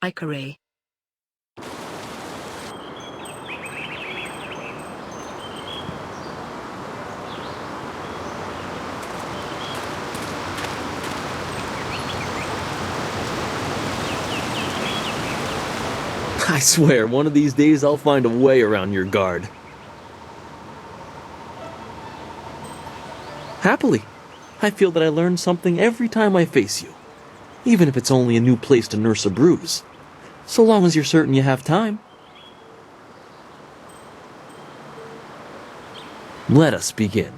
Icare. I swear, one of these days I'll find a way around your guard. Happily. I feel that I learn something every time I face you, even if it's only a new place to nurse a bruise, so long as you're certain you have time. Let us begin.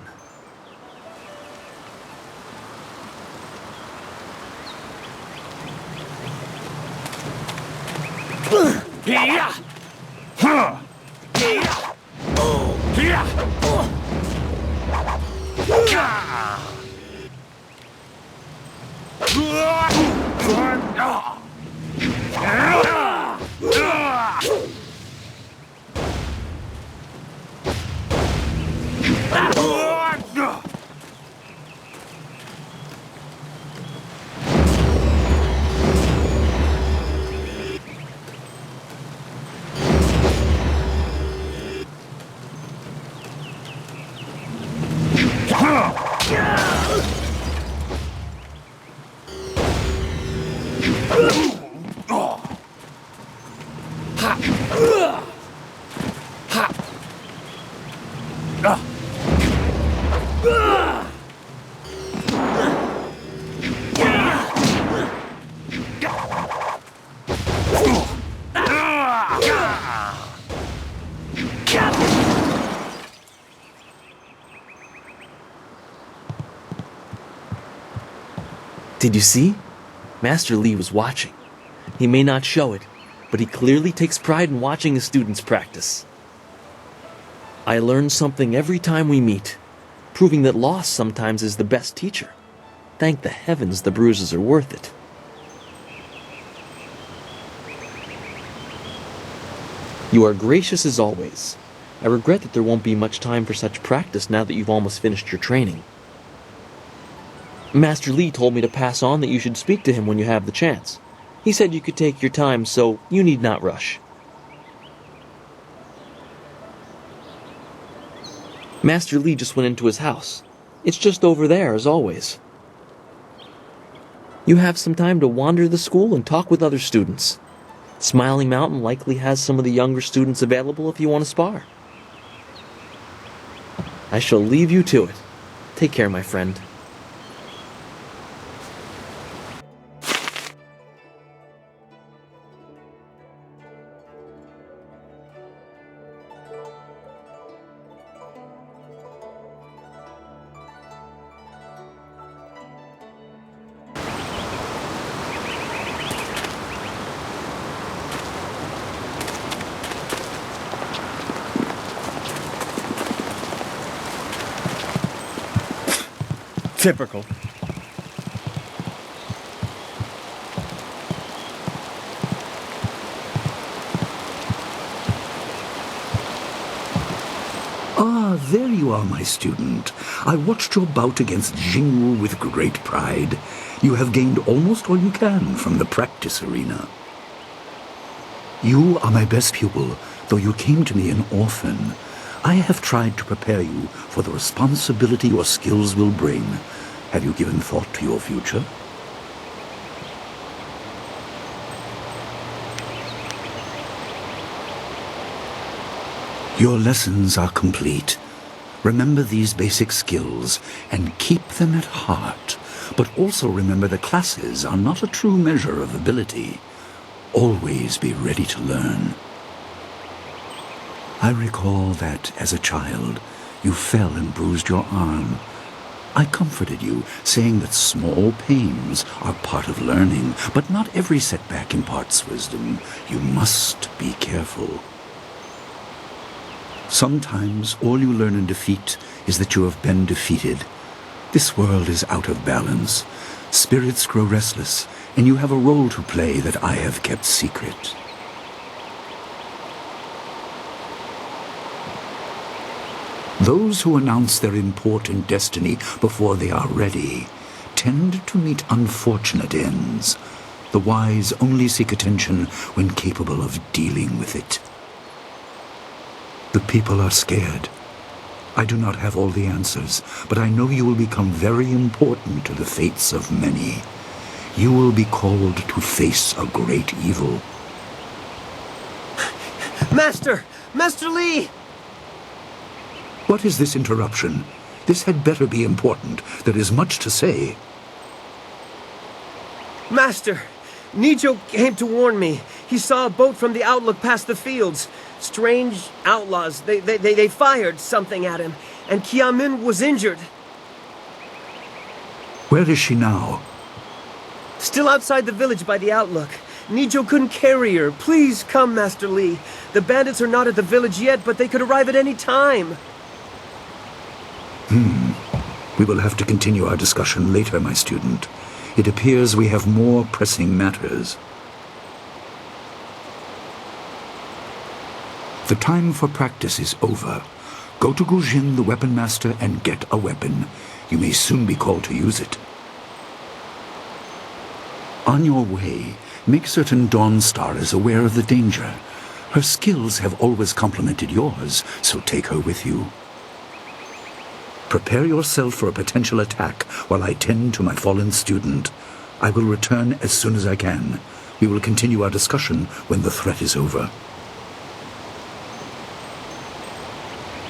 Did you see? Master Lee was watching. He may not show it, but he clearly takes pride in watching his students practice. I learn something every time we meet, proving that loss sometimes is the best teacher. Thank the heavens the bruises are worth it. You are gracious as always. I regret that there won't be much time for such practice now that you've almost finished your training. Master Lee told me to pass on that you should speak to him when you have the chance. He said you could take your time, so you need not rush. Master Lee just went into his house. It's just over there, as always. You have some time to wander the school and talk with other students. Smiling Mountain likely has some of the younger students available if you want to spar. I shall leave you to it. Take care, my friend. Typical. Ah, there you are, my student. I watched your bout against Jingwu with great pride. You have gained almost all you can from the practice arena. You are my best pupil, though you came to me an orphan. I have tried to prepare you for the responsibility your skills will bring. Have you given thought to your future? Your lessons are complete. Remember these basic skills and keep them at heart. But also remember the classes are not a true measure of ability. Always be ready to learn. I recall that, as a child, you fell and bruised your arm. I comforted you, saying that small pains are part of learning, but not every setback imparts wisdom. You must be careful. Sometimes all you learn in defeat is that you have been defeated. This world is out of balance. Spirits grow restless, and you have a role to play that I have kept secret. Those who announce their important destiny before they are ready tend to meet unfortunate ends. The wise only seek attention when capable of dealing with it. The people are scared. I do not have all the answers, but I know you will become very important to the fates of many. You will be called to face a great evil. Master! Master Lee! What is this interruption? This had better be important. There is much to say. Master! Nijo came to warn me. He saw a boat from the outlook past the fields. Strange outlaws. They fired something at him, and Kiamin was injured. Where is she now? Still outside the village by the outlook. Nijo couldn't carry her. Please come, Master Lee. The bandits are not at the village yet, but they could arrive at any time. We will have to continue our discussion later, my student. It appears we have more pressing matters. The time for practice is over. Go to Gujin, the weapon master, and get a weapon. You may soon be called to use it. On your way, make certain Dawnstar is aware of the danger. Her skills have always complemented yours, so take her with you. Prepare yourself for a potential attack while I tend to my fallen student. I will return as soon as I can. We will continue our discussion when the threat is over.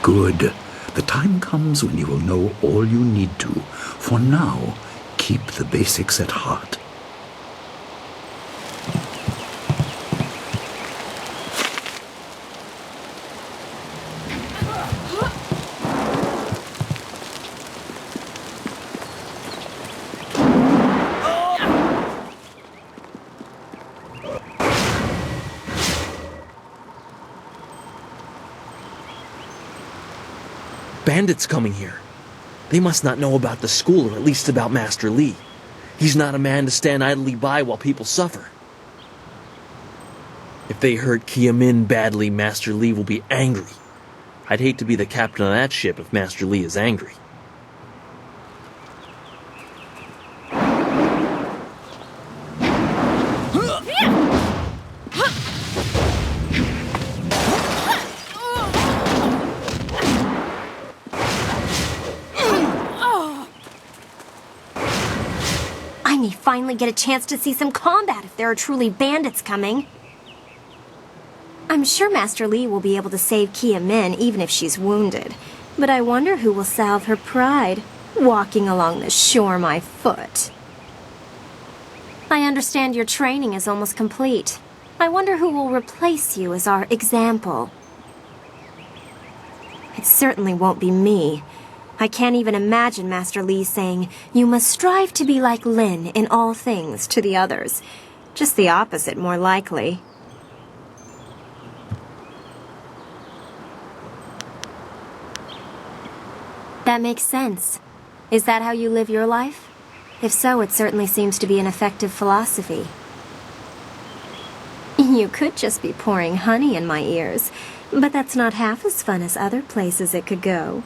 Good. The time comes when you will know all you need to. For now, keep the basics at heart. Bandits coming here. They must not know about the school, or at least about Master Lee. He's not a man to stand idly by while people suffer. If they hurt Kiamin badly, Master Lee will be angry. I'd hate to be the captain of that ship if Master Lee is angry. I may finally get a chance to see some combat if there are truly bandits coming. I'm sure Master Lee will be able to save Kia Min even if she's wounded. But I wonder who will salve her pride, walking along the shore my foot. I understand your training is almost complete. I wonder who will replace you as our example. It certainly won't be me. I can't even imagine Master Lee saying, "You must strive to be like Lin in all things" to the others. Just the opposite, more likely. That makes sense. Is that how you live your life? If so, it certainly seems to be an effective philosophy. You could just be pouring honey in my ears, but that's not half as fun as other places it could go.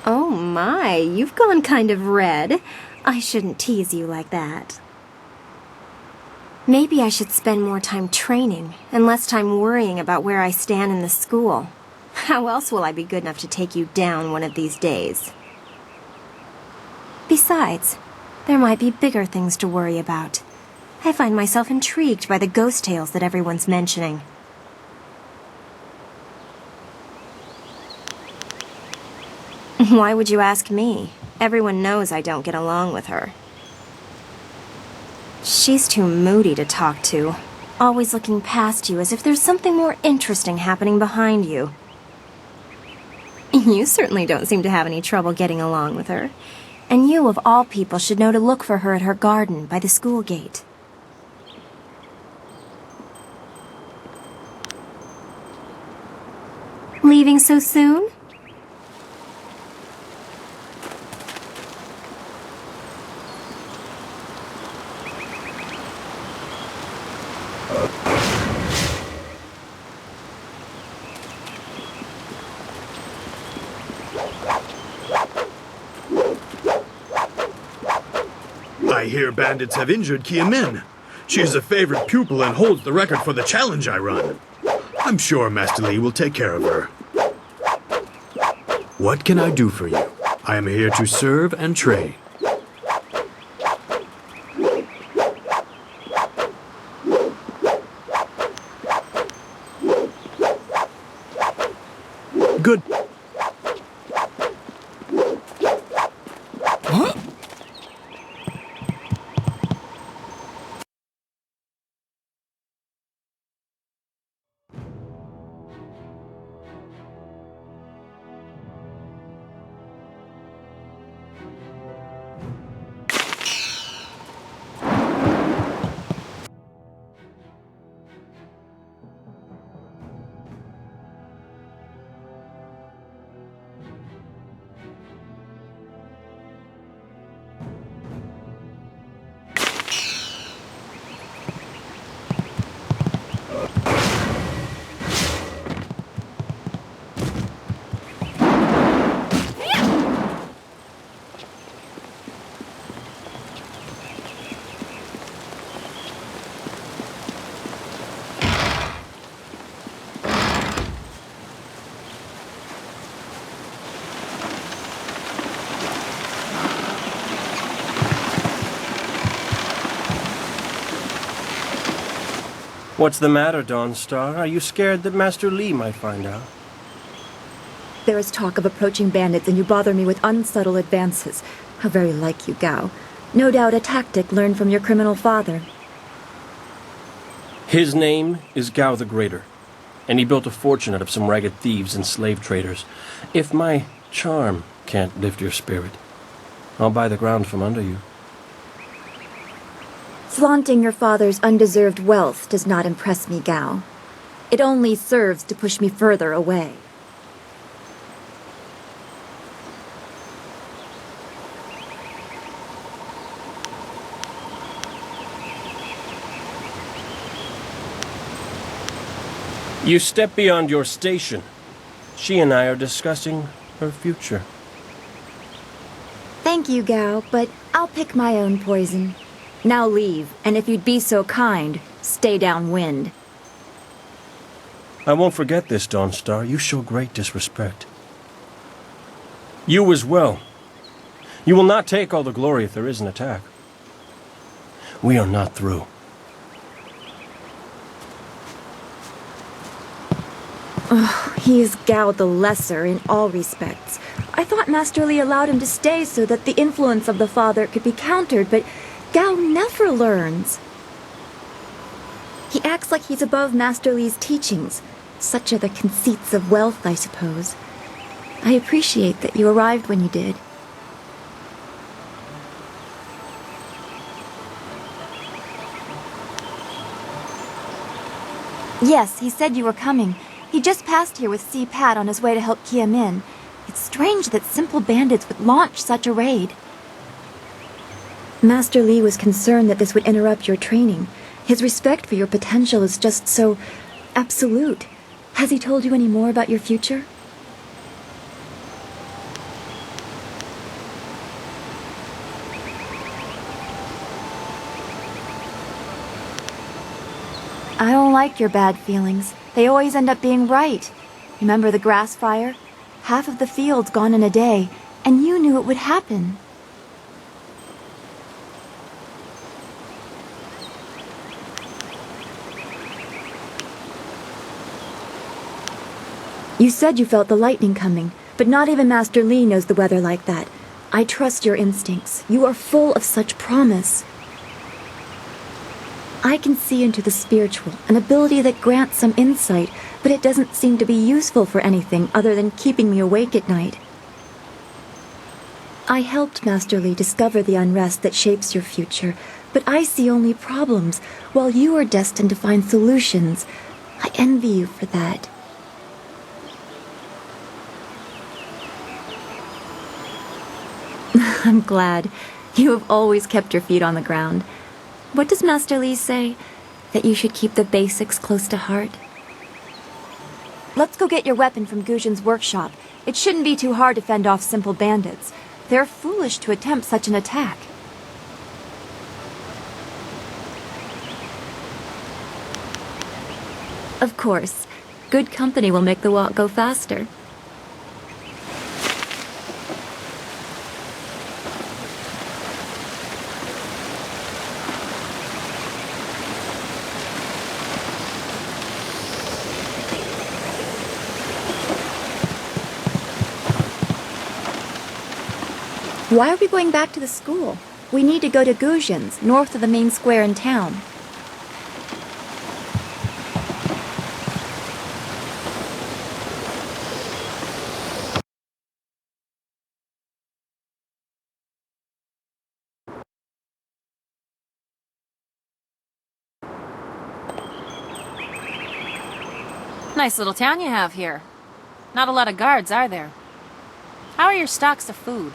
Oh my, you've gone kind of red. I shouldn't tease you like that. Maybe I should spend more time training and less time worrying about where I stand in the school. How else will I be good enough to take you down one of these days? Besides, there might be bigger things to worry about. I find myself intrigued by the ghost tales that everyone's mentioning. Why would you ask me? Everyone knows I don't get along with her. She's too moody to talk to, always looking past you as if there's something more interesting happening behind you. You certainly don't seem to have any trouble getting along with her. And you, of all people, should know to look for her at her garden by the school gate. Leaving so soon? I hear bandits have injured Kia Min. She is a favorite pupil and holds the record for the challenge I run. I'm sure Master Li will take care of her. What can I do for you? I am here to serve and train. Good. What's the matter, Dawnstar? Are you scared that Master Li might find out? There is talk of approaching bandits, and you bother me with unsubtle advances. How very like you, Gao. No doubt a tactic learned from your criminal father. His name is Gao the Greater, and he built a fortune out of some ragged thieves and slave traders. If my charm can't lift your spirit, I'll buy the ground from under you. Flaunting your father's undeserved wealth does not impress me, Gao. It only serves to push me further away. You step beyond your station. She and I are discussing her future. Thank you, Gao, but I'll pick my own poison. Now leave, and if you'd be so kind, stay downwind. I won't forget this, Dawnstar. You show great disrespect. You as well. You will not take all the glory if there is an attack. We are not through. Oh, he is Gao the Lesser in all respects. I thought Master Li allowed him to stay so that the influence of the father could be countered, but Gao never learns. He acts like he's above Master Li's teachings. Such are the conceits of wealth, I suppose. I appreciate that you arrived when you did. Yes, he said you were coming. He just passed here with Si Pat on his way to help Kia Min. It's strange that simple bandits would launch such a raid. Master Li was concerned that this would interrupt your training. His respect for your potential is just so absolute. Has he told you any more about your future? I don't like your bad feelings. They always end up being right. Remember the grass fire? Half of the field's gone in a day, and you knew it would happen. You said you felt the lightning coming, but not even Master Li knows the weather like that. I trust your instincts. You are full of such promise. I can see into the spiritual, an ability that grants some insight, but it doesn't seem to be useful for anything other than keeping me awake at night. I helped Master Li discover the unrest that shapes your future, but I see only problems, while you are destined to find solutions. I envy you for that. I'm glad. You have always kept your feet on the ground. What does Master Li say? That you should keep the basics close to heart? Let's go get your weapon from Guzhen's workshop. It shouldn't be too hard to fend off simple bandits. They're foolish to attempt such an attack. Of course. Good company will make the walk go faster. Why are we going back to the school? We need to go to Guzhin's, north of the main square in town. Nice little town you have here. Not a lot of guards, are there? How are your stocks of food?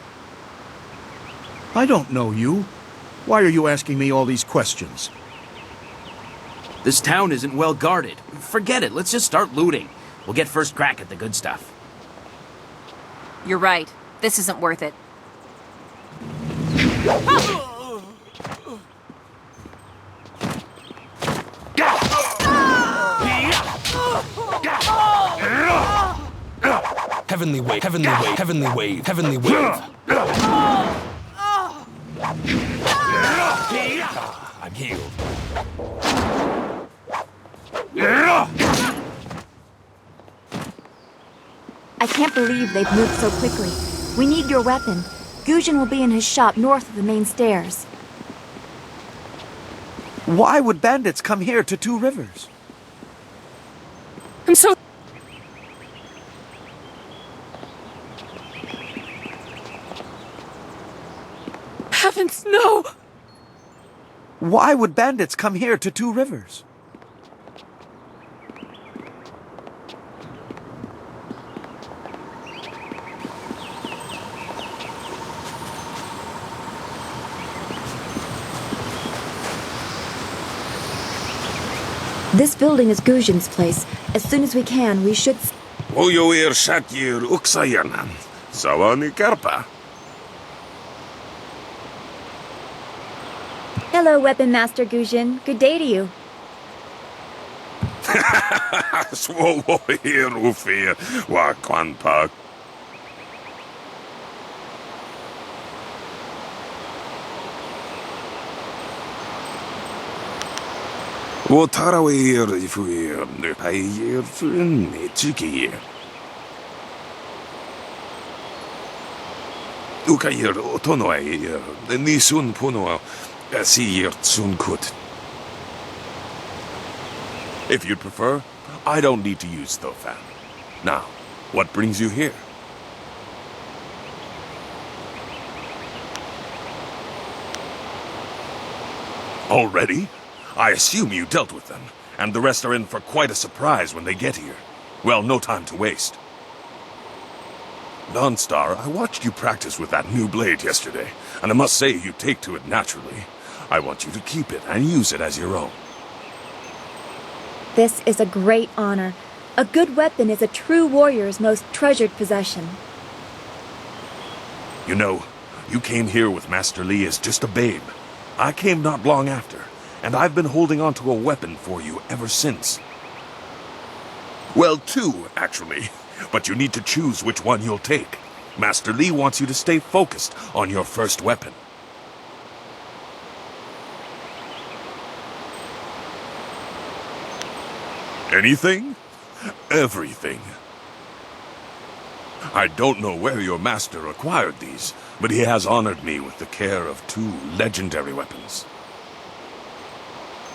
I don't know you. Why are you asking me all these questions? This town isn't well guarded. Forget it, let's just start looting. We'll get first crack at the good stuff. You're right. This isn't worth it. Heavenly wave, heavenly wave, heavenly wave, heavenly wave. I'm healed. I can't believe they've moved so quickly. We need your weapon. Guzhin will be in his shop north of the main stairs. Why would bandits come here to Two Rivers? I'm so... Heavens, no! Why would bandits come here to Two Rivers? This building is Guzhin's place. As soon as we can, we should... Ojoir Shatir Uksayanan. Sawani Karpa. Hello, Weapon Master Guzhin. Good day to you. Swolo here Ufir Wakwanpa. Wotarawer Ifuir Payer Fun Chiki. Ukayir Otonoy Nisun Puno. If you'd prefer, I don't need to use Thofan. Now, what brings you here? Already? I assume you dealt with them, and the rest are in for quite a surprise when they get here. Well, no time to waste. Dawnstar, I watched you practice with that new blade yesterday, and I must say you take to it naturally. I want you to keep it and use it as your own. This is a great honor. A good weapon is a true warrior's most treasured possession. You know, you came here with Master Li as just a babe. I came not long after, and I've been holding on to a weapon for you ever since. Well, two, actually. But you need to choose which one you'll take. Master Li wants you to stay focused on your first weapon. Anything? Everything. I don't know where your master acquired these, but he has honored me with the care of two legendary weapons.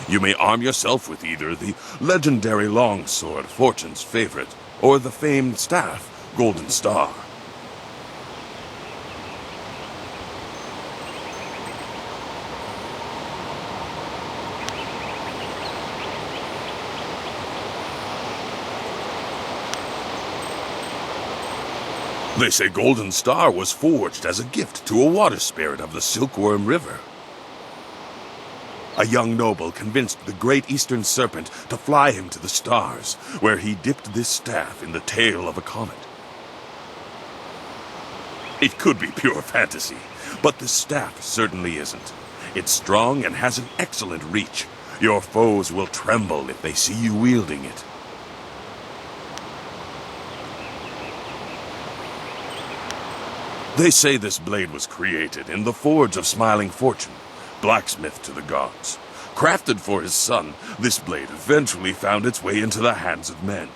You may arm yourself with either the legendary longsword, Fortune's favorite, or the famed staff, Golden Star. They say Golden Star was forged as a gift to a water spirit of the Silkworm River. A young noble convinced the great Eastern Serpent to fly him to the stars, where he dipped this staff in the tail of a comet. It could be pure fantasy, but the staff certainly isn't. It's strong and has an excellent reach. Your foes will tremble if they see you wielding it. They say this blade was created in the Forge of Smiling Fortune, blacksmith to the gods. Crafted for his son, this blade eventually found its way into the hands of men.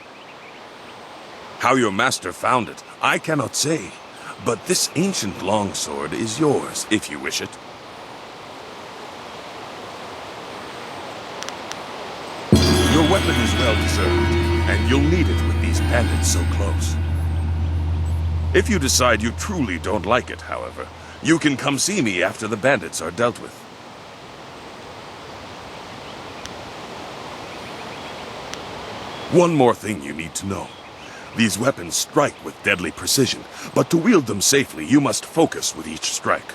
How your master found it, I cannot say, but this ancient longsword is yours, if you wish it. Your weapon is well deserved, and you'll need it with these bandits so close. If you decide you truly don't like it, however, you can come see me after the bandits are dealt with. One more thing you need to know. These weapons strike with deadly precision, but to wield them safely, you must focus with each strike.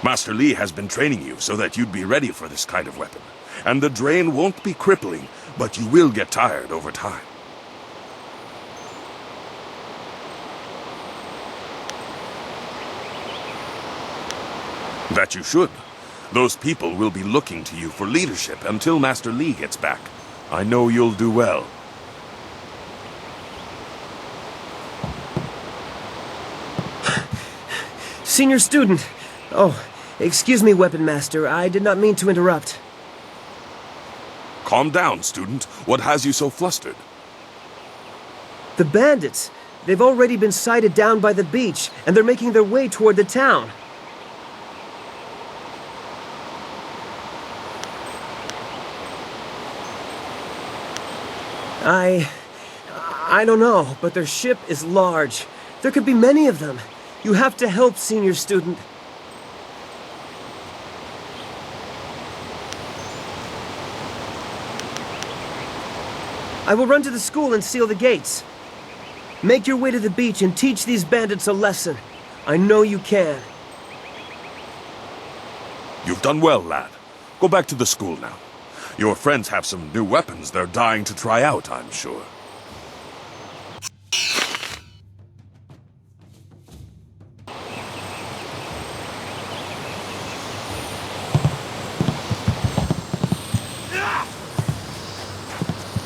Master Li has been training you so that you'd be ready for this kind of weapon, and the drain won't be crippling, but you will get tired over time. That you should. Those people will be looking to you for leadership until Master Li gets back. I know you'll do well. Senior student. Oh, excuse me, Weapon Master. I did not mean to interrupt. Calm down, student. What has you so flustered? The bandits. They've already been sighted down by the beach, and they're making their way toward the town. I don't know, but their ship is large. There could be many of them. You have to help, senior student. I will run to the school and seal the gates. Make your way to the beach and teach these bandits a lesson. I know you can. You've done well, lad. Go back to the school now. Your friends have some new weapons they're dying to try out, I'm sure.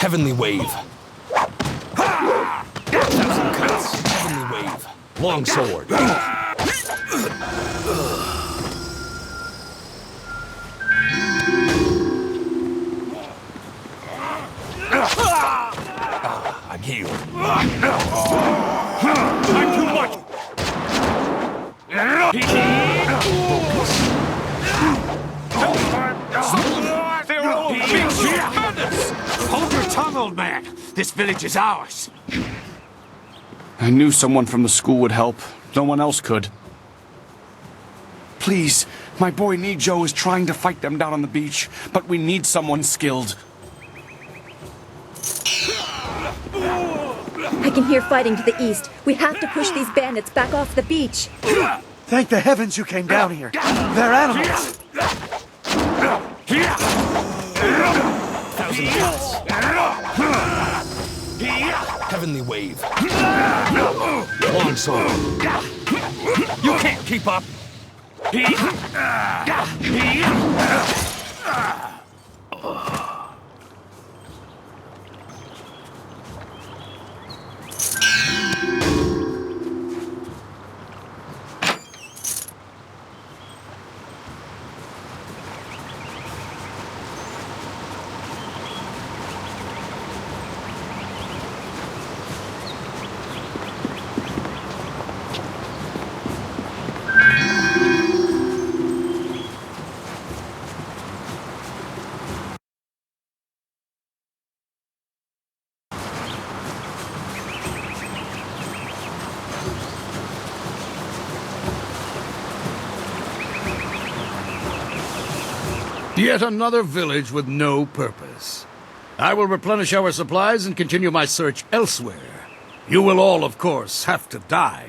Heavenly Wave. Thousand Cuts. Heavenly Wave. Long Sword. I'm healed. I'm too much. They're all big bandits! Hold your tongue, old man. This village is ours. I knew someone from the school would help. No one else could. Please, my boy Nijo is trying to fight them down on the beach, but we need someone skilled. I can hear fighting to the east. We have to push these bandits back off the beach. Thank the heavens you came down here. They're animals. Thousand Cuts. Heavenly Wave. Long Sword. You can't keep up. Yet another village with no purpose. I will replenish our supplies and continue my search elsewhere. You will all, of course, have to die.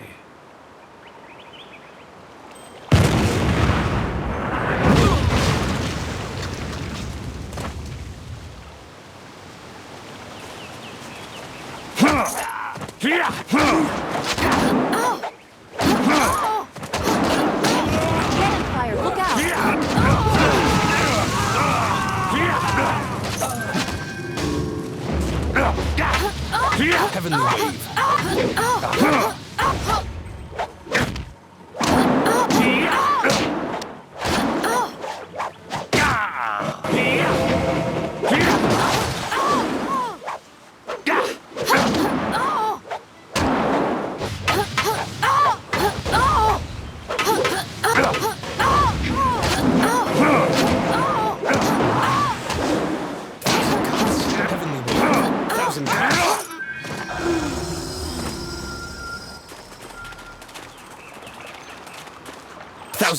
Empire, look out! Heavenly Wave.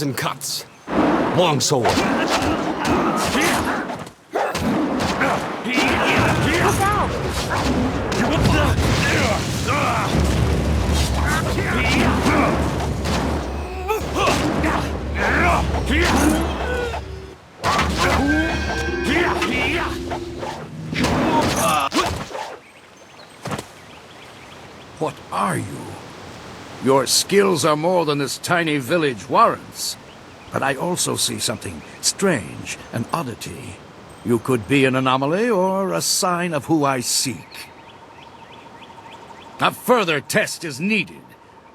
1,000 cuts. Longsword. Look out! What are you? Your skills are more than this tiny village warrants. But I also see something strange, an oddity. You could be an anomaly or a sign of who I seek. A further test is needed.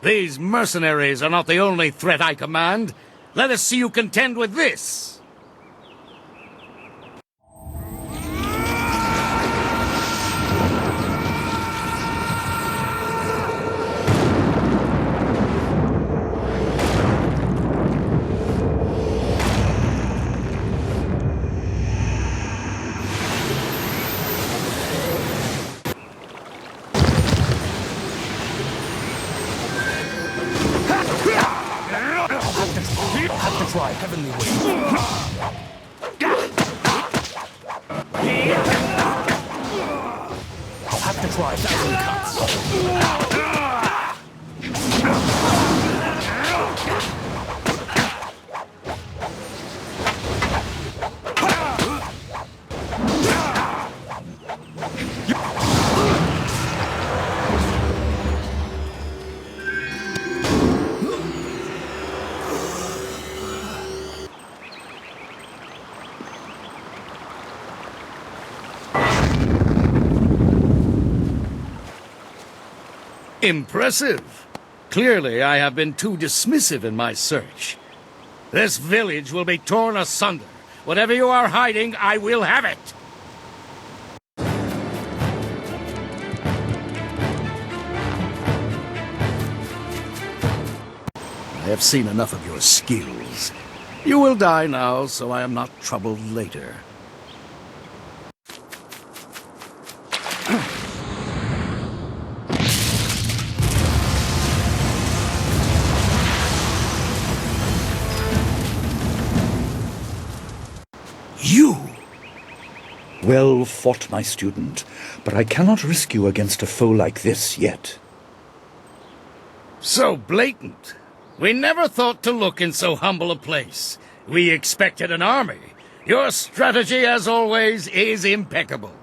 These mercenaries are not the only threat I command. Let us see you contend with this! Have to try heavenly wave. I'll have to try 1,000 cuts. Impressive. Clearly, I have been too dismissive in my search. This village will be torn asunder. Whatever you are hiding, I will have it. I have seen enough of your skills. You will die now, so I am not troubled later. You! Well fought, my student, but I cannot risk you against a foe like this yet. So blatant. We never thought to look in so humble a place. We expected an army. Your strategy, as always, is impeccable.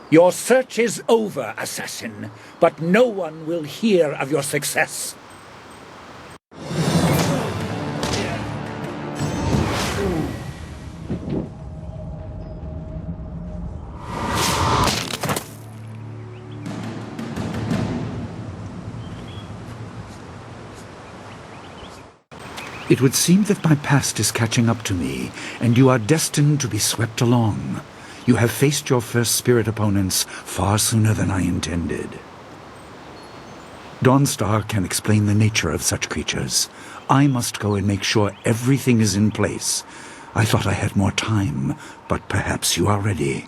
Your search is over, assassin, but no one will hear of your success. It would seem that my past is catching up to me, and you are destined to be swept along. You have faced your first spirit opponents far sooner than I intended. Dawnstar can explain the nature of such creatures. I must go and make sure everything is in place. I thought I had more time, but perhaps you are ready.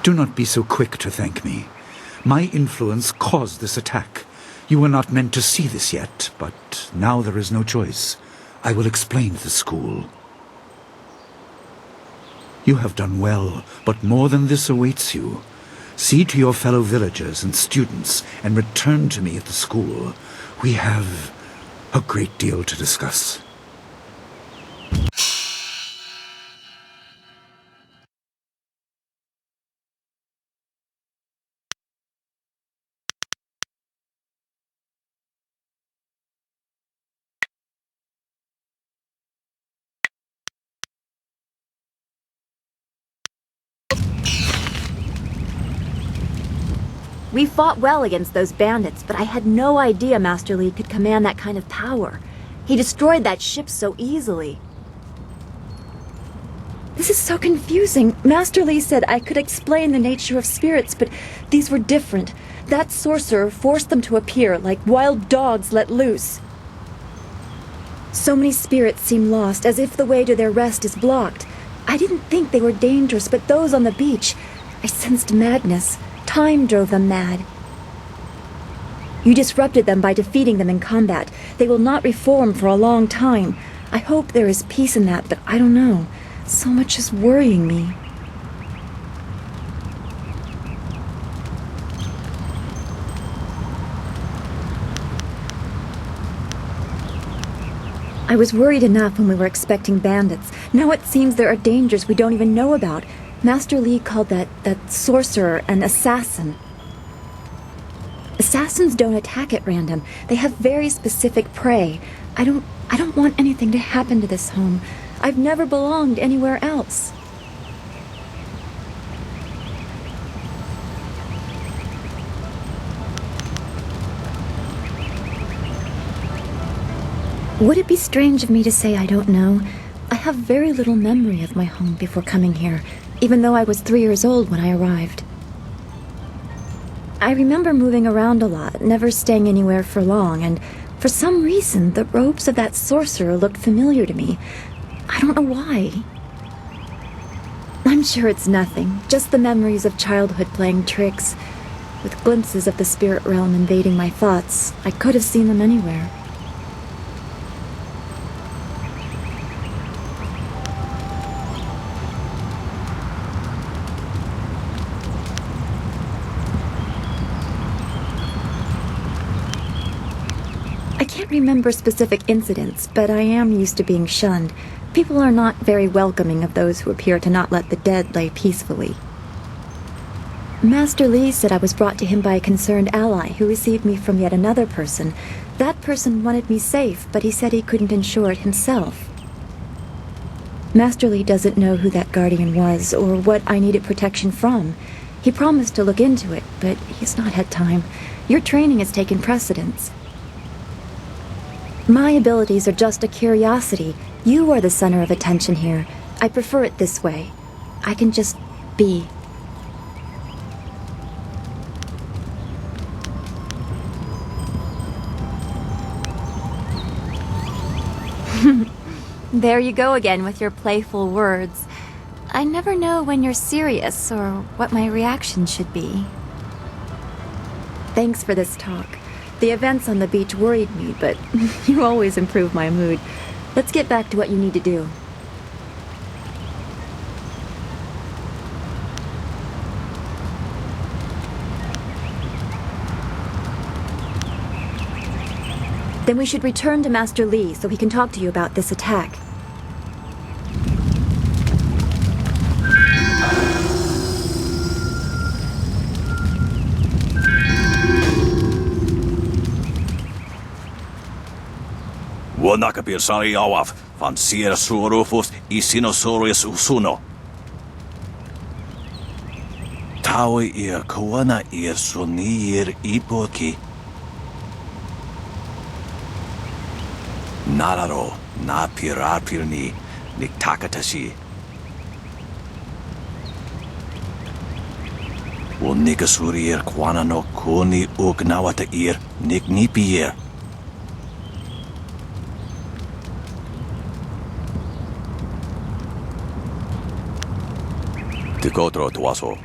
Do not be so quick to thank me. My influence caused this attack. You were not meant to see this yet, but now there is no choice. I will explain the school. You have done well, but more than this awaits you. See to your fellow villagers and students, and return to me at the school. We have a great deal to discuss. We fought well against those bandits, but I had no idea Master Li could command that kind of power. He destroyed that ship so easily. This is so confusing. Master Li said I could explain the nature of spirits, but these were different. That sorcerer forced them to appear like wild dogs let loose. So many spirits seem lost, as if the way to their rest is blocked. I didn't think they were dangerous, but those on the beach, I sensed madness. Time drove them mad. You disrupted them by defeating them in combat. They will not reform for a long time. I hope there is peace in that, but I don't know. So much is worrying me. I was worried enough when we were expecting bandits. Now it seems there are dangers we don't even know about. Master Li called that sorcerer an assassin. Assassins don't attack at random. They have very specific prey. I don't want anything to happen to this home. I've never belonged anywhere else. Would it be strange of me to say I don't know? I have very little memory of my home before coming here, even though I was 3 years old when I arrived. I remember moving around a lot, never staying anywhere for long, and for some reason, the robes of that sorcerer looked familiar to me. I don't know why. I'm sure it's nothing, just the memories of childhood playing tricks. With glimpses of the spirit realm invading my thoughts, I could have seen them anywhere. I can't remember specific incidents, but I am used to being shunned. People are not very welcoming of those who appear to not let the dead lay peacefully. Master Li said I was brought to him by a concerned ally who received me from yet another person. That person wanted me safe, but he said he couldn't ensure it himself. Master Li doesn't know who that guardian was or what I needed protection from. He promised to look into it, but he's not had time. Your training has taken precedence. My abilities are just a curiosity. You are the center of attention here. I prefer it this way. I can just be. There you go again with your playful words. I never know when you're serious or what my reaction should be. Thanks for this talk. The events on the beach worried me, but you always improve my mood. Let's get back to what you need to do. Then we should return to Master Li so he can talk to you about this attack. Vuonnakapir sari awaf, van sier suurufus isinosaurus usuno. Taui ir koana ir sunir ipoki. Nararo na pirapirni niktakatashi. Unikasurir kwana no kuni ugnawata ir niknipier. Tikotro tuaso.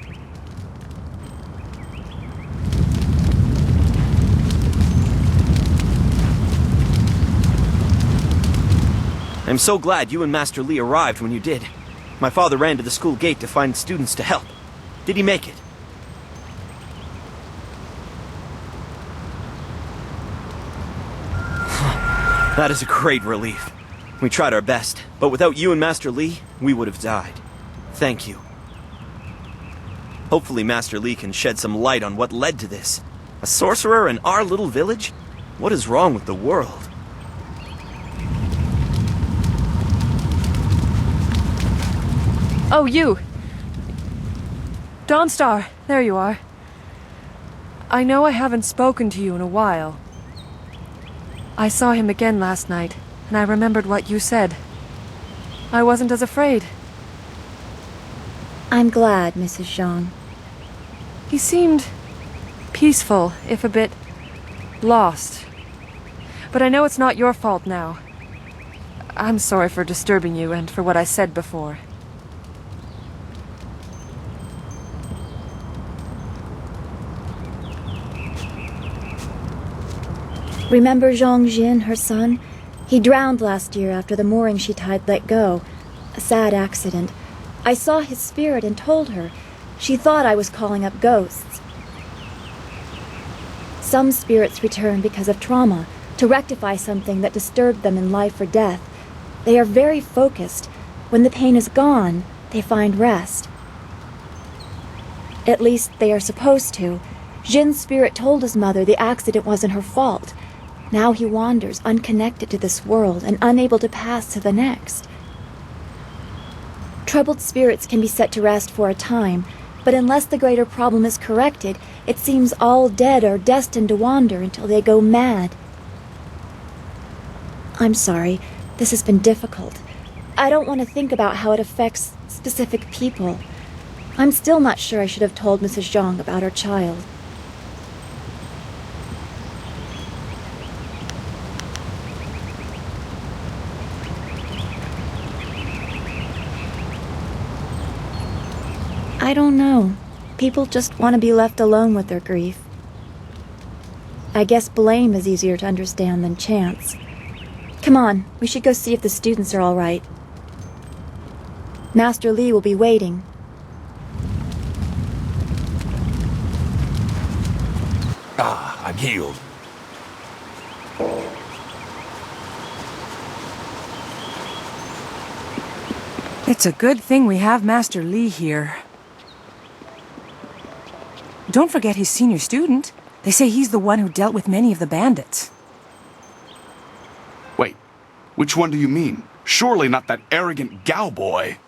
I'm so glad you and Master Li arrived when you did. My father ran to the school gate to find students to help. Did he make it? That is a great relief. We tried our best, but without you and Master Li, we would have died. Thank you. Hopefully Master Li can shed some light on what led to this. A sorcerer in our little village? What is wrong with the world? Oh, you! Dawnstar, there you are. I know I haven't spoken to you in a while. I saw him again last night, and I remembered what you said. I wasn't as afraid. I'm glad, Mrs. Zhang. He seemed peaceful, if a bit lost. But I know it's not your fault now. I'm sorry for disturbing you and for what I said before. Remember Zhang Jin, her son? He drowned last year after the mooring she tied let go. A sad accident. I saw his spirit and told her. She thought I was calling up ghosts. Some spirits return because of trauma, to rectify something that disturbed them in life or death. They are very focused. When the pain is gone, they find rest. At least they are supposed to. Jin's spirit told his mother the accident wasn't her fault. Now he wanders, unconnected to this world and unable to pass to the next. Troubled spirits can be set to rest for a time, but unless the greater problem is corrected, it seems all dead are destined to wander until they go mad. I'm sorry, this has been difficult. I don't want to think about how it affects specific people. I'm still not sure I should have told Mrs. Zhang about her child. I don't know. People just want to be left alone with their grief. I guess blame is easier to understand than chance. Come on, we should go see if the students are all right. Master Li will be waiting. Ah, I'm healed. It's a good thing we have Master Li here. Don't forget his senior student. They say he's the one who dealt with many of the bandits. Wait, which one do you mean? Surely not that arrogant Gao boy.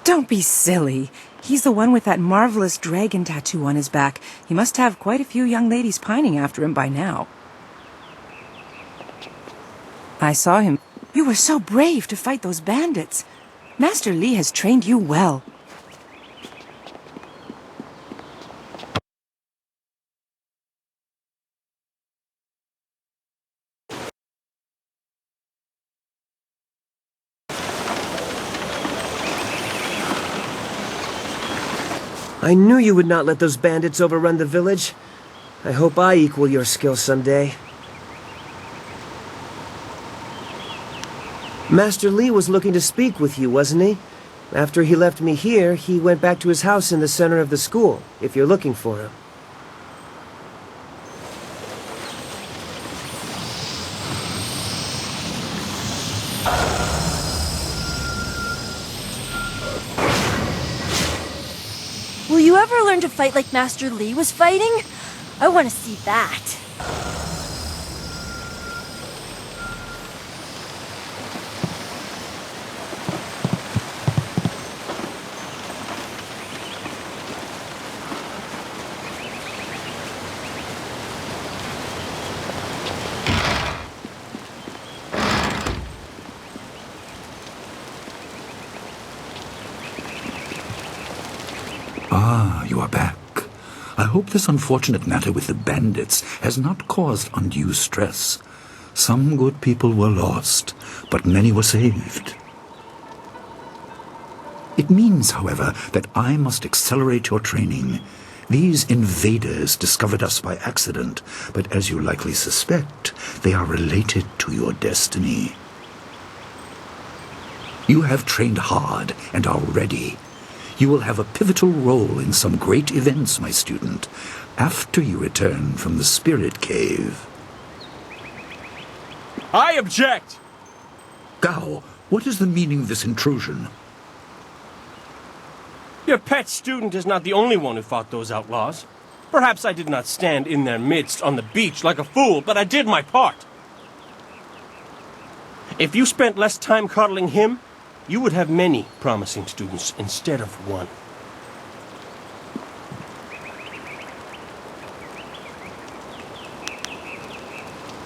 Don't be silly. He's the one with that marvelous dragon tattoo on his back. He must have quite a few young ladies pining after him by now. I saw him. You were so brave to fight those bandits. Master Li has trained you well. I knew you would not let those bandits overrun the village. I hope I equal your skill someday. Master Li was looking to speak with you, wasn't he? After he left me here, he went back to his house in the center of the school, if you're looking for him. Will you ever learn to fight like Master Li was fighting? I want to see that. Ah, you are back. I hope this unfortunate matter with the bandits has not caused undue stress. Some good people were lost, but many were saved. It means, however, that I must accelerate your training. These invaders discovered us by accident, but as you likely suspect, they are related to your destiny. You have trained hard and are ready. You will have a pivotal role in some great events, my student, after you return from the Spirit Cave. I object! Gao, what is the meaning of this intrusion? Your pet student is not the only one who fought those outlaws. Perhaps I did not stand in their midst on the beach like a fool, but I did my part. If you spent less time coddling him, you would have many promising students instead of one.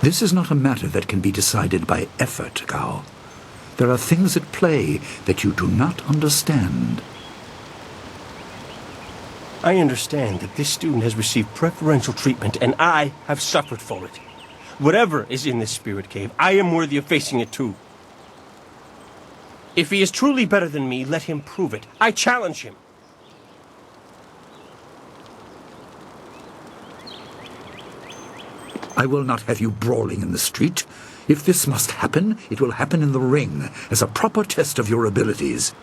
This is not a matter that can be decided by effort, Gao. There are things at play that you do not understand. I understand that this student has received preferential treatment, and I have suffered for it. Whatever is in this spirit cave, I am worthy of facing it too. If he is truly better than me, let him prove it. I challenge him. I will not have you brawling in the street. If this must happen, it will happen in the ring, as a proper test of your abilities.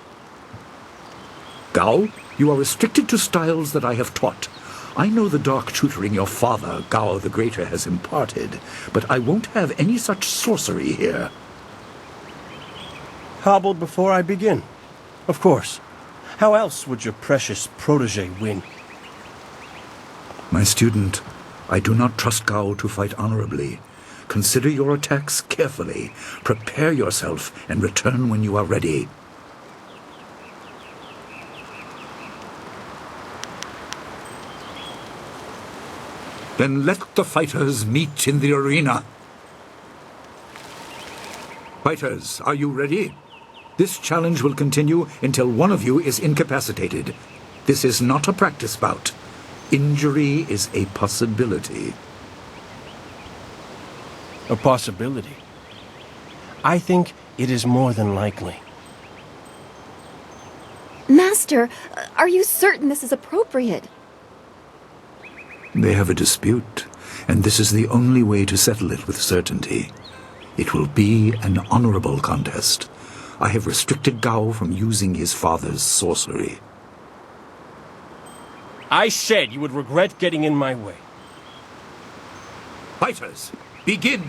Gao, you are restricted to styles that I have taught. I know the dark tutoring your father, Gao the Greater, has imparted, but I won't have any such sorcery here. Hobbled before I begin. Of course. How else would your precious protege win? My student, I do not trust Gao to fight honorably. Consider your attacks carefully. Prepare yourself and return when you are ready. Then let the fighters meet in the arena. Fighters, are you ready? This challenge will continue until one of you is incapacitated. This is not a practice bout. Injury is a possibility. A possibility? I think it is more than likely. Master, are you certain this is appropriate? They have a dispute, and this is the only way to settle it with certainty. It will be an honorable contest. I have restricted Gao from using his father's sorcery. I said you would regret getting in my way. Fighters, begin!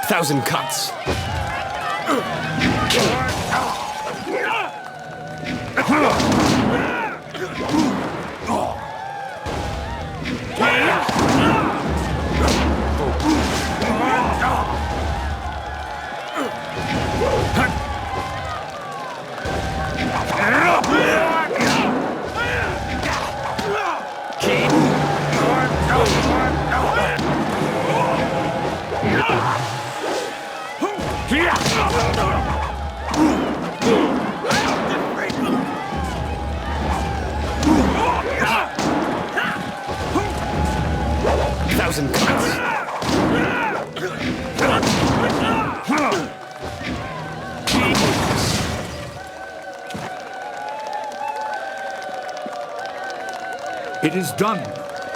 1,000 cuts. It is done.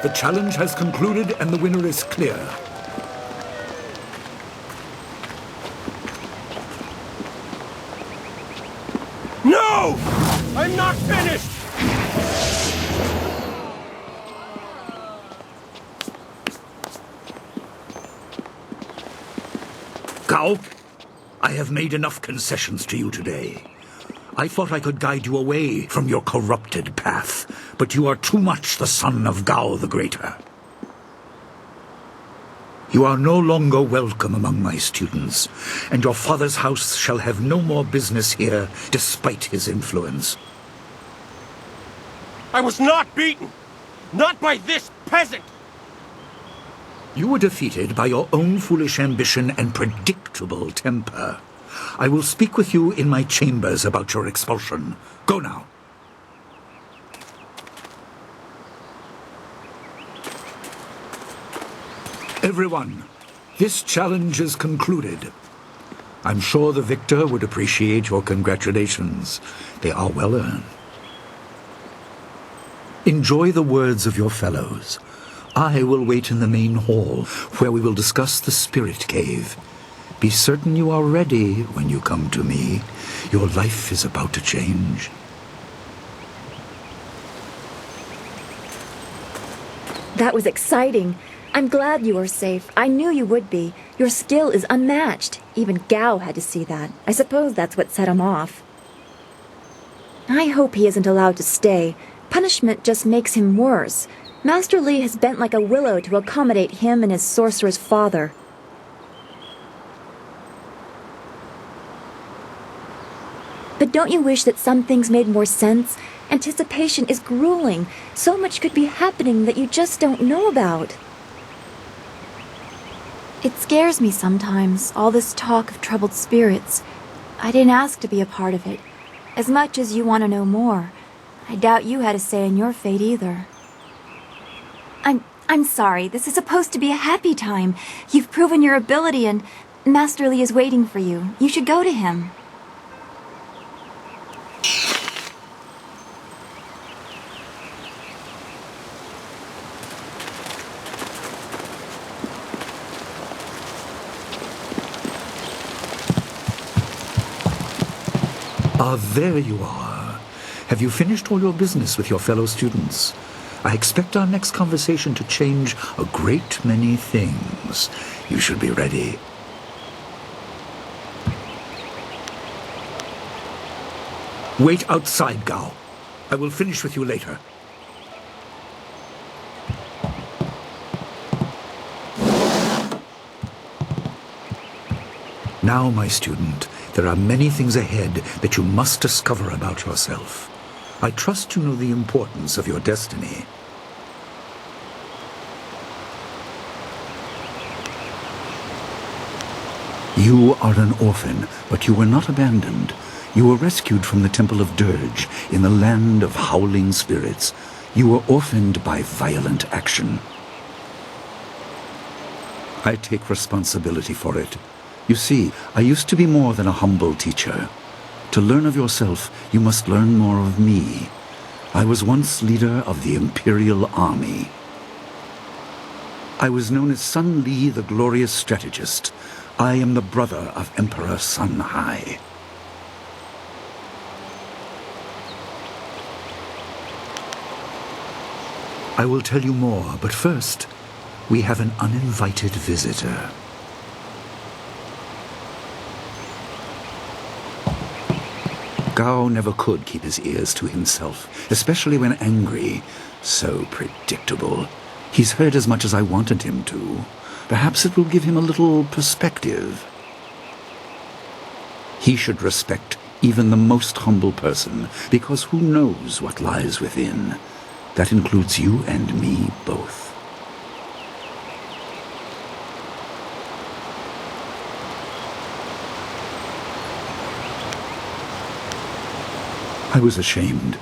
The challenge has concluded and the winner is clear. No! I'm not finished! Gao, I have made enough concessions to you today. I thought I could guide you away from your corrupted path, but you are too much the son of Gao the Greater. You are no longer welcome among my students, and your father's house shall have no more business here, despite his influence. I was not beaten! Not by this peasant! You were defeated by your own foolish ambition and predictable temper. I will speak with you in my chambers about your expulsion. Go now. Everyone, this challenge is concluded. I'm sure the victor would appreciate your congratulations. They are well earned. Enjoy the words of your fellows. I will wait in the main hall, where we will discuss the spirit cave. Be certain you are ready when you come to me. Your life is about to change. That was exciting. I'm glad you were safe. I knew you would be. Your skill is unmatched. Even Gao had to see that. I suppose that's what set him off. I hope he isn't allowed to stay. Punishment just makes him worse. Master Li has bent like a willow to accommodate him and his sorcerer's father. But don't you wish that some things made more sense? Anticipation is grueling. So much could be happening that you just don't know about. It scares me sometimes, all this talk of troubled spirits. I didn't ask to be a part of it. As much as you want to know more, I doubt you had a say in your fate either. I'm sorry. This is supposed to be a happy time. You've proven your ability and Master Li is waiting for you. You should go to him. Ah, there you are. Have you finished all your business with your fellow students? I expect our next conversation to change a great many things. You should be ready. Wait outside, Gao. I will finish with you later. Now, my student, there are many things ahead that you must discover about yourself. I trust you know the importance of your destiny. You are an orphan, but you were not abandoned. You were rescued from the Temple of Dirge in the land of howling spirits. You were orphaned by violent action. I take responsibility for it. You see, I used to be more than a humble teacher. To learn of yourself, you must learn more of me. I was once leader of the Imperial Army. I was known as Sun Li, the glorious strategist. I am the brother of Emperor Sun Hai. I will tell you more, but first, we have an uninvited visitor. Gao never could keep his ears to himself, especially when angry. So predictable. He's heard as much as I wanted him to. Perhaps it will give him a little perspective. He should respect even the most humble person, because who knows what lies within? That includes you and me both. I was ashamed.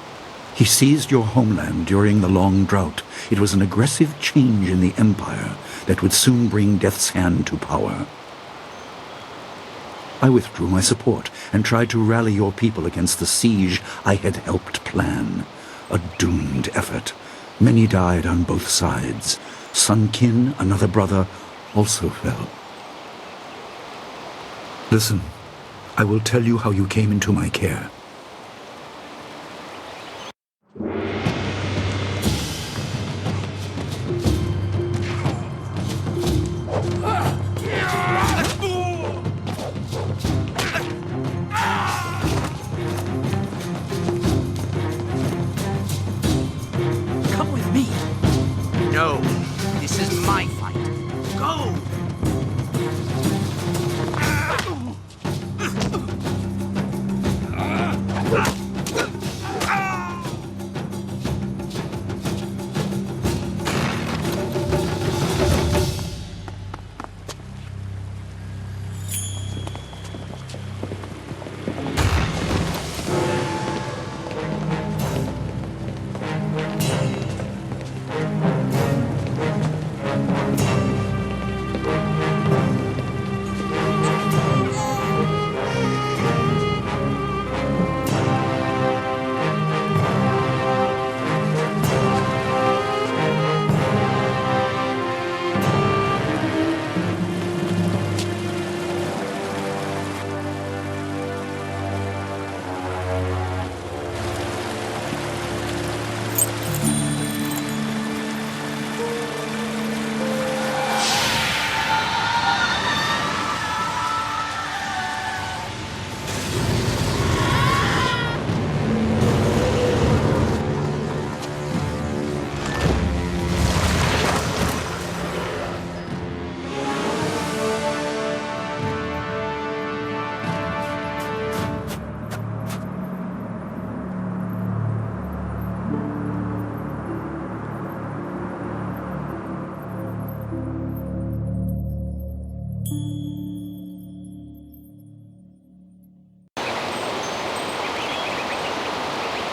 He seized your homeland during the long drought. It was an aggressive change in the Empire that would soon bring Death's Hand to power. I withdrew my support and tried to rally your people against the siege I had helped plan. A doomed effort. Many died on both sides. Sun Qin, another brother, also fell. Listen, I will tell you how you came into my care. No, this is my fight. Go!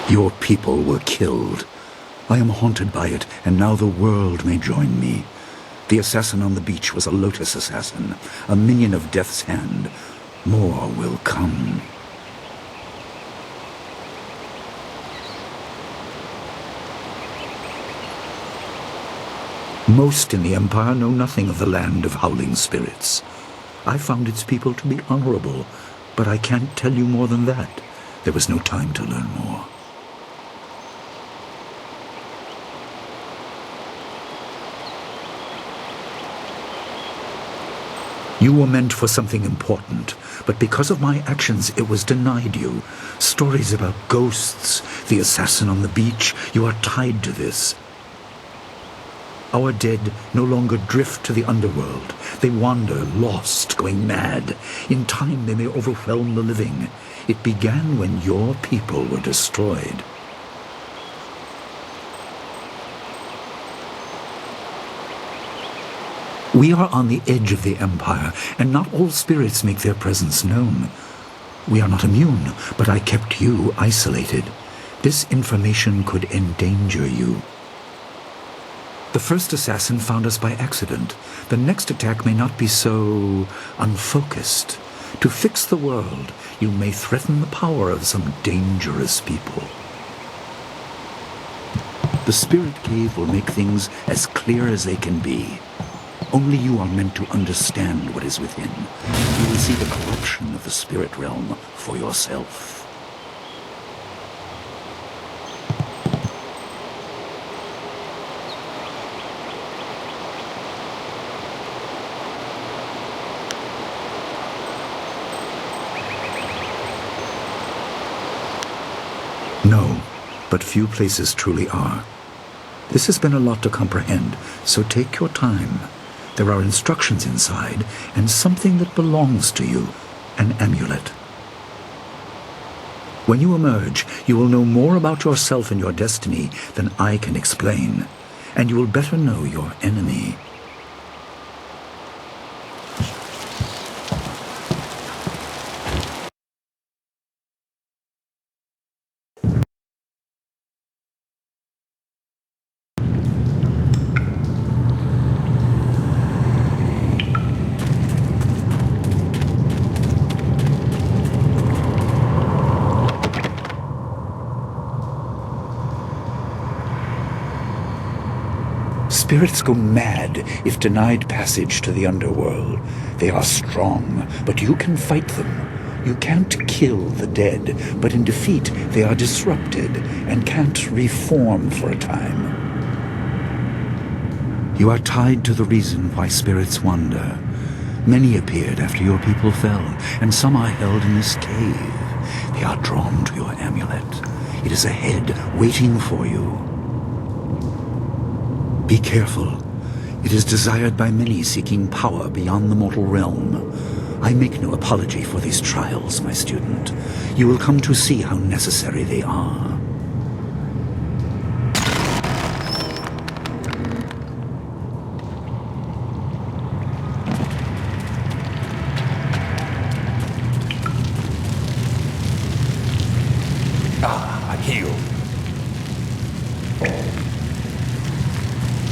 Your people were killed. I am haunted by it, and now the world may join me. The assassin on the beach was a Lotus assassin, a minion of Death's Hand. More will come. Most in the Empire know nothing of the land of howling spirits. I found its people to be honorable, but I can't tell you more than that. There was no time to learn more. You were meant for something important, but because of my actions it was denied you. Stories about ghosts, the assassin on the beach, you are tied to this. Our dead no longer drift to the underworld. They wander, lost, going mad. In time they may overwhelm the living. It began when your people were destroyed. We are on the edge of the Empire, and not all spirits make their presence known. We are not immune, but I kept you isolated. This information could endanger you. The first assassin found us by accident. The next attack may not be so unfocused. To fix the world, you may threaten the power of some dangerous people. The Spirit Cave will make things as clear as they can be. Only you are meant to understand what is within. You will see the corruption of the spirit realm for yourself. No, but few places truly are. This has been a lot to comprehend, so take your time. There are instructions inside, and something that belongs to you, an amulet. When you emerge, you will know more about yourself and your destiny than I can explain, and you will better know your enemy. Spirits go mad if denied passage to the underworld. They are strong, but you can fight them. You can't kill the dead, but in defeat they are disrupted and can't reform for a time. You are tied to the reason why spirits wander. Many appeared after your people fell, and some are held in this cave. They are drawn to your amulet. It is ahead, waiting for you. Be careful. It is desired by many seeking power beyond the mortal realm. I make no apology for these trials, my student. You will come to see how necessary they are. I'm healed.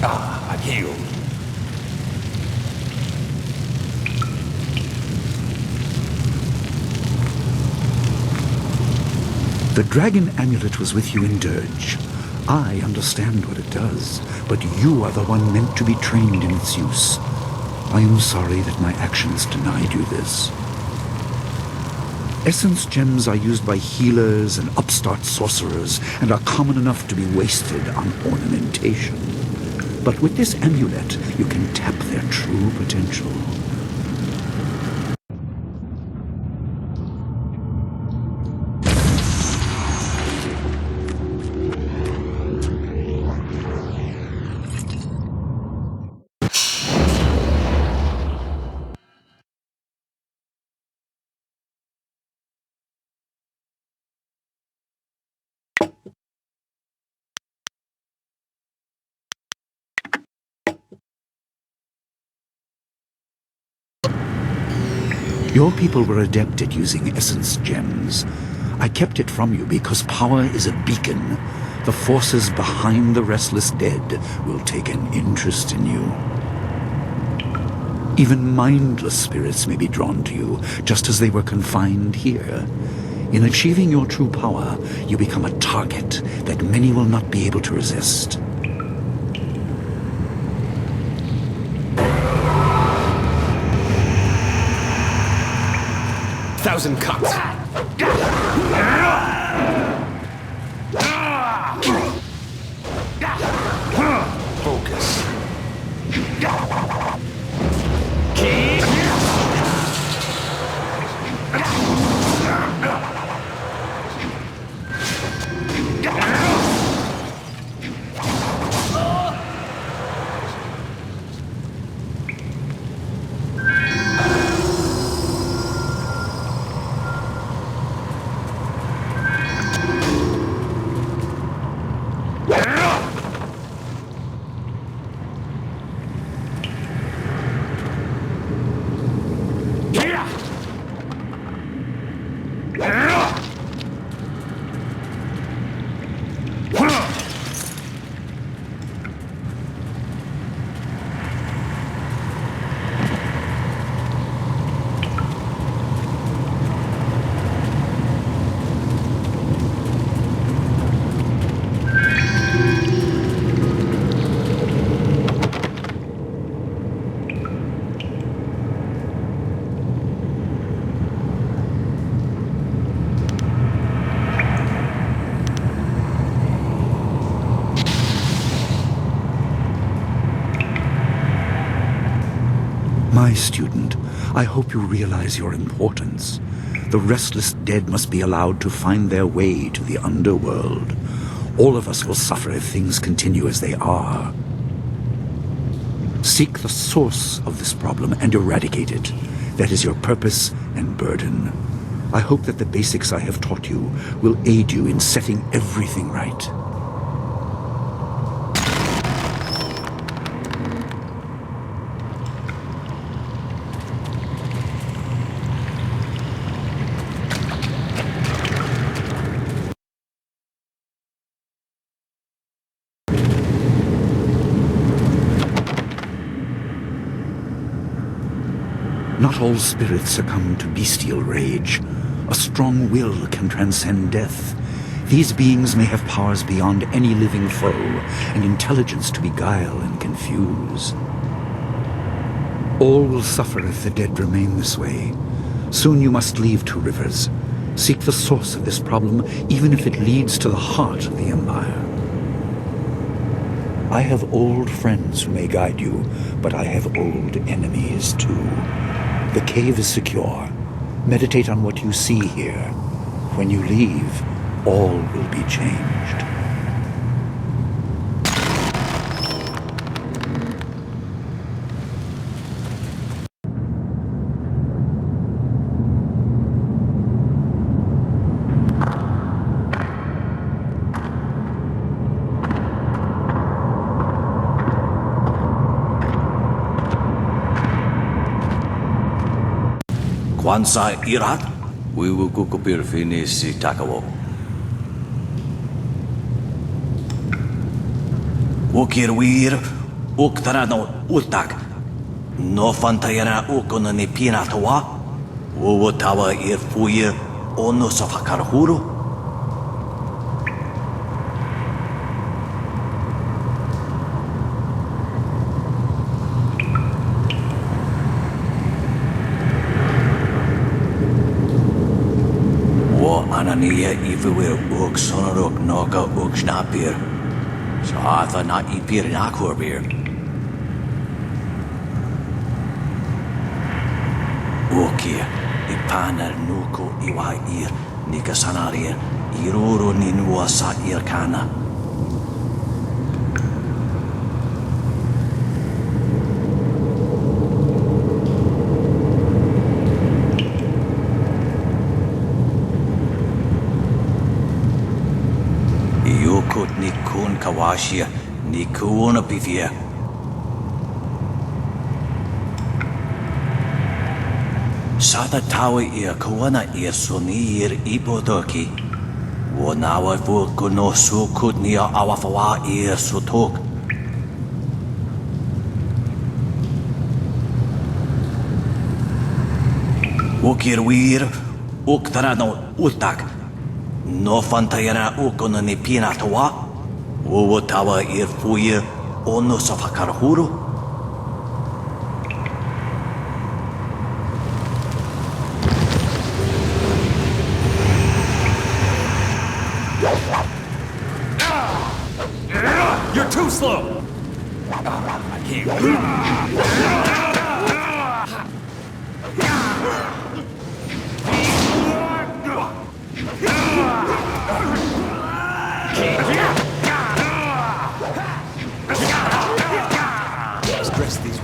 I'm healed. The dragon amulet was with you in Dirge. I understand what it does, but you are the one meant to be trained in its use. I am sorry that my actions denied you this. Essence gems are used by healers and upstart sorcerers and are common enough to be wasted on ornamentation. But with this amulet, you can tap their true potential. Your people were adept at using essence gems. I kept it from you because power is a beacon. The forces behind the restless dead will take an interest in you. Even mindless spirits may be drawn to you, just as they were confined here. In achieving your true power, you become a target that many will not be able to resist. 1,000 cuts. My student, I hope you realize your importance. The restless dead must be allowed to find their way to the underworld. All of us will suffer if things continue as they are. Seek the source of this problem and eradicate it. That is your purpose and burden. I hope that the basics I have taught you will aid you in setting everything right. Not all spirits succumb to bestial rage. A strong will can transcend death. These beings may have powers beyond any living foe, and intelligence to beguile and confuse. All will suffer if the dead remain this way. Soon you must leave Two Rivers. Seek the source of this problem, even if it leads to the heart of the Empire. I have old friends who may guide you, but I have old enemies too. The cave is secure. Meditate on what you see here. When you leave, all will be changed. Kwanzaa irat, wiwu kukupir finisi takawo. Ukir wir, uktarano utak. No fantayana ukona ni pinatawa. Uwutawa ir fuir, ono safakarhuru. Anania ifuwe uk sonorok noga uk snapir. Saatha na ipir nakurbir. Ukia ipanar nuko iwa ir nikasanarir iruru ninua sa irkana. Yukut ni kun kawashia ni kuona bivia. Sata tawa ia kuana ia sonir ibodoki. Wonawa vuko no sukut ni awafawa ia sutok. Ukirwir uktarano utak. No fantayana ukona ni pinatawa. Uwatawa ir fuye ono safakarhuru. You're too slow! I can't. Stress these.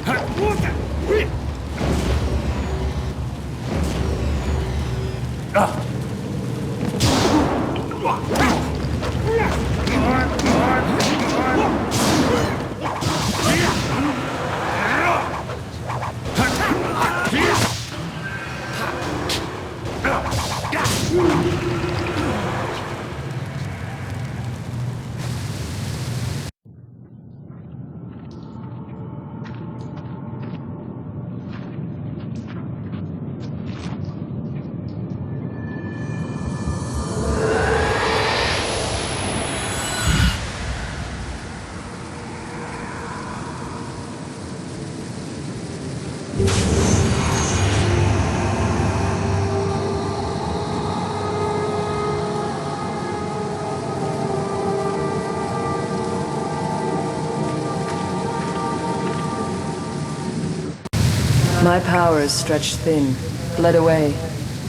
My power is stretched thin, bled away,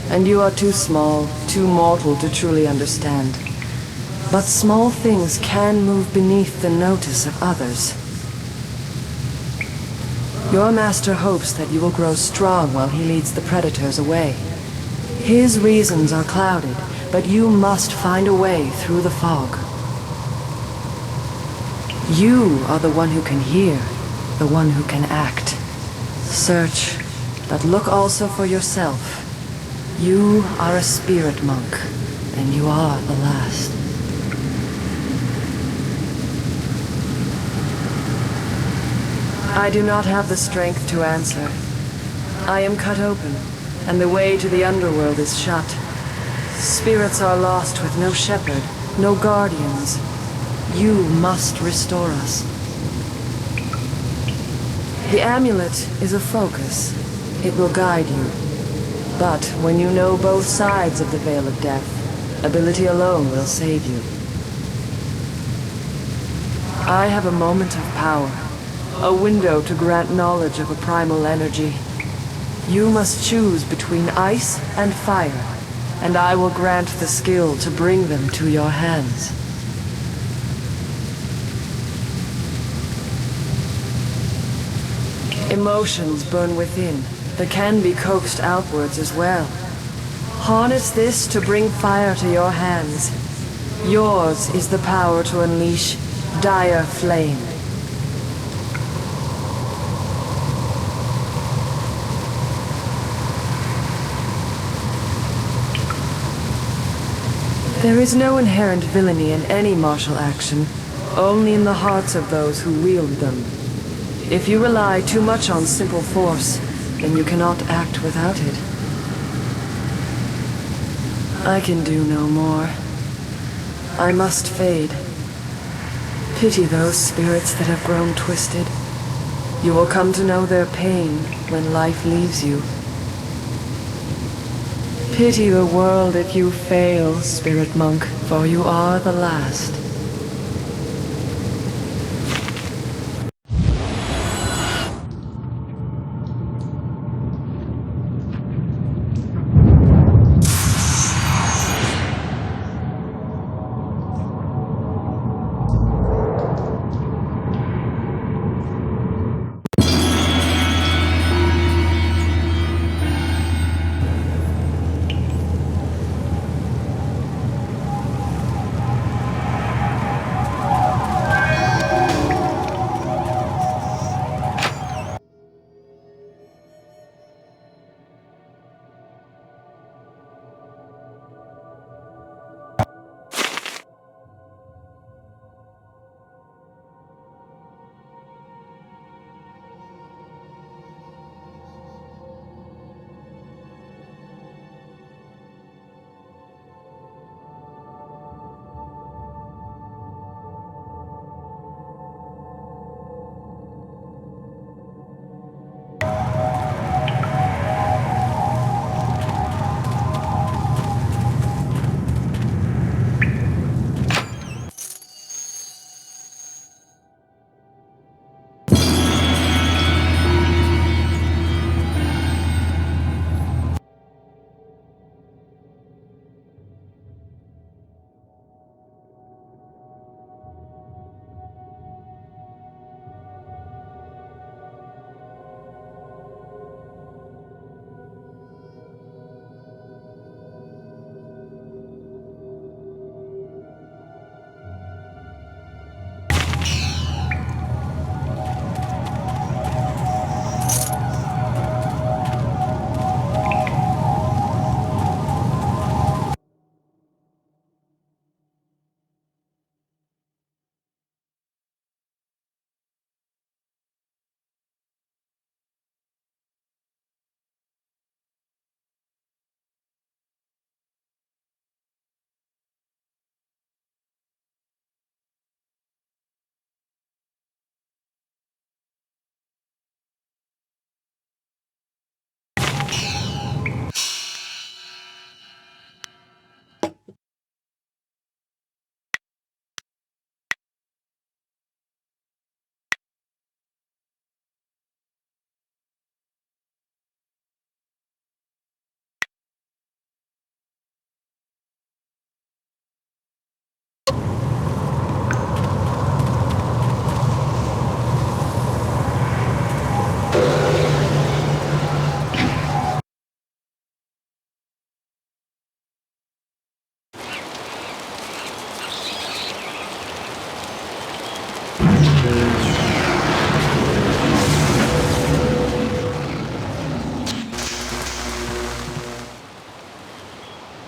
and you are too small, too mortal to truly understand. But small things can move beneath the notice of others. Your master hopes that you will grow strong while he leads the predators away. His reasons are clouded, but you must find a way through the fog. You are the one who can hear, the one who can act. Search, but look also for yourself. You are a spirit monk, and you are the last. I do not have the strength to answer. I am cut open, and the way to the underworld is shut. Spirits are lost with no shepherd, no guardians. You must restore us. The amulet is a focus. It will guide you. But when you know both sides of the Veil of Death, ability alone will save you. I have a moment of power, a window to grant knowledge of a primal energy. You must choose between ice and fire, and I will grant the skill to bring them to your hands. Emotions burn within, that can be coaxed outwards as well. Harness this to bring fire to your hands. Yours is the power to unleash dire flame. There is no inherent villainy in any martial action, only in the hearts of those who wield them. If you rely too much on simple force, then you cannot act without it. I can do no more. I must fade. Pity those spirits that have grown twisted. You will come to know their pain when life leaves you. Pity the world if you fail, spirit monk, for you are the last.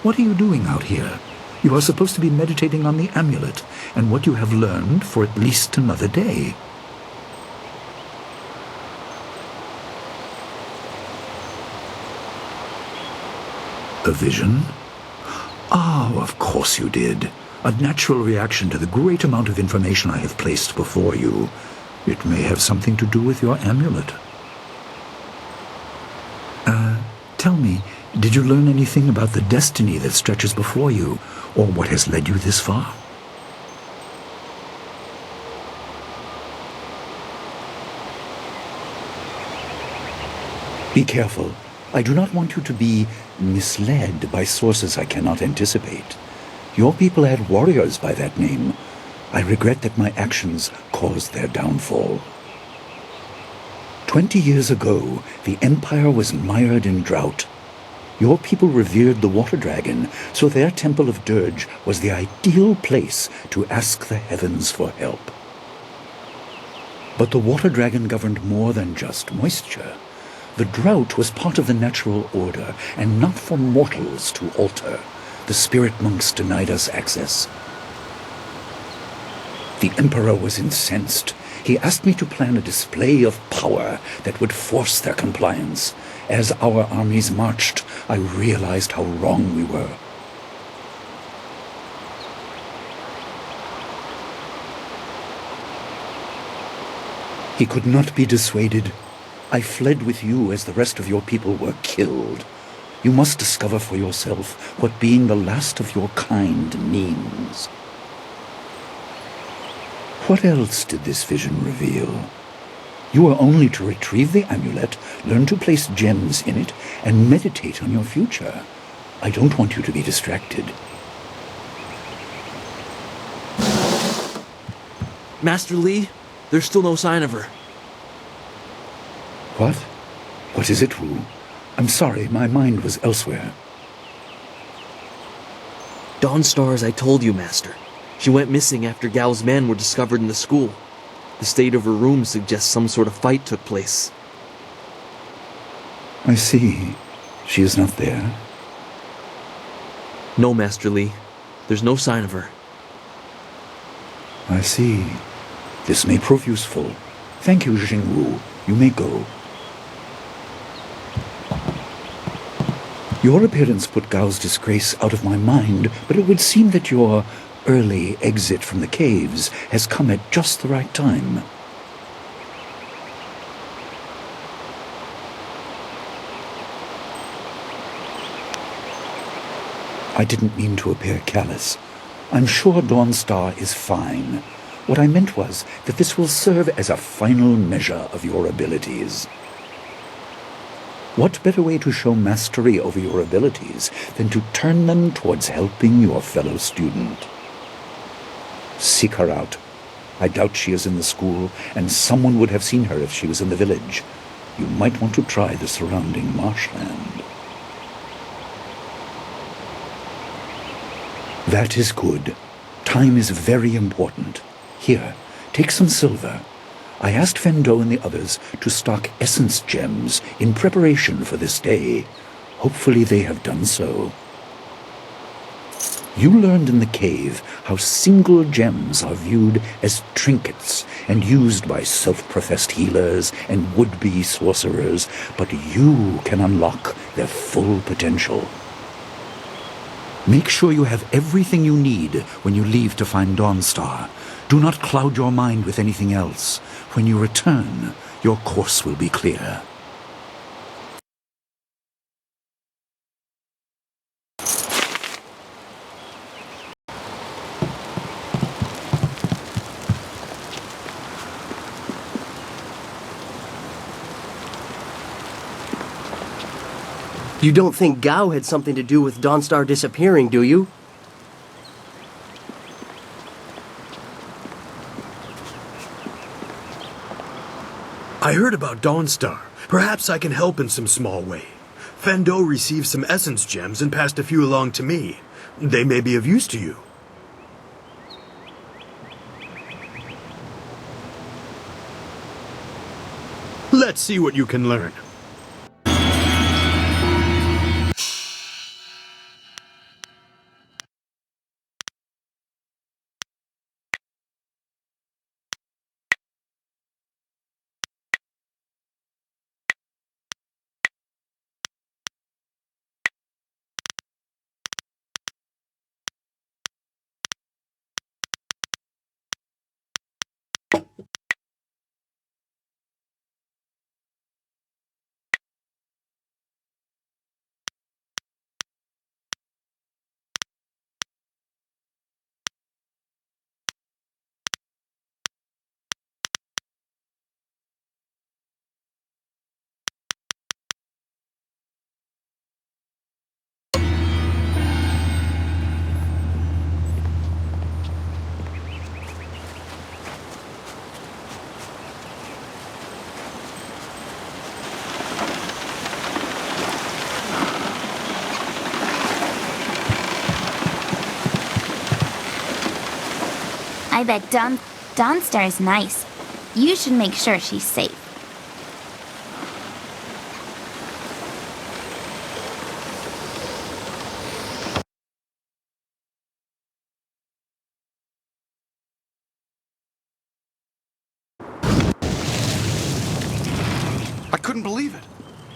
What are you doing out here? You are supposed to be meditating on the amulet and what you have learned for at least another day. A vision? Oh, of course you did. A natural reaction to the great amount of information I have placed before you. It may have something to do with your amulet. Tell me, did you learn anything about the destiny that stretches before you, or what has led you this far? Be careful. I do not want you to be misled by sources I cannot anticipate. Your people had warriors by that name. I regret that my actions caused their downfall. 20 years ago, the Empire was mired in drought. Your people revered the water dragon, so their temple of Dirge was the ideal place to ask the heavens for help. But the water dragon governed more than just moisture. The drought was part of the natural order, and not for mortals to alter. The spirit monks denied us access. The Emperor was incensed. He asked me to plan a display of power that would force their compliance. As our armies marched, I realized how wrong we were. He could not be dissuaded. I fled with you as the rest of your people were killed. You must discover for yourself what being the last of your kind means. What else did this vision reveal? You are only to retrieve the amulet, learn to place gems in it, and meditate on your future. I don't want you to be distracted. Master Li, there's still no sign of her. What? What is it, Wu? I'm sorry, my mind was elsewhere. Dawnstar, as I told you, Master. She went missing after Gao's men were discovered in the school. The state of her room suggests some sort of fight took place. I see. She is not there. No, Master Li. There's no sign of her. I see. This may prove useful. Thank you, Jingwu. You may go. Your appearance put Gao's disgrace out of my mind, but it would seem that your early exit from the caves has come at just the right time. I didn't mean to appear callous. I'm sure Dawnstar is fine. What I meant was that this will serve as a final measure of your abilities. What better way to show mastery over your abilities than to turn them towards helping your fellow student? Seek her out. I doubt she is in the school, and someone would have seen her if she was in the village. You might want to try the surrounding marshland. That is good. Time is very important. Here, take some silver. I asked Fendo and the others to stock essence gems in preparation for this day. Hopefully they have done so. You learned in the cave how single gems are viewed as trinkets and used by self-professed healers and would-be sorcerers, but you can unlock their full potential. Make sure you have everything you need when you leave to find Dawnstar. Do not cloud your mind with anything else. When you return, your course will be clear. You don't think Gao had something to do with Dawnstar disappearing, do you? I heard about Dawnstar. Perhaps I can help in some small way. Fendo received some essence gems and passed a few along to me. They may be of use to you. Let's see what you can learn. I bet Dawnstar's nice. You should make sure she's safe. I couldn't believe it.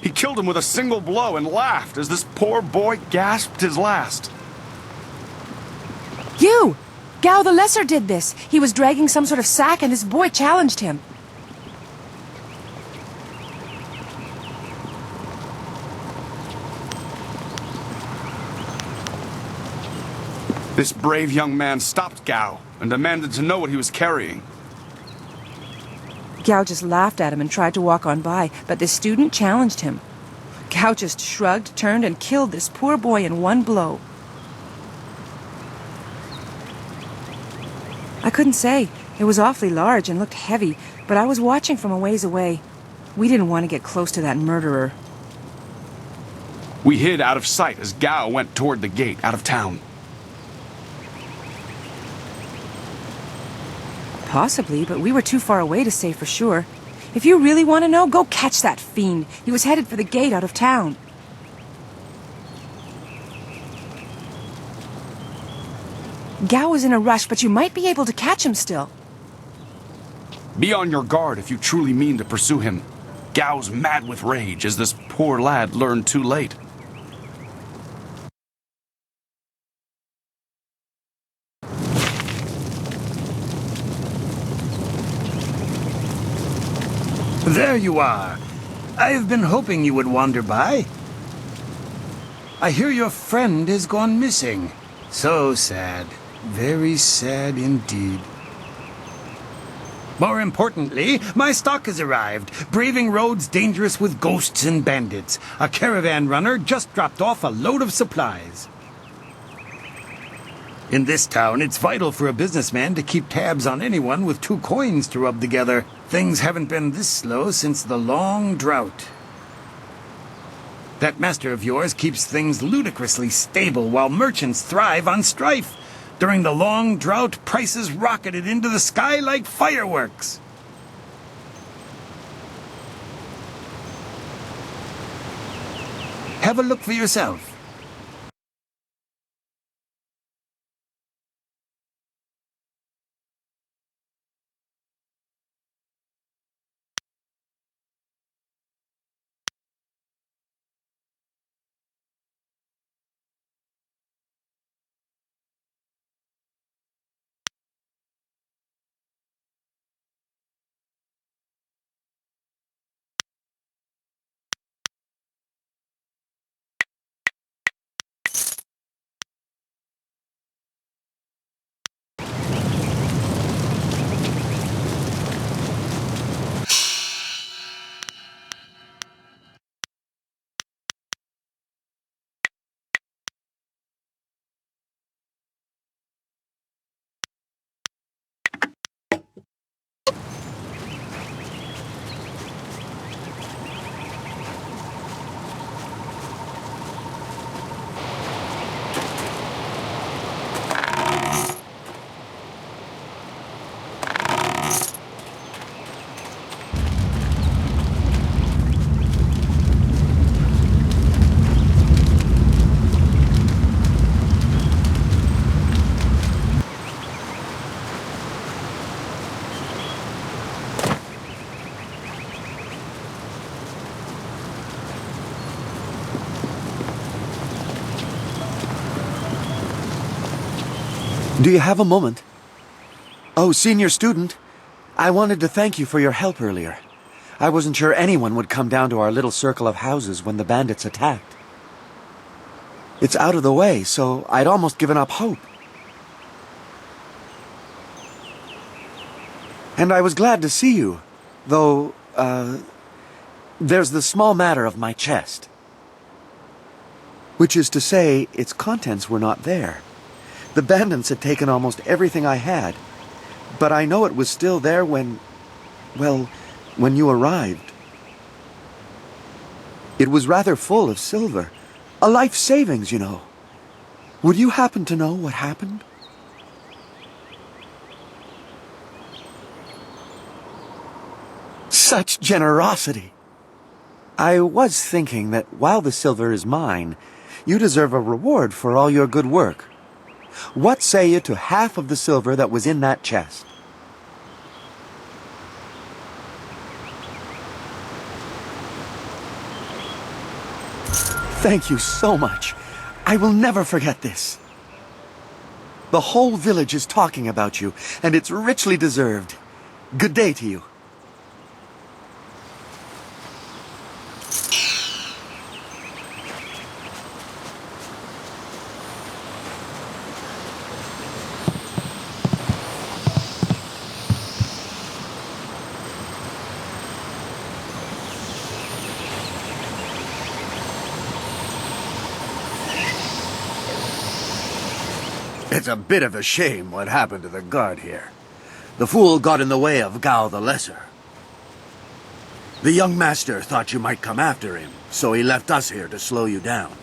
He killed him with a single blow and laughed as this poor boy gasped his last. You! Gao the Lesser did this. He was dragging some sort of sack and this boy challenged him. This brave young man stopped Gao and demanded to know what he was carrying. Gao just laughed at him and tried to walk on by, but the student challenged him. Gao just shrugged, turned, and killed this poor boy in one blow. I couldn't say. It was awfully large and looked heavy, but I was watching from a ways away. We didn't want to get close to that murderer. We hid out of sight as Gao went toward the gate out of town. Possibly, but we were too far away to say for sure. If you really want to know, go catch that fiend. He was headed for the gate out of town. Gao was in a rush, but you might be able to catch him still. Be on your guard if you truly mean to pursue him. Gao's mad with rage as this poor lad learned too late. There you are. I've been hoping you would wander by. I hear your friend has gone missing. So sad. Very sad indeed. More importantly, my stock has arrived. Braving roads dangerous with ghosts and bandits. A caravan runner just dropped off a load of supplies. In this town, it's vital for a businessman to keep tabs on anyone with 2 coins to rub together. Things haven't been this slow since the long drought. That master of yours keeps things ludicrously stable while merchants thrive on strife. During the long drought, prices rocketed into the sky like fireworks. Have a look for yourself. Do you have a moment? Oh, senior student, I wanted to thank you for your help earlier. I wasn't sure anyone would come down to our little circle of houses when the bandits attacked. It's out of the way, so I'd almost given up hope. And I was glad to see you, though, there's the small matter of my chest. Which is to say, its contents were not there. The bandits had taken almost everything I had, but I know it was still there when you arrived. It was rather full of silver. A life savings, you know. Would you happen to know what happened? Such generosity! I was thinking that while the silver is mine, you deserve a reward for all your good work. What say you to half of the silver that was in that chest? Thank you so much. I will never forget this. The whole village is talking about you, and it's richly deserved. Good day to you. It's a bit of a shame what happened to the guard here. The fool got in the way of Gao the Lesser. The young master thought you might come after him, so he left us here to slow you down.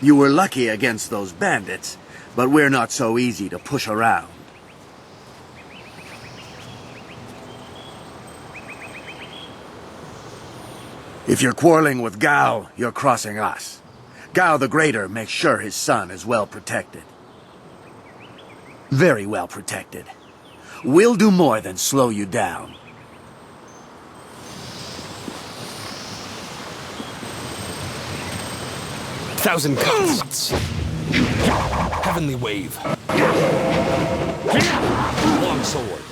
You were lucky against those bandits, but we're not so easy to push around. If you're quarreling with Gao, you're crossing us. Gao the Greater makes sure his son is well protected. Very well protected. We'll do more than slow you down. Thousand cuts. Heavenly wave. Long sword.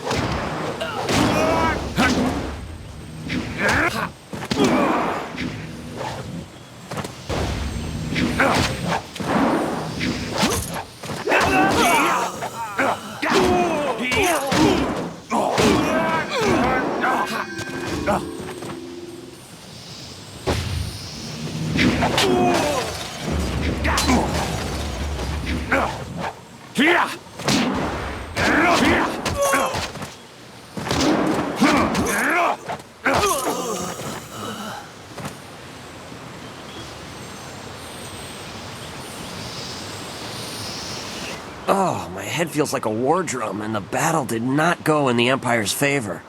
Oh, my head feels like a war drum, and the battle did not go in the Empire's favor.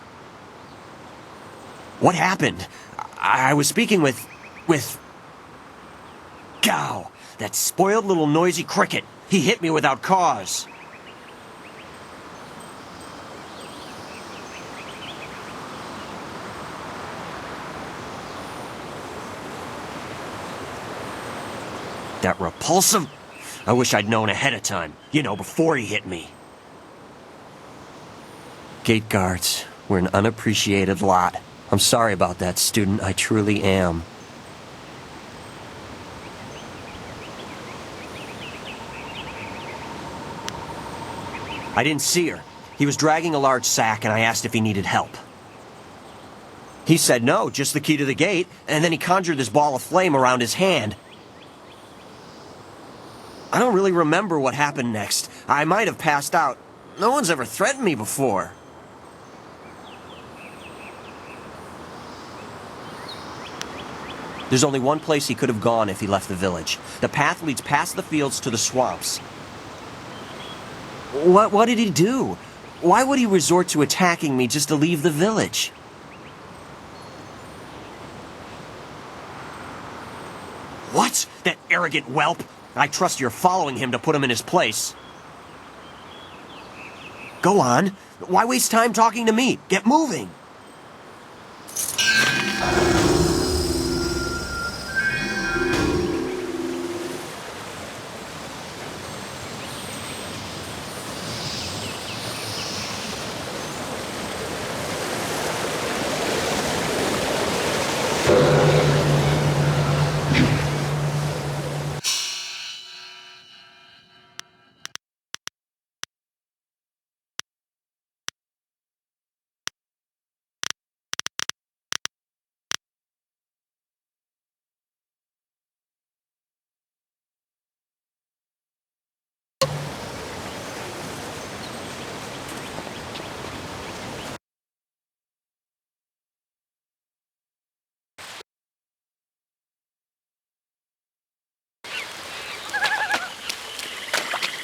What happened? I was speaking with Gao, that spoiled little noisy cricket. He hit me without cause. That repulsive... I wish I'd known ahead of time. You know, before he hit me. Gate guards, we're an unappreciated lot. I'm sorry about that, student. I truly am. I didn't see her. He was dragging a large sack, and I asked if he needed help. He said no, just the key to the gate, and then he conjured this ball of flame around his hand. I don't really remember what happened next. I might have passed out. No one's ever threatened me before. There's only one place he could have gone if he left the village. The path leads past the fields to the swamps. What did he do? Why would he resort to attacking me just to leave the village? What? That arrogant whelp? I trust you're following him to put him in his place. Go on. Why waste time talking to me? Get moving.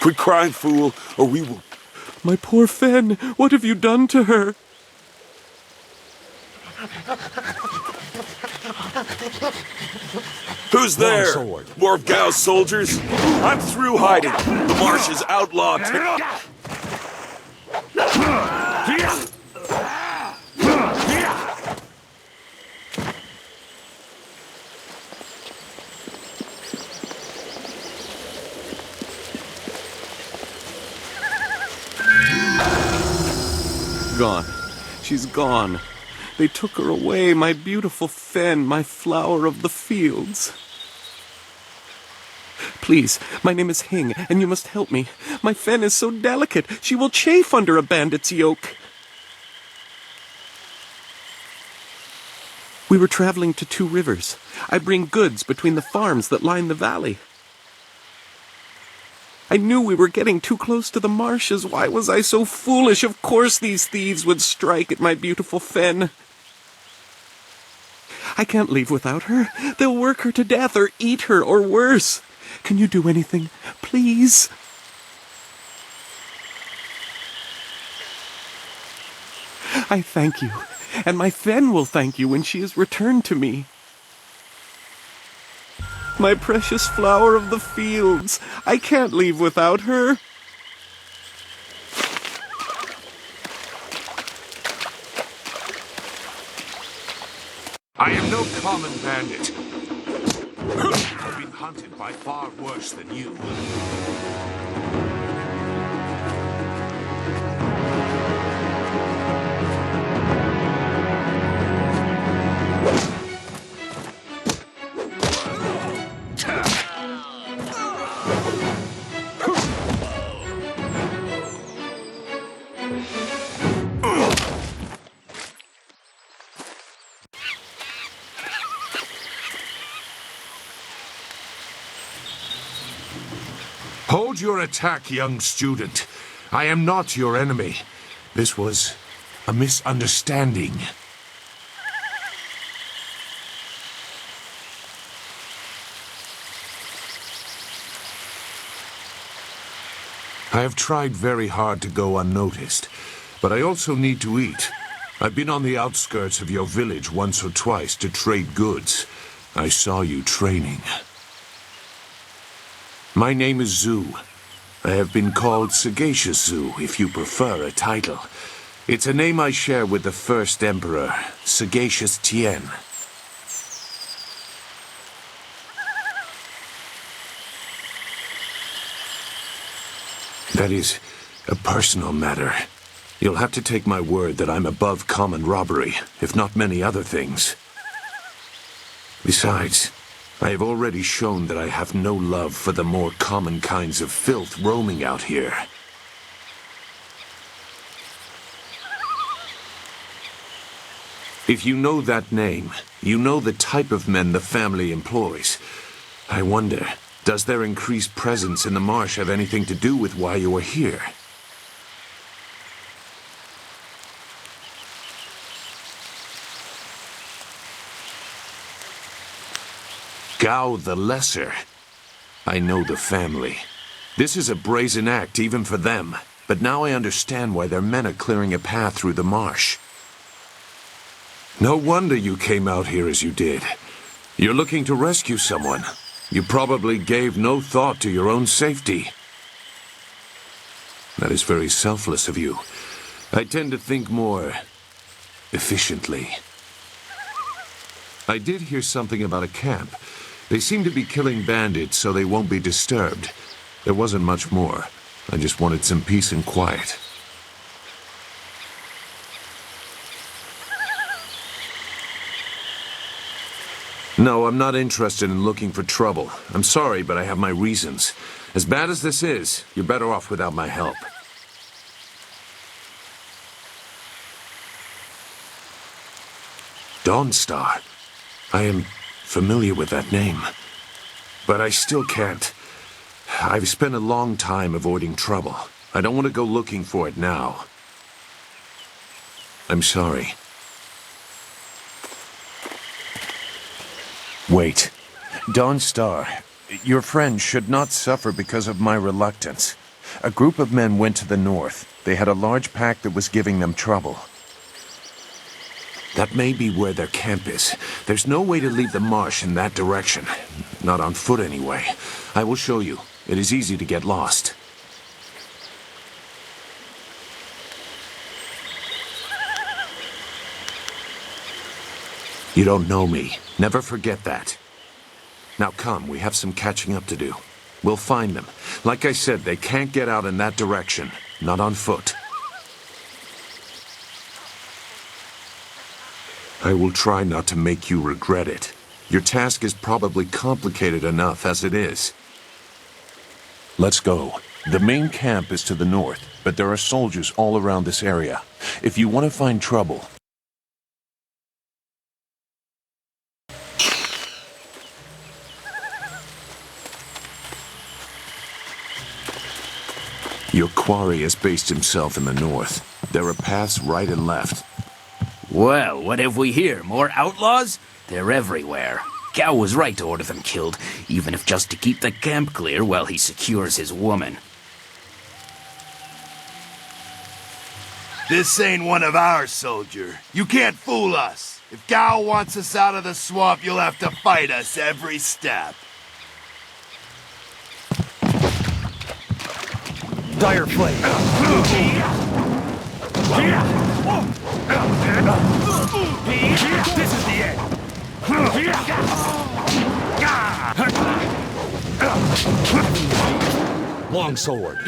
Quit crying, fool, or we will... My poor Fen, what have you done to her? Who's there? More of Gao's soldiers? I'm through hiding. The marsh is outlawed. Gone. She's gone. They took her away, my beautiful Fen, my flower of the fields. Please, my name is Hing, and you must help me. My Fen is so delicate, she will chafe under a bandit's yoke. We were traveling to 2 rivers. I bring goods between the farms that line the valley. I knew we were getting too close to the marshes. Why was I so foolish? Of course these thieves would strike at my beautiful Fen. I can't leave without her. They'll work her to death or eat her or worse. Can you do anything? Please? I thank you, and my Fen will thank you when she is returned to me. My precious flower of the fields. I can't leave without her. I am no common bandit. I've been hunted by far worse than you. Hold your attack, young student. I am not your enemy. This was a misunderstanding. I have tried very hard to go unnoticed, but I also need to eat. I've been on the outskirts of your village once or twice to trade goods. I saw you training. My name is Zhu. I have been called Sagacious Zhu, if you prefer a title. It's a name I share with the first emperor, Sagacious Tien. That is a personal matter. You'll have to take my word that I'm above common robbery, if not many other things. Besides, I have already shown that I have no love for the more common kinds of filth roaming out here. If you know that name, you know the type of men the family employs. I wonder, does their increased presence in the marsh have anything to do with why you are here? Gao the Lesser. I know the family. This is a brazen act even for them, but now I understand why their men are clearing a path through the marsh. No wonder you came out here as you did. You're looking to rescue someone. You probably gave no thought to your own safety. That is very selfless of you. I tend to think more efficiently. I did hear something about a camp. They seem to be killing bandits so they won't be disturbed. There wasn't much more. I just wanted some peace and quiet. No, I'm not interested in looking for trouble. I'm sorry, but I have my reasons. As bad as this is, you're better off without my help. Dawnstar. I am familiar with that name. But I still can't. I've spent a long time avoiding trouble. I don't want to go looking for it now. I'm sorry. Wait. Dawnstar, your friend should not suffer because of my reluctance. A group of men went to the north. They had a large pack that was giving them trouble. That may be where their camp is. There's no way to leave the marsh in that direction. Not on foot, anyway. I will show you. It is easy to get lost. You don't know me. Never forget that. Now come, we have some catching up to do. We'll find them. Like I said, they can't get out in that direction. Not on foot. I will try not to make you regret it. Your task is probably complicated enough as it is. Let's go. The main camp is to the north, but there are soldiers all around this area. If you want to find trouble... Your quarry has based himself in the north. There are paths right and left. Well, what have we here? More outlaws? They're everywhere. Gao was right to order them killed, even if just to keep the camp clear while he secures his woman. This ain't one of ours, soldier. You can't fool us. If Gao wants us out of the swamp, you'll have to fight us every step. Dire flame. This is the end. Long sword.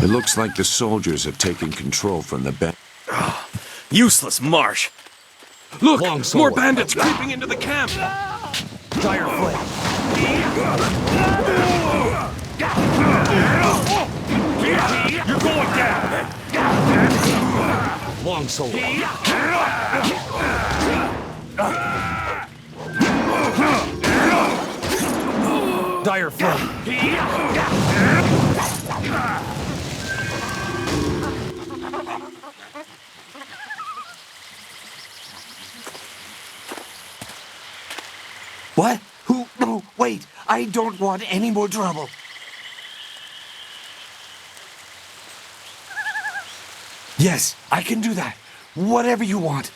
It looks like the soldiers have taken control from the Useless marsh. Look, Long more sword. bandits creeping into the camp. Dire flame. You're going down. Long sword. Dire flame. What? Who? No, wait. I don't want any more trouble. Yes, I can do that. Whatever you want.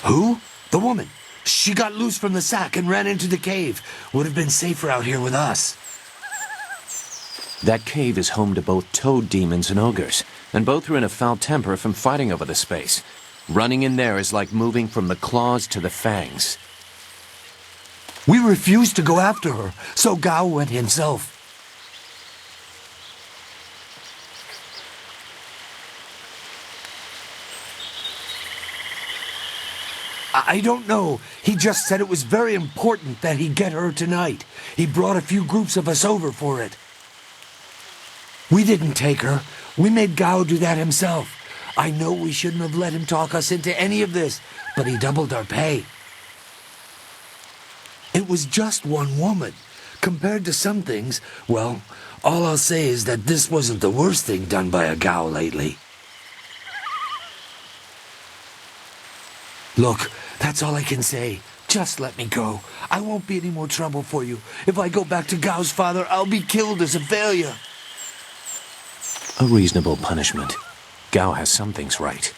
Who? The woman. She got loose from the sack and ran into the cave. Would have been safer out here with us. That cave is home to both toad demons and ogres, and both are in a foul temper from fighting over the space. Running in there is like moving from the claws to the fangs. We refused to go after her, so Gao went himself. I don't know. He just said it was very important that he get her tonight. He brought a few groups of us over for it. We didn't take her. We made Gao do that himself. I know we shouldn't have let him talk us into any of this, but he doubled our pay. It was just one woman. Compared to some things, well, all I'll say is that this wasn't the worst thing done by a Gao lately. Look, that's all I can say. Just let me go. I won't be any more trouble for you. If I go back to Gao's father, I'll be killed as a failure. A reasonable punishment. Gao has some things right.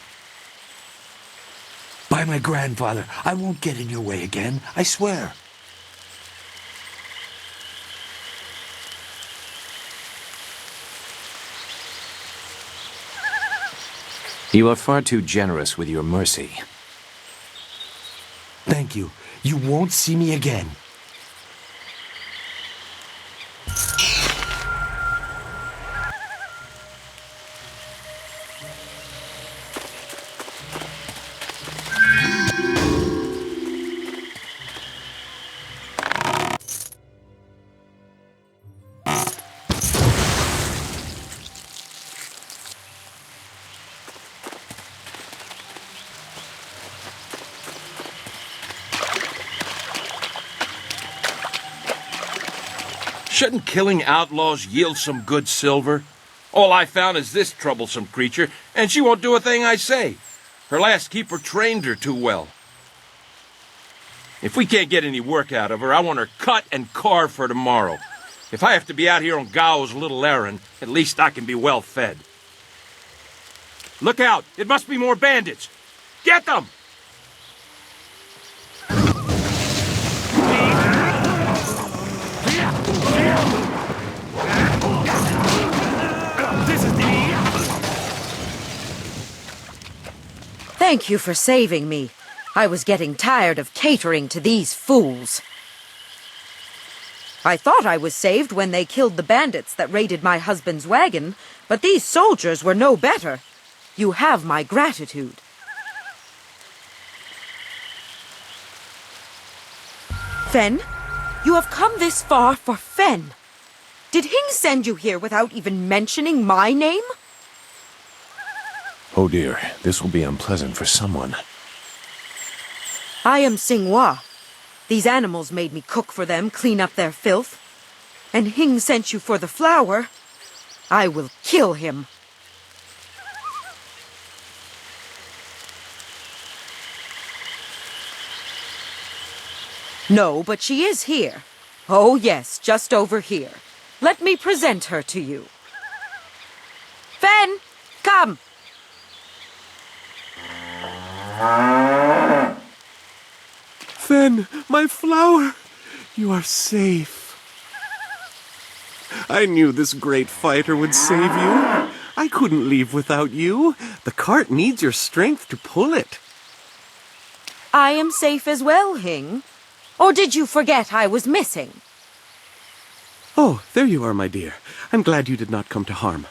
By my grandfather, I won't get in your way again, I swear. You are far too generous with your mercy. Thank you. You won't see me again. Shouldn't killing outlaws yield some good silver? All I found is this troublesome creature, and she won't do a thing I say. Her last keeper trained her too well. If we can't get any work out of her, I want her cut and carved for tomorrow. If I have to be out here on Gao's little errand, at least I can be well fed. Look out! It must be more bandits! Get them! Thank you for saving me. I was getting tired of catering to these fools. I thought I was saved when they killed the bandits that raided my husband's wagon, but these soldiers were no better. You have my gratitude. Fen, you have come this far for Fen. Did Hing send you here without even mentioning my name? Oh dear, this will be unpleasant for someone. I am Xinghua. These animals made me cook for them, clean up their filth. And Hing sent you for the flower. I will kill him. No, but she is here. Oh yes, just over here. Let me present her to you. Fen, come! Fen, my flower, you are safe. I knew this great fighter would save you. I couldn't leave without you. The cart needs your strength to pull it. I am safe as well, Hing. Or did you forget I was missing? Oh, there you are, my dear. I'm glad you did not come to harm.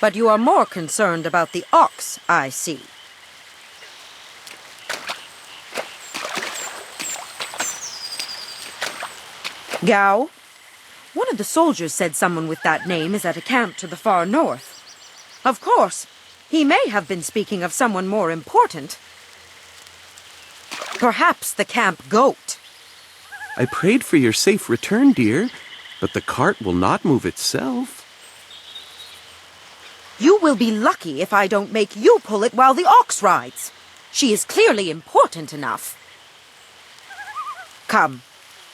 But you are more concerned about the ox, I see. Gao? One of the soldiers said someone with that name is at a camp to the far north. Of course, he may have been speaking of someone more important. Perhaps the camp goat. I prayed for your safe return, dear, but the cart will not move itself. You will be lucky if I don't make you pull it while the ox rides. She is clearly important enough. Come,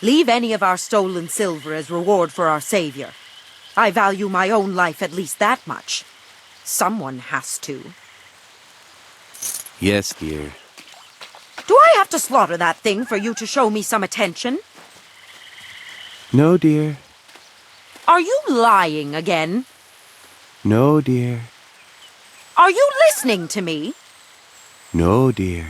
leave any of our stolen silver as reward for our savior. I value my own life at least that much. Someone has to. Yes, dear. Do I have to slaughter that thing for you to show me some attention? No, dear. Are you lying again? No, dear. Are you listening to me? No, dear.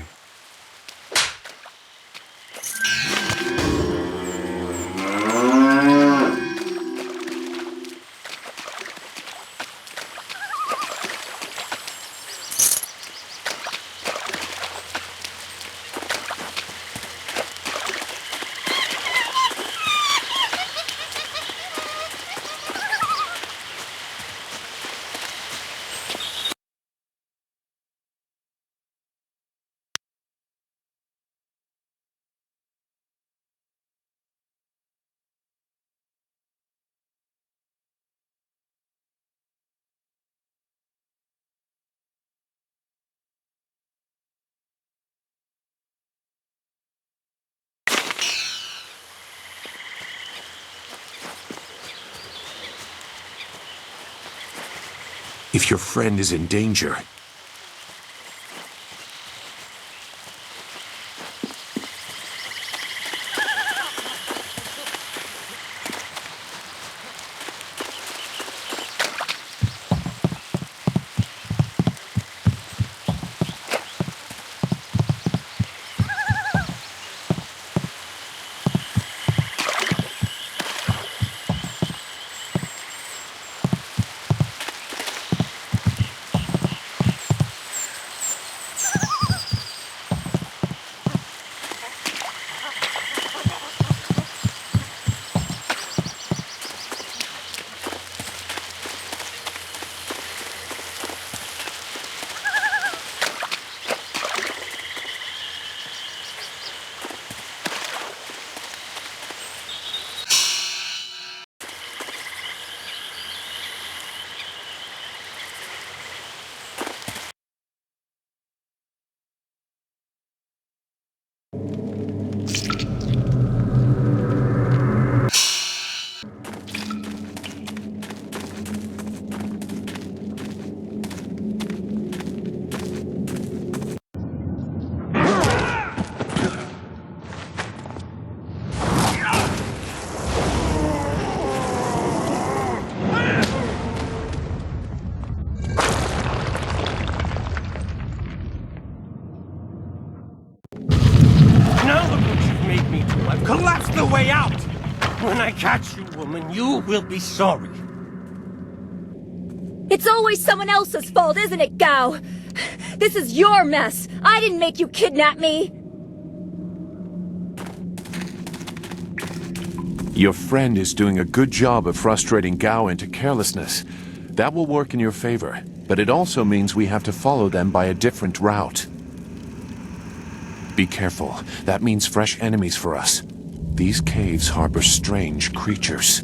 If your friend is in danger, Now look what you've made me do. I've collapsed the way out. When I catch you, woman, you will be sorry. It's always someone else's fault, isn't it, Gao? This is your mess. I didn't make you kidnap me. your friend is doing a good job of frustrating Gao into carelessness. That will work in your favor, but it also means we have to follow them by a different route. Be careful. That means fresh enemies for us. These caves harbor strange creatures.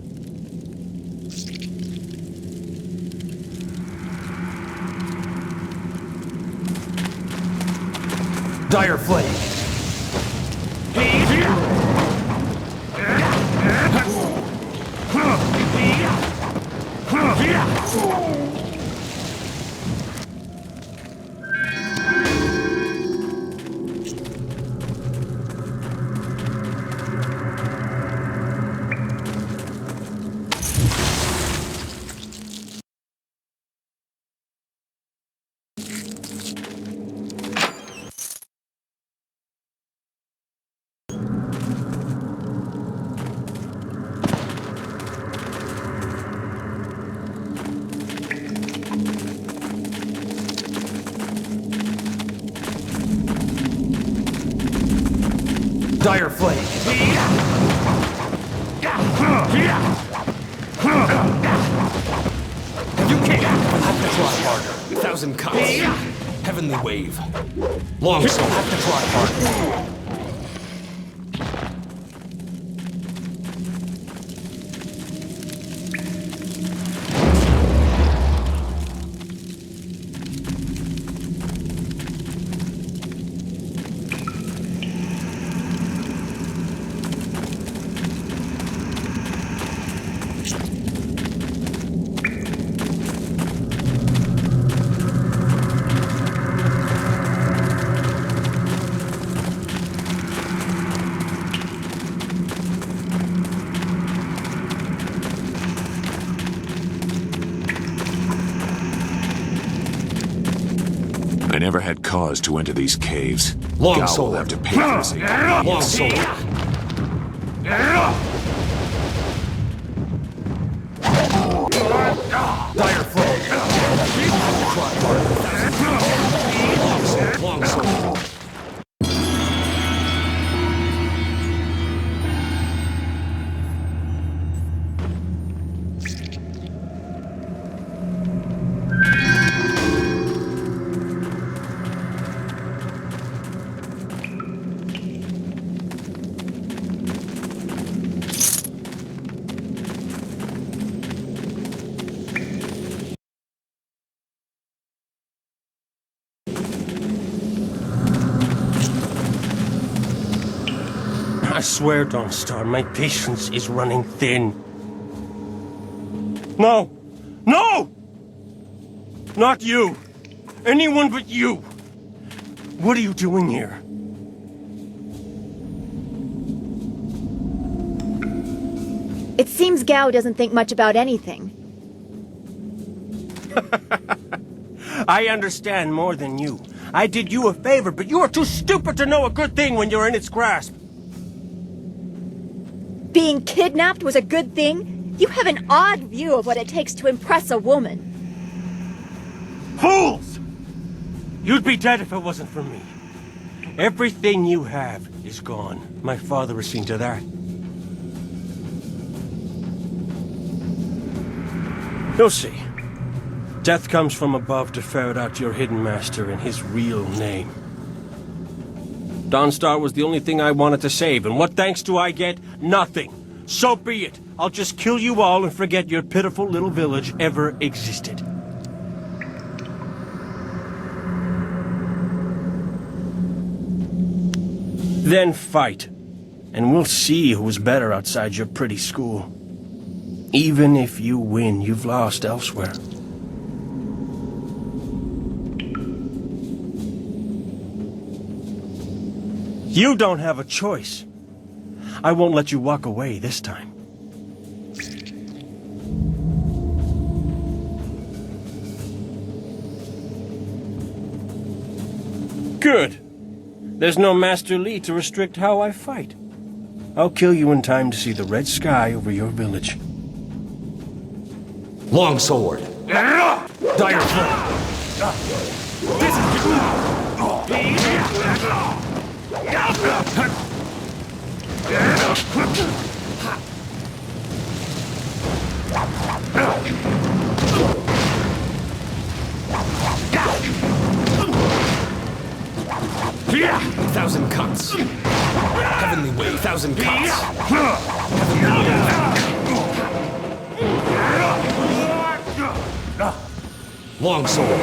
Dire Flame. Dire Flame. You can't have to try harder. 1,000 cuts. Heavenly Wave. Long sword. Have to try harder. I never had cause to enter these caves. Long Gao sword. will have to pay for this inconvenience. Long sword. Dire Flame. Long sword. I swear, Dawnstar, my patience is running thin. No! No! Not you! Anyone but you! What are you doing here? It seems Gao doesn't think much about anything. I understand more than you. I did you a favor, but you are too stupid to know a good thing when you're in its grasp. Being kidnapped was a good thing? You have an odd view of what it takes to impress a woman. Fools! You'd be dead if it wasn't for me. Everything you have is gone. My father has seen to that. You'll see. Death comes from above to ferret out your hidden master and his real name. Dawnstar was the only thing I wanted to save, and what thanks do I get? Nothing. So be it. I'll just kill you all and forget your pitiful little village ever existed. Then fight, and we'll see who's better outside your pretty school. Even if you win, you've lost elsewhere. You don't have a choice. I won't let you walk away this time. Good. There's no Master Li to restrict how I fight. I'll kill you in time to see the red sky over your village. Longsword. Dire Blow. This Thousand cuts. Heavenly Wave. Thousand cuts. Heavenly Wave. Longsword.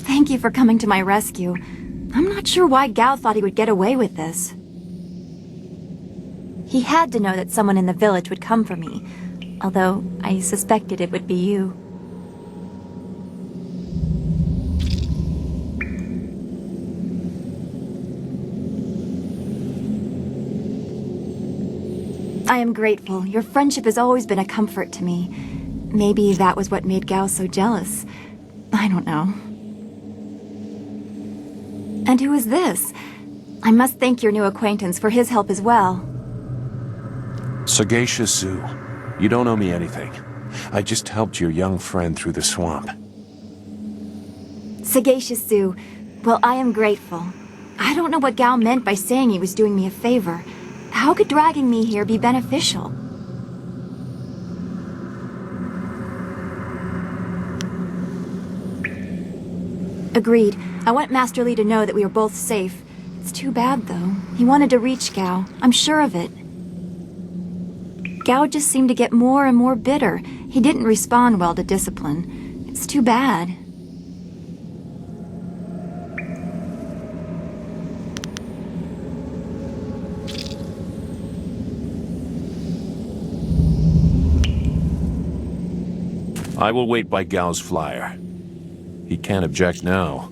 Thank you for coming to my rescue. I'm not sure why Gao thought he would get away with this. He had to know that someone in the village would come for me, although I suspected it would be you. I am grateful. Your friendship has always been a comfort to me. Maybe that was what made Gao so jealous. I don't know. And who is this? I must thank your new acquaintance for his help as well. Sagacious Zoo, you don't owe me anything. I just helped your young friend through the swamp. Sagacious Zoo, well, I am grateful. I don't know what Gao meant by saying he was doing me a favor. How could dragging me here be beneficial? Agreed. I want Master Li to know that we are both safe. It's too bad, though. He wanted to reach Gao. I'm sure of it. Gao just seemed to get more and more bitter. He didn't respond well to discipline. It's too bad. I will wait by Gao's flyer. He can't object now.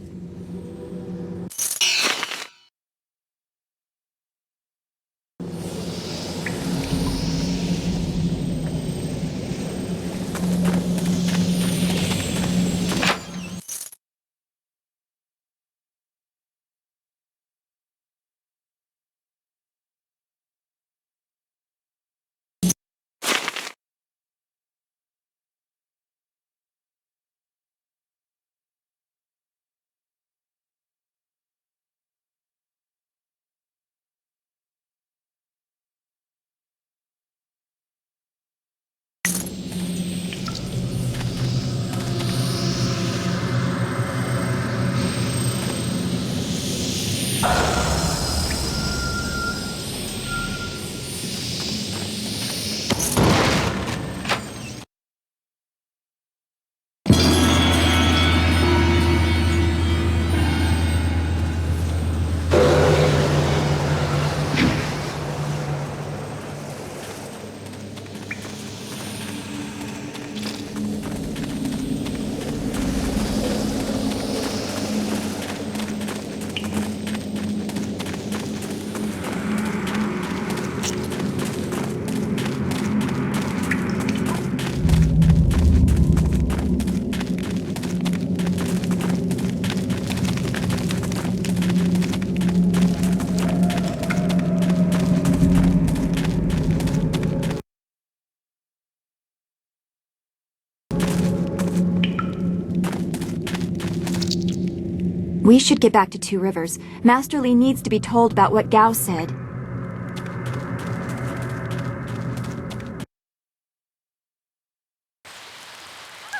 We should get back to Two Rivers. Master Li needs to be told about what Gao said.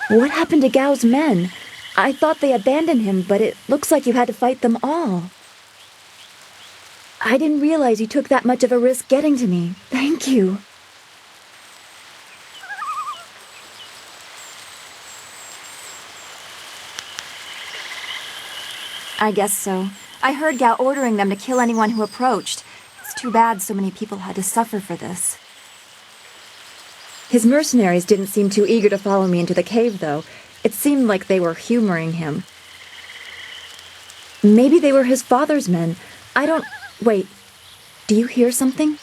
What happened to Gao's men? I thought they abandoned him, but it looks like you had to fight them all. I didn't realize you took that much of a risk getting to me. Thank you. I guess so. I heard Gao ordering them to kill anyone who approached. It's too bad so many people had to suffer for this. His mercenaries didn't seem too eager to follow me into the cave, though. It seemed like they were humoring him. Maybe they were his father's men. I don't... Wait. Do you hear something?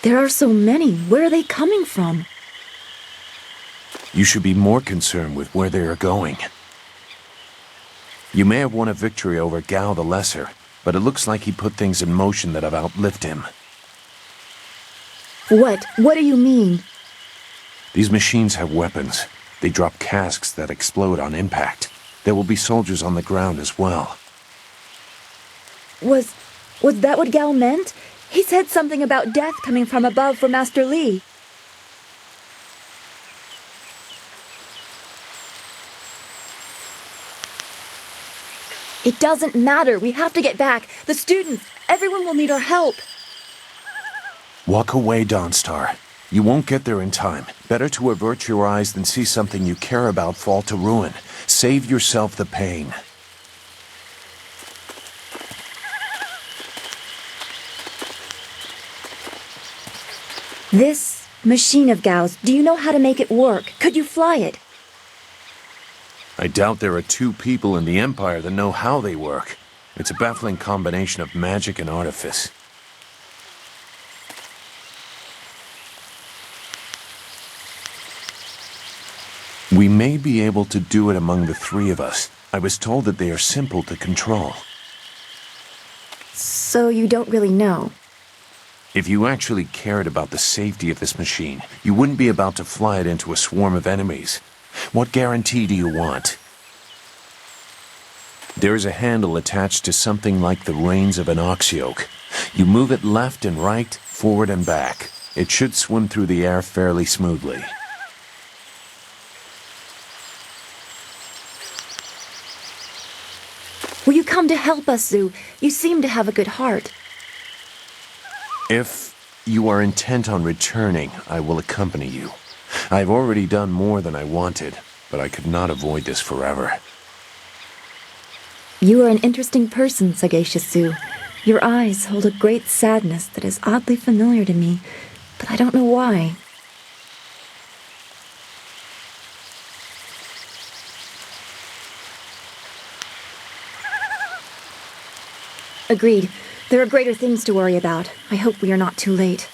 There are so many. Where are they coming from? You should be more concerned with where they are going. You may have won a victory over Gao the Lesser, but it looks like he put things in motion that have outlived him. What? What do you mean? These machines have weapons. They drop casks that explode on impact. There will be soldiers on the ground as well. Was that what Gao meant? He said something about death coming from above for Master Li. It doesn't matter. We have to get back. The students, everyone will need our help. Walk away, Dawnstar. You won't get there in time. Better to avert your eyes than see something you care about fall to ruin. Save yourself the pain. This machine of Gao's, do you know how to make it work? Could you fly it? I doubt there are two people in the Empire that know how they work. It's a baffling combination of magic and artifice. We may be able to do it among the three of us. I was told that they are simple to control. So you don't really know? If you actually cared about the safety of this machine, you wouldn't be about to fly it into a swarm of enemies. What guarantee do you want? There is a handle attached to something like the reins of an ox yoke. You move it left and right, forward and back. It should swim through the air fairly smoothly. Will you come to help us, Zhu? You seem to have a good heart. If you are intent on returning, I will accompany you. I've already done more than I wanted, but I could not avoid this forever. You are an interesting person, sagacious Zhu. Your eyes hold a great sadness that is oddly familiar to me, but I don't know why. Agreed. There are greater things to worry about. I hope we are not too late.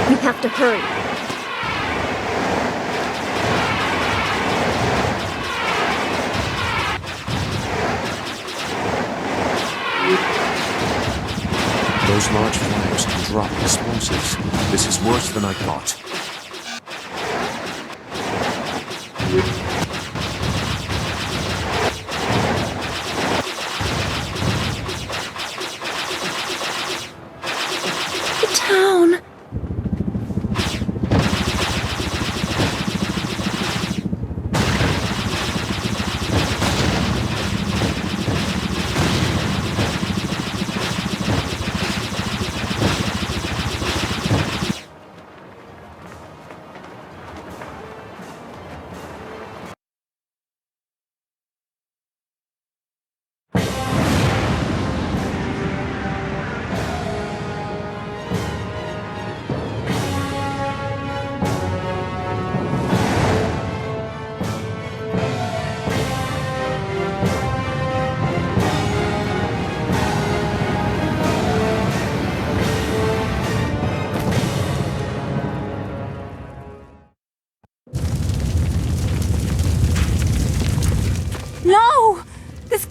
We have to hurry. Those large flyers can drop explosives. This is worse than I thought. The town.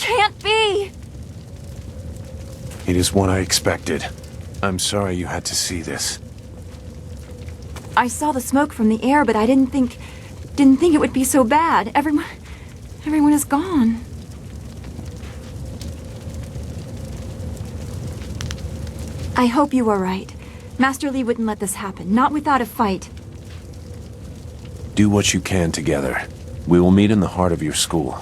can't be! It is what I expected. I'm sorry you had to see this. I saw the smoke from the air, but I didn't think it would be so bad. Everyone is gone. I hope you were right. Master Li wouldn't let this happen, not without a fight. Do what you can together. We will meet in the heart of your school.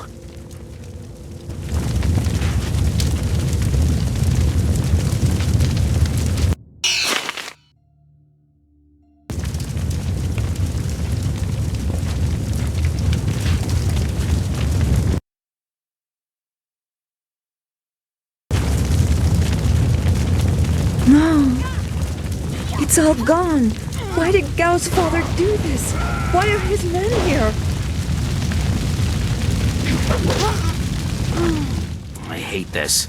No. It's all gone. Why did Gao's father do this? Why are his men here? I hate this.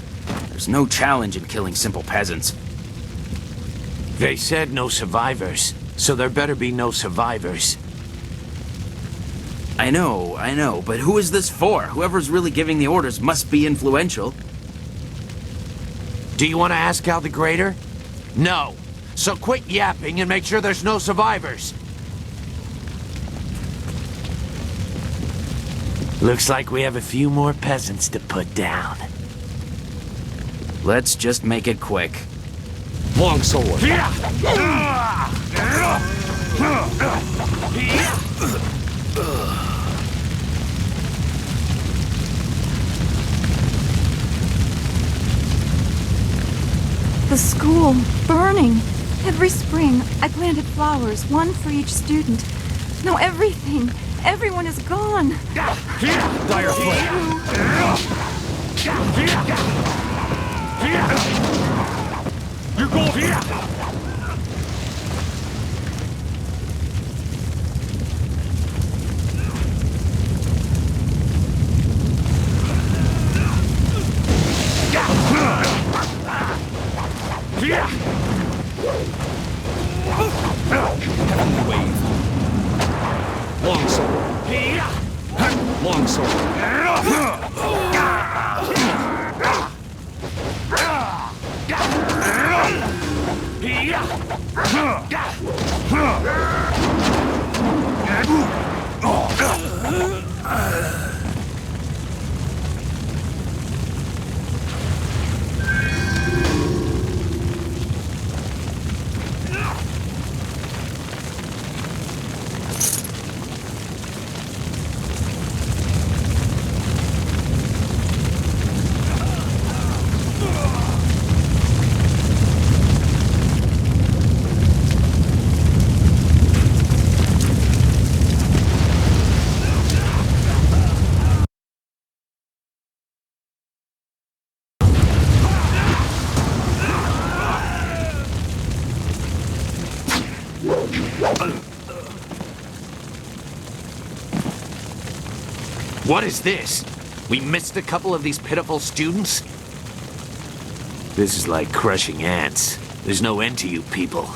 There's no challenge in killing simple peasants. They said no survivors, so there better be no survivors. I know, but who is this for? Whoever's really giving the orders must be influential. Do you want to ask Gal the Greater? No. So quit yapping and make sure there's no survivors. Looks like we have a few more peasants to put down. Let's just make it quick. Longsword. The school, burning. Every spring, I planted flowers, one for each student. Now everything, everyone is gone. Dire flame. You go here. Heavenly wave. Longsword. Longsword. What is this? We missed a couple of these pitiful students? This is like crushing ants. There's no end to you people.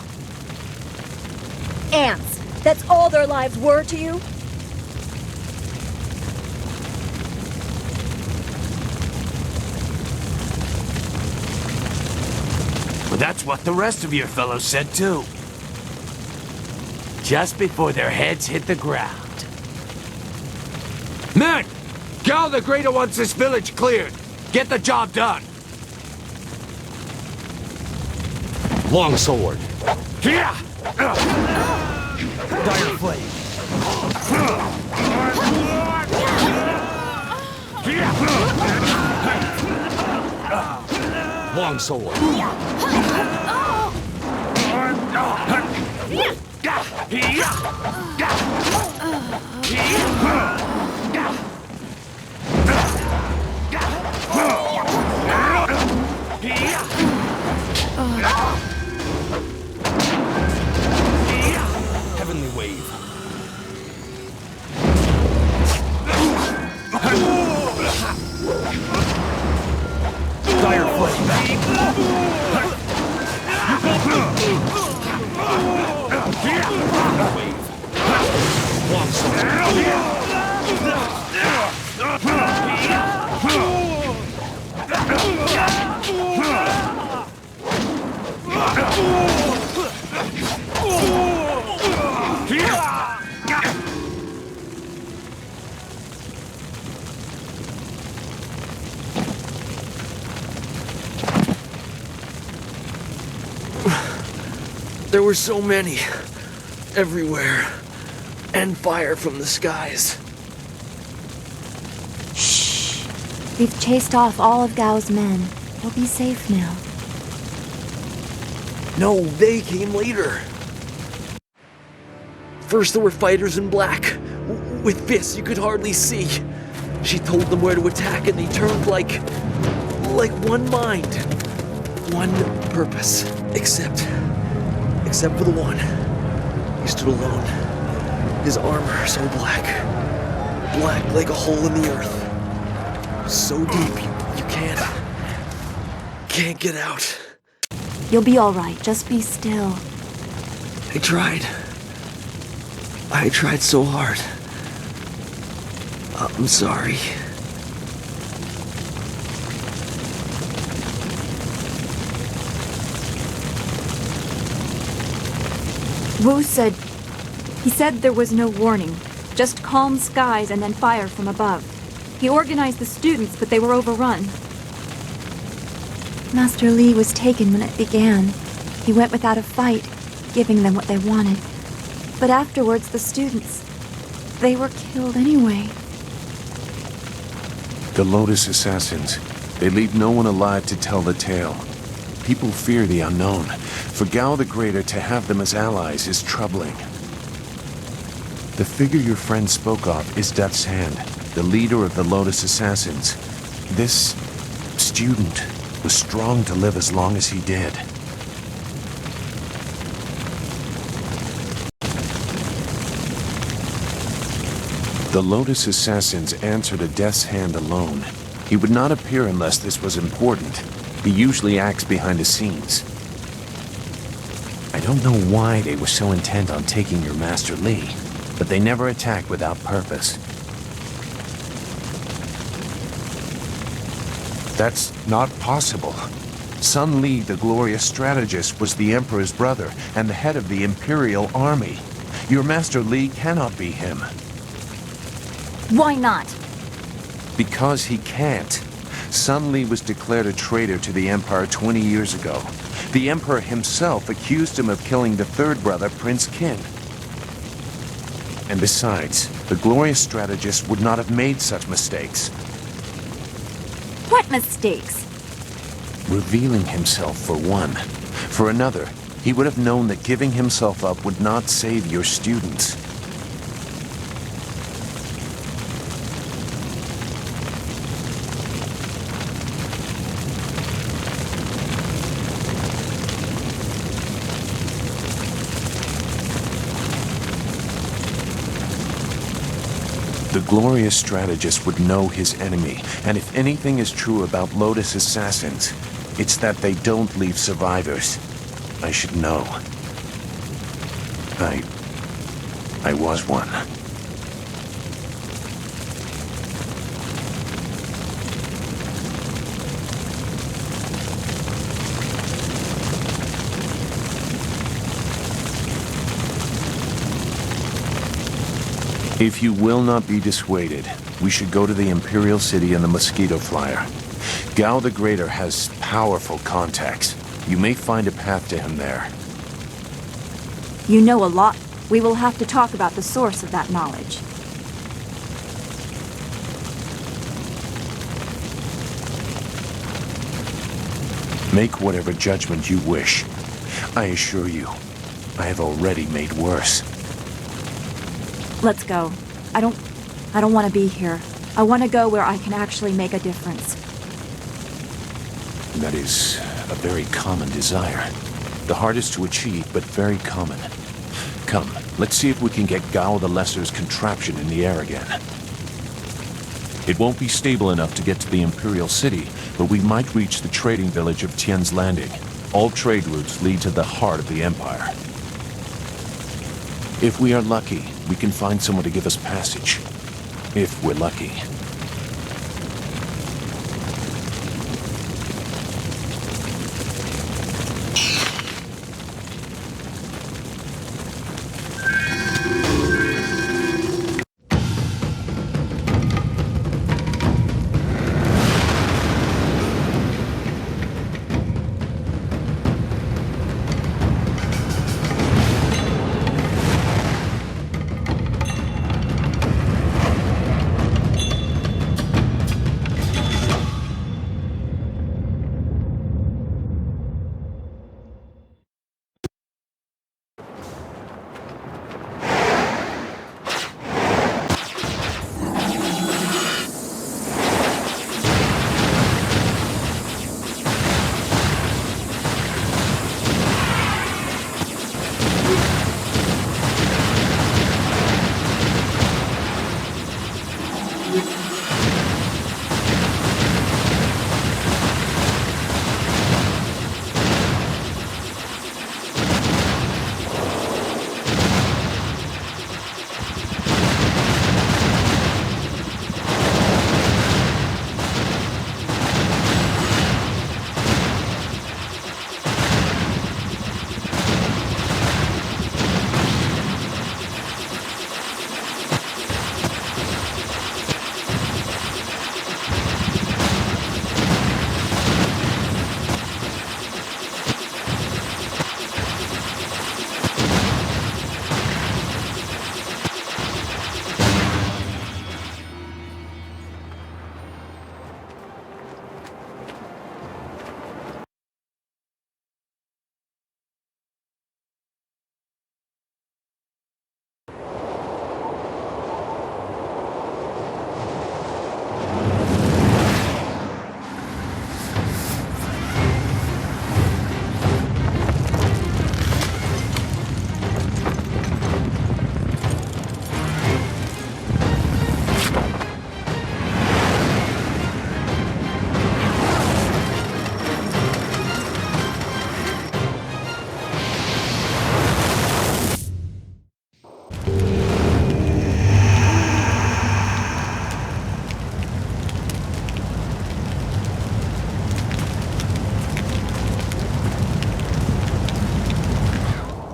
Ants. That's all their lives were to you? Well, that's what the rest of your fellows said too. Just before their heads hit the ground. Men! Gal the Greater wants this village cleared. Get the job done. Longsword. Dire flame. Longsword. Heavenly wave. Dire flame. Wave. Longsword. There were so many. Everywhere. And fire from the skies. Shh. We've chased off all of Gao's men. We'll be safe now. No, they came later. First there were fighters in black. With fists you could hardly see. She told them where to attack and they turned like one mind. One purpose. Except for the one. He stood alone. His armor so black. Black like a hole in the earth. So deep you can't get out. You'll be all right. Just be still. I tried so hard. I'm sorry. Wu said... He said there was no warning. Just calm skies and then fire from above. He organized the students, but they were overrun. Master Li was taken when it began. He went without a fight, giving them what they wanted. But afterwards, the students... they were killed anyway. The Lotus Assassins. They leave no one alive to tell the tale. People fear the unknown. For Gao the Greater to have them as allies is troubling. The figure your friend spoke of is Death's Hand, the leader of the Lotus Assassins. This student was strong to live as long as he did. The Lotus Assassins answer to Death's Hand alone. He would not appear unless this was important. He usually acts behind the scenes. I don't know why they were so intent on taking your Master Li, but they never attack without purpose. That's not possible. Sun Li, the glorious strategist, was the Emperor's brother and the head of the Imperial Army. Your Master Li cannot be him. Why not? Because he can't. Sun Li was declared a traitor to the Empire 20 years ago. The Emperor himself accused him of killing the third brother, Prince Qin. And besides, the glorious strategist would not have made such mistakes. What mistakes? Revealing himself, for one. For another, he would have known that giving himself up would not save your students. The glorious strategist would know his enemy, and if anything is true about Lotus Assassins, it's that they don't leave survivors. I should know. I was one. If you will not be dissuaded, we should go to the Imperial City in the Mosquito Flyer. Gao the Greater has powerful contacts. You may find a path to him there. You know a lot. We will have to talk about the source of that knowledge. Make whatever judgment you wish. I assure you, I have already made worse. Let's go. I don't want to be here. I want to go where I can actually make a difference. That is a very common desire. The hardest to achieve, but very common. Come, let's see if we can get Gao the Lesser's contraption in the air again. It won't be stable enough to get to the Imperial City, but we might reach the trading village of Tian's Landing. All trade routes lead to the heart of the Empire. If we are lucky, we can find someone to give us passage. If we're lucky.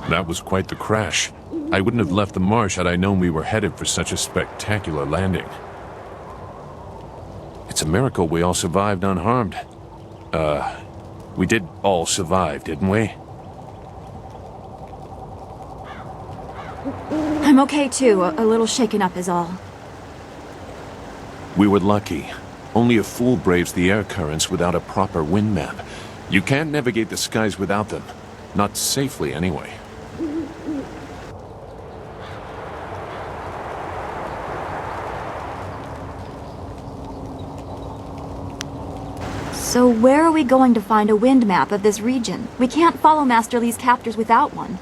That was quite the crash. I wouldn't have left the marsh had I known we were headed for such a spectacular landing. It's a miracle we all survived unharmed. We did all survive, didn't we? I'm okay too, a little shaken up is all. We were lucky. Only a fool braves the air currents without a proper wind map. You can't navigate the skies without them. Not safely, anyway. So where are we going to find a wind map of this region? We can't follow Master Li's captors without one.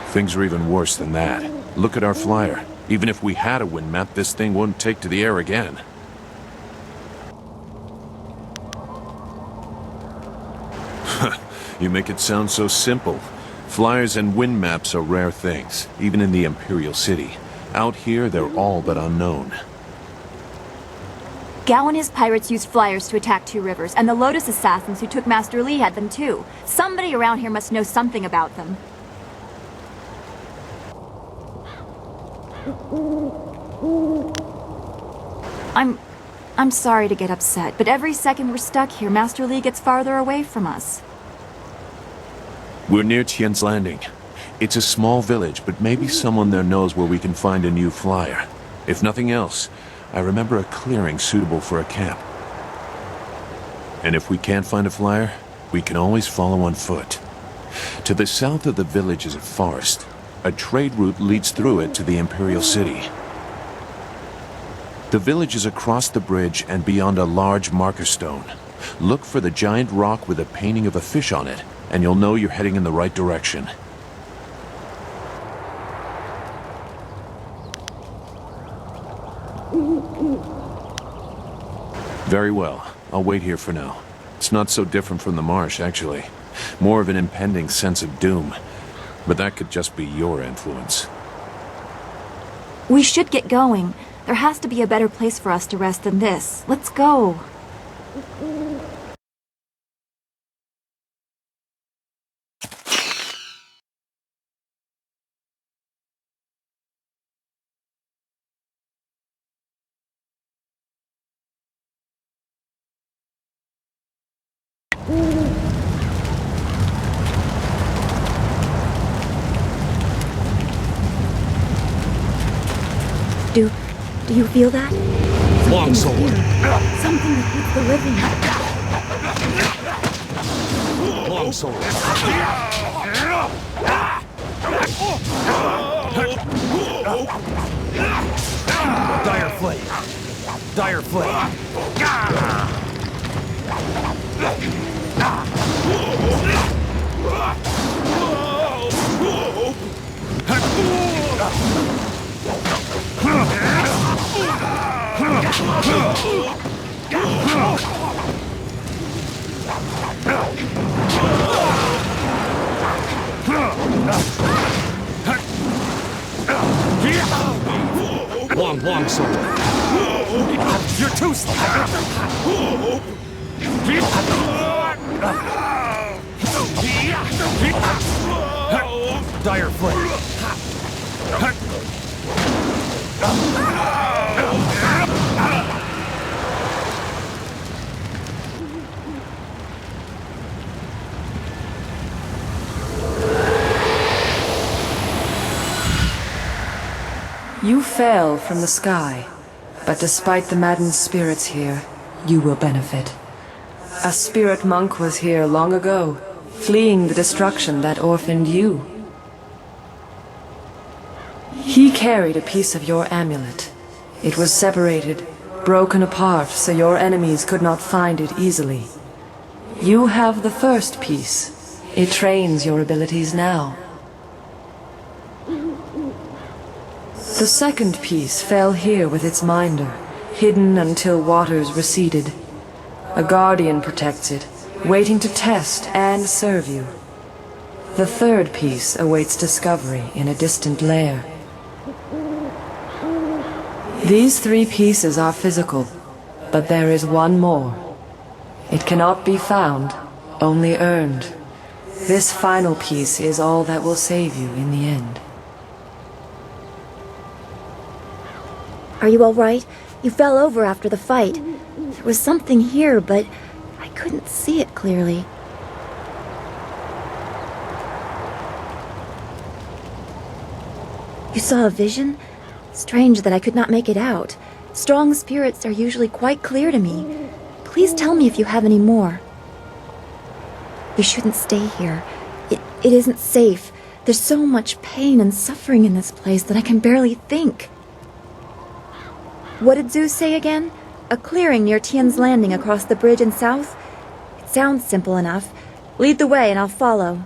Things are even worse than that. Look at our flyer. Even if we had a wind map, this thing wouldn't take to the air again. You make it sound so simple. Flyers and wind maps are rare things, even in the Imperial City. Out here, they're all but unknown. Gao and his pirates used flyers to attack Two Rivers, and the Lotus assassins who took Master Li had them too. Somebody around here must know something about them. I'm sorry to get upset, but every second we're stuck here, Master Li gets farther away from us. We're near Tien's Landing. It's a small village, but maybe someone there knows where we can find a new flyer. If nothing else, I remember a clearing suitable for a camp. And if we can't find a flyer, we can always follow on foot. To the south of the village is a forest. A trade route leads through it to the Imperial City. The village is across the bridge and beyond a large marker stone. Look for the giant rock with a painting of a fish on it, and you'll know you're heading in the right direction. Very well. I'll wait here for now. It's not so different from the marsh, actually. More of an impending sense of doom. But that could just be your influence. We should get going. There has to be a better place for us to rest than this. Let's go. Do you feel that? Longsword. Something that eats the living. Longsword. Dire Flame. Dire Flame. Long sword. You're too slow. Dire Flame. You fell from the sky, but despite the maddened spirits here, you will benefit. A spirit monk was here long ago, fleeing the destruction that orphaned you. He carried a piece of your amulet. It was separated, broken apart, so your enemies could not find it easily. You have the first piece. It trains your abilities now. The second piece fell here with its minder, hidden until waters receded. A guardian protects it, waiting to test and serve you. The third piece awaits discovery in a distant lair. These three pieces are physical, but there is one more. It cannot be found, only earned. This final piece is all that will save you in the end. Are you all right? You fell over after the fight. There was something here, but I couldn't see it clearly. You saw a vision? Strange that I could not make it out. Strong spirits are usually quite clear to me. Please tell me if you have any more. You shouldn't stay here. It isn't safe. There's so much pain and suffering in this place that I can barely think. What did Zeus say again? A clearing near Tian's Landing across the bridge in south? It sounds simple enough. Lead the way and I'll follow.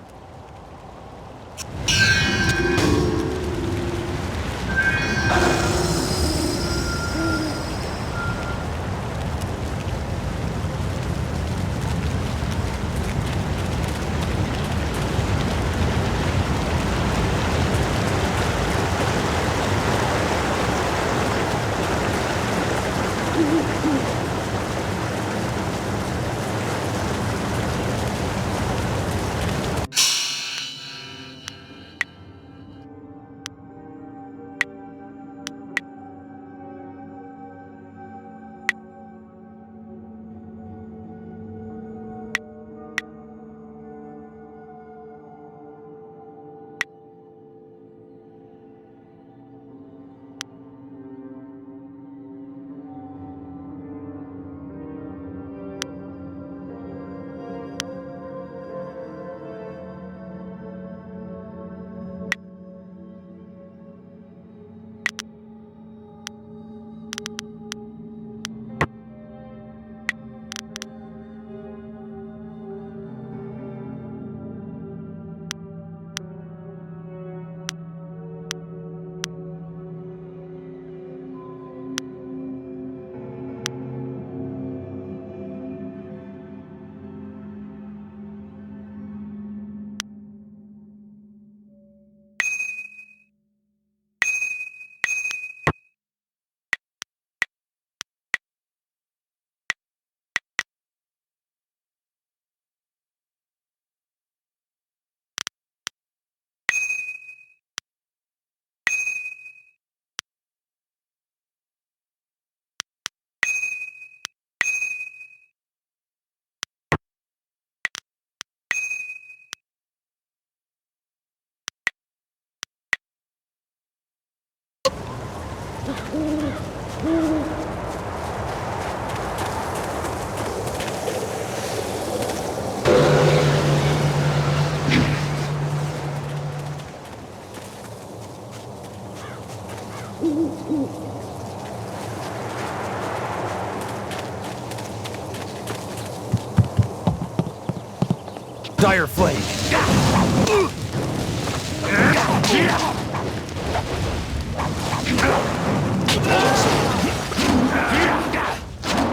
Dire Flame.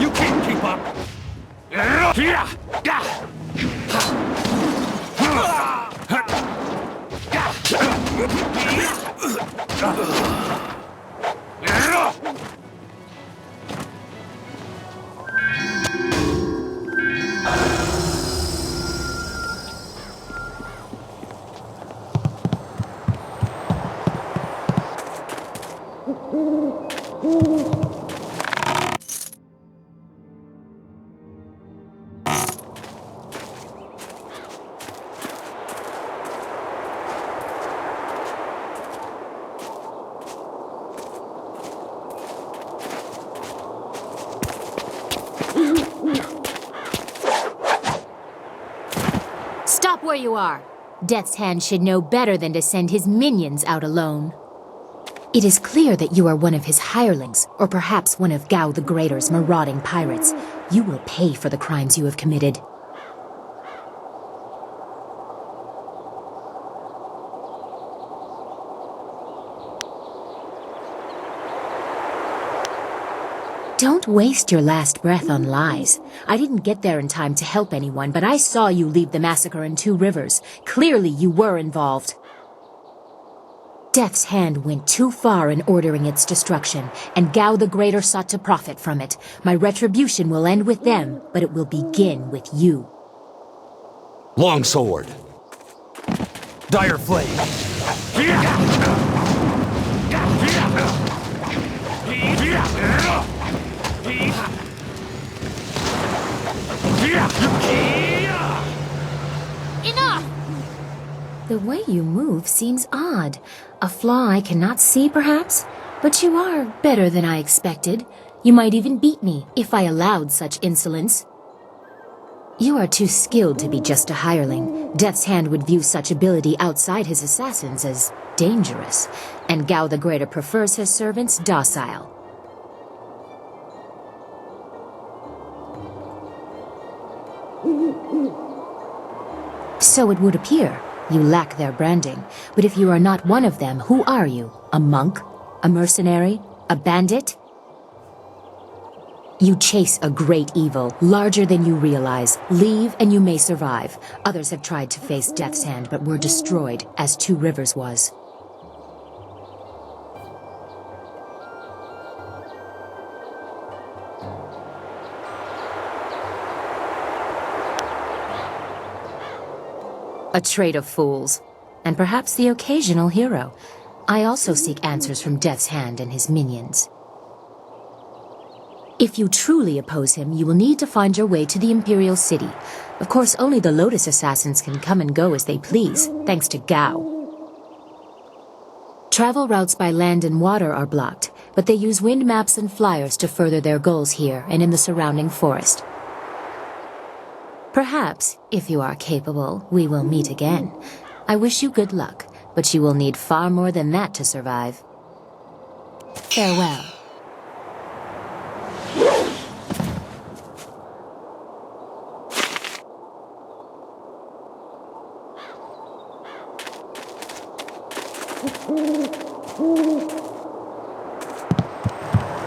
You can't keep up. Stop where you are. Death's Hand should know better than to send his minions out alone. It is clear that you are one of his hirelings, or perhaps one of Gao the Greater's marauding pirates. You will pay for the crimes you have committed. Don't waste your last breath on lies. I didn't get there in time to help anyone, but I saw you lead the massacre in Two Rivers. Clearly you were involved. Death's Hand went too far in ordering its destruction, and Gao the Greater sought to profit from it. My retribution will end with them, but it will begin with you. Longsword. Dire Flame. Enough! The way you move seems odd. A flaw I cannot see, perhaps? But you are better than I expected. You might even beat me if I allowed such insolence. You are too skilled to be just a hireling. Death's Hand would view such ability outside his assassins as dangerous, and Gao the Greater prefers his servants docile. So it would appear. You lack their branding. But if you are not one of them, who are you? A monk? A mercenary? A bandit? You chase a great evil, larger than you realize. Leave and you may survive. Others have tried to face Death's Hand, but were destroyed, as Two Rivers was. A trait of fools, and perhaps the occasional hero. I also seek answers from Death's Hand and his minions. If you truly oppose him, you will need to find your way to the Imperial City. Of course, only the Lotus Assassins can come and go as they please, thanks to Gao. Travel routes by land and water are blocked, but they use wind maps and flyers to further their goals here and in the surrounding forest. Perhaps, if you are capable, we will meet again. I wish you good luck, but you will need far more than that to survive. Farewell.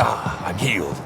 Ah, I'm healed.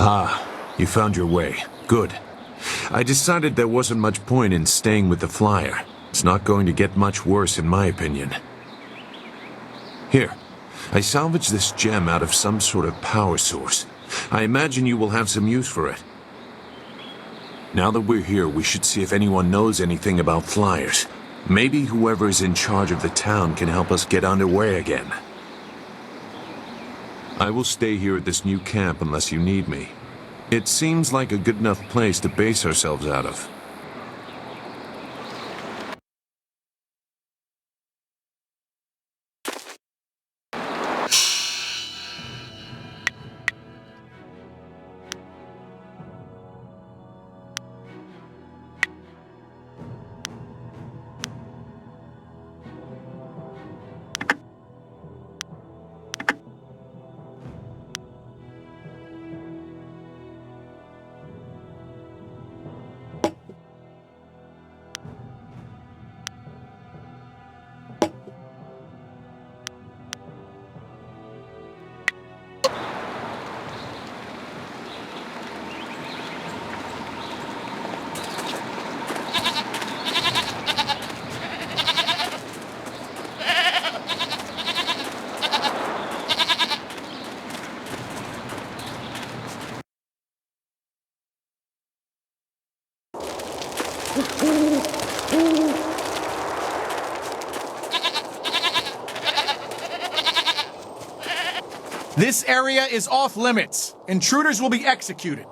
Ah, you found your way. Good. I decided there wasn't much point in staying with the flyer. It's not going to get much worse in my opinion. Here, I salvaged this gem out of some sort of power source. I imagine you will have some use for it. Now that we're here, we should see if anyone knows anything about flyers. Maybe whoever is in charge of the town can help us get underway again. I will stay here at this new camp unless you need me. It seems like a good enough place to base ourselves out of. This area is off limits. Intruders will be executed.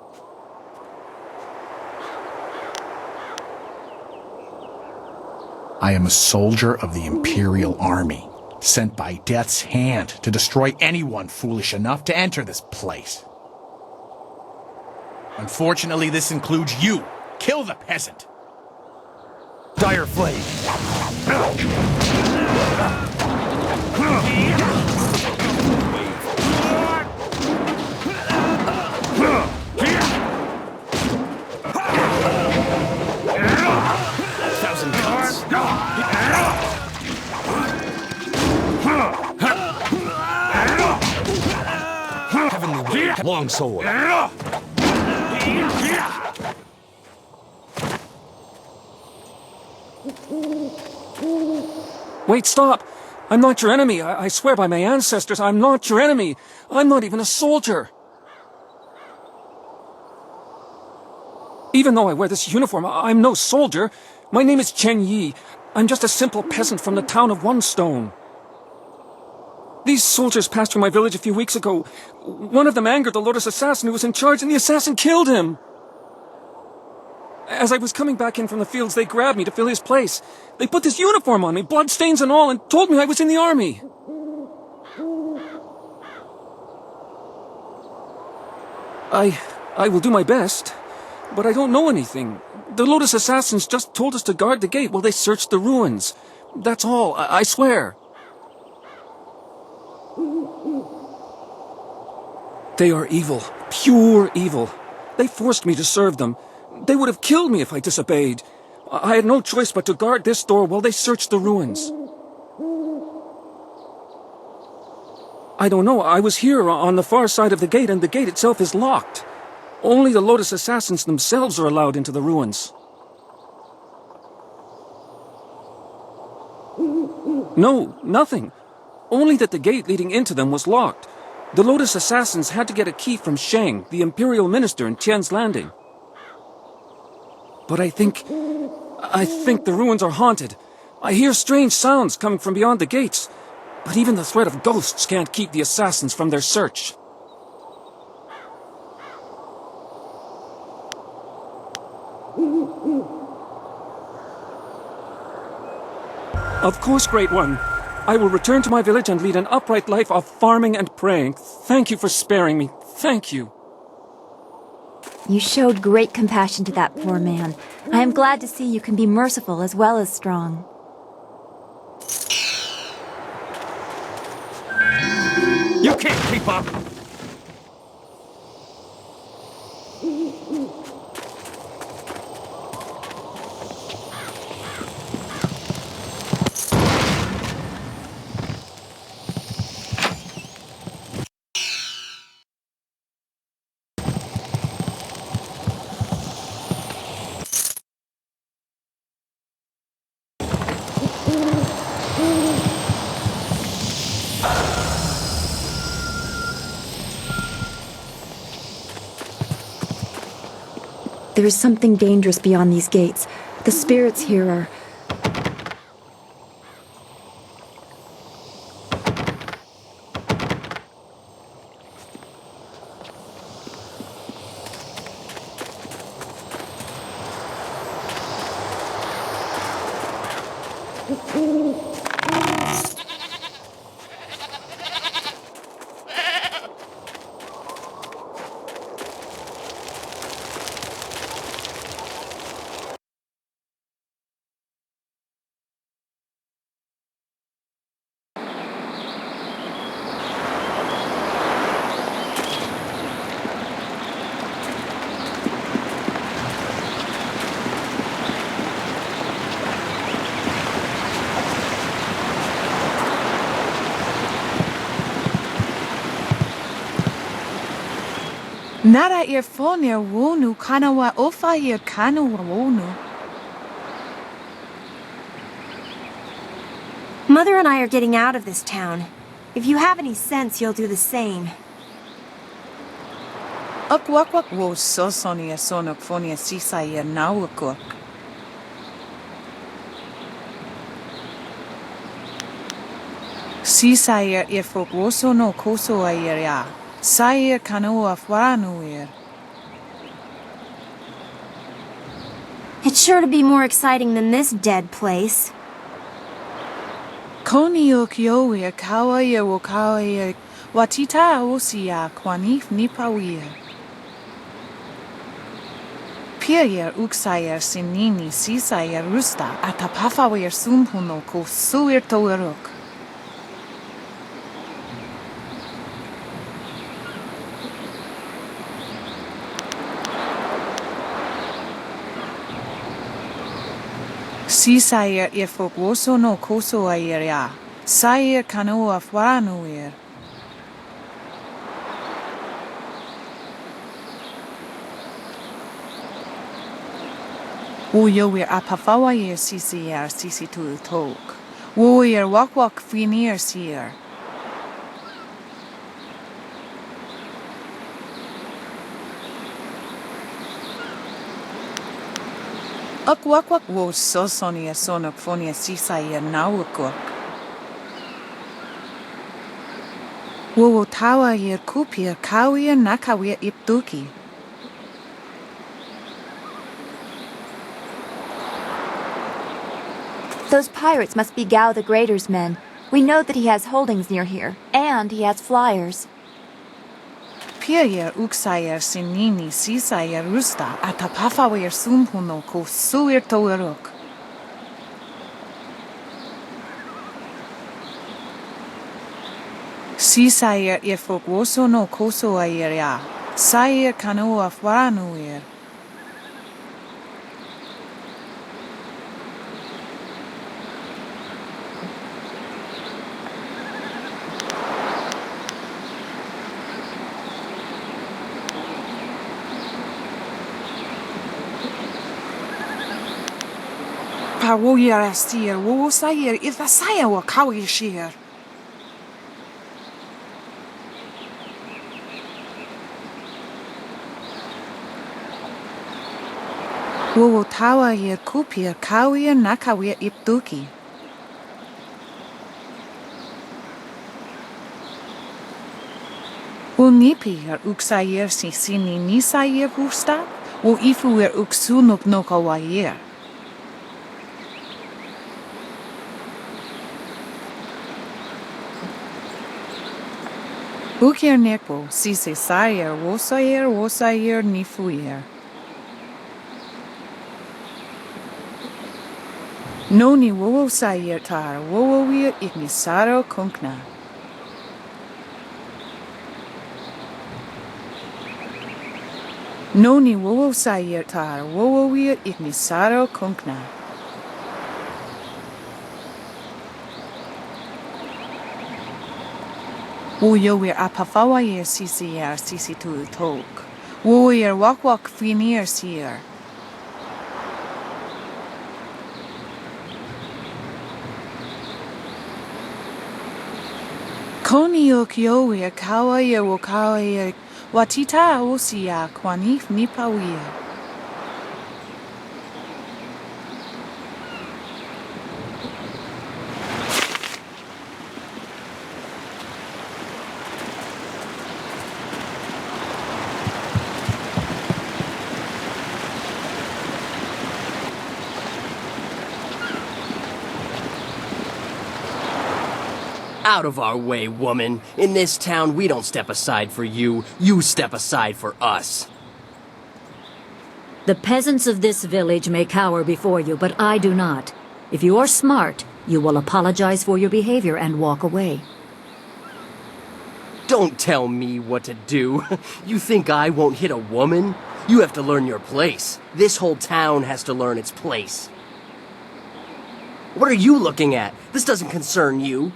I am a soldier of the Imperial Army, sent by Death's Hand to destroy anyone foolish enough to enter this place. Unfortunately, this includes you. Kill the peasant. Dire Flame. Thousand cuts. Heavenly Wave. Long sword. Wait, stop! I'm not your enemy. I swear by my ancestors, I'm not your enemy. I'm not even a soldier. Even though I wear this uniform, I'm no soldier. My name is Chen Yi. I'm just a simple peasant from the town of One Stone. These soldiers passed through my village a few weeks ago. One of them angered the Lotus assassin who was in charge, and the assassin killed him. As I was coming back in from the fields, they grabbed me to fill his place. They put this uniform on me, bloodstains and all, and told me I was in the army. I will do my best, but I don't know anything. The Lotus assassins just told us to guard the gate while they searched the ruins. That's all, I swear. They are evil, pure evil. They forced me to serve them. They would have killed me if I disobeyed. I had no choice but to guard this door while they searched the ruins. I don't know, I was here on the far side of the gate, and the gate itself is locked. Only the Lotus assassins themselves are allowed into the ruins. No, nothing. Only that the gate leading into them was locked. The Lotus assassins had to get a key from Shang, the Imperial Minister in Tian's Landing. But I think the ruins are haunted. I hear strange sounds coming from beyond the gates. But even the threat of ghosts can't keep the assassins from their search. Of course, Great One. I will return to my village and lead an upright life of farming and praying. Thank you for sparing me. Thank you. You showed great compassion to that poor man. I am glad to see you can be merciful as well as strong. You can't keep up! There is something dangerous beyond these gates. The spirits here are... Nara earphonia wonu kanawa ofa ear kanawa wonu. Mother and I are getting out of this town. If you have any sense, you'll do the same. Akwakwak wo sosonia sonok fonia sisa ear nawakok. Si sair fogoso no koso airia. Sair kanoa faranuir. It's sure to be more exciting than this dead place. Koni o kioir kawaia wo kawaia. Watita osia kwanif nipawir. Pier uxair sinini sisair rusta atapafawir sumpuno ko suir toeruk. Si sair fogoso no koso airia. Sair kanoa faranuir. Woyoir apafawair sisi tu tok. Woyoir wak finir sir. Wak wo sosonia sonok fonia sisair nawakok. Wo tawa yer kupir kawir nakawir iptuki. Those pirates must be Gao the Greater's men. We know that he has holdings near here, and he has flyers. Pier uxair sinini sisair rusta atapafawir sumpuno ko suir toeruk. Sisair fogoso no koso airia. Sair kanoa faranuir. Woyar astir, wo sair if a saya wa kawi sheer. Wo tawa yer kupir kawi nakawir iptuki. Wo nipi uxayer sini nisayer gusta, wo ifu uxunuk no kawayer. Bukir nekbo, si se sayer, wosayer, nifuyer. Noni wowo sayer tar, wowo wir ignisaro kunkna. Noni wowo sayer tar, wowo wir ignisaro kunkna. Woyoir apafawair sisi tu tok. Woyoir wak finir sir. Koni o kioir kawair wo kawair. Watita osia kwanif nipawir. Out of our way, woman. In this town, we don't step aside for you. You step aside for us. The peasants of this village may cower before you, but I do not. If you are smart, you will apologize for your behavior and walk away. Don't tell me what to do. You think I won't hit a woman? You have to learn your place. This whole town has to learn its place. What are you looking at? This doesn't concern you.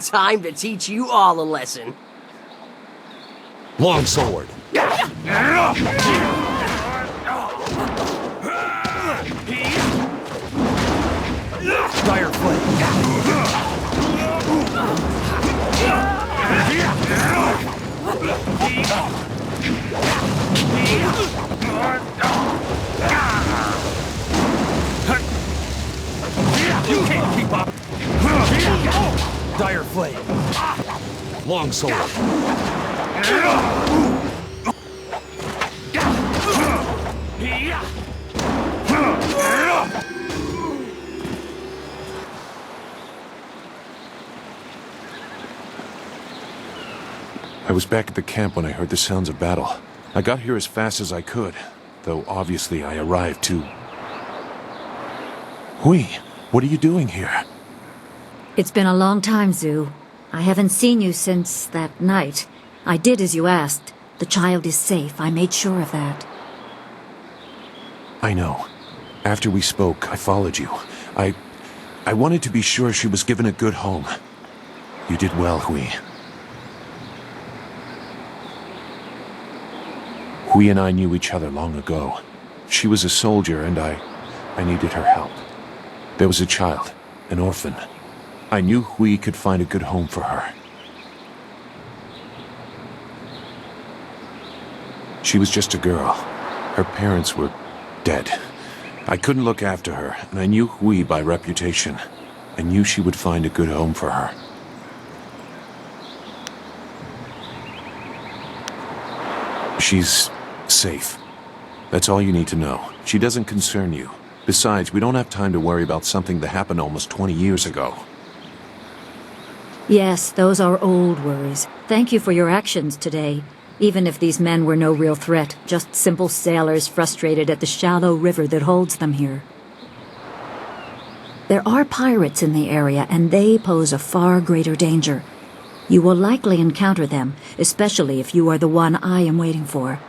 Time to teach you all a lesson. Longsword. Dire flame. You can't keep up! Dire Flame. Long sword. I was back at the camp when I heard the sounds of battle. I got here as fast as I could, though obviously I arrived too. Hui, what are you doing here? It's been a long time, Zhu. I haven't seen you since that night. I did as you asked. The child is safe. I made sure of that. I know. After we spoke, I followed you. I wanted to be sure she was given a good home. You did well, Hui. Hui and I knew each other long ago. She was a soldier and I needed her help. There was a child, an orphan. I knew Hui could find a good home for her. She was just a girl. Her parents were dead. I couldn't look after her, and I knew Hui by reputation. I knew she would find a good home for her. She's safe. That's all you need to know. She doesn't concern you. Besides, we don't have time to worry about something that happened almost 20 years ago. Yes, those are old worries. Thank you for your actions today. Even if these men were no real threat, just simple sailors frustrated at the shallow river that holds them here. There are pirates in the area, and they pose a far greater danger. You will likely encounter them, especially if you are the one I am waiting for.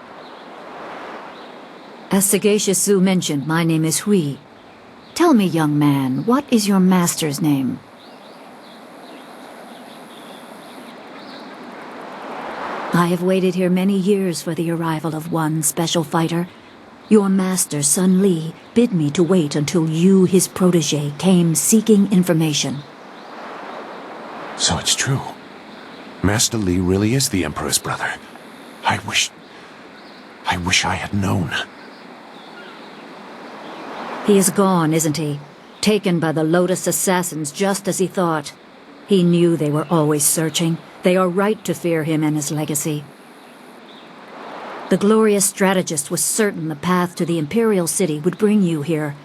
As Sagacious Su mentioned, my name is Hui. Tell me, young man, what is your master's name? I have waited here many years for the arrival of one special fighter. Your master, Sun Li, bid me to wait until you, his protege, came seeking information. So it's true. Master Li really is the Emperor's brother. I wish I had known. He is gone, isn't he? Taken by the Lotus assassins just as he thought. He knew they were always searching. They are right to fear him and his legacy. The glorious strategist was certain the path to the Imperial City would bring you here.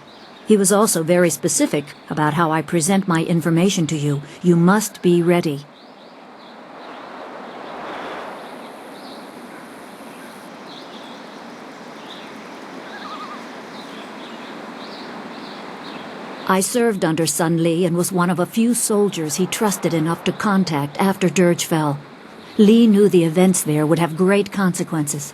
He was also very specific about how I present my information to you. You must be ready. I served under Sun Li and was one of a few soldiers he trusted enough to contact after Dirge fell. Li knew the events there would have great consequences.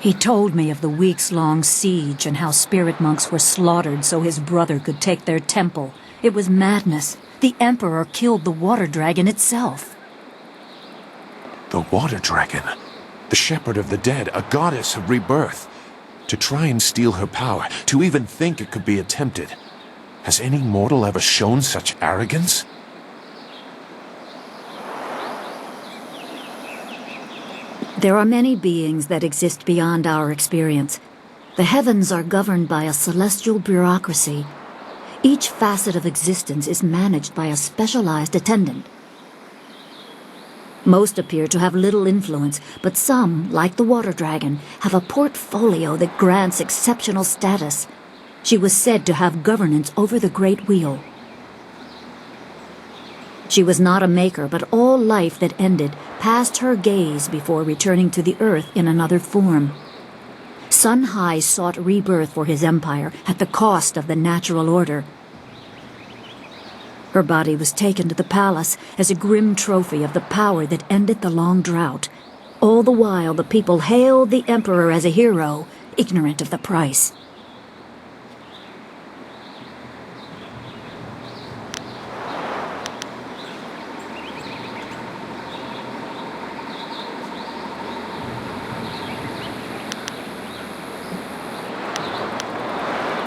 He told me of the weeks-long siege and how spirit monks were slaughtered so his brother could take their temple. It was madness. The Emperor killed the water dragon itself. The water dragon. The shepherd of the dead, a goddess of rebirth. To try and steal her power, to even think it could be attempted. Has any mortal ever shown such arrogance? There are many beings that exist beyond our experience. The heavens are governed by a celestial bureaucracy. Each facet of existence is managed by a specialized attendant. Most appear to have little influence, but some, like the water dragon, have a portfolio that grants exceptional status. She was said to have governance over the Great Wheel. She was not a maker, but all life that ended passed her gaze before returning to the earth in another form. Sun Hai sought rebirth for his empire at the cost of the natural order. Her body was taken to the palace as a grim trophy of the power that ended the long drought. All the while, the people hailed the Emperor as a hero, ignorant of the price.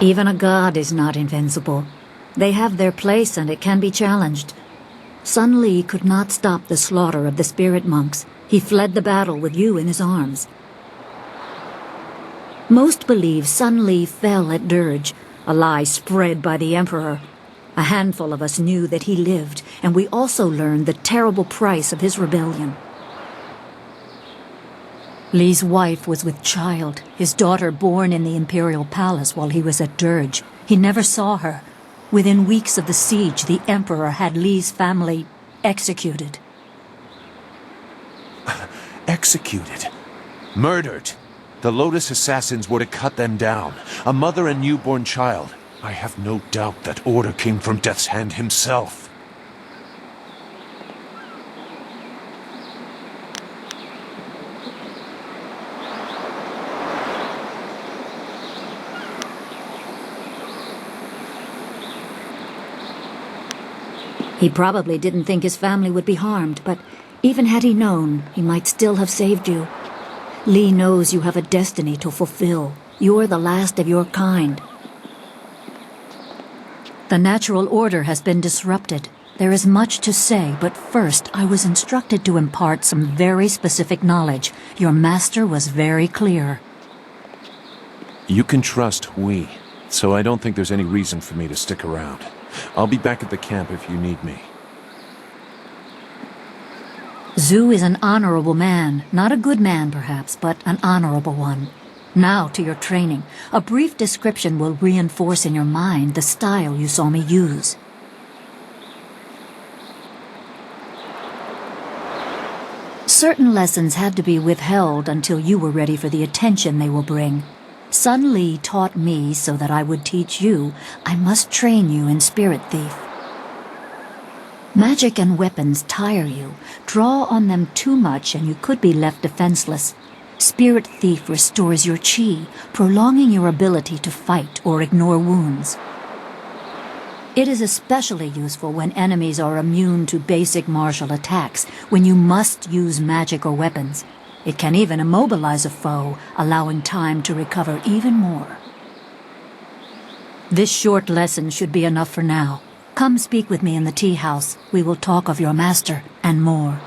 Even a god is not invincible. They have their place and it can be challenged. Sun Li could not stop the slaughter of the spirit monks. He fled the battle with you in his arms. Most believe Sun Li fell at Dirge, a lie spread by the Emperor. A handful of us knew that he lived, and we also learned the terrible price of his rebellion. Li's wife was with child, his daughter born in the Imperial Palace while he was at Dirge. He never saw her. Within weeks of the siege, the Emperor had Li's family executed. Executed. Murdered. The Lotus assassins were to cut them down. A mother and newborn child. I have no doubt that order came from Death's Hand himself. He probably didn't think his family would be harmed, but even had he known, he might still have saved you. Li knows you have a destiny to fulfill. You're the last of your kind. The natural order has been disrupted. There is much to say, but first I was instructed to impart some very specific knowledge. Your master was very clear. You can trust we, so I don't think there's any reason for me to stick around. I'll be back at the camp if you need me. Zhu is an honorable man. Not a good man, perhaps, but an honorable one. Now to your training. A brief description will reinforce in your mind the style you saw me use. Certain lessons had to be withheld until you were ready for the attention they will bring. Sun Li taught me so that I would teach you. I must train you in Spirit Thief. Magic and weapons tire you. Draw on them too much and you could be left defenseless. Spirit Thief restores your chi, prolonging your ability to fight or ignore wounds. It is especially useful when enemies are immune to basic martial attacks, when you must use magic or weapons. It can even immobilize a foe, allowing time to recover even more. This short lesson should be enough for now. Come speak with me in the tea house. We will talk of your master and more.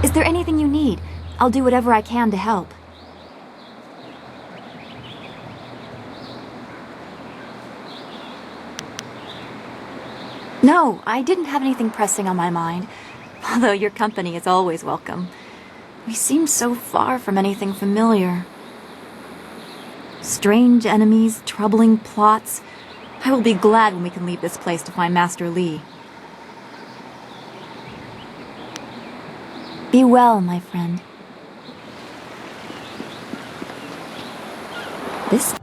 Is there anything you need? I'll do whatever I can to help. No, I didn't have anything pressing on my mind. Although your company is always welcome. We seem so far from anything familiar. Strange enemies, troubling plots. I will be glad when we can leave this place to find Master Li. Be well, my friend. This...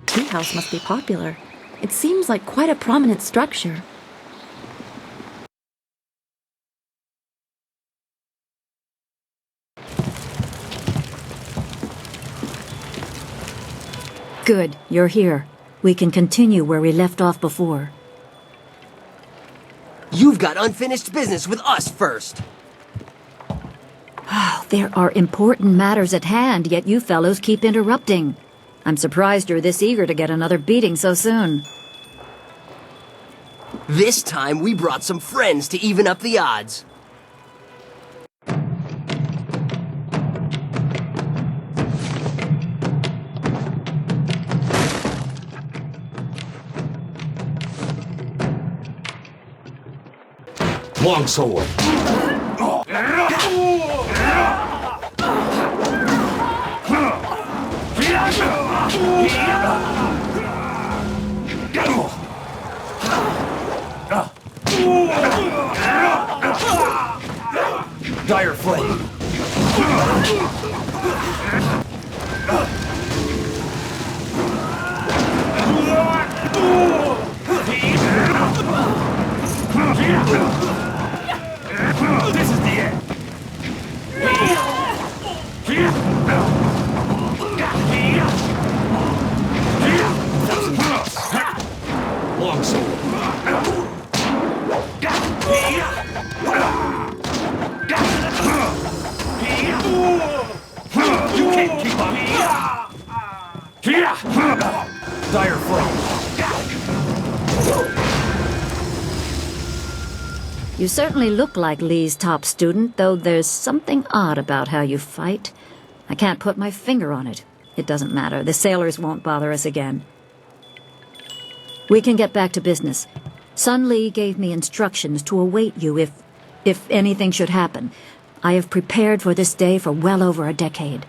tea house must be popular. It seems like quite a prominent structure. Good, you're here. We can continue where we left off before. You've got unfinished business with us first. There are important matters at hand, yet you fellows keep interrupting. I'm surprised you're this eager to get another beating so soon. This time we brought some friends to even up the odds. Longsword. Dire flame. This is the end. Long sword. You can't keep up. Dire flame. You certainly look like Lee's top student, though there's something odd about how you fight. I can't put my finger on it. It doesn't matter. The sailors won't bother us again. We can get back to business. Sun Lee gave me instructions to await you if anything should happen. I have prepared for this day for well over a decade.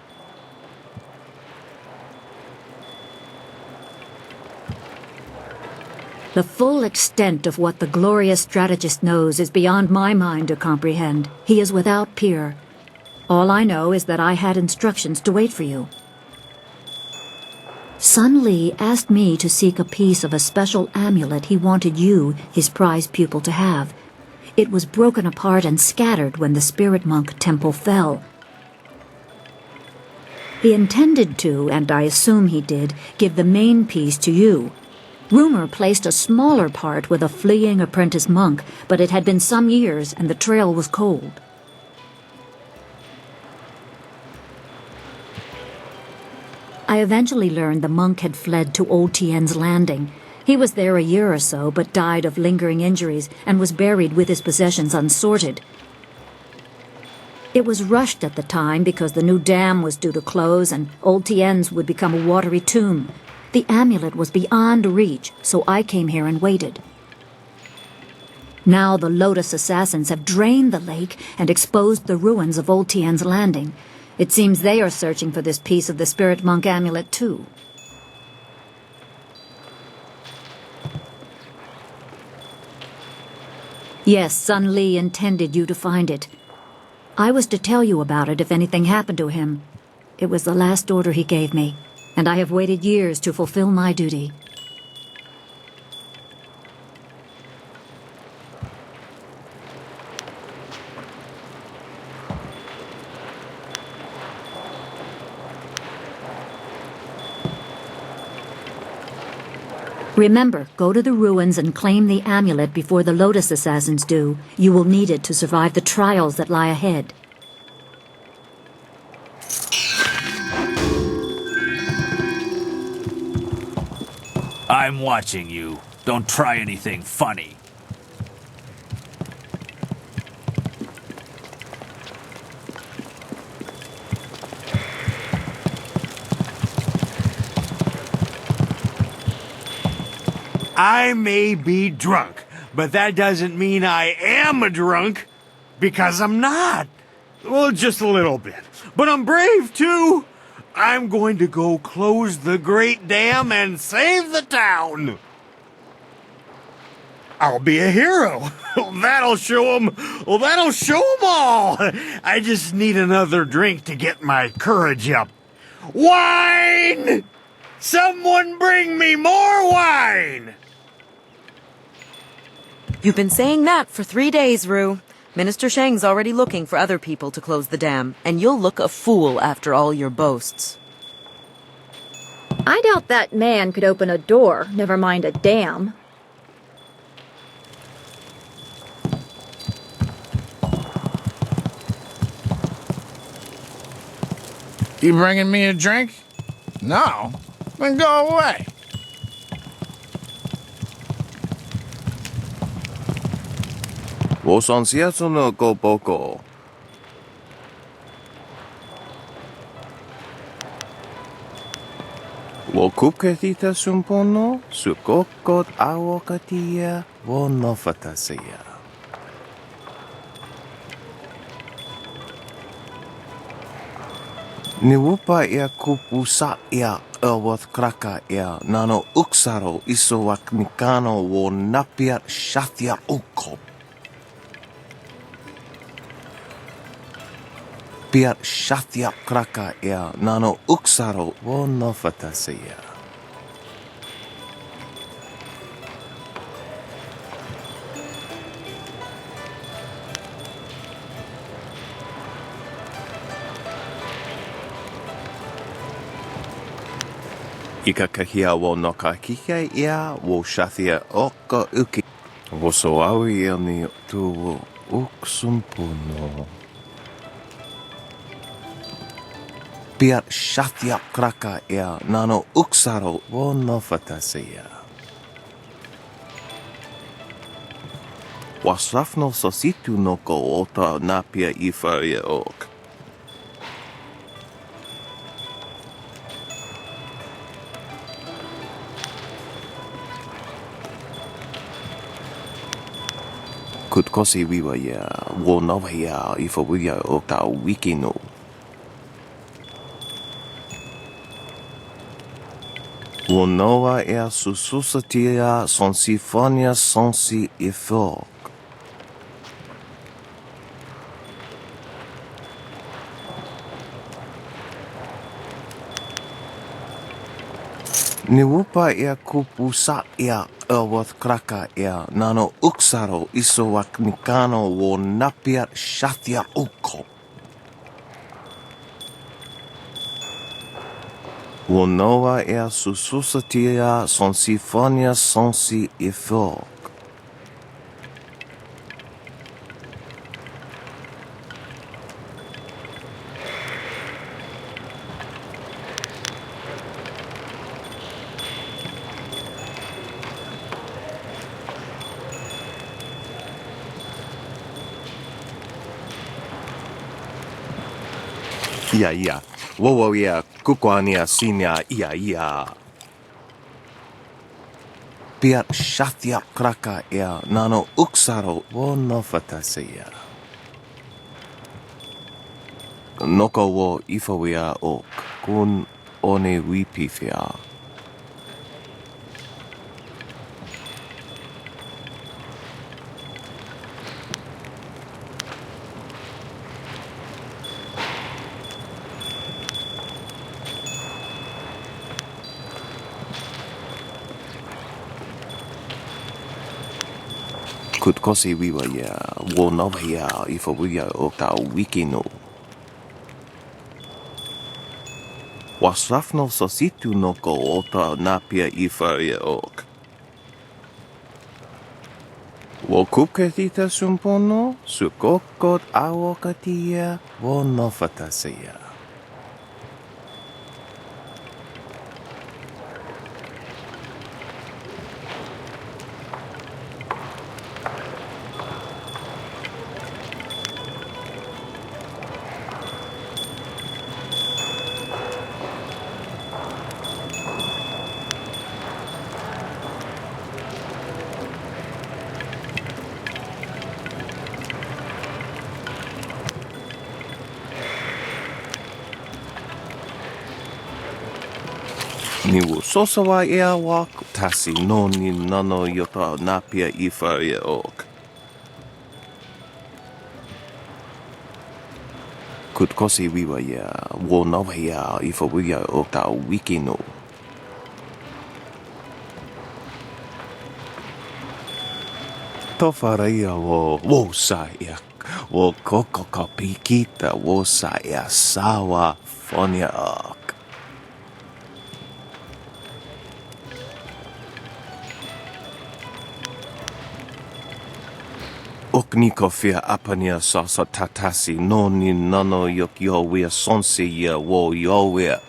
The full extent of what the glorious strategist knows is beyond my mind to comprehend. He is without peer. All I know is that I had instructions to wait for you. Sun Lee asked me to seek a piece of a special amulet he wanted you, his prized pupil, to have. It was broken apart and scattered when the Spirit Monk Temple fell. He intended to, and I assume he did, give the main piece to you. Rumor placed a smaller part with a fleeing apprentice monk, but it had been some years and the trail was cold. I eventually learned the monk had fled to Old Tien's Landing. He was there a year or so, but died of lingering injuries and was buried with his possessions unsorted. It was rushed at the time because the new dam was due to close and Old Tien's would become a watery tomb. The amulet was beyond reach, so I came here and waited. Now the Lotus assassins have drained the lake and exposed the ruins of Old Tien's Landing. It seems they are searching for this piece of the Spirit Monk amulet, too. Yes, Sun Lee intended you to find it. I was to tell you about it if anything happened to him. It was the last order he gave me, and I have waited years to fulfill my duty. Remember, go to the ruins and claim the amulet before the Lotus assassins do. You will need it to survive the trials that lie ahead. I'm watching you. Don't try anything funny. I may be drunk, but that doesn't mean I am a drunk, because I'm not. Well, just a little bit. But I'm brave, too. I'm going to go close the Great Dam and save the town. I'll be a hero. That'll show 'em. Well, that'll show 'em all. I just need another drink to get my courage up. Wine! Someone bring me more wine! You've been saying that for 3 days, Rue. Minister Shang's already looking for other people to close the dam, and you'll look a fool after all your boasts. I doubt that man could open a door, never mind a dam. You bringing me a drink? No? Then go away. Wosansiaso no goboko. Wokupketita sumpono, sukokot awokatia, wonofatasia. Niwupa ia kupusa ia Elworth kraka ea nano uksaro isowak nikano wo napia shathia uko. Piat shathia kraka ea nano uksaro wo nofatasea. Ikakahia wo nokakika ia wo shathia oka uki. Wo soawi ia ni tu wo uksumpuno. Piat shathia kraka ia nano uksaro wo nofatasea. Wasrafno sositu noko ota napia ifaria ok. Kutkosi wiwa ya wo nova ya ifaria oka wikino. Wo nova ea sususatia son sifonia sonsi ifok. Niwupa ea kupusat ea Elworth kraka ea nano uksaro isowak nikano wo napiat shathia uko. Wo nova ea sususatia son sifonia sonsi ifok. Ia. Wowo ia kukwania sinia ia. Piat shathia kraka ea nano uksaro wo nofatasea. Noko wo ifawia ok kun one wipifia. Kutkosi wiwa ya wo nova ya ifawia oka wikino. Wasrafno sositu noko ota napia ifaria ok. Wo kupketita sumpono sukokot awokatia wo nofatasea. Niwo sosawa ea wak tasi noni nano yota napia ifaria ok. Kutkosi wiwa ya wo nova ya ifawia oka wikino. Tofaria wo sa ea wo koko kapikita wo sa ea sawa fonia ok. Okniko fia apania sasa tatasi noni nano yok yowea sonsi ya wo yowea.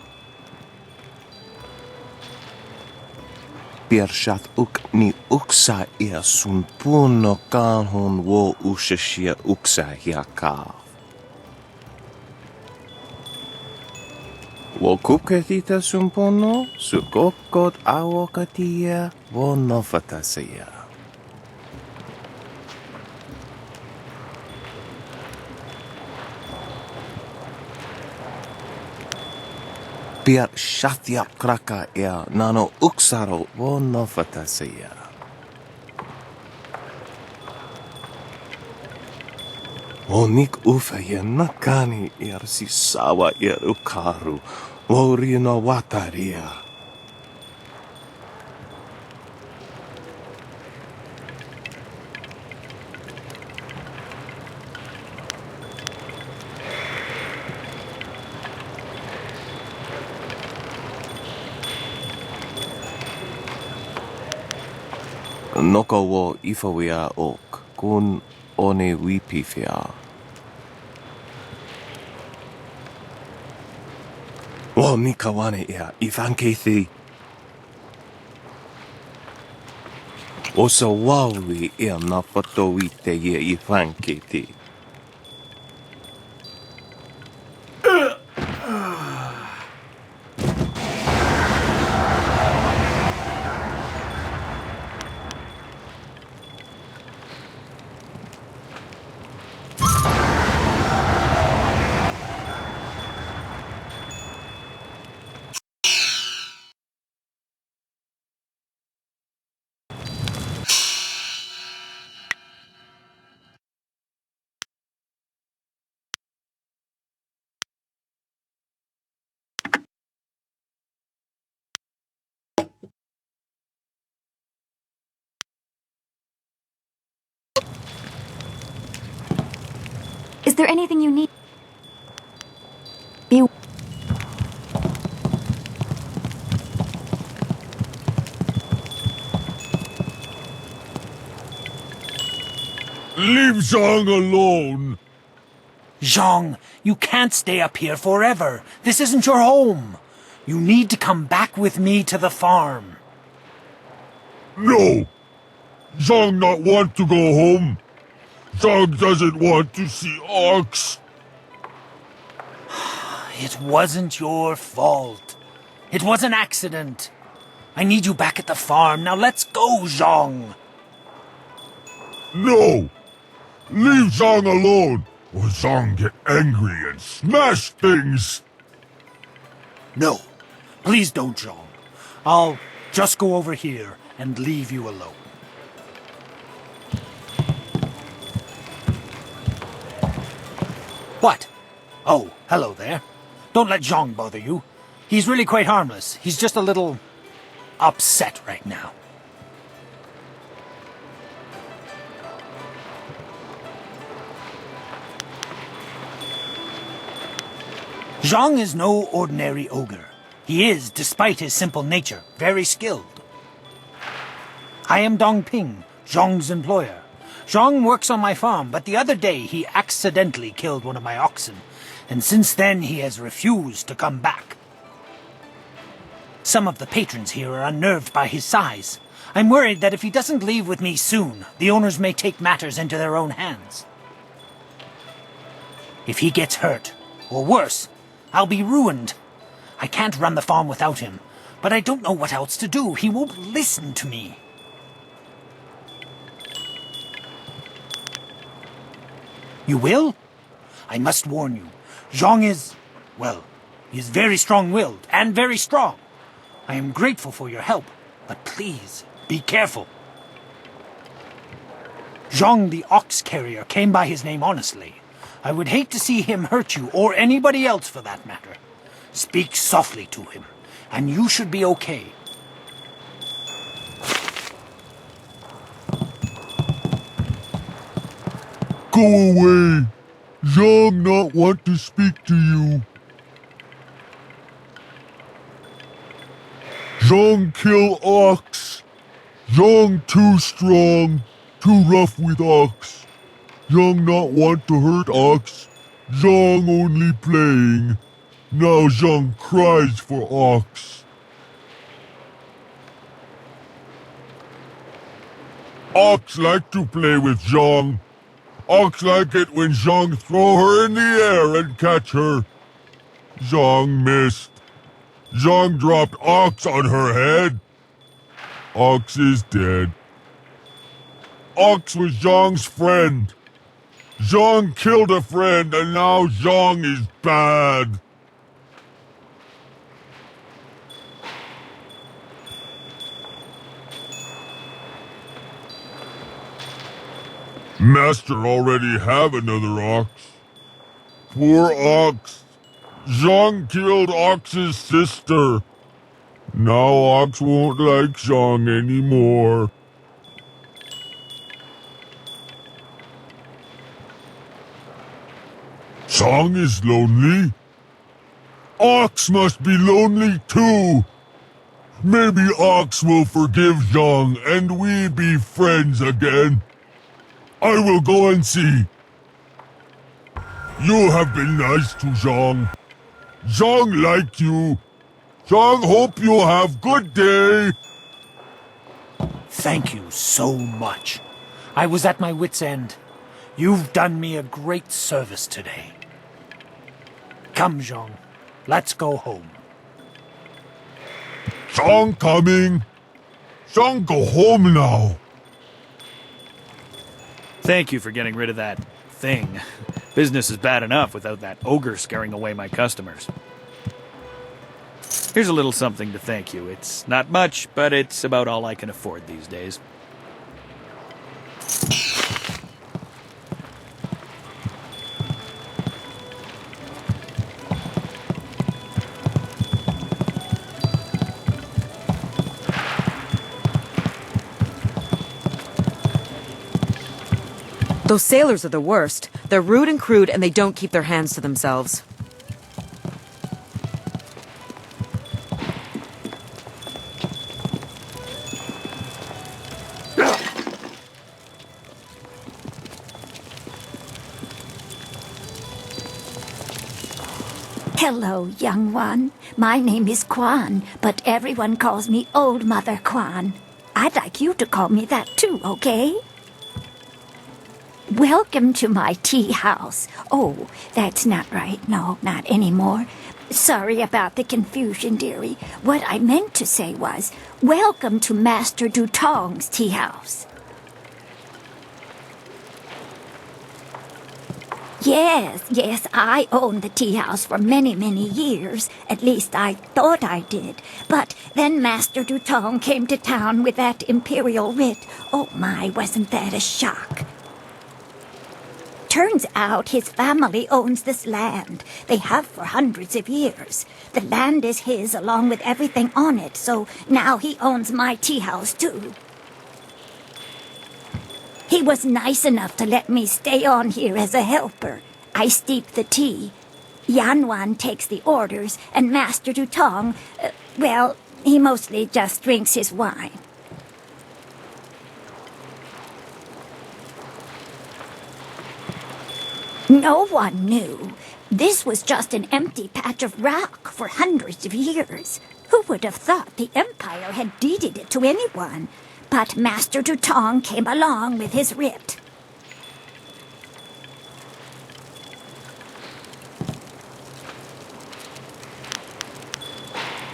Piershat ukni uksa ia sunpuno kanhon wo ushashia uksa hiaka. Wo kupketita sunpuno sukokot awokatia wo nofatasea. Pia shatia kraka ea nano uksaro wono fatasia. Onik ufa ye nakani irsi sawa irukaru. Worino wataria. Noko wo ifawia ok kun one wipifia. Wo nikawane ia ifankethi. Oso wawi ia napato wite ye ifankethi. Is there anything you need? Leave Zhang alone! Zhang, you can't stay up here forever. This isn't your home. You need to come back with me to the farm. No! Zhang not want to go home. Zhang doesn't want to see Ox. It wasn't your fault. It was an accident. I need you back at the farm. Now let's go, Zhang. No! Leave Zhang alone, or Zhang get angry and smash things! No, please don't, Zhang. I'll just go over here and leave you alone. What? Oh, hello there. Don't let Zhang bother you. He's really quite harmless. He's just a little upset right now. Zhang is no ordinary ogre. He is, despite his simple nature, very skilled. I am Dong Ping, Zhang's employer. Zhang works on my farm, but the other day he accidentally killed one of my oxen, and since then he has refused to come back. Some of the patrons here are unnerved by his size. I'm worried that if he doesn't leave with me soon, the owners may take matters into their own hands. If he gets hurt, or worse, I'll be ruined. I can't run the farm without him, but I don't know what else to do. He won't listen to me. You will? I must warn you. Zhang is, well, he is very strong-willed and very strong. I am grateful for your help, but please, be careful. Zhang the ox carrier came by his name honestly. I would hate to see him hurt you, or anybody else for that matter. Speak softly to him, and you should be okay. Go away! Zhang not want to speak to you. Zhang kill ox. Zhang too strong, too rough with ox. Zhang not want to hurt ox. Zhang only playing. Now Zhang cries for ox. Ox like to play with Zhang. Ox like it when Zhang throw her in the air and catch her. Zhang missed. Zhang dropped Ox on her head. Ox is dead. Ox was Zhang's friend. Zhang killed a friend and now Zhang is bad. Master already have another ox. Poor ox. Zhang killed Ox's sister. Now Ox won't like Zhang anymore. Zhang is lonely. Ox must be lonely too. Maybe Ox will forgive Zhang and we be friends again. I will go and see. You have been nice to Zhang. Zhang like you. Zhang hope you have good day. Thank you so much. I was at my wit's end. You've done me a great service today. Come, Zhang. Let's go home. Zhang coming. Zhang go home now. Thank you for getting rid of that thing. Business is bad enough without that ogre scaring away my customers. Here's a little something to thank you. It's not much, but it's about all I can afford these days. Those sailors are the worst. They're rude and crude, and they don't keep their hands to themselves. Hello, young one. My name is Quan, but everyone calls me Old Mother Quan. I'd like you to call me that too, okay? Welcome to my tea house. Oh, that's not right. No, not anymore. Sorry about the confusion, dearie. What I meant to say was, welcome to Master Dutong's tea house. Yes, I owned the tea house for many, many years. At least I thought I did. But then Master Dutong came to town with that imperial writ. Oh my, wasn't that a shock? Turns out his family owns this land. They have for hundreds of years. The land is his along with everything on it, so now he owns my tea house too. He was nice enough to let me stay on here as a helper. I steep the tea. Yanwan takes the orders, and Master Dutong, well, he mostly just drinks his wine. No one knew. This was just an empty patch of rock for hundreds of years. Who would have thought the Empire had deeded it to anyone? But Master Dutong came along with his writ.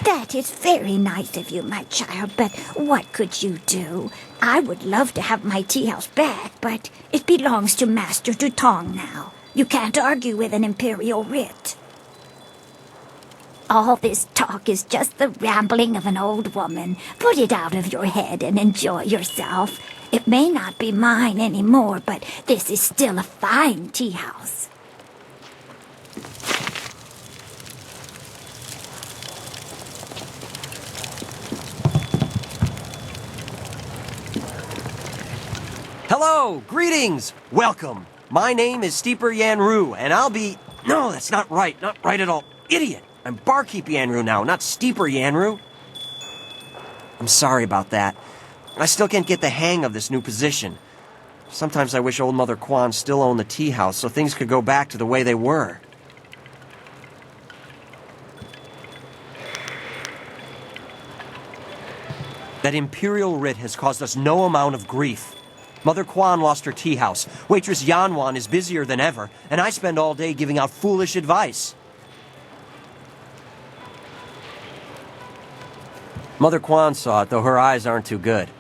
That is very nice of you, my child, but what could you do? I would love to have my tea house back, but it belongs to Master Dutong now. You can't argue with an imperial writ. All this talk is just the rambling of an old woman. Put it out of your head and enjoy yourself. It may not be mine anymore, but this is still a fine tea house. Hello, greetings, welcome. My name is Steeper Yanru, and I'll be... No, that's not right at all. Idiot! I'm Barkeep Yanru now, not Steeper Yanru. I'm sorry about that. I still can't get the hang of this new position. Sometimes I wish Old Mother Quan still owned the tea house so things could go back to the way they were. That imperial writ has caused us no amount of grief. Mother Quan lost her tea house, Waitress Yanwan is busier than ever, and I spend all day giving out foolish advice. Mother Quan saw it, though her eyes aren't too good.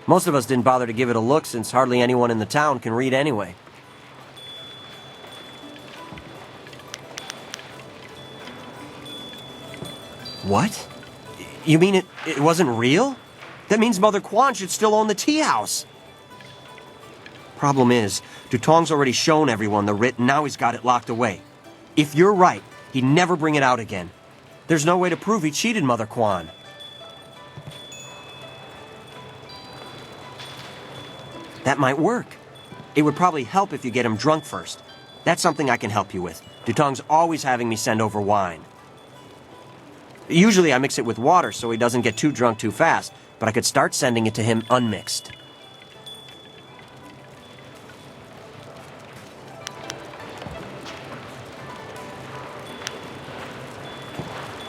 Most of us didn't bother to give it a look since hardly anyone in the town can read anyway. What? You mean it wasn't real? That means Mother Quan should still own the tea house. Problem is, Dutong's already shown everyone the writ and now he's got it locked away. If you're right, he'd never bring it out again. There's no way to prove he cheated Mother Quan. That might work. It would probably help if you get him drunk first. That's something I can help you with. Dutong's always having me send over wine. Usually I mix it with water so he doesn't get too drunk too fast, but I could start sending it to him unmixed.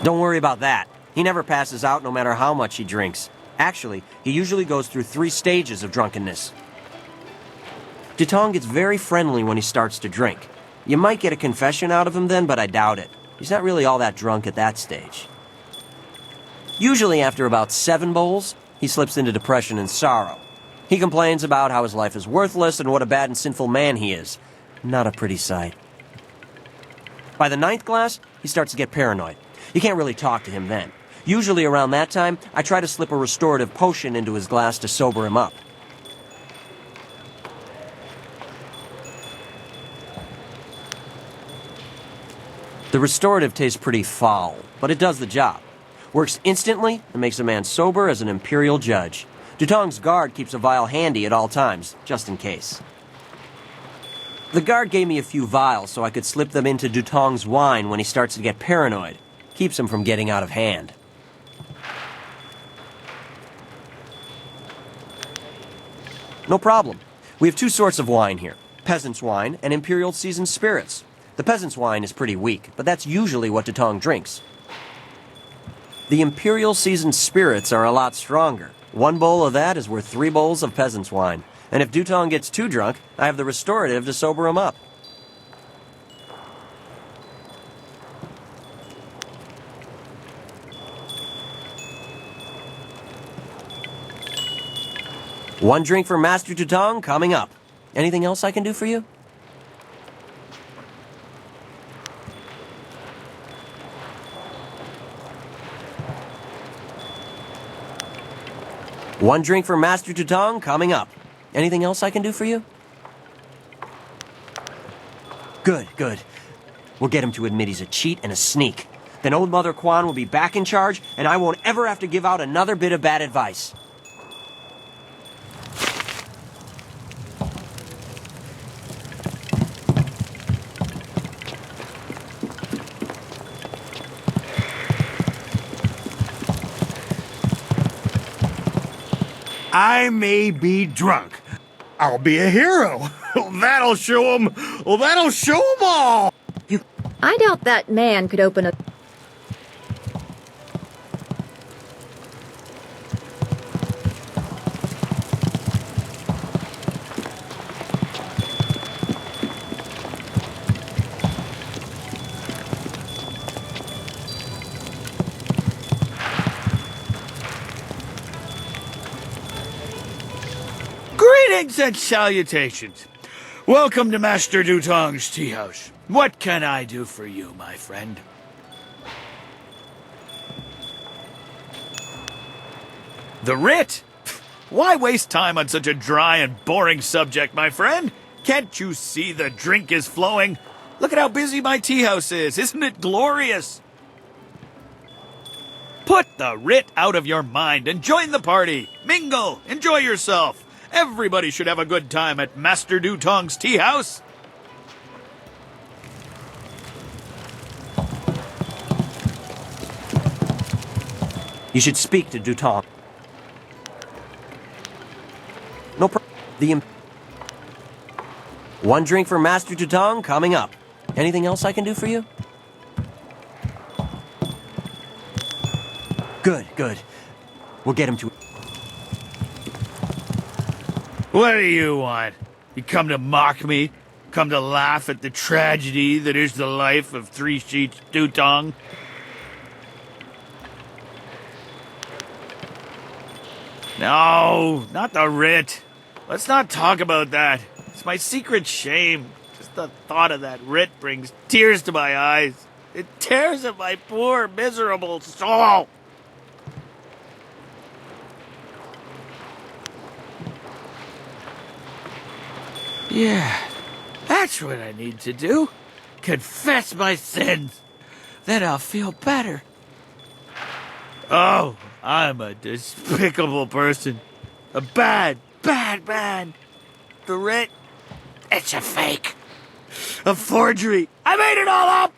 Don't worry about that. He never passes out no matter how much he drinks. Actually, he usually goes through 3 stages of drunkenness. Dutong gets very friendly when he starts to drink. You might get a confession out of him then, but I doubt it. He's not really all that drunk at that stage. Usually after about 7 bowls, he slips into depression and sorrow. He complains about how his life is worthless and what a bad and sinful man he is. Not a pretty sight. By the 9th glass, he starts to get paranoid. You can't really talk to him then. Usually around that time, I try to slip a restorative potion into his glass to sober him up. The restorative tastes pretty foul, but it does the job. Works instantly and makes a man sober as an imperial judge. Dutong's guard keeps a vial handy at all times, just in case. The guard gave me a few vials so I could slip them into Dutong's wine when he starts to get paranoid. Keeps him from getting out of hand. No problem. We have 2 sorts of wine here. Peasant's wine and imperial seasoned spirits. The peasant's wine is pretty weak, but that's usually what Dutong drinks. The imperial seasoned spirits are a lot stronger. 1 bowl of that is worth 3 bowls of peasant's wine. And if Dutong gets too drunk, I have the restorative to sober him up. One drink for Master Dutong coming up. Anything else I can do for you? One drink for Master Dutong coming up. Anything else I can do for you? Good, good. We'll get him to admit he's a cheat and a sneak. Then old Mother Quan will be back in charge, and I won't ever have to give out another bit of bad advice. I may be drunk. I'll be a hero. That'll show 'em. Well, that'll show 'em all. I doubt that man could open a... Greetings and salutations. Welcome to Master Dutong's tea house. What can I do for you, my friend? The writ? Why waste time on such a dry and boring subject, my friend? Can't you see the drink is flowing? Look at how busy my tea house is. Isn't it glorious? Put the writ out of your mind and join the party. Mingle. Enjoy yourself. Everybody should have a good time at Master Dutong's tea house. You should speak to Dutong. No problem. One drink for Master Dutong coming up. Anything else I can do for you? Good, good. We'll get him to... What do you want? You come to mock me? Come to laugh at the tragedy that is the life of Three Sheets Dutong? No, not the writ. Let's not talk about that. It's my secret shame. Just the thought of that writ brings tears to my eyes. It tears at my poor, miserable soul. Yeah, that's what I need to do. Confess my sins. Then I'll feel better. Oh, I'm a despicable person. A bad, bad man. The writ, it's a fake. A forgery. I made it all up!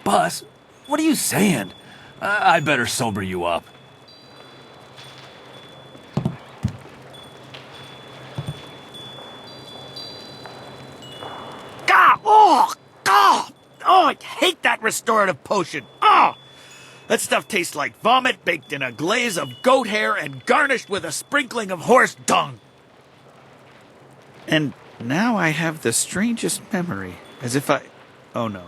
Boss, what are you saying? I better sober you up. God! Oh! God! Oh, I hate that restorative potion. Oh! That stuff tastes like vomit baked in a glaze of goat hair and garnished with a sprinkling of horse dung. And now I have the strangest memory, as if I... Oh no.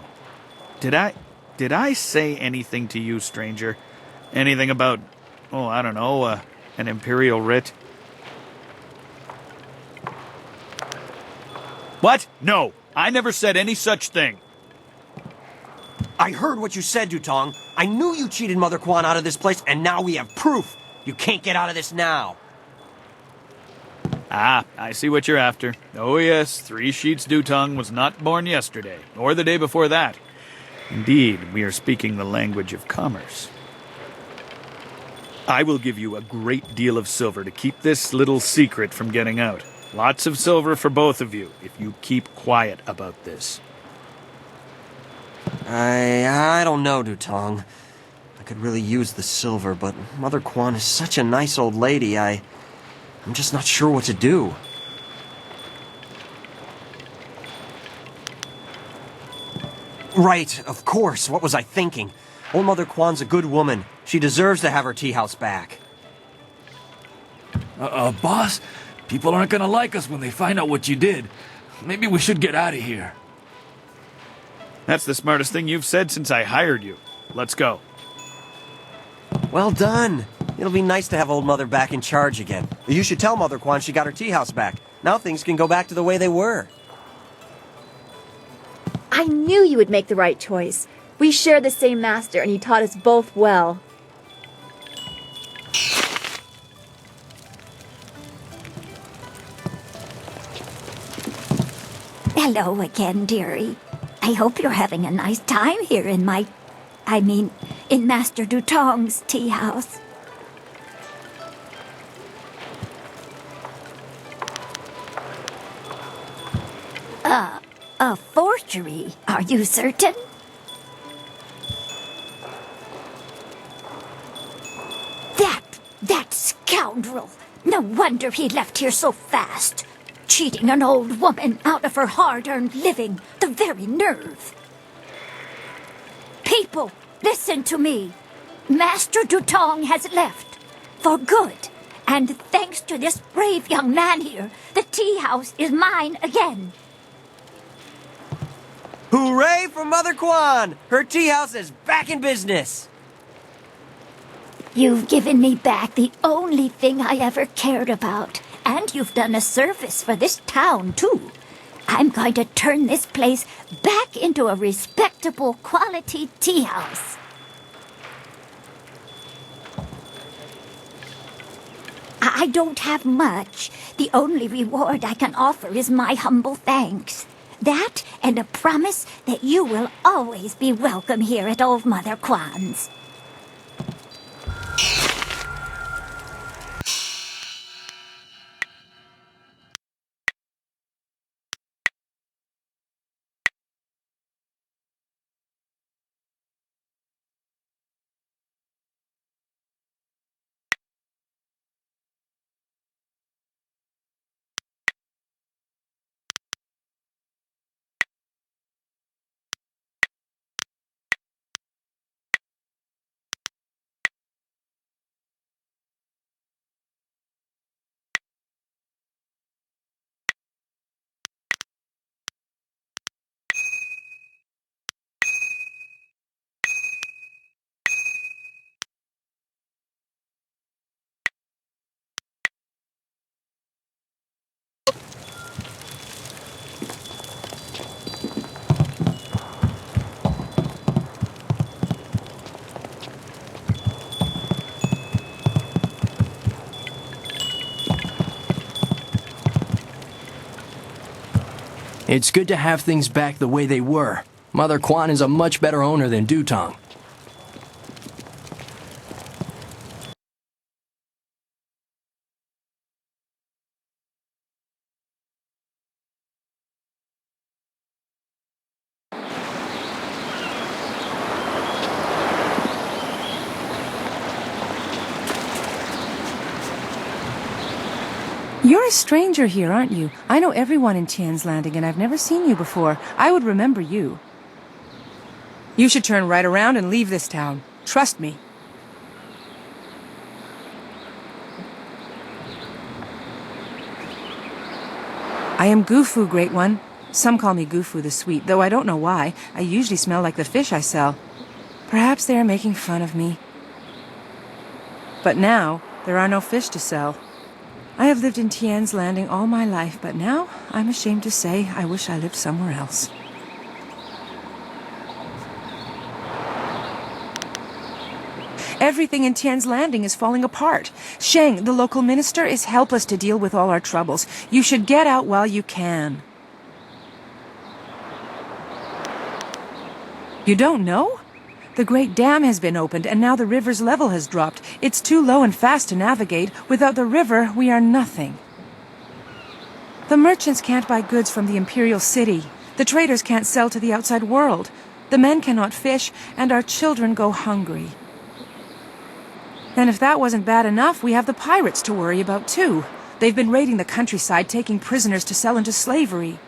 Did I say anything to you, stranger? Anything about, oh, I don't know, an imperial writ? What? No, I never said any such thing. I heard what you said, Dutong. I knew you cheated Mother Quan out of this place, and now we have proof. You can't get out of this now. Ah, I see what you're after. Oh yes, 3 Sheets Dutong was not born yesterday, or the day before that. Indeed, we are speaking the language of commerce. I will give you a great deal of silver to keep this little secret from getting out. Lots of silver for both of you, if you keep quiet about this. I don't know, Dutong. I could really use the silver, but Mother Quan is such a nice old lady, I'm just not sure what to do. Right, of course. What was I thinking? Old Mother Quan's a good woman. She deserves to have her tea house back. Boss, people aren't gonna like us when they find out what you did. Maybe we should get out of here. That's the smartest thing you've said since I hired you. Let's go. Well done. It'll be nice to have old Mother back in charge again. You should tell Mother Quan she got her tea house back. Now things can go back to the way they were. I knew you would make the right choice. We share the same master, and he taught us both well. Hello again, dearie. I hope you're having a nice time here in in Master Dutong's tea house. A forgery, are you certain? That scoundrel! No wonder he left here so fast. Cheating an old woman out of her hard-earned living, the very nerve. People, listen to me. Master Dutong has left, for good. And thanks to this brave young man here, the tea house is mine again. Hooray for Mother Quan! Her tea house is back in business! You've given me back the only thing I ever cared about. And you've done a service for this town, too. I'm going to turn this place back into a respectable quality tea house. I don't have much. The only reward I can offer is my humble thanks. That and a promise that you will always be welcome here at Old Mother Quan's. It's good to have things back the way they were. Mother Quan is a much better owner than Dutong. You're a stranger here, aren't you? I know everyone in Tian's Landing, and I've never seen you before. I would remember you. You should turn right around and leave this town. Trust me. I am Gufu, Great One. Some call me Gufu the Sweet, though I don't know why. I usually smell like the fish I sell. Perhaps they are making fun of me. But now, there are no fish to sell. I have lived in Tian's Landing all my life, but now, I'm ashamed to say, I wish I lived somewhere else. Everything in Tian's Landing is falling apart. Sheng, the local minister, is helpless to deal with all our troubles. You should get out while you can. You don't know? The Great Dam has been opened, and now the river's level has dropped. It's too low and fast to navigate. Without the river, we are nothing. The merchants can't buy goods from the Imperial City. The traders can't sell to the outside world. The men cannot fish, and our children go hungry. And if that wasn't bad enough, we have the pirates to worry about too. They've been raiding the countryside, taking prisoners to sell into slavery.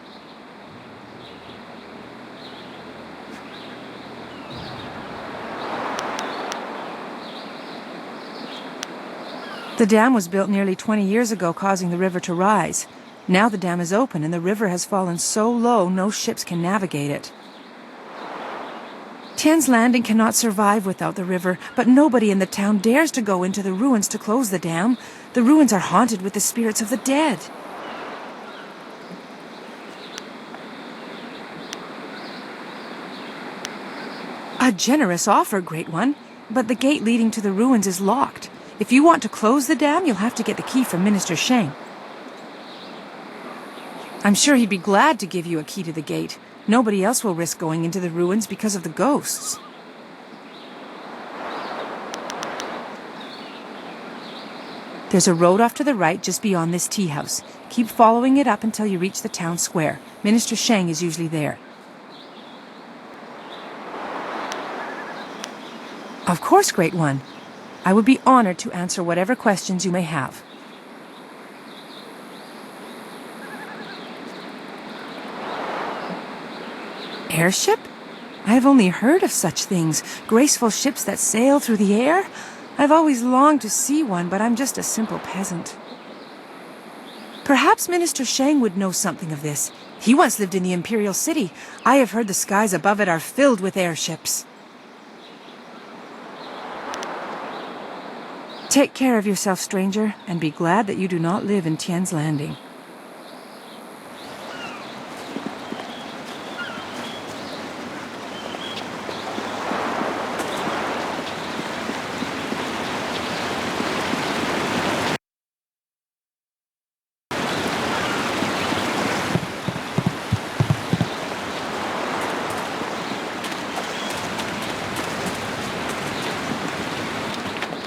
The dam was built nearly 20 years ago, causing the river to rise. Now the dam is open and the river has fallen so low no ships can navigate it. Tian's Landing cannot survive without the river, but nobody in the town dares to go into the ruins to close the dam. The ruins are haunted with the spirits of the dead. A generous offer, Great One, but the gate leading to the ruins is locked. If you want to close the dam, you'll have to get the key from Minister Sheng. I'm sure he'd be glad to give you a key to the gate. Nobody else will risk going into the ruins because of the ghosts. There's a road off to the right just beyond this tea house. Keep following it up until you reach the town square. Minister Sheng is usually there. Of course, Great One. I would be honored to answer whatever questions you may have. Airship? I have only heard of such things. Graceful ships that sail through the air? I've always longed to see one, but I'm just a simple peasant. Perhaps Minister Sheng would know something of this. He once lived in the Imperial City. I have heard the skies above it are filled with airships. Take care of yourself, stranger, and be glad that you do not live in Tian's Landing.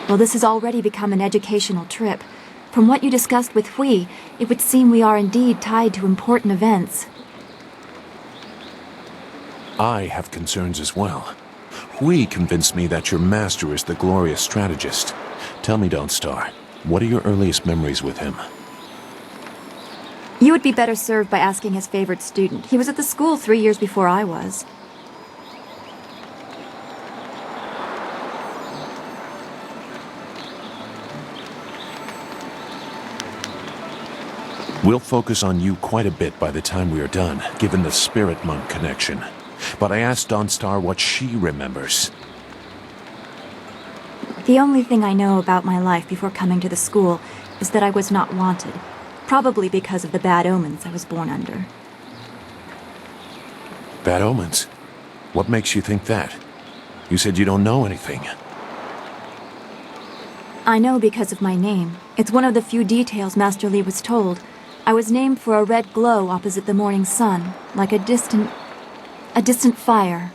Well, this has already become an educational trip. From what you discussed with Hui, it would seem we are indeed tied to important events. I have concerns as well. Hui convinced me that your master is the glorious strategist. Tell me, Dawnstar, what are your earliest memories with him? You would be better served by asking his favorite student. He was at the school 3 years before I was. We'll focus on you quite a bit by the time we are done, given the spirit monk connection. But I asked Dawnstar what she remembers. The only thing I know about my life before coming to the school is that I was not wanted, probably because of the bad omens I was born under. Bad omens? What makes you think that? You said you don't know anything. I know because of my name. It's one of the few details Master Li was told. I was named for a red glow opposite the morning sun, like a distant fire.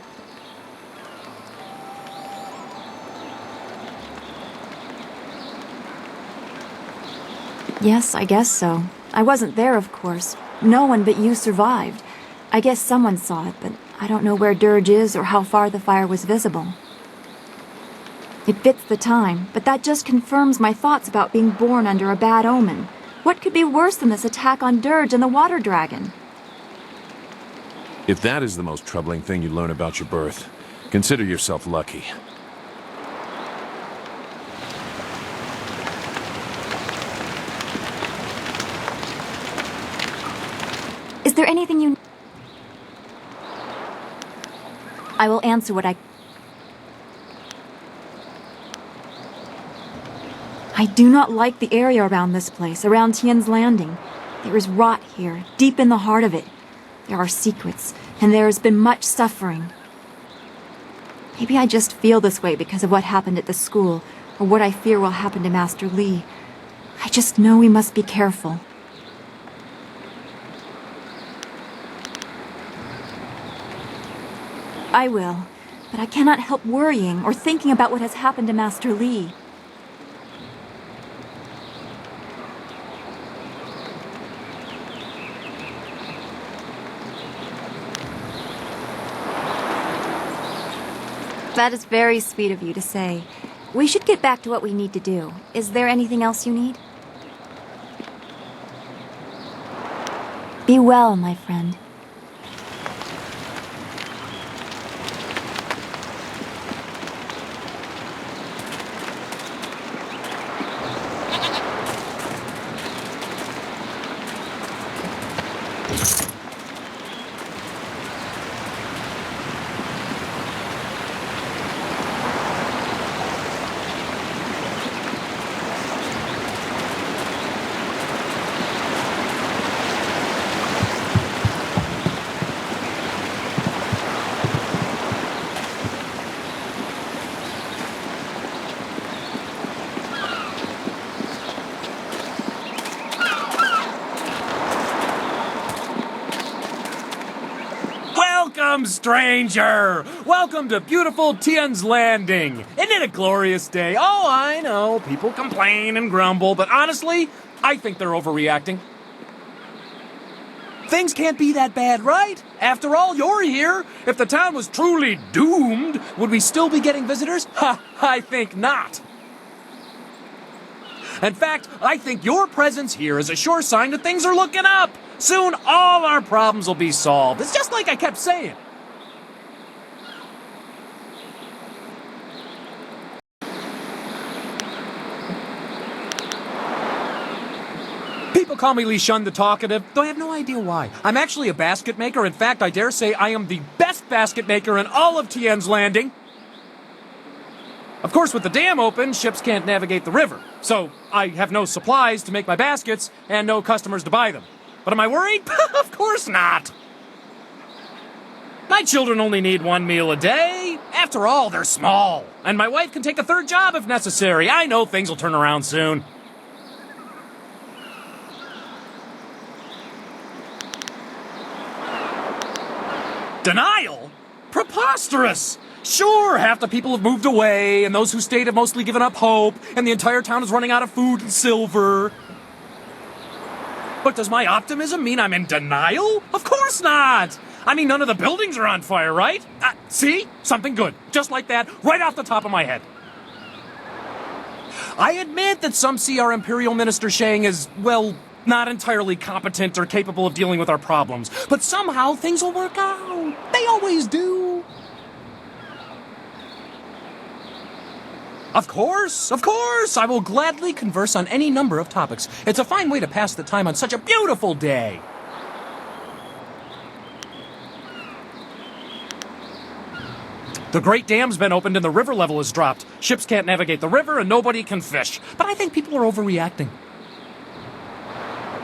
Yes, I guess so. I wasn't there, of course. No one but you survived. I guess someone saw it, but I don't know where Dirge is or how far the fire was visible. It fits the time, but that just confirms my thoughts about being born under a bad omen. What could be worse than this attack on Dirge and the water dragon? If that is the most troubling thing you learn about your birth, consider yourself lucky. Is there anything you... I will answer what I do not like the area around this place, around Tien's Landing. There is rot here, deep in the heart of it. There are secrets, and there has been much suffering. Maybe I just feel this way because of what happened at the school, or what I fear will happen to Master Li. I just know we must be careful. I will, but I cannot help worrying or thinking about what has happened to Master Li. That is very sweet of you to say. We should get back to what we need to do. Is there anything else you need? Be well, my friend. Welcome, stranger! Welcome to beautiful Tien's Landing! Isn't it a glorious day? Oh, I know, people complain and grumble, but honestly, I think they're overreacting. Things can't be that bad, right? After all, you're here. If the town was truly doomed, would we still be getting visitors? Ha, I think not. In fact, I think your presence here is a sure sign that things are looking up. Soon, all our problems will be solved. It's just like I kept saying. People call me Li Shun the Talkative, though I have no idea why. I'm actually a basket maker. In fact, I dare say I am the best basket maker in all of Tien's Landing. Of course, with the dam open, ships can't navigate the river. So, I have no supplies to make my baskets and no customers to buy them. But am I worried? Of course not. My children only need one meal a day. After all, they're small. And my wife can take a third job if necessary. I know things will turn around soon. Denial? Preposterous! Sure, half the people have moved away, and those who stayed have mostly given up hope, and the entire town is running out of food and silver. But does my optimism mean I'm in denial? Of course not! I mean, none of the buildings are on fire, right? See? Something good. Just like that, right off the top of my head. I admit that some see our Imperial Minister Shang as, well, not entirely competent or capable of dealing with our problems. But somehow things will work out. They always do. Of course, I will gladly converse on any number of topics. It's a fine way to pass the time on such a beautiful day. The Great Dam's been opened and the river level has dropped. Ships can't navigate the river and nobody can fish. But I think people are overreacting.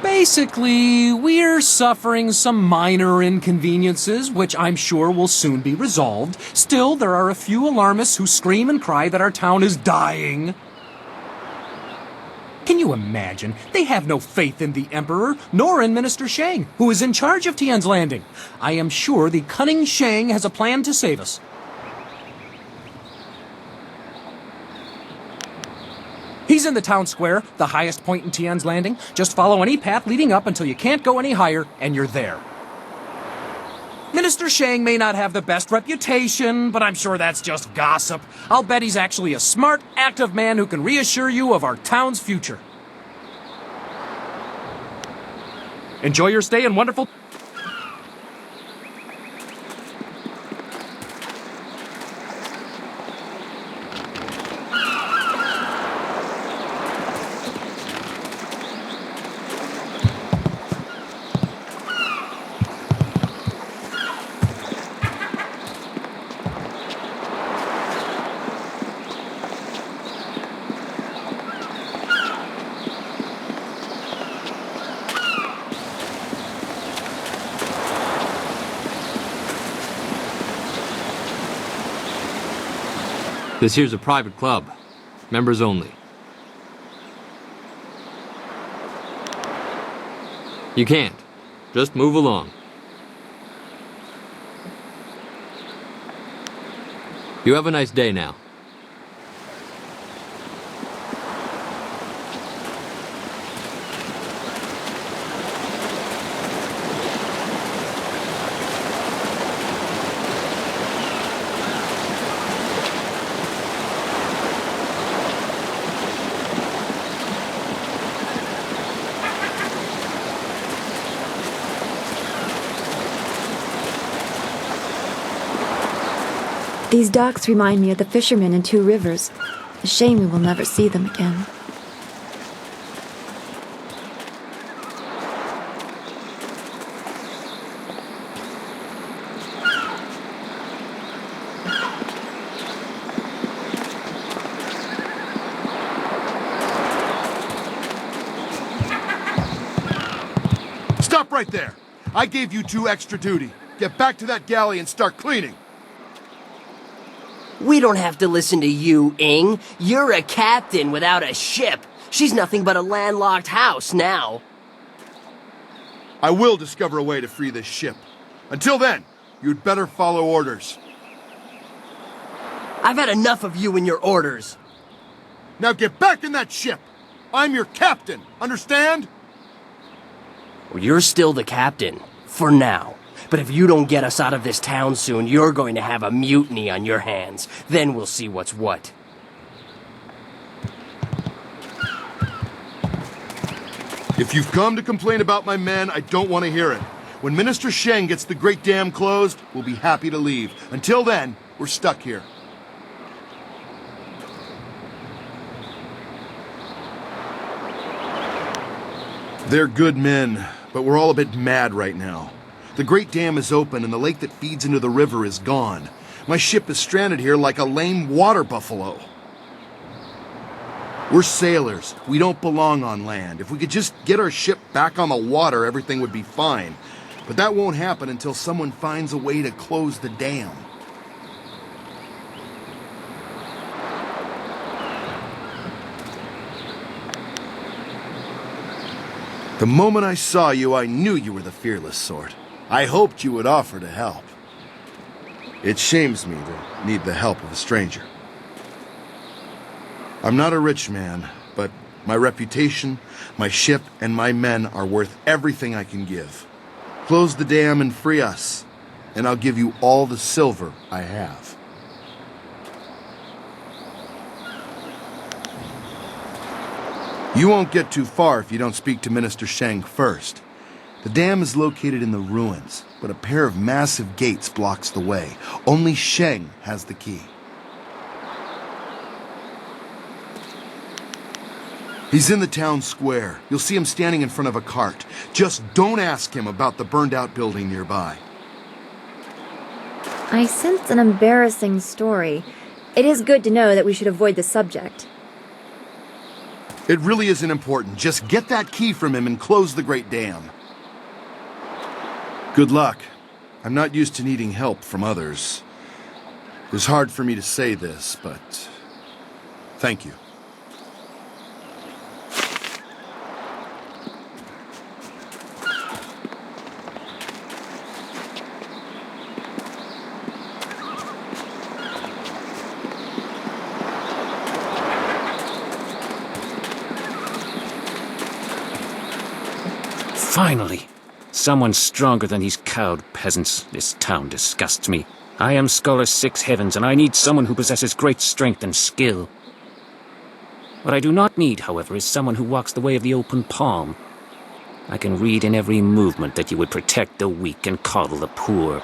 Basically, we're suffering some minor inconveniences, which I'm sure will soon be resolved. Still, there are a few alarmists who scream and cry that our town is dying. Can you imagine? They have no faith in the Emperor, nor in Minister Shang, who is in charge of Tian's Landing. I am sure the cunning Shang has a plan to save us. He's in the town square, the highest point in Tian's Landing. Just follow any path leading up until you can't go any higher, and you're there. Minister Shang may not have the best reputation, but I'm sure that's just gossip. I'll bet he's actually a smart, active man who can reassure you of our town's future. Enjoy your stay in wonderful... This here's a private club. Members only. You can't. Just move along. You have a nice day now. These docks remind me of the fishermen in Two Rivers. A shame we will never see them again. Stop right there! I gave you 2 extra duty. Get back to that galley and start cleaning. We don't have to listen to you, Ing. You're a captain without a ship. She's nothing but a landlocked house now. I will discover a way to free this ship. Until then, you'd better follow orders. I've had enough of you and your orders. Now get back in that ship! I'm your captain, understand? Well, you're still the captain, for now. But if you don't get us out of this town soon, you're going to have a mutiny on your hands. Then we'll see what's what. If you've come to complain about my men, I don't want to hear it. When Minister Shang gets the Great Dam closed, we'll be happy to leave. Until then, we're stuck here. They're good men, but we're all a bit mad right now. The Great Dam is open and the lake that feeds into the river is gone. My ship is stranded here like a lame water buffalo. We're sailors. We don't belong on land. If we could just get our ship back on the water, everything would be fine. But that won't happen until someone finds a way to close the dam. The moment I saw you, I knew you were the fearless sort. I hoped you would offer to help. It shames me to need the help of a stranger. I'm not a rich man, but my reputation, my ship, and my men are worth everything I can give. Close the dam and free us, and I'll give you all the silver I have. You won't get too far if you don't speak to Minister Shang first. The dam is located in the ruins, but a pair of massive gates blocks the way. Only Shang has the key. He's in the town square. You'll see him standing in front of a cart. Just don't ask him about the burned-out building nearby. I sense an embarrassing story. It is good to know that we should avoid the subject. It really isn't important. Just get that key from him and close the Great Dam. Good luck. I'm not used to needing help from others. It's hard for me to say this, but thank you. Finally! Someone stronger than these cowed peasants. This town disgusts me. I am Scholar Six Heavens, and I need someone who possesses great strength and skill. What I do not need, however, is someone who walks the way of the open palm. I can read in every movement that you would protect the weak and coddle the poor.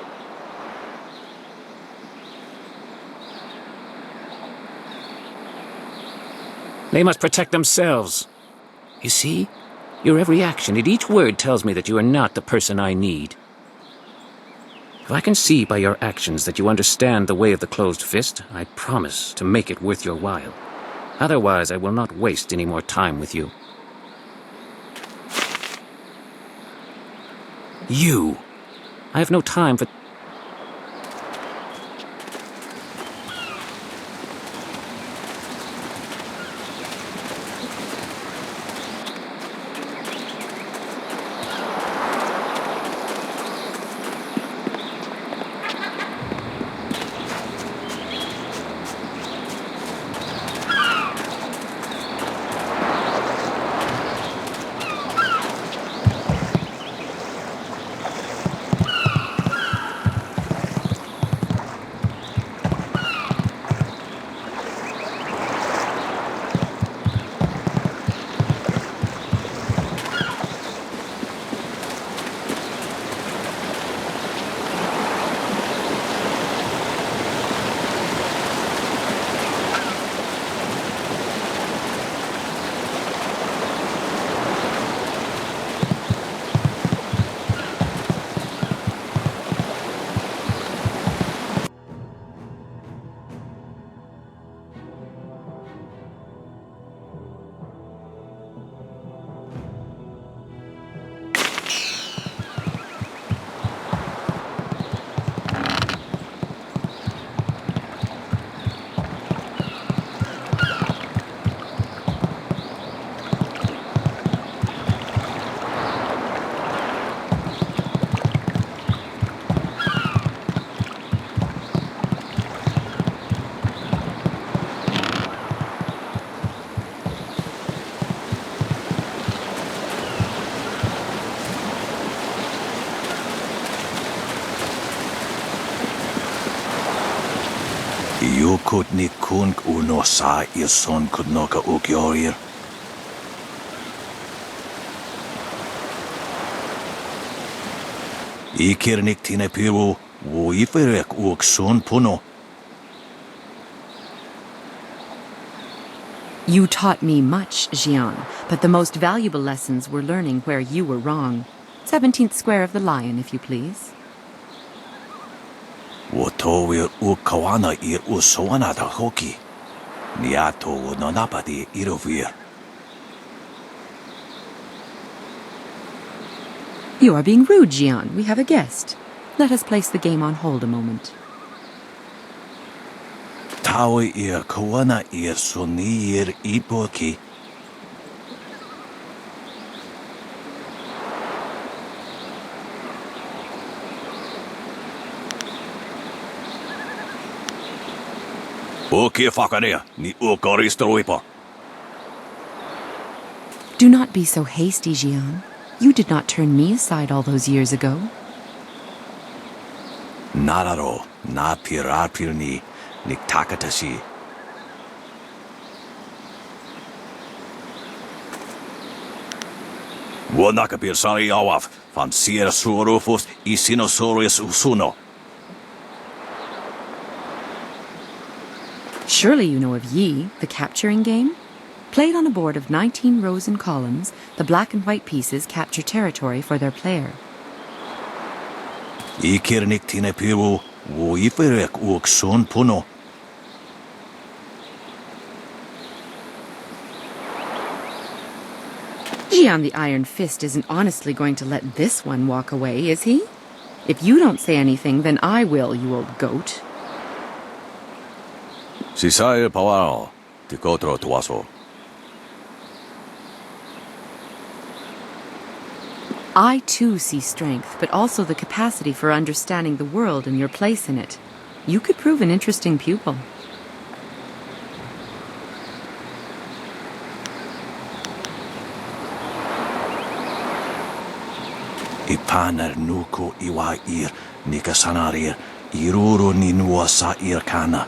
They must protect themselves. You see? Your every action and each word tells me that you are not the person I need. If I can see by your actions that you understand the way of the closed fist, I promise to make it worth your while. Otherwise, I will not waste any more time with you. You! I have no time for... Yukut ni kunk uno sa son kudnoka ukyorir. Ikirnik tine piru wo iferek uk son puno. You taught me much, Jian, but the most valuable lessons were learning where you were wrong. 17th square of the Lion, if you please. Wotowir ukawana ir usoana da hoki. Niato no napadi irovir. You are being rude, Jian. We have a guest. Let us place the game on hold a moment. Tawi ir kawana ir sonir ipoki. Do not be so hasty, Jian. You did not turn me aside all those years ago. Nararo, na pirapir ni takatashi. Wanakapir sari awaf, van sierra suorufus isinosaurus usuno. Surely you know of Yi, the capturing game? Played on a board of 19 rows and columns, the black and white pieces capture territory for their player. Ikirnik tine piru wo iferek uk son puno. Jian the Iron Fist isn't honestly going to let this one walk away, is he? If you don't say anything, then I will, you old goat. Sisair pawaro, tikotro tuaso. I too see strength, but also the capacity for understanding the world and your place in it. You could prove an interesting pupil. Ipaner nuko iwair nikasanarir iruro ninua sa irkana.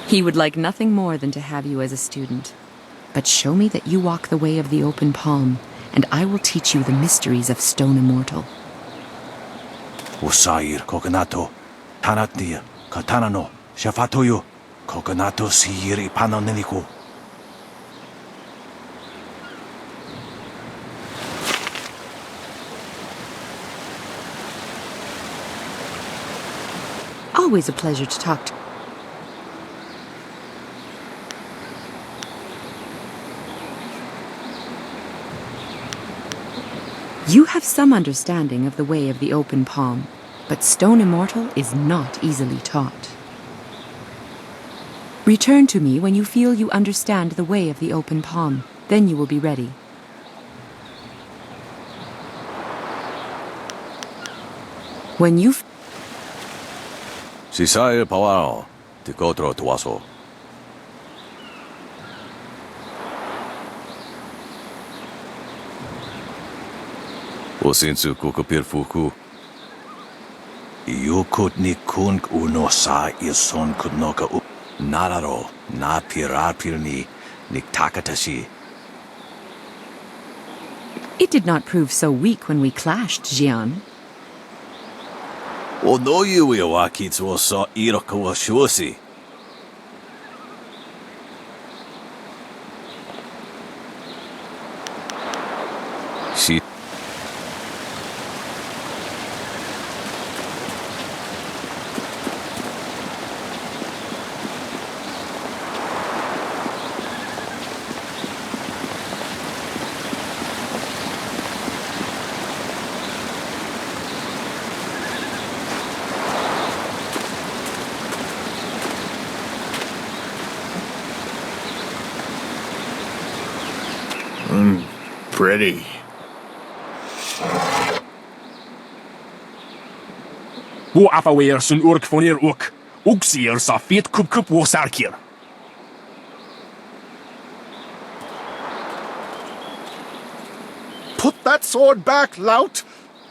He would like nothing more than to have you as a student. But show me that you walk the way of the open palm, and I will teach you the mysteries of Stone Immortal. Usair kokonato, tanatia, katanano, shafatoyo, kokonato sir ipanoneniko. Always a pleasure to talk to. You have some understanding of the way of the open palm, but Stone Immortal is not easily taught. Return to me when you feel you understand the way of the open palm. Then you will be ready. When you... Sisair pawao, tikotro tuaso. Osinsu kukupirfuku. Yukut ni kunk uno sa ison kutnoka u. Nararo, na pirapirni, niktakatashi. It did not prove so weak when we clashed, Jian. Onoyu iwakitsu o sa iroko wa shuosi. She Pretty. Wo afaweer sun urk vonir ook. Uksier sa fit kup wo sarkir. Put that sword back, lout!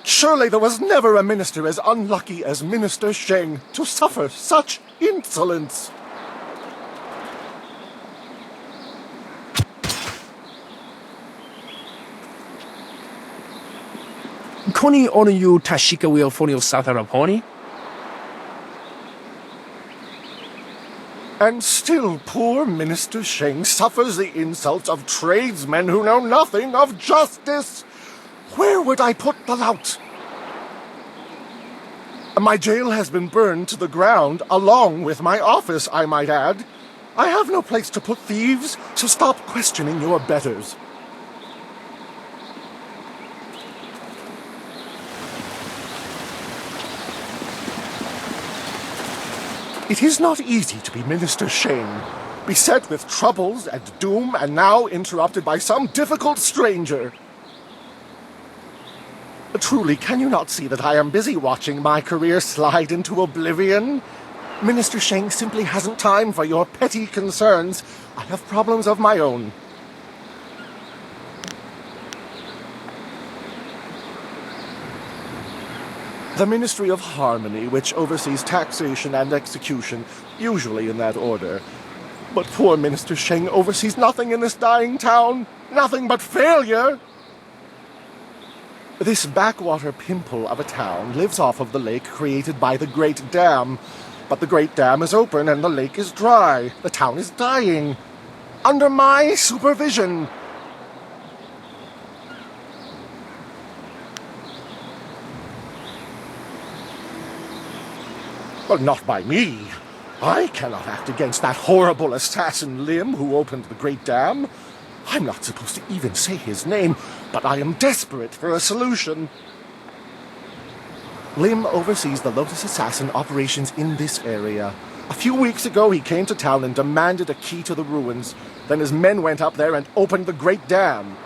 Surely there was never a minister as unlucky as Minister Sheng to suffer such insolence. Koni onuyu tashika wheel fonil satharaponi? And still poor Minister Sheng suffers the insults of tradesmen who know nothing of justice. Where would I put the lout? My jail has been burned to the ground, along with my office, I might add. I have no place to put thieves, so stop questioning your betters. It is not easy to be Minister Sheng, beset with troubles and doom, and now interrupted by some difficult stranger. Truly, can you not see that I am busy watching my career slide into oblivion? Minister Sheng simply hasn't time for your petty concerns. I have problems of my own. The Ministry of Harmony, which oversees taxation and execution, usually in that order. But poor Minister Sheng oversees nothing in this dying town. Nothing but failure. This backwater pimple of a town lives off of the lake created by the Great Dam. But the Great Dam is open and the lake is dry. The town is dying. Under my supervision. Well, not by me. I cannot act against that horrible assassin Lim who opened the Great Dam. I'm not supposed to even say his name, but I am desperate for a solution. Lim oversees the Lotus Assassin operations in this area. A few weeks ago, he came to town and demanded a key to the ruins. Then his men went up there and opened the Great Dam.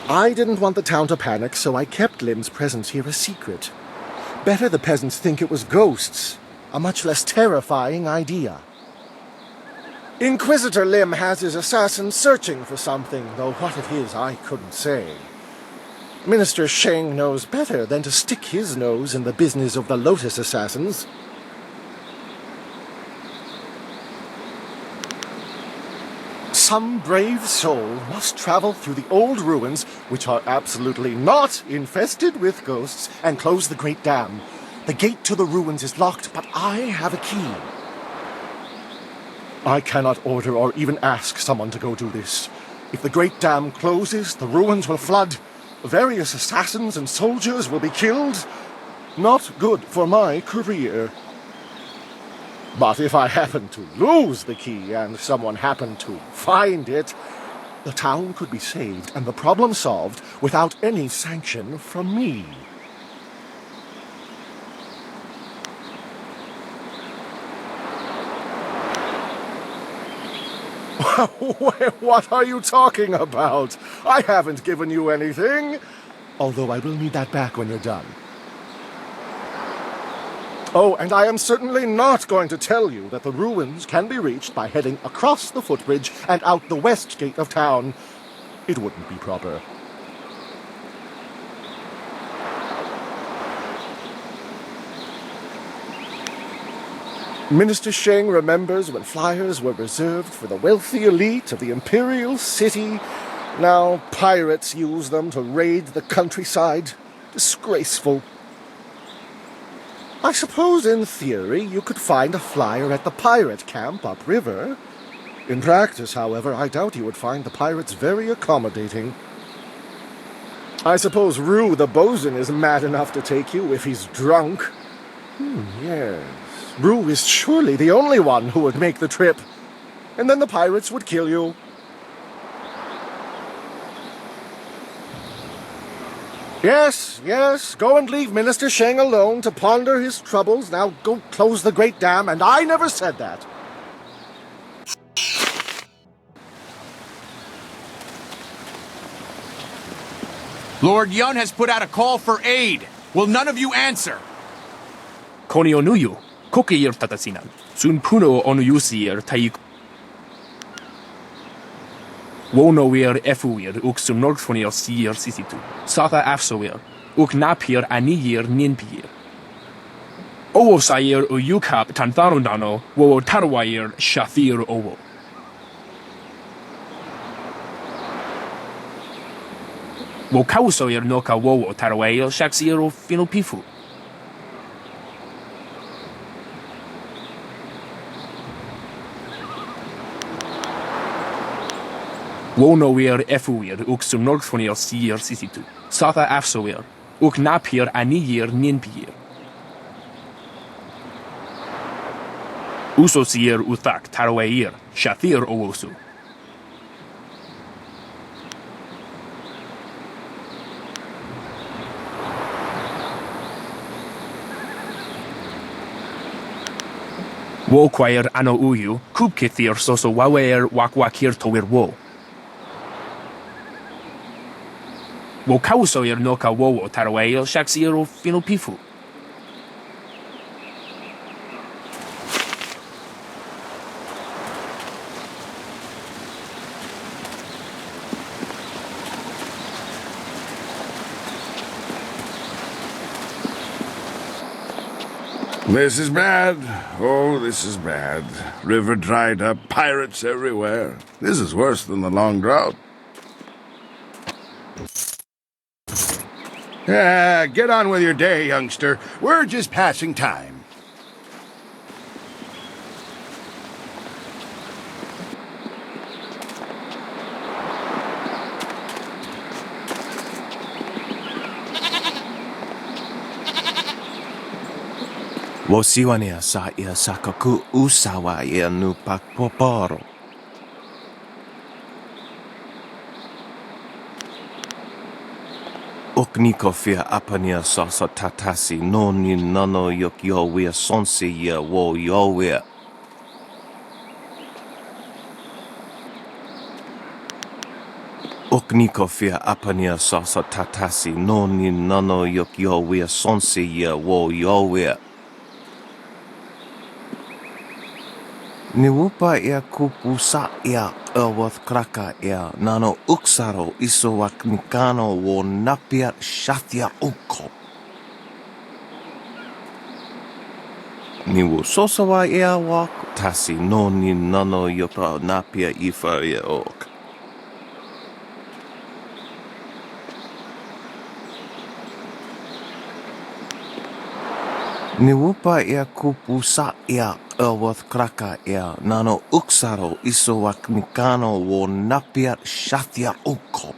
I didn't want the town to panic, so I kept Lim's presence here a secret. Better the peasants think it was ghosts. a much less terrifying idea. Inquisitor Lim has his assassins searching for something, though what it is I couldn't say. Minister Sheng knows better than to stick his nose in the business of the Lotus Assassins. Some brave soul must travel through the old ruins, which are absolutely not infested with ghosts, and close the Great Dam. The gate to the ruins is locked, but I have a key. I cannot order or even ask someone to go do this. If the Great Dam closes, the ruins will flood. Various assassins and soldiers will be killed. Not good for my career. But if I happen to lose the key and someone happened to find it, the town could be saved and the problem solved without any sanction from me. What are you talking about? I haven't given you anything. Although I will need that back when you're done. Oh, and I am certainly not going to tell you that the ruins can be reached by heading across the footbridge and out the west gate of town. It wouldn't be proper. Minister Sheng remembers when flyers were reserved for the wealthy elite of the Imperial City. Now pirates use them to raid the countryside. Disgraceful. I suppose in theory you could find a flyer at the pirate camp upriver. In practice, however, I doubt you would find the pirates very accommodating. I suppose Rue the bosun is mad enough to take you if he's drunk. Yes. Rue is surely the only one who would make the trip. And then the pirates would kill you. Yes, go and leave Minister Sheng alone to ponder his troubles. Now go close the Great Dam, and I never said that. Lord Yun has put out a call for aid. Will none of you answer? Konio nuyu, kokir tatasinan, sun puno onuyusir taik. Wonoir efuir uk sun nortfonir sier sisitu, sata afsoir, uk napir anir ninpir. Owo sair uyukap tantharundano, wo tarwair shathir owo. Wo kausoir noka wowo tarwair shaksiro finupifu. Wonoir efuir uk sun nortfonir sier sisitu, sata afsoir, uk napir anir ninpir. Uso sier uthak tarwair shathir owosu. Wo quair ano uyu, kubkithir soso wawer wakwakir tower wo. Wo kausoir noka wowo tarwail shaksiro finupifu. This is bad. Oh, this is bad. River dried up, pirates everywhere. This is worse than the long drought. Get on with your day, youngster. We're just passing time. Wosiwania sa ia sakaku usawa ia nu pakpoporo. Oknikofia apania sasa tatasi noni nano yok yowia sonsi ia wo yowia. Oknikofia apania sasa tatasi noni nano yok yowia sonsi ia wo yowia. Niwupa ia kupu sa ia Elworth kraka ia nano uksaro isowak nikano wo napia shathia uko. Niwu sosawa ia wak tasi no ni nano yopa napia ifa ia ok. Niwupa ia kupu sa ia Elworth kraka ia nano uksaro isowak nikano wo napia shathia uko.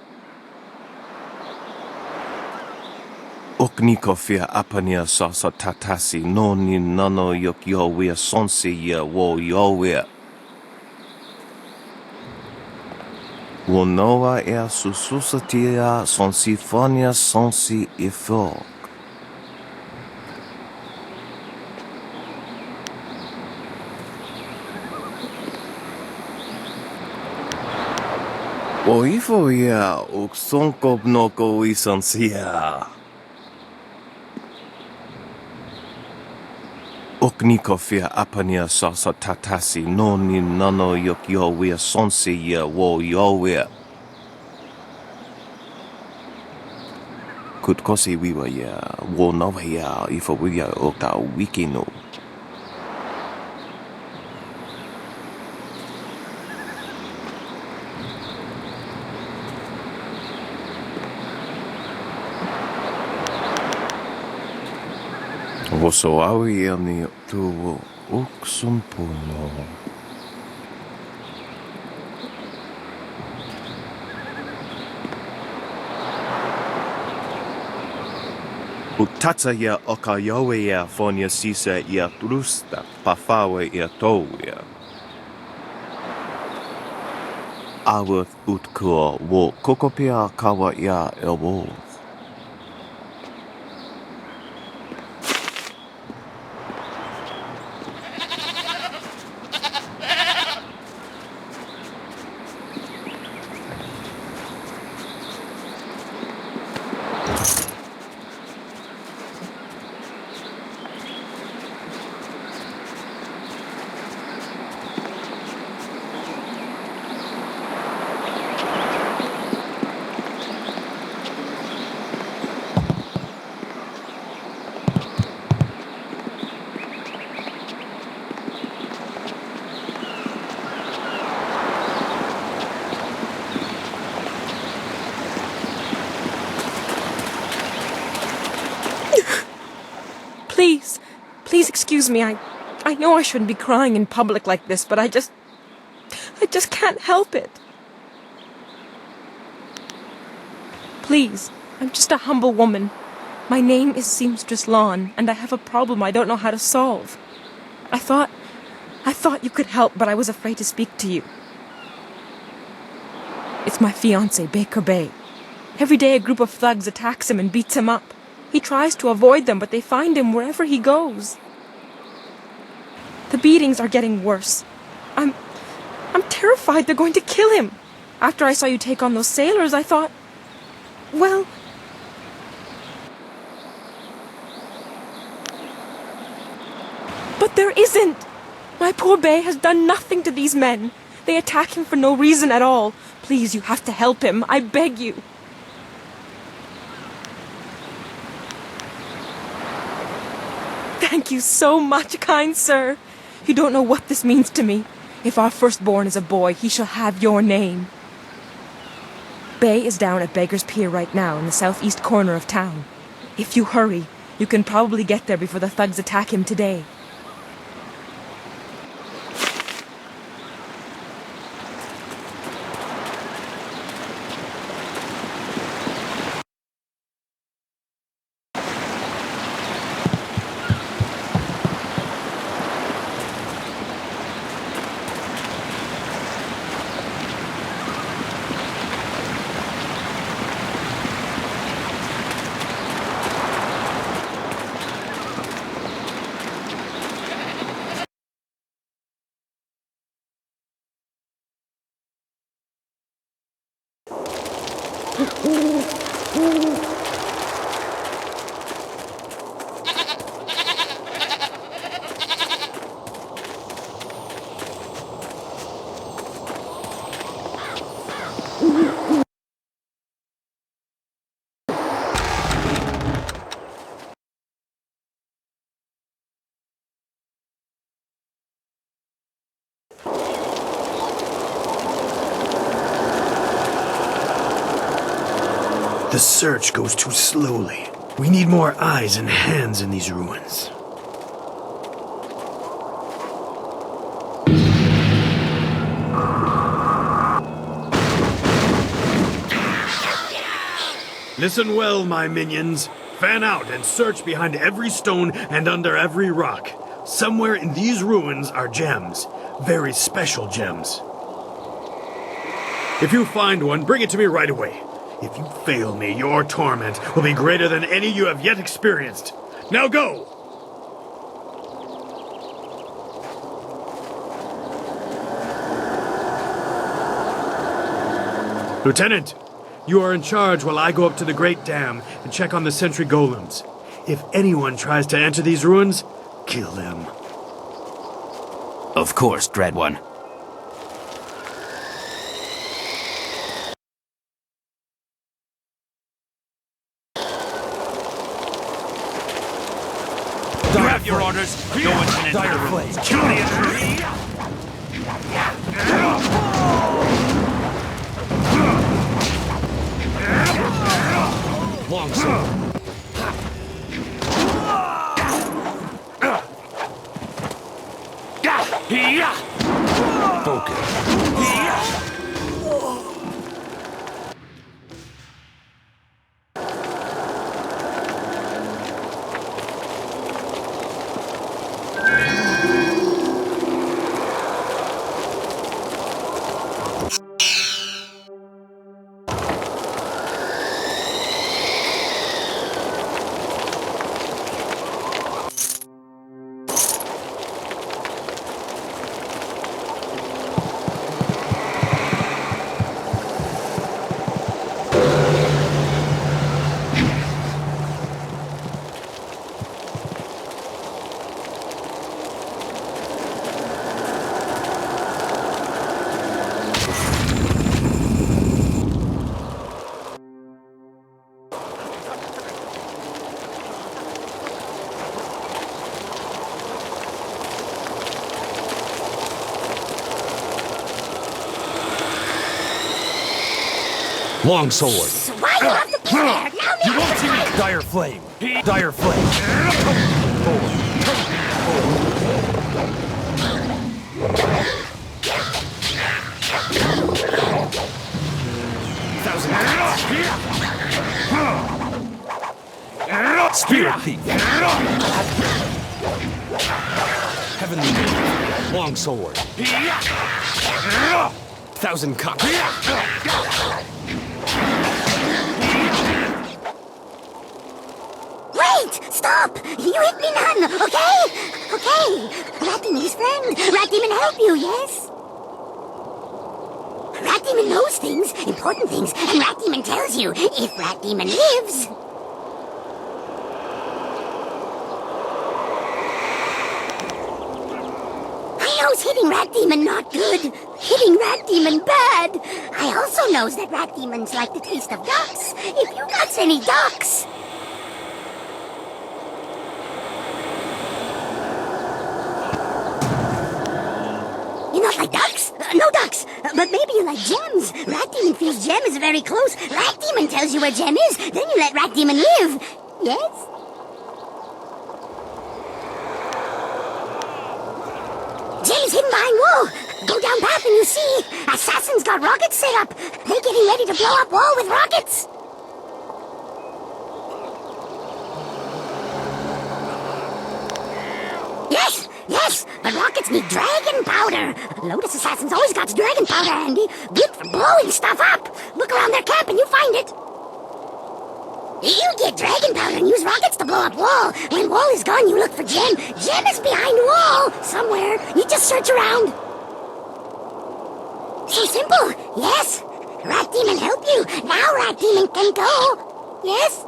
Okniko fia apania sasa tatasi no ni nano yok yowia sonsi ia wo yowia. Wo noa ia sususatia sonsifonia sonsi ifok. O ifo ia uksonkop noko isansia. Okniko fia apania sasa tatasi no ni nano yok yowia sonsi ia wo yowia. Kutkosi wiwa ia wo nawa ia ifo wia okta wikino. Voso awi ani tu uksumpuno. Utatsa ia oka yowe ia fonia sisa ia trusta pafawe ia towia. Aweth utkua wo kokopia kawa ia elwo. Please excuse me. I know I shouldn't be crying in public like this, but I just can't help it. Please, I'm just a humble woman. My name is Seamstress Lawn, and I have a problem I don't know how to solve. I thought you could help, but I was afraid to speak to you. It's my fiancé, Baker Bay. Every day a group of thugs attacks him and beats him up. He tries to avoid them, but they find him wherever he goes. The beatings are getting worse. I'm terrified they're going to kill him. After I saw you take on those sailors, I thought, well... But there isn't! My poor Bay has done nothing to these men. They attack him for no reason at all. Please, you have to help him. I beg you. Thank you so much, kind sir. You don't know what this means to me. If our firstborn is a boy, he shall have your name. Bay is down at Beggar's Pier right now in the southeast corner of town. If you hurry, you can probably get there before the thugs attack him today. The search goes too slowly. We need more eyes and hands in these ruins. Listen well, my minions. Fan out and search behind every stone and under every rock. Somewhere in these ruins are gems. Very special gems. If you find one, bring it to me right away. If you fail me, your torment will be greater than any you have yet experienced. Now go! Lieutenant, you are in charge while I go up to the Great Dam and check on the sentry golems. If anyone tries to enter these ruins, kill them. Of course, Dread One. You have your orders. Go into an dire flame. Kill the enemy. Long sword. Focus. Long sword. Why you have to be there? You won't see me! Dire flame. Dire flame. Spirit thief. Heavenly long sword. Thousand cups. Wait! Stop! You hit me none, okay? Okay. Rat Demon's friend. Rat Demon help you, yes? Rat Demon knows things, important things, and Rat Demon tells you if Rat Demon lives. I knows hitting Rat Demon not good. Hitting Rat Demon bad. I also knows that Rat Demons like the taste of ducks. If you got any ducks... You not like ducks? No ducks. But maybe you like gems. Rat Demon feels gem is very close. Rat Demon tells you where gem is. Then you let Rat Demon live. Yes? Gem is hidden behind wall. Go down path and you see. Assassins got rockets set up. They're getting ready to blow up wall with rockets. Yes! Yes! But rockets need dragon powder! Lotus Assassins always got dragon powder handy. Good for blowing stuff up! Look around their camp and you find it! You get dragon powder and use rockets to blow up wall. When wall is gone, you look for gem. Gem is behind wall! Somewhere. You just search around. So simple! Yes! Rat Demon help you! Now Rat Demon can go! Yes?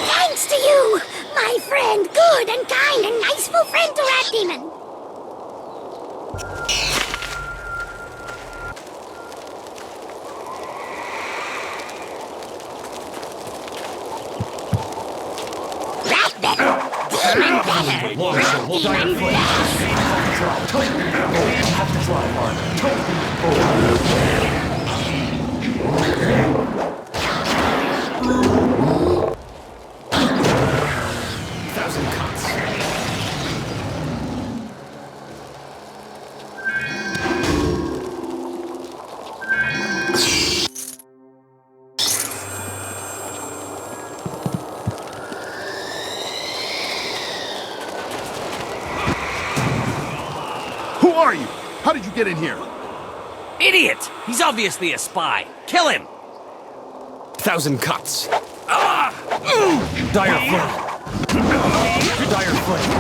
Thanks to you, my friend, good and kind and niceful friend to Rat Demon. Rat Demon, Who are you? How did you get in here? Idiot! He's obviously a spy. Kill him! 1,000 cuts. Dire flame. Dire flame.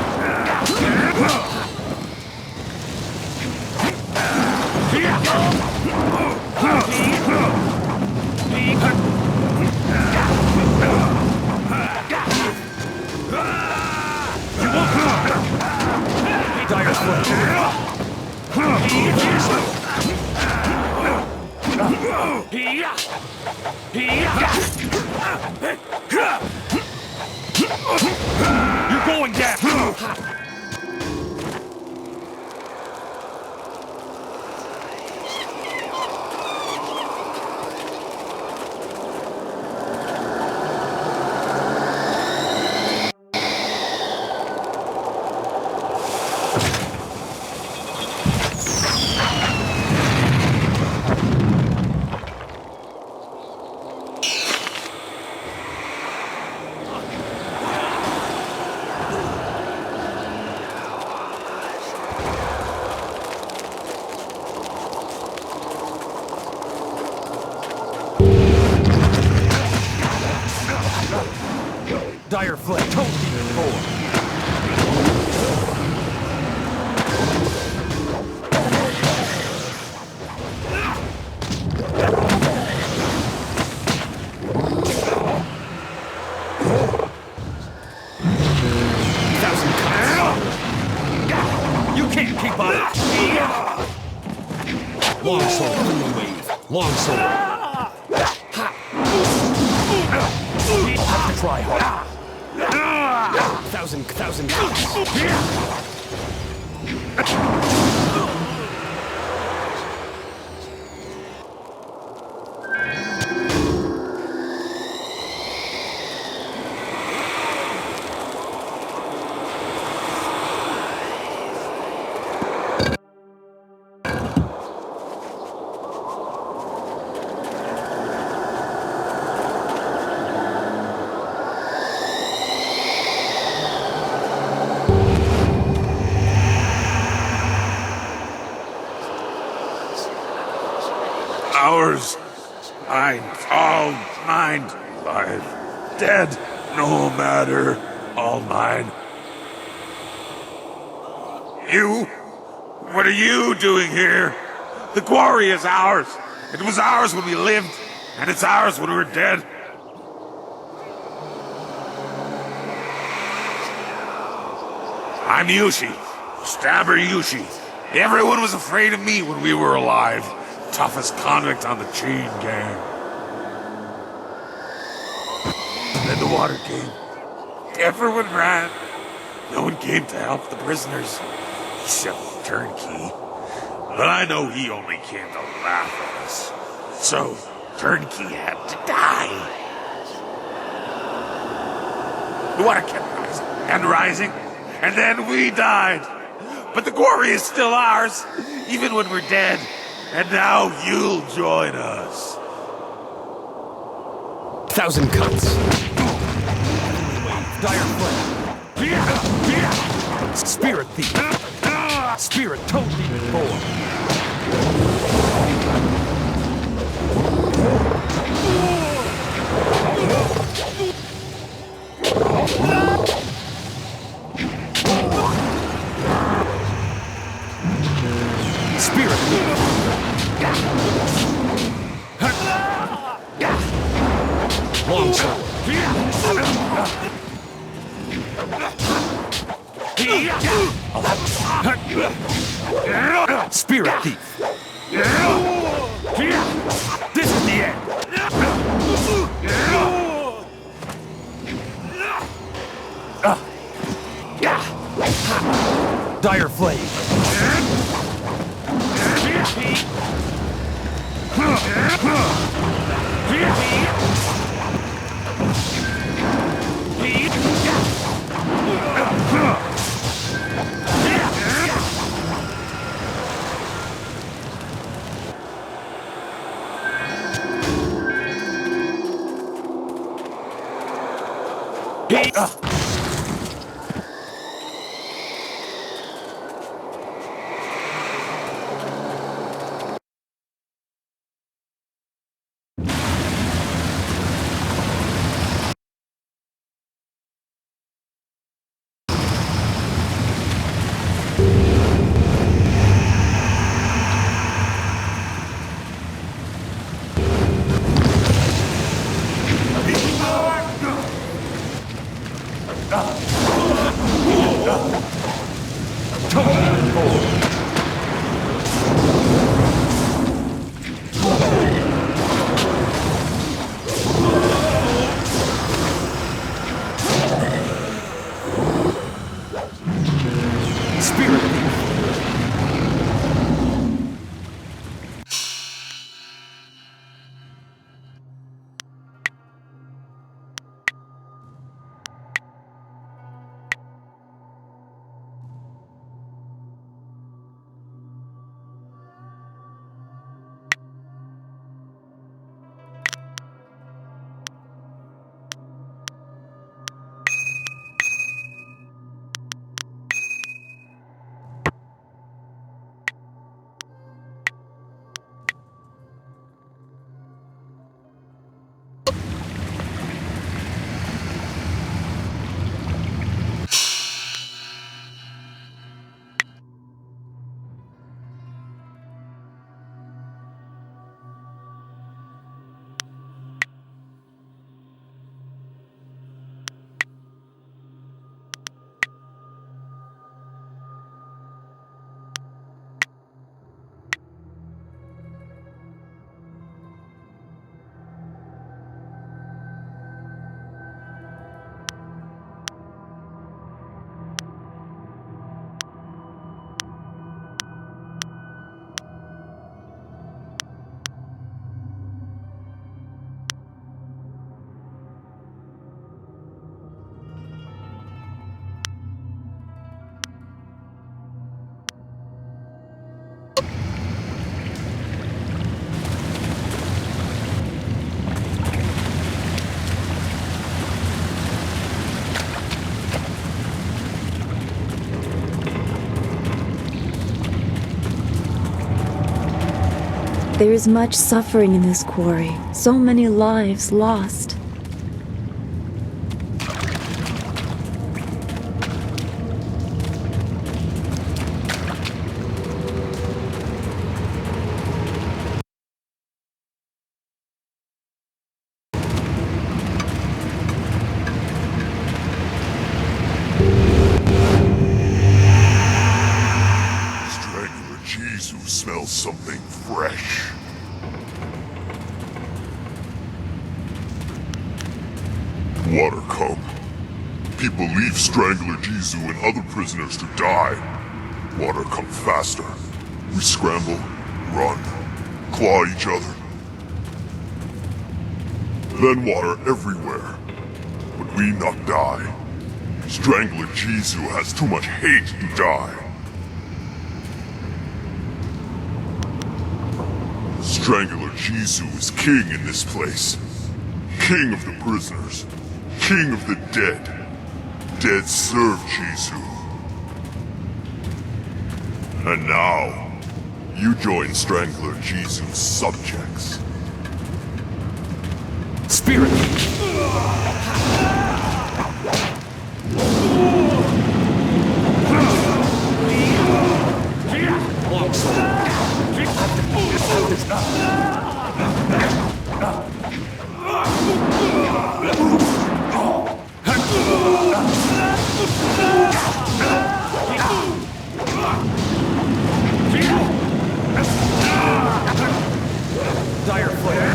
Dire You're going down! Dire flame. Told you before. You can't keep up. Long sword, three wave. Long sword. Have to try hard. 1,000 Ours. Mine. All mine. Alive. Dead. No matter. All mine. You? What are you doing here? The quarry is ours. It was ours when we lived, and it's ours when we're dead. I'm Yushi. Stabber Yushi. Everyone was afraid of me when we were alive. Toughest convict on the chain gang. Then the water came. Everyone ran. No one came to help the prisoners. Except Turnkey. But I know he only came to laugh at us. So, Turnkey had to die. The water kept rising and rising. And then we died. But the quarry is still ours, even when we're dead. And now you'll join us. 1,000 cuts. Dire flame. Spirit thief. Spirit told me before. Spirit thief. Long sword. Spirit thief. This is the end. Dire Flame. There is much suffering in this quarry, so many lives lost. Strangler Jesus smells something fresh. Water come. People leave Strangler Jesus and other prisoners to die. Water come faster. We scramble, run, claw each other. Then water everywhere. But we not die. Strangler Jesus has too much hate to die. Strangler Jesus is king in this place. King of the prisoners. King of the dead. Dead serve Jesus. And now, you join Strangler Jesus' subjects. Spirit! Dire Flare.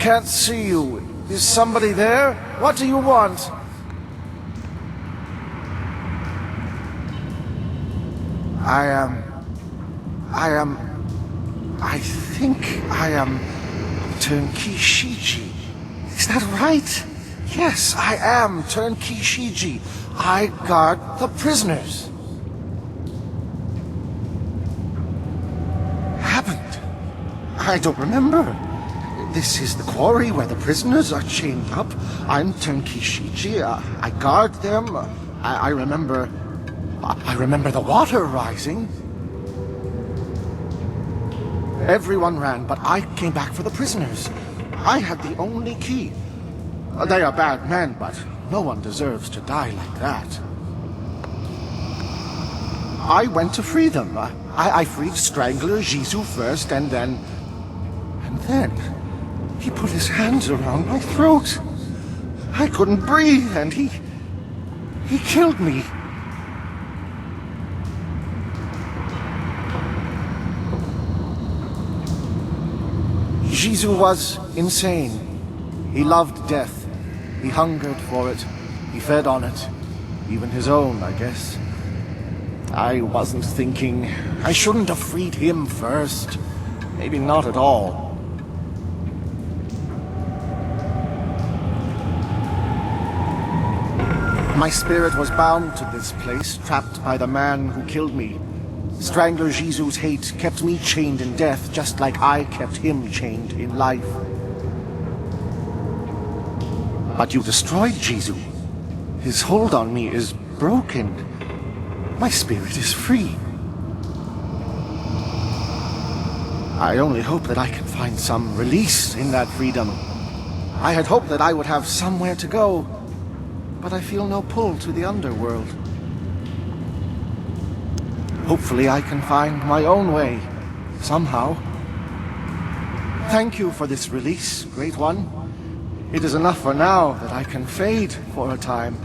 can't see you. Is somebody there? What do you want? I think I am Turnkey Shiji. Is that right? Yes, I am Turnkey Shiji. I guard the prisoners. Happened? I don't remember. This is the quarry where the prisoners are chained up. I'm Turnkey Shiji. I guard them. I remember the water rising. Everyone ran, but I came back for the prisoners. I had the only key. They are bad men, but no one deserves to die like that. I went to free them. I freed Strangler Jizu first, and then... he put his hands around my throat. I couldn't breathe, and he killed me. Jizu was insane. He loved death. He hungered for it. He fed on it. Even his own, I guess. I wasn't thinking. I shouldn't have freed him first. Maybe not at all. My spirit was bound to this place, trapped by the man who killed me. Strangler Jizu's hate kept me chained in death, just like I kept him chained in life. But you destroyed Jizu. His hold on me is broken. My spirit is free. I only hope that I can find some release in that freedom. I had hoped that I would have somewhere to go, but I feel no pull to the underworld. Hopefully I can find my own way, somehow. Thank you for this release, Great One. It is enough for now that I can fade for a time.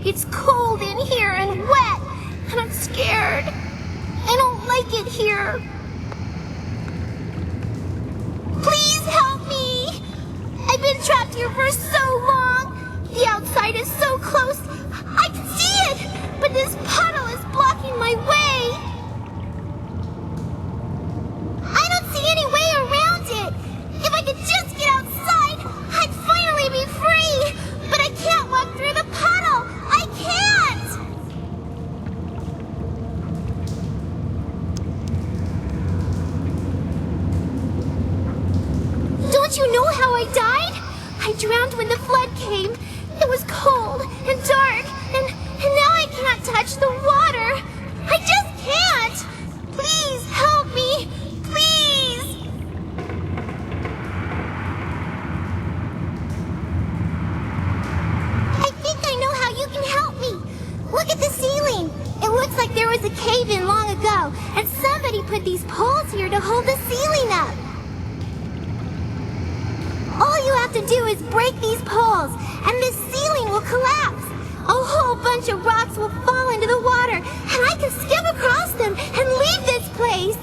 It's cold in here and wet, and I'm scared. I don't like it here. Please help me! I've been trapped here for so long. The outside is so close. I can see it, but this puddle is blocking my way. I don't see any way around it. If I could just get outside, I'd finally be free. But I can't walk through the puddle. I can't! Don't you know how I died? I drowned when the flood came. It was cold and dark, and now I can't touch the water. I just can't! Please help me! Please! I think I know how you can help me. Look at the ceiling. It looks like there was a cave-in long ago, and somebody put these poles here to hold the ceiling up. All you have to do is break these poles, and this ceiling will collapse. A whole bunch of rocks will fall into the water, and I can skim across them and leave this place.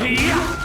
Children here.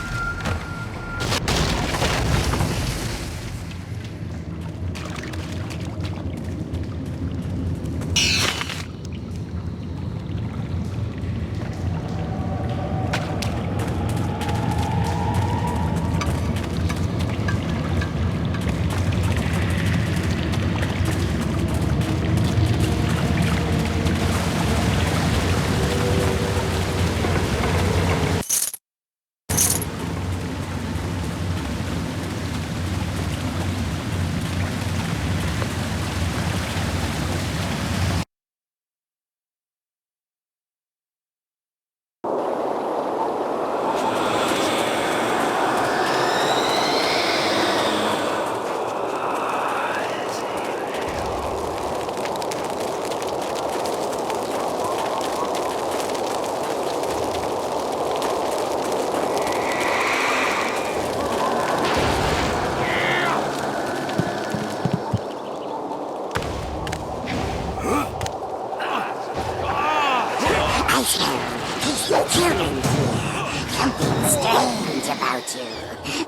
Something strange about you.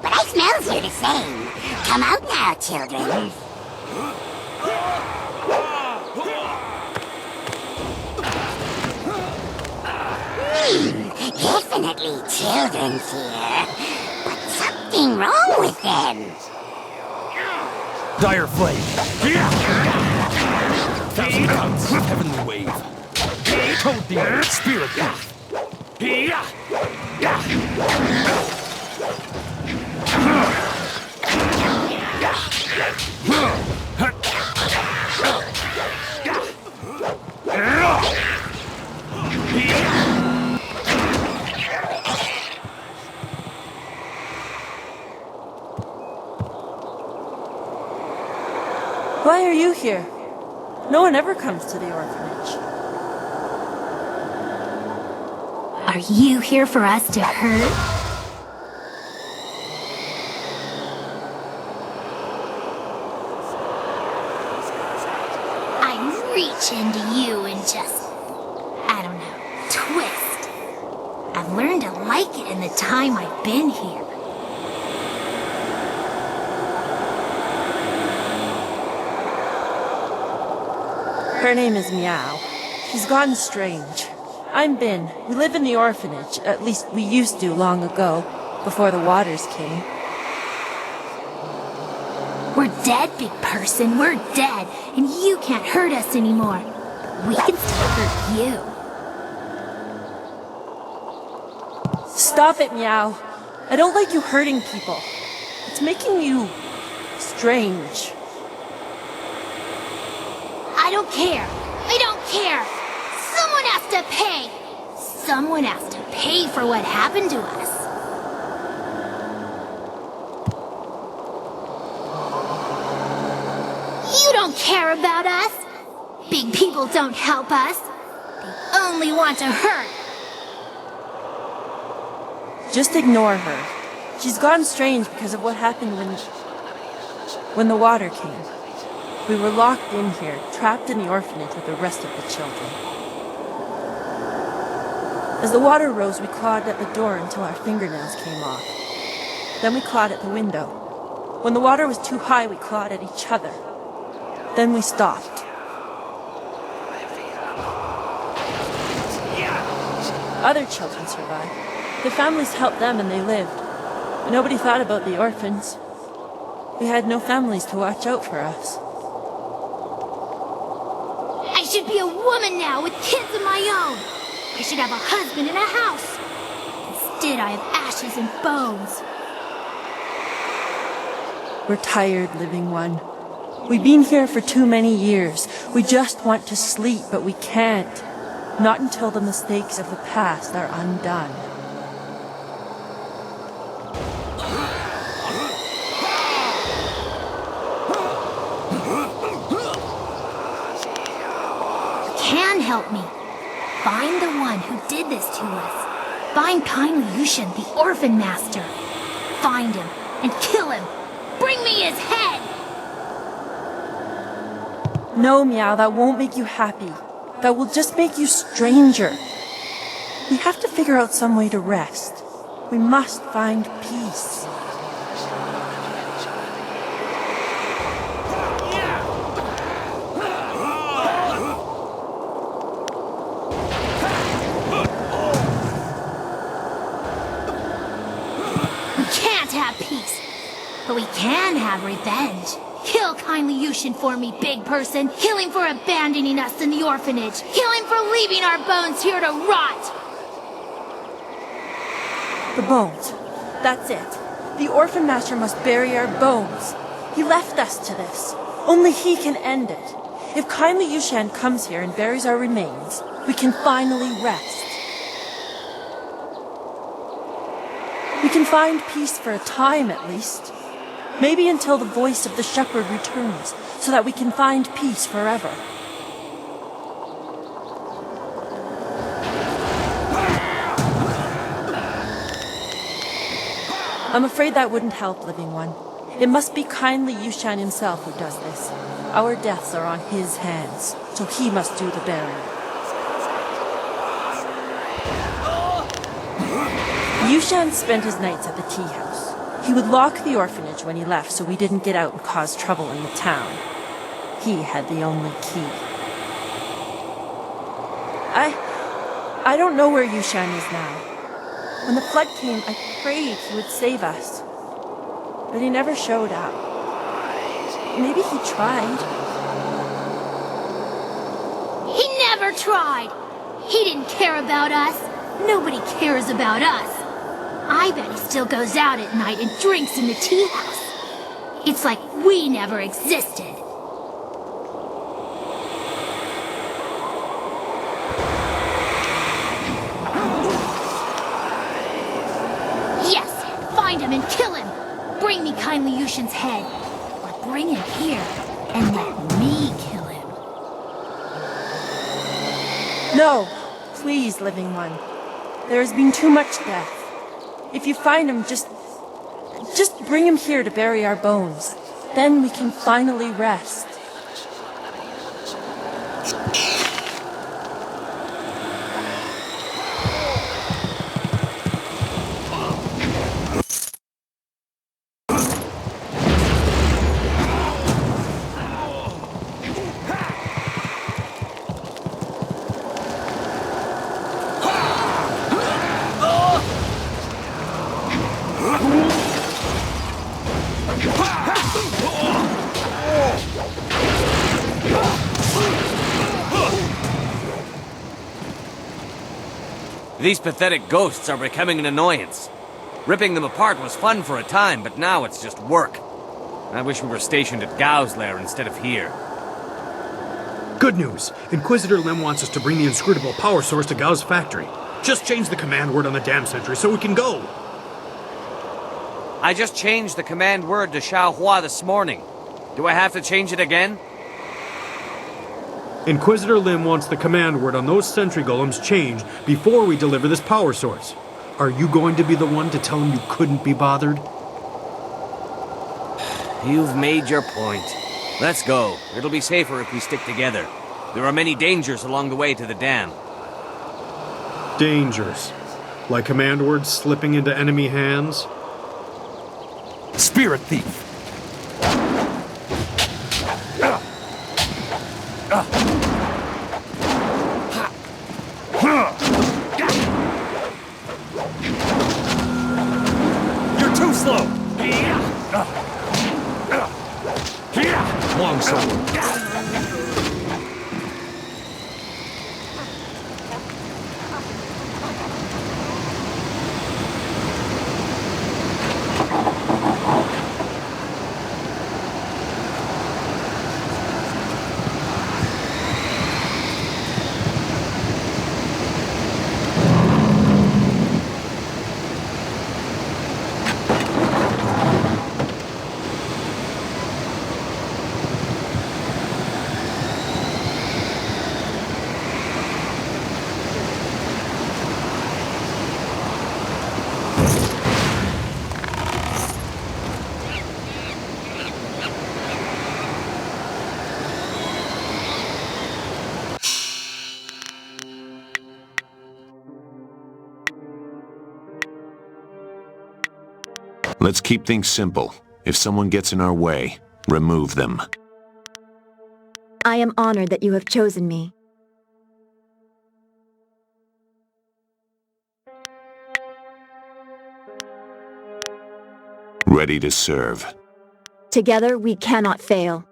But I smells you the same. Come out now, children. Definitely children here. But something wrong with them. Dire Flame. Thousand Cuts. Heavenly Wave. Code Demon. Spirit Death. Why are you here? No one ever comes to the orphanage. Are you here for us to hurt? I reach into you and just, I don't know, twist. I've learned to like it in the time I've been here. Her name is Meow. She's gone strange. I'm Bin. We live in the orphanage. At least we used to long ago, before the waters came. We're dead, big person. We're dead. And you can't hurt us anymore. We can still hurt you. Stop it, Meow. I don't like you hurting people. It's making you strange. I don't care. I don't care. Someone has to pay. Someone has to pay for what happened to us. You don't care about us. Big people don't help us. They only want to hurt. Just ignore her. She's gone strange because of what happened when the water came. We were locked in here, trapped in the orphanage with the rest of the children. As the water rose, we clawed at the door until our fingernails came off. Then we clawed at the window. When the water was too high, we clawed at each other. Then we stopped. Other children survived. Their families helped them and they lived. But nobody thought about the orphans. We had no families to watch out for us. I should be a woman now with kids of my own. I should have a husband and a house. Instead, I have ashes and bones. We're tired, living one. We've been here for too many years. We just want to sleep, but we can't. Not until the mistakes of the past are undone. Can help me. Find the one who did this to us. Find kindly Yushin, the orphan master. Find him and kill him. Bring me his head! No, Meow, that won't make you happy. That will just make you stranger. We have to figure out some way to rest. We must find peace. We can't have peace, but we can have revenge. Kill kindly Yushin for me, big person. Kill him for abandoning us in the orphanage. Kill him for leaving our bones here to rot. The bones. That's it. The Orphan Master must bury our bones. He left us to this. Only he can end it. If kindly Yushan comes here and buries our remains, we can finally rest. We can find peace for a time, at least. Maybe until the voice of the shepherd returns, so that we can find peace forever. I'm afraid that wouldn't help, Living One. It must be kindly Yushan himself who does this. Our deaths are on his hands, so he must do the burying. Yushan spent his nights at the tea house. He would lock the orphanage when he left so we didn't get out and cause trouble in the town. He had the only key. I don't know where Yushan is now. When the flood came, I prayed he would save us. But he never showed up. Maybe he tried. He never tried. He didn't care about us. Nobody cares about us. I bet he still goes out at night and drinks in the tea house. It's like we never existed. Yes, find him and kill him. Bring me kindly Yushin's head. Or bring him here and let me kill him. No, please, Living One. There has been too much death. If you find him, just bring him here to bury our bones. Then we can finally rest. These pathetic ghosts are becoming an annoyance. Ripping them apart was fun for a time, but now it's just work. I wish we were stationed at Gao's lair instead of here. Good news. Inquisitor Lim wants us to bring the inscrutable power source to Gao's factory. Just change the command word on the dam sentry so we can go. I just changed the command word to Xiaohua this morning. Do I have to change it again? Inquisitor Lim wants the command word on those sentry golems changed before we deliver this power source. Are you going to be the one to tell him you couldn't be bothered? You've made your point. Let's go. It'll be safer if we stick together. There are many dangers along the way to the dam. Dangers? Like command words slipping into enemy hands? Spirit thief! You're too slow! Long sword. Let's keep things simple. If someone gets in our way, remove them. I am honored that you have chosen me. Ready to serve. Together, we cannot fail.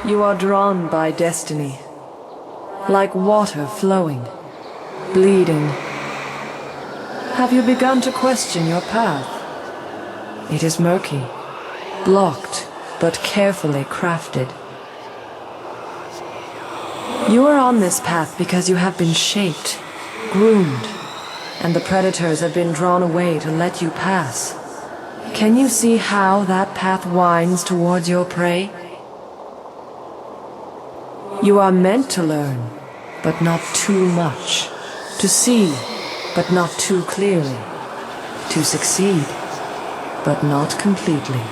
You are drawn by destiny, like water flowing, bleeding. Have you begun to question your path? It is murky, blocked, but carefully crafted. You are on this path because you have been shaped, groomed, and the predators have been drawn away to let you pass. Can you see how that path winds towards your prey? You are meant to learn, but not too much. To see, but not too clearly. To succeed, but not completely.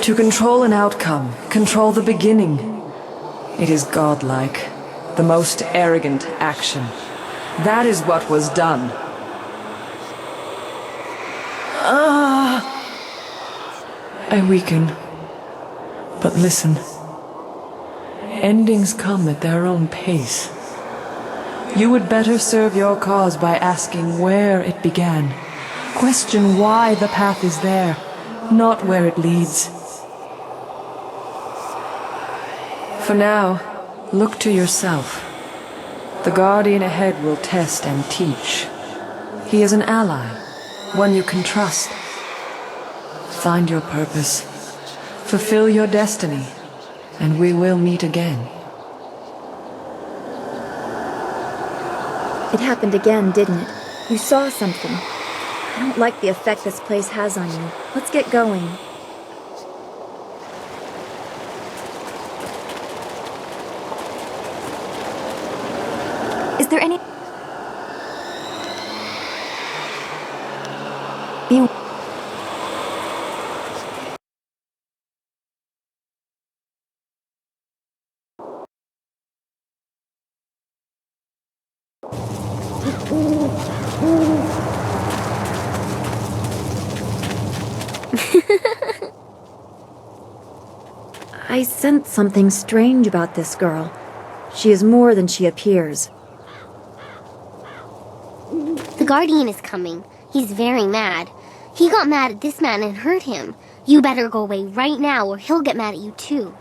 To control an outcome, control the beginning. It is godlike, the most arrogant action. That is what was done. I weaken. But listen. Endings come at their own pace. You would better serve your cause by asking where it began. Question why the path is there, not where it leads. For now, look to yourself. The guardian ahead will test and teach. He is an ally, one you can trust. Find your purpose, fulfill your destiny, and we will meet again. It happened again, didn't it? You saw something. I don't like the effect this place has on you. Let's get going. Is there any... I sense something strange about this girl. She is more than she appears. The Guardian is coming. He's very mad. He got mad at this man and hurt him. You better go away right now or he'll get mad at you too.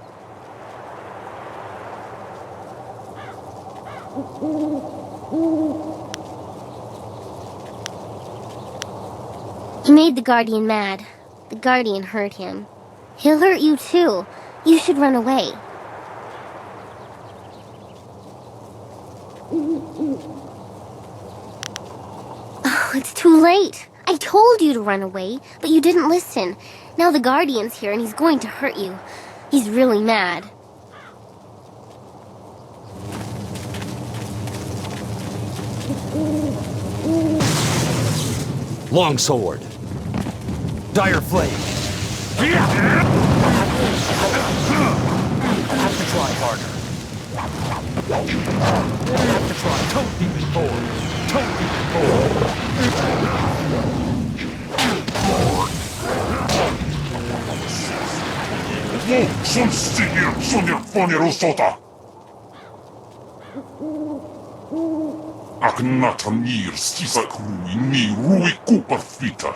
He made the Guardian mad. The Guardian hurt him. He'll hurt you too. You should run away. Oh, it's too late. I told you to run away, but you didn't listen. Now the Guardian's here and he's going to hurt you. He's really mad. Longsword. Dire Flame. I have to try harder. I have to try. Toad Demon Board. Toad Demon Sun stiger Sonja Fanerosota! Aknatanir Sisa Krui Ni Rui Kuparfita!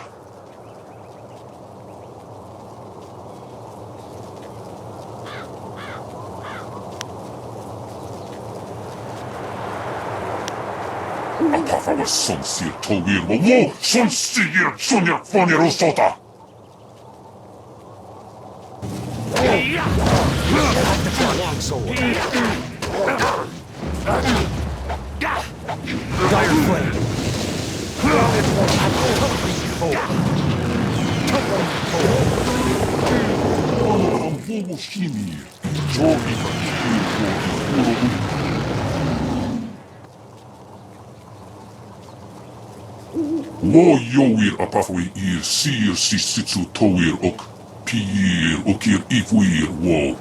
Apafava Sonsir Togir Wo Sun stiger Sonja Fanerosota! Longsword. Dire Flame. Wo Yoir Apafwi Ir Sir Sisitsu Toir Ok Piir Okir Ifuir Wo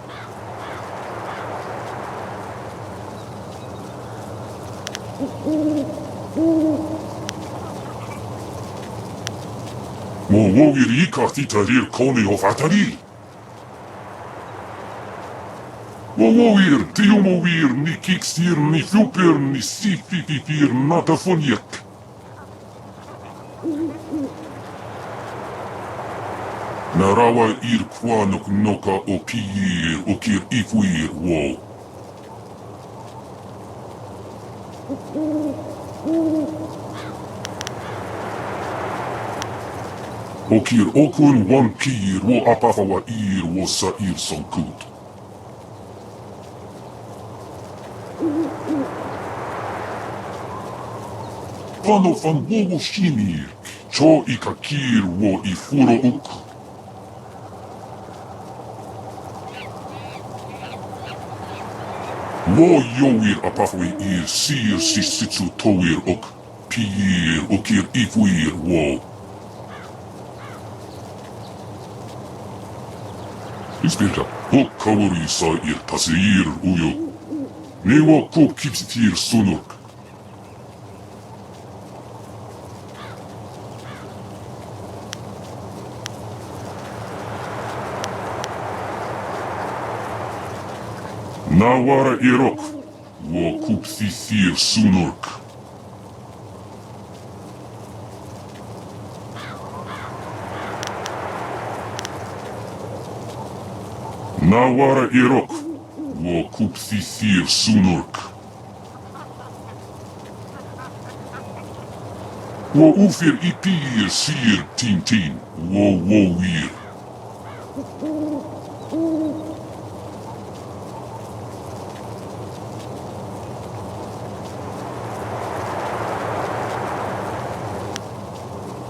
Mo Wogir Ikatita Rir Kone of Atari Wo Wogir Tiumovir Ni Kiksir Ni Fuper Ni Sififir Natafoniek Narawa Ir Kwanok Noka O Piir Okir Ifuir Wo Okir Okun One Piir Wo Apafawa Ir Wo Sa Ir Sonkut Pano Fan Wogo Shimir Cho Ikakir Wo Ifuro Uk Wo Yoir Apafwi Ir Sir Sisitsu Toir Ok Piir Okir Ifuir Wo Ispilta Hok Kawari Sa Ir Taseir Uyo Newa Kop Kipsitir Sunok Nawara Irok Wo Kupsisir Sunurk Nawara Irok Wo Kupsisir Sunurk Wo Ufir Ipir Sir Tintin Wo Wir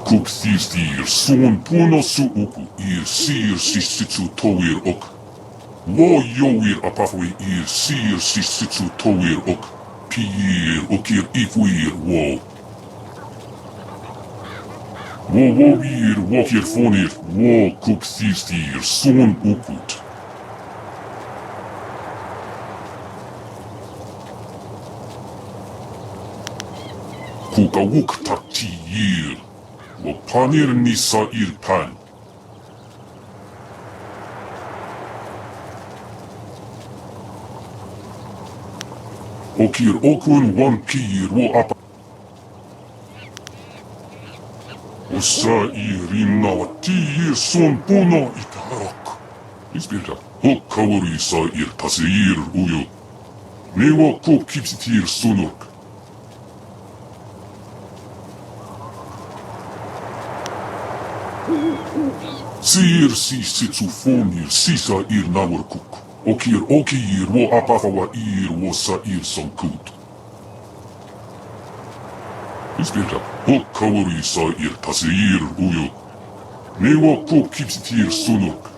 Kupsisir Son Puno Suuku Ir Sir Sisitsu Toir Ok Wo Yoir Apafwi Ir Sir Sisitsu Toir Ok Piir Okir Ifuir Wo Wo Wogir Wokir Fonir Wo Kupsisir Son Ukut Kukawuk Takti Yir Wo Panir Nisa Ir Pan Okir Okun One Piir Wo Apa Osa Irina Wati Son Puno Itarok Ispilta Hok Kawari Sa Ir Taseir Uyo Newa Kop Kipsitir Sunok Sir Sisitsu Fonir Sisa Ir Nawarkuk Okir Okir Wo Apafawa Ir Wo Sa Ir Sonkut Ispirta, hokkavori sair tasir uyuk. Newa kop kipsitir sunuk.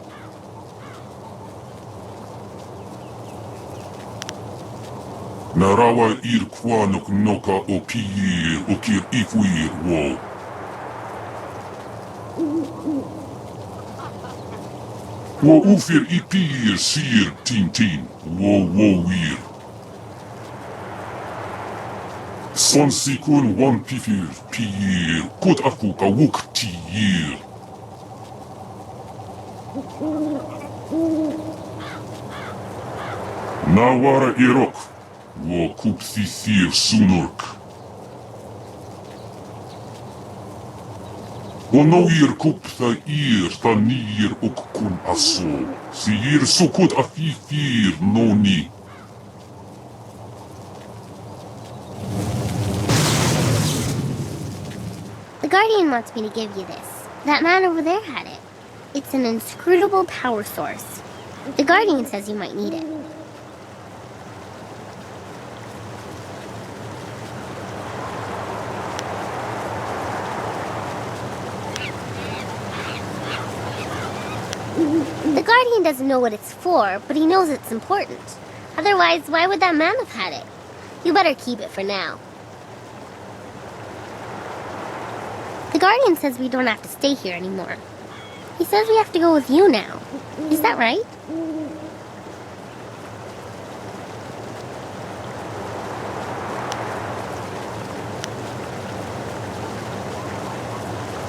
Narawa ir kwanuk noka o piyir okir ifuir wo. Wo ufir ipiyir sir tin wo wir. Son sikun wan piyir kut aku ka wuk tiyir. Nawara irok wo kup sisir sunurk. Onoir kup tha nir ok kun aso. Sir sukut afifir noni. The Guardian wants me to give you this. That man over there had it. It's an inscrutable power source. The Guardian says you might need it. The Guardian doesn't know what it's for, but he knows it's important. Otherwise, why would that man have had it? You better keep it for now. The Guardian says we don't have to stay here anymore. He says we have to go with you now. Is that right?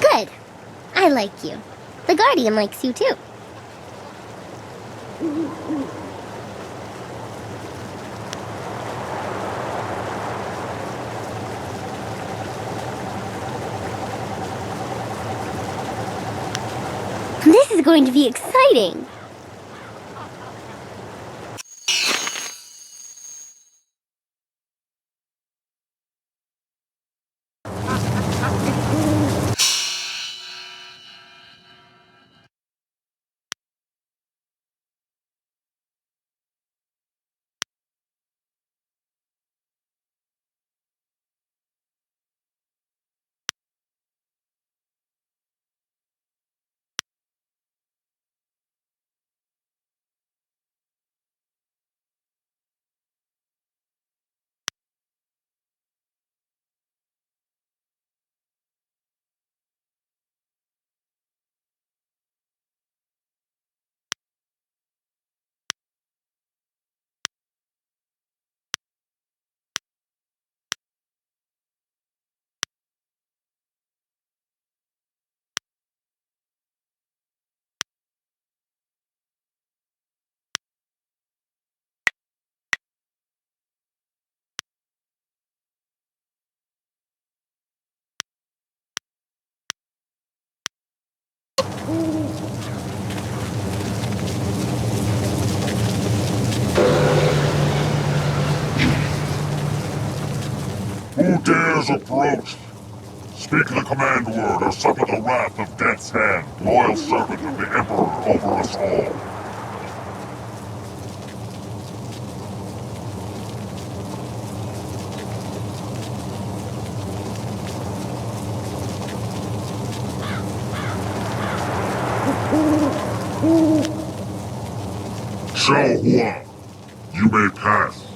Good. I like you. The Guardian likes you too. This is going to be exciting! Who dares approach? Speak the command word or suffer the wrath of Death's Hand, loyal servant of the Emperor over us all. Shao Hua, you may pass.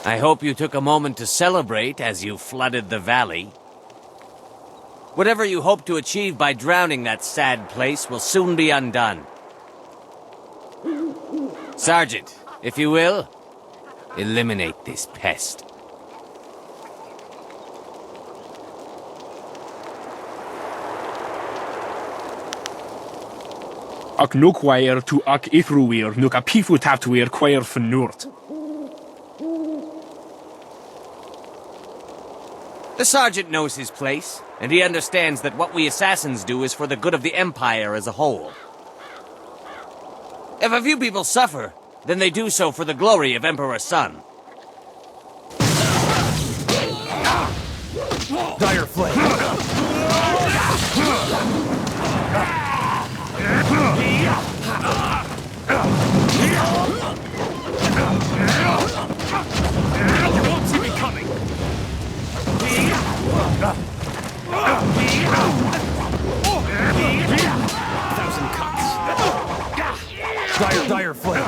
I hope you took a moment to celebrate as you flooded the valley. Whatever you hope to achieve by drowning that sad place will soon be undone. Sergeant, if you will, eliminate this pest. Ac nukwair to ac ithruir nuk a pifu tatwir quair fnurt. The sergeant knows his place, and he understands that what we assassins do is for the good of the Empire as a whole. If a few people suffer, then they do so for the glory of Emperor Sun. Dire flame. You won't see me coming. Thousand cuts. Dire flame.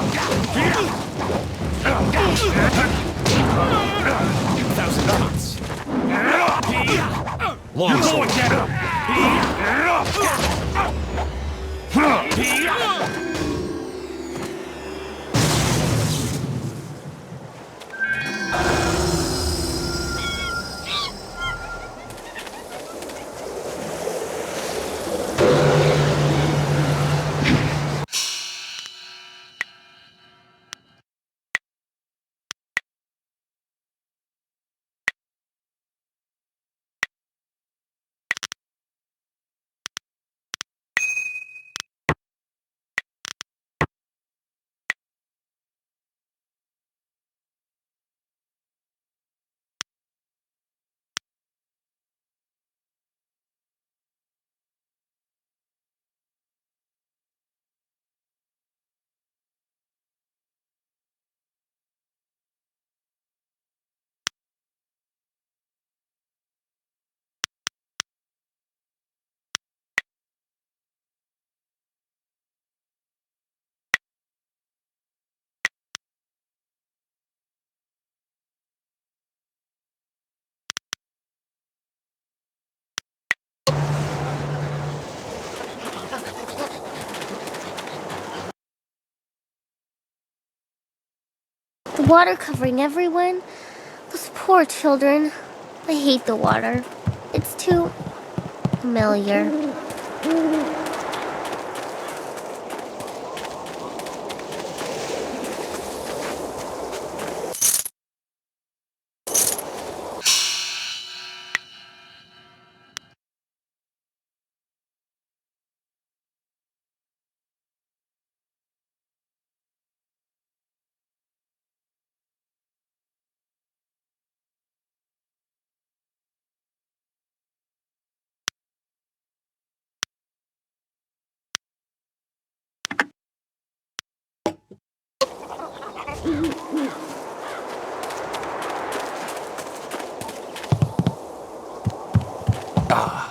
Thousand cuts. Long sword. The water covering everyone? Those poor children. I hate the water. It's too familiar.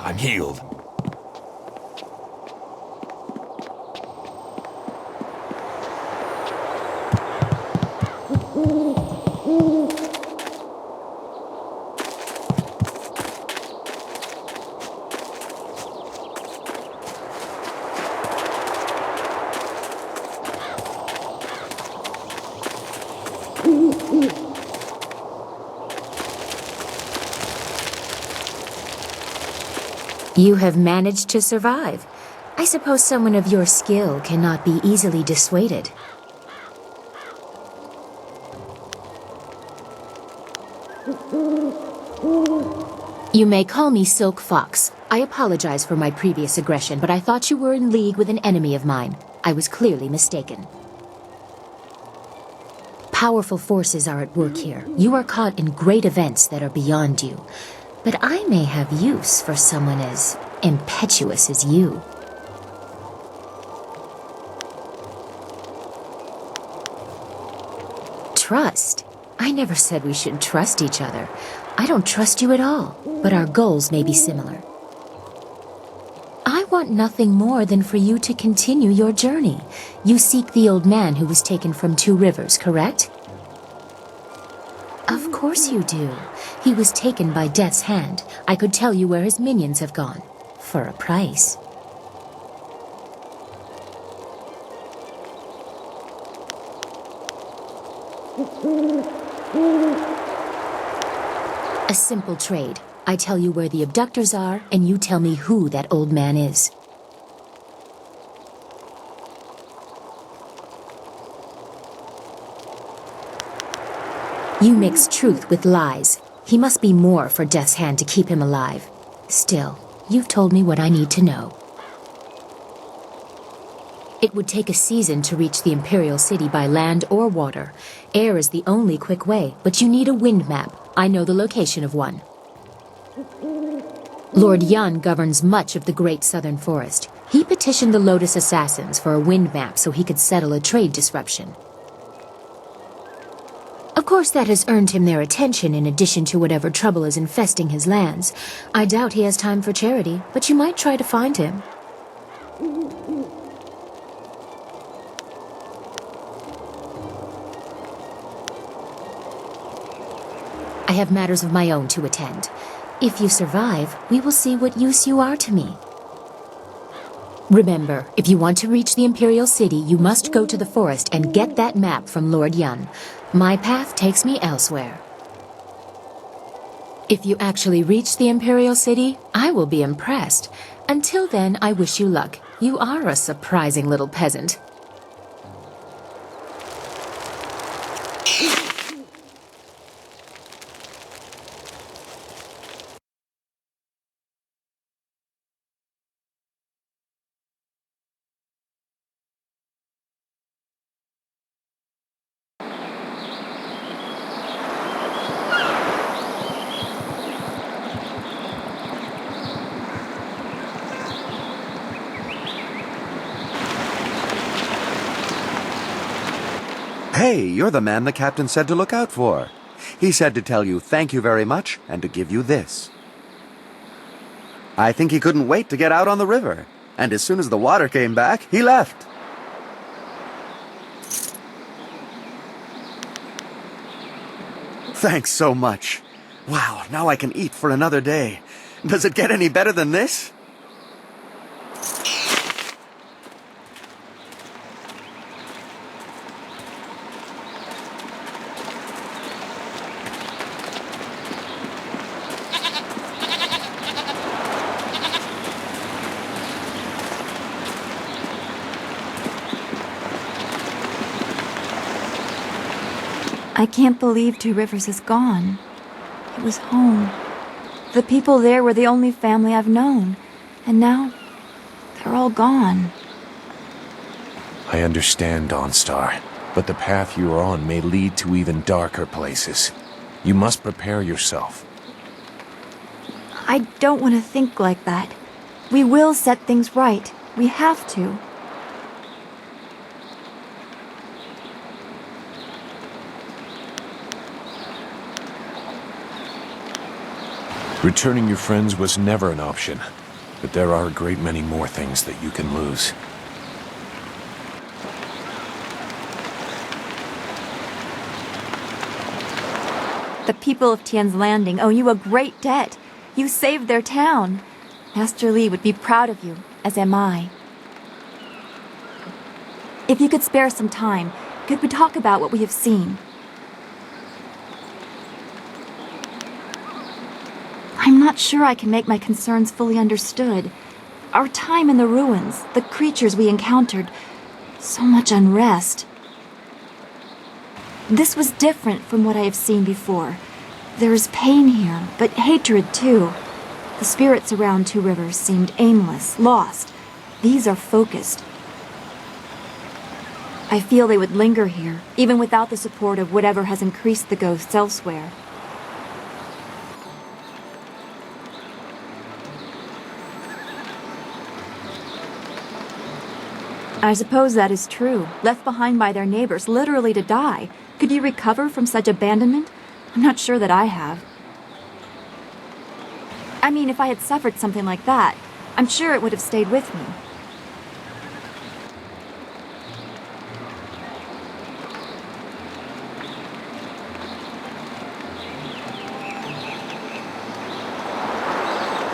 I'm healed. You have managed to survive. I suppose someone of your skill cannot be easily dissuaded. You may call me Silk Fox. I apologize for my previous aggression, but I thought you were in league with an enemy of mine. I was clearly mistaken. Powerful forces are at work here. You are caught in great events that are beyond you. But I may have use for someone as impetuous as you. Trust? I never said we should trust each other. I don't trust you at all, but our goals may be similar. I want nothing more than for you to continue your journey. You seek the old man who was taken from Two Rivers, correct? course you do. He was taken by Death's hand. I could tell you where his minions have gone. For a price. A simple trade. I tell you where the abductors are, and you tell me who that old man is. You mix truth with lies. He must be more for Death's hand to keep him alive. Still, you've told me what I need to know. It would take a season to reach the Imperial City by land or water. Air is the only quick way, but you need a wind map. I know the location of one. Lord Yan governs much of the Great Southern Forest. He petitioned the Lotus Assassins for a wind map so he could settle a trade disruption. Of course, that has earned him their attention in addition to whatever trouble is infesting his lands. I doubt he has time for charity, but you might try to find him. I have matters of my own to attend. If you survive, we will see what use you are to me. Remember, if you want to reach the Imperial City, you must go to the forest and get that map from Lord Yan. My path takes me elsewhere. If you actually reach the Imperial City, I will be impressed. Until then, I wish you luck. You are a surprising little peasant. Hey, you're the man the captain said to look out for. He said to tell you thank you very much and to give you this. I think he couldn't wait to get out on the river. And as soon as the water came back, he left. Thanks so much. Wow, now I can eat for another day. Does it get any better than this? I can't believe Two Rivers is gone. It was home. The people there were the only family I've known. And now, they're all gone. I understand, Dawnstar, but the path you are on may lead to even darker places. You must prepare yourself. I don't want to think like that. We will set things right. We have to. Returning your friends was never an option, but there are a great many more things that you can lose. The people of Tian's Landing owe you a great debt. You saved their town. Master Li would be proud of you, as am I. If you could spare some time, could we talk about what we have seen? I'm not sure I can make my concerns fully understood. Our time in the ruins, the creatures we encountered, so much unrest. This was different from what I have seen before. There is pain here, but hatred too. The spirits around Two Rivers seemed aimless, lost. These are focused. I feel they would linger here, even without the support of whatever has increased the ghosts elsewhere. I suppose that is true. Left behind by their neighbors, literally to die. Could you recover from such abandonment? I'm not sure that I have. I mean, if I had suffered something like that, I'm sure it would have stayed with me.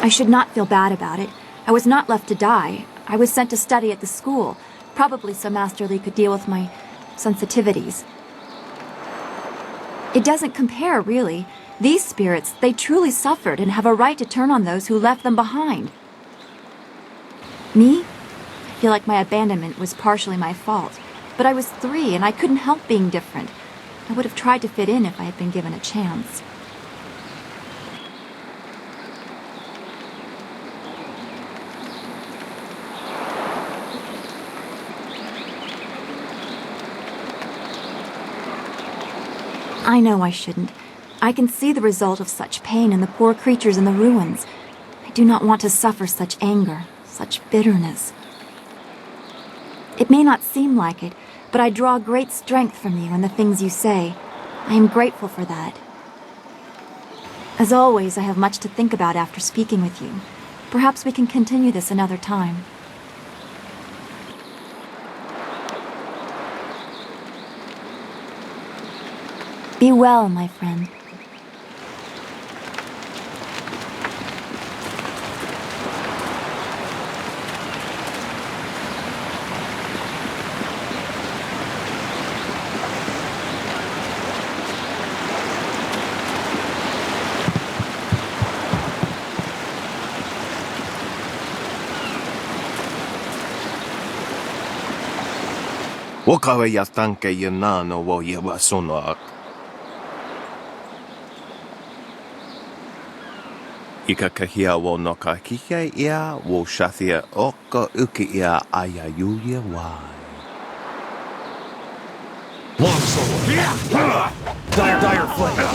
I should not feel bad about it. I was not left to die. I was sent to study at the school, probably so Master Li could deal with my sensitivities. It doesn't compare, really. These spirits, they truly suffered and have a right to turn on those who left them behind. Me? I feel like my abandonment was partially my fault. But I was 3 and I couldn't help being different. I would have tried to fit in if I had been given a chance. I know I shouldn't. I can see the result of such pain in the poor creatures in the ruins. I do not want to suffer such anger, such bitterness. It may not seem like it, but I draw great strength from you and the things you say. I am grateful for that. As always, I have much to think about after speaking with you. Perhaps we can continue this another time. Be well, my friend. Wakawe ya tanke ya nano wo ya wasonoak. Ikakahia wo no ka kike ia wo shathia oka uki ia ayayuya wai. Long sword. Dire flame.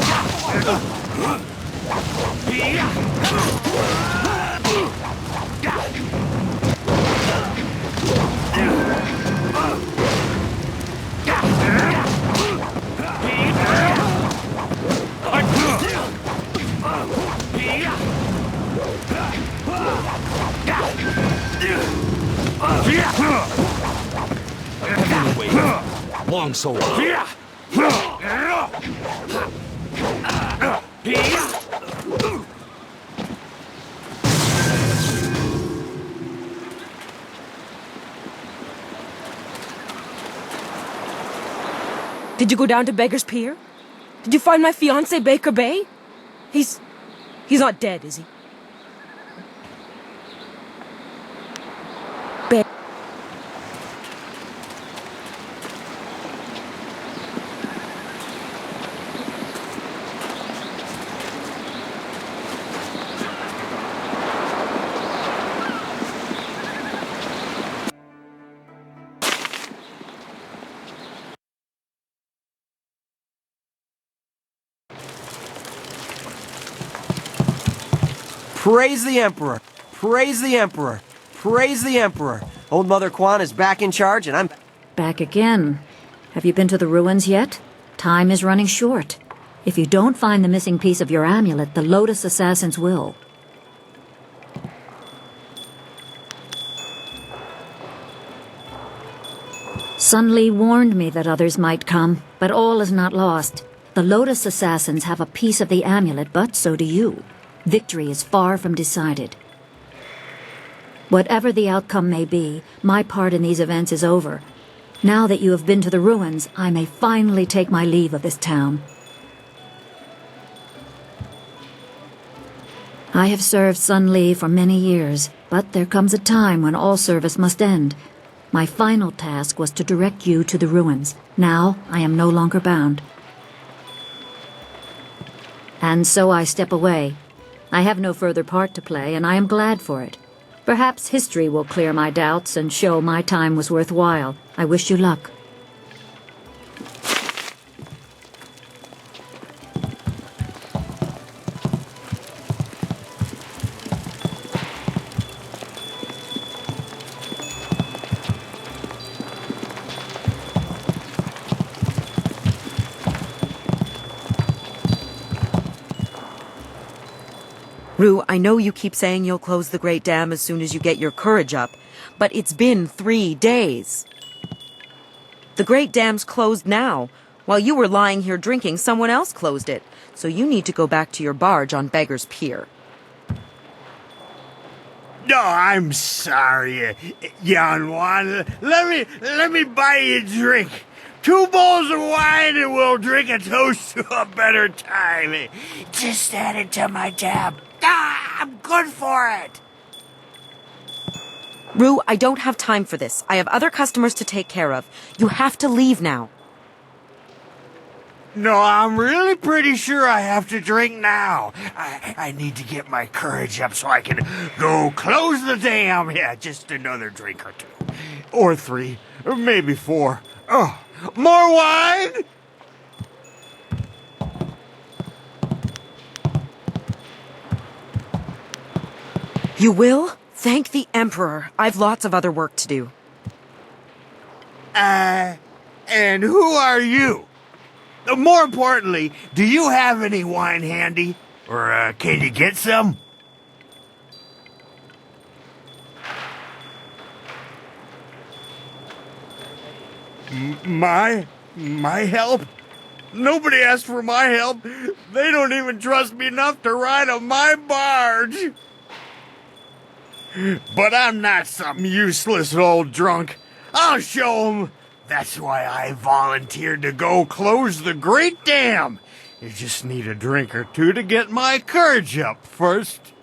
Long sword. Did you go down to Beggar's Pier? Did you find my fiancé, Baker Bay? He's not dead, is he? Praise the Emperor! Praise the Emperor! Praise the Emperor! Old Mother Quan is back in charge and I'm... Back again. Have you been to the ruins yet? Time is running short. If you don't find the missing piece of your amulet, the Lotus Assassins will. Sun Li warned me that others might come, but all is not lost. The Lotus Assassins have a piece of the amulet, but so do you. Victory is far from decided. Whatever the outcome may be, my part in these events is over. Now that you have been to the ruins, I may finally take my leave of this town. I have served Sun Li for many years, but there comes a time when all service must end. My final task was to direct you to the ruins. Now I am no longer bound. And so I step away. I have no further part to play, and I am glad for it. Perhaps history will clear my doubts and show my time was worthwhile. I wish you luck. Rue, I know you keep saying you'll close the Great Dam as soon as you get your courage up, but it's been 3 days. The Great Dam's closed now. While you were lying here drinking, someone else closed it. So you need to go back to your barge on Beggar's Pier. No, I'm sorry, young one. Let me buy you a drink. 2 bowls of wine and we'll drink a toast to a better time. Just add it to my tab. I'm good for it. Rue, I don't have time for this. I have other customers to take care of. You have to leave now. No, I'm really pretty sure I have to drink now. I need to get my courage up so I can go close the dam. Yeah, just another drink or 2. Or 3. Or maybe 4. Oh, more wine? You will? Thank the Emperor. I've lots of other work to do. And who are you? More importantly, do you have any wine handy? Or can you get some? My help? Nobody asked for my help. They don't even trust me enough to ride on my barge. But I'm not some useless old drunk. I'll show 'em. That's why I volunteered to go close the Great Dam. You just need a drink or 2 to get my courage up first.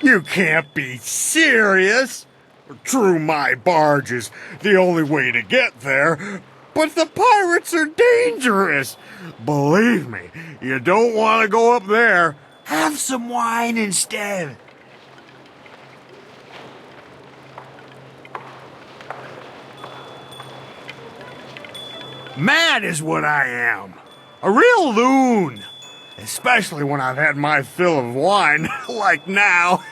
You can't be serious. True, my barge is the only way to get there, but the pirates are dangerous. Believe me, you don't want to go up there. Have some wine instead. Mad is what I am. A real loon. Especially when I've had my fill of wine, like now.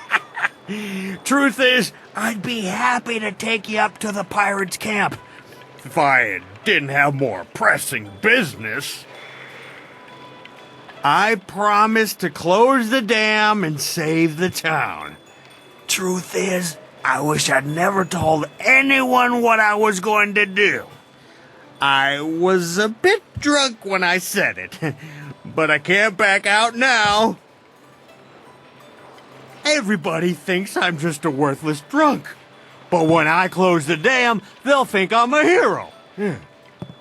Truth is, I'd be happy to take you up to the pirates' camp. If I didn't have more pressing business. I promised to close the dam and save the town. Truth is, I wish I'd never told anyone what I was going to do. I was a bit drunk when I said it, but I can't back out now. Everybody thinks I'm just a worthless drunk, but when I close the dam, they'll think I'm a hero.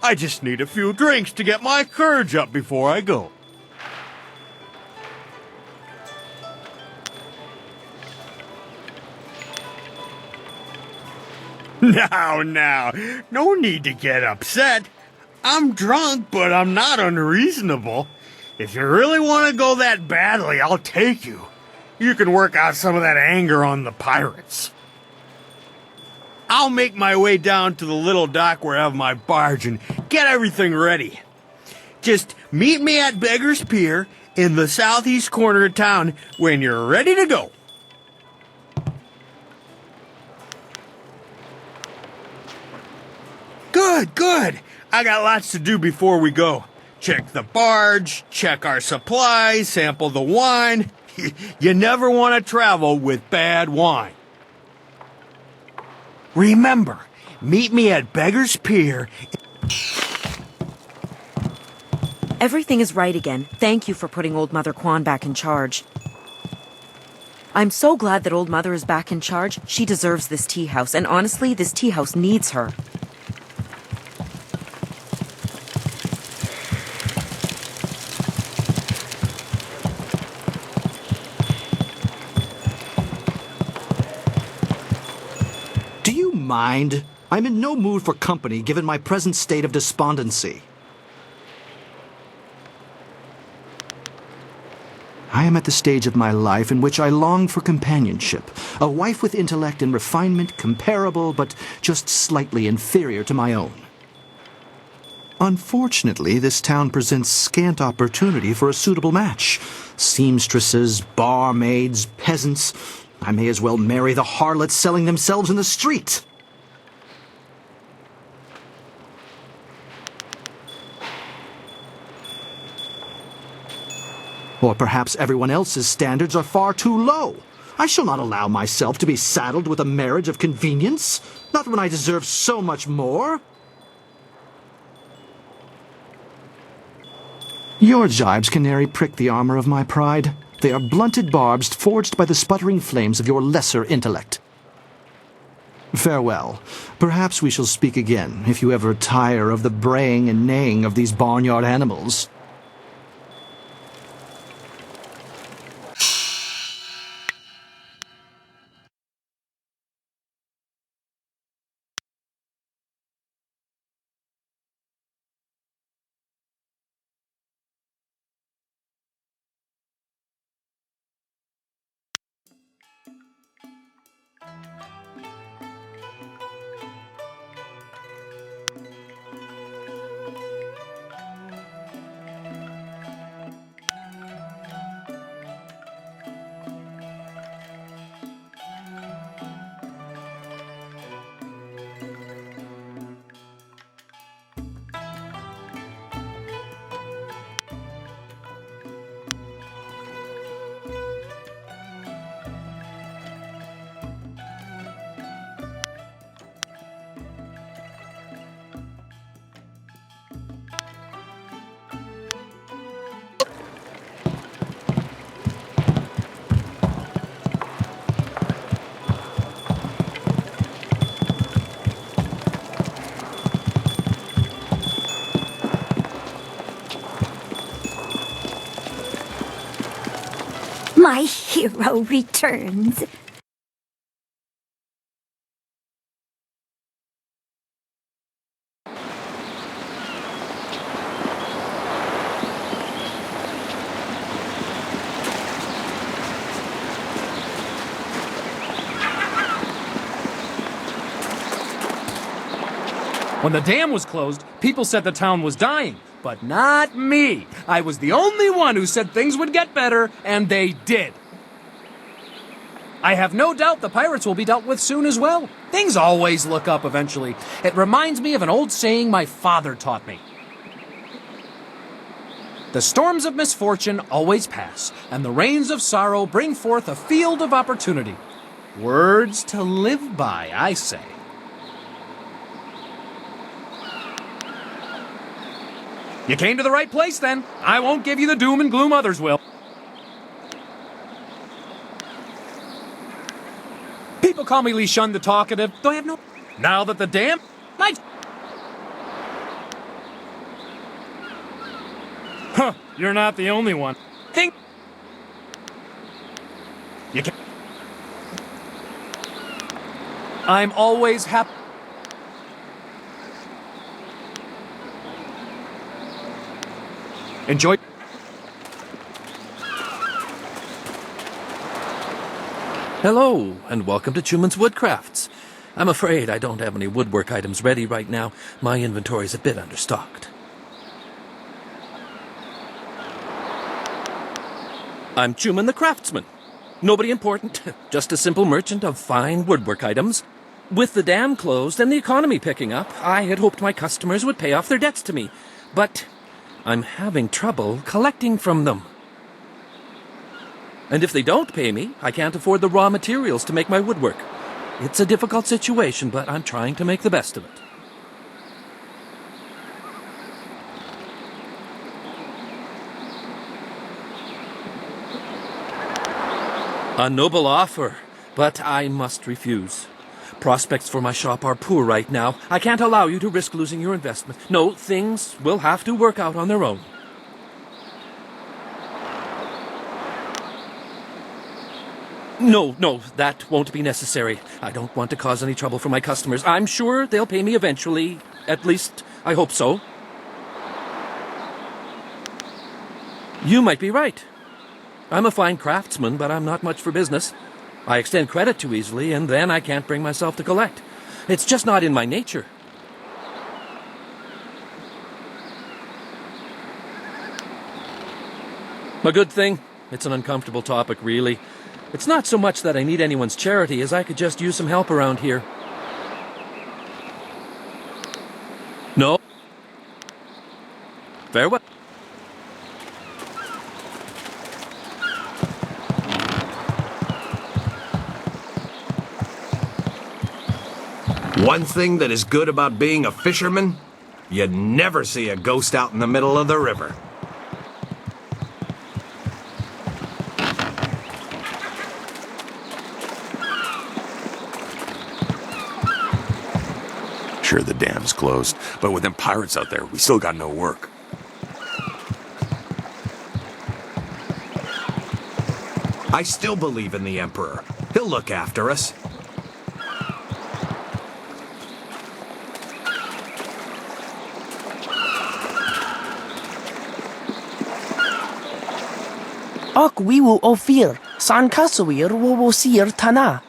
I just need a few drinks to get my courage up before I go. Now, no need to get upset. I'm drunk, but I'm not unreasonable. If you really want to go that badly, I'll take you. You can work out some of that anger on the pirates. I'll make my way down to the little dock where I have my barge and get everything ready. Just meet me at Beggar's Pier in the southeast corner of town when you're ready to go. Good. I got lots to do before we go. Check the barge, check our supplies, sample the wine. You never want to travel with bad wine. Remember, meet me at Beggar's Pier. Everything is right again. Thank you for putting Old Mother Quan back in charge. I'm so glad that Old Mother is back in charge. She deserves this tea house, and honestly, this tea house needs her. Do you mind? I'm in no mood for company given my present state of despondency. I am at the stage of my life in which I long for companionship, a wife with intellect and refinement comparable but just slightly inferior to my own. Unfortunately, this town presents scant opportunity for a suitable match. Seamstresses, barmaids, peasants. I may as well marry the harlots selling themselves in the street. Or perhaps everyone else's standards are far too low. I shall not allow myself to be saddled with a marriage of convenience, not when I deserve so much more. Your jibes, canary, prick the armor of my pride. They are blunted barbs forged by the sputtering flames of your lesser intellect. Farewell. Perhaps we shall speak again, if you ever tire of the braying and neighing of these barnyard animals. My hero returns. When the dam was closed, people said the town was dying. But not me. I was the only one who said things would get better, and they did. I have no doubt the pirates will be dealt with soon as well. Things always look up eventually. It reminds me of an old saying my father taught me. The storms of misfortune always pass, and the rains of sorrow bring forth a field of opportunity. Words to live by, I say. You came to the right place, then. I won't give you the doom and gloom others will. People call me Li Shun the Talkative, though I have no... Now that the dam... Huh, you're not the only one. Think... You can... I'm always happy... Enjoy... Hello, and welcome to Chuman's Woodcrafts. I'm afraid I don't have any woodwork items ready right now. My inventory's a bit understocked. I'm Chuman the Craftsman. Nobody important, just a simple merchant of fine woodwork items. With the dam closed and the economy picking up, I had hoped my customers would pay off their debts to me. But I'm having trouble collecting from them. And if they don't pay me, I can't afford the raw materials to make my woodwork. It's a difficult situation, but I'm trying to make the best of it. A noble offer, but I must refuse. Prospects for my shop are poor right now. I can't allow you to risk losing your investment. No, things will have to work out on their own. No, that won't be necessary. I don't want to cause any trouble for my customers. I'm sure they'll pay me eventually. At least, I hope so. You might be right. I'm a fine craftsman, but I'm not much for business. I extend credit too easily, and then I can't bring myself to collect. It's just not in my nature. A good thing. It's an uncomfortable topic, really. It's not so much that I need anyone's charity as I could just use some help around here. No. Farewell. One thing that is good about being a fisherman, you never see a ghost out in the middle of the river. Sure, the dam's closed, but with them pirates out there, we still got no work. I still believe in the Emperor. He'll look after us. Ak wiwu ofir, san kasawir wo sir tana.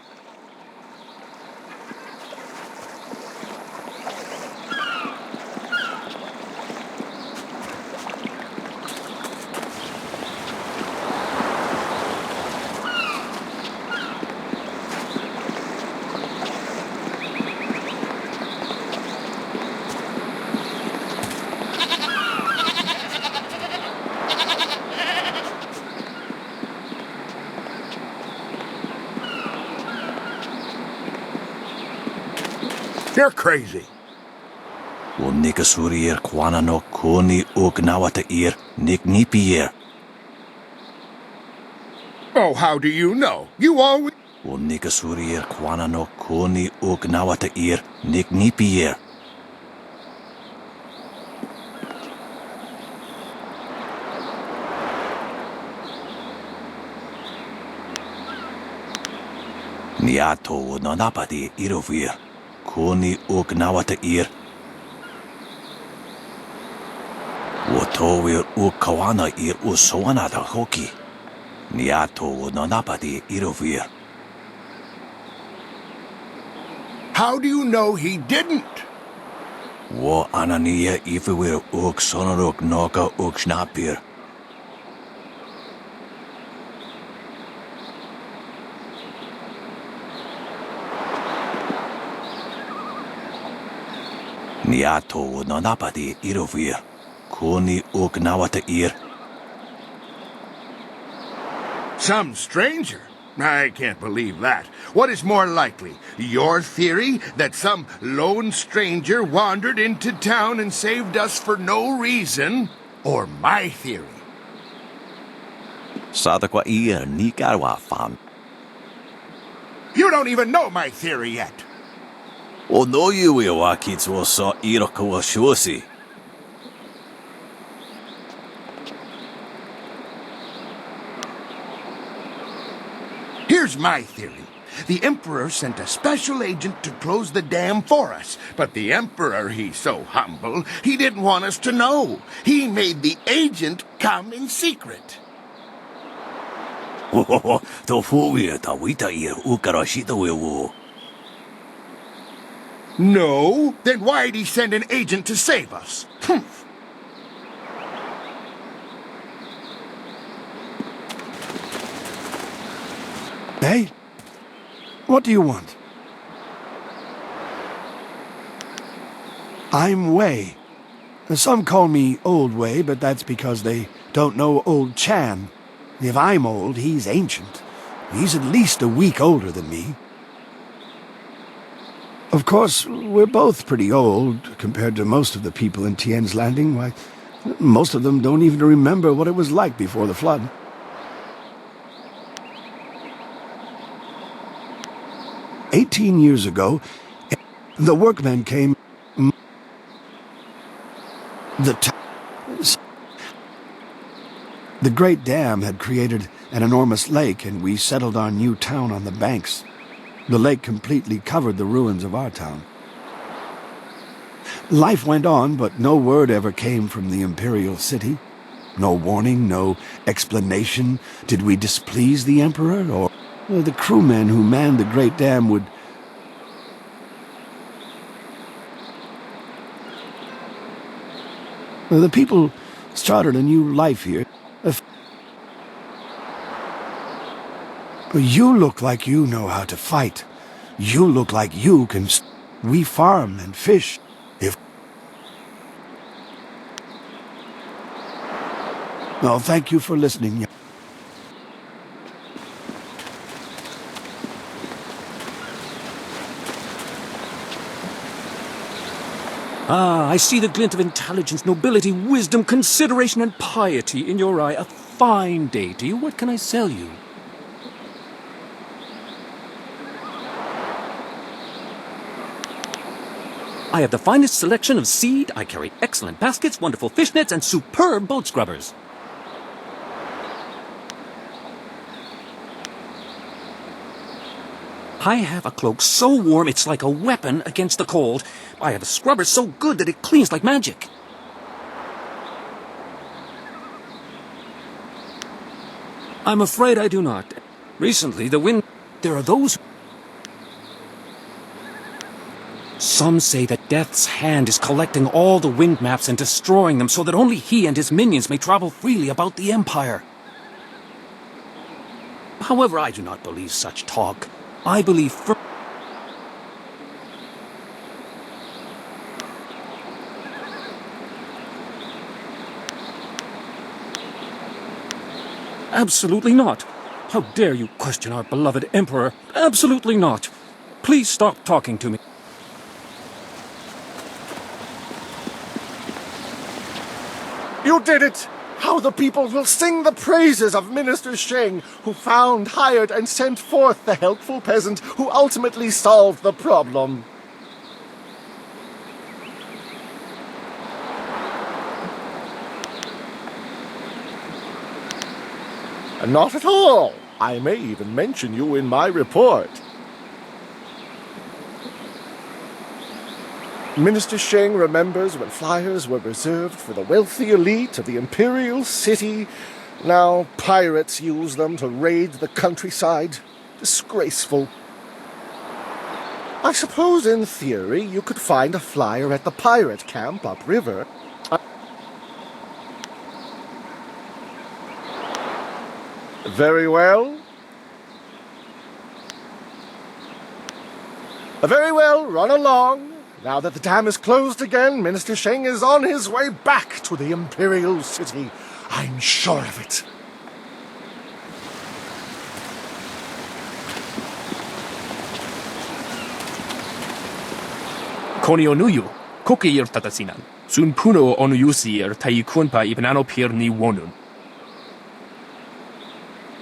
You're crazy. Well, Nikasurir Kwana no Koni Oknawata Ir Nik Nipier. Oh, how do you know? You always... Well, Nikasurir Kwana no Koni Oknawata Ir Nik Nipier. Niato no Napati Irovir. Koni Oknawata Ir. Wotowir Ukawana Ir Usoanata Hoki. Niato no Napati Irovir. How do you know he didn't? Wo Anania Ifewir Uk Sonorok Noka Uk Schnapir. Niato no Napati Irovir. Koni Oknawata Ir. Some stranger? I can't believe that. What is more likely? Your theory that some lone stranger wandered into town and saved us for no reason? Or my theory? Sadakwa Ir Nikarwa Fan. You don't even know my theory yet. O no yui wa kitsu o sa iroko wa shuosi. Here's my theory. The Emperor sent a special agent to close the dam for us. But the Emperor, he's so humble, he didn't want us to know. He made the agent come in secret. To fuwi ta wita ir ukarashita wewo. No? Then why'd he send an agent to save us? Humph. Hey? What do you want? I'm Wei. Some call me Old Wei, but that's because they don't know Old Chan. If I'm old, he's ancient. He's at least a week older than me. Of course, we're both pretty old compared to most of the people in Tien's Landing. Why, most of them don't even remember what it was like before the flood. "18 years ago, the workmen came. The Great Dam had created an enormous lake, and we settled our new town on the banks. The lake completely covered the ruins of our town. Life went on, but no word ever came from the imperial city. No warning, no explanation. Did we displease the Emperor, or the crewmen who manned the Great Dam would... The people started a new life here. You look like you know how to fight. You look like you can... We farm and fish. No, thank you for listening. Ah, I see the glint of intelligence, nobility, wisdom, consideration, and piety in your eye. A fine deity. What can I sell you? I have the finest selection of seed, I carry excellent baskets, wonderful fish nets, and superb boat scrubbers. I have a cloak so warm it's like a weapon against the cold. I have a scrubber so good that it cleans like magic. I'm afraid I do not. Recently, the wind... There are those... Some say that Death's hand is collecting all the wind maps and destroying them so that only he and his minions may travel freely about the Empire. However, I do not believe such talk. I believe Absolutely not. How dare you question our beloved Emperor? Absolutely not. Please stop talking to me. You did it! How the people will sing the praises of Minister Sheng, who found, hired, and sent forth the helpful peasant who ultimately solved the problem. Not at all. I may even mention you in my report. Minister Sheng remembers when flyers were reserved for the wealthy elite of the Imperial City. Now pirates use them to raid the countryside. Disgraceful. I suppose in theory you could find a flyer at the pirate camp upriver. Very well. Very well, run along. Now that the dam is closed again, Minister Sheng is on his way back to the Imperial City. I'm sure of it. Konionuyu, kokir tatasinan. Sun puno onuyusir taikunpa ibnano pirni wonun.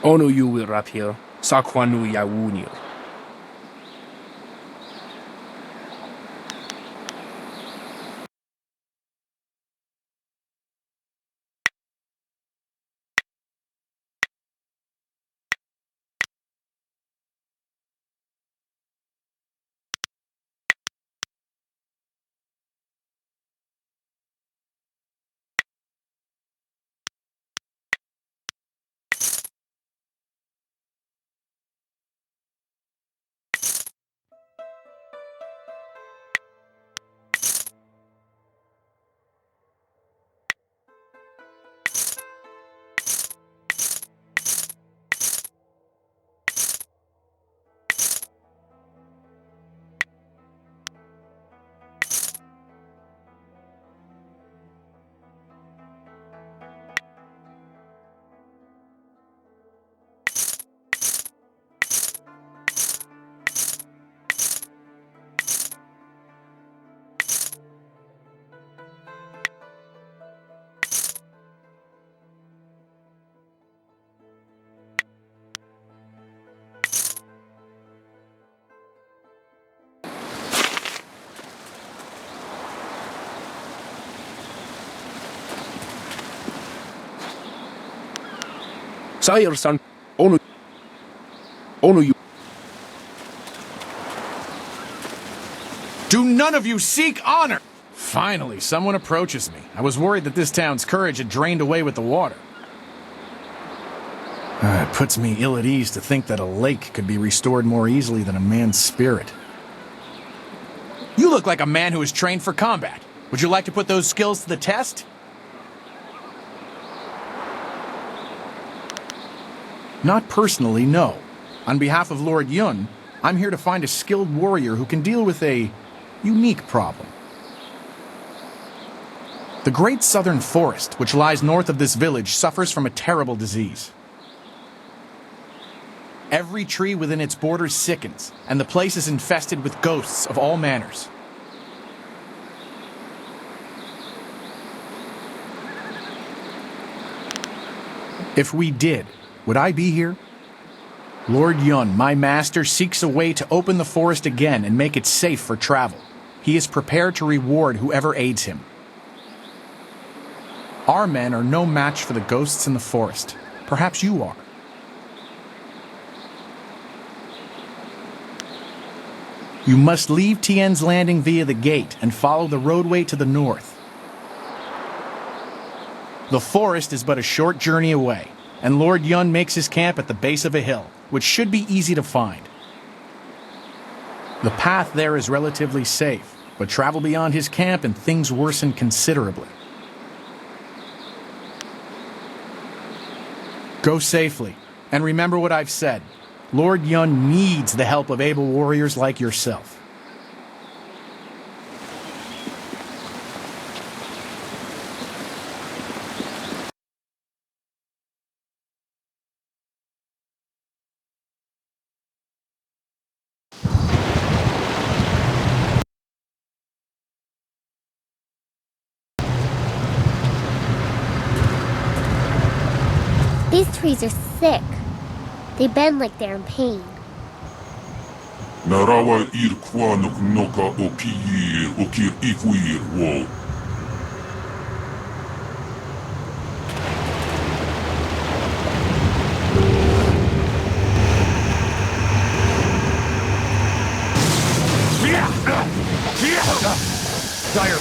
Onuyu wirapir, sakwanu yawunir. Sire-san, Onuyu. Do none of you seek honor? Finally, someone approaches me. I was worried that this town's courage had drained away with the water. It puts me ill at ease to think that a lake could be restored more easily than a man's spirit. You look like a man who is trained for combat. Would you like to put those skills to the test? Not personally, no. On behalf of Lord Yun, I'm here to find a skilled warrior who can deal with a unique problem. The great southern forest, which lies north of this village, suffers from a terrible disease. Every tree within its borders sickens, and the place is infested with ghosts of all manners. If we did, would I be here? Lord Yun, my master, seeks a way to open the forest again and make it safe for travel. he is prepared to reward whoever aids him. Our men are no match for the ghosts in the forest. Perhaps you are. You must leave Tien's Landing via the gate and follow the roadway to the north. The forest is but a short journey away, and Lord Yun makes his camp at the base of a hill, which should be easy to find. The path there is relatively safe, but travel beyond his camp and things worsen considerably. Go safely, and remember what I've said. Lord Yun needs the help of able warriors like yourself. These trees are sick. They bend like they're in pain. Narawa ir kwa noka o kiir o kir ikuir wo. Dire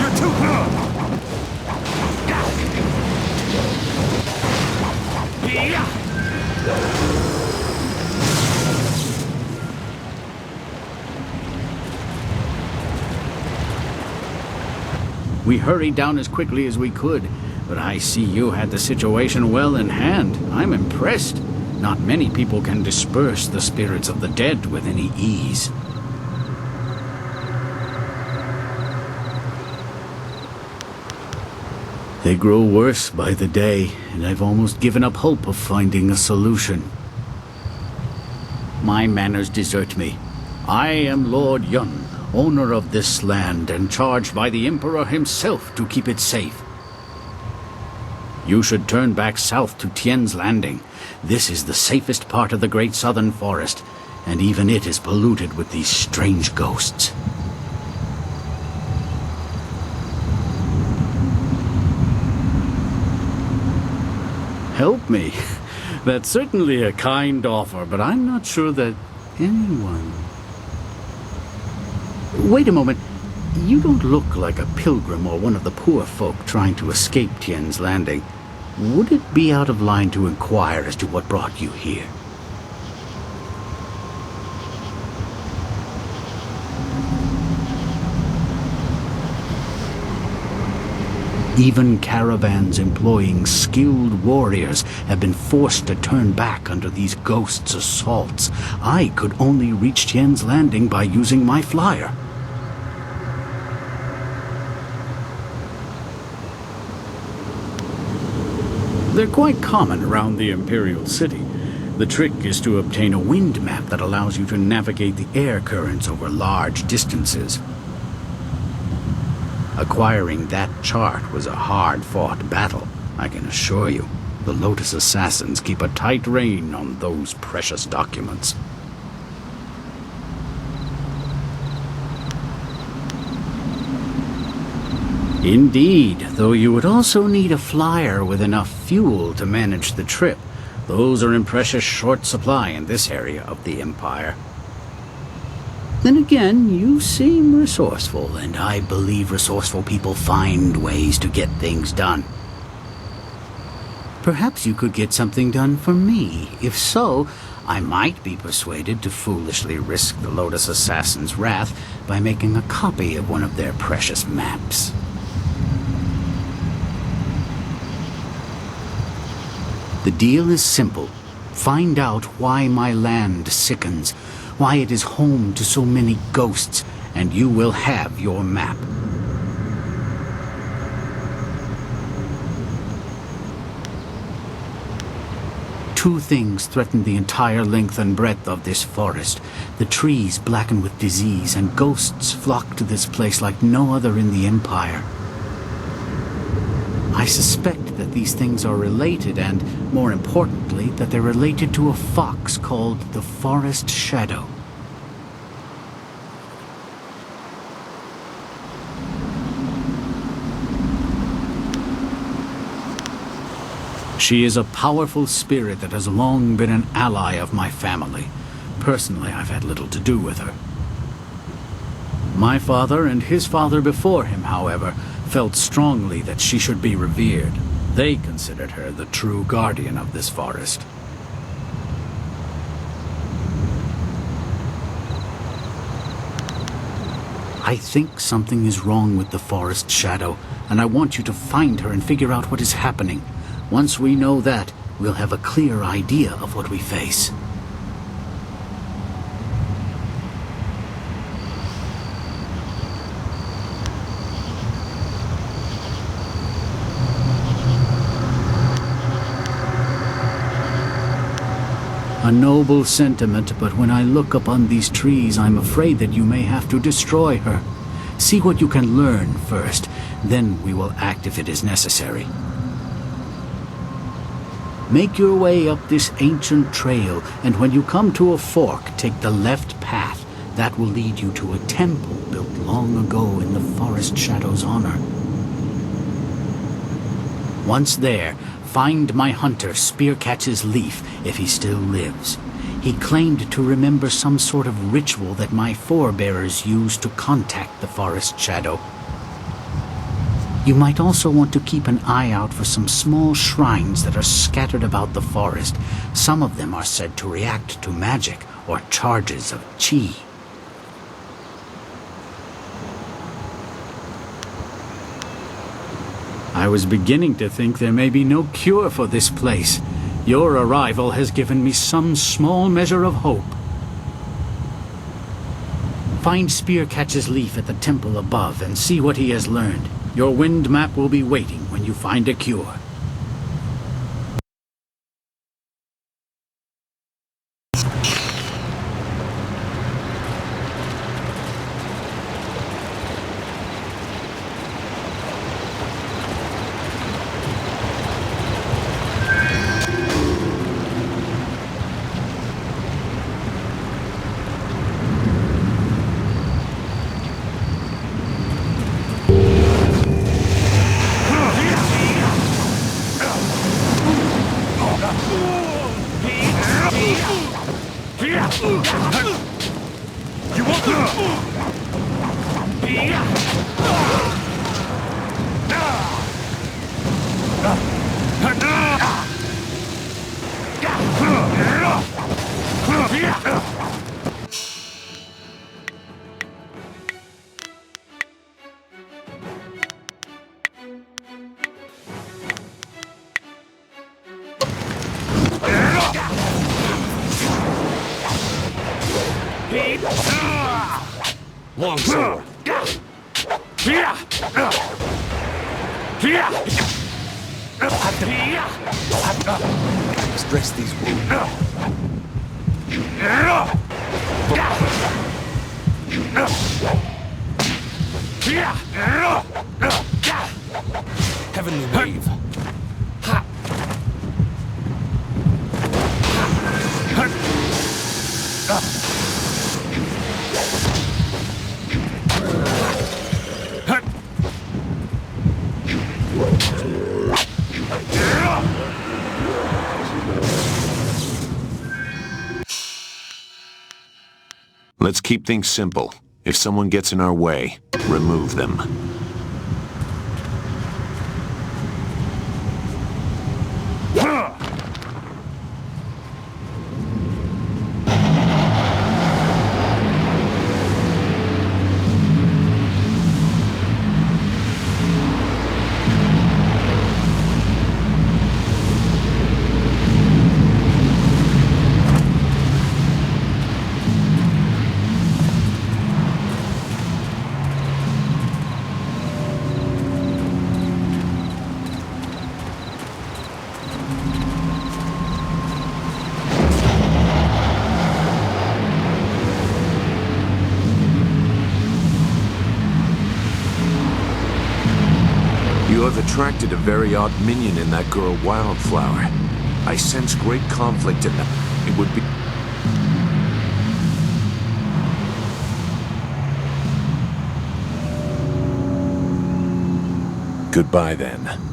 You're too We hurried down as quickly as we could, but I see you had the situation well in hand. I'm impressed. Not many people can disperse the spirits of the dead with any ease. They grow worse by the day, and I've almost given up hope of finding a solution. My manners desert me. I am Lord Yun, owner of this land, and charged by the Emperor himself to keep it safe. You should turn back south to Tien's Landing. This is the safest part of the Great Southern Forest, and even it is polluted with these strange ghosts. Help me. That's certainly a kind offer, but I'm not sure that anyone... Wait a moment. You don't look like a pilgrim or one of the poor folk trying to escape Tien's Landing. Would it be out of line to inquire as to what brought you here? Even caravans employing skilled warriors have been forced to turn back under these ghosts' assaults. I could only reach Tien's Landing by using my flyer. They're quite common around the Imperial City. The trick is to obtain a wind map that allows you to navigate the air currents over large distances. Acquiring that chart was a hard-fought battle, I can assure you. The Lotus Assassins keep a tight rein on those precious documents. Indeed, though you would also need a flyer with enough fuel to manage the trip. Those are in precious short supply in this area of the Empire. Then again, you seem resourceful, and I believe resourceful people find ways to get things done. Perhaps you could get something done for me. If so, I might be persuaded to foolishly risk the Lotus Assassin's wrath by making a copy of one of their precious maps. The deal is simple. Find out why my land sickens, why it is home to so many ghosts, and you will have your map. Two things threatened the entire length and breadth of this forest. The trees blackened with disease, and ghosts flocked to this place like no other in the Empire. I suspect that these things are related, and, more importantly, that they're related to a fox called the Forest Shadow. She is a powerful spirit that has long been an ally of my family. Personally, I've had little to do with her. My father and his father before him, however, felt strongly that she should be revered. They considered her the true guardian of this forest. I think something is wrong with the Forest Shadow, and I want you to find her and figure out what is happening. Once we know that, we'll have a clear idea of what we face. A noble sentiment, but when I look upon these trees, I'm afraid that you may have to destroy her. See what you can learn first, then we will act if it is necessary. Make your way up this ancient trail, and when you come to a fork, take the left path. That will lead you to a temple built long ago in the Forest Shadow's honor. Once there, find my hunter Spearcatch's Leaf, if he still lives. He claimed to remember some sort of ritual that my forebears used to contact the Forest Shadow. You might also want to keep an eye out for some small shrines that are scattered about the forest. Some of them are said to react to magic or charges of chi. I was beginning to think there may be no cure for this place. Your arrival has given me some small measure of hope. Find Spearcatch's Leaf at the temple above and see what he has learned. Your wind map will be waiting when you find a cure. Longsword. Stress these wounds. Heavenly wave. Let's keep things simple. If someone gets in our way, remove them. You have attracted a very odd minion in that girl Wildflower. I sense great conflict in that. It would be... Goodbye, then.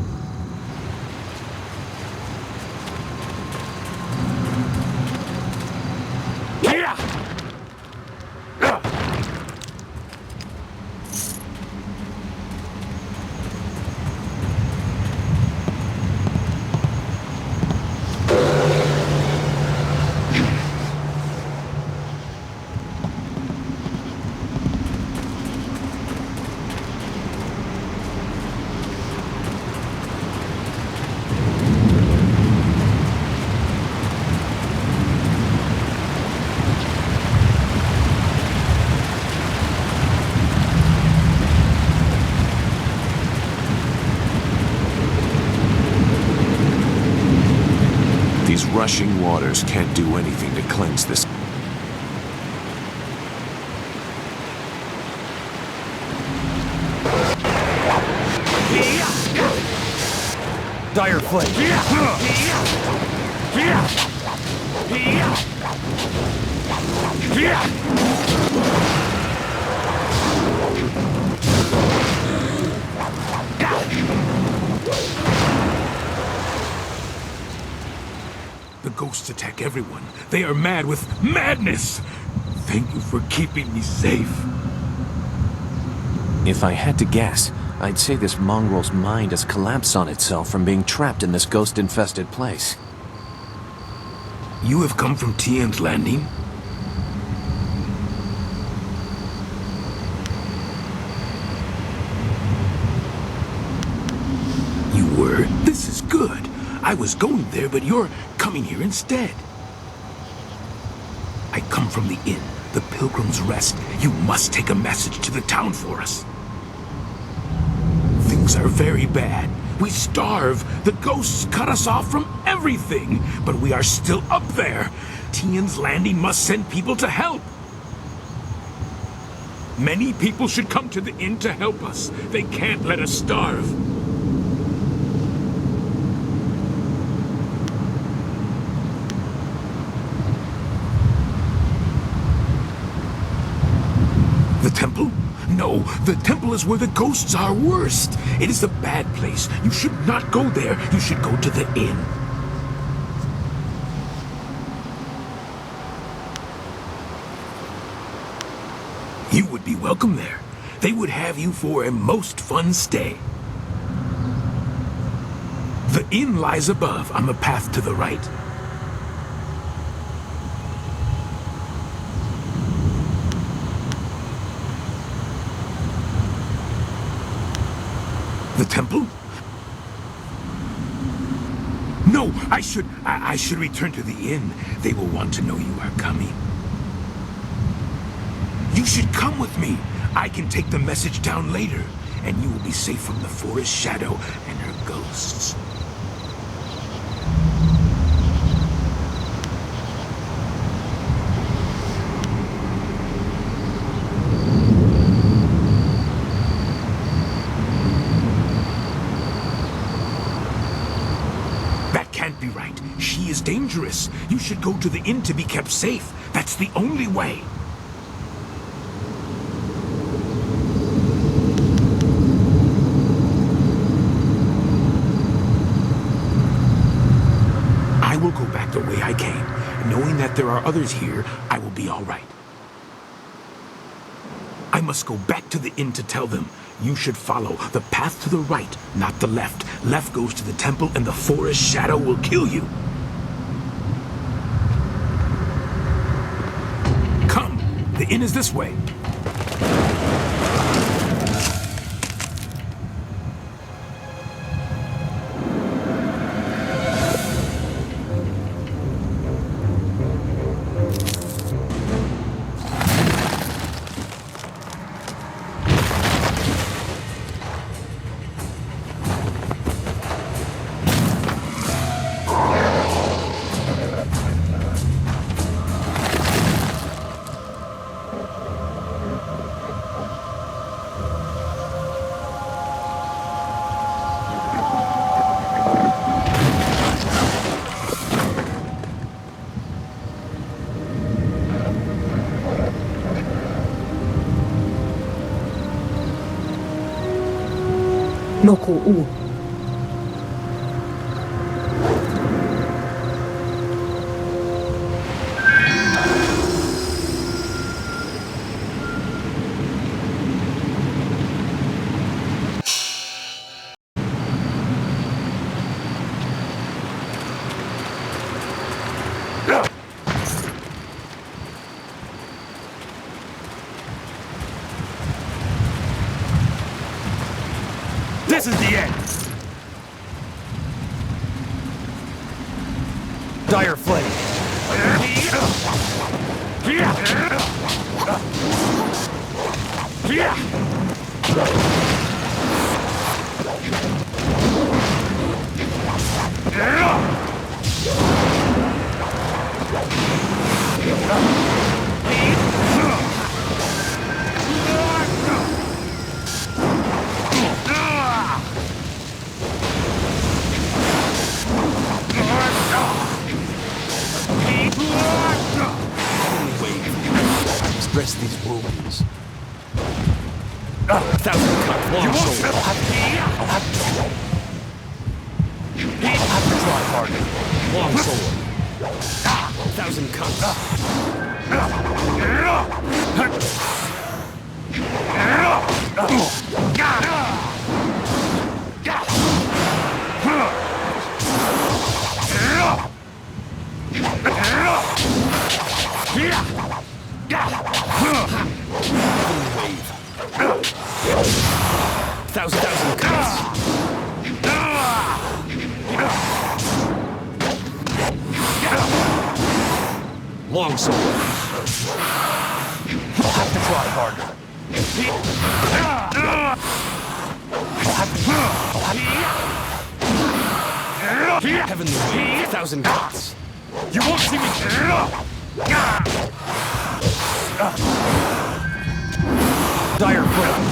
These rushing waters can't do anything to cleanse this. Dire flame. The ghosts attack everyone. They are mad with madness. Thank you for keeping me safe. If I had to guess, I'd say this mongrel's mind has collapsed on itself from being trapped in this ghost-infested place. You have come from Tian's Landing? You were? This is good. I was going there, but you're coming here instead. I come from the inn, the Pilgrim's Rest. You must take a message to the town for us. Things are very bad. We starve. The ghosts cut us off from everything. But we are still up there. Tian's Landing must send people to help. Many people should come to the inn to help us. They can't let us starve. The temple? No, the temple is where the ghosts are worst. It is a bad place. You should not go there. You should go to the inn. You would be welcome there. They would have you for a most fun stay. The inn lies above on the path to the right. The temple? No, I should return to the inn. They will want to know you are coming. You should come with me. I can take the message down later, and you will be safe from the forest shadow and her ghosts. Be right. She is dangerous. You should go to the inn to be kept safe. That's the only way. I will go back the way I came. Knowing that there are others here, I will be all right. I must go back to the inn to tell them. You should follow the path to the right, not the left. Left goes to the temple, and the forest shadow will kill you. Come, the inn is this way. no ku'u. This is the end! Dire flame! Rest these wounds. Thousand cuts, long sword. I'll have to try harder. Long sword. Thousand cuts. Thousand cuts. Long sword. I'll have to try harder. Heavenly wave. Thousand cuts. You won't see me. Dire breath.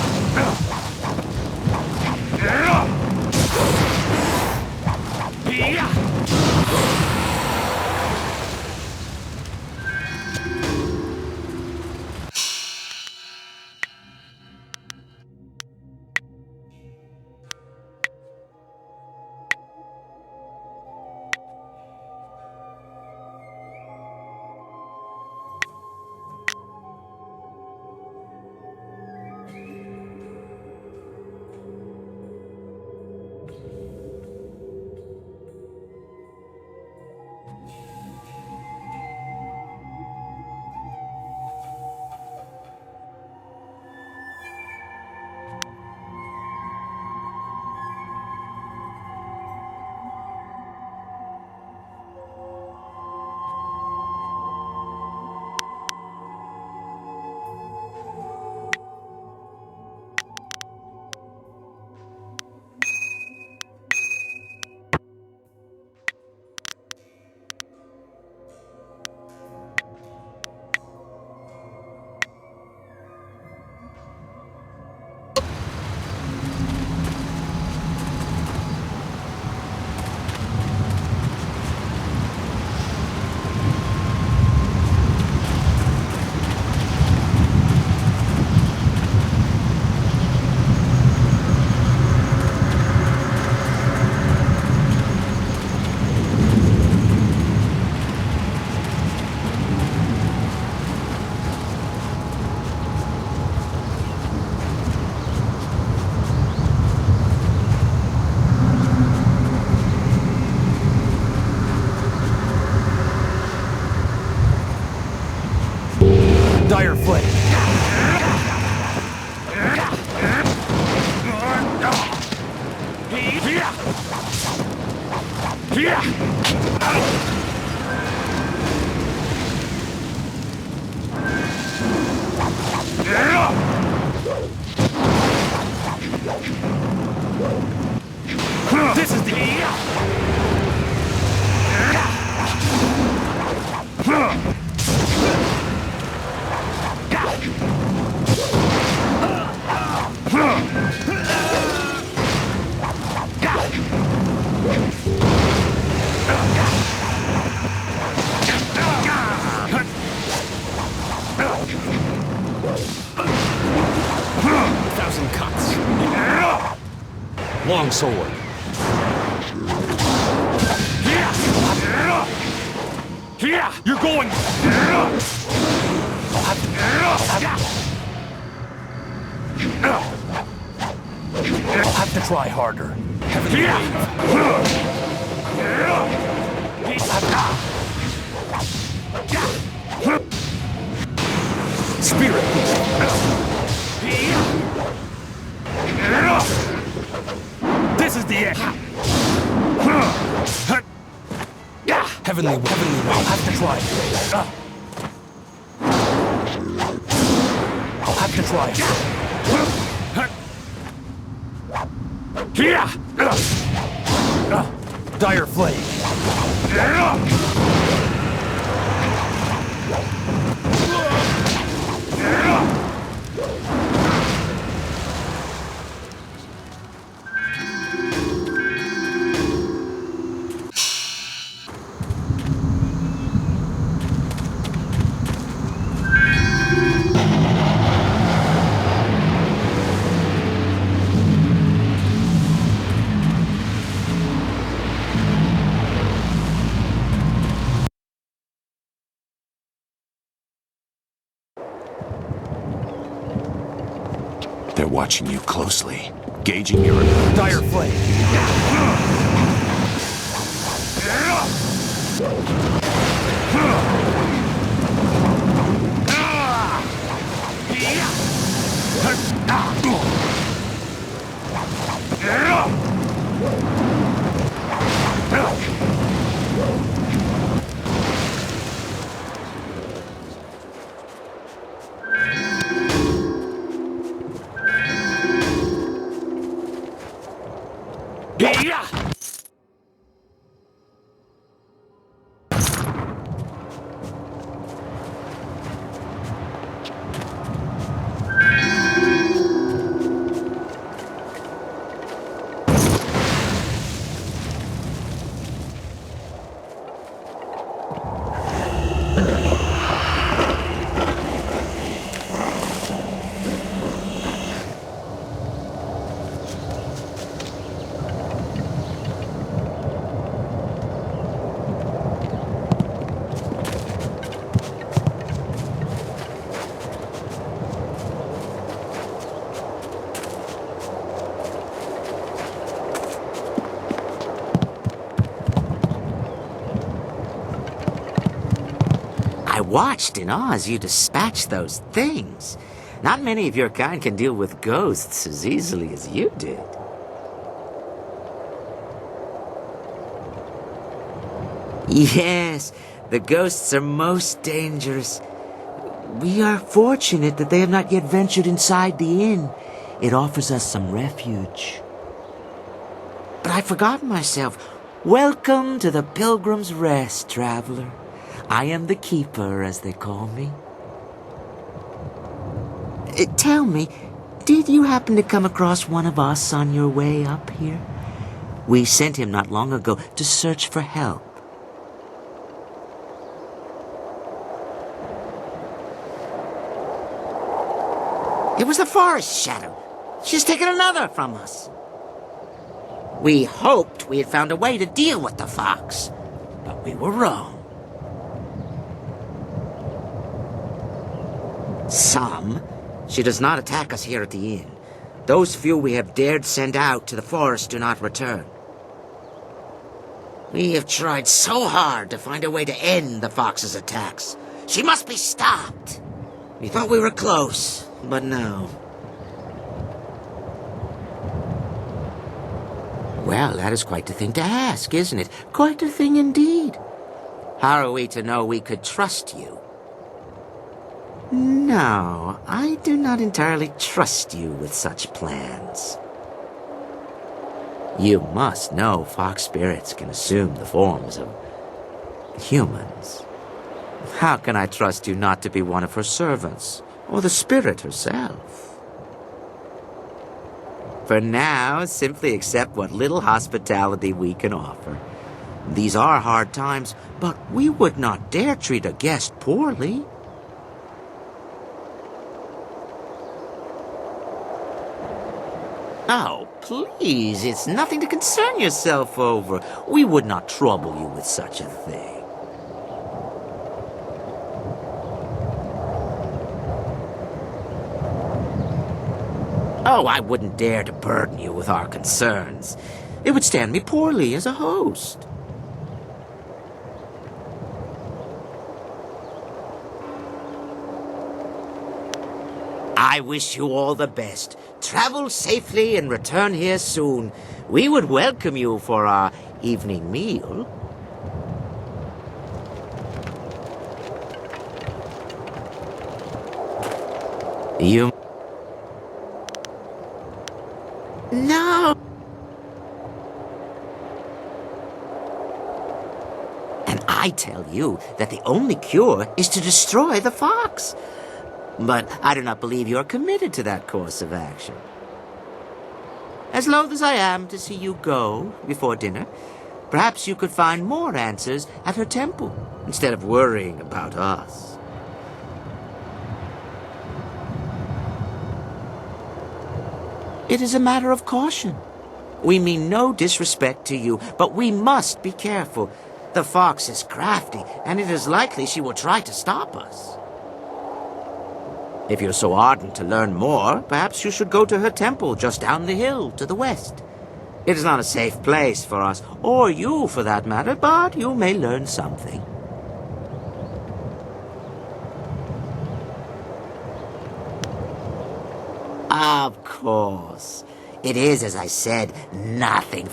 Dire flame. This is the Longsword. You're going. I'll have to try harder. Heavenly wave. Spirit. This is the end. Heavenly wave. I'll have to try. I'll have to try. Dire flame. They're watching you closely, gauging your... Dire flame. I watched in awe as you dispatched those things. Not many of your kind can deal with ghosts as easily as you did. Yes, the ghosts are most dangerous. We are fortunate that they have not yet ventured inside the inn. It offers us some refuge. But I've forgotten myself. Welcome to the Pilgrim's Rest, traveler. I am the Keeper, as they call me. Tell me, did you happen to come across one of us on your way up here? We sent him not long ago to search for help. It was the Forest Shadow. She's taken another from us. We hoped we had found a way to deal with the fox, but we were wrong. She does not attack us here at the inn. Those few we have dared send out to the forest do not return. We have tried so hard to find a way to end the fox's attacks. She must be stopped. We thought we were close, but no. Well, that is quite a thing to ask, isn't it? Quite a thing indeed. How are we to know we could trust you? No, I do not entirely trust you with such plans. You must know fox spirits can assume the forms of humans. How can I trust you not to be one of her servants, or the spirit herself? For now, simply accept what little hospitality we can offer. These are hard times, but we would not dare treat a guest poorly. Oh, please, it's nothing to concern yourself over. We would not trouble you with such a thing. Oh, I wouldn't dare to burden you with our concerns. It would stand me poorly as a host. I wish you all the best. Travel safely and return here soon. We would welcome you for our evening meal. You... No! And I tell you that the only cure is to destroy the fox. But I do not believe you are committed to that course of action. As loath as I am to see you go before dinner, perhaps you could find more answers at her temple, instead of worrying about us. It is a matter of caution. We mean no disrespect to you, but we must be careful. The fox is crafty, and it is likely she will try to stop us. If you're so ardent to learn more, perhaps you should go to her temple just down the hill to the west. It is not a safe place for us, or you for that matter, but you may learn something. Of course. It is, as I said, nothing.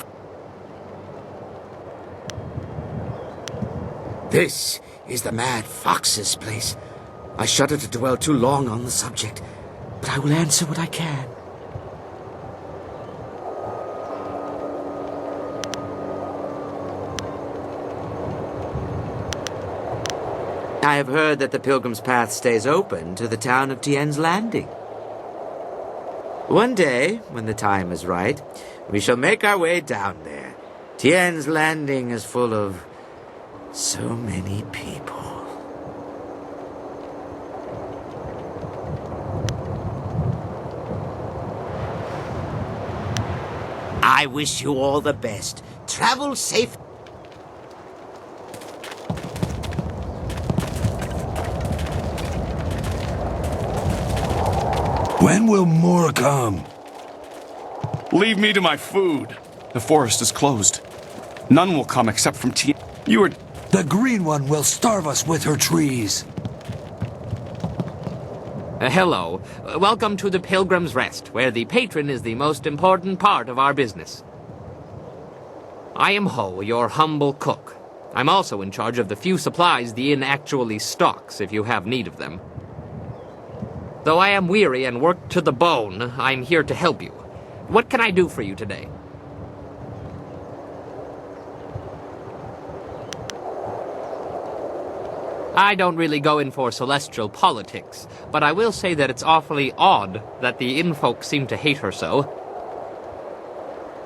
This is the Mad Fox's place. I shudder to dwell too long on the subject, but I will answer what I can. I have heard that the Pilgrim's Path stays open to the town of Tien's Landing. One day, when the time is right, we shall make our way down there. Tien's Landing is full of so many people. I wish you all the best. Travel safe. When will more come? Leave me to my food. The forest is closed. None will come except from Tien. You are... The green one will starve us with her trees. Hello. Welcome to the Pilgrim's Rest, where the patron is the most important part of our business. I am Ho, your humble cook. I'm also in charge of the few supplies the inn actually stocks, if you have need of them. Though I am weary and worked to the bone, I'm here to help you. What can I do for you today? I don't really go in for celestial politics, but I will say that it's awfully odd that the inn folk seem to hate her so.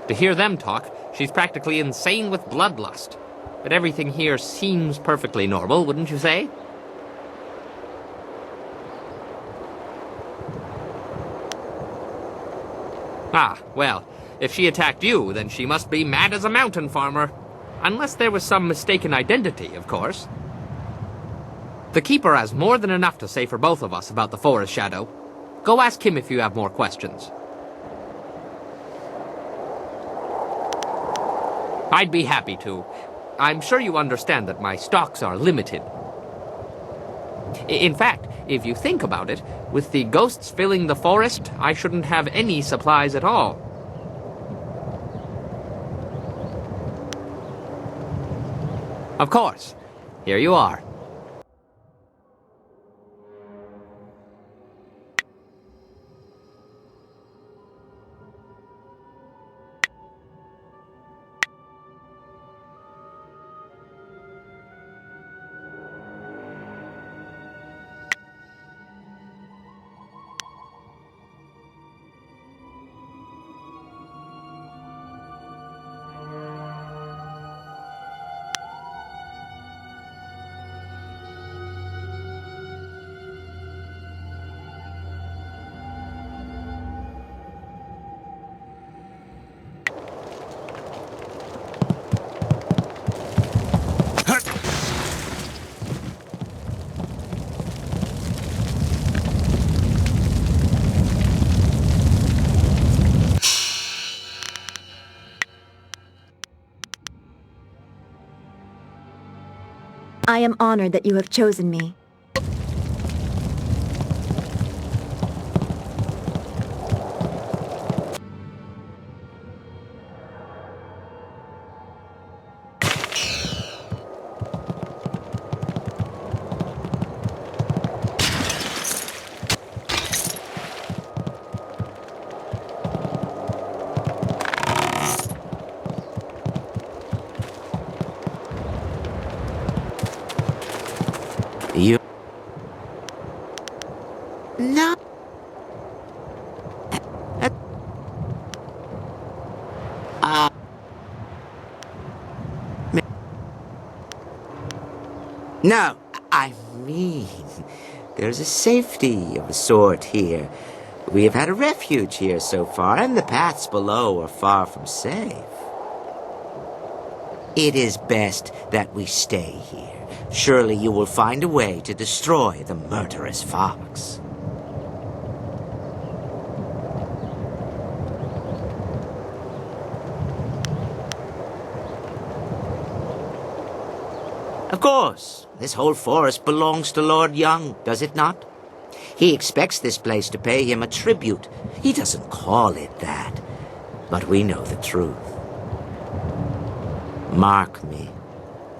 To hear them talk, she's practically insane with bloodlust. But everything here seems perfectly normal, wouldn't you say? Ah, well, if she attacked you, then she must be mad as a mountain farmer. Unless there was some mistaken identity, of course. The Keeper has more than enough to say for both of us about the Forest Shadow. Go ask him if you have more questions. I'd be happy to. I'm sure you understand that my stocks are limited. In fact, if you think about it, with the ghosts filling the forest, I shouldn't have any supplies at all. Of course. Here you are. I am honored that you have chosen me. You... No. No, I mean, there's a safety of a sort here. We have had a refuge here so far, and the paths below are far from safe. It is best that we stay here. Surely you will find a way to destroy the murderous fox. Of course, this whole forest belongs to Lord Young, does it not? He expects this place to pay him a tribute. He doesn't call it that, but we know the truth. Mark me.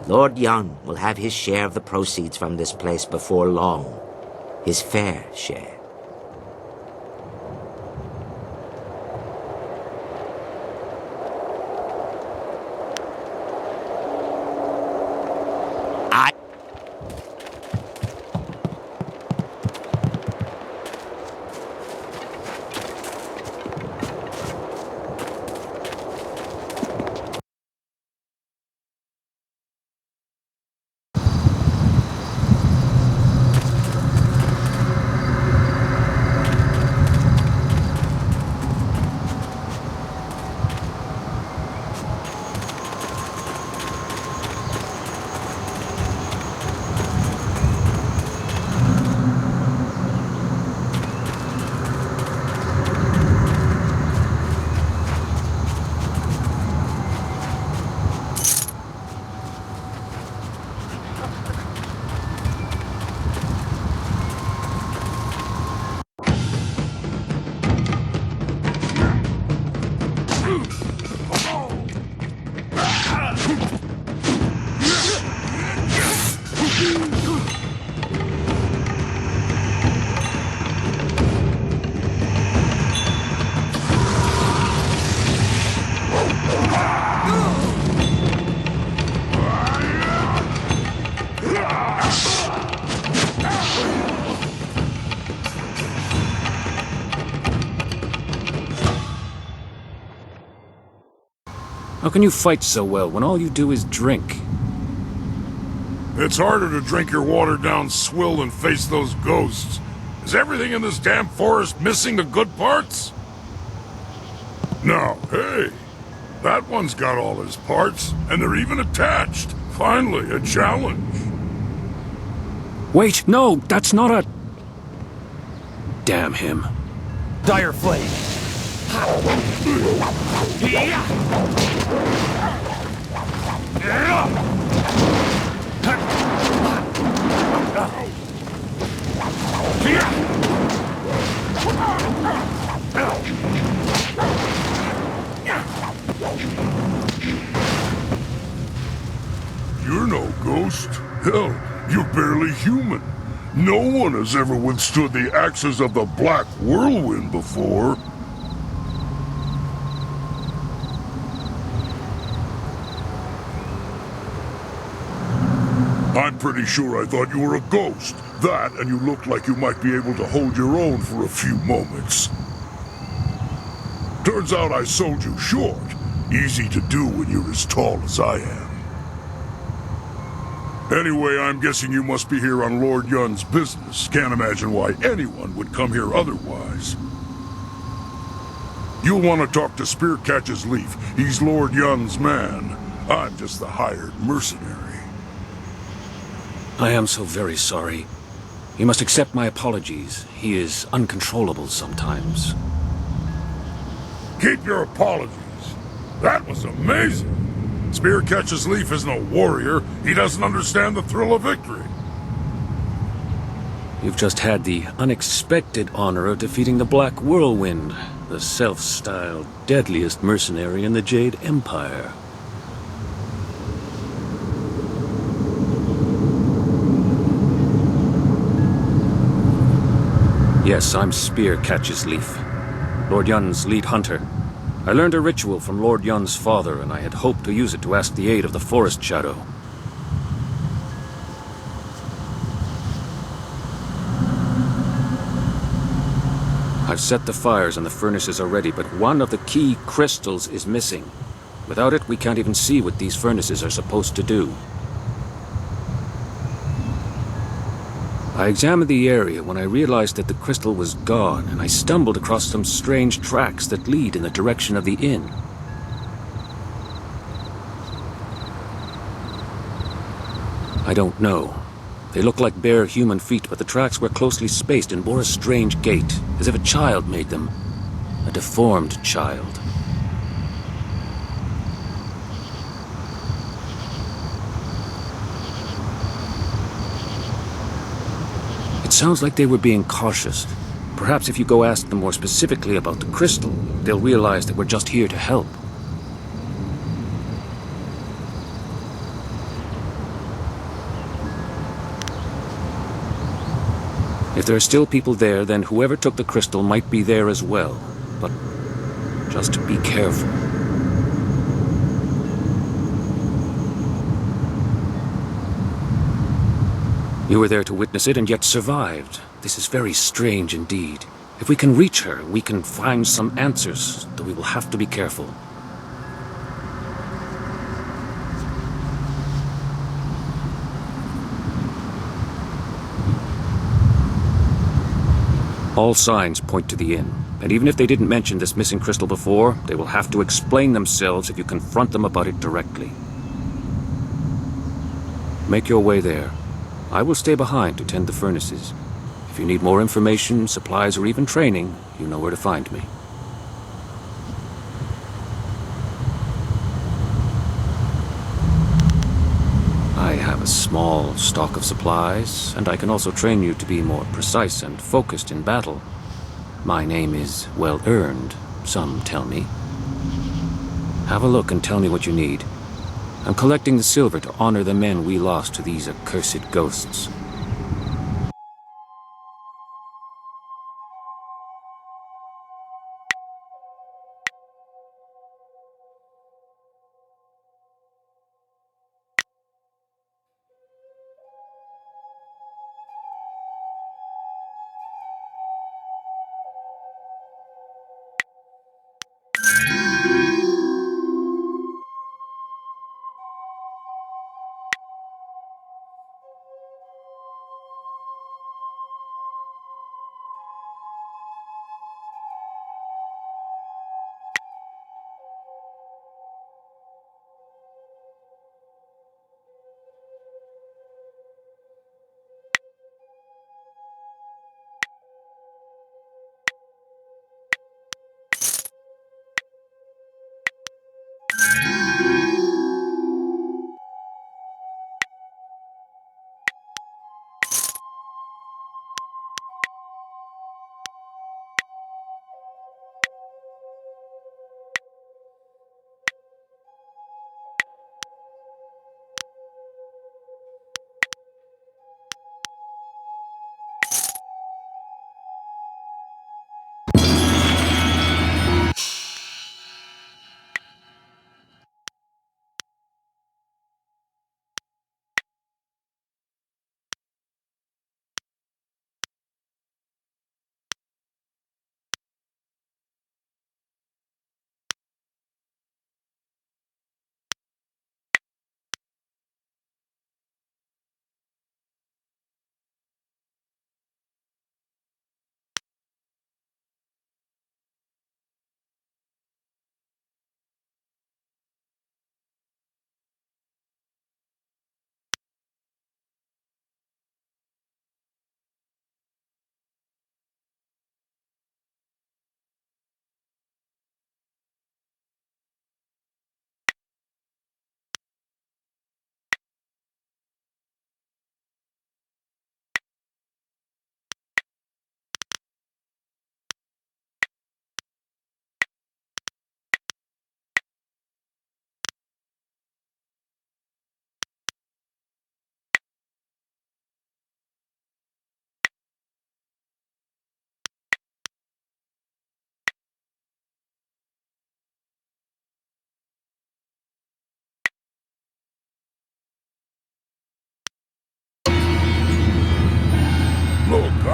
Lord Young will have his share of the proceeds from this place before long. His fair share. How can you fight so well when all you do is drink? It's harder to drink your watered-down swill than face those ghosts. Is everything in this damn forest missing the good parts? No, hey, that one's got all his parts, and they're even attached. Finally, a challenge. Wait, no, that's not a... Damn him. Dire Flame. You're no ghost. Hell, you're barely human. No one has ever withstood the axes of the Black Whirlwind before. I'm pretty sure I thought you were a ghost. That, and you looked like you might be able to hold your own for a few moments. Turns out I sold you short. Easy to do when you're as tall as I am. Anyway, I'm guessing you must be here on Lord Yun's business. Can't imagine why anyone would come here otherwise. You'll want to talk to Spearcatch's Leaf. He's Lord Yun's man. I'm just the hired mercenary. I am so very sorry. You must accept my apologies. He is uncontrollable sometimes. Keep your apologies. That was amazing. Spear Catches Leaf isn't a warrior. He doesn't understand the thrill of victory. You've just had the unexpected honor of defeating the Black Whirlwind, the self-styled deadliest mercenary in the Jade Empire. Yes, I'm Spear Catches Leaf, Lord Yun's lead hunter. I learned a ritual from Lord Yun's father, and I had hoped to use it to ask the aid of the Forest Shadow. I've set the fires and the furnaces are ready, but one of the key crystals is missing. Without it, we can't even see what these furnaces are supposed to do. I examined the area when I realized that the crystal was gone, and I stumbled across some strange tracks that lead in the direction of the inn. I don't know. They look like bare human feet, but the tracks were closely spaced and bore a strange gait, as if a child made them. A deformed child. It sounds like they were being cautious. Perhaps if you go ask them more specifically about the crystal, they'll realize that we're just here to help. If there are still people there, then whoever took the crystal might be there as well. But just be careful. You were there to witness it and yet survived. This is very strange indeed. If we can reach her, we can find some answers, though we will have to be careful. All signs point to the inn, and even if they didn't mention this missing crystal before, they will have to explain themselves if you confront them about it directly. Make your way there. I will stay behind to tend the furnaces. If you need more information, supplies, or even training, you know where to find me. I have a small stock of supplies, and I can also train you to be more precise and focused in battle. My name is well earned, some tell me. Have a look and tell me what you need. I'm collecting the silver to honor the men we lost to these accursed ghosts.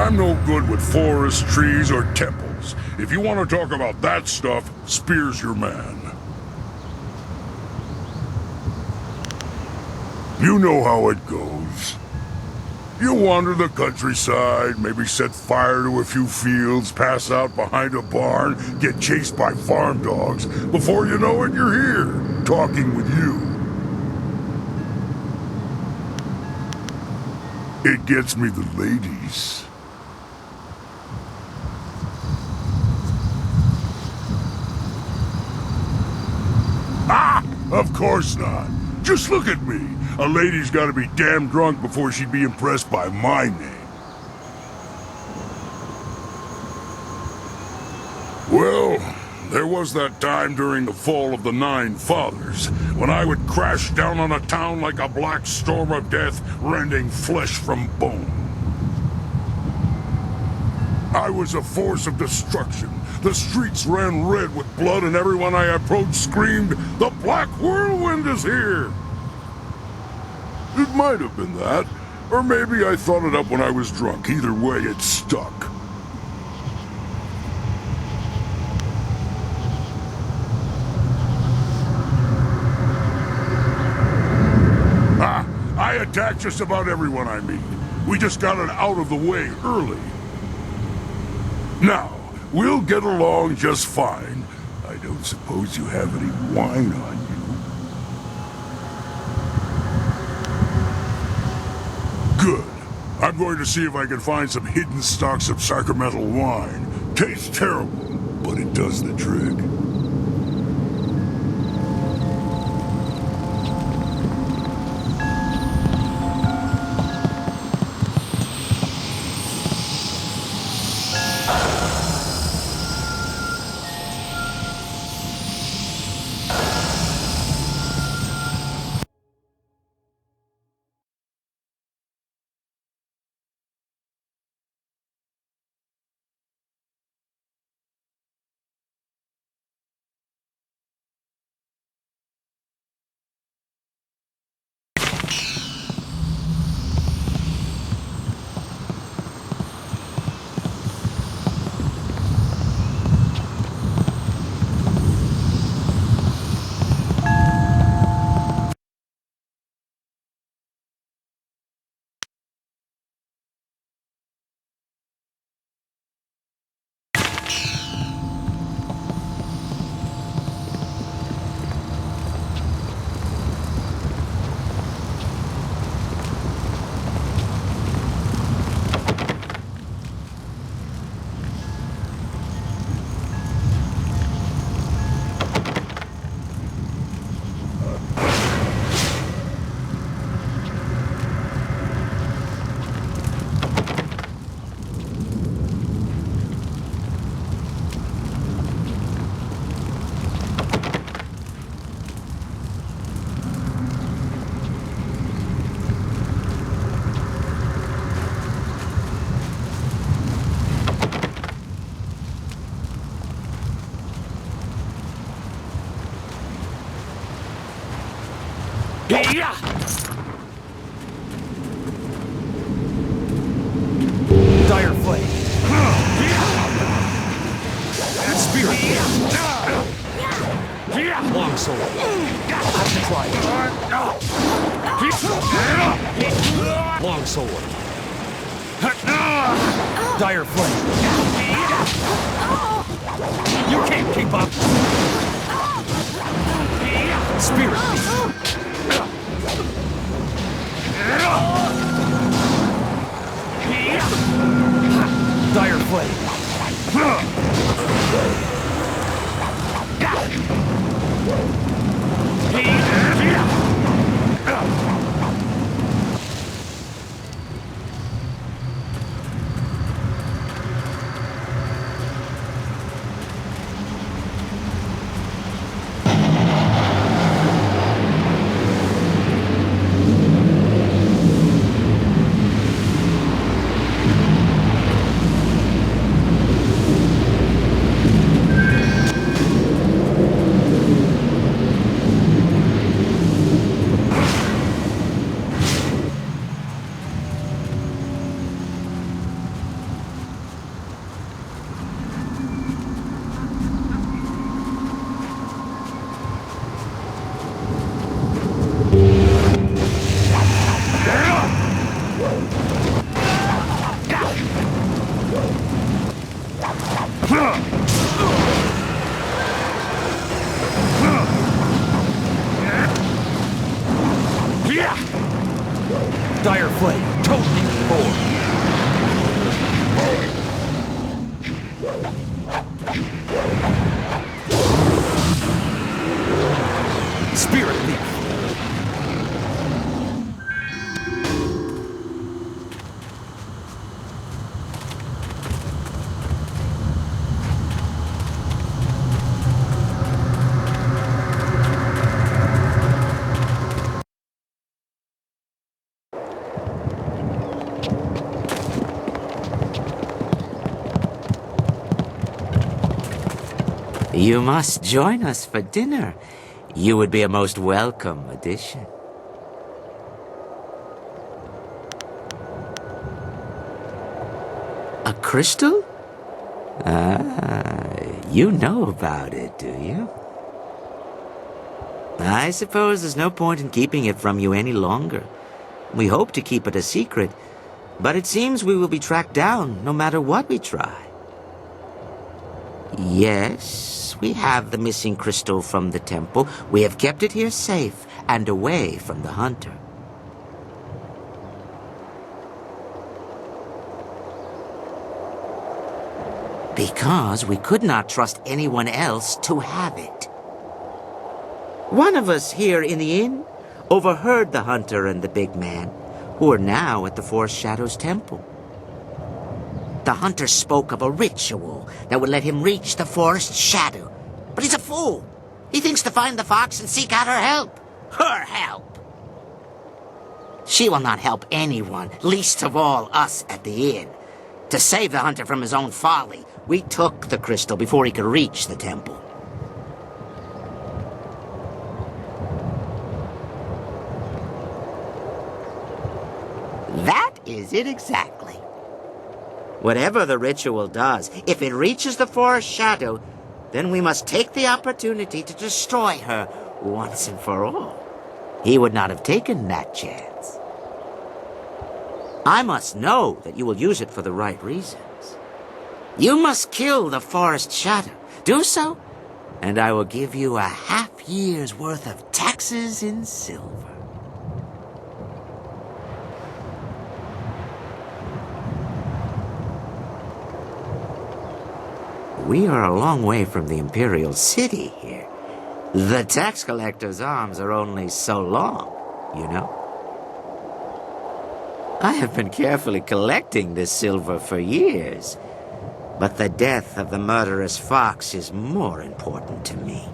I'm no good with forests, trees, or temples. If you want to talk about that stuff, Spear's your man. You know how it goes. You wander the countryside, maybe set fire to a few fields, pass out behind a barn, get chased by farm dogs. Before you know it, you're here, talking with you. It gets me the ladies. Ah! Of course not. Just look at me. A lady's gotta be damn drunk before she'd be impressed by my name. Well, there was that time during the fall of the Nine Fathers, when I would crash down on a town like a black storm of death, rending flesh from bone. I was a force of destruction. The streets ran red with blood, and everyone I approached screamed, "The Black Whirlwind is here!" It might have been that, or maybe I thought it up when I was drunk. Either way, it stuck. I attack just about everyone I meet. We just got it out of the way early. Now, we'll get along just fine. I don't suppose you have any wine on you. Good. I'm going to see if I can find some hidden stocks of sacramental wine. Tastes terrible, but it does the trick. Dire Flame. Spirit. Long sword. I'll have to try it. Long sword. Dire Flame. You can't keep up. Spirit. Dire Flame. Spirit leap. You must join us for dinner. You would be a most welcome addition. A crystal? Ah, you know about it, do you? I suppose there's no point in keeping it from you any longer. We hope to keep it a secret, but it seems we will be tracked down no matter what we try. Yes, we have the missing crystal from the temple. We have kept it here safe and away from the hunter. Because we could not trust anyone else to have it. One of us here in the inn overheard the hunter and the big man, who are now at the Forest Shadow's temple. The hunter spoke of a ritual that would let him reach the Forest Shadow. But he's a fool. He thinks to find the fox and seek out her help. Her help! She will not help anyone, least of all us at the inn. To save the hunter from his own folly, we took the crystal before he could reach the temple. That is it exactly. Whatever the ritual does, if it reaches the Forest Shadow, then we must take the opportunity to destroy her once and for all. He would not have taken that chance. I must know that you will use it for the right reasons. You must kill the Forest Shadow. Do so, and I will give you a half-year's worth of taxes in silver. We are a long way from the Imperial City here. The tax collector's arms are only so long, you know. I have been carefully collecting this silver for years, but the death of the murderous fox is more important to me.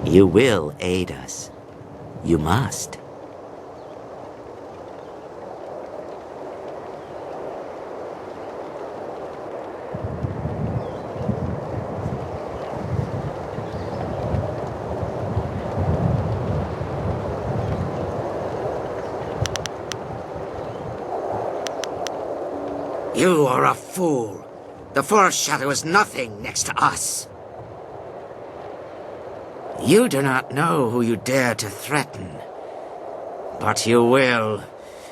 You will aid us. You must. You are a fool. The Forest Shadow is nothing next to us. You do not know who you dare to threaten. But you will.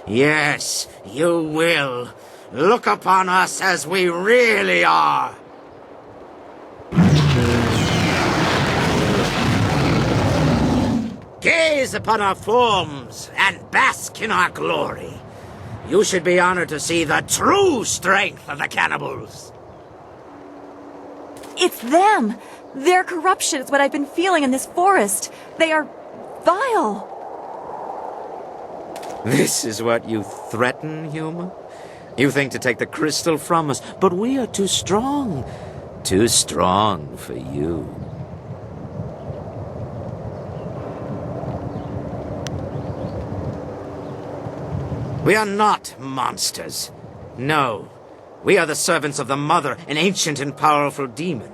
Yes, you will. Look upon us as we really are. Gaze upon our forms and bask in our glory. You should be honored to see the true strength of the cannibals. It's them! Their corruption is what I've been feeling in this forest. They are vile. This is what you threaten, human? You think to take the crystal from us, but we are too strong. Too strong for you. We are not monsters. No. We are the servants of the Mother, an ancient and powerful demon.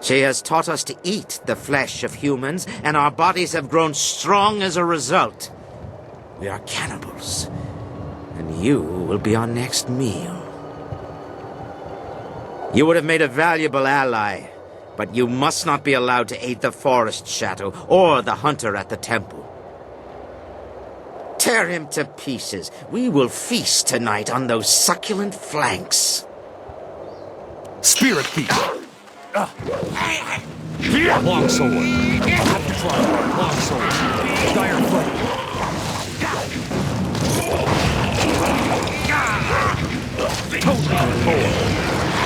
She has taught us to eat the flesh of humans, and our bodies have grown strong as a result. We are cannibals, and you will be our next meal. You would have made a valuable ally, but you must not be allowed to aid the Forest Shadow or the hunter at the temple. Tear him to pieces. We will feast tonight on those succulent flanks. Spirit thief. Longsword. Have to try. Longsword. Dire blade. Totally forward.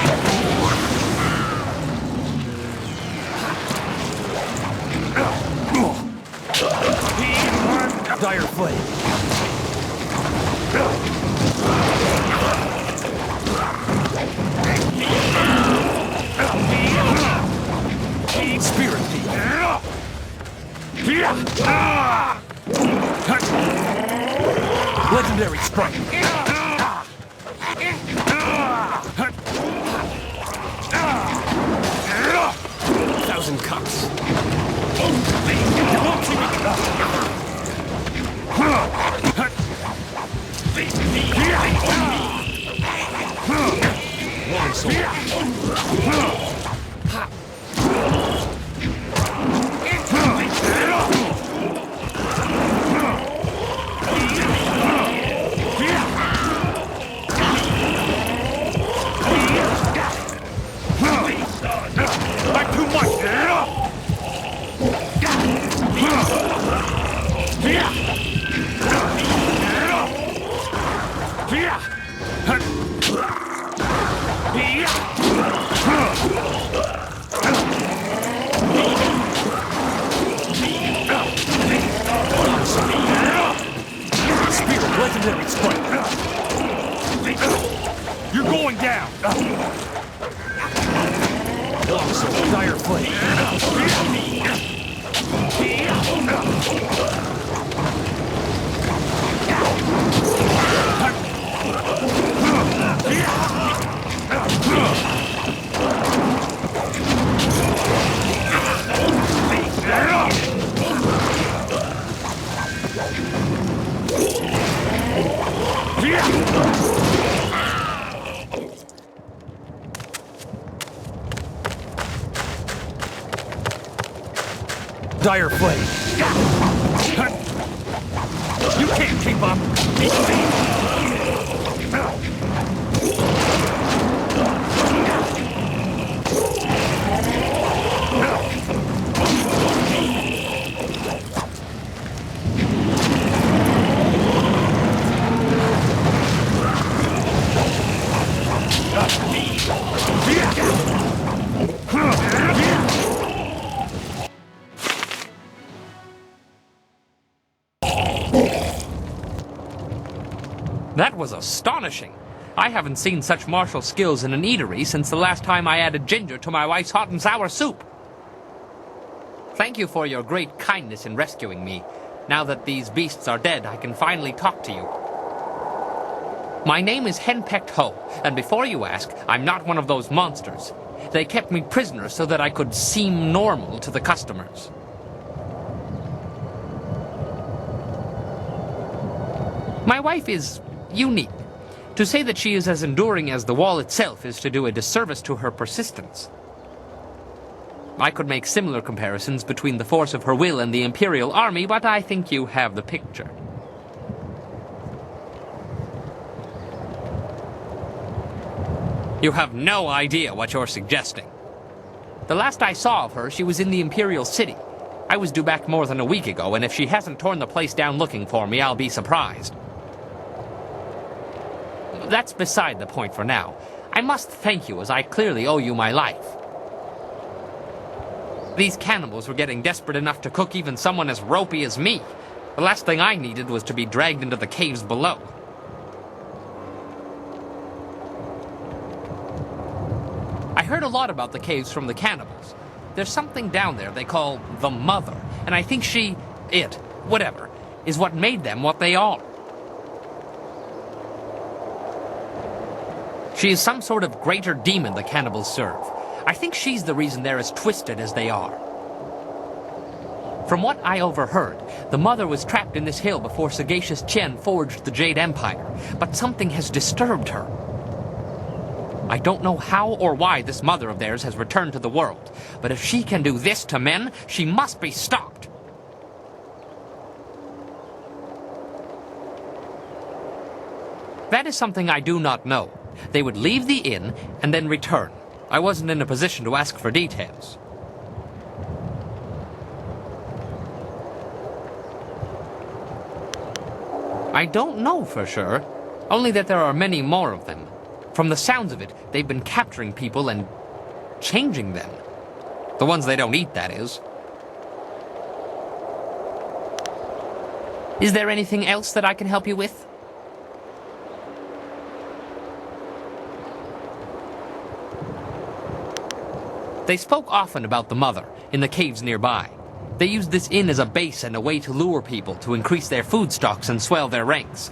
strike. Thousand cuts. Long sword. Not too much. Spirit, legendary strike. You're going down. Long sword, dire flame. Dire flame. You can't keep up. That was astonishing. I haven't seen such martial skills in an eatery since the last time I added ginger to my wife's hot and sour soup. Thank you for your great kindness in rescuing me. Now that these beasts are dead, I can finally talk to you. My name is Henpecked Ho, and before you ask, I'm not one of those monsters. They kept me prisoner so that I could seem normal to the customers. My wife is unique. To say that she is as enduring as the wall itself is to do a disservice to her persistence. I could make similar comparisons between the force of her will and the Imperial Army, but I think you have the picture. You have no idea what you're suggesting. The last I saw of her, she was in the Imperial City. I was due back more than a week ago, and if she hasn't torn the place down looking for me, I'll be surprised. That's beside the point for now. I must thank you, as I clearly owe you my life. These cannibals were getting desperate enough to cook even someone as ropey as me. The last thing I needed was to be dragged into the caves below. I heard a lot about the caves from the cannibals. There's something down there they call the Mother, and I think whatever, is what made them what they are. She is some sort of greater demon the cannibals serve. I think she's the reason they're as twisted as they are. From what I overheard, the Mother was trapped in this hill before Sagacious Chen forged the Jade Empire, but something has disturbed her. I don't know how or why this Mother of theirs has returned to the world, but if she can do this to men, she must be stopped. That is something I do not know. They would leave the inn and then return. I wasn't in a position to ask for details. I don't know for sure, only that there are many more of them. From the sounds of it, they've been capturing people and changing them. The ones they don't eat, that is. Is there anything else that I can help you with? They spoke often about the Mother in the caves nearby. They used this inn as a base and a way to lure people to increase their food stocks and swell their ranks.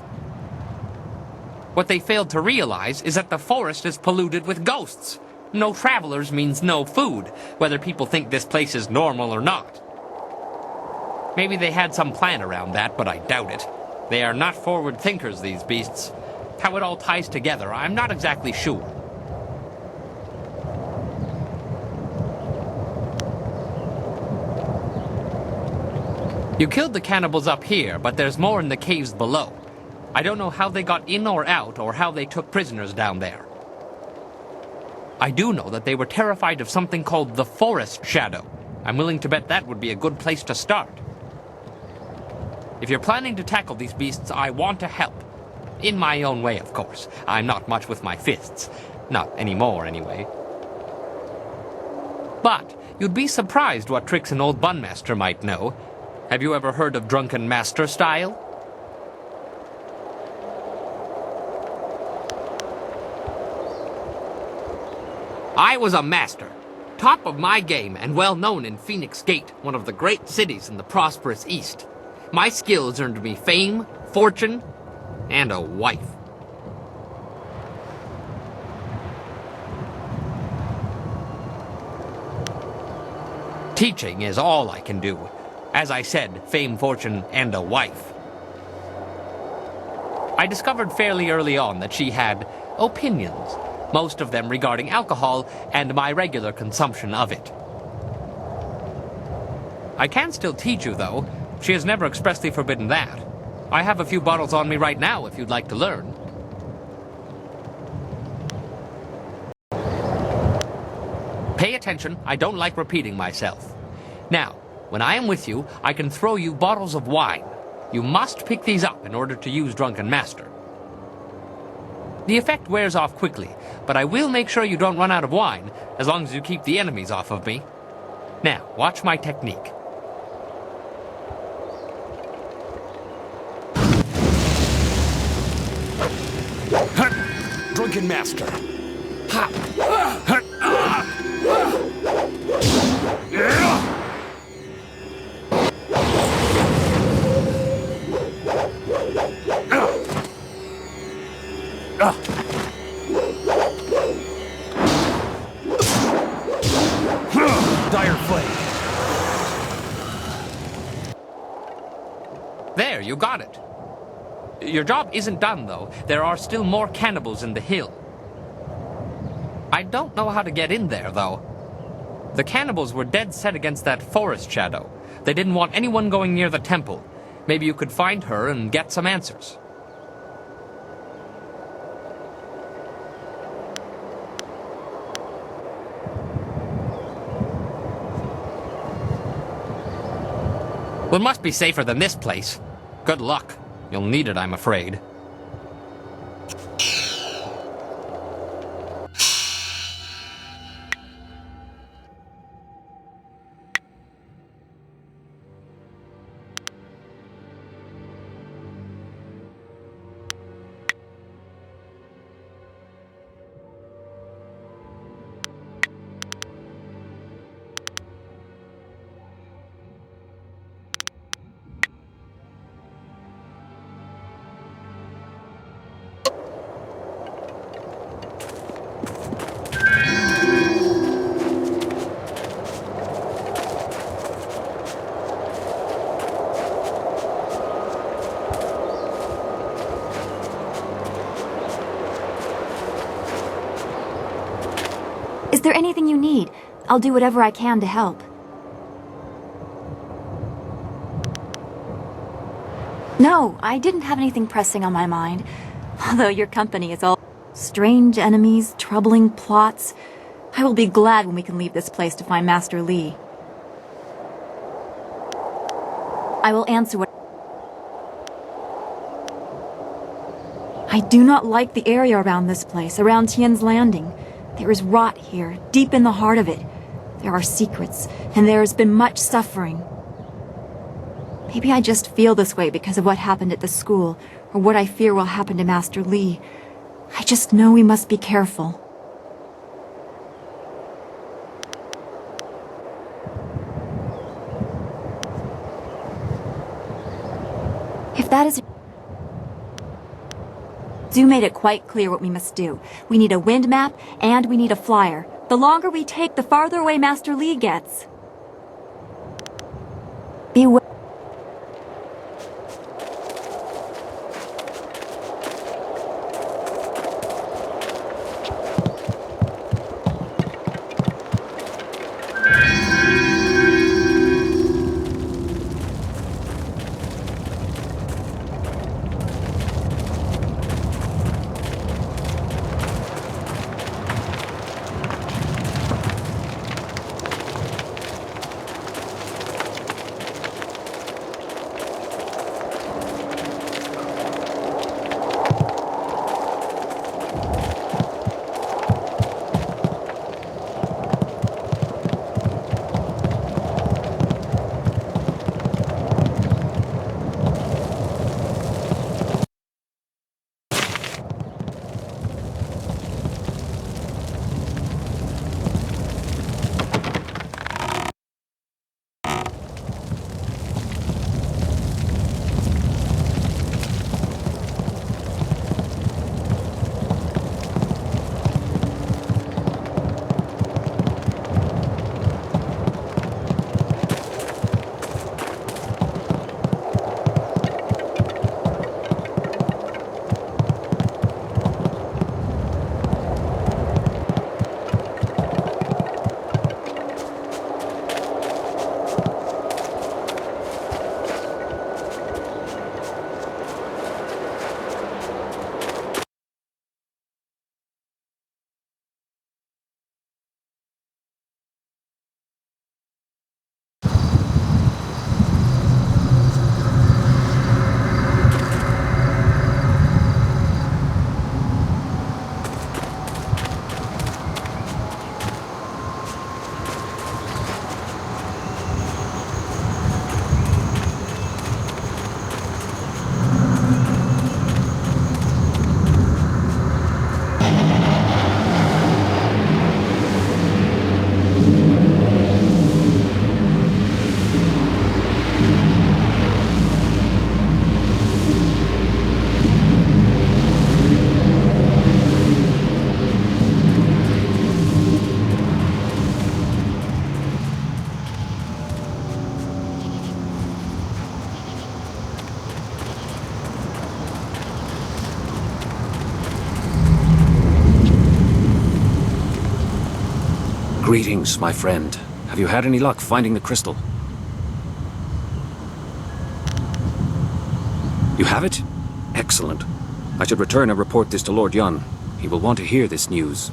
What they failed to realize is that the forest is polluted with ghosts. No travelers means no food, whether people think this place is normal or not. Maybe they had some plan around that, but I doubt it. They are not forward thinkers, these beasts. How it all ties together, I'm not exactly sure. You killed the cannibals up here, but there's more in the caves below. I don't know how they got in or out, or how they took prisoners down there. I do know that they were terrified of something called the Forest Shadow. I'm willing to bet that would be a good place to start. If you're planning to tackle these beasts, I want to help. In my own way, of course. I'm not much with my fists. Not anymore, anyway. But you'd be surprised what tricks an old Bunmaster might know. Have you ever heard of Drunken Master style? I was a master, top of my game and well known in Phoenix Gate, one of the great cities in the prosperous East. My skills earned me fame, fortune, and a wife. Teaching is all I can do. As I said, fame, fortune, and a wife. I discovered fairly early on that she had opinions, most of them regarding alcohol and my regular consumption of it. I can still teach you, though. She has never expressly forbidden that. I have a few bottles on me right now if you'd like to learn. Pay attention, I don't like repeating myself. Now, when I am with you, I can throw you bottles of wine. You must pick these up in order to use Drunken Master. The effect wears off quickly, but I will make sure you don't run out of wine, as long as you keep the enemies off of me. Now, watch my technique. Drunken Master. Ha! Dire Flame. There, you got it. Your job isn't done, though. There are still more cannibals in the hill. I don't know how to get in there, though. The cannibals were dead set against that Forest Shadow. They didn't want anyone going near the temple. Maybe you could find her and get some answers. Well, it must be safer than this place. Good luck. You'll need it, I'm afraid. Is there anything you need? I'll do whatever I can to help. No, I didn't have anything pressing on my mind. Although your company is all strange enemies, troubling plots. I will be glad when we can leave this place to find Master Li. I will answer what... I do not like the area around this place, around Tien's Landing. There is rot here, deep in the heart of it. There are secrets, and there has been much suffering. Maybe I just feel this way because of what happened at the school, or what I fear will happen to Master Li. I just know we must be careful. If that is... Du made it quite clear what we must do. We need a wind map, and we need a flyer. The longer we take, the farther away Master Li gets. Beware. Greetings, my friend. Have you had any luck finding the crystal? You have it? Excellent. I should return and report this to Lord Yun. He will want to hear this news.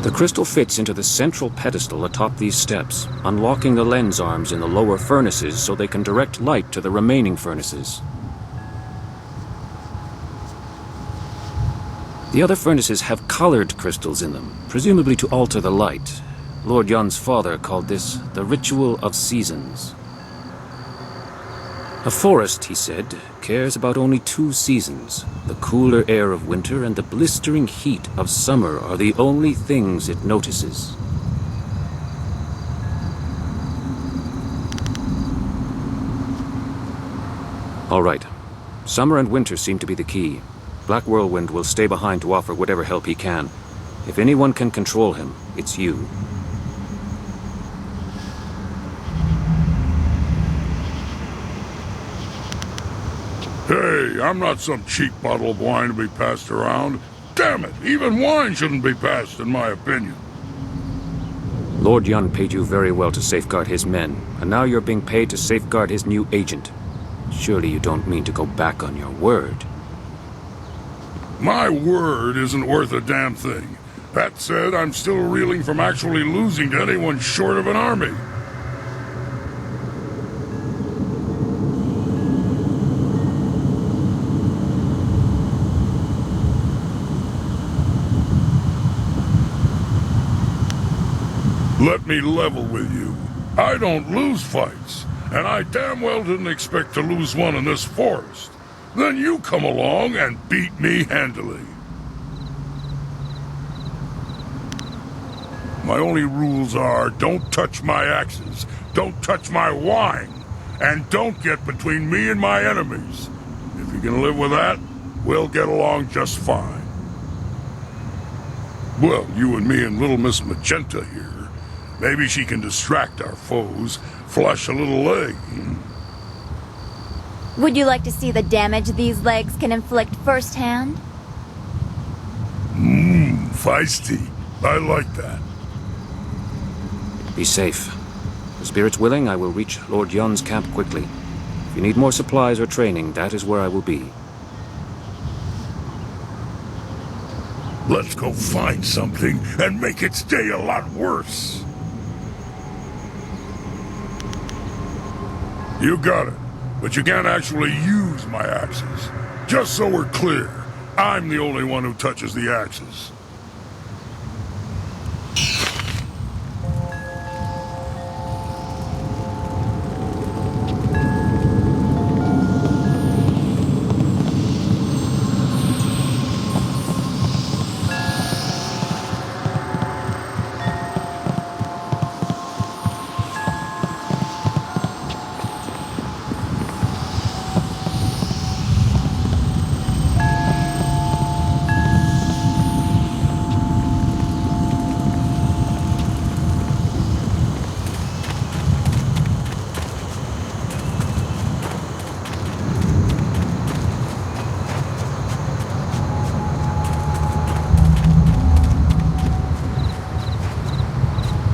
The crystal fits into the central pedestal atop these steps, unlocking the lens arms in the lower furnaces so they can direct light to the remaining furnaces. The other furnaces have colored crystals in them, presumably to alter the light. Lord Yun's father called this the ritual of seasons. A forest, he said, cares about only 2 seasons. The cooler air of winter and the blistering heat of summer are the only things it notices. All right. Summer and winter seem to be the key. Black Whirlwind will stay behind to offer whatever help he can. If anyone can control him, it's you. Hey, I'm not some cheap bottle of wine to be passed around. Damn it, even wine shouldn't be passed, in my opinion. Lord Yun paid you very well to safeguard his men, and now you're being paid to safeguard his new agent. Surely you don't mean to go back on your word. My word isn't worth a damn thing. That said, I'm still reeling from actually losing to anyone short of an army. Let me level with you. I don't lose fights, and I damn well didn't expect to lose one in this forest. Then you come along and beat me handily. My only rules are don't touch my axes, don't touch my wine, and don't get between me and my enemies. If you can live with that, we'll get along just fine. Well, you and me and little Miss Magenta here. Maybe she can distract our foes, flush a little leg. Would you like to see the damage these legs can inflict firsthand? Feisty. I like that. Be safe. If spirit's willing, I will reach Lord Yun's camp quickly. If you need more supplies or training, that is where I will be. Let's go find something and make its day a lot worse. You got it, but you can't actually use my axes. Just so we're clear, I'm the only one who touches the axes.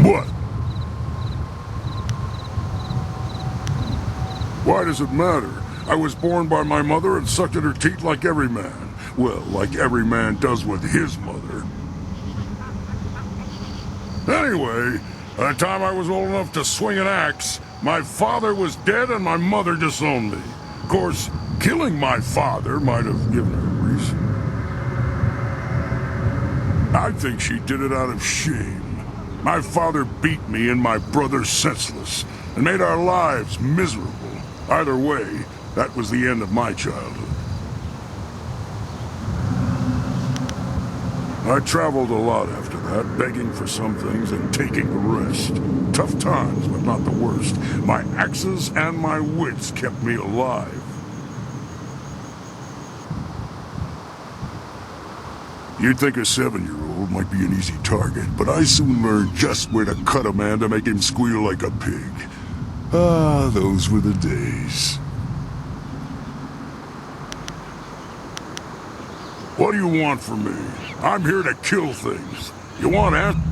What? Why does it matter? I was born by my mother and sucked at her teat like every man. Well, like every man does with his mother. Anyway, by the time I was old enough to swing an axe, my father was dead and my mother disowned me. Of course, killing my father might have given her a reason. I think she did it out of shame. My father beat me and my brother senseless, and made our lives miserable. Either way, that was the end of my childhood. I traveled a lot after that, begging for some things and taking the rest. Tough times, but not the worst. My axes and my wits kept me alive. You'd think a 7-year-old might be an easy target, but I soon learned just where to cut a man to make him squeal like a pig. Ah, those were the days. What do you want from me? I'm here to kill things. You want answers?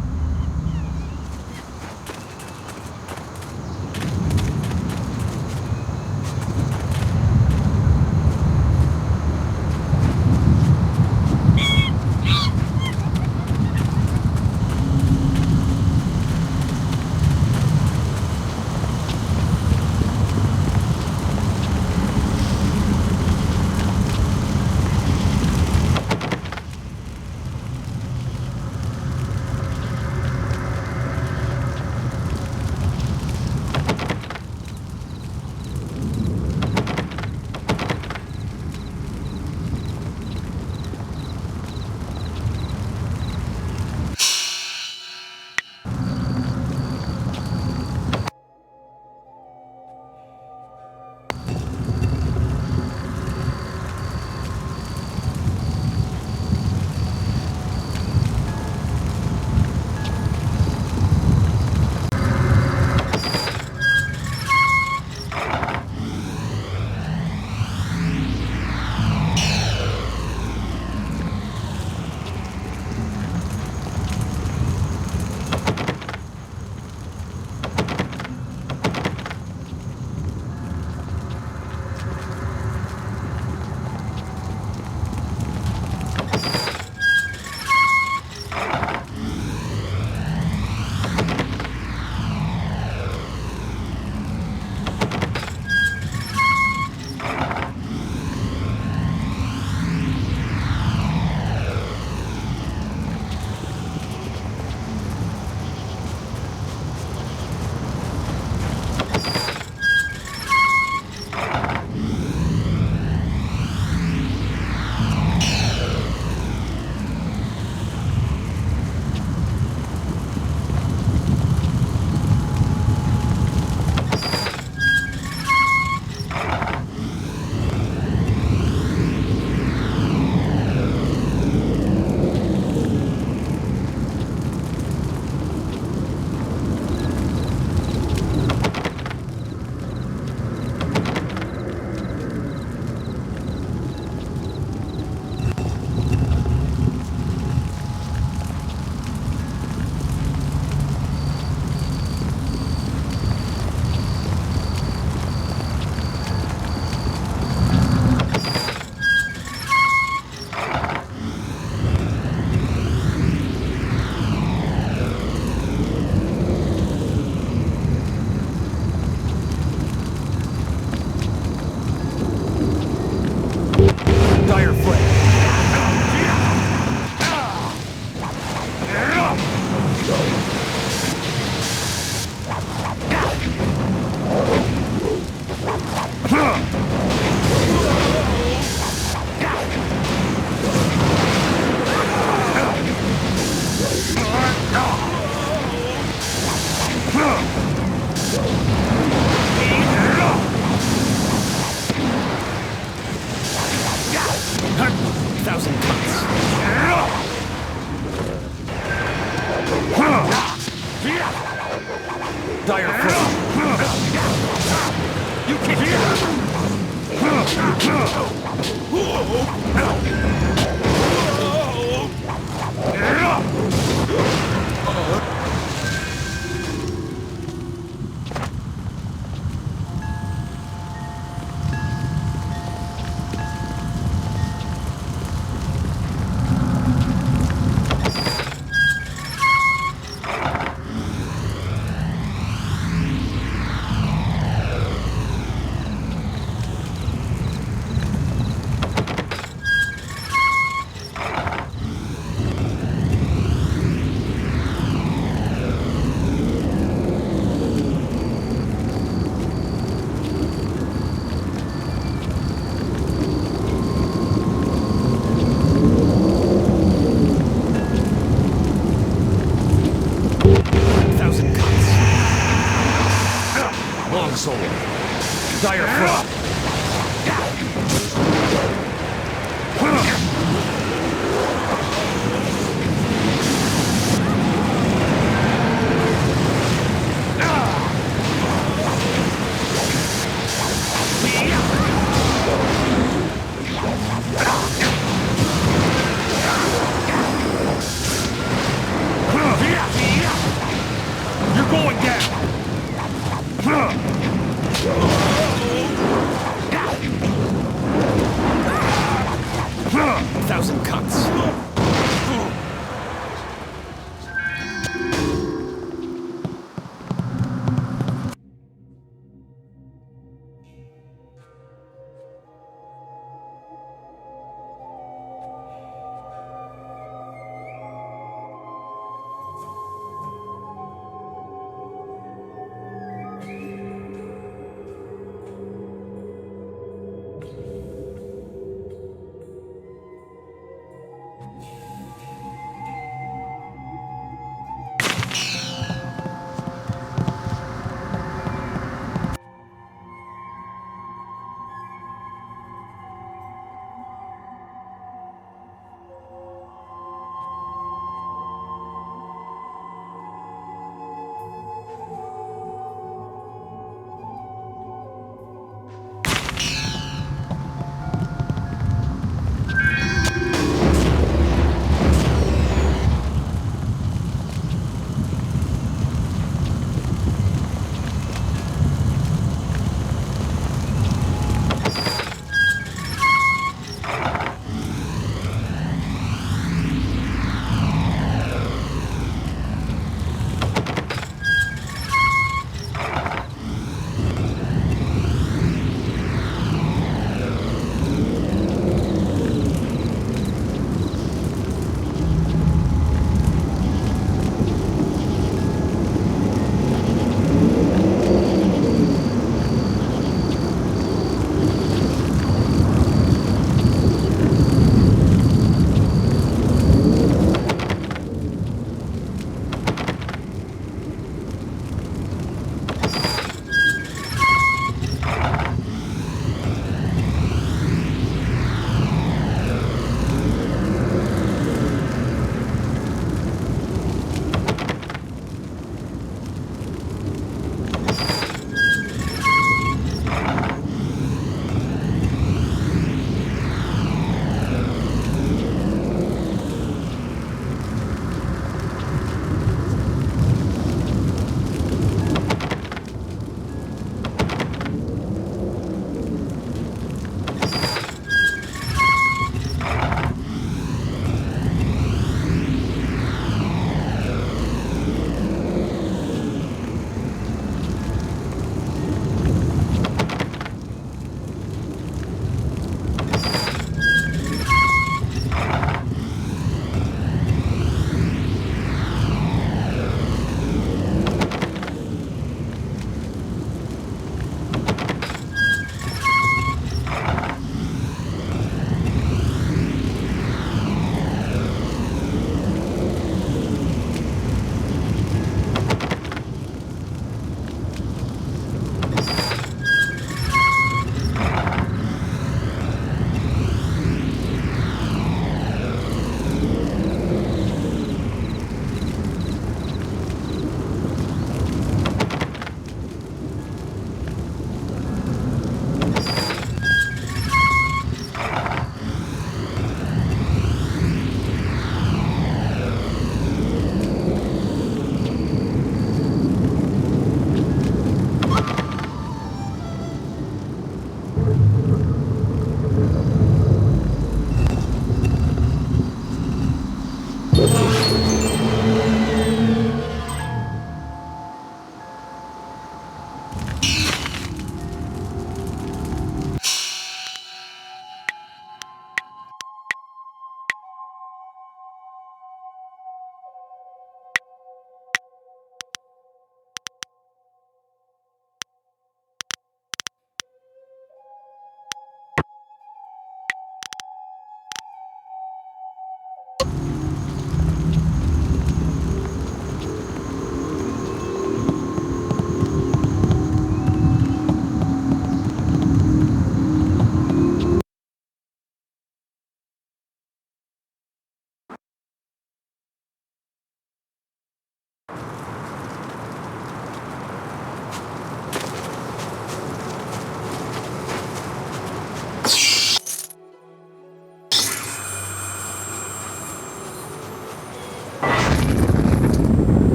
Long soul. Dire foot. You're going down.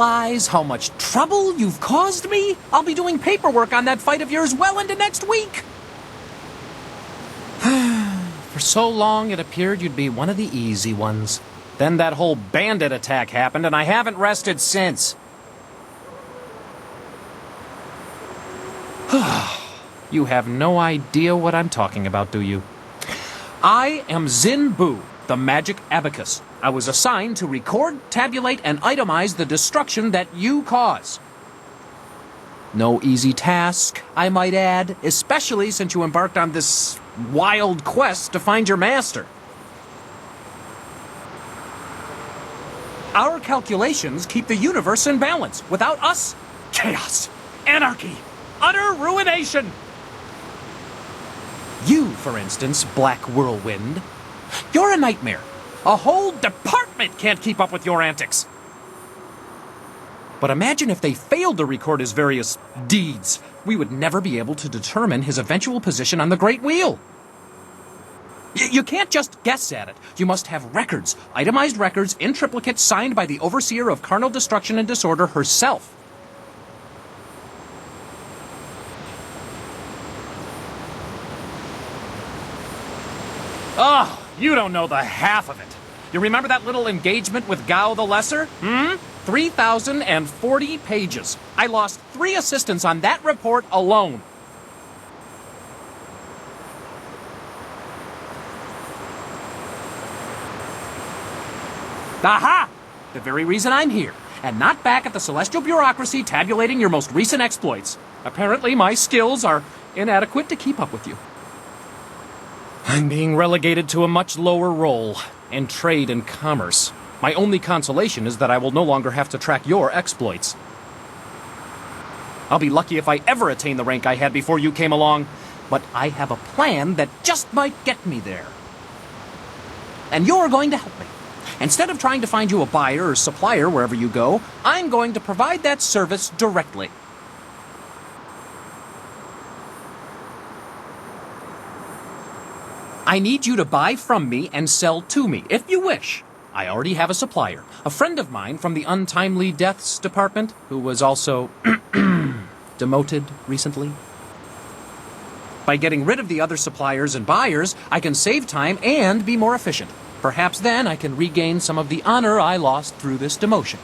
realize how much trouble you've caused me? I'll be doing paperwork on that fight of yours well into next week. For so long, it appeared you'd be one of the easy ones. Then that whole bandit attack happened, and I haven't rested since. You have no idea what I'm talking about, do you? I am Zin Bu, the magic abacus. I was assigned to record, tabulate, and itemize the destruction that you cause. No easy task, I might add, especially since you embarked on this wild quest to find your master. Our calculations keep the universe in balance. Without us, chaos, anarchy, utter ruination. You, for instance, Black Whirlwind, you're a nightmare. A whole department can't keep up with your antics. But imagine if they failed to record his various deeds. We would never be able to determine his eventual position on the Great Wheel. You can't just guess at it. You must have records, itemized records in triplicate signed by the Overseer of Carnal Destruction and Disorder herself. Oh, you don't know the half of it. You remember that little engagement with Gao the Lesser? 3,040 pages. I lost 3 assistants on that report alone. Aha! The very reason I'm here, and not back at the Celestial Bureaucracy tabulating your most recent exploits. Apparently, my skills are inadequate to keep up with you. I'm being relegated to a much lower role in trade and commerce. My only consolation is that I will no longer have to track your exploits. I'll be lucky if I ever attain the rank I had before you came along, but I have a plan that just might get me there. And you're going to help me. Instead of trying to find you a buyer or supplier wherever you go, I'm going to provide that service directly. I need you to buy from me and sell to me, if you wish. I already have a supplier, a friend of mine from the Untimely Deaths Department, who was also demoted recently. By getting rid of the other suppliers and buyers, I can save time and be more efficient. Perhaps then I can regain some of the honor I lost through this demotion.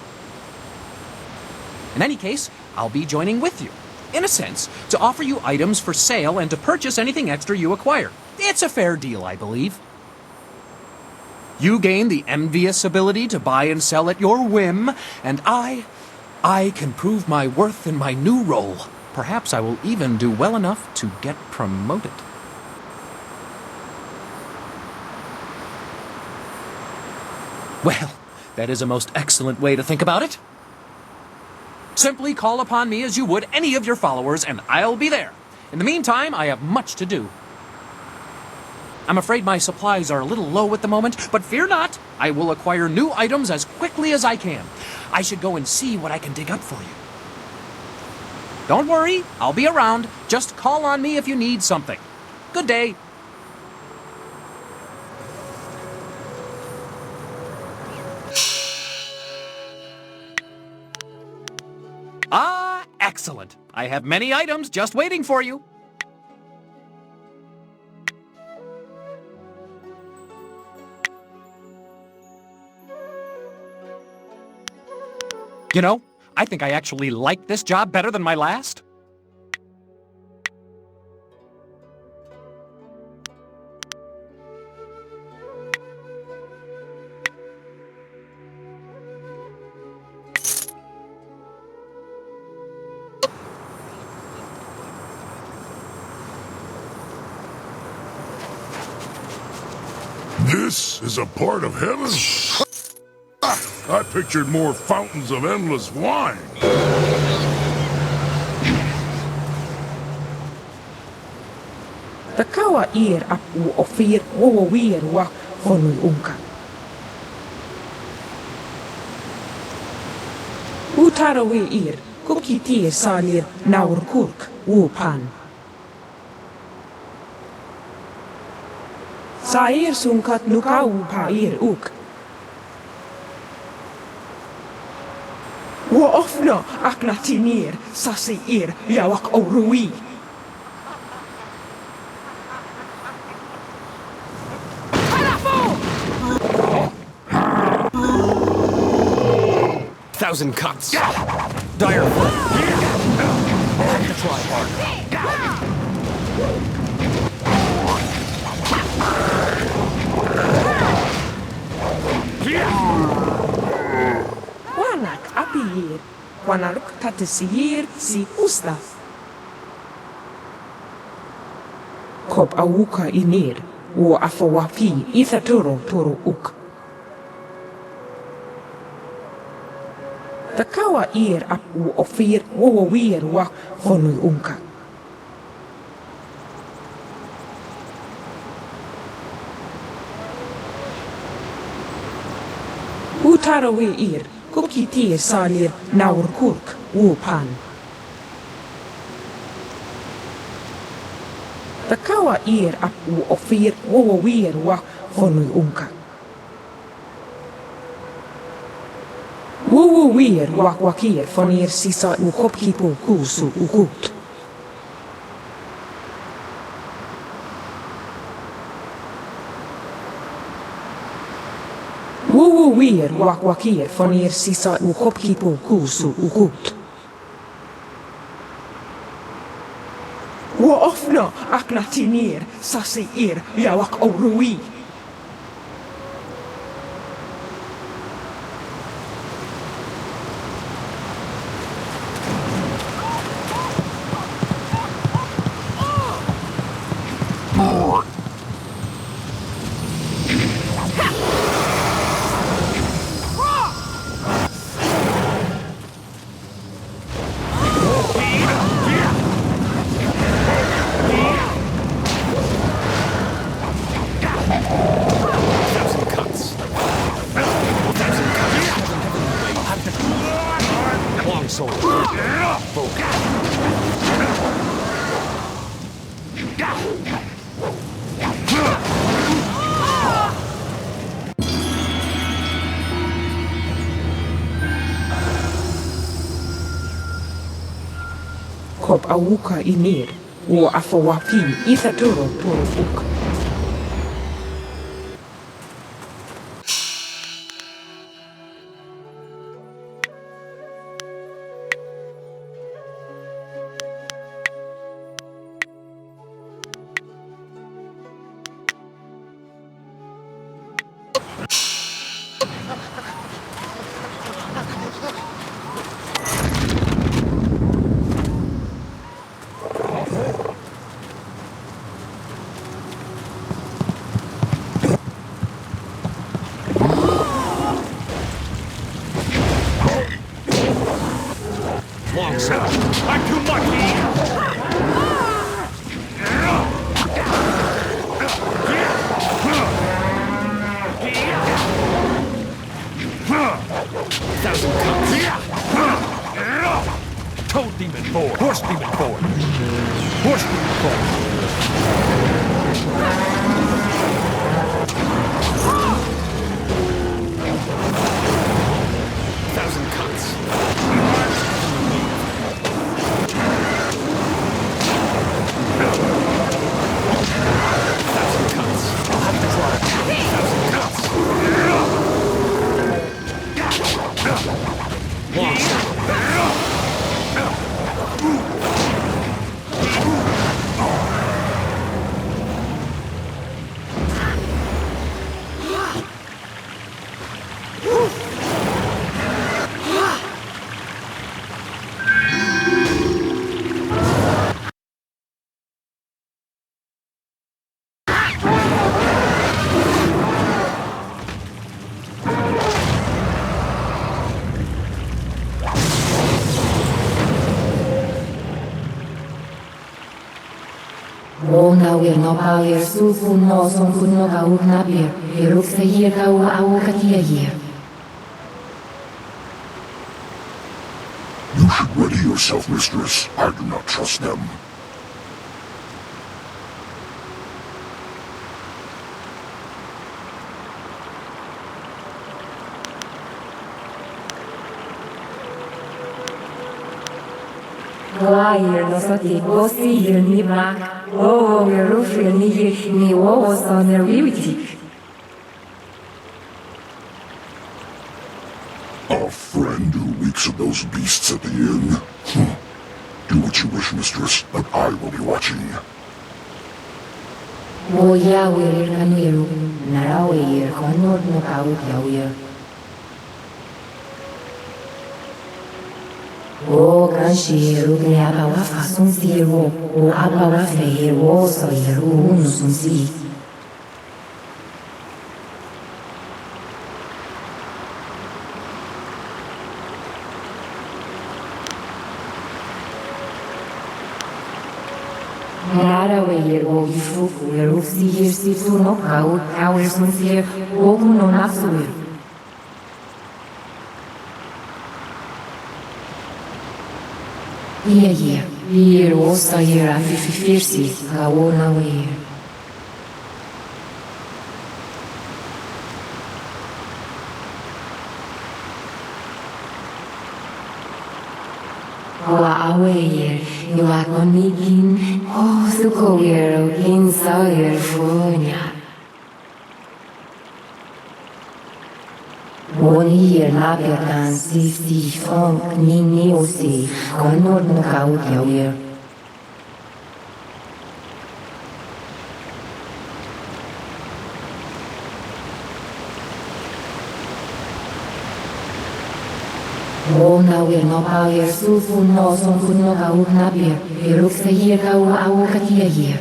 In any case, I'll be joining with you, in a sense, to offer you items for sale and to purchase anything extra you acquire. It's a fair deal, I believe. You gain the envious ability to buy and sell at your whim, and I can prove my worth in my new role. Perhaps I will even do well enough to get promoted. Well, that is a most excellent way to think about it. Simply call upon me as you would any of your followers, and I'll be there. In the meantime, I have much to do. I'm afraid my supplies are a little low at the moment, but fear not. I will acquire new items as quickly as I can. I should go and see what I can dig up for you. Don't worry, I'll be around. Just call on me if you need something. Good day. Ah, excellent. I have many items just waiting for you. You know, I think I actually like this job better than my last. This is a part of heaven? I pictured more fountains of endless wine. Takawa ir apu ofir wowir wa honul unka. Utarawe ir kukiti salir naur kurk wupan. Sair sunkat nukau pa ir uk. Woofno aknatinir sasiir yawak orui. Thousand cuts. Dire foot. Have to try Wanak apir. Wanaluk tatisir si usta. Kop awuka inir. Wo afawapi ithatoro toro uk. Takawa ir ap u ofir wo wir wa honu unka. Utarawe ir kukiti salir naur kurk u pan. Takawa ir ap u ofir wo wir wa honu unka. Wowo weer wakwakir wanneer sisa u kopkipo kusu u goed. Wowo weer wakwakir wanneer sisa u kopkipo kusu u goed. Wo ofno aknatinir sasi ir yawak orui. Kop awuka inir, wo afawapi ithatoro toro uk. I'm too lucky! Thousand cuts. Toad demon forward. Horse demon forward. Horse demon forward. Thousand cuts. Thousand cuts. I'll have to try. Thousand cuts. Lost. Onga wir no pauir sufu no son kun no ga uk napir. Iruk se hier ga u au katia hier. You should ready yourself, mistress. I do not trust them. Wair no sati bosi ir ni brak. Oh, we rufri ni was on the riviti. A friend who reeks of those beasts at the inn. Do what you wish, mistress, but I will be watching. Boya wir kanuiru. Narawe ir konor no kaut yawir. O gancheiro ganhava a façon zero, o abawa feiro, o soiro, no sunsi. Nara weir o yufu, o sihir situ no kau, kau sunsir, o no nasuir. Hier was hier aan 45, gewoon nou weer. Wow, hier, je laat me niet in. Oh, zo weer ook in zou voor ja. Hier na dan si van ni osi, kan nooit nog oud jou weer. Oh, nou weer nog alweer zoveel nog zo'n goed nog oud na weer ook ze hier gauw oude katia hier.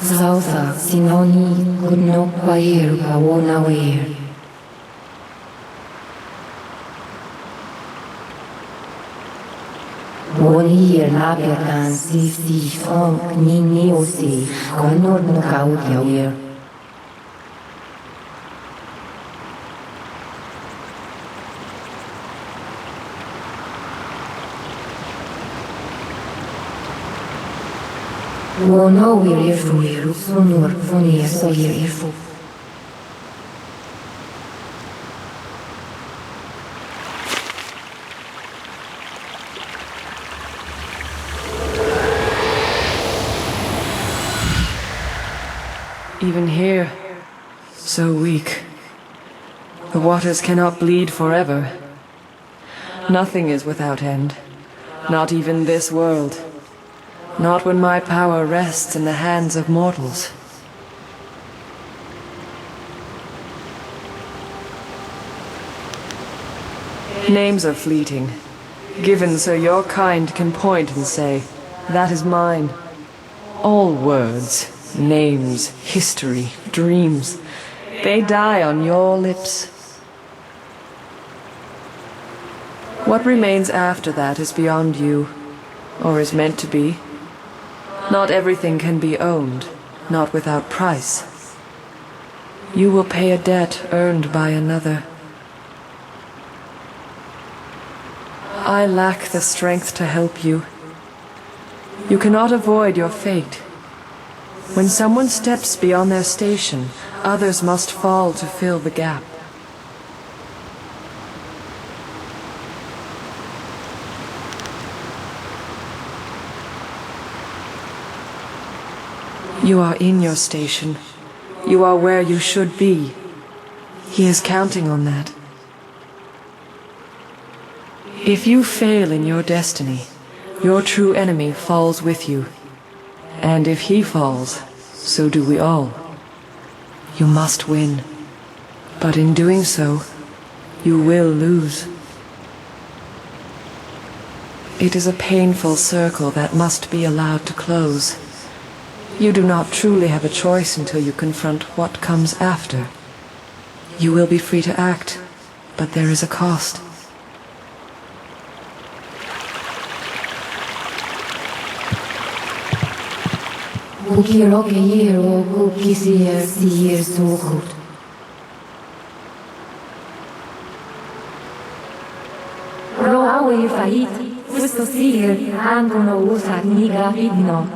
Zausa, sinoni, gudno kwair, kawona weer. Hier na dan si van ni osi, kan nooit nog oud jou weer. Oh no, weer even zonder van hier zo hier even. Even here, so weak. The waters cannot bleed forever. Nothing is without end, not even this world. Not when my power rests in the hands of mortals. Names are fleeting, given so your kind can point and say, that is mine. All words, names, history, dreams, they die on your lips. What remains after that is beyond you, or is meant to be. Not everything can be owned, not without price. You will pay a debt earned by another. I lack the strength to help you. You cannot avoid your fate. When someone steps beyond their station, others must fall to fill the gap. You are in your station. You are where you should be. He is counting on that. If you fail in your destiny, your true enemy falls with you. And if he falls, so do we all. You must win. But in doing so, you will lose. It is a painful circle that must be allowed to close. You do not truly have a choice until you confront what comes after. You will be free to act, but there is a cost. Roawe fait, questo sigil andono usa niga vidno.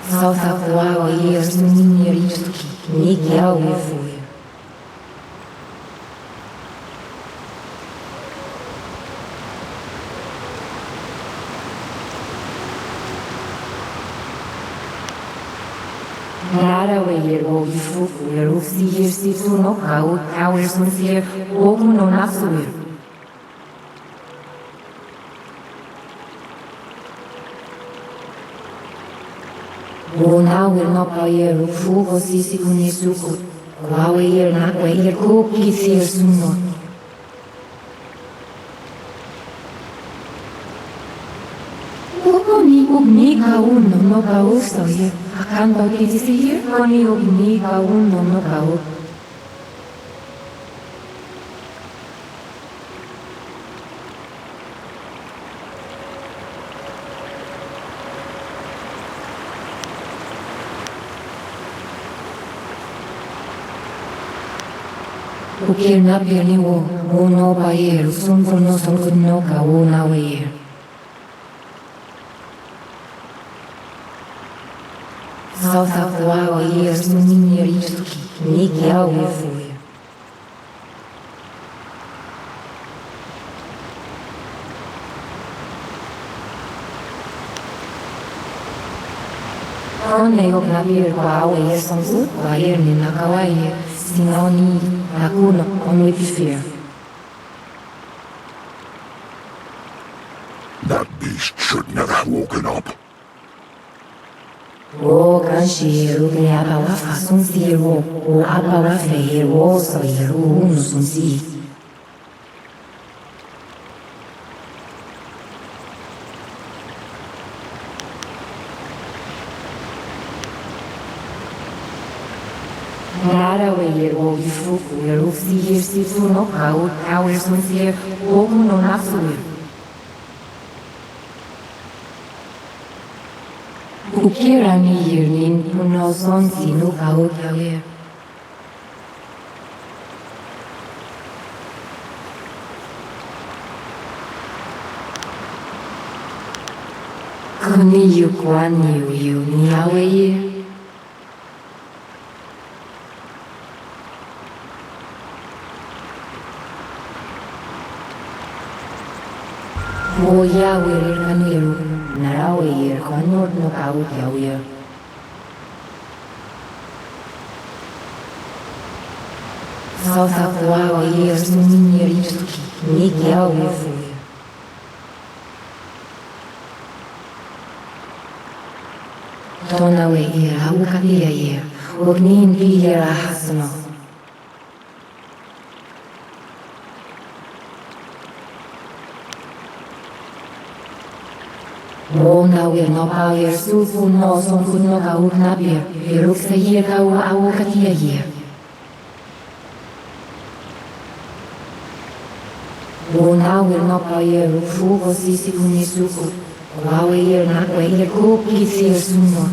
Zausa voava ier suninir istuki, nigi aue fuir. Nara we go you you see here see to no how is on here ogun no nasu. Now will not buy a fugo sisi unisuku. Wow, you're not where your cookies here soon. Ogni ugnika uno no causa here. I can't buy this here. Ogni ugnika uno no causa. Ukir na pirni wo no bayer sun no sun no ka wo na we South wa years no minni ristuki ni kia we fu Onne yok na bir kwa we son su bayer ni na ka wa sinoni Nakuno on with fear. That beast should never have woken up. O gancheiro que abawa façam zero, o abawa feio, o soiro, no sunzi. Nara we go you fuku, you see here see to no how is on here, ogun no nasu. Ukira mi here nin no son si no how here. Kuni you kwan you ni awe Voya werir kaniru, nara weir kanor no kaut yawir. South wa years no minni ristuki, ni kia we fu. Tona weir, awukalia year, ognin biyer ahasno. Ona wir no bayer sufu no son kun no kau nabir. Viruk se hier kau awu katia hier. Ona wir no bayer fugo sisi kunisuku. Wawe hier nak we hier kuki sir suno.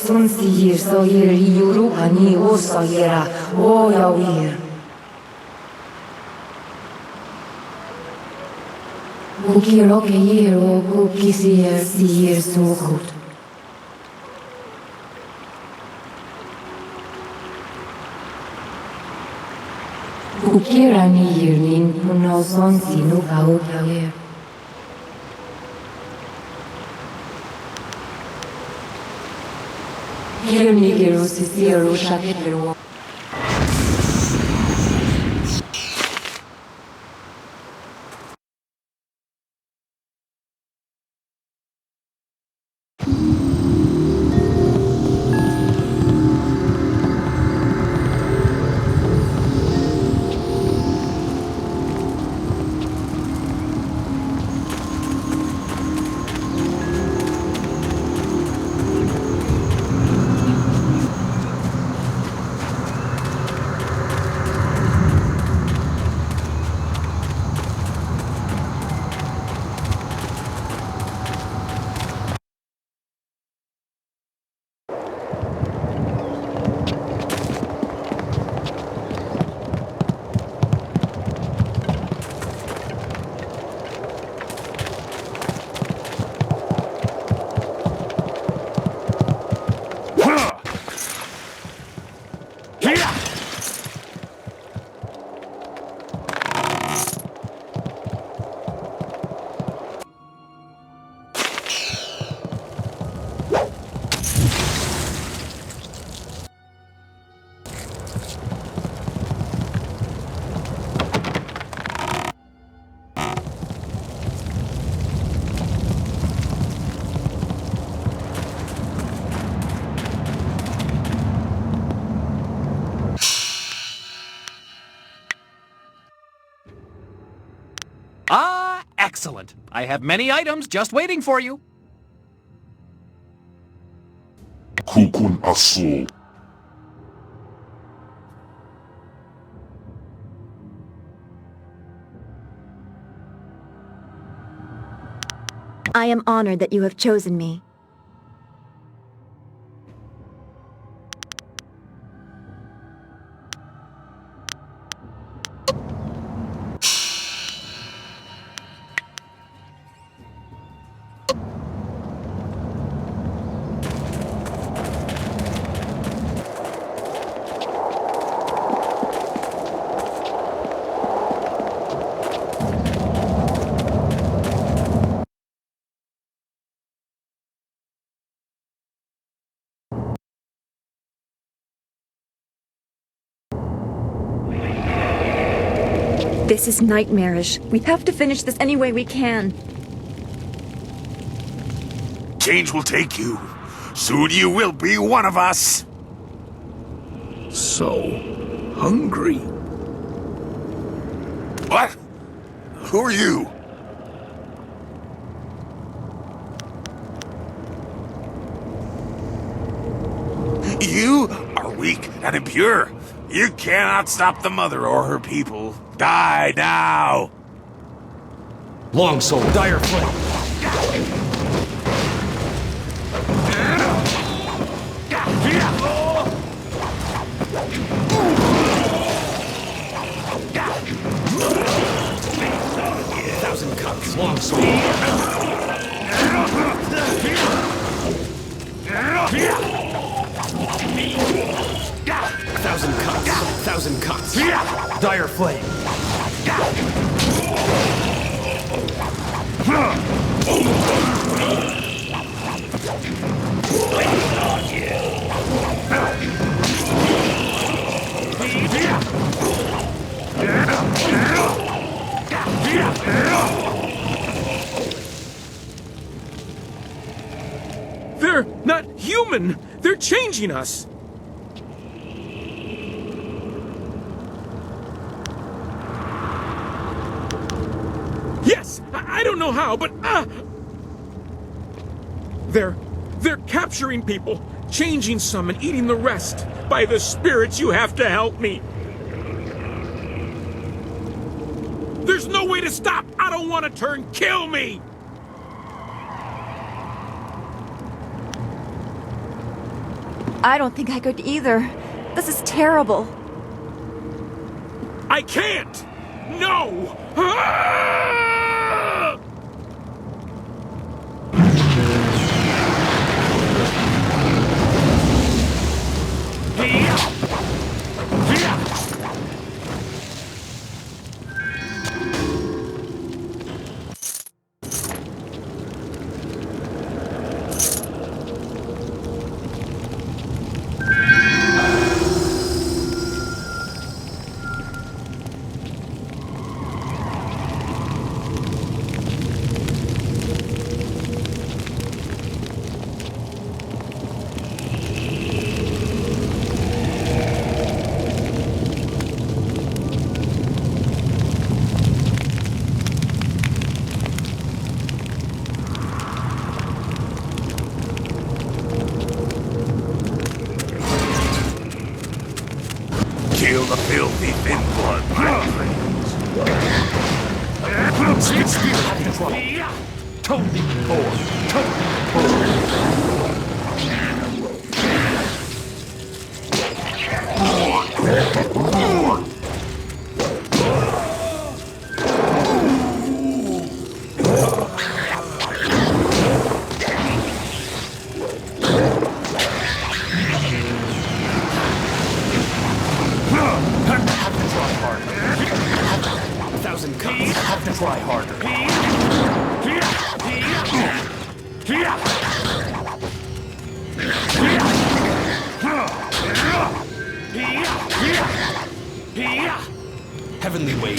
Sun si hier so hier yuru ani o so yera o ya wir. Kuki roke hier o kuki si hier so gut. Kuki rani hier nin no son si no kau ya wir. Here nigero si siero shaketero. Excellent. I have many items just waiting for you. Kukun Asul. I am honored that you have chosen me. This is nightmarish. We have to finish this any way we can. Change will take you. Soon you will be one of us. So hungry. What? Who are you? You are weak and impure. You cannot stop the mother or her people. Die now! Longsword, dire flame. Thousand cuts, longsword. Thousand cuts, thousand cuts. Dire flame. They're not human! They're changing us! Yes! I don't know how, but They're capturing people, changing some and eating the rest. By the spirits, you have to help me! There's no way to stop! I don't want to turn! Kill me! I don't think I could either. This is terrible. I can't! No! Ah! Kill the filthy thin blood, my friends. Spear having trouble. Totally bored. Have to try harder. Heavenly wave.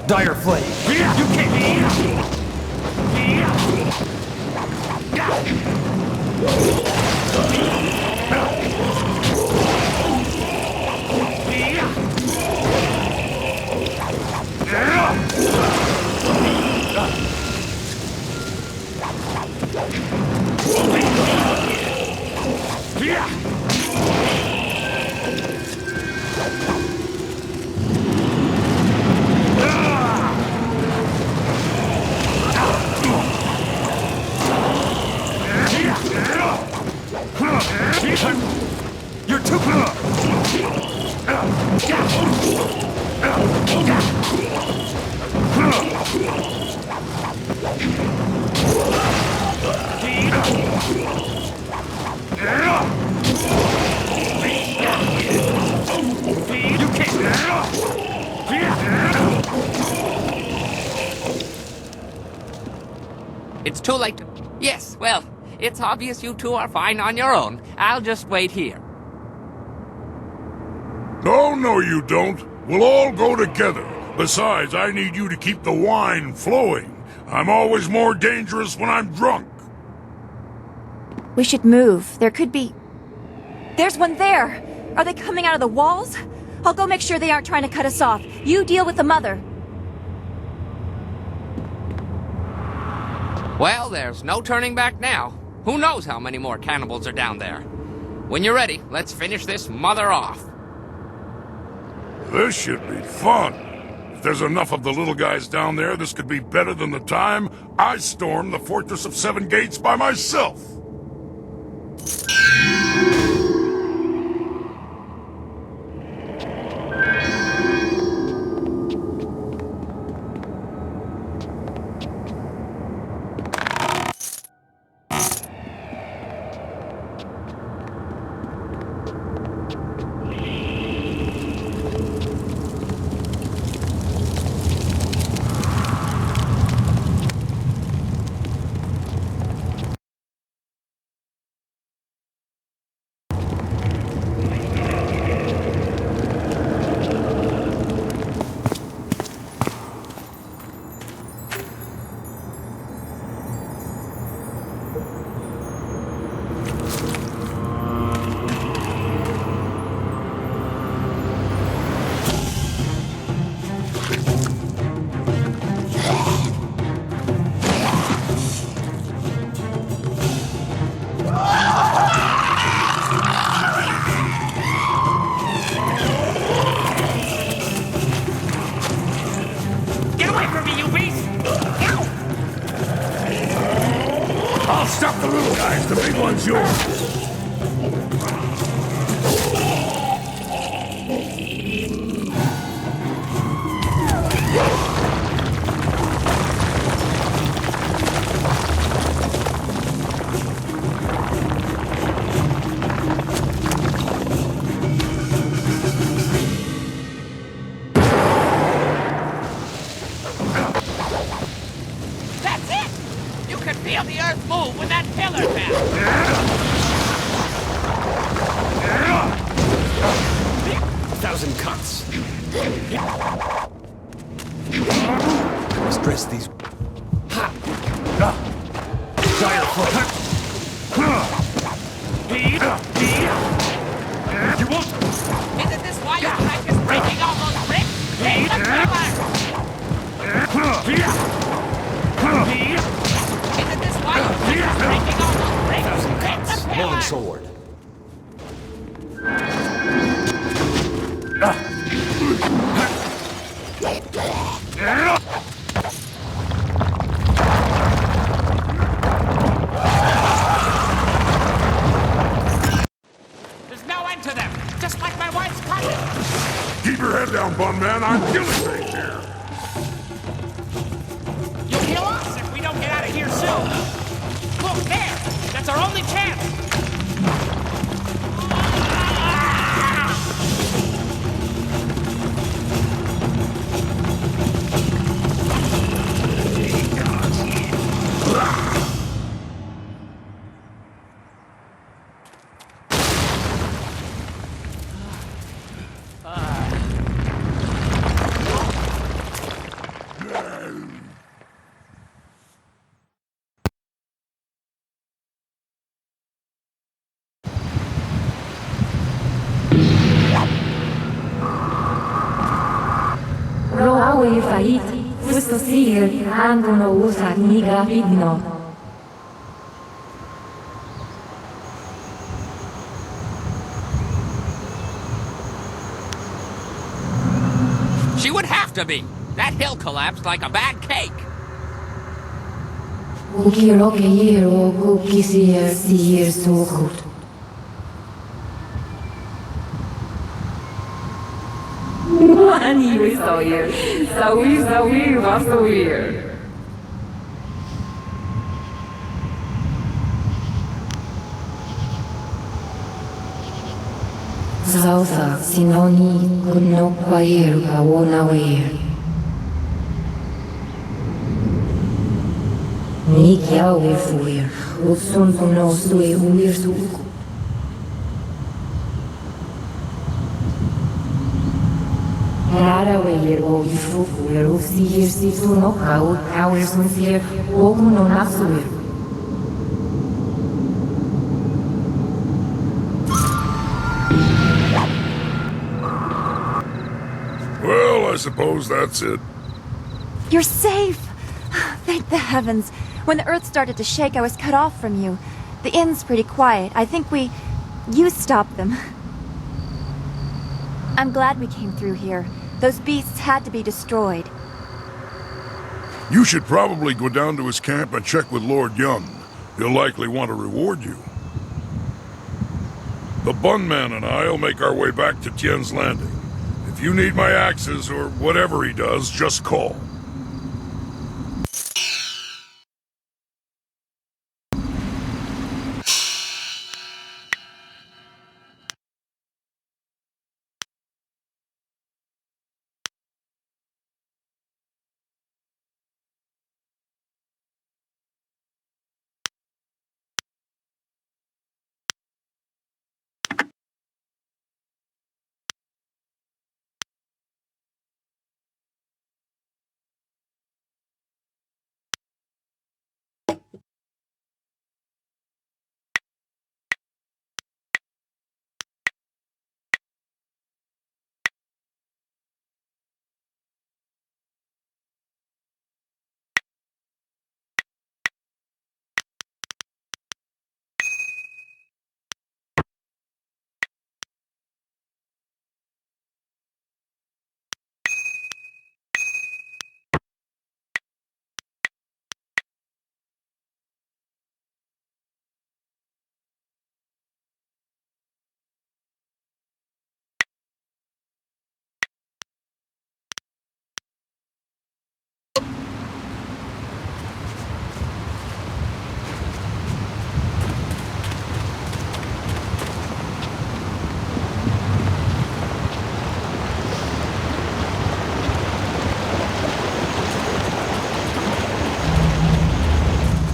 Dire Flame! You can't... You're too... It's too late. Yes, well, it's obvious you two are fine on your own. I'll just wait here. No, you don't. We'll all go together. Besides, I need you to keep the wine flowing. I'm always more dangerous when I'm drunk. We should move. There could be... There's one there! Are they coming out of the walls? I'll go make sure they aren't trying to cut us off. You deal with the mother. Well, there's no turning back now. Who knows how many more cannibals are down there? When you're ready, let's finish this mother off. This should be fun. If there's enough of the little guys down there, this could be better than the time I stormed the Fortress of Seven Gates by myself. I'll stop the little guys, the big one's yours. That's it! You can feel the earth move when that pillar fell. 1,000 cuts. Stress these. Dire foot. You won't. Isn't this why you practice breaking all those bricks? Take the pillar! Isn't this why you practice breaking all those bricks? 1,000 Take cuts. the pillar! Long sword. There's no end to them, just like my wife's cousin. Keep your head down, Bun Man. I'm killing things here. You'll kill us if we don't get out of here soon. Look, there! That's our only chance! Aoi fait, fusto sir, angono usat nigra pigno. She would have to be. That hill collapsed like a bad cake. Ukiro ke yero kukisir sir sukut. Ani Sawyer. Sawir, Sawir. Zausa, sinoni, gudno kwair ka wona weir. Ni kia wir suir, usun puno sui uir suku. Rara weir o ifuku, ufsir si suno kau, kauir sunsir, okuno nasuir. Well, I suppose that's it. You're safe! Thank the heavens. When the earth started to shake, I was cut off from you. The inn's pretty quiet. I think you stopped them. I'm glad we came through here. Those beasts had to be destroyed. You should probably go down to his camp and check with Lord Young. He'll likely want to reward you. The Bunman and I'll make our way back to Tien's Landing. If you need my axes or whatever he does, just call.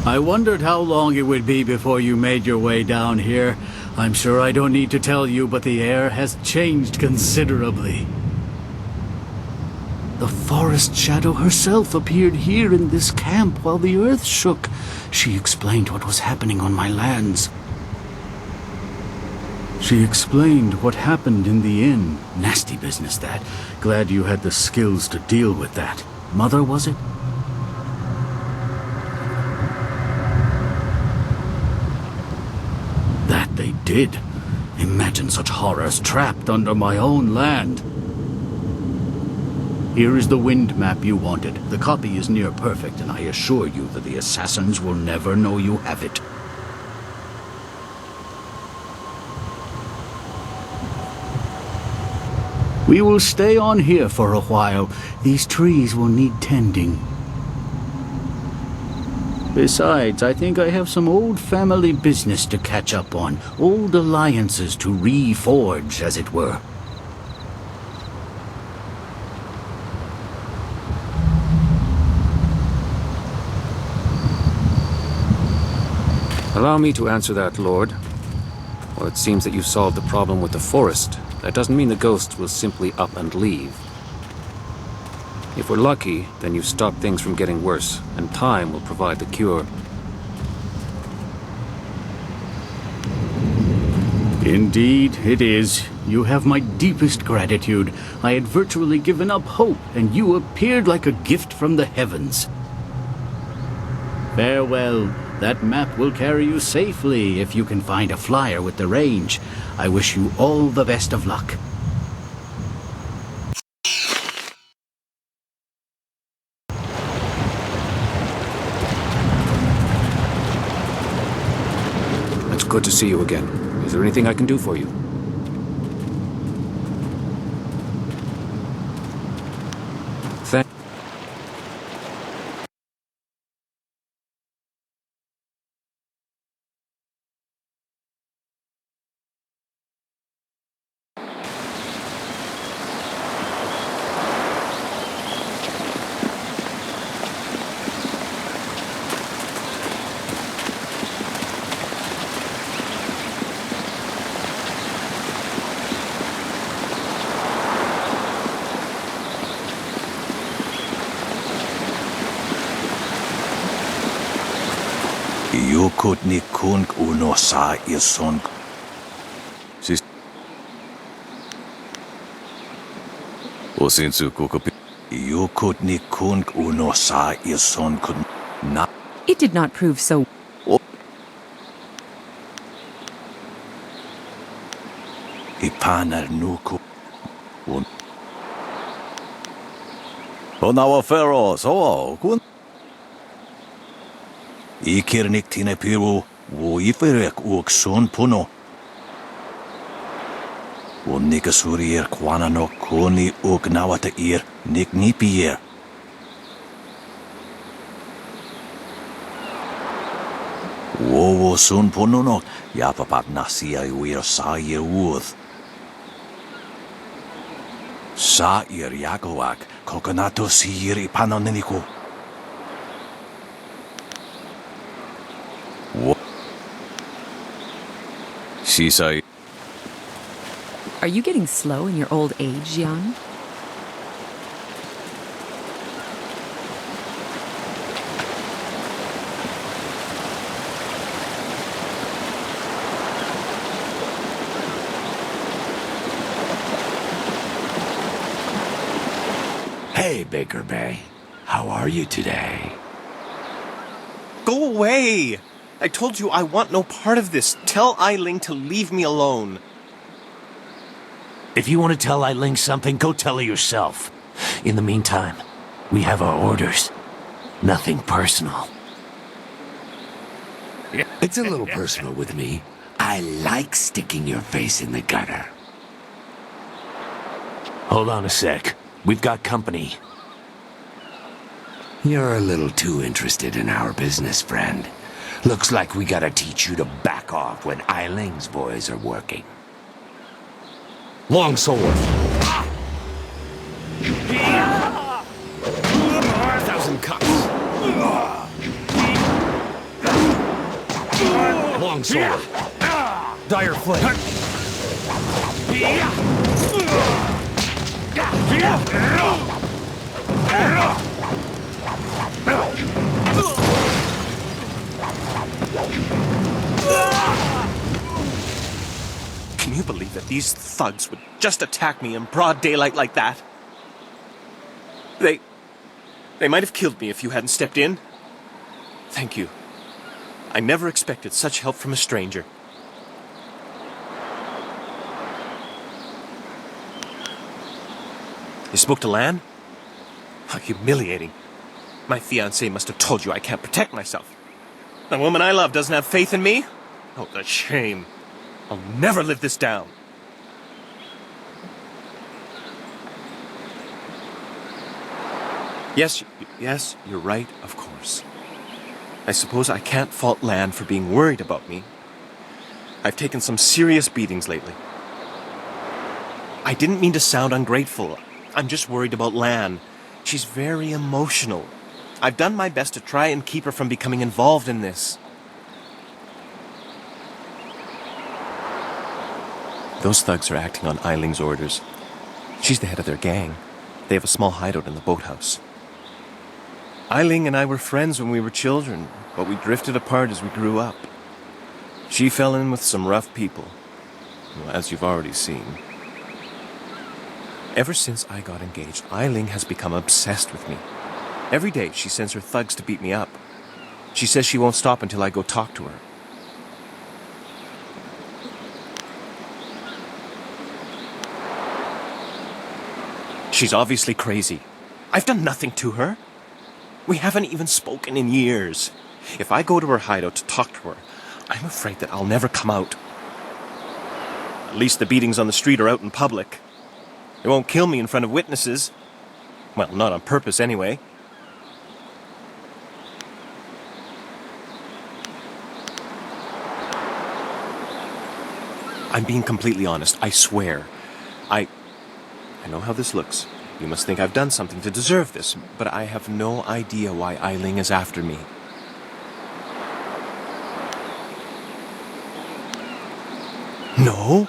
I wondered how long it would be before you made your way down here. I'm sure I don't need to tell you, but the air has changed considerably. The forest shadow herself appeared here in this camp while the earth shook. She explained what was happening on my lands. She explained what happened in the inn. Nasty business, that. Glad you had the skills to deal with that. Mother, was it? That they did. Imagine such horrors trapped under my own land. Here is the wind map you wanted. The copy is near perfect, and I assure you that the assassins will never know you have it. We will stay on here for a while. These trees will need tending. Besides, I think I have some old family business to catch up on. Old alliances to reforge, as it were. Allow me to answer that, Lord. Well, it seems that you solved the problem with the forest. That doesn't mean the ghosts will simply up and leave. If we're lucky, then you've stopped things from getting worse, and time will provide the cure. Indeed, it is. You have my deepest gratitude. I had virtually given up hope, and you appeared like a gift from the heavens. Farewell. That map will carry you safely if you can find a flyer with the range. I wish you all the best of luck. It's good to see you again. Is there anything I can do for you? Thank Yukut ni kung uno sa ison. Sis. Osinsu kukupi. Yukut ni kung uno sa ison kun na. It did not prove so. Ipanar nuku. Onawa feros. Oh, kun. Ikirnik tine piru, wo iferek uok son puno. Wo nikasurier kwanano koni uok nawata ir, nik nipier. Wo son puno no, yapapat nasia iwir sa ir uoth. Sa ir yagoak, kokonato sir ipanoneniko. Sisai. Are you getting slow in your old age, young? Hey, Baker Bay. How are you today? Go away! I told you I want no part of this. Tell Eiling to leave me alone. If you want to tell Eiling something, go tell her yourself. In the meantime, we have our orders. Nothing personal. It's a little personal with me. I like sticking your face in the gutter. Hold on a sec. We've got company. You're a little too interested in our business, friend. Looks like we gotta teach you to back off when Eiling's boys are working. Longsword. 1,000 cuts. Longsword. Dire flame. Can you believe that these thugs would just attack me in broad daylight like that? They might have killed me if you hadn't stepped in. Thank you. I never expected such help from a stranger. You spoke to Lan? How humiliating. My fiancé must have told you I can't protect myself. The woman I love doesn't have faith in me? Oh, the shame. I'll never live this down. Yes, you're right, of course. I suppose I can't fault Lan for being worried about me. I've taken some serious beatings lately. I didn't mean to sound ungrateful. I'm just worried about Lan. She's very emotional. I've done my best to try and keep her from becoming involved in this. Those thugs are acting on Eiling's orders. She's the head of their gang. They have a small hideout in the boathouse. Eiling and I were friends when we were children, but we drifted apart as we grew up. She fell in with some rough people. Well, as you've already seen. Ever since I got engaged, Eiling has become obsessed with me. Every day she sends her thugs to beat me up. She says she won't stop until I go talk to her. She's obviously crazy. I've done nothing to her. We haven't even spoken in years. If I go to her hideout to talk to her, I'm afraid that I'll never come out. At least the beatings on the street are out in public. They won't kill me in front of witnesses. Well, not on purpose anyway. I'm being completely honest, I swear. I know how this looks. You must think I've done something to deserve this, but I have no idea why Eiling is after me. No?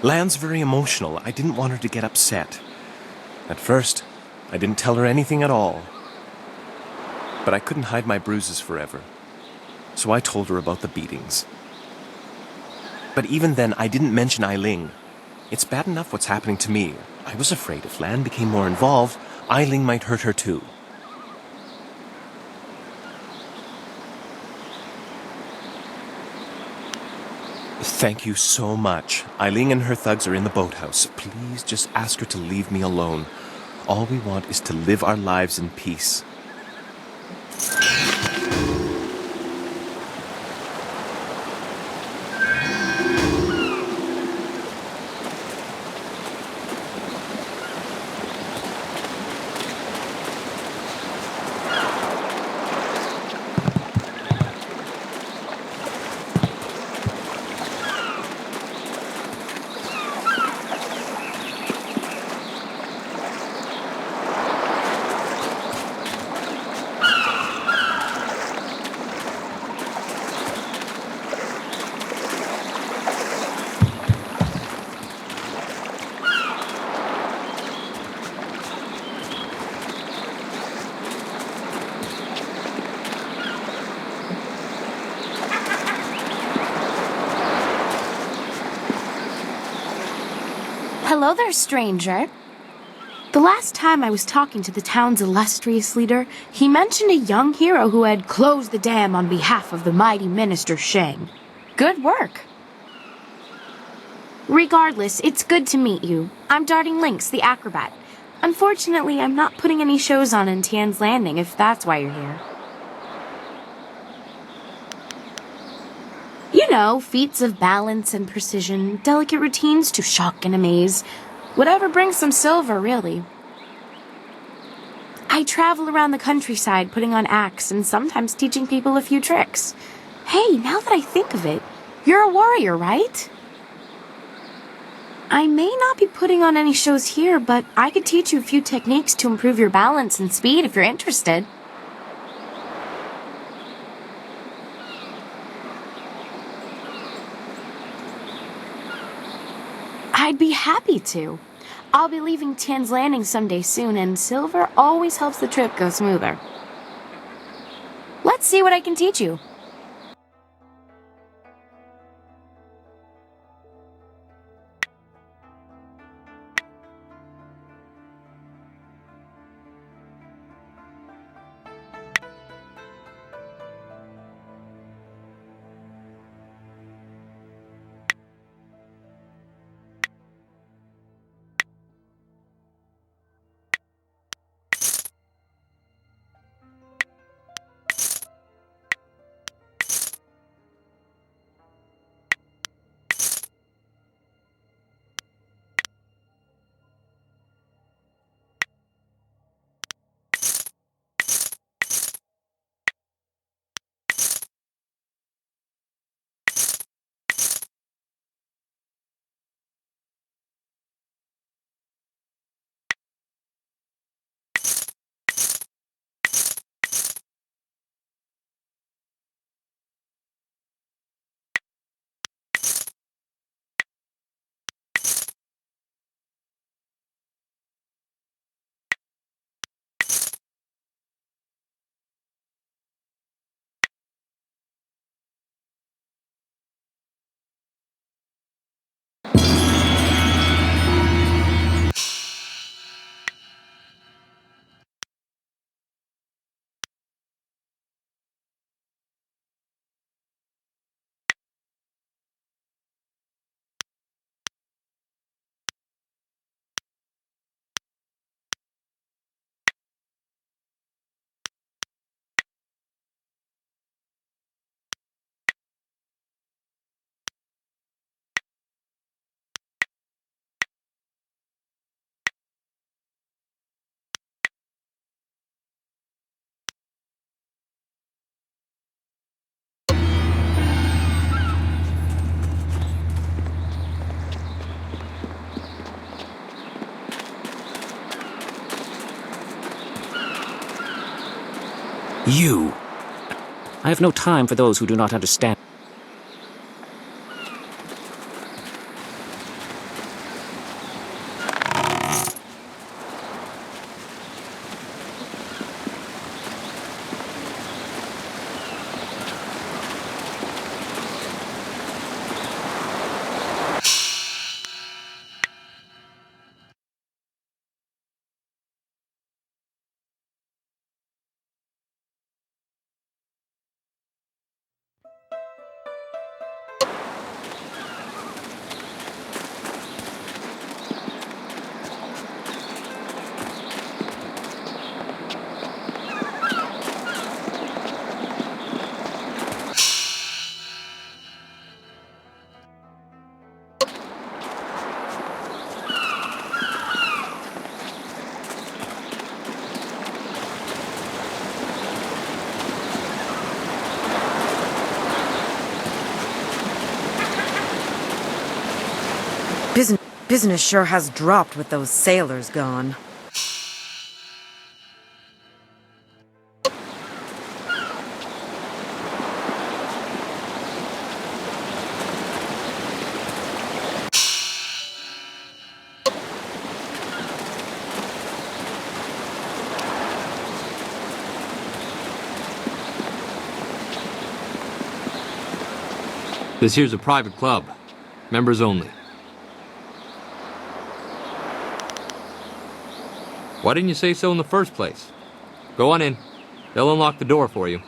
Lan's very emotional. I didn't want her to get upset. At first, I didn't tell her anything at all. But I couldn't hide my bruises forever. So I told her about the beatings. But even then, I didn't mention Eiling. It's bad enough what's happening to me. I was afraid if Lan became more involved, Eiling might hurt her too. Thank you so much. Eiling and her thugs are in the boathouse. Please just ask her to leave me alone. All we want is to live our lives in peace. Hello there, stranger. The last time I was talking to the town's illustrious leader, he mentioned a young hero who had closed the dam on behalf of the mighty minister Shang. Good work. Regardless, it's good to meet you. I'm Darting Lynx, the acrobat. Unfortunately, I'm not putting any shows on in Tian's Landing, if that's why you're here. You know, feats of balance and precision, delicate routines to shock and amaze. Whatever brings some silver, really. I travel around the countryside putting on acts and sometimes teaching people a few tricks. Hey, now that I think of it, you're a warrior, right? I may not be putting on any shows here, but I could teach you a few techniques to improve your balance and speed if you're interested. I'd be happy to. I'll be leaving Tian's Landing someday soon, and silver always helps the trip go smoother. Let's see what I can teach you. You! I have no time for those who do not understand. Business sure has dropped with those sailors gone. This here's a private club. Members only. Why didn't you say so in the first place? Go on in. They'll unlock the door for you.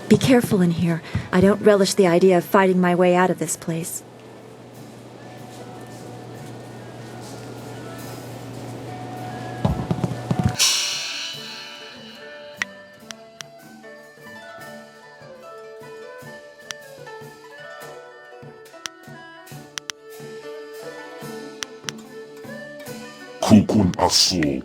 Be careful in here. I don't relish the idea of fighting my way out of this place. Kukun Asul.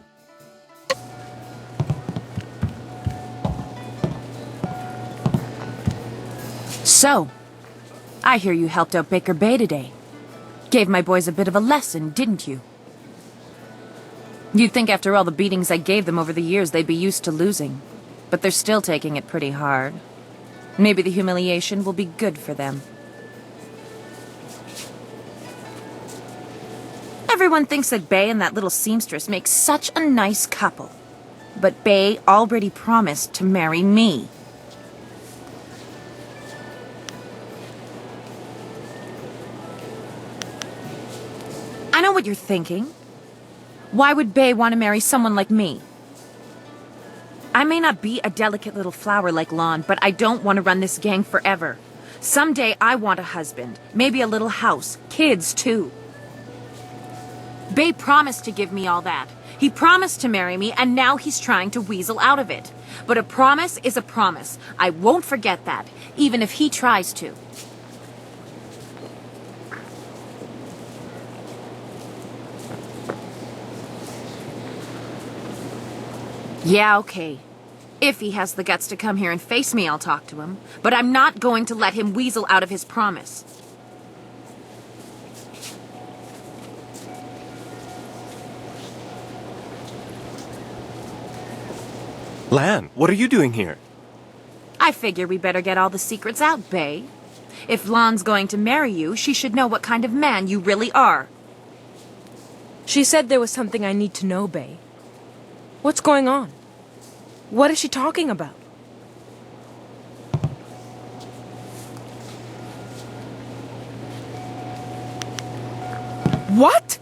So, I hear you helped out Baker Bay today. Gave my boys a bit of a lesson, didn't you? You'd think after all the beatings I gave them over the years they'd be used to losing. But they're still taking it pretty hard. Maybe the humiliation will be good for them. Everyone thinks that Bay and that little seamstress make such a nice couple. But Bay already promised to marry me. I know what you're thinking. Why would Bay want to marry someone like me? I may not be a delicate little flower like Lon, but I don't want to run this gang forever. Someday I want a husband, maybe a little house, kids too. Bay promised to give me all that. He promised to marry me, and now he's trying to weasel out of it. But a promise is a promise. I won't forget that, even if he tries to. Yeah, okay. If he has the guts to come here and face me, I'll talk to him. But I'm not going to let him weasel out of his promise. Lan, what are you doing here? I figure we better get all the secrets out, Bay. If Lon's going to marry you, she should know what kind of man you really are. She said there was something I need to know, Bay. What's going on? What is she talking about? What?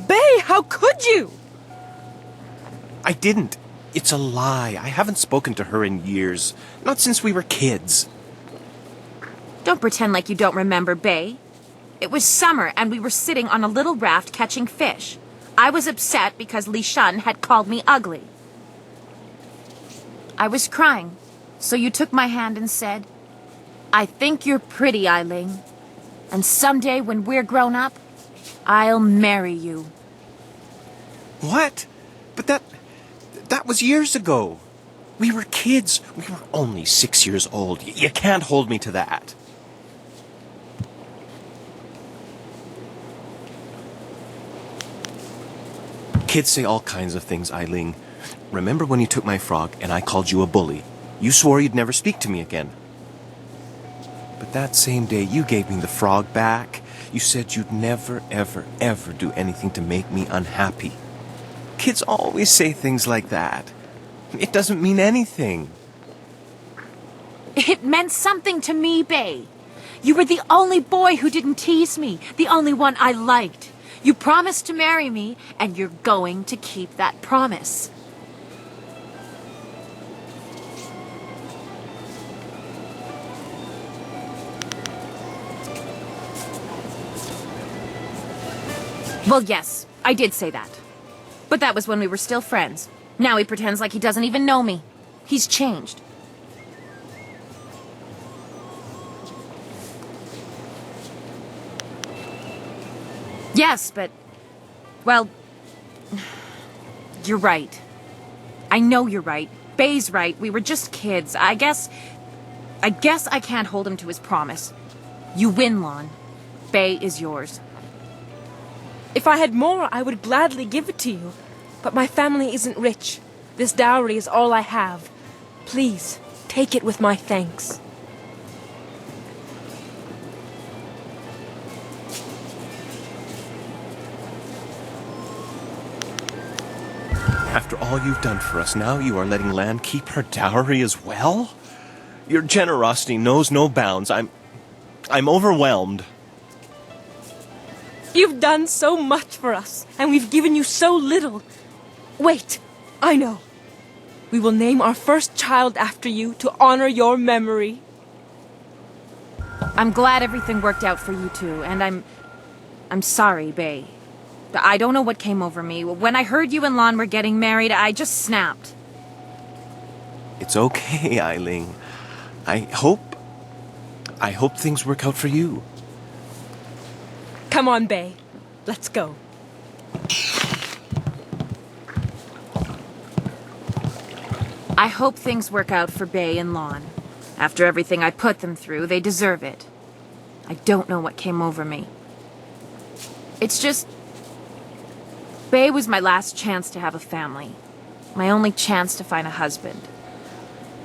Bay, how could you? I didn't. It's a lie. I haven't spoken to her in years. Not since we were kids. Don't pretend like you don't remember, Bay. It was summer and we were sitting on a little raft catching fish. I was upset because Li Shun had called me ugly. I was crying, so you took my hand and said, "I think you're pretty, Eiling. And someday when we're grown up, I'll marry you." What? But that was years ago. We were kids. We were only 6 years old. You can't hold me to that. Kids say all kinds of things, Eileen. Remember when you took my frog and I called you a bully? You swore you'd never speak to me again. But that same day you gave me the frog back. You said you'd never, ever, ever do anything to make me unhappy. Kids always say things like that. It doesn't mean anything. It meant something to me, Bay. You were the only boy who didn't tease me, the only one I liked. You promised to marry me, and you're going to keep that promise. Well, yes, I did say that. But that was when we were still friends. Now he pretends like he doesn't even know me. He's changed. Yes, but... well... you're right. I know you're right. Bay's right. We were just kids. I guess I can't hold him to his promise. You win, Lon. Bay is yours. If I had more, I would gladly give it to you. But my family isn't rich. This dowry is all I have. Please, take it with my thanks. After all you've done for us, now you are letting Lan keep her dowry as well? Your generosity knows no bounds. I'm overwhelmed. You've done so much for us, and we've given you so little. Wait, I know. We will name our first child after you to honor your memory. I'm glad everything worked out for you two, and I'm sorry, Bay. I don't know what came over me. When I heard you and Lon were getting married, I just snapped. It's okay, Eileen. I hope things work out for you. Come on, Bay. Let's go. I hope things work out for Bay and Lon. After everything I put them through, they deserve it. I don't know what came over me. It's just... Bay was my last chance to have a family. My only chance to find a husband.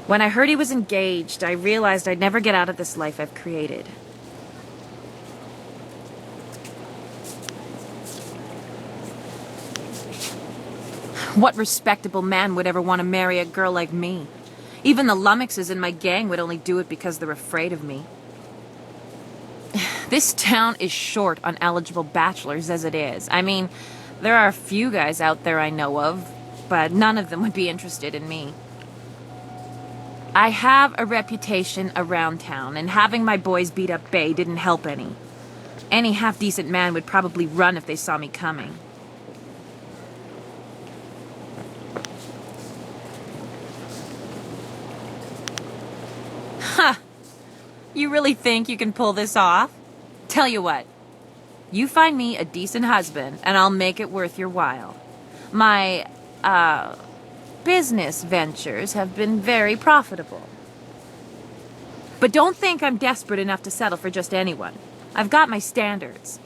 When I heard he was engaged, I realized I'd never get out of this life I've created. What respectable man would ever want to marry a girl like me? Even the lummoxes in my gang would only do it because they're afraid of me. This town is short on eligible bachelors as it is. I mean, there are a few guys out there I know of, but none of them would be interested in me. I have a reputation around town, and having my boys beat up Bay didn't help any. Any half-decent man would probably run if they saw me coming. Ha! You really think you can pull this off? Tell you what. You find me a decent husband, and I'll make it worth your while. My, business ventures have been very profitable. But don't think I'm desperate enough to settle for just anyone. I've got my standards.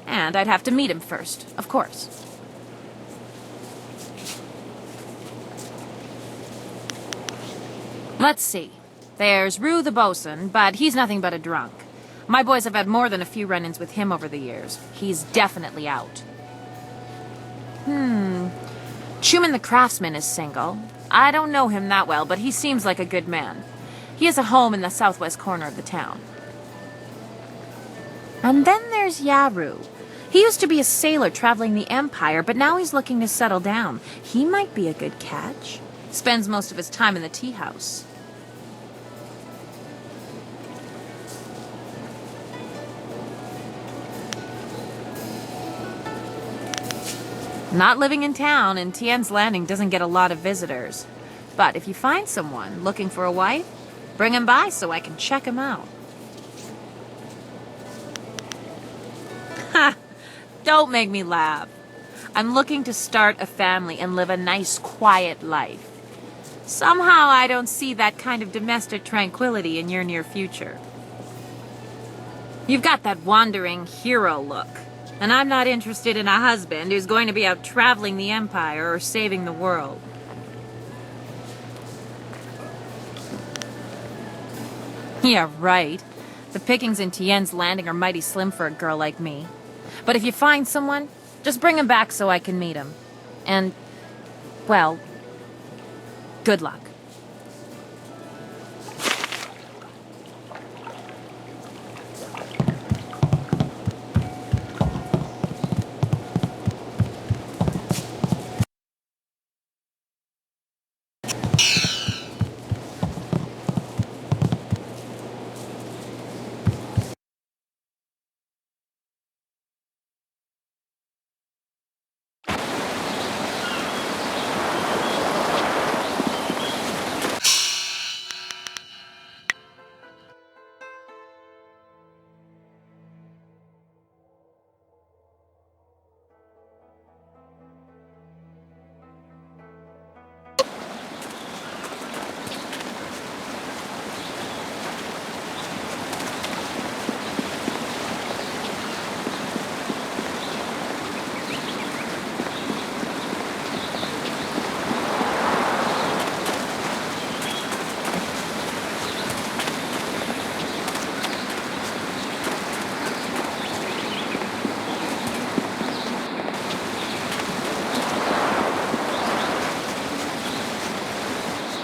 And I'd have to meet him first, of course. Let's see. There's Rue the bosun, but he's nothing but a drunk. My boys have had more than a few run-ins with him over the years. He's definitely out. Schumann the craftsman is single. I don't know him that well, but he seems like a good man. He has a home in the southwest corner of the town. And then there's Yaru. He used to be a sailor traveling the Empire, but now he's looking to settle down. He might be a good catch. Spends most of his time in the tea house. Not living in town, and Tien's Landing doesn't get a lot of visitors. But if you find someone looking for a wife, bring him by so I can check him out. Ha! Don't make me laugh. I'm looking to start a family and live a nice, quiet life. Somehow I don't see that kind of domestic tranquility in your near future. You've got that wandering hero look. And I'm not interested in a husband who's going to be out traveling the Empire or saving the world. Yeah, right. The pickings in Tien's Landing are mighty slim for a girl like me. But if you find someone, just bring him back so I can meet him. And, well, good luck.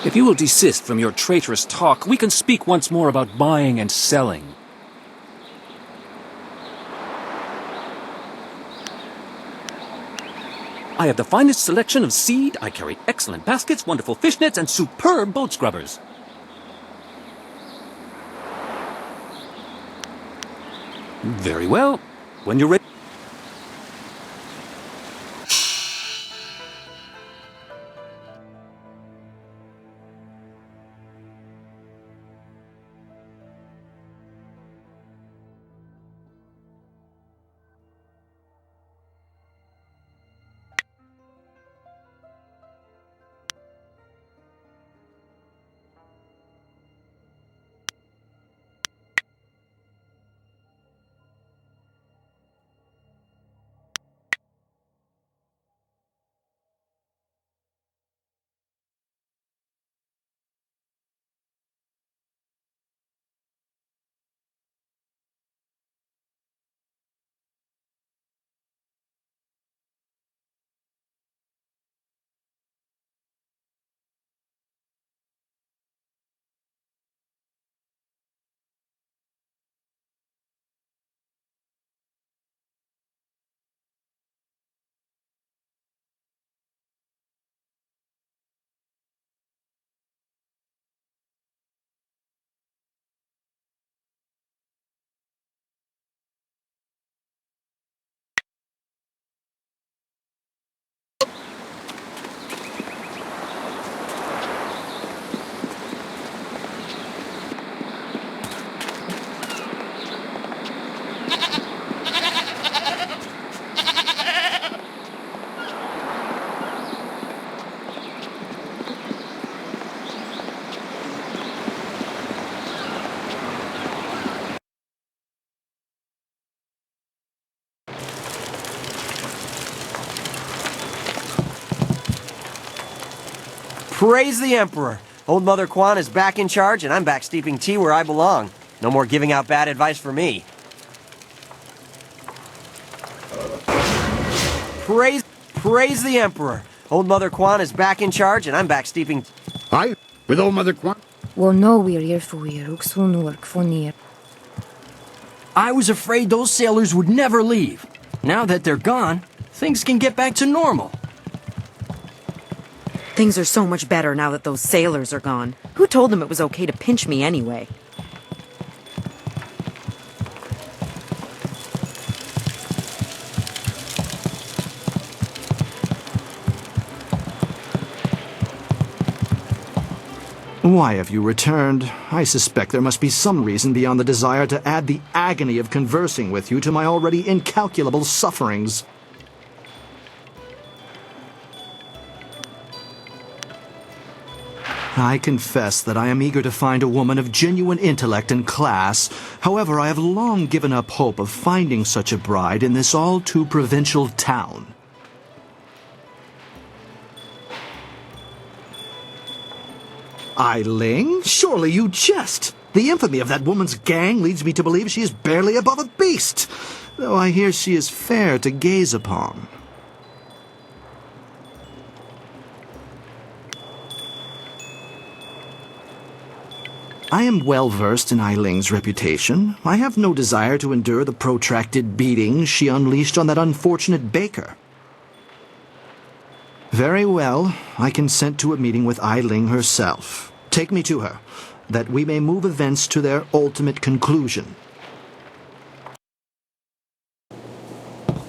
If you will desist from your traitorous talk, we can speak once more about buying and selling. I have the finest selection of seed, I carry excellent baskets, wonderful fishnets, and superb boat scrubbers. Very well. When you're ready... Praise the Emperor! Old Mother Quan is back in charge, and I'm back steeping tea where I belong. No more giving out bad advice for me. Praise the Emperor! Old Mother Quan is back in charge, and I'm back steeping... Hi, with Old Mother Quan? Well, no, we're here for you. I was afraid those sailors would never leave. Now that they're gone, things can get back to normal. Things are so much better now that those sailors are gone. Who told them it was okay to pinch me anyway? Why have you returned? I suspect there must be some reason beyond the desire to add the agony of conversing with you to my already incalculable sufferings. I confess that I am eager to find a woman of genuine intellect and class. However, I have long given up hope of finding such a bride in this all-too-provincial town. Eiling? Surely you jest. The infamy of that woman's gang leads me to believe she is barely above a beast, though I hear she is fair to gaze upon. I am well versed in Eiling's reputation. I have no desire to endure the protracted beatings she unleashed on that unfortunate baker. Very well, I consent to a meeting with Eiling herself. Take me to her, that we may move events to their ultimate conclusion.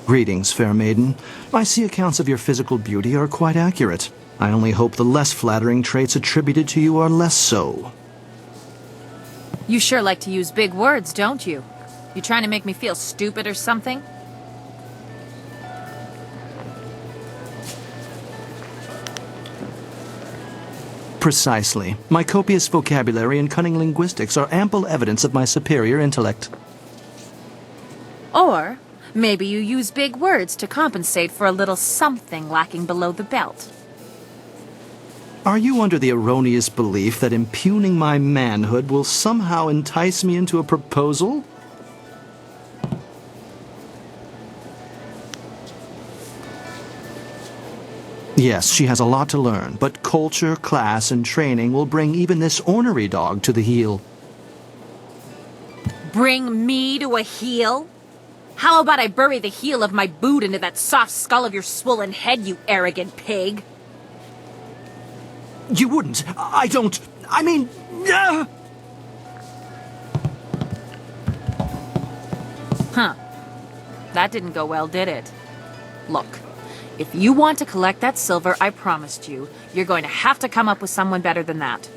Greetings, fair maiden. I see accounts of your physical beauty are quite accurate. I only hope the less flattering traits attributed to you are less so. You sure like to use big words, don't you? You trying to make me feel stupid or something? Precisely. My copious vocabulary and cunning linguistics are ample evidence of my superior intellect. Or maybe you use big words to compensate for a little something lacking below the belt. Are you under the erroneous belief that impugning my manhood will somehow entice me into a proposal? Yes, she has a lot to learn, but culture, class, and training will bring even this ornery dog to the heel. Bring me to a heel? How about I bury the heel of my boot into that soft skull of your swollen head, you arrogant pig? You wouldn't. I don't. I mean... Huh. That didn't go well, did it? Look, if you want to collect that silver I promised you, you're going to have to come up with someone better than that.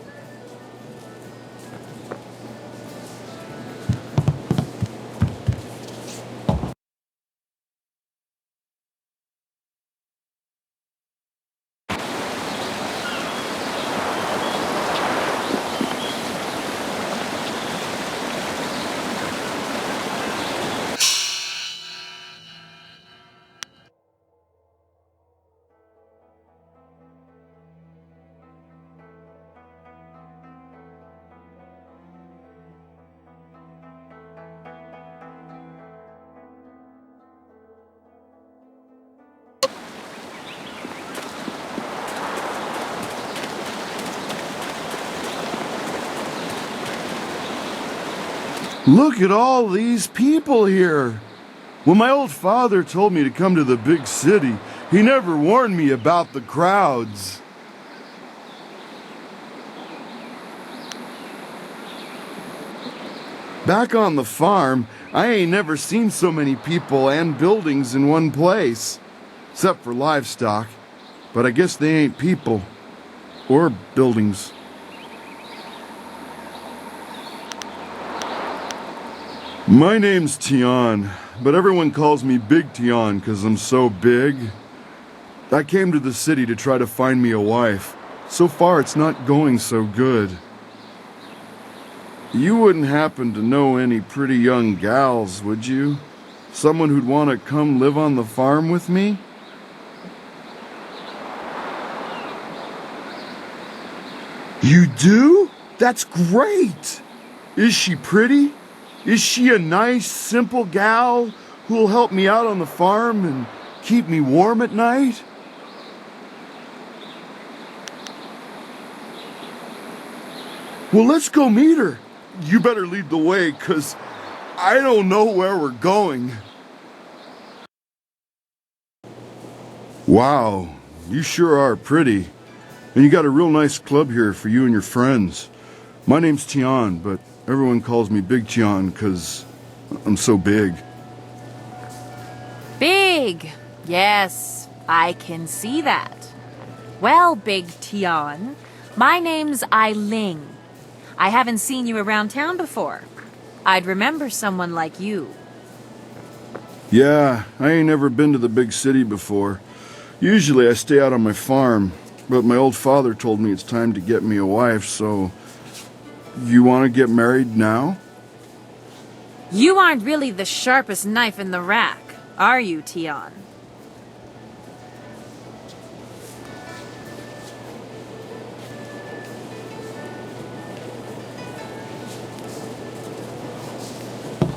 Look at all these people here. When my old father told me to come to the big city, he never warned me about the crowds. Back on the farm, I ain't never seen so many people and buildings in one place. Except for livestock. But I guess they ain't people. Or buildings. My name's Tian, but everyone calls me Big Tian because I'm so big. I came to the city to try to find me a wife. So far, it's not going so good. You wouldn't happen to know any pretty young gals, would you? Someone who'd want to come live on the farm with me? You do? That's great! Is she pretty? Is she a nice, simple gal who'll help me out on the farm and keep me warm at night? Well, let's go meet her. You better lead the way, 'cause I don't know where we're going. Wow, you sure are pretty. And you got a real nice club here for you and your friends. My name's Tian, but everyone calls me Big Tian because I'm so big. Big! Yes, I can see that. Well, Big Tian, my name's Eiling. I haven't seen you around town before. I'd remember someone like you. Yeah, I ain't never been to the big city before. Usually I stay out on my farm. But my old father told me it's time to get me a wife, so... You want to get married now? You aren't really the sharpest knife in the rack, are you, Tion?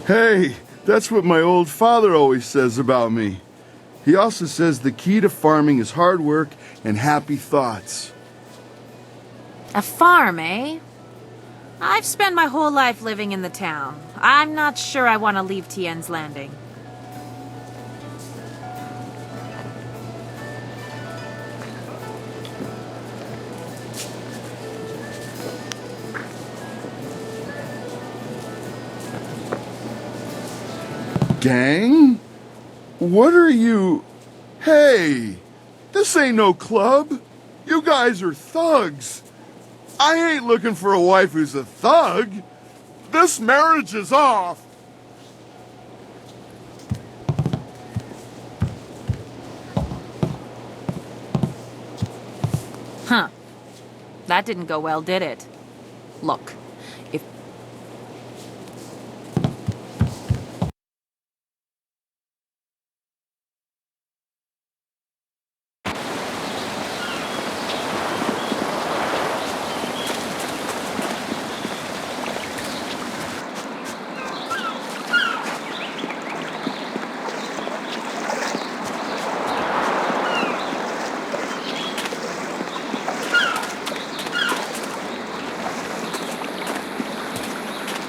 Hey, that's what my old father always says about me. He also says the key to farming is hard work and happy thoughts. A farm, eh? I've spent my whole life living in the town. I'm not sure I want to leave Tien's Landing. Gang? What are you... Hey! This ain't no club! You guys are thugs! I ain't looking for a wife who's a thug! This marriage is off! Huh. That didn't go well, did it? Look, if...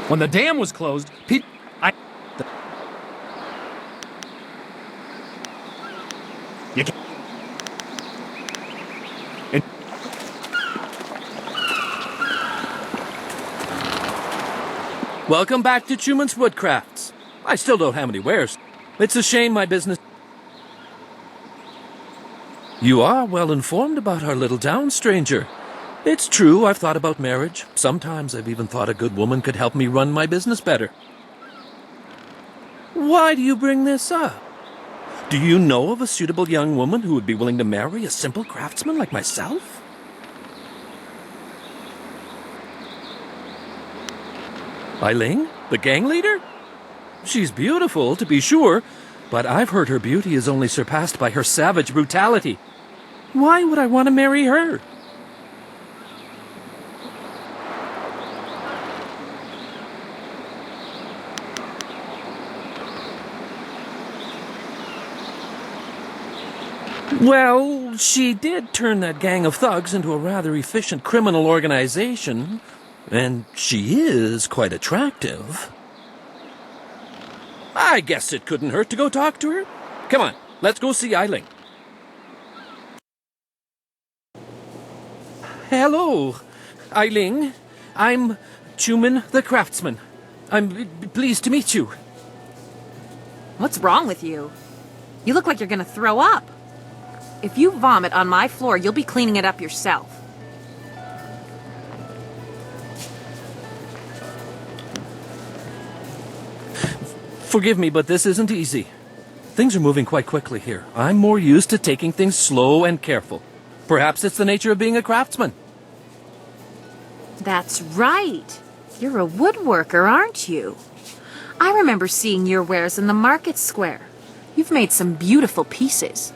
When the dam was closed, You can't... Welcome back to Chuman's Woodcrafts. I still don't have any wares. It's a shame my business... You are well informed about our little town, stranger. It's true, I've thought about marriage. Sometimes I've even thought a good woman could help me run my business better. Why do you bring this up? Do you know of a suitable young woman who would be willing to marry a simple craftsman like myself? Eiling, the gang leader? She's beautiful, to be sure, but I've heard her beauty is only surpassed by her savage brutality. Why would I want to marry her? Well, she did turn that gang of thugs into a rather efficient criminal organization, and she is quite attractive. I guess it couldn't hurt to go talk to her. Come on, let's go see Eiling. Hello, Eiling. I'm Chuman the Craftsman. I'm pleased to meet you. What's wrong with you? You look like you're gonna throw up. If you vomit on my floor, you'll be cleaning it up yourself. Forgive me, but this isn't easy. Things are moving quite quickly here. I'm more used to taking things slow and careful. Perhaps it's the nature of being a craftsman. That's right. You're a woodworker, aren't you? I remember seeing your wares in the market square. You've made some beautiful pieces.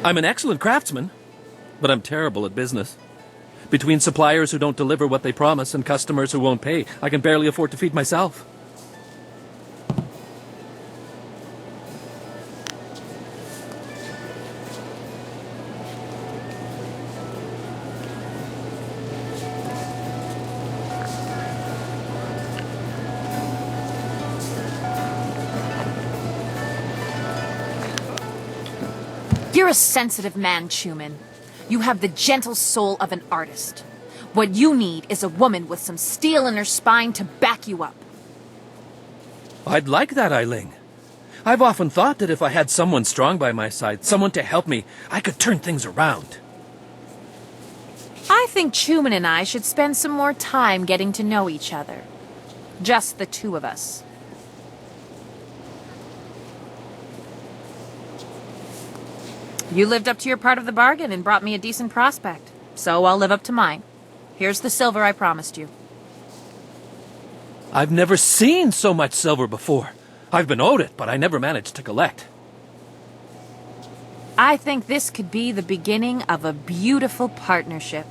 I'm an excellent craftsman, but I'm terrible at business. Between suppliers who don't deliver what they promise and customers who won't pay, I can barely afford to feed myself. You're a sensitive man, Chuman. You have the gentle soul of an artist. What you need is a woman with some steel in her spine to back you up. I'd like that, Eiling. I've often thought that if I had someone strong by my side, someone to help me, I could turn things around. I think Chuman and I should spend some more time getting to know each other. Just the two of us. You lived up to your part of the bargain and brought me a decent prospect. So I'll live up to mine. Here's the silver I promised you. I've never seen so much silver before. I've been owed it, but I never managed to collect. I think this could be the beginning of a beautiful partnership.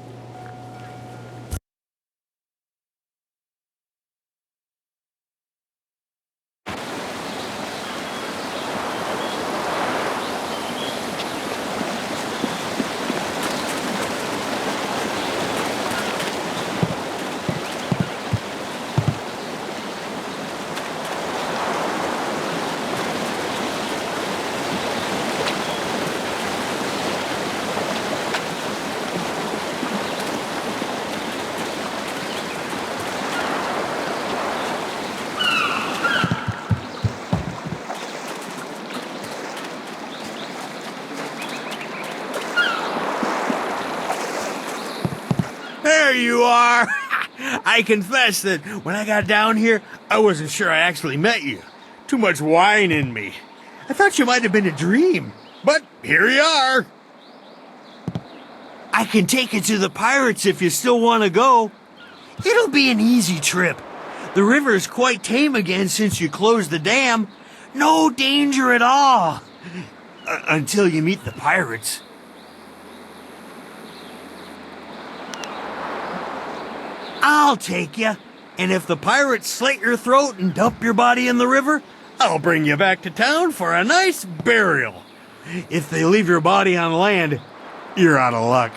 There you are! I confess that when I got down here, I wasn't sure I actually met you. Too much wine in me. I thought you might have been a dream, but here you are. I can take you to the pirates if you still want to go. It'll be an easy trip. The river's quite tame again since you closed the dam. No danger at all. Until you meet the pirates. I'll take you. And if the pirates slit your throat and dump your body in the river, I'll bring you back to town for a nice burial. If they leave your body on land, you're out of luck.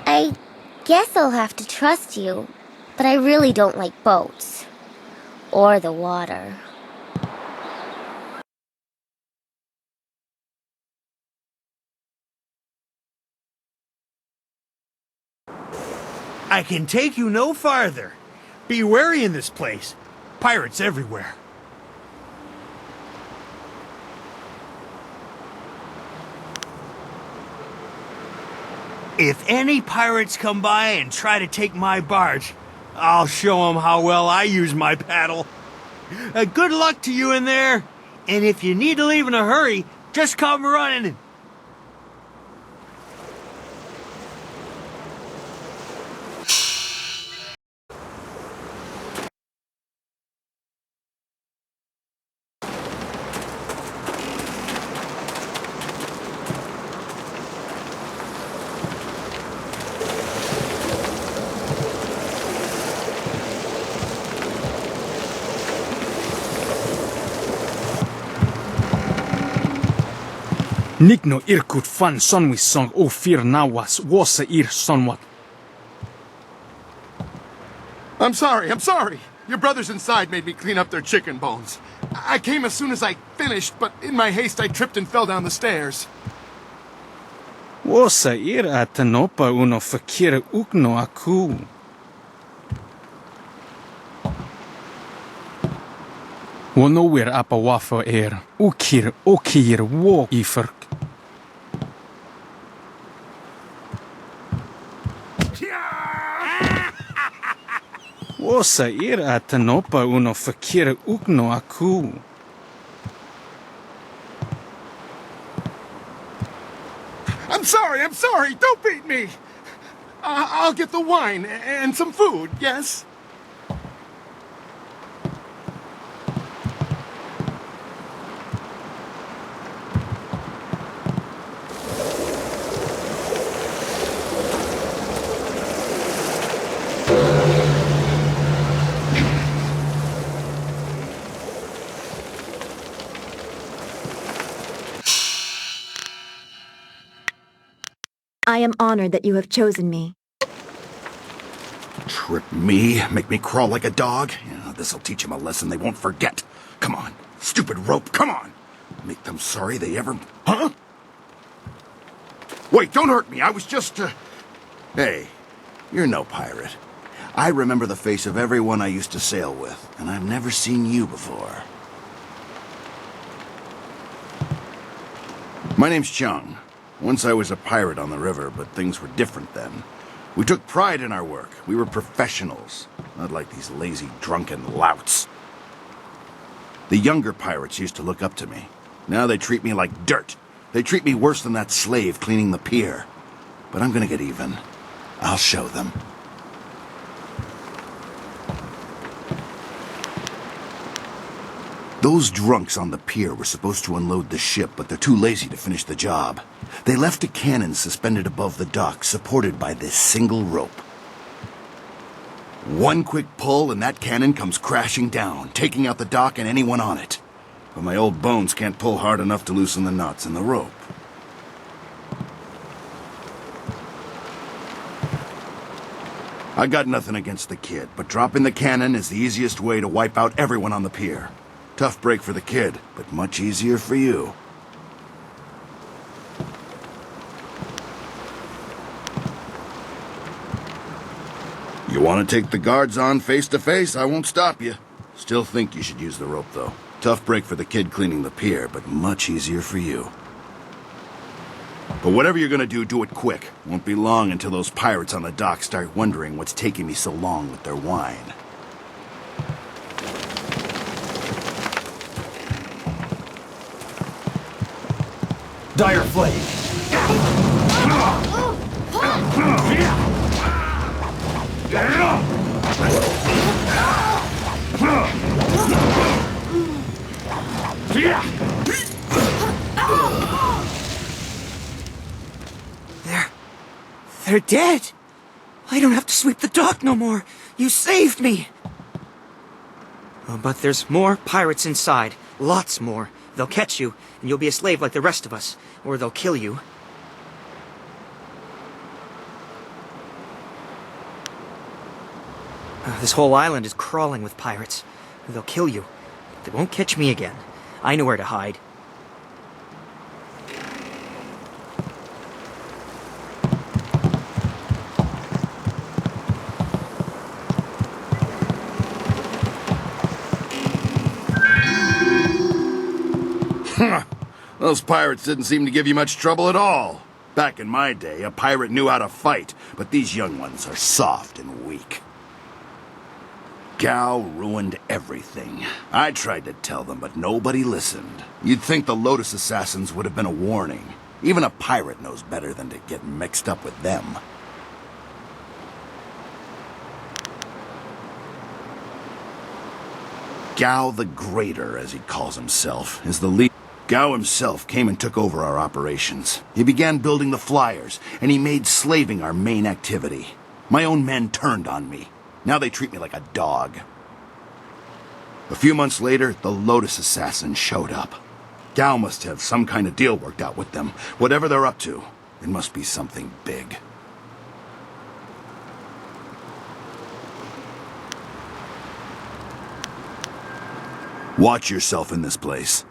I guess I'll have to trust you, but I really don't like boats. Or the water. I can take you no farther. Be wary in this place. Pirates everywhere. If any pirates come by and try to take my barge, I'll show them how well I use my paddle. Good luck to you in there. And if you need to leave in a hurry, just come running. Nikno irkut fan sonwissong o fir nawas wasa ir sonwat. I'm sorry. Your brothers inside made me clean up their chicken bones. I came as soon as I finished, but in my haste I tripped and fell down the stairs. Wasa ir atanopa uno fakir ukno aku. Wonowir apawafa ukir okir wo iferk. Wasa ir atanopa uno fakir ukno aku. I'm sorry. Don't beat me. I'll get the wine and some food, yes? I am honored that you have chosen me. Trip me? Make me crawl like a dog? Yeah, this'll teach them a lesson they won't forget. Come on, stupid rope, come on! Make them sorry they ever... Huh? Wait, don't hurt me, I was just, Hey, you're no pirate. I remember the face of everyone I used to sail with, and I've never seen you before. My name's Chung. Once I was a pirate on the river, but things were different then. We took pride in our work. We were professionals, not like these lazy, drunken louts. The younger pirates used to look up to me. Now they treat me like dirt. They treat me worse than that slave cleaning the pier. But I'm gonna get even. I'll show them. Those drunks on the pier were supposed to unload the ship, but they're too lazy to finish the job. They left a cannon suspended above the dock, supported by this single rope. One quick pull and that cannon comes crashing down, taking out the dock and anyone on it. But my old bones can't pull hard enough to loosen the knots in the rope. I got nothing against the kid, but dropping the cannon is the easiest way to wipe out everyone on the pier. Tough break for the kid, but much easier for you. You want to take the guards on face to face, I won't stop you. Still think you should use the rope, though. Tough break for the kid cleaning the pier, but much easier for you. But whatever you're gonna do, do it quick. Won't be long until those pirates on the dock start wondering what's taking me so long with their wine. Dire Flame! They're dead. I don't have to sweep the dock no more. You saved me. Oh, but there's more pirates inside. Lots more. They'll catch you, and you'll be a slave like the rest of us. Or they'll kill you. This whole island is crawling with pirates. They'll kill you. They won't catch me again. I know where to hide. Those pirates didn't seem to give you much trouble at all. Back in my day, a pirate knew how to fight, but these young ones are soft and weak. Gao ruined everything. I tried to tell them, but nobody listened. You'd think the Lotus Assassins would have been a warning. Even a pirate knows better than to get mixed up with them. Gao the Greater, as he calls himself, is the leader. Gao himself came and took over our operations. He began building the flyers, and he made slaving our main activity. My own men turned on me. Now they treat me like a dog. A few months later, the Lotus Assassins showed up. Gao must have some kind of deal worked out with them. Whatever they're up to, it must be something big. Watch yourself in this place.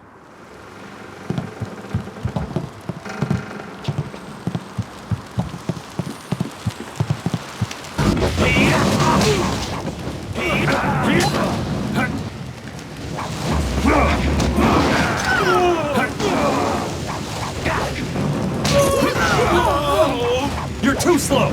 You're too slow!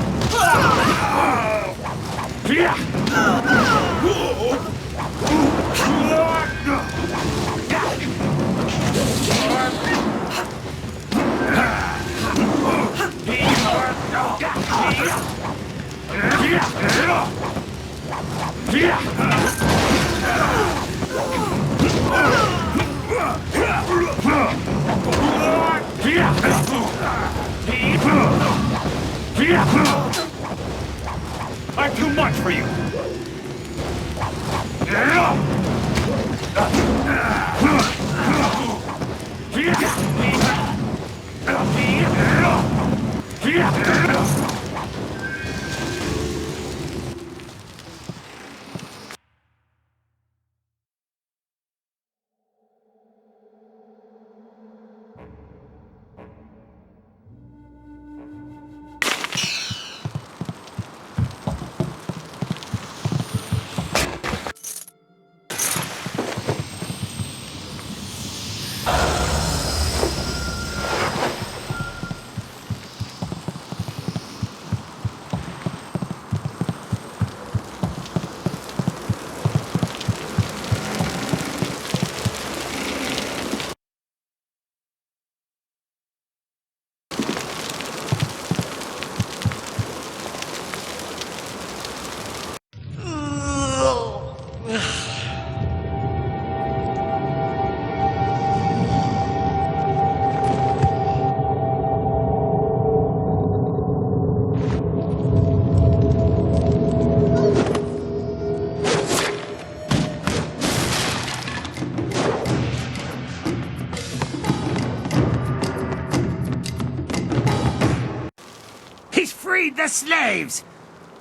freed the slaves.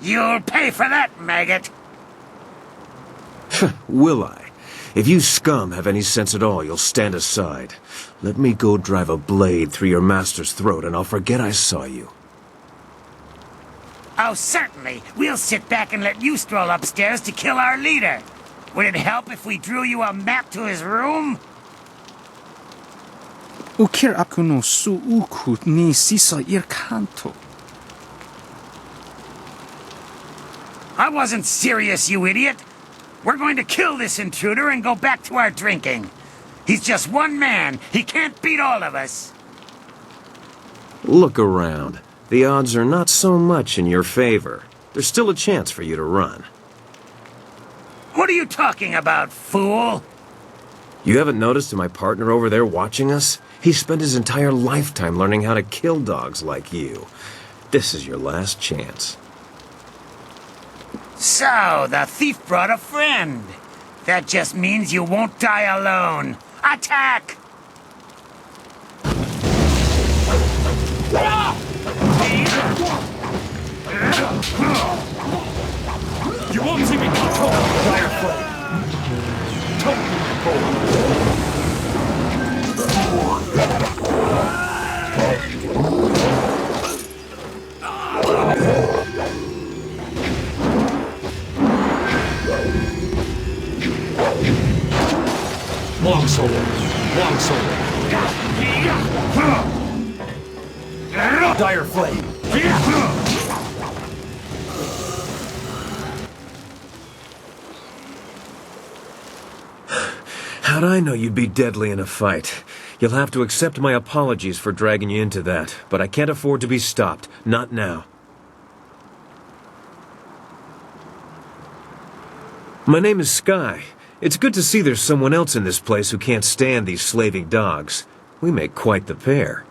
You'll pay for that, maggot. Will I? If you scum have any sense at all, you'll stand aside. Let me go drive a blade through your master's throat, and I'll forget I saw you. Oh, certainly. We'll sit back and let you stroll upstairs to kill our leader. Would it help if we drew you a map to his room? Ukir akuno su ukut ni sisa ir kanto. I wasn't serious, you idiot. We're going to kill this intruder and go back to our drinking. He's just one man. He can't beat all of us. Look around. The odds are not so much in your favor. There's still a chance for you to run. What are you talking about, fool? You haven't noticed my partner over there watching us? He spent his entire lifetime learning how to kill dogs like you. This is your last chance. So, the thief brought a friend. That just means you won't die alone. Attack! You won't see me control Direflame. Long sword. Long sword. Dire flame. How'd I know you'd be deadly in a fight? You'll have to accept my apologies for dragging you into that, but I can't afford to be stopped. Not now. My name is Sky. It's good to see there's someone else in this place who can't stand these slaving dogs. We make quite the pair.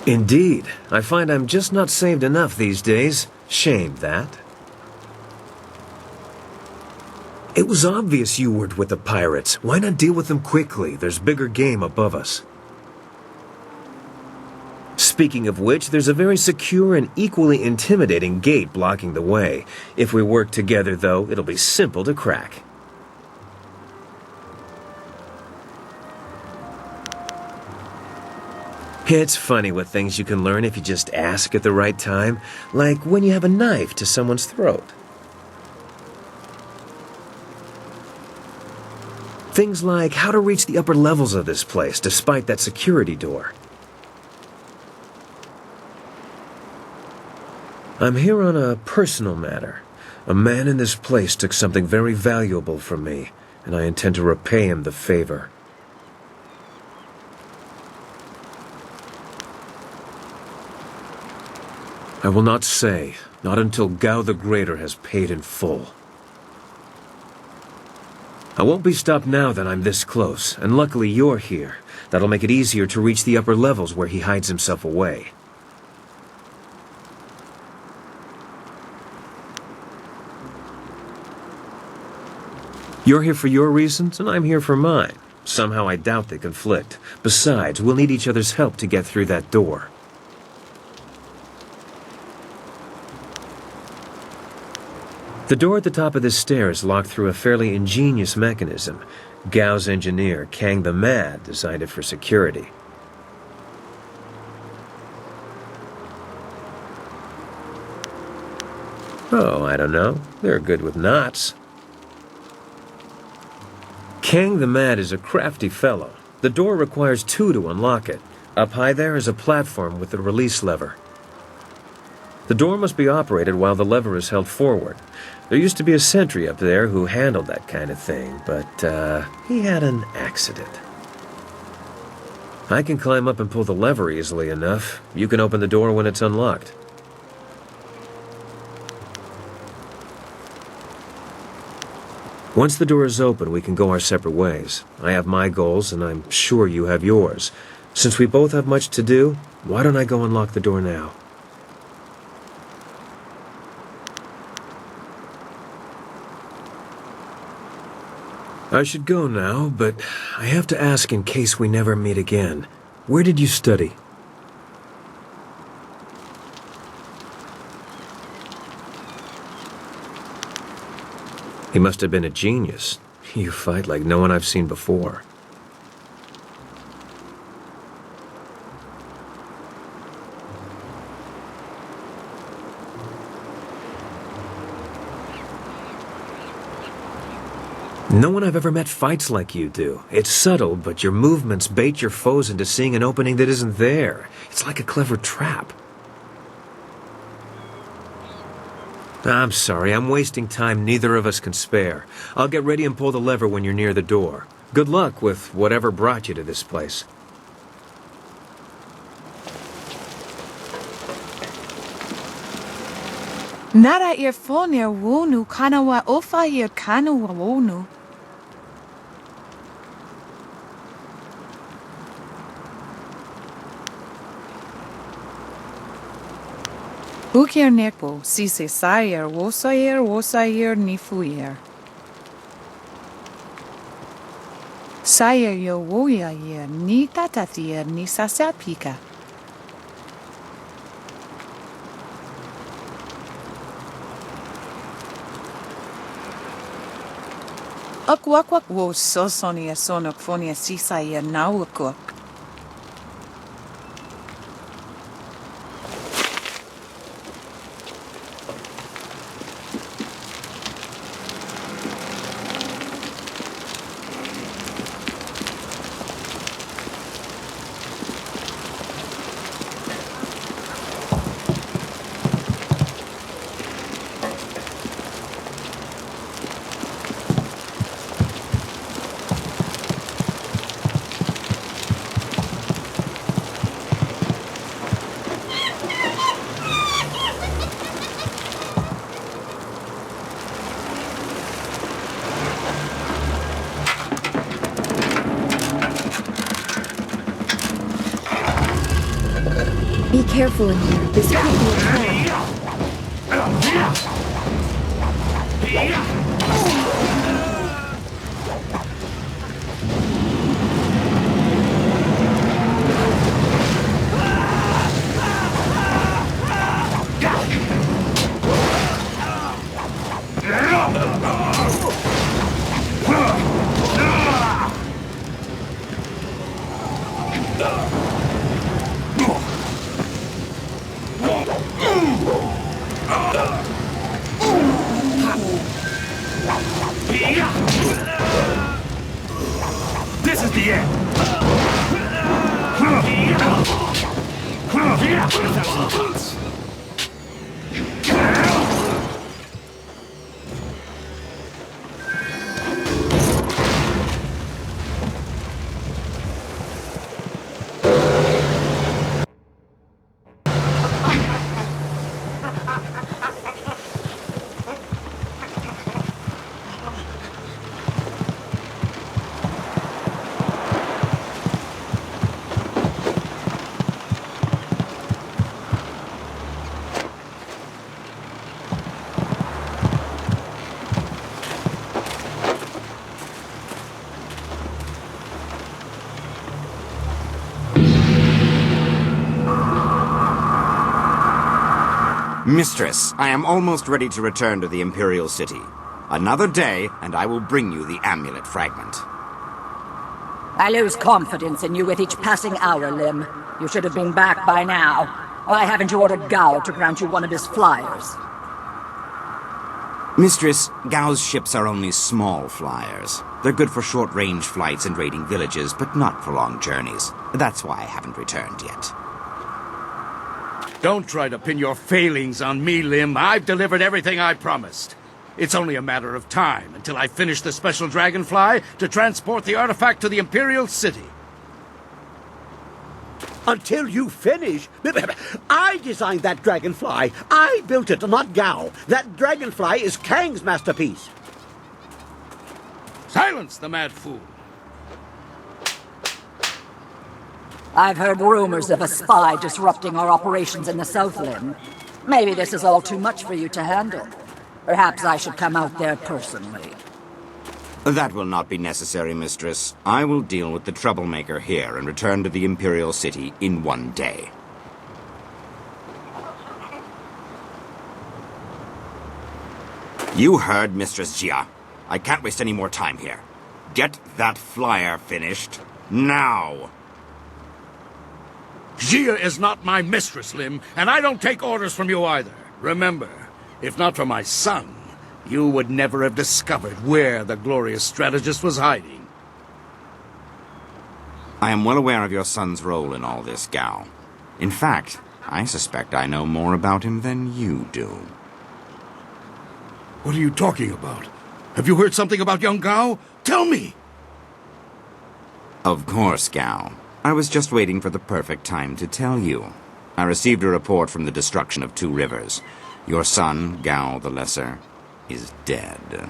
Indeed. I find I'm just not saved enough these days. Shame, that. It was obvious you weren't with the pirates. Why not deal with them quickly? There's bigger game above us. Speaking of which, there's a very secure and equally intimidating gate blocking the way. If we work together, though, it'll be simple to crack. It's funny what things you can learn if you just ask at the right time, like when you have a knife to someone's throat. Things like how to reach the upper levels of this place despite that security door. I'm here on a personal matter. A man in this place took something very valuable from me, and I intend to repay him the favor. I will not say, not until Gao the Greater has paid in full. I won't be stopped now that I'm this close, and luckily you're here. That'll make it easier to reach the upper levels where he hides himself away. You're here for your reasons, and I'm here for mine. Somehow I doubt they conflict. Besides, we'll need each other's help to get through that door. The door at the top of this stair is locked through a fairly ingenious mechanism. Gao's engineer, Kang the Mad, designed it for security. Oh, I don't know. They're good with knots. Kang the Mad is a crafty fellow. The door requires two to unlock it. Up high there is a platform with a release lever. The door must be operated while the lever is held forward. There used to be a sentry up there who handled that kind of thing, but he had an accident. I can climb up and pull the lever easily enough. You can open the door when it's unlocked. Once the door is open, we can go our separate ways. I have my goals, and I'm sure you have yours. Since we both have much to do, why don't I go unlock the door now? I should go now, but I have to ask in case we never meet again. Where did you study? He must have been a genius. You fight like no one I've seen before. No one I've ever met fights like you do. It's subtle, but your movements bait your foes into seeing an opening that isn't there. It's like a clever trap. I'm sorry, I'm wasting time neither of us can spare. I'll get ready and pull the lever when you're near the door. Good luck with whatever brought you to this place. Nara irfonia wonu kanawa ofahir kanawa wonu. Ukir nekbo, sise sayer, wosayer nifuyer. Sayer yo woya yer, ni tatathir, ni sasapika. Akwakwak wo sosonia sonokfonia sisayer nawakuk. Be careful in here. This could be a trap. This is the end. Mistress, I am almost ready to return to the Imperial City. Another day, and I will bring you the amulet fragment. I lose confidence in you with each passing hour, Lim. You should have been back by now. Why haven't you ordered Gao to grant you one of his flyers? Mistress, Gao's ships are only small flyers. They're good for short-range flights and raiding villages, but not for long journeys. That's why I haven't returned yet. Don't try to pin your failings on me, Lim. I've delivered everything I promised. It's only a matter of time until I finish the special dragonfly to transport the artifact to the Imperial City. Until you finish? I designed that dragonfly. I built it, not Gao. That dragonfly is Kang's masterpiece. Silence the mad fool. I've heard rumors of a spy disrupting our operations in the South Lim. Maybe this is all too much for you to handle. Perhaps I should come out there personally. That will not be necessary, mistress. I will deal with the troublemaker here and return to the Imperial City in one day. You heard Mistress Jia. I can't waste any more time here. Get that flyer finished now. Jia is not my mistress, Lim, and I don't take orders from you either. Remember, if not for my son, you would never have discovered where the glorious strategist was hiding. I am well aware of your son's role in all this, Gao. In fact, I suspect I know more about him than you do. What are you talking about? Have you heard something about young Gao? Tell me! Of course, Gao. I was just waiting for the perfect time to tell you. I received a report from the destruction of 2 rivers. Your son, Gao the Lesser, is dead.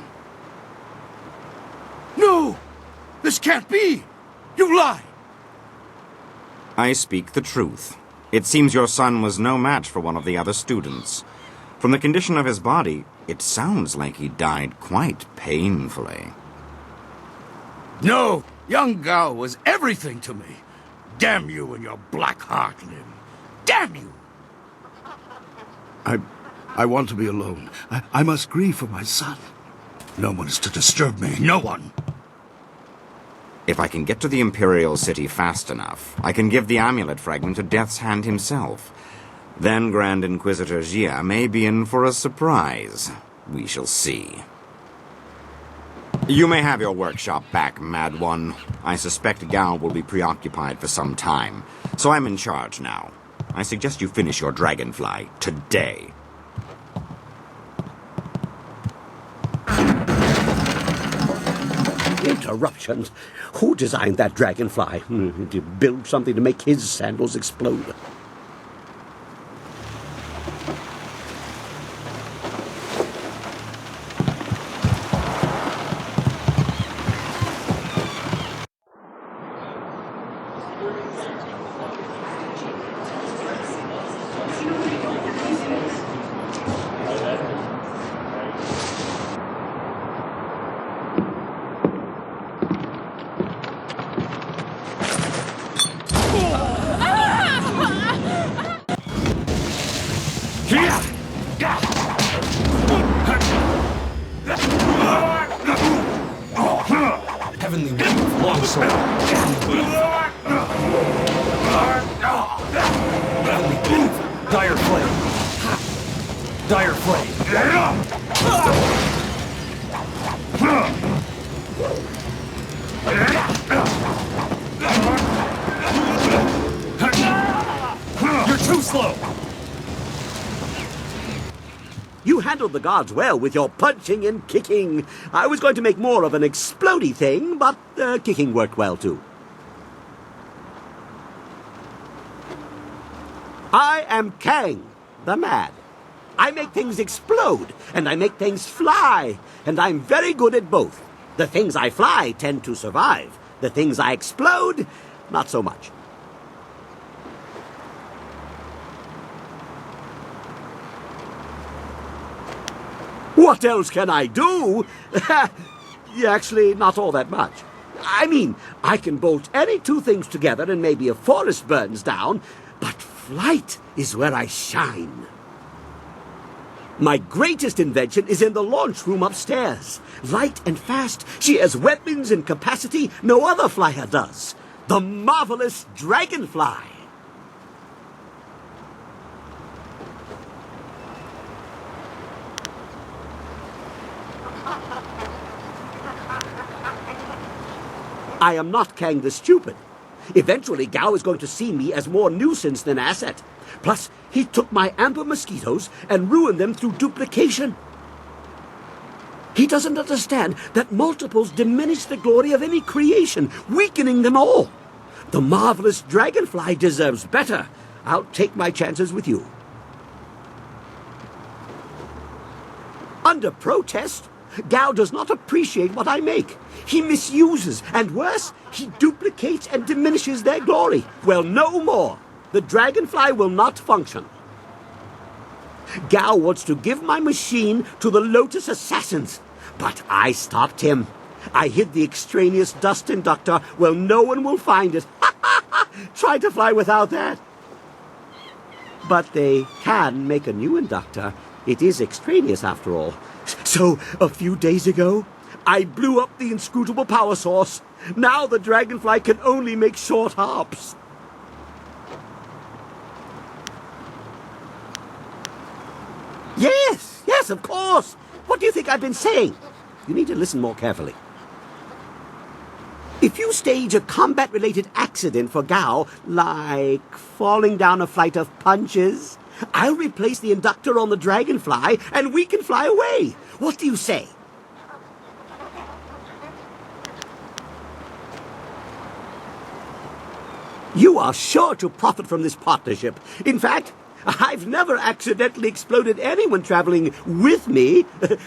No! This can't be! You lie! I speak the truth. It seems your son was no match for one of the other students. From the condition of his body, it sounds like he died quite painfully. No! Young Gao was everything to me. Damn you and your black heart, Lim. Damn you! I want to be alone. I must grieve for my son. No one is to disturb me. No one. If I can get to the Imperial City fast enough, I can give the amulet fragment to Death's Hand himself. Then Grand Inquisitor Jia may be in for a surprise. We shall see. You may have your workshop back, Mad One. I suspect Gao will be preoccupied for some time, so I'm in charge now. I suggest you finish your dragonfly today. Interruptions? Who designed that dragonfly? Did you build something to make his sandals explode? Heavenly Wave, longsword. Heavenly Wave, dire flame. Dire flame. You're too slow. You handled the guards well with your punching and kicking. I was going to make more of an explodey thing, but kicking worked well too. I am Kang, the Mad. I make things explode, and I make things fly, and I'm very good at both. The things I fly tend to survive. The things I explode, not so much. What else can I do? Actually, not all that much. I mean, I can bolt any 2 things together and maybe a forest burns down, but flight is where I shine. My greatest invention is in the launch room upstairs. Light and fast, she has weapons and capacity no other flyer does. The marvelous dragonfly. I am not Kang the Stupid. Eventually, Gao is going to see me as more nuisance than asset. Plus, he took my amber mosquitoes and ruined them through duplication. He doesn't understand that multiples diminish the glory of any creation, weakening them all. The marvelous dragonfly deserves better. I'll take my chances with you. Under protest, Gao does not appreciate what I make. He misuses, and worse, he duplicates and diminishes their glory. Well, no more. The dragonfly will not function. Gao wants to give my machine to the Lotus Assassins, but I stopped him. I hid the extraneous dust inductor where no one will find it. Try to fly without that. But they can make a new inductor. It is extraneous after all. So, a few days ago, I blew up the inscrutable power source. Now the dragonfly can only make short hops. Yes, of course. What do you think I've been saying? You need to listen more carefully. If you stage a combat-related accident for Gao, like falling down a flight of punches, I'll replace the inductor on the dragonfly and we can fly away. What do you say? You are sure to profit from this partnership. In fact, I've never accidentally exploded anyone traveling with me,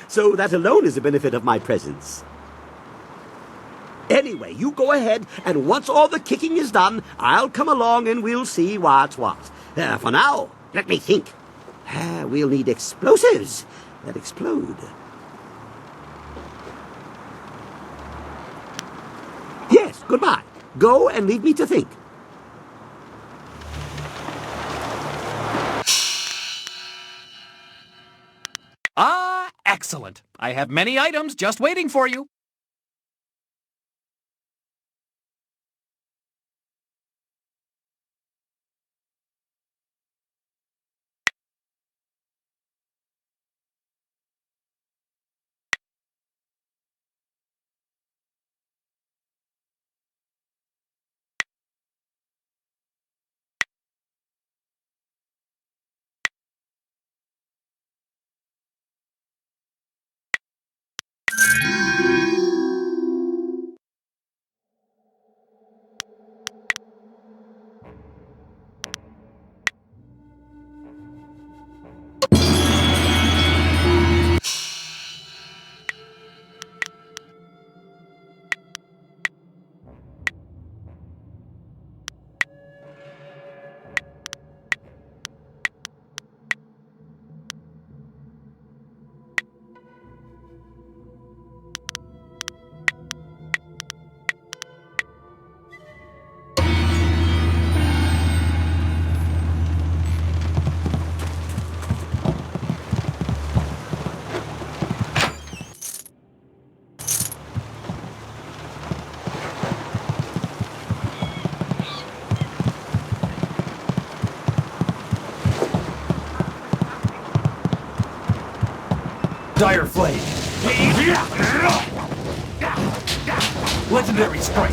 so that alone is a benefit of my presence. Anyway, you go ahead, and once all the kicking is done, I'll come along and we'll see what's what. For now, let me think. We'll need explosives that explode. Yes, goodbye. Go and leave me to think. Ah, excellent. I have many items just waiting for you. Dire Flame. Legendary Strike.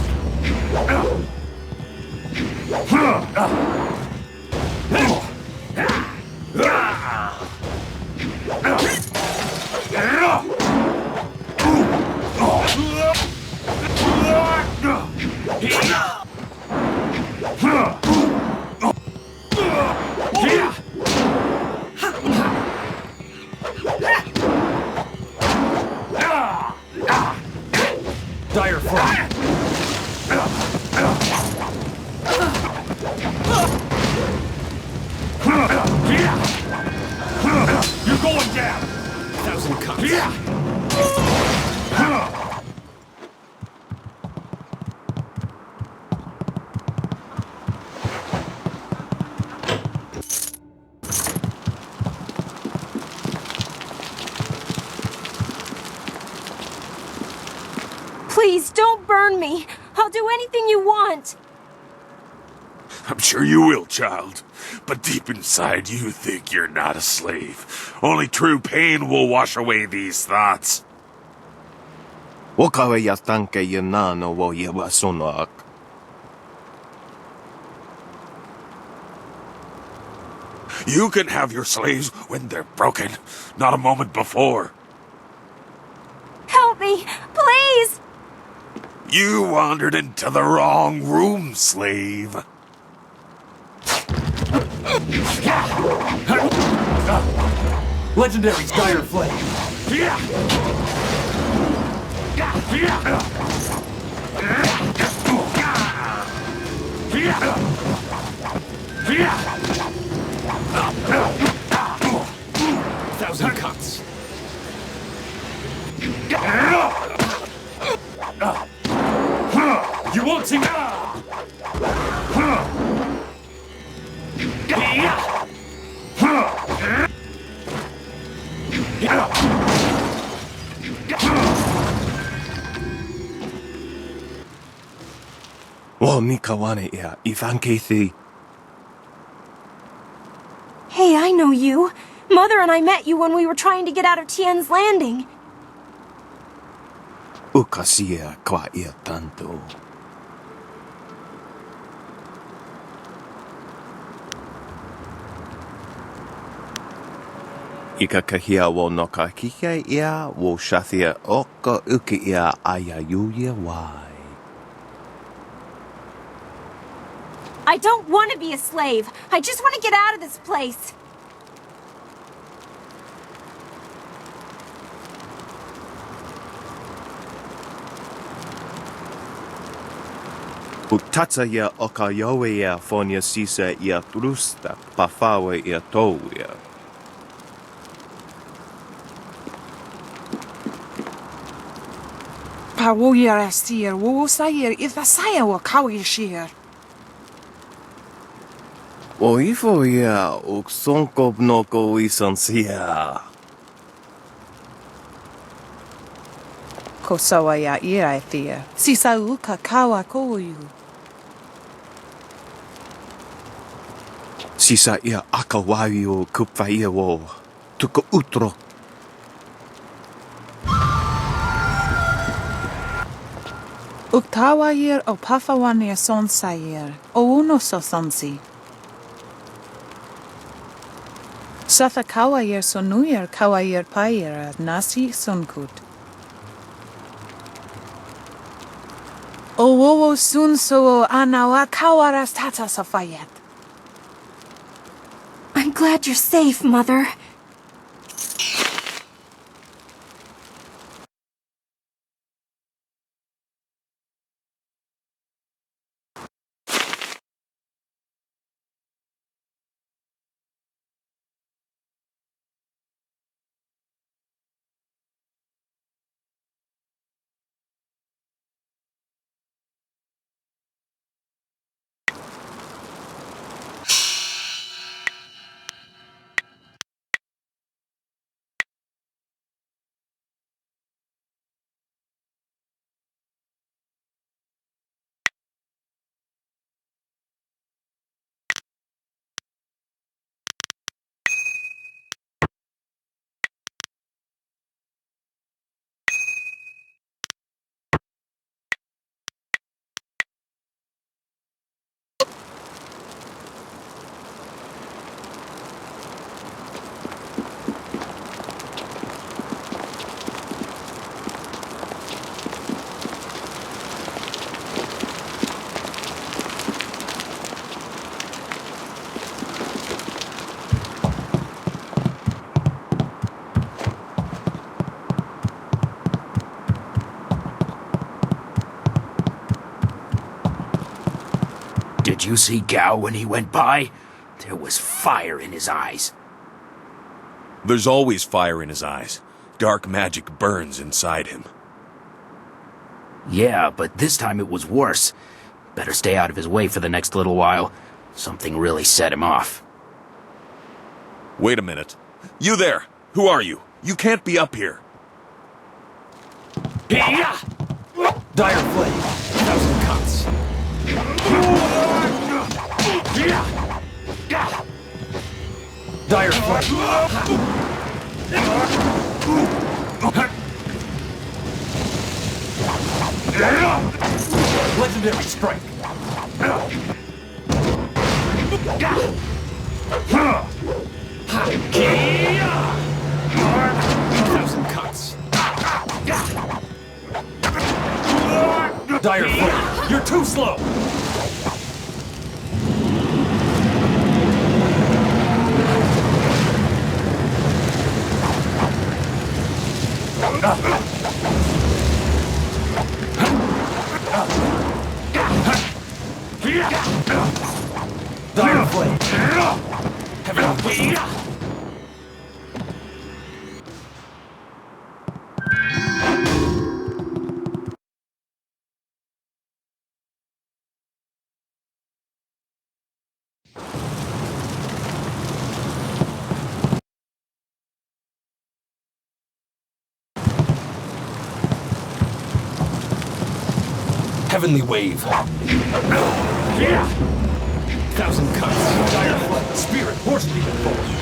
Dire Flame. You're going down. 1,000 cuts. Please, don't burn me. I'll do anything you want. I'm sure you will, child. But deep inside, you think you're not a slave. Only true pain will wash away these thoughts. You can have your slaves when they're broken, not a moment before. Help me, please! You wandered into the wrong room, slave. Legendary Dire Flame. Thousand cuts. Wo Nikawane ia, Ivankethi. Hey, I know you. Mother and I met you when we were trying to get out of Tien's Landing. Ukasia kwa ia tanto. Ika kahia wo noka kike ia, wo shathia oka uki ia ayayuya wai. I don't want to be a slave. I just want to get out of this place. Utatsa ia oka yowe ia fonia sisa ia trusta, pafawe ia touia. Pawoyar astir, wo sayer, ithasaya wa kawishir. O ifo ia uksonko noko isansia. Kosawa ya ira thea. Sisa uka kawa koyu. Sisa ia akawawi o kupfaia wo. Tuko utro. Uktawa yer o pafawania son sayer. O uno so sonsi. Satha kawa yer sonuyer kawa yer payer nasi sonkut. O wowo sun so anawa kawaras tata safayet. I'm glad you're safe, Mother. Did you see Gao when he went by? There was fire in his eyes. There's always fire in his eyes. Dark magic burns inside him. Yeah, but this time it was worse. Better stay out of his way for the next little while. Something really set him off. Wait a minute. You there! Who are you? You can't be up here. Dire flame. 1,000 cuts. Dire flame. Legendary strike. 1,000 cuts. Dire flame. You're too slow. Dire flame. Heaven. Heavenly wave. Yeah. Thousand cuts. Dire flood. Spirit. Horse demon forward.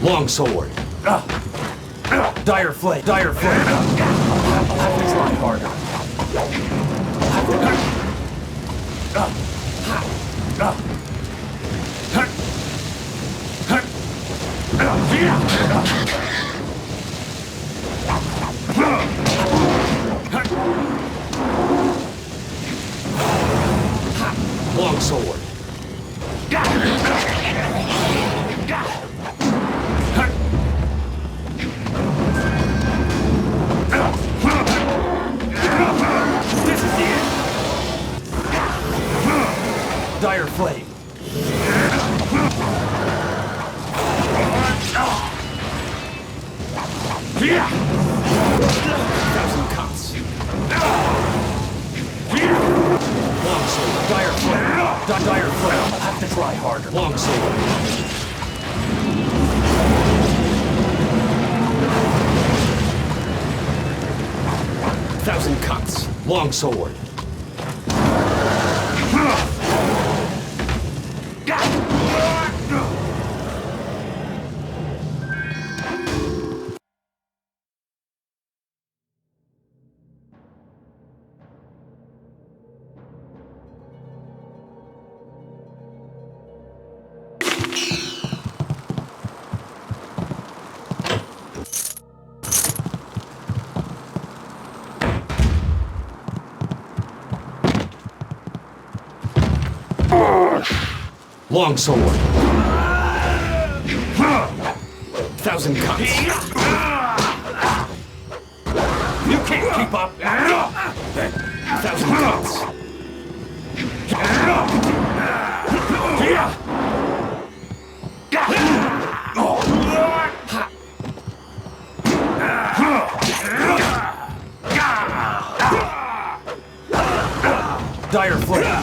Long sword. Dire flame. Dire flame. I'll have to try harder. Long sword. Dire flame. Thousand cuts. Long sword. Dire flame. Dire flame. I'll have to try harder. Long sword. Thousand cuts. Long sword. Long sword. Thousand cuts. You can't keep up. Thousand cuts. Dire flame.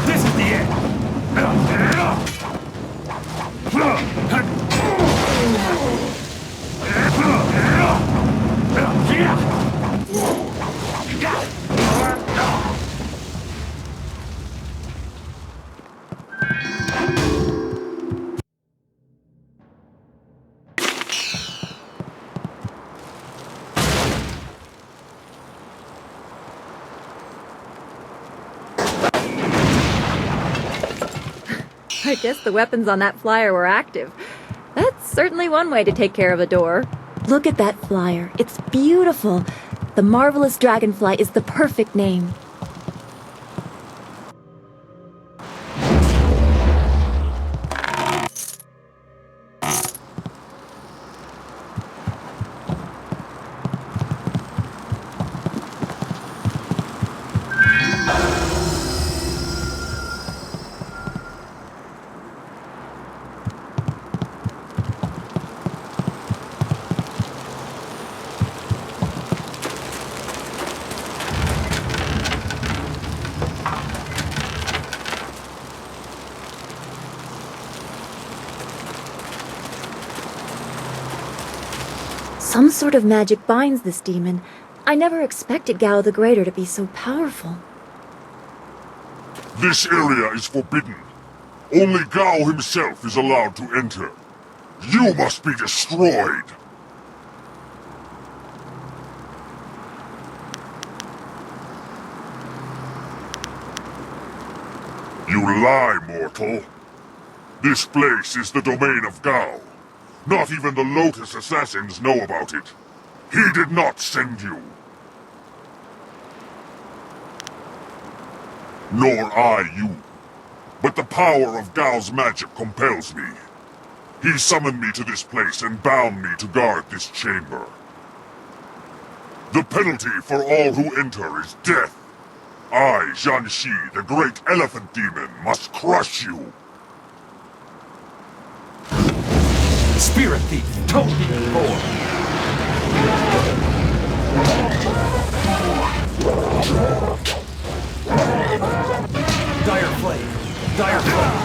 This is the end. I guess the weapons on that flyer were active. That's certainly one way to take care of a door. Look at that flyer. It's beautiful. The Marvelous Dragonfly is the perfect name. Some sort of magic binds this demon. I never expected Gao the Greater to be so powerful. This area is forbidden. Only Gao himself is allowed to enter. You must be destroyed. You lie, mortal. This place is the domain of Gao. Not even the Lotus Assassins know about it. He did not send you. Nor I you. But the power of Gao's magic compels me. He summoned me to this place and bound me to guard this chamber. The penalty for all who enter is death. I, Jianxi, the great elephant demon, must crush you. Spirit thief, toad demon boar. Dire flame, dire flame.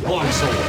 Long sword.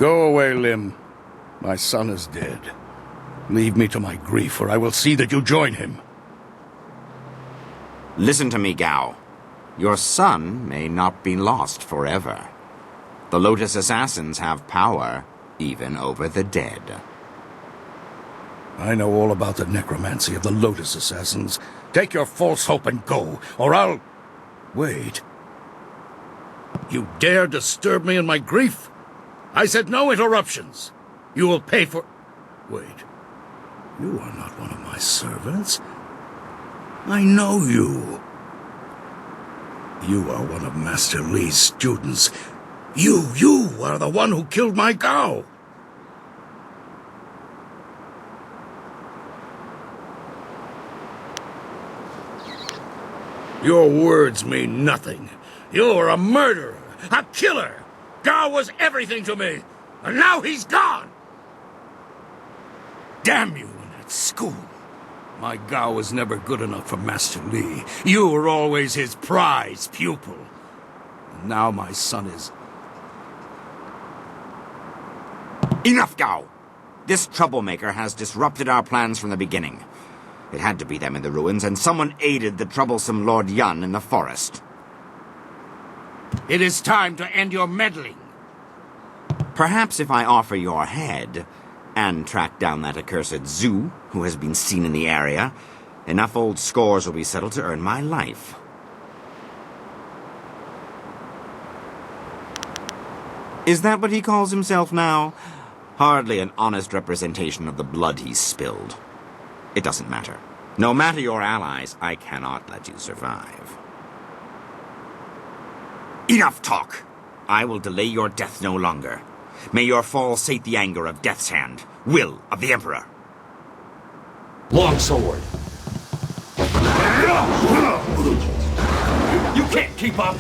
Go away, Lim. My son is dead. Leave me to my grief, or I will see that you join him. Listen to me, Gao. Your son may not be lost forever. The Lotus Assassins have power, even over the dead. I know all about the necromancy of the Lotus Assassins. Take your false hope and go, or I'll... Wait. You dare disturb me in my grief? I said no interruptions. You will pay for... Wait. You are not one of my servants. I know you. You are one of Master Li's students. You are the one who killed my Gao. Your words mean nothing. You're a murderer, a killer. Gao was everything to me, and now he's gone. Damn you and that school. My Gao was never good enough for Master Li. You were always his prize pupil. And now my son is... Enough, Gao! This troublemaker has disrupted our plans from the beginning. It had to be them in the ruins, and someone aided the troublesome Lord Yun in the forest. It is time to end your meddling. Perhaps if I offer your head, and track down that accursed Zhu, who has been seen in the area, enough old scores will be settled to earn my life. Is that what he calls himself now? Hardly an honest representation of the blood he's spilled. It doesn't matter. No matter your allies, I cannot let you survive. Enough talk! I will delay your death no longer. May your fall sate the anger of Death's Hand, will of the Emperor. Long sword. You can't keep up!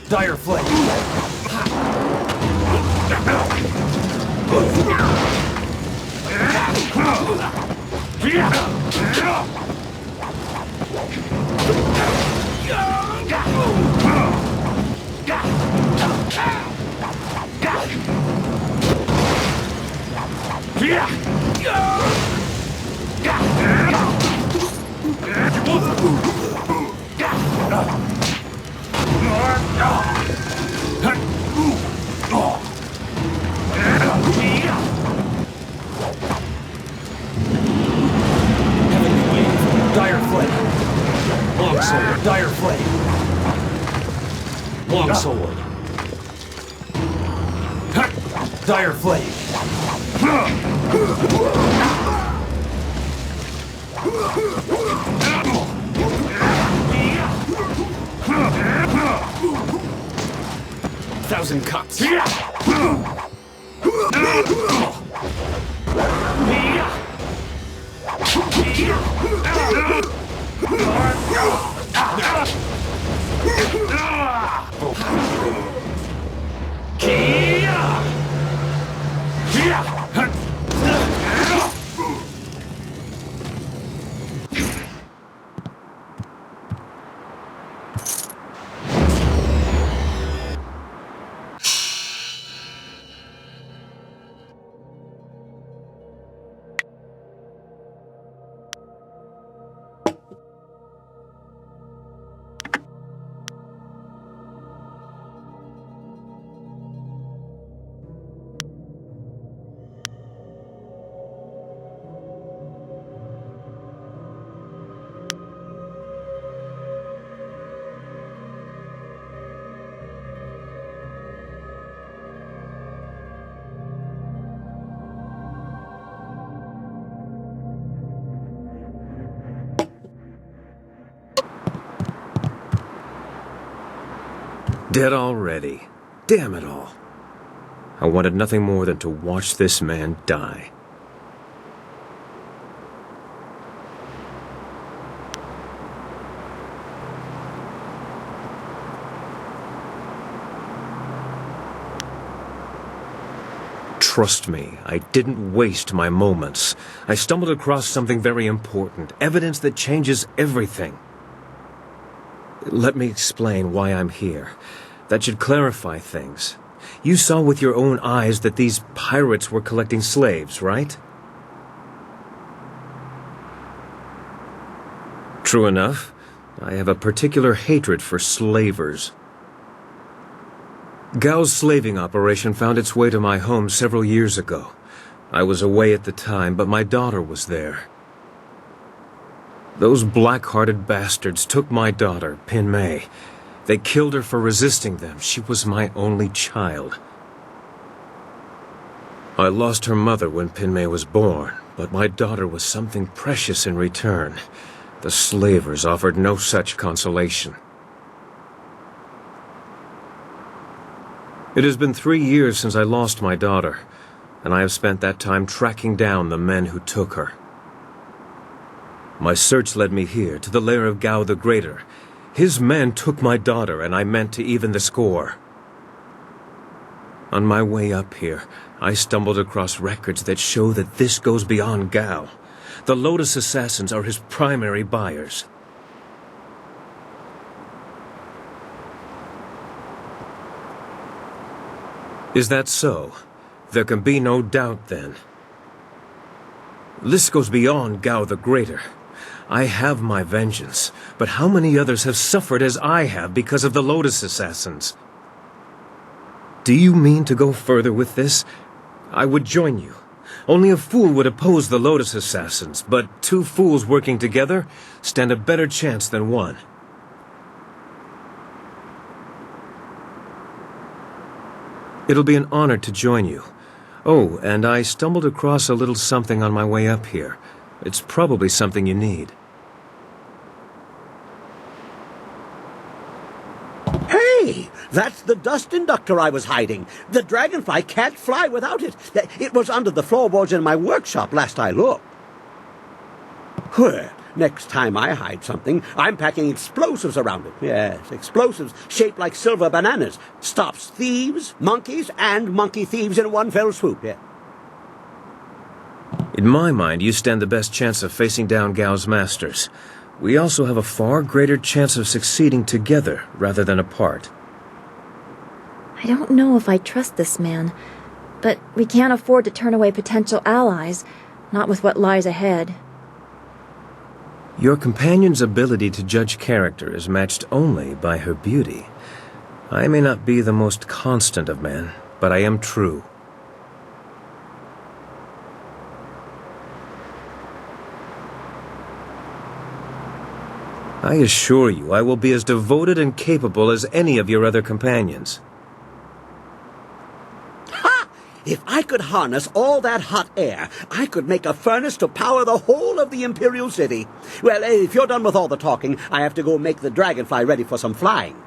Dire flame. Dire flame. Long sword. Dire flame. Long sword. Dire flame. Thousand cuts. Dead already. Damn it all. I wanted nothing more than to watch this man die. Trust me, I didn't waste my moments. I stumbled across something very important, evidence that changes everything. Let me explain why I'm here. That should clarify things. You saw with your own eyes that these pirates were collecting slaves, right? True enough. I have a particular hatred for slavers. Gao's slaving operation found its way to my home several years ago. I was away at the time, but my daughter was there. Those black-hearted bastards took my daughter, Pin Mei. They killed her for resisting them. She was my only child. I lost her mother when Pin Mei was born, but my daughter was something precious in return. The slavers offered no such consolation. It has been 3 years since I lost my daughter, and I have spent that time tracking down the men who took her. My search led me here, to the lair of Gao the Greater. His men took my daughter, and I meant to even the score. On my way up here, I stumbled across records that show that this goes beyond Gao. The Lotus Assassins are his primary buyers. Is that so? There can be no doubt, then. This goes beyond Gao the Greater. I have my vengeance, but how many others have suffered as I have because of the Lotus Assassins? Do you mean to go further with this? I would join you. Only a fool would oppose the Lotus Assassins, but 2 fools working together stand a better chance than one. It'll be an honor to join you. Oh, and I stumbled across a little something on my way up here. It's probably something you need. Hey! That's the dust inductor I was hiding. The dragonfly can't fly without it. It was under the floorboards in my workshop last I looked. Well, next time I hide something, I'm packing explosives around it. Yes, explosives shaped like silver bananas. Stops thieves, monkeys, and monkey thieves in one fell swoop. Yeah. In my mind, you stand the best chance of facing down Gao's masters. We also have a far greater chance of succeeding together rather than apart. I don't know if I trust this man, but we can't afford to turn away potential allies, not with what lies ahead. Your companion's ability to judge character is matched only by her beauty. I may not be the most constant of men, but I am true. I assure you, I will be as devoted and capable as any of your other companions. Ha! If I could harness all that hot air, I could make a furnace to power the whole of the Imperial City. Well, if you're done with all the talking, I have to go make the dragonfly ready for some flying.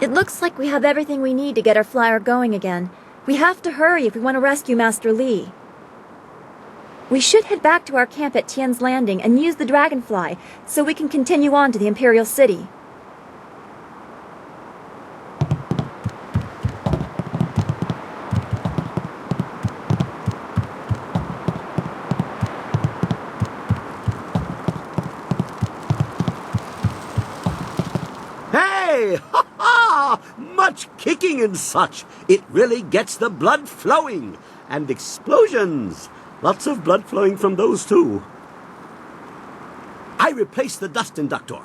It looks like we have everything we need to get our flyer going again. We have to hurry if we want to rescue Master Li. We should head back to our camp at Tien's Landing and use the dragonfly so we can continue on to the Imperial City. Hey! Ha ha! Much kicking and such. It really gets the blood flowing. And explosions. Lots of blood flowing from those too. I replaced the dust inductor.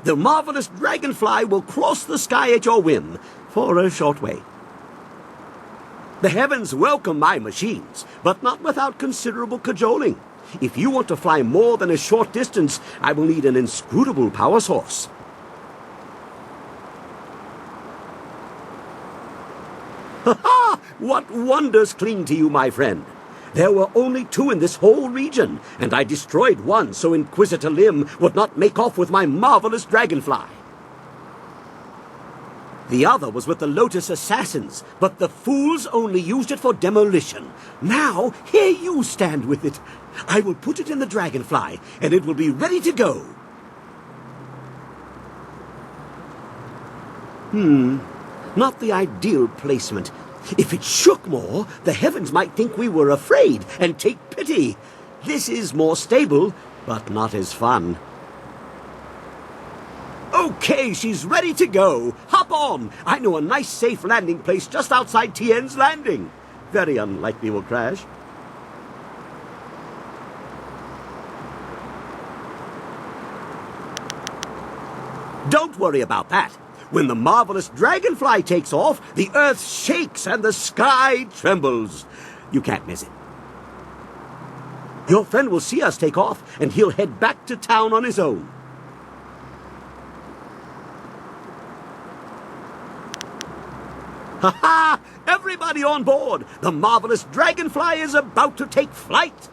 The marvelous dragonfly will cross the sky at your whim for a short way. The heavens welcome my machines, but not without considerable cajoling. If you want to fly more than a short distance, I will need an inscrutable power source. Ha ha! What wonders cling to you, my friend? There were only 2 in this whole region, and I destroyed one so Inquisitor Lim would not make off with my marvelous dragonfly. The other was with the Lotus Assassins, but the fools only used it for demolition. Now, here you stand with it. I will put it in the dragonfly, and it will be ready to go. Not the ideal placement. If it shook more, the heavens might think we were afraid and take pity. This is more stable, but not as fun. Okay, she's ready to go. Hop on. I know a nice safe landing place just outside Tien's Landing. Very unlikely we'll crash. Don't worry about that. When the marvelous dragonfly takes off, the earth shakes and the sky trembles. You can't miss it. Your friend will see us take off, and he'll head back to town on his own. Ha ha! Everybody on board! The marvelous dragonfly is about to take flight!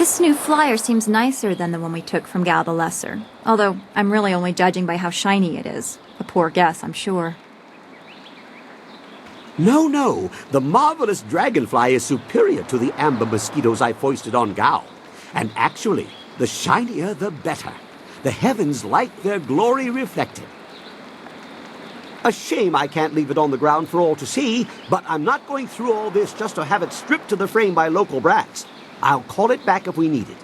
This new flyer seems nicer than the one we took from Gal the Lesser. Although, I'm really only judging by how shiny it is. A poor guess, I'm sure. No. The marvelous dragonfly is superior to the amber mosquitoes I foisted on Gao. And actually, the shinier the better. The heavens like their glory reflected. A shame I can't leave it on the ground for all to see, but I'm not going through all this just to have it stripped to the frame by local brats. I'll call it back if we need it.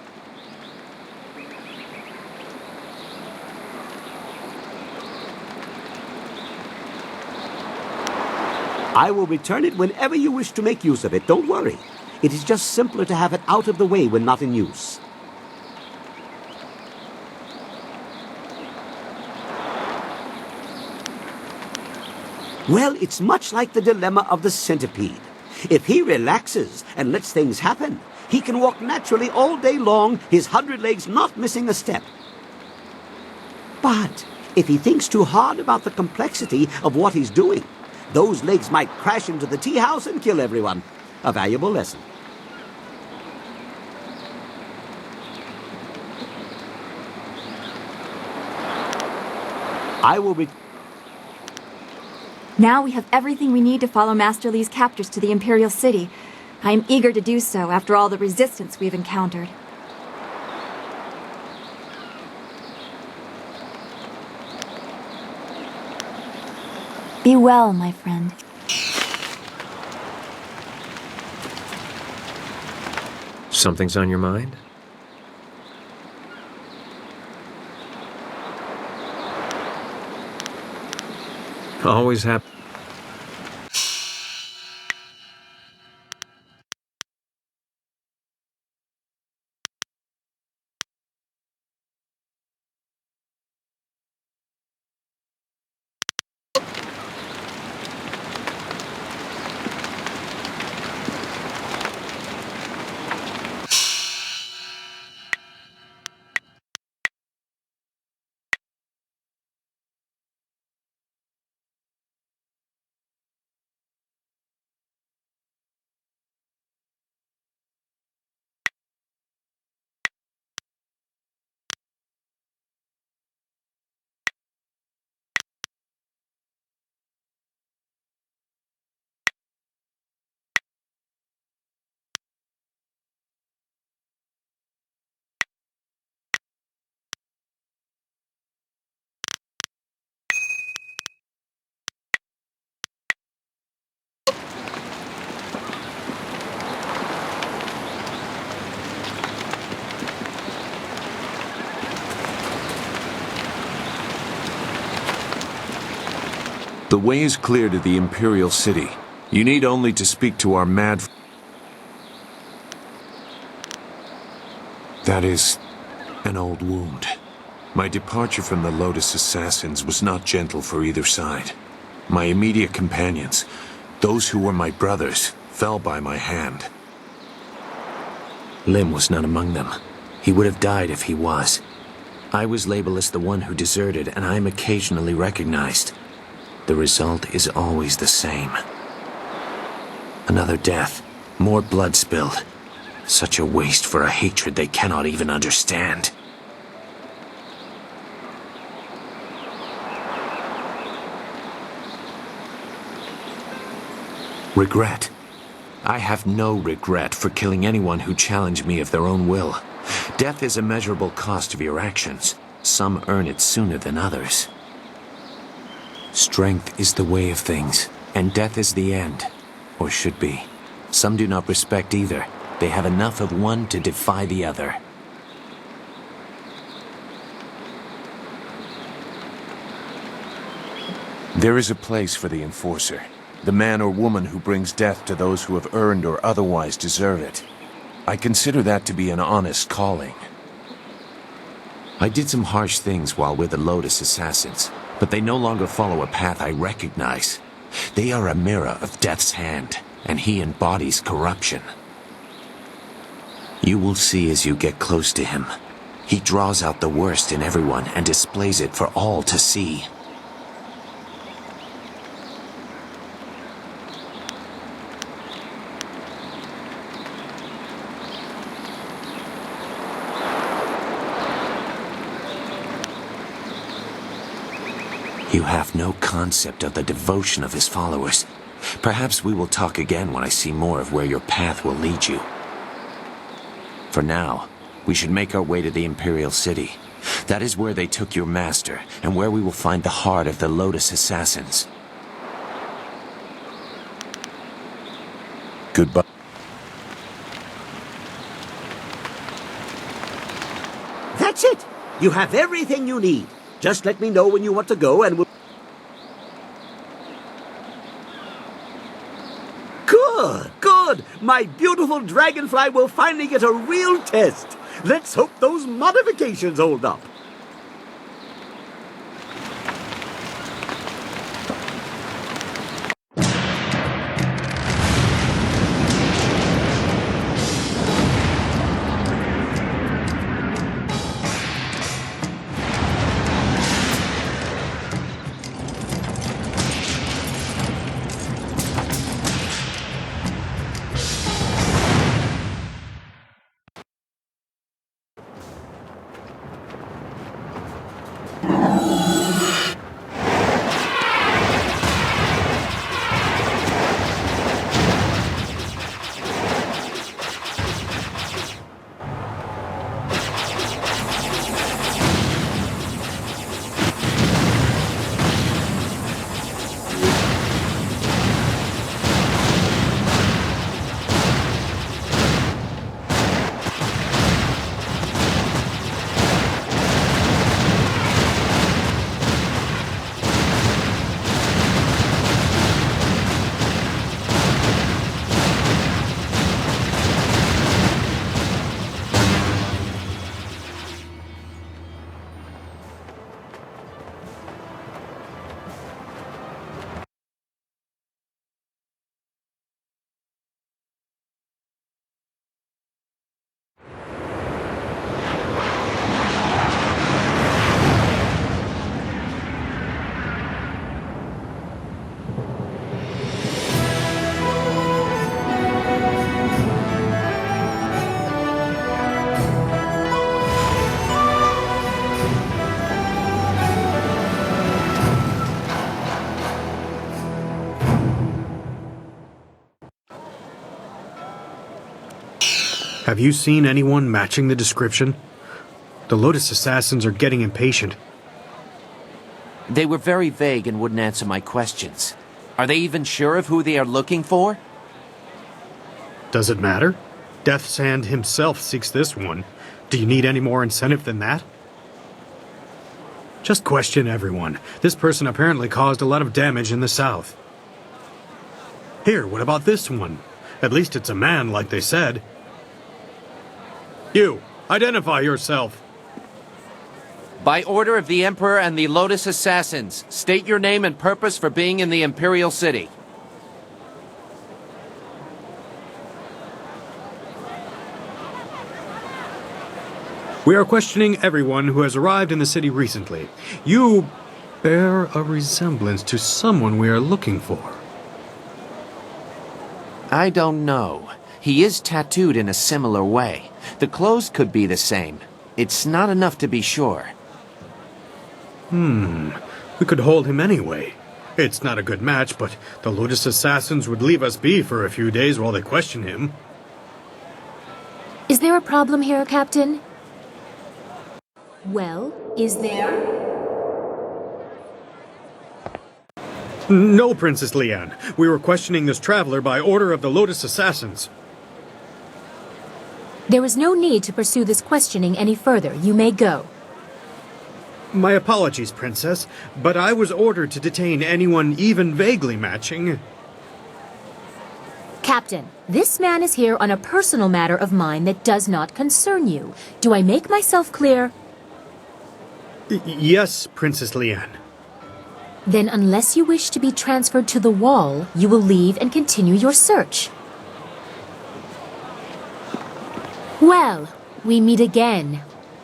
I will return it whenever you wish to make use of it, don't worry. It is just simpler to have it out of the way when not in use. Well, it's much like the dilemma of the centipede. If he relaxes and lets things happen, he can walk naturally all day long, his 100 legs not missing a step. But if he thinks too hard about the complexity of what he's doing, those legs might crash into the tea house and kill everyone. A valuable lesson. I will be... Now we have everything we need to follow Master Li's captors to the Imperial City. I am eager to do so after all the resistance we've encountered. Be well, my friend. Something's on your mind? Always happy. The way is clear to the Imperial City. You need only to speak to our mad... That is an old wound. My departure from the Lotus Assassins was not gentle for either side. My immediate companions, those who were my brothers, fell by my hand. Lim was not among them. He would have died if he was. I was labeled as the one who deserted, and I am occasionally recognized. The result is always the same. Another death, more blood spilled. Such a waste for a hatred they cannot even understand. Regret. I have no regret for killing anyone who challenged me of their own will. Death is a measurable cost of your actions. Some earn it sooner than others. Strength is the way of things, and death is the end, or should be. Some do not respect either. They have enough of one to defy the other. There is a place for the enforcer. The man or woman who brings death to those who have earned or otherwise deserve it. I consider that to be an honest calling. I did some harsh things while with the Lotus Assassins, but they no longer follow a path I recognize. They are a mirror of Death's hand, and he embodies corruption. You will see as you get close to him. He draws out the worst in everyone and displays it for all to see. You have no concept of the devotion of his followers. Perhaps we will talk again when I see more of where your path will lead you. For now, we should make our way to the Imperial City. That is where they took your master, and where we will find the heart of the Lotus Assassins. Goodbye. That's it! You have everything you need. Just let me know when you want to go and we'll... Good, good! My beautiful dragonfly will finally get a real test. Let's hope those modifications hold up. Have you seen anyone matching the description? The Lotus Assassins are getting impatient. They were very vague and wouldn't answer my questions. Are they even sure of who they are looking for? Does it matter? Death's Hand himself seeks this one. Do you need any more incentive than that? Just question everyone. This person apparently caused a lot of damage in the south. Here, what about this one? At least it's a man, like they said. You, identify yourself. By order of the Emperor and the Lotus Assassins, state your name and purpose for being in the Imperial City. We are questioning everyone who has arrived in the city recently. You bear a resemblance to someone we are looking for. I don't know. He is tattooed in a similar way. The clothes could be the same. It's not enough to be sure. We could hold him anyway. It's not a good match, but the Lotus Assassins would leave us be for a few days while they question him. Is there a problem here, Captain? Well, is there? No, Princess Leanne. We were questioning this traveler by order of the Lotus Assassins. There is no need to pursue this questioning any further. You may go. My apologies, Princess, but I was ordered to detain anyone even vaguely matching. Captain, this man is here on a personal matter of mine that does not concern you. Do I make myself clear? Yes, Princess Leanne. Then unless you wish to be transferred to the wall, you will leave and continue your search. Well, we meet again.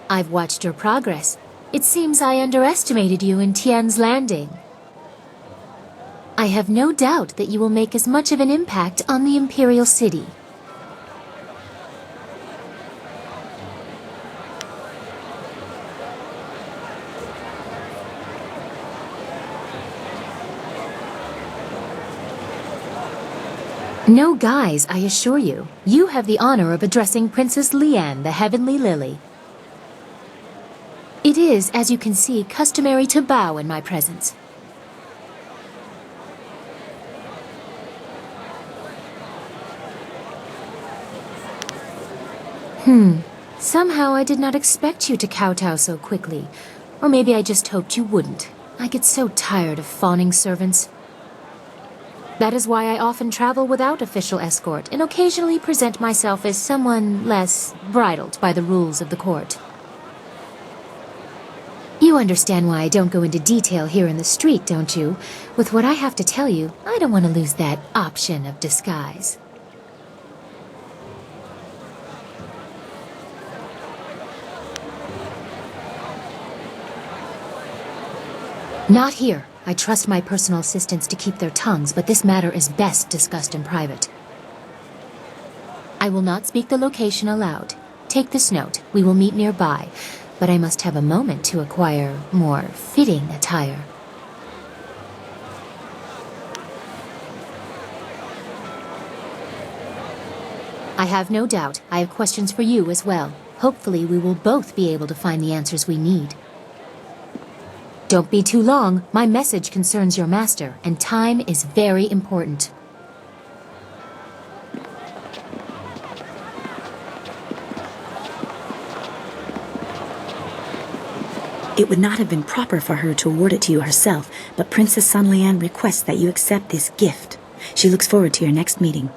I've watched your progress. It seems I underestimated you in Tian's Landing. I have no doubt that you will make as much of an impact on the Imperial City. No guise, I assure you. You have the honor of addressing Princess Liane, the Heavenly Lily. It is, as you can see, customary to bow in my presence. Somehow I did not expect you to kowtow so quickly. Or maybe I just hoped you wouldn't. I get so tired of fawning servants. That is why I often travel without official escort and occasionally present myself as someone less bridled by the rules of the court. You understand why I don't go into detail here in the street, don't you? With what I have to tell you, I don't want to lose that option of disguise. Not here. I trust my personal assistants to keep their tongues, but this matter is best discussed in private. I will not speak the location aloud. Take this note. We will meet nearby, but I must have a moment to acquire more fitting attire. I have no doubt I have questions for you as well. Hopefully we will both be able to find the answers we need. Don't be too long. My message concerns your master, and time is very important. It would not have been proper for her to award it to you herself, but Princess Sun Lian requests that you accept this gift. She looks forward to your next meeting.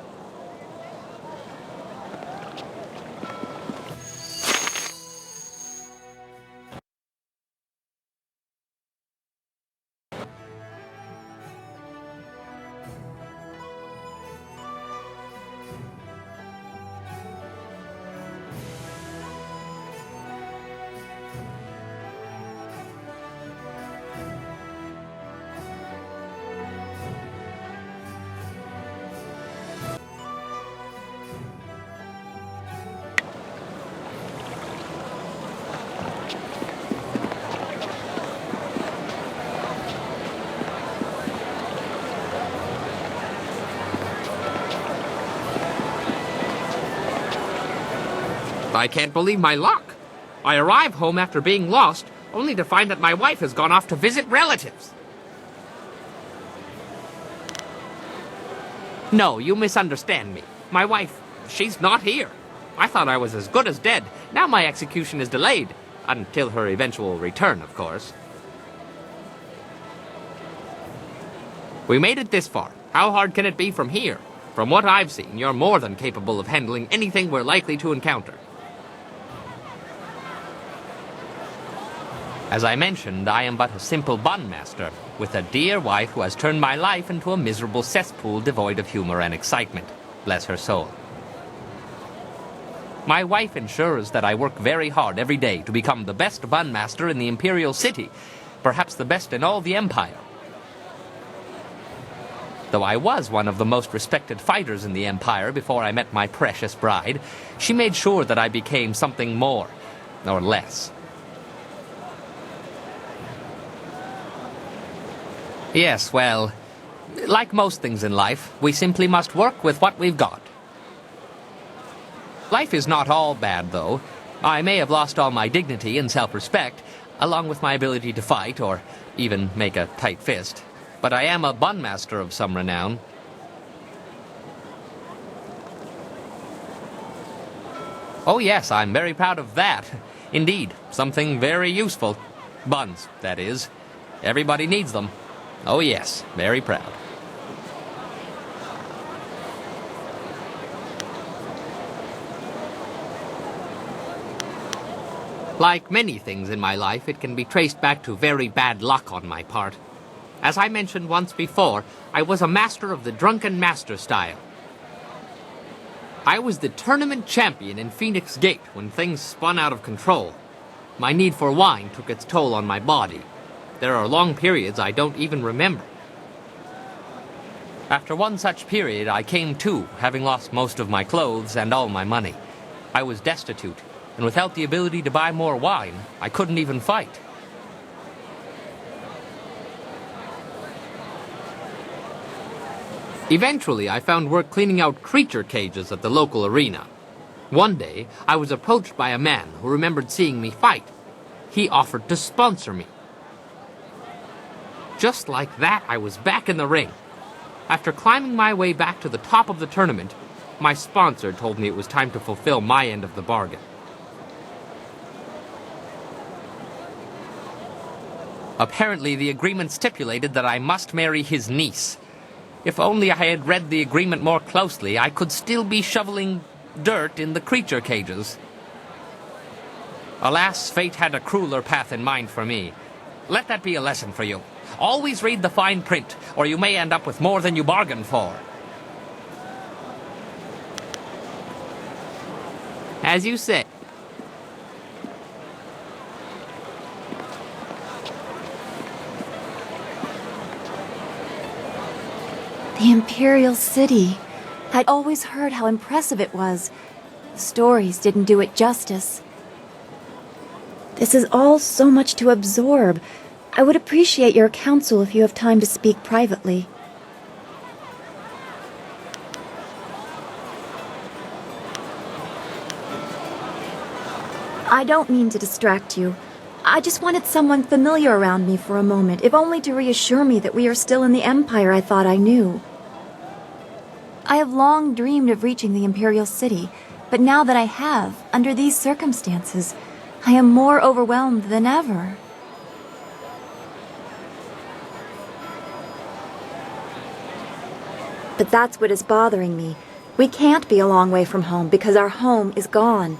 I can't believe my luck. I arrive home after being lost, only to find that my wife has gone off to visit relatives. No, you misunderstand me. My wife, she's not here. I thought I was as good as dead. Now my execution is delayed. Until her eventual return, of course. We made it this far. How hard can it be from here? From what I've seen, you're more than capable of handling anything we're likely to encounter. As I mentioned, I am but a simple bun master, with a dear wife who has turned my life into a miserable cesspool devoid of humor and excitement. Bless her soul. My wife ensures that I work very hard every day to become the best bun master in the Imperial City, perhaps the best in all the Empire. Though I was one of the most respected fighters in the Empire before I met my precious bride, she made sure that I became something more, or less. Yes, well, like most things in life, we simply must work with what we've got. Life is not all bad, though. I may have lost all my dignity and self-respect, along with my ability to fight, or even make a tight fist. But I am a bun master of some renown. Oh yes, I'm very proud of that. Indeed, something very useful. Buns, that is. Everybody needs them. Oh yes, very proud. Like many things in my life, it can be traced back to very bad luck on my part. As I mentioned once before, I was a master of the drunken master style. I was the tournament champion in Phoenix Gate when things spun out of control. My need for wine took its toll on my body. There are long periods I don't even remember. After one such period, I came to, having lost most of my clothes and all my money. I was destitute, and without the ability to buy more wine, I couldn't even fight. Eventually, I found work cleaning out creature cages at the local arena. One day, I was approached by a man who remembered seeing me fight. He offered to sponsor me. Just like that, I was back in the ring. After climbing my way back to the top of the tournament, my sponsor told me it was time to fulfill my end of the bargain. Apparently, the agreement stipulated that I must marry his niece. If only I had read the agreement more closely, I could still be shoveling dirt in the creature cages. Alas, fate had a crueler path in mind for me. Let that be a lesson for you. Always read the fine print, or you may end up with more than you bargained for. As you say. The Imperial City. I'd always heard how impressive it was. The stories didn't do it justice. This is all so much to absorb. I would appreciate your counsel if you have time to speak privately. I don't mean to distract you. I just wanted someone familiar around me for a moment, if only to reassure me that we are still in the Empire I thought I knew. I have long dreamed of reaching the Imperial City, but now that I have, under these circumstances, I am more overwhelmed than ever. But that's what is bothering me. We can't be a long way from home because our home is gone.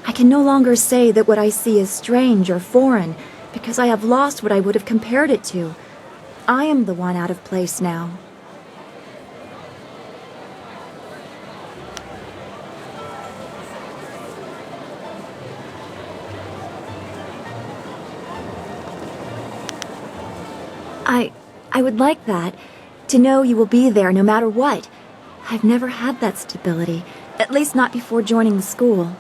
I can no longer say that what I see is strange or foreign because I have lost what I would have compared it to. I am the one out of place now. I would like that, to know you will be there no matter what. I've never had that stability, at least not before joining the school.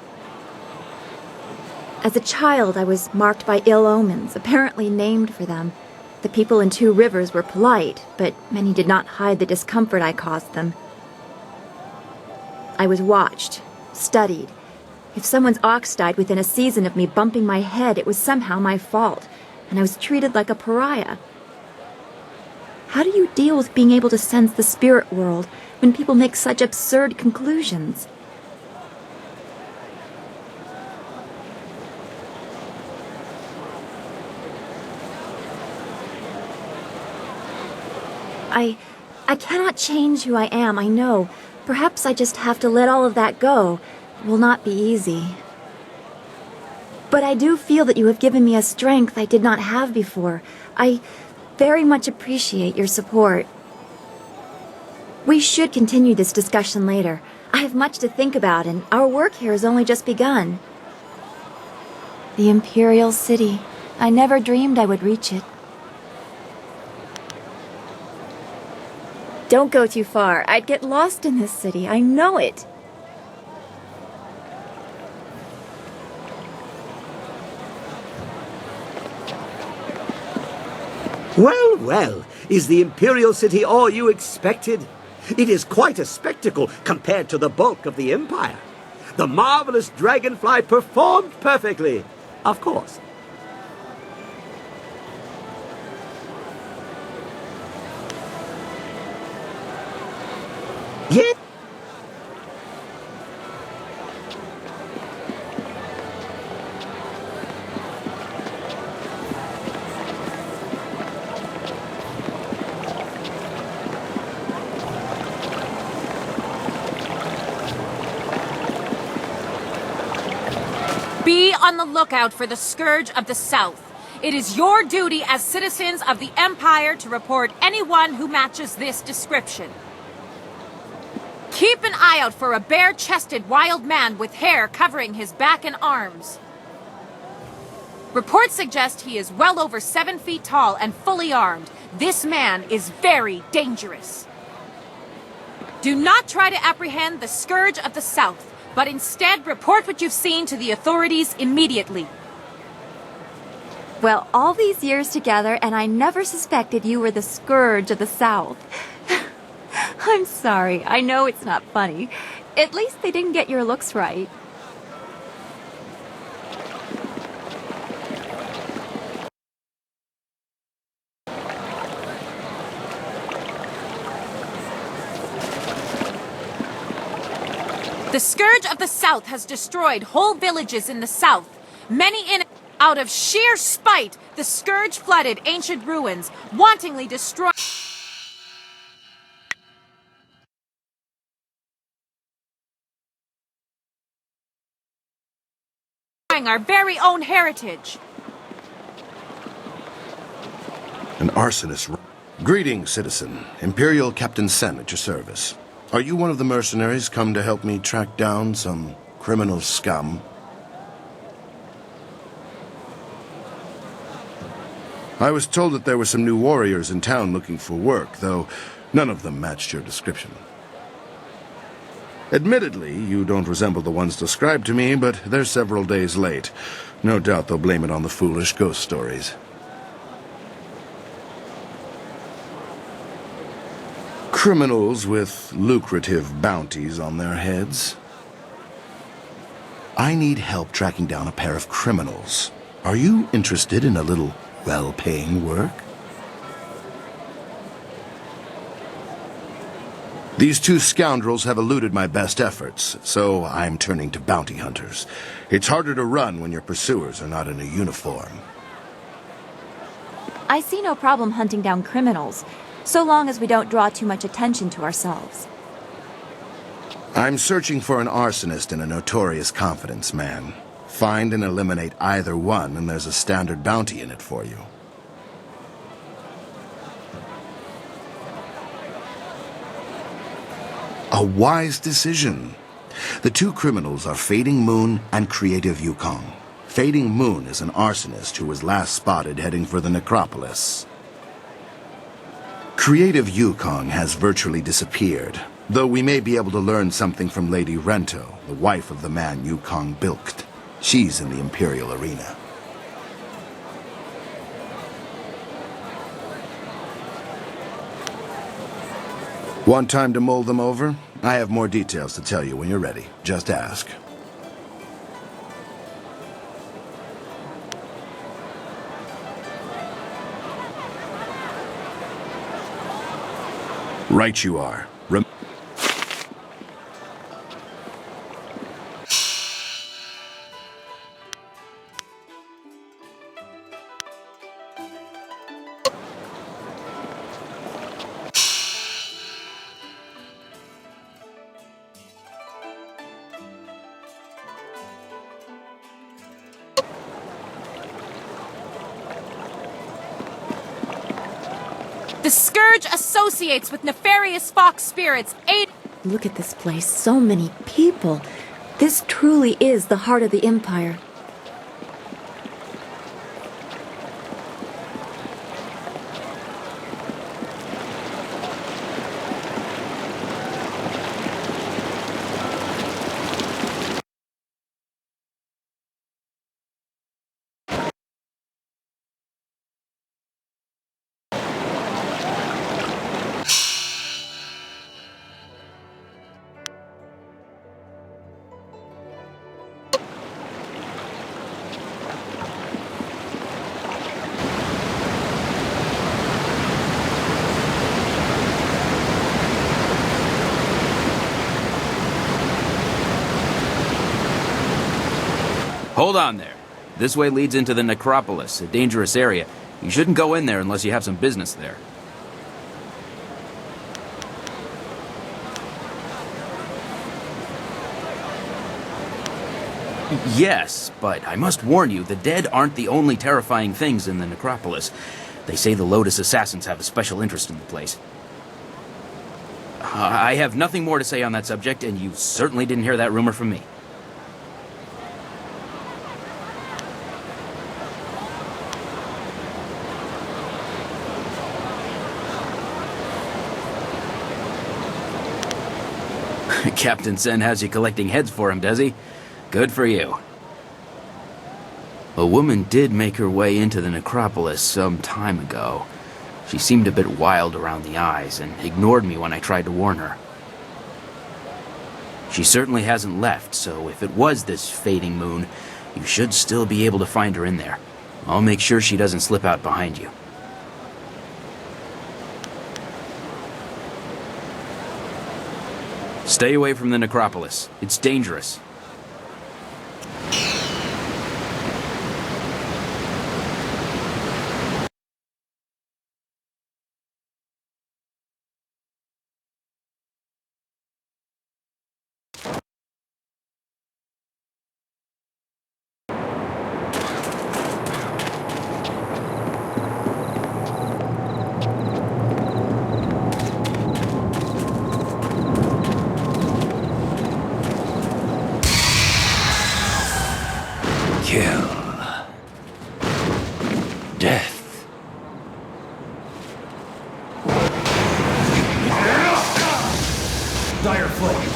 As a child, I was marked by ill omens, apparently named for them. The people in Two Rivers were polite, but many did not hide the discomfort I caused them. I was watched, studied. If someone's ox died within a season of me bumping my head, it was somehow my fault, and I was treated like a pariah. How do you deal with being able to sense the spirit world when people make such absurd conclusions? I cannot change who I am, I know. Perhaps I just have to let all of that go. It will not be easy. But I do feel that you have given me a strength I did not have before. I very much appreciate your support. We should continue this discussion later. I have much to think about, and our work here has only just begun. The Imperial City. I never dreamed I would reach it. Don't go too far. I'd get lost in this city. I know it. Well, well, is the Imperial City all you expected? It is quite a spectacle compared to the bulk of the Empire. The marvelous dragonfly performed perfectly, of course. Yet, Be on the lookout for the Scourge of the South. It is your duty as citizens of the Empire to report anyone who matches this description. Keep an eye out for a bare-chested wild man with hair covering his back and arms. Reports suggest he is well over 7 feet tall and fully armed. This man is very dangerous. Do not try to apprehend the Scourge of the South, but instead report what you've seen to the authorities immediately. Well, all these years together, and I never suspected you were the Scourge of the South. I'm sorry. I know it's not funny. At least they didn't get your looks right. The Scourge of the South has destroyed whole villages in the south. Many in... Out of sheer spite, the Scourge flooded ancient ruins, wantonly destroying our very own heritage. An arsonist. Greetings, citizen. Imperial Captain Sen at your service. Are you one of the mercenaries come to help me track down some criminal scum? I was told that there were some new warriors in town looking for work, though none of them matched your description. Admittedly, you don't resemble the ones described to me, but they're several days late. No doubt they'll blame it on the foolish ghost stories. Criminals with lucrative bounties on their heads. I need help tracking down a pair of criminals. Are you interested in a little well-paying work? These two scoundrels have eluded my best efforts, so I'm turning to bounty hunters. It's harder to run when your pursuers are not in a uniform. I see no problem hunting down criminals, so long as we don't draw too much attention to ourselves. I'm searching for an arsonist and a notorious confidence man. Find and eliminate either one, and there's a standard bounty in it for you. A wise decision. The two criminals are Fading Moon and Creative Yukong. Fading Moon is an arsonist who was last spotted heading for the necropolis. Creative Yukong has virtually disappeared, though we may be able to learn something from Lady Rento, the wife of the man Yukong bilked. She's in the Imperial arena. Want time to mull them over? I have more details to tell you when you're ready. Just ask. Right you are. The Scourge associates with nefarious fox spirits, Look at this place, so many people. This truly is the heart of the Empire. Hold on there. This way leads into the necropolis, a dangerous area. You shouldn't go in there unless you have some business there. Yes, but I must warn you, the dead aren't the only terrifying things in the necropolis. They say the Lotus assassins have a special interest in the place. I have nothing more to say on that subject, and you certainly didn't hear that rumor from me. Captain Sen has you collecting heads for him, does he? Good for you. A woman did make her way into the necropolis some time ago. She seemed a bit wild around the eyes and ignored me when I tried to warn her. She certainly hasn't left, so if it was this fading moon, you should still be able to find her in there. I'll make sure she doesn't slip out behind you. Stay away from the necropolis. It's dangerous. Kill. Death. Dire flame.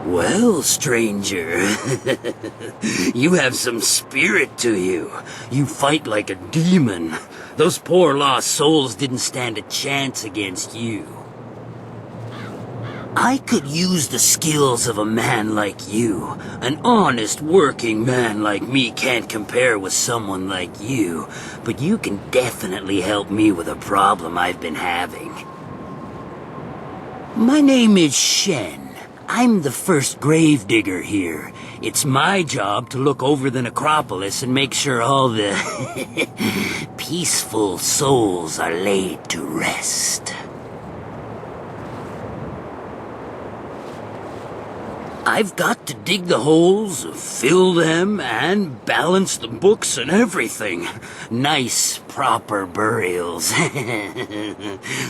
Well, stranger, you have some spirit to you. You fight like a demon. Those poor lost souls didn't stand a chance against you. I could use the skills of a man like you. An honest working man like me can't compare with someone like you, but you can definitely help me with a problem I've been having. My name is Shen. I'm the first gravedigger here. It's my job to look over the necropolis and make sure all the peaceful souls are laid to rest. I've got to dig the holes, fill them, and balance the books and everything. Nice, proper burials.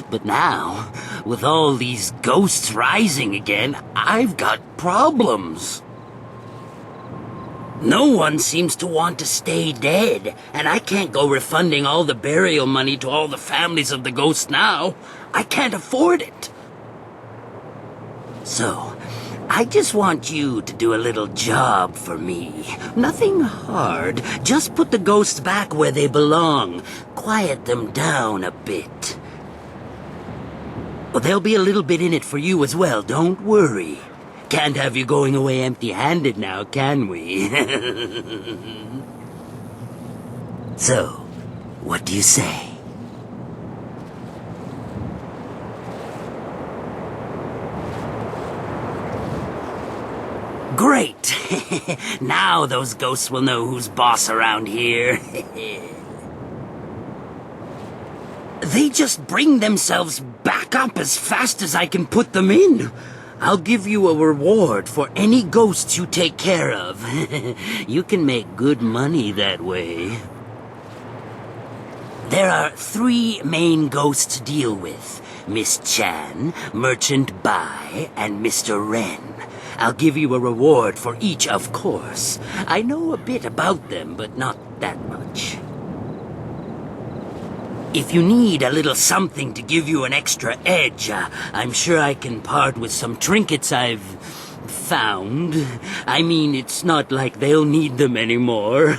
But now, with all these ghosts rising again, I've got problems. No one seems to want to stay dead, and I can't go refunding all the burial money to all the families of the ghosts now. I can't afford it. So, I just want you to do a little job for me. Nothing hard. Just put the ghosts back where they belong. Quiet them down a bit. Well, there'll be a little bit in it for you as well, don't worry. Can't have you going away empty-handed now, can we? So, what do you say? Great! Now those ghosts will know who's boss around here. They just bring themselves back up as fast as I can put them in. I'll give you a reward for any ghosts you take care of. You can make good money that way. There are 3 main ghosts to deal with. Miss Chan, Merchant Bai, and Mr. Ren. I'll give you a reward for each, of course. I know a bit about them, but not that much. If you need a little something to give you an extra edge, I'm sure I can part with some trinkets I've found. I mean, it's not like they'll need them anymore.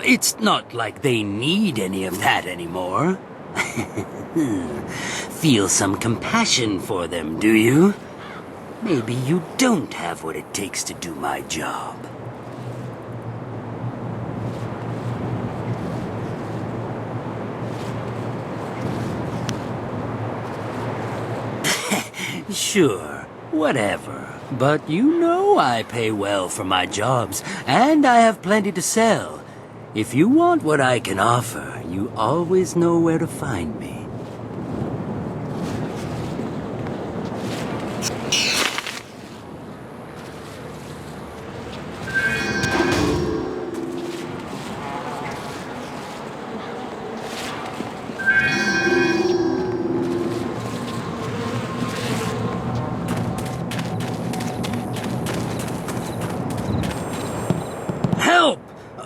It's not like they need any of that anymore. Feel some compassion for them, do you? Maybe you don't have what it takes to do my job. Sure, whatever. But you know I pay well for my jobs, and I have plenty to sell. If you want what I can offer, you always know where to find me.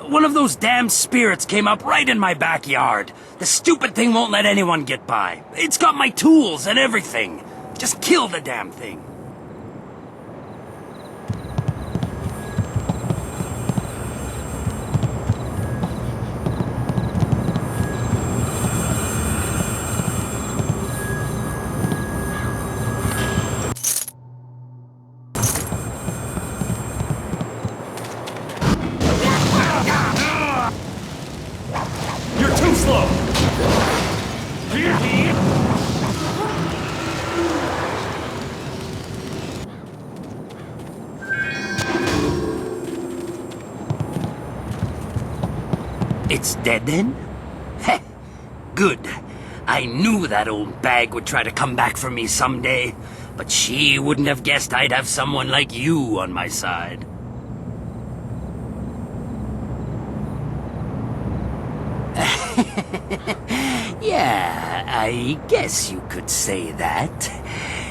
One of those damn spirits came up right in my backyard. The stupid thing won't let anyone get by. It's got my tools and everything. Just kill the damn thing. You're too slow! It's dead then? Heh, good. I knew that old bag would try to come back for me someday, but she wouldn't have guessed I'd have someone like you on my side. Yeah, I guess you could say that.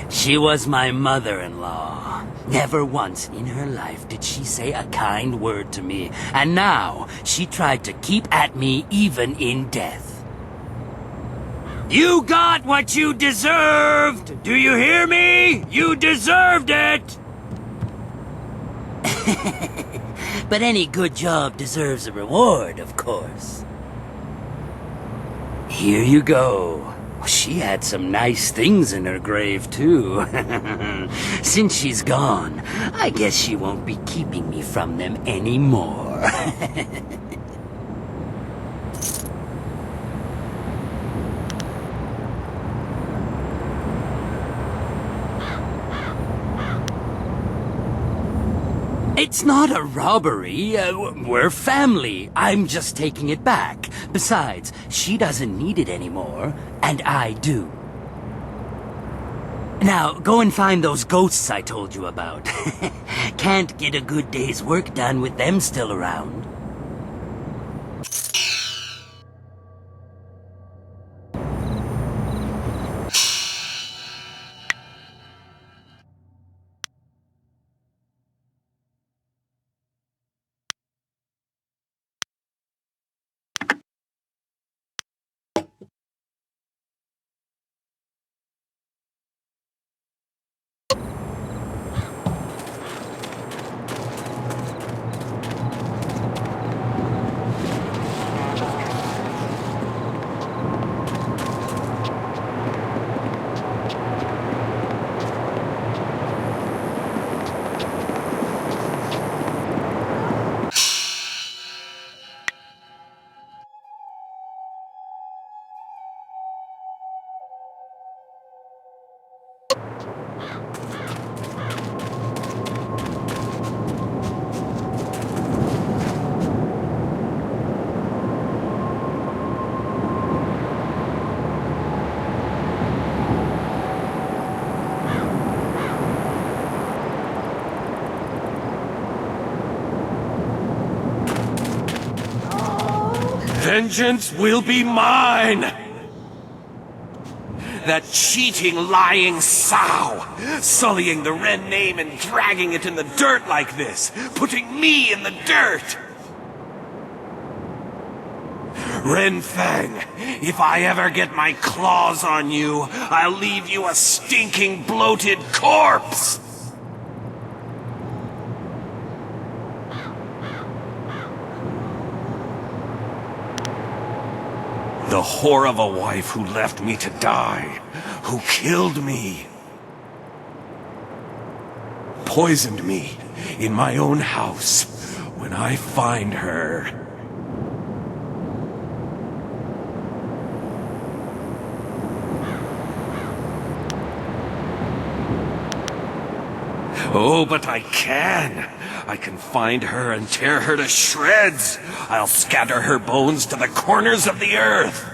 She was my mother-in-law. Never once in her life did she say a kind word to me, and now she tried to keep at me even in death. You got what you deserved! Do you hear me? You deserved it! But any good job deserves a reward, of course. Here you go. She had some nice things in her grave, too. Since she's gone, I guess she won't be keeping me from them anymore. It's not a robbery. We're family. I'm just taking it back. Besides, she doesn't need it anymore, and I do. Now, go and find those ghosts I told you about. Can't get a good day's work done with them still around. Vengeance will be mine! That cheating, lying sow, sullying the Ren name and dragging it in the dirt like this, putting me in the dirt! Ren Fang, if I ever get my claws on you, I'll leave you a stinking, bloated corpse! The whore of a wife who left me to die, who killed me, poisoned me in my own house. When I find her, oh, but I can. I can find her and tear her to shreds. I'll scatter her bones to the corners of the earth.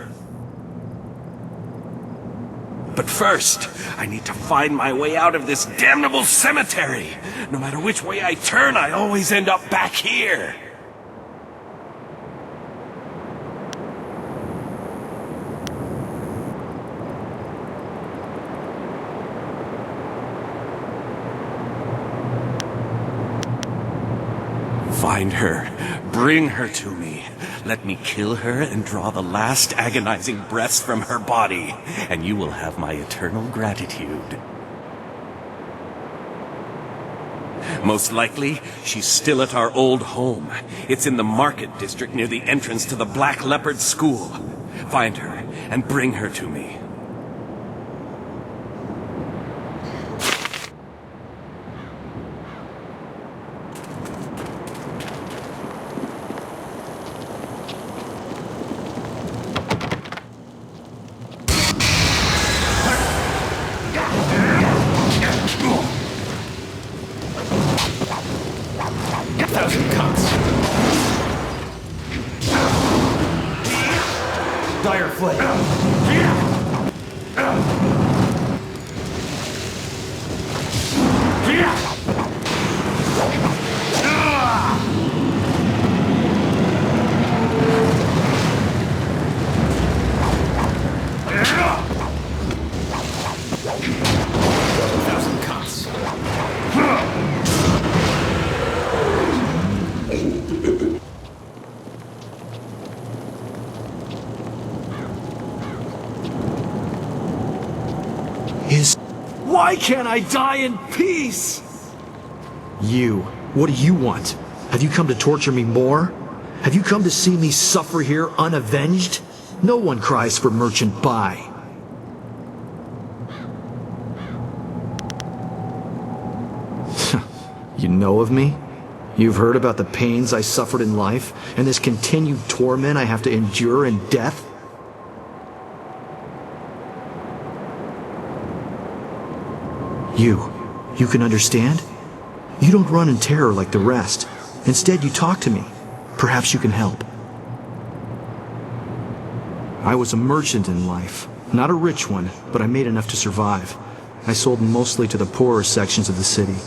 But first, I need to find my way out of this damnable cemetery. No matter which way I turn, I always end up back here. Find her. Bring her to me. Let me kill her and draw the last agonizing breaths from her body, and you will have my eternal gratitude. Most likely, she's still at our old home. It's in the market district near the entrance to the Black Leopard School. Find her and bring her to me. Dire flame. Thousand cuts. Why can't I die in peace? You. What do you want? Have you come to torture me more? Have you come to see me suffer here unavenged? No one cries for Merchant Bai. You know of me? You've heard about the pains I suffered in life, and this continued torment I have to endure in death? You can understand? You don't run in terror like the rest. Instead, you talk to me. Perhaps you can help. I was a merchant in life. Not a rich one, but I made enough to survive. I sold mostly to the poorer sections of the city.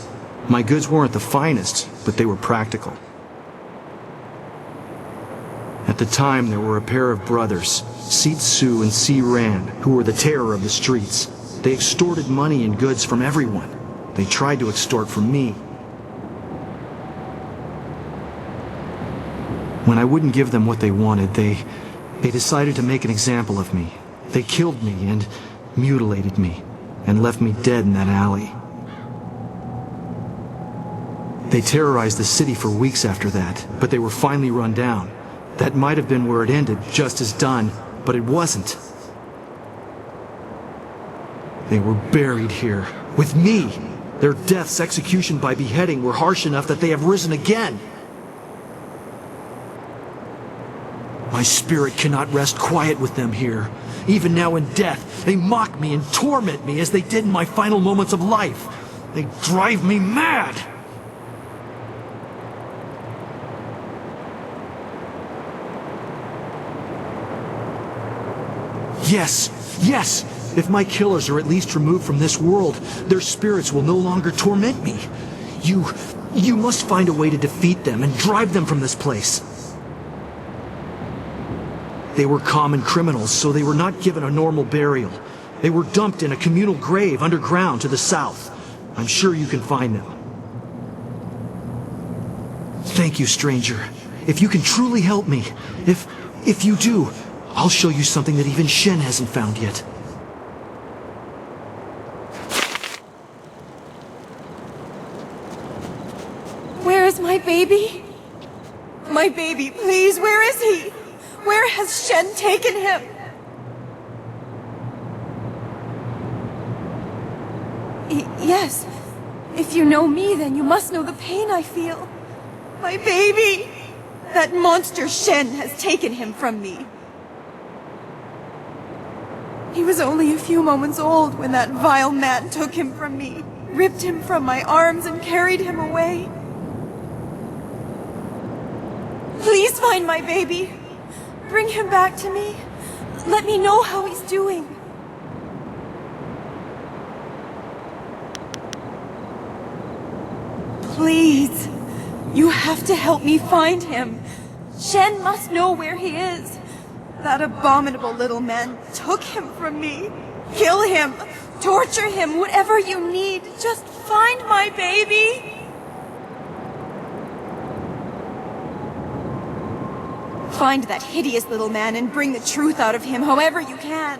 My goods weren't the finest, but they were practical. At the time, there were a pair of brothers, Seet Su and Si Ran, who were the terror of the streets. They extorted money and goods from everyone. They tried to extort from me. When I wouldn't give them what they wanted, they decided to make an example of me. They killed me and mutilated me, and left me dead in that alley. They terrorized the city for weeks after that, but they were finally run down. That might have been where it ended, just as done, but it wasn't. They were buried here, with me. Their deaths, execution by beheading, were harsh enough that they have risen again. My spirit cannot rest quiet with them here. Even now in death, they mock me and torment me as they did in my final moments of life. They drive me mad! Yes! If my killers are at least removed from this world, their spirits will no longer torment me. You must find a way to defeat them and drive them from this place. They were common criminals, so they were not given a normal burial. They were dumped in a communal grave underground to the south. I'm sure you can find them. Thank you, stranger. If you can truly help me, if you do, I'll show you something that even Shen hasn't found yet. Where is my baby? My baby, please, where is he? Where has Shen taken him? Yes. If you know me, then you must know the pain I feel. My baby! That monster Shen has taken him from me. He was only a few moments old when that vile man took him from me, ripped him from my arms and carried him away. Please find my baby. Bring him back to me. Let me know how he's doing. Please. You have to help me find him. Shen must know where he is. That abominable little man took him from me. Kill him. Torture him. Whatever you need. Just find my baby. Find that hideous little man and bring the truth out of him however you can.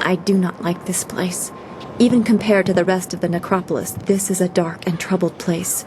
I do not like this place. Even compared to the rest of the necropolis, this is a dark and troubled place.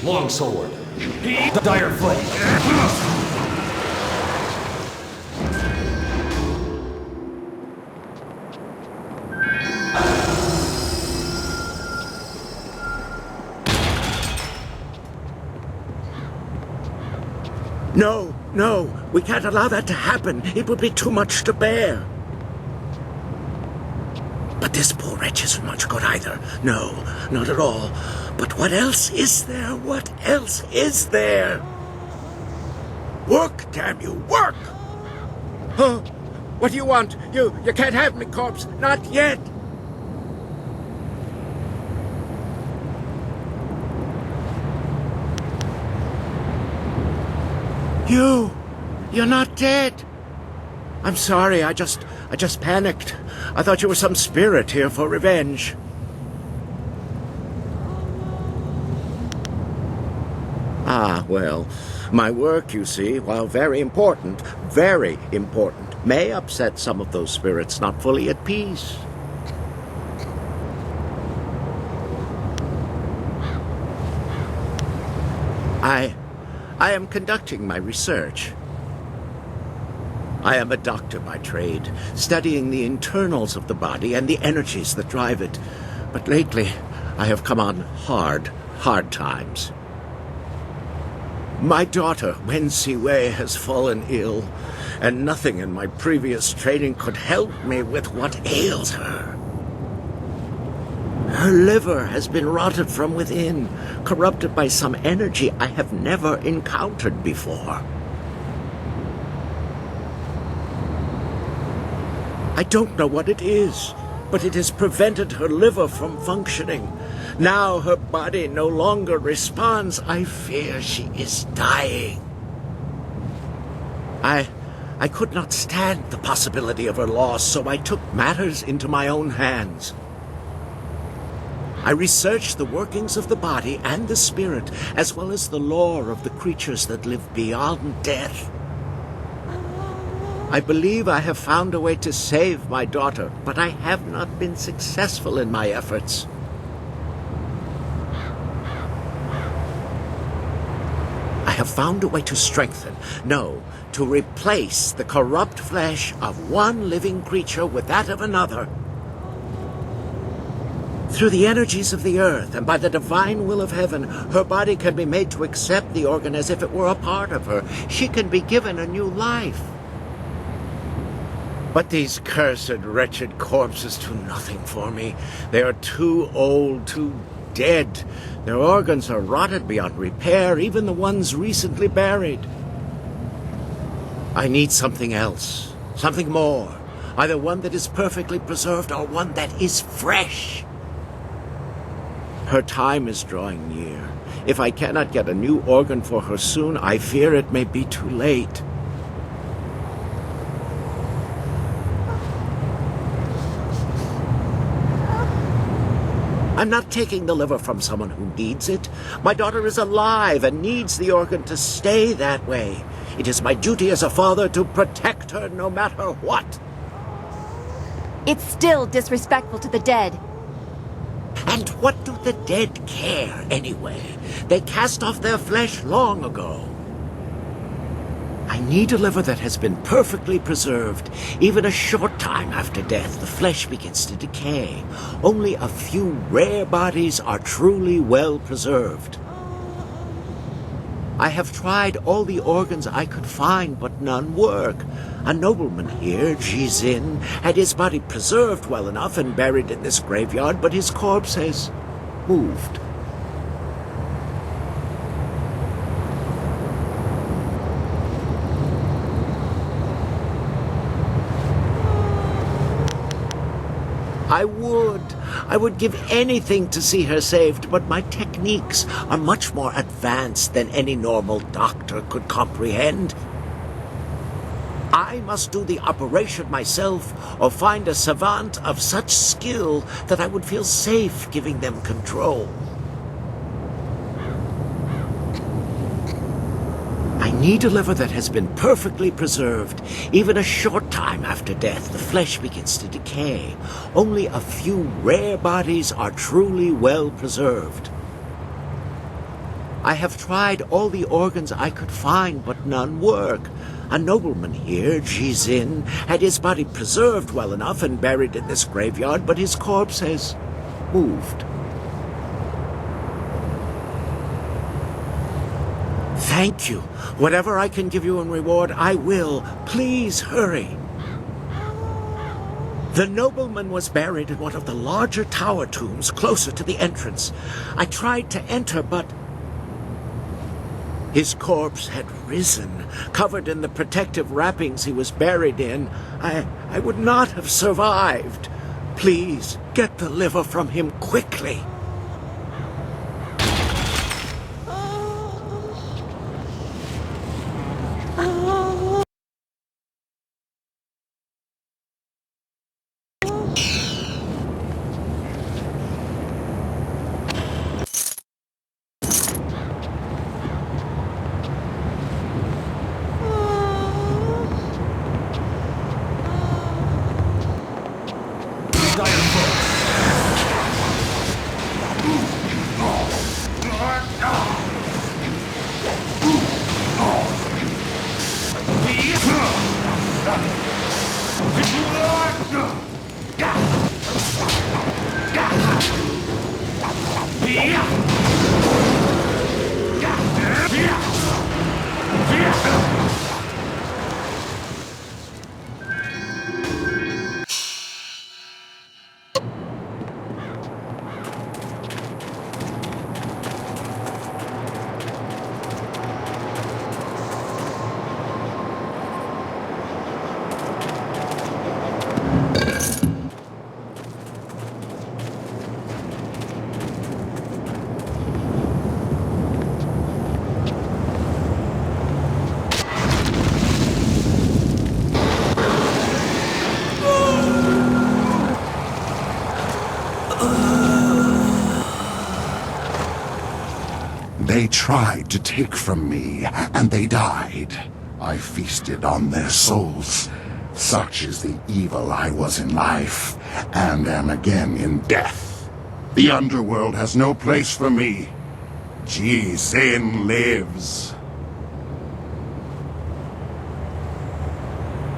Longsword. Dire Flame. No, no, we can't allow that to happen. It would be too much to bear. But this poor wretch isn't much good either. No, not at all. But what else is there? What else is there? Work, damn you, work! Huh? What do you want? You can't have me, corpse. Not yet. You're not dead. I'm sorry, I just panicked. I thought you were some spirit here for revenge. Ah, well, my work, you see, while very important, may upset some of those spirits not fully at peace. I am conducting my research. I am a doctor by trade, studying the internals of the body and the energies that drive it. But lately, I have come on hard times. My daughter, Wen Siwei, has fallen ill, and nothing in my previous training could help me with what ails her. Her liver has been rotted from within, corrupted by some energy I have never encountered before. I don't know what it is, but it has prevented her liver from functioning. Now her body no longer responds. I fear she is dying. I could not stand the possibility of her loss, so I took matters into my own hands. I researched the workings of the body and the spirit, as well as the lore of the creatures that live beyond death. I believe I have found a way to save my daughter, but I have not been successful in my efforts. I have found a way to strengthen, no, to replace the corrupt flesh of one living creature with that of another. Through the energies of the earth and by the divine will of heaven, her body can be made to accept the organ as if it were a part of her. She can be given a new life. But these cursed, wretched corpses do nothing for me. They are too old, too dead. Their organs are rotted beyond repair, even the ones recently buried. I need something else, something more. Either one that is perfectly preserved or one that is fresh. Her time is drawing near. If I cannot get a new organ for her soon, I fear it may be too late. I'm not taking the liver from someone who needs it. My daughter is alive and needs the organ to stay that way. It is my duty as a father to protect her no matter what. It's still disrespectful to the dead. And what do the dead care, anyway? They cast off their flesh long ago. I need a liver that has been perfectly preserved. Even a short time after death, the flesh begins to decay. Only a few rare bodies are truly well preserved. I have tried all the organs I could find, but none work. A nobleman here, Jizin, had his body preserved well enough and buried in this graveyard, but his corpse has moved. I would give anything to see her saved, but my techniques are much more advanced than any normal doctor could comprehend. I must do the operation myself, or find a savant of such skill that I would feel safe giving them control. I need a liver that has been perfectly preserved. Even a short time after death, the flesh begins to decay. Only a few rare bodies are truly well preserved. I have tried all the organs I could find, but none work. A nobleman here, Jizin, had his body preserved well enough and buried in this graveyard, but his corpse has moved. Thank you. Whatever I can give you in reward, I will. Please hurry. The nobleman was buried in one of the larger tower tombs closer to the entrance. I tried to enter, but his corpse had risen, covered in the protective wrappings he was buried in. I would not have survived. Please, get the liver from him quickly. tried to take from me, and they died. I feasted on their souls. Such is the evil I was in life, and am again in death. The underworld has no place for me. Ji-Sin lives.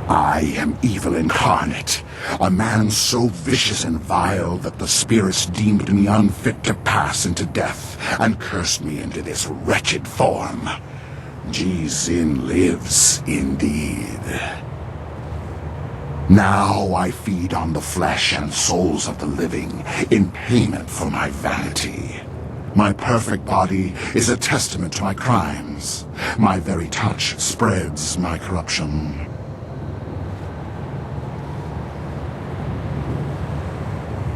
I am evil incarnate, a man so vicious and vile that the spirits deemed me unfit to pass into death, and cursed me into this wretched form. Ji-Sin lives, indeed. Now I feed on the flesh and souls of the living, in payment for my vanity. My perfect body is a testament to my crimes. My very touch spreads my corruption.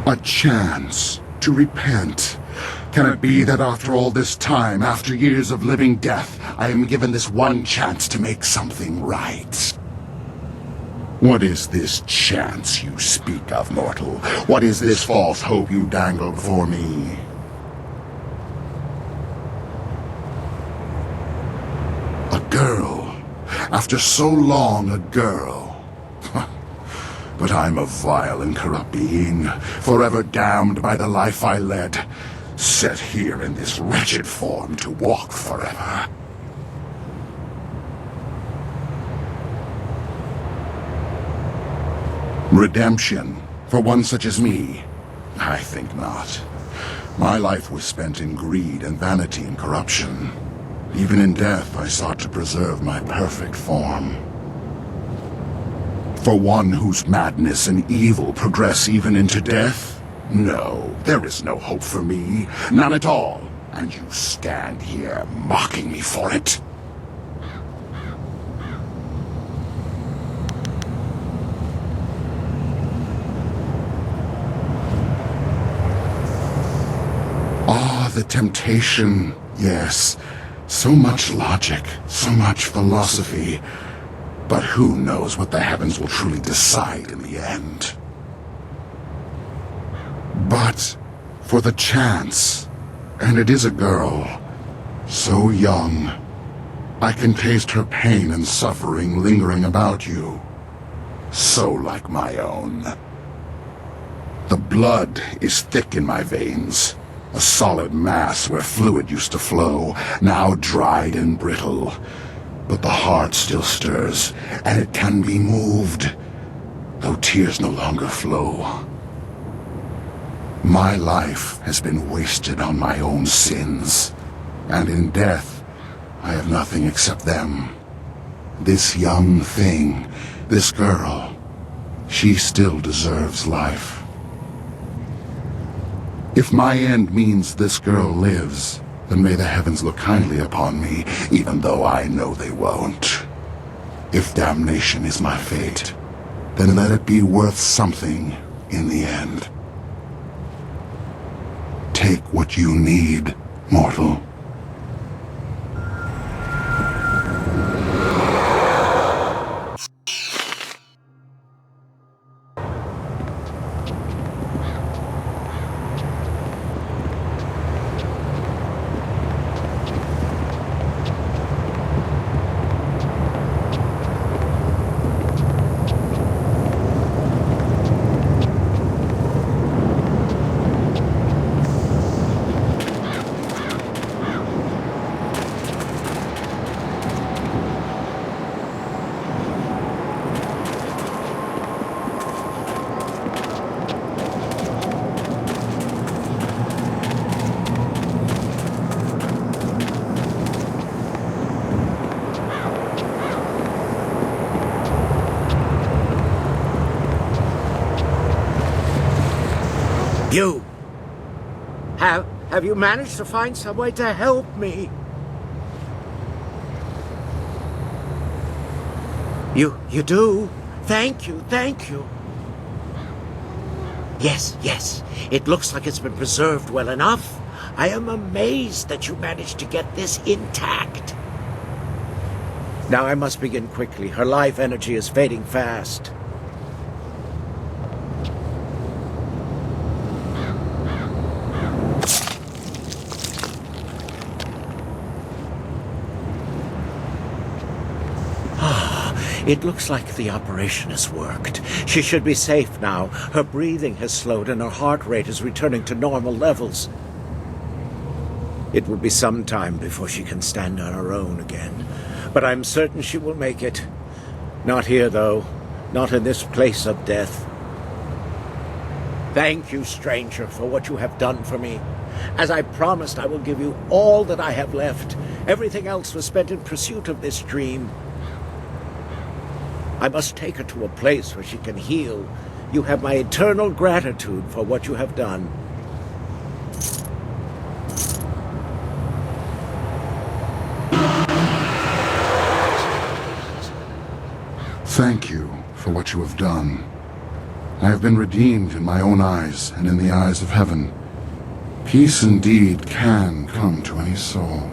A chance to repent. Can it be that after all this time, after years of living death, I am given this one chance to make something right? What is this chance you speak of, mortal? What is this false hope you dangle before me? A girl. After so long, a girl. But I'm a vile and corrupt being, forever damned by the life I led, set here in this wretched form to walk forever. Redemption, for one such as me? I think not. My life was spent in greed and vanity and corruption. Even in death, I sought to preserve my perfect form. For one whose madness and evil progress even into death? No, there is no hope for me. None at all. And you stand here mocking me for it? Ah, the temptation. Yes. So much logic, so much philosophy. But who knows what the heavens will truly decide in the end? But for the chance, and it is a girl, so young, I can taste her pain and suffering lingering about you, so like my own. The blood is thick in my veins, a solid mass where fluid used to flow, now dried and brittle. But the heart still stirs, and it can be moved, though tears no longer flow. My life has been wasted on my own sins, and in death, I have nothing except them. This young thing, this girl, she still deserves life. If my end means this girl lives, then may the heavens look kindly upon me, even though I know they won't. If damnation is my fate, then let it be worth something in the end. Take what you need, mortal. You! Have you managed to find some way to help me? You do? Thank you, thank you. Yes, it looks like it's been preserved well enough. I am amazed that you managed to get this intact. Now I must begin quickly. Her life energy is fading fast. It looks like the operation has worked. She should be safe now. Her breathing has slowed and her heart rate is returning to normal levels. It will be some time before she can stand on her own again, but I'm certain she will make it. Not here, though. Not in this place of death. Thank you, stranger, for what you have done for me. As I promised, I will give you all that I have left. Everything else was spent in pursuit of this dream. I must take her to a place where she can heal. You have my eternal gratitude for what you have done. Thank you for what you have done. I have been redeemed in my own eyes and in the eyes of heaven. Peace indeed can come to any soul.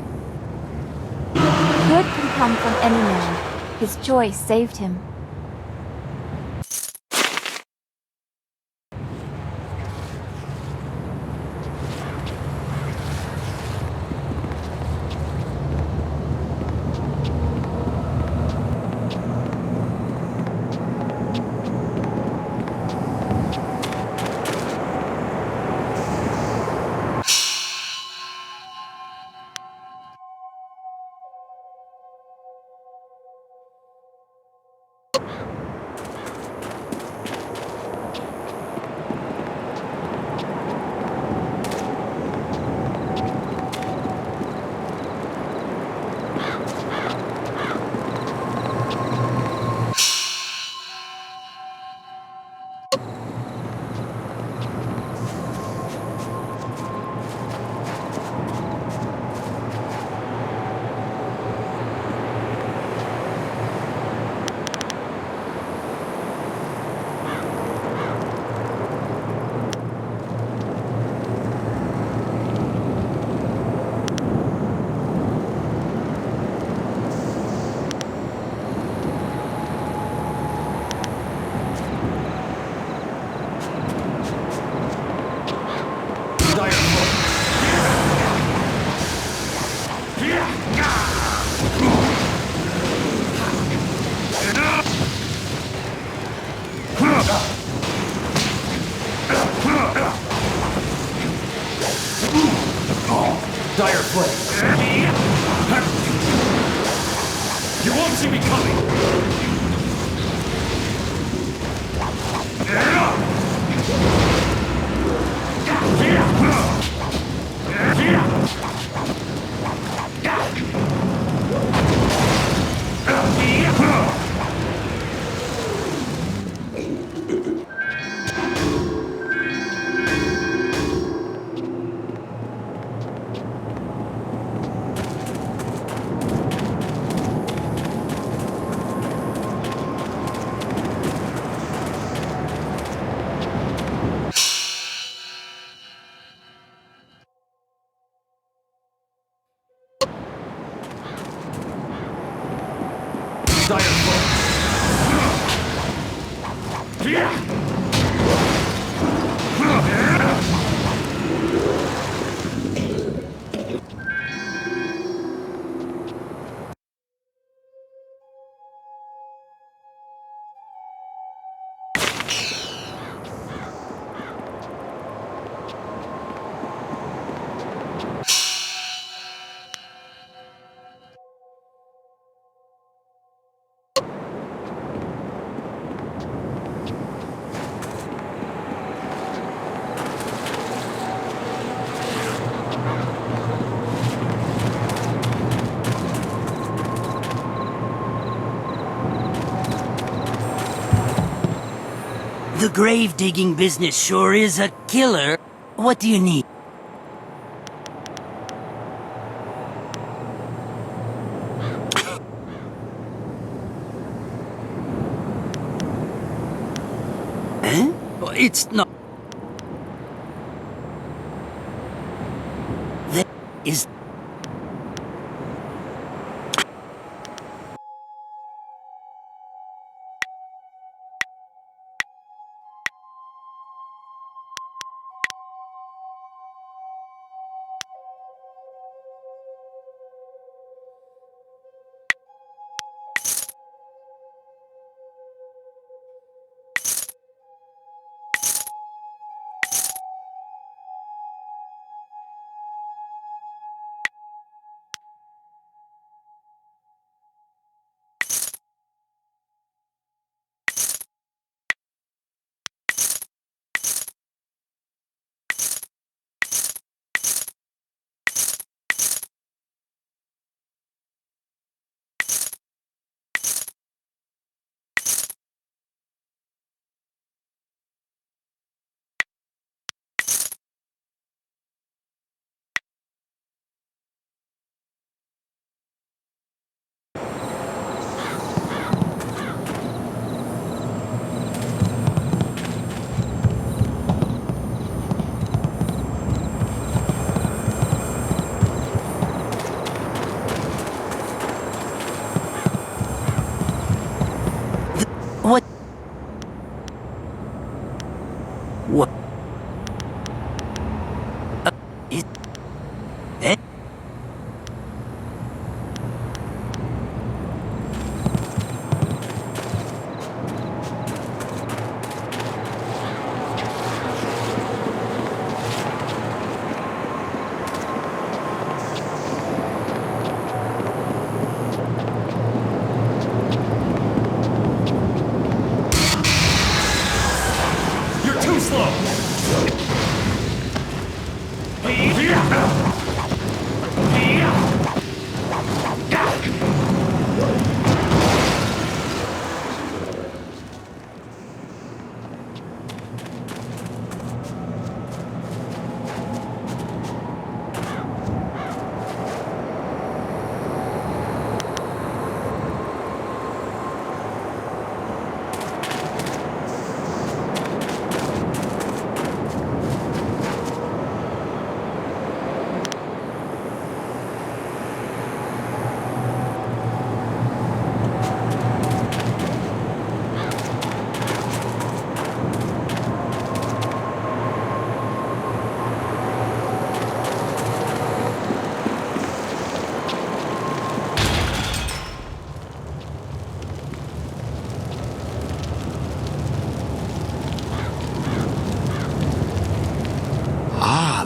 Good can come from any man. His choice saved him. Dire flame. You won't see me coming. The grave digging business sure is a killer. What do you need? Huh? It's not. That is.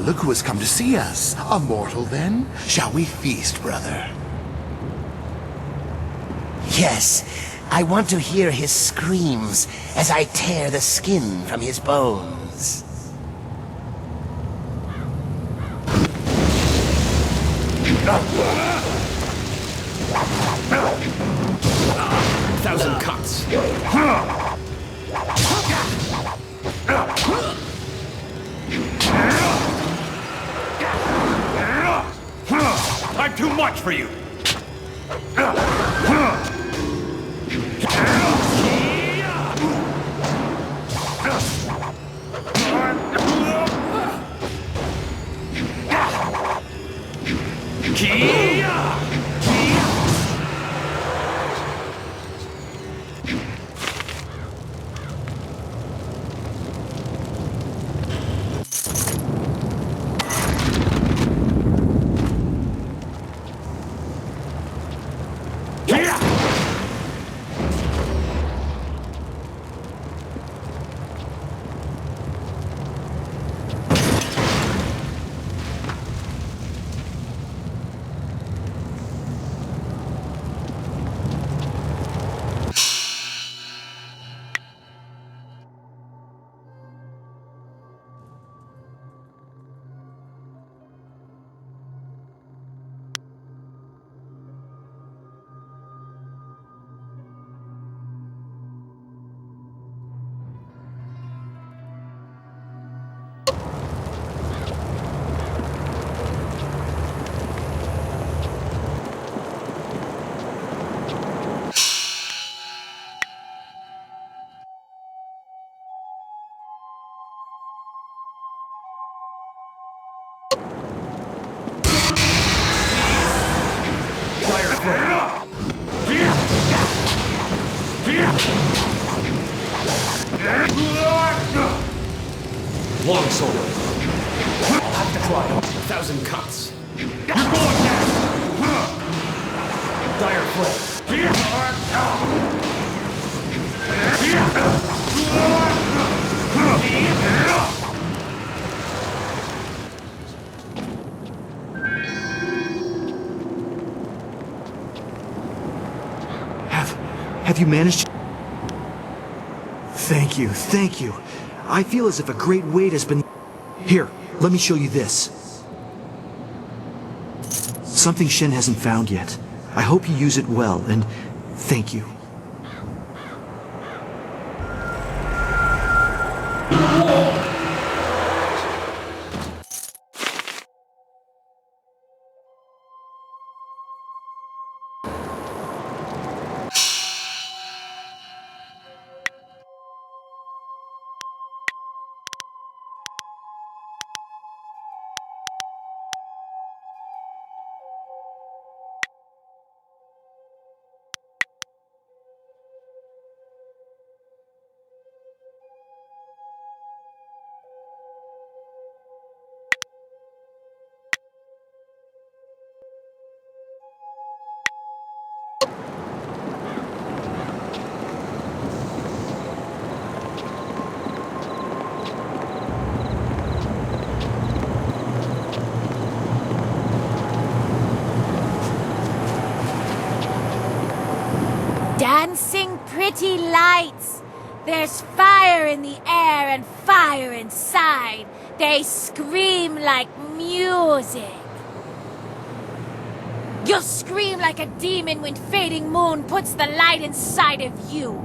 look who has come to see us. A mortal, then? Shall we feast, brother? Yes, I want to hear his screams as I tear the skin from his bones. Thousand cuts. I'm too much for you. Long sword. I'll have to try. 1,000 cuts. You're going down. Dire flame. Have you managed? Thank you, thank you. I feel as if a great weight has been... Here, let me show you this. Something Shen hasn't found yet. I hope you use it well, and thank you. Dancing pretty lights. There's fire in the air and fire inside. They scream like music. You'll scream like a demon when fading moon puts the light inside of you.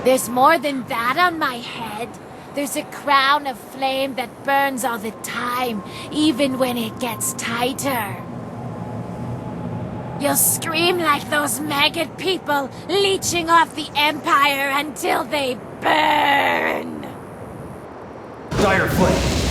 There's more than that on my head. There's a crown of flame that burns all the time, even when it gets tighter. You'll scream like those maggot people leeching off the Empire until they burn. Dire flame.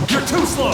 You're too slow!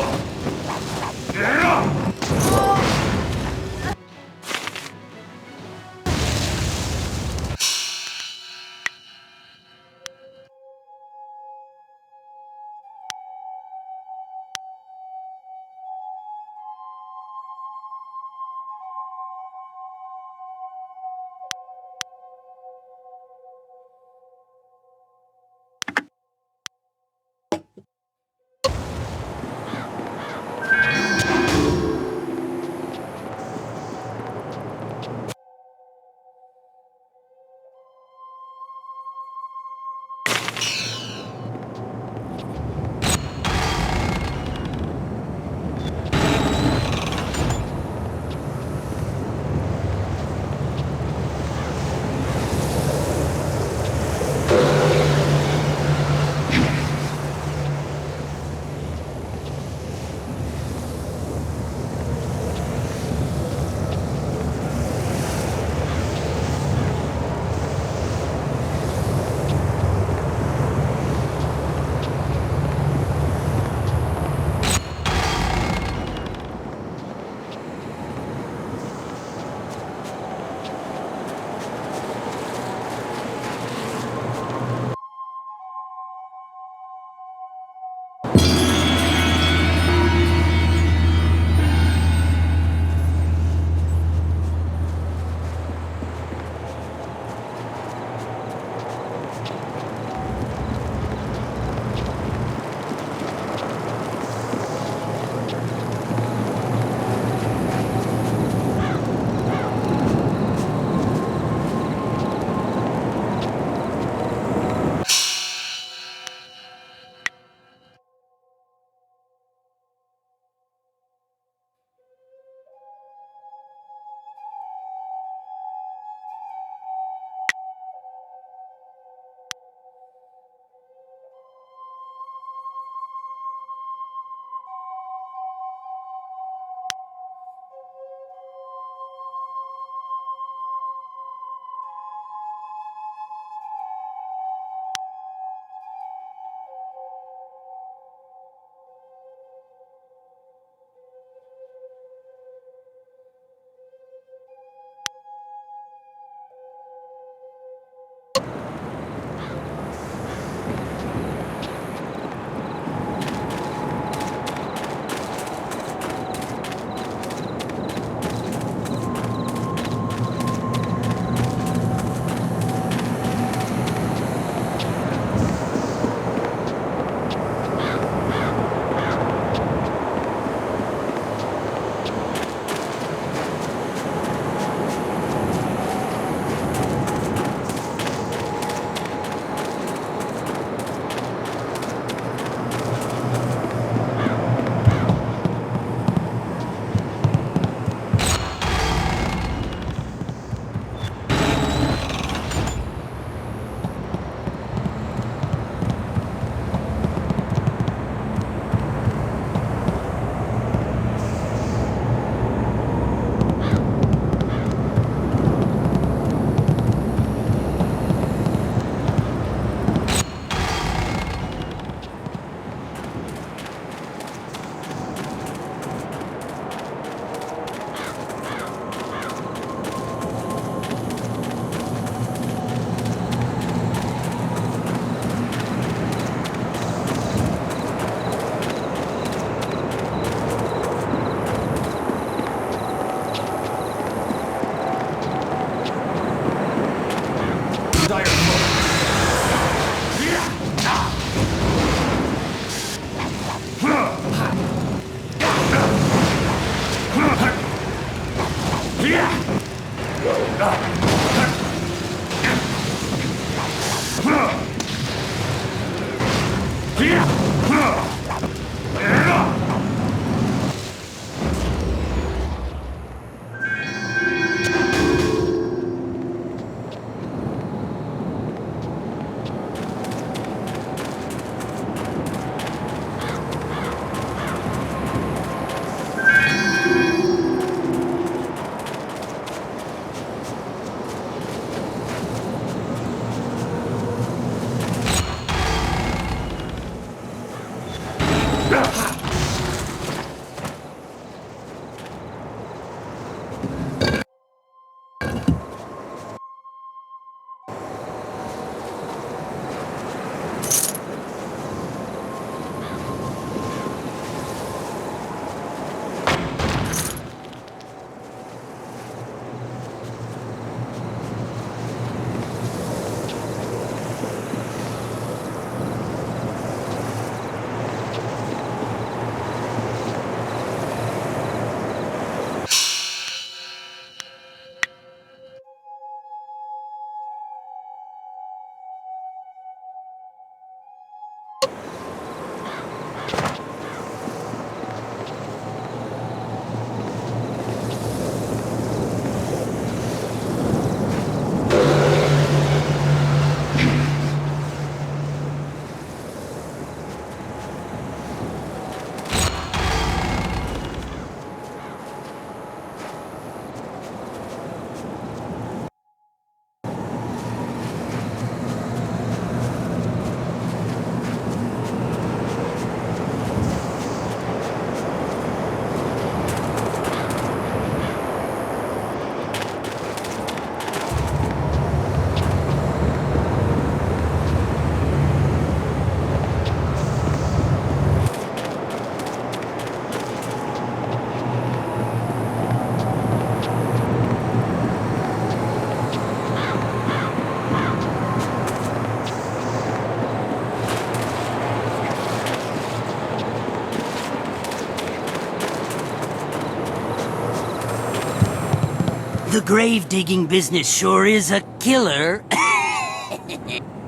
The grave digging business sure is a killer.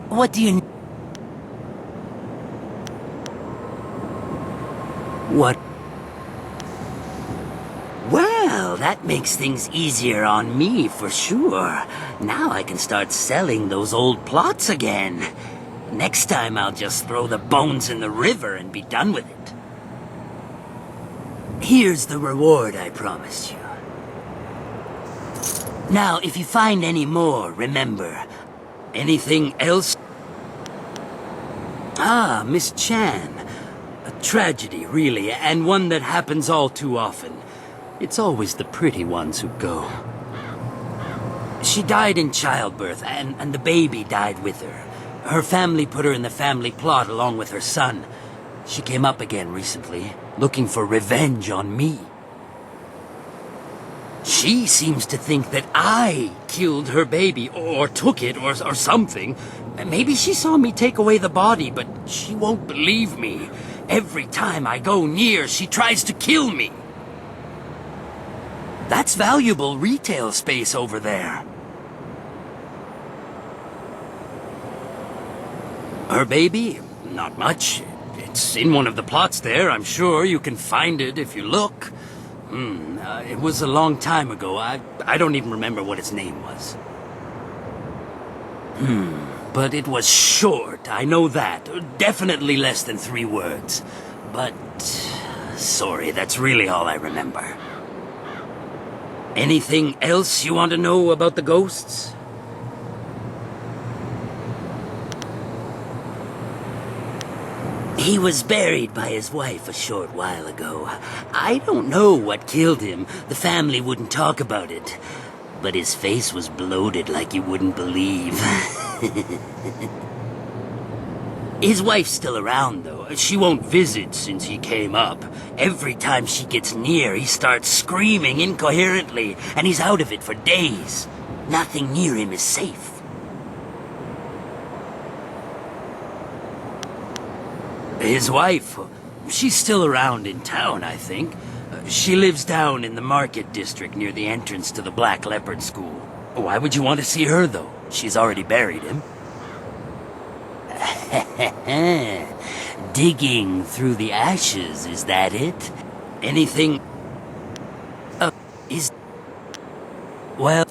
What do you... What? Well, that makes things easier on me for sure. Now I can start selling those old plots again. Next time I'll just throw the bones in the river and be done with it. Here's the reward I promised you. Now, if you find any more, remember, anything else? Ah, Miss Chan. A tragedy, really, and one that happens all too often. It's always the pretty ones who go. She died in childbirth, and the baby died with her. Her family put her in the family plot along with her son. She came up again recently, looking for revenge on me. She seems to think that I killed her baby, or took it, or something. Maybe she saw me take away the body, but she won't believe me. Every time I go near, she tries to kill me. That's valuable retail space over there. Her baby? Not much. It's in one of the plots there. I'm sure you can find it if you look. It was a long time ago. I don't even remember what its name was. But it was short, I know that. Definitely less than 3 words. But... sorry, that's really all I remember. Anything else you want to know about the ghosts? He was buried by his wife a short while ago. I don't know what killed him. The family wouldn't talk about it. But his face was bloated like you wouldn't believe. His wife's still around, though. She won't visit since he came up. Every time she gets near, he starts screaming incoherently, and he's out of it for days. Nothing near him is safe. His wife, she's still around in town, I think. She lives down in the market district near the entrance to the Black Leopard School. Why would you want to see her, though? She's already buried him. Digging through the ashes, is that it? Anything... is... well...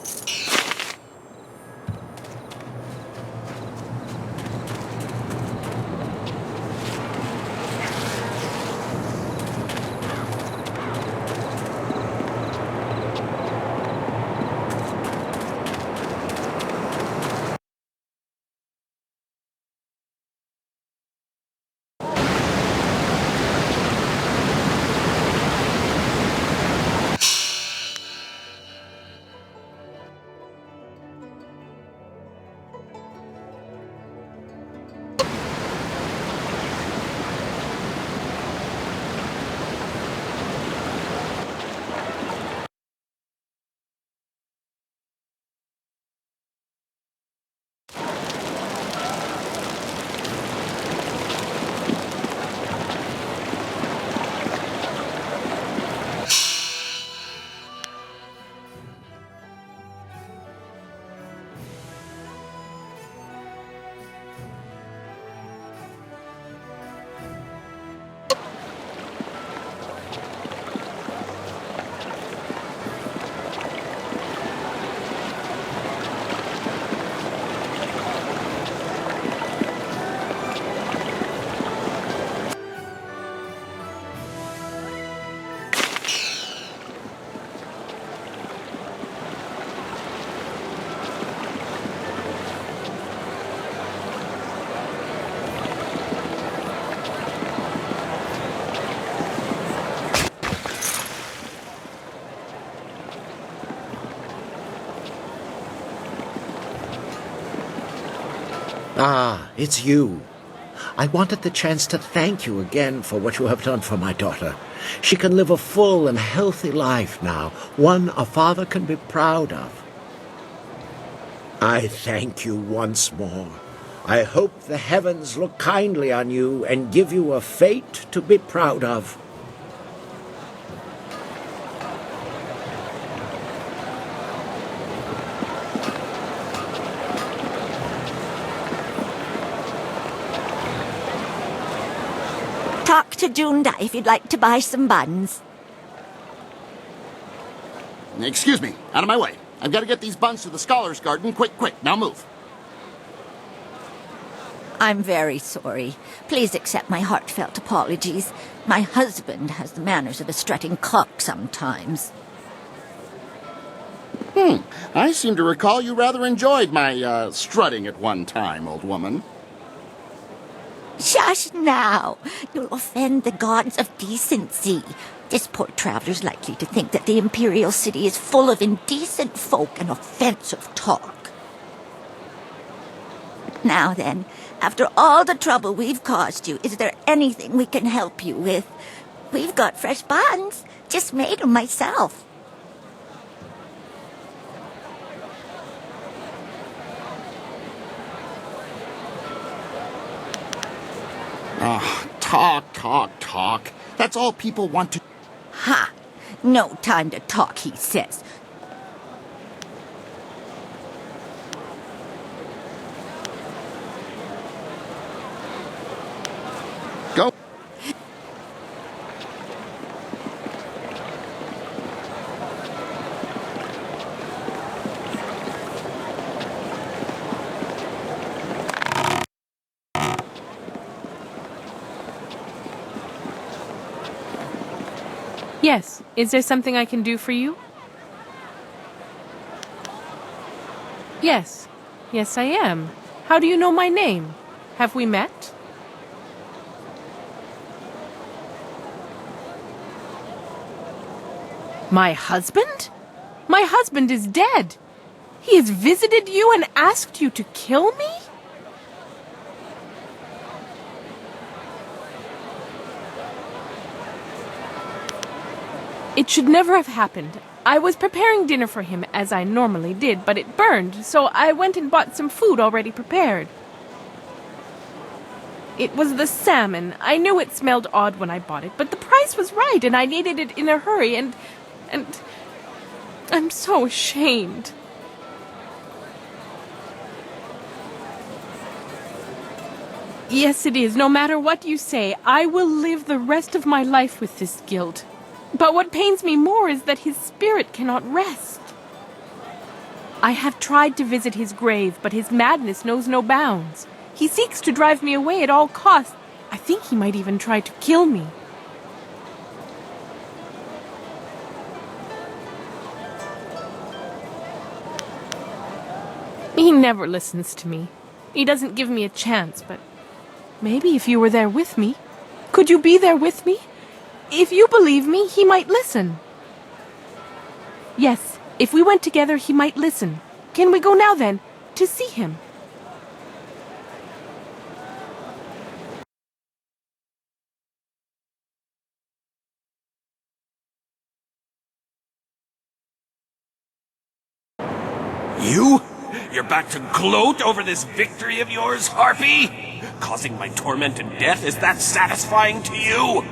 Ah, it's you. I wanted the chance to thank you again for what you have done for my daughter. She can live a full and healthy life now, one a father can be proud of. I thank you once more. I hope the heavens look kindly on you and give you a fate to be proud of. to Junda if you'd like to buy some buns. Excuse me, out of my way. I've got to get these buns to the Scholars Garden. Quick, quick, now move. I'm very sorry. Please accept my heartfelt apologies. My husband has the manners of a strutting cock sometimes. I seem to recall you rather enjoyed my, strutting at one time, old woman. Shush now! You'll offend the gods of decency. This poor traveler's likely to think that the Imperial City is full of indecent folk and offensive talk. Now then, after all the trouble we've caused you, is there anything we can help you with? We've got fresh buns. Just made them myself. Talk. That's all people want to... Ha! No time to talk, he says. Go. Yes. Is there something I can do for you? Yes. Yes, I am. How do you know my name? Have we met? My husband? My husband is dead. He has visited you and asked you to kill me? It should never have happened. I was preparing dinner for him, as I normally did, but it burned, so I went and bought some food already prepared. It was the salmon. I knew it smelled odd when I bought it, but the price was right, and I needed it in a hurry, and I'm so ashamed. Yes, it is. No matter what you say, I will live the rest of my life with this guilt. But what pains me more is that his spirit cannot rest. I have tried to visit his grave, but his madness knows no bounds. He seeks to drive me away at all costs. I think he might even try to kill me. He never listens to me. He doesn't give me a chance, but maybe if you were there with me, could you be there with me? If you believe me, he might listen. Yes, if we went together, he might listen. Can we go now, then, to see him? You? You're back to gloat over this victory of yours, Harpy? Causing my torment and death, is that satisfying to you?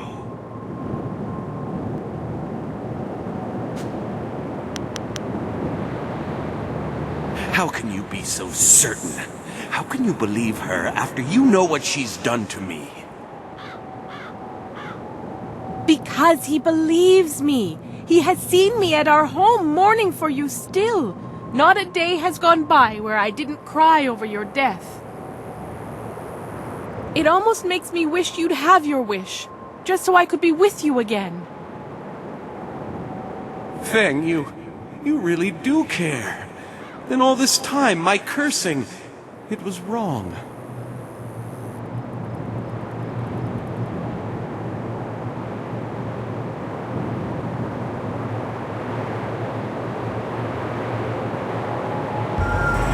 How can you be so certain? How can you believe her after you know what she's done to me? Because he believes me. He has seen me at our home mourning for you still. Not a day has gone by where I didn't cry over your death. It almost makes me wish you'd have your wish, just so I could be with you again. Feng, you really do care. Then all this time, my cursing, it was wrong.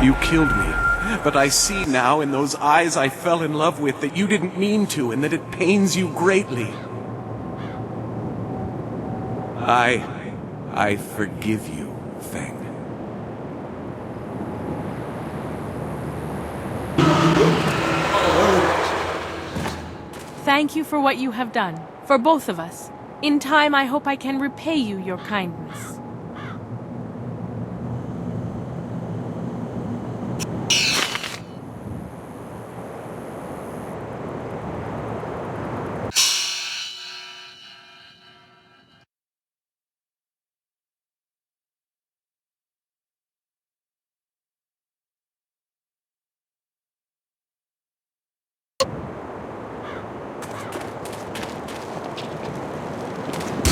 You killed me, but I see now in those eyes I fell in love with that you didn't mean to and that it pains you greatly. I forgive you, Feng. Thank you for what you have done, for both of us. In time, I hope I can repay you your kindness.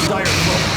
dire foe.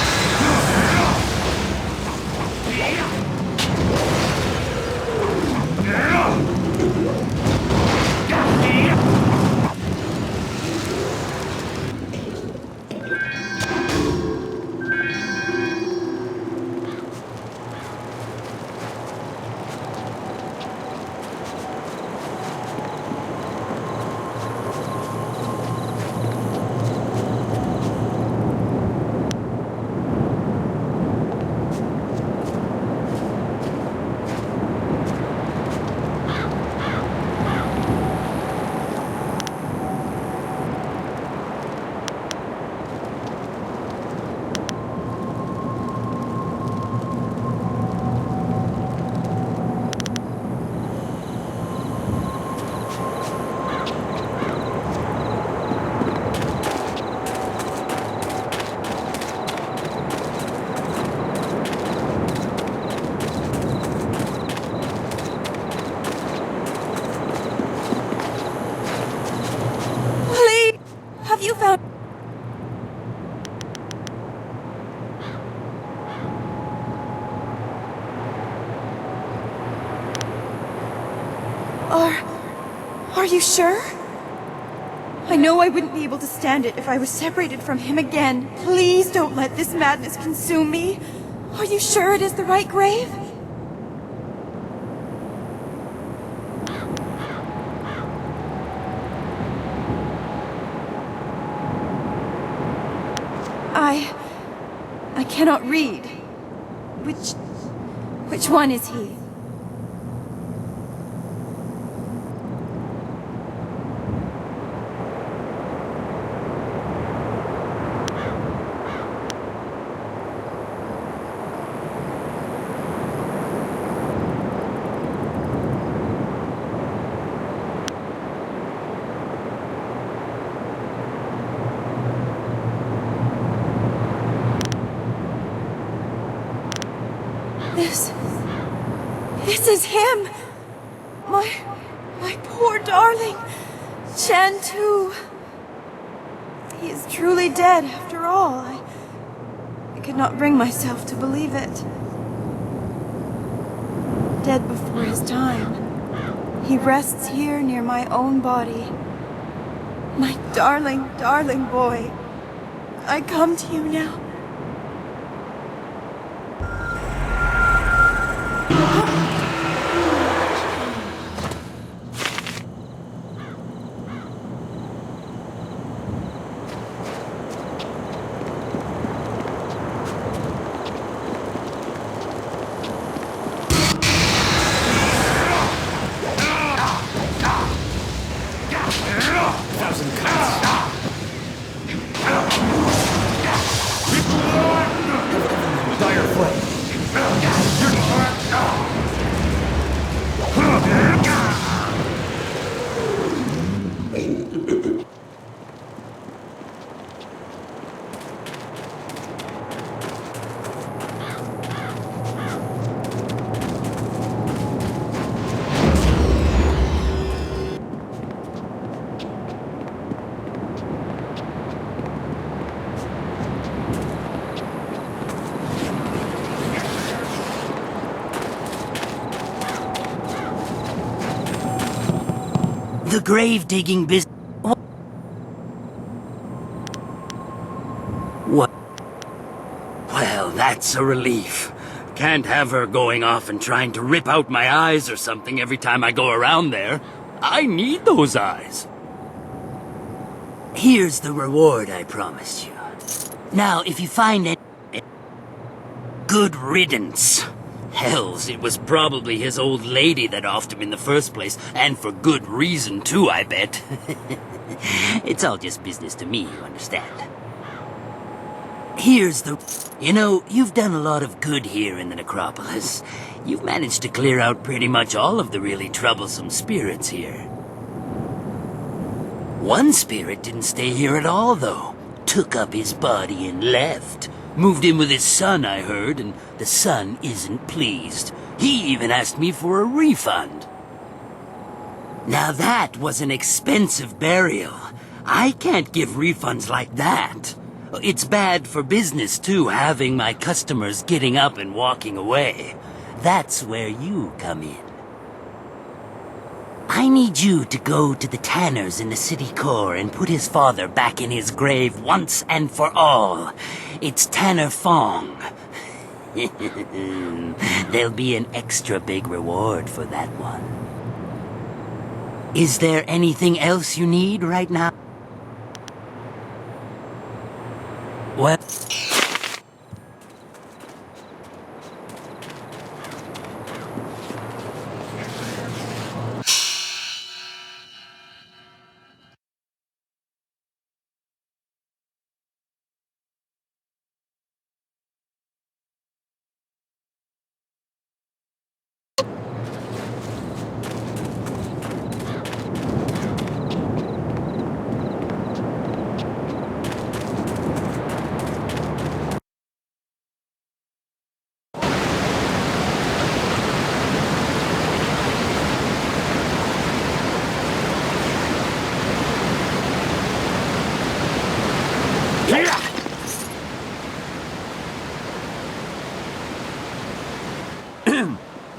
Please! Have you found... Are you sure? I know I wouldn't be able to stand it if I was separated from him again. Please don't let this madness consume me. Are you sure it is the right grave? I cannot read. Which one is he? This is him! My poor darling! Shen too. He is truly dead after all. I could not bring myself to believe it. Dead before his time. He rests here near my own body. My darling, darling boy. I come to you now. The grave-digging business... What? Well, that's a relief. Can't have her going off and trying to rip out my eyes or something every time I go around there. I need those eyes. Here's the reward I promised you. Now, if you find it... Good riddance. Hells, it was probably his old lady that offed him in the first place, and for good reason too, I bet. It's all just business to me, you understand. Here's the... You know, you've done a lot of good here in the necropolis. You've managed to clear out pretty much all of the really troublesome spirits here. One spirit didn't stay here at all, though. Took up his body and left. Moved in with his son, I heard, and the son isn't pleased. He even asked me for a refund. Now that was an expensive burial. I can't give refunds like that. It's bad for business, too, having my customers getting up and walking away. That's where you come in. I need you to go to the tanners in the city core and put his father back in his grave once and for all. It's Tanner Fong. There'll be an extra big reward for that one. Is there anything else you need right now? Well...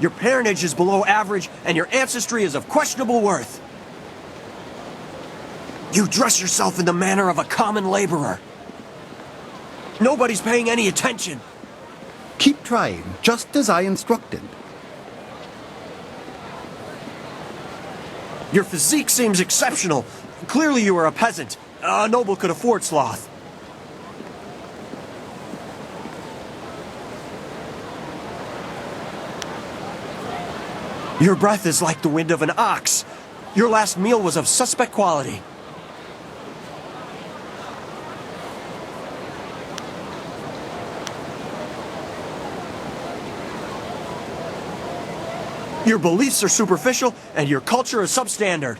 Your parentage is below average, and your ancestry is of questionable worth. You dress yourself in the manner of a common laborer. Nobody's paying any attention. Keep trying, just as I instructed. Your physique seems exceptional. Clearly you are a peasant. A noble could afford sloth. Your breath is like the wind of an ox. Your last meal was of suspect quality. Your beliefs are superficial, and your culture is substandard.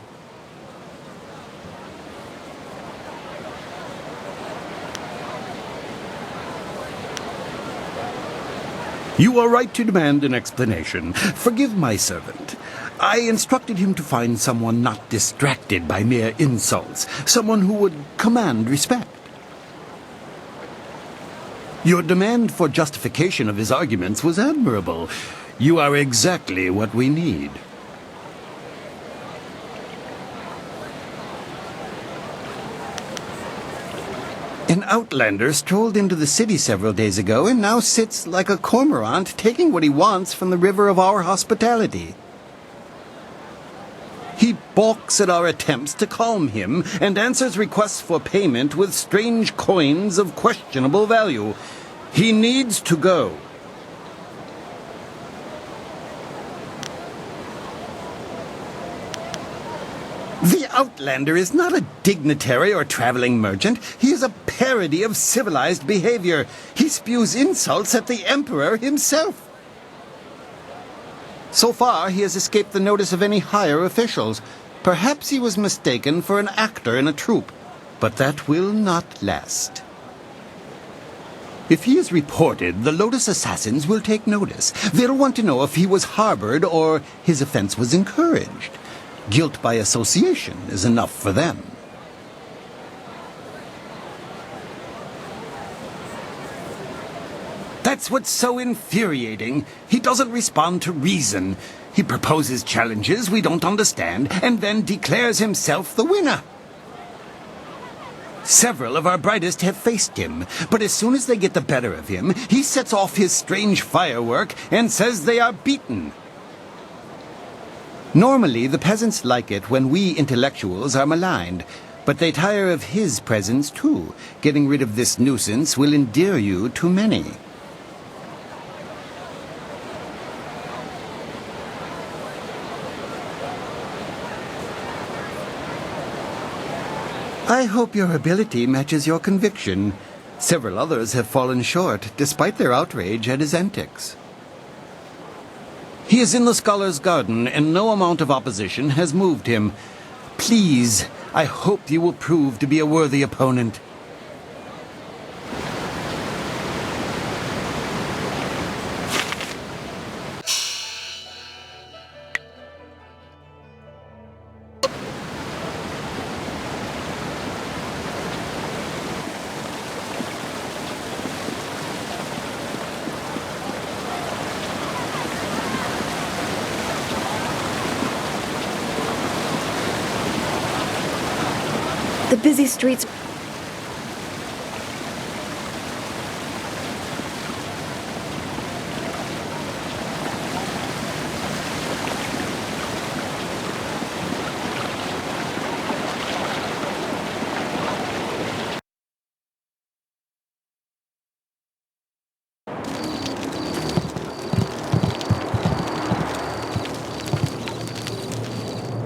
You are right to demand an explanation. Forgive my servant. I instructed him to find someone not distracted by mere insults, someone who would command respect. Your demand for justification of his arguments was admirable. You are exactly what we need. An outlander strolled into the city several days ago and now sits like a cormorant, taking what he wants from the river of our hospitality. He balks at our attempts to calm him and answers requests for payment with strange coins of questionable value. He needs to go. The Outlander is not a dignitary or traveling merchant. He is a parody of civilized behavior. He spews insults at the Emperor himself. So far, he has escaped the notice of any higher officials. Perhaps he was mistaken for an actor in a troupe, but that will not last. If he is reported, the Lotus Assassins will take notice. They'll want to know if he was harbored or his offense was encouraged. Guilt by association is enough for them. That's what's so infuriating. He doesn't respond to reason. He proposes challenges we don't understand and then declares himself the winner. Several of our brightest have faced him, but as soon as they get the better of him, he sets off his strange firework and says they are beaten. Normally, the peasants like it when we intellectuals are maligned, but they tire of his presence too. Getting rid of this nuisance will endear you to many. I hope your ability matches your conviction. Several others have fallen short, despite their outrage at his antics. He is in the Scholar's Garden, and no amount of opposition has moved him. Please, I hope you will prove to be a worthy opponent. The busy streets...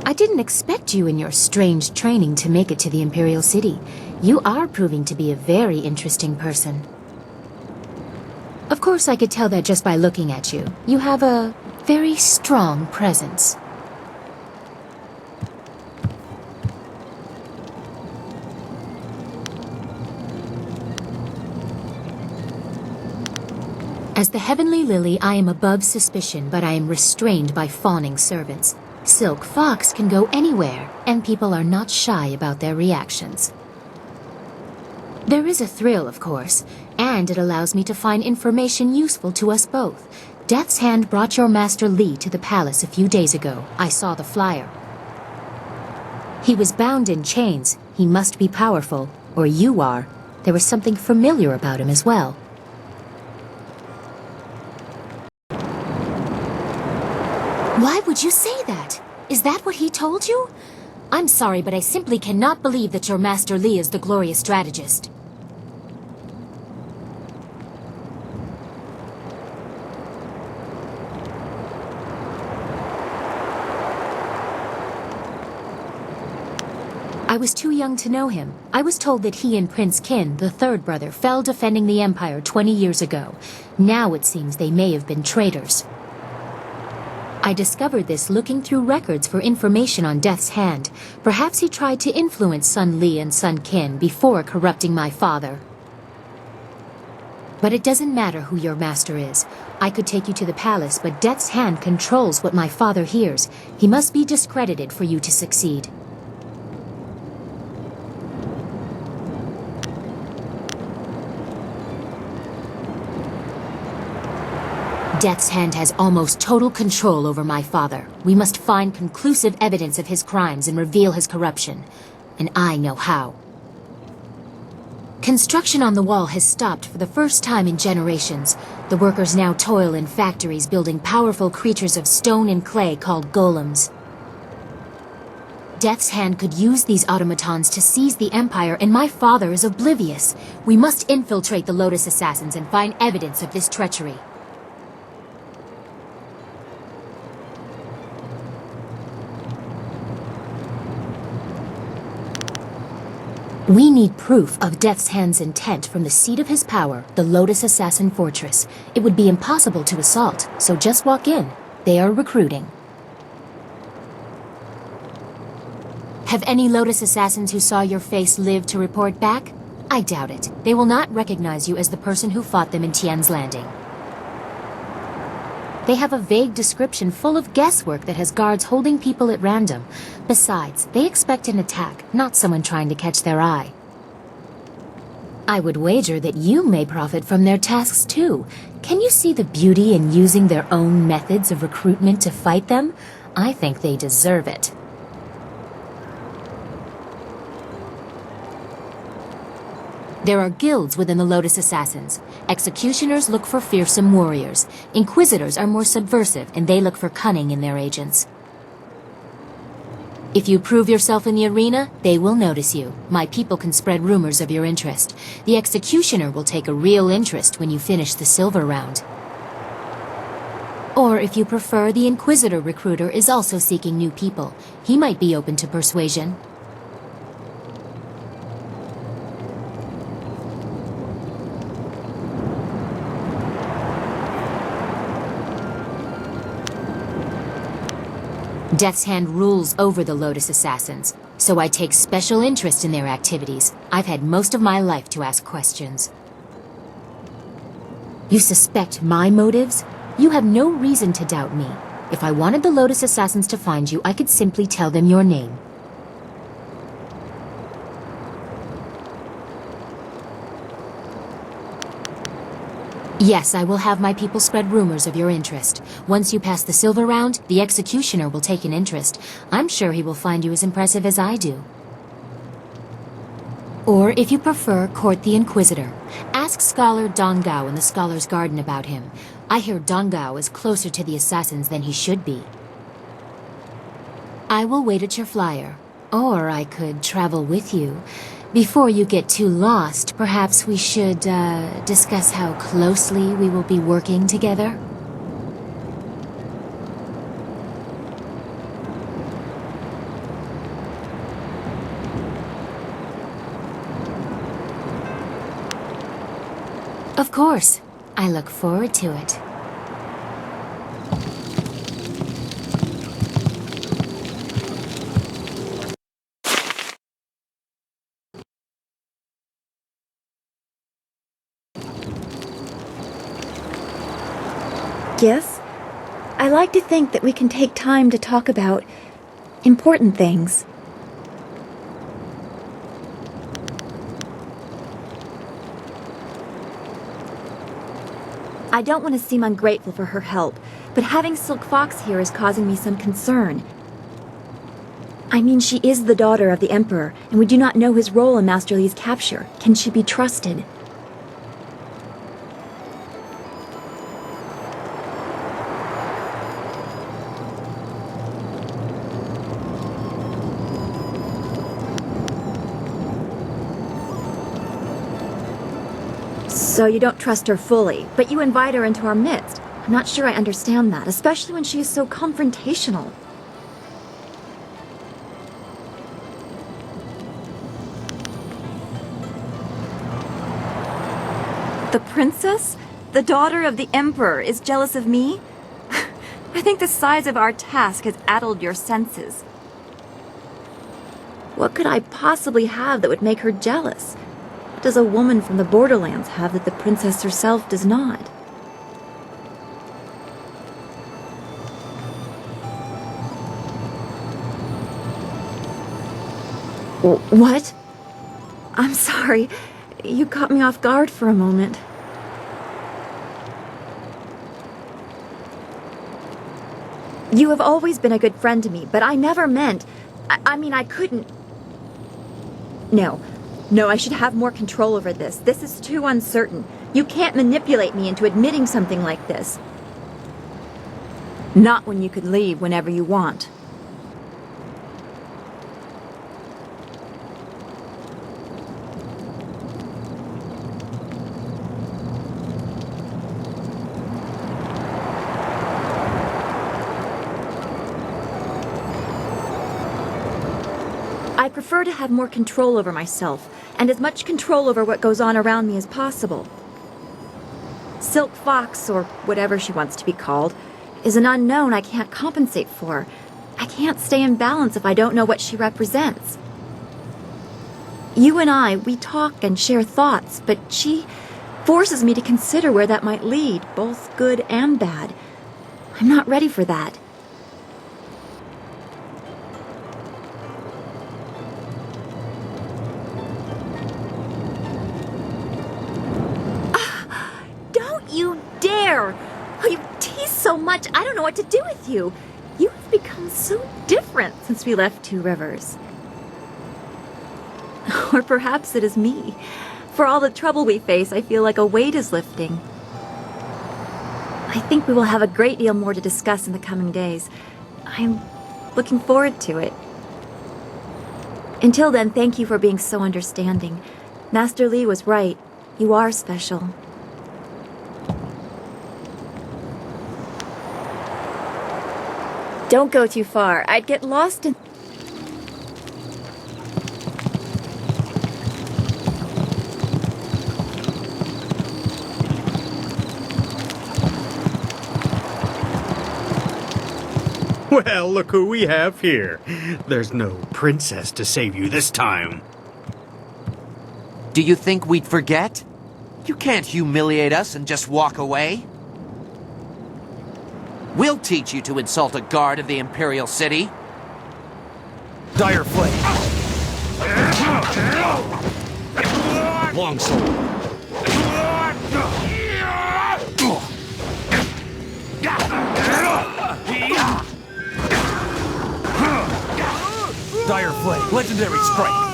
I didn't expect you in your strange training to make it to the Imperial City. You are proving to be a very interesting person. Of course, I could tell that just by looking at you. You have a very strong presence. As the Heavenly Lily, I am above suspicion, but I am restrained by fawning servants. Silk Fox can go anywhere, and people are not shy about their reactions. There is a thrill, of course, and it allows me to find information useful to us both. Death's Hand brought your Master Li to the palace a few days ago. I saw the flyer. He was bound in chains. He must be powerful, or you are. There was something familiar about him as well. Why would you say that? Is that what he told you? I'm sorry, but I simply cannot believe that your Master Li is the glorious strategist. I was too young to know him. I was told that he and Prince Qin, the third brother, fell defending the Empire 20 years ago. Now it seems they may have been traitors. I discovered this looking through records for information on Death's Hand. Perhaps he tried to influence Sun Li and Sun Qin before corrupting my father. But it doesn't matter who your master is. I could take you to the palace, but Death's Hand controls what my father hears. He must be discredited for you to succeed. Death's Hand has almost total control over my father. We must find conclusive evidence of his crimes and reveal his corruption. And I know how. Construction on the wall has stopped for the first time in generations. The workers now toil in factories building powerful creatures of stone and clay called golems. Death's Hand could use these automatons to seize the Empire, and my father is oblivious. We must infiltrate the Lotus Assassins and find evidence of this treachery. We need proof of Death's Hand's intent from the seat of his power, the Lotus Assassin Fortress. It would be impossible to assault, so just walk in. They are recruiting. Have any Lotus Assassins who saw your face lived to report back? I doubt it. They will not recognize you as the person who fought them in Tian's Landing. They have a vague description full of guesswork that has guards holding people at random. Besides, they expect an attack, not someone trying to catch their eye. I would wager that you may profit from their tasks too. Can you see the beauty in using their own methods of recruitment to fight them? I think they deserve it. There are guilds within the Lotus Assassins. Executioners look for fearsome warriors. Inquisitors are more subversive, and they look for cunning in their agents. If you prove yourself in the arena, they will notice you. My people can spread rumors of your interest. The Executioner will take a real interest when you finish the silver round. Or, if you prefer, the Inquisitor recruiter is also seeking new people. He might be open to persuasion. Death's Hand rules over the Lotus Assassins, so I take special interest in their activities. I've had most of my life to ask questions. You suspect my motives? You have no reason to doubt me. If I wanted the Lotus Assassins to find you, I could simply tell them your name. Yes, I will have my people spread rumors of your interest. Once you pass the silver round, the Executioner will take an interest. I'm sure he will find you as impressive as I do. Or, if you prefer, court the Inquisitor. Ask Scholar Dongao in the Scholar's Garden about him. I hear Dongao is closer to the assassins than he should be. I will wait at your flyer. Or I could travel with you. Before you get too lost, perhaps we should, discuss how closely we will be working together? Of course. I look forward to it. Yes? I like to think that we can take time to talk about important things. I don't want to seem ungrateful for her help, but having Silk Fox here is causing me some concern. I mean, she is the daughter of the Emperor, and we do not know his role in Master Li's capture. Can she be trusted? So you don't trust her fully, but you invite her into our midst. I'm not sure I understand that, especially when she is so confrontational. The princess, the daughter of the Emperor, is jealous of me? I think the size of our task has addled your senses. What could I possibly have that would make her jealous? What does a woman from the borderlands have that the princess herself does not? What? I'm sorry. You caught me off guard for a moment. You have always been a good friend to me, but I never meant... I mean, I couldn't... No, I should have more control over this. This is too uncertain. You can't manipulate me into admitting something like this. Not when you could leave whenever you want. I prefer to have more control over myself, and as much control over what goes on around me as possible. Silk Fox, or whatever she wants to be called, is an unknown I can't compensate for. I can't stay in balance if I don't know what she represents. You and I, we talk and share thoughts, but she forces me to consider where that might lead, both good and bad. I'm not ready for that. You dare! Oh, you tease so much, I don't know what to do with you. You have become so different since we left Two Rivers. Or perhaps it is me. For all the trouble we face, I feel like a weight is lifting. I think we will have a great deal more to discuss in the coming days. I'm looking forward to it. Until then, thank you for being so understanding. Master Li was right. You are special. Don't go too far. I'd get lost in... Well, look who we have here. There's no princess to save you this time. Do you think we'd forget? You can't humiliate us and just walk away. We'll teach you to insult a guard of the Imperial City. Dire Flame. Longsword. Dire Flame. Legendary Strike.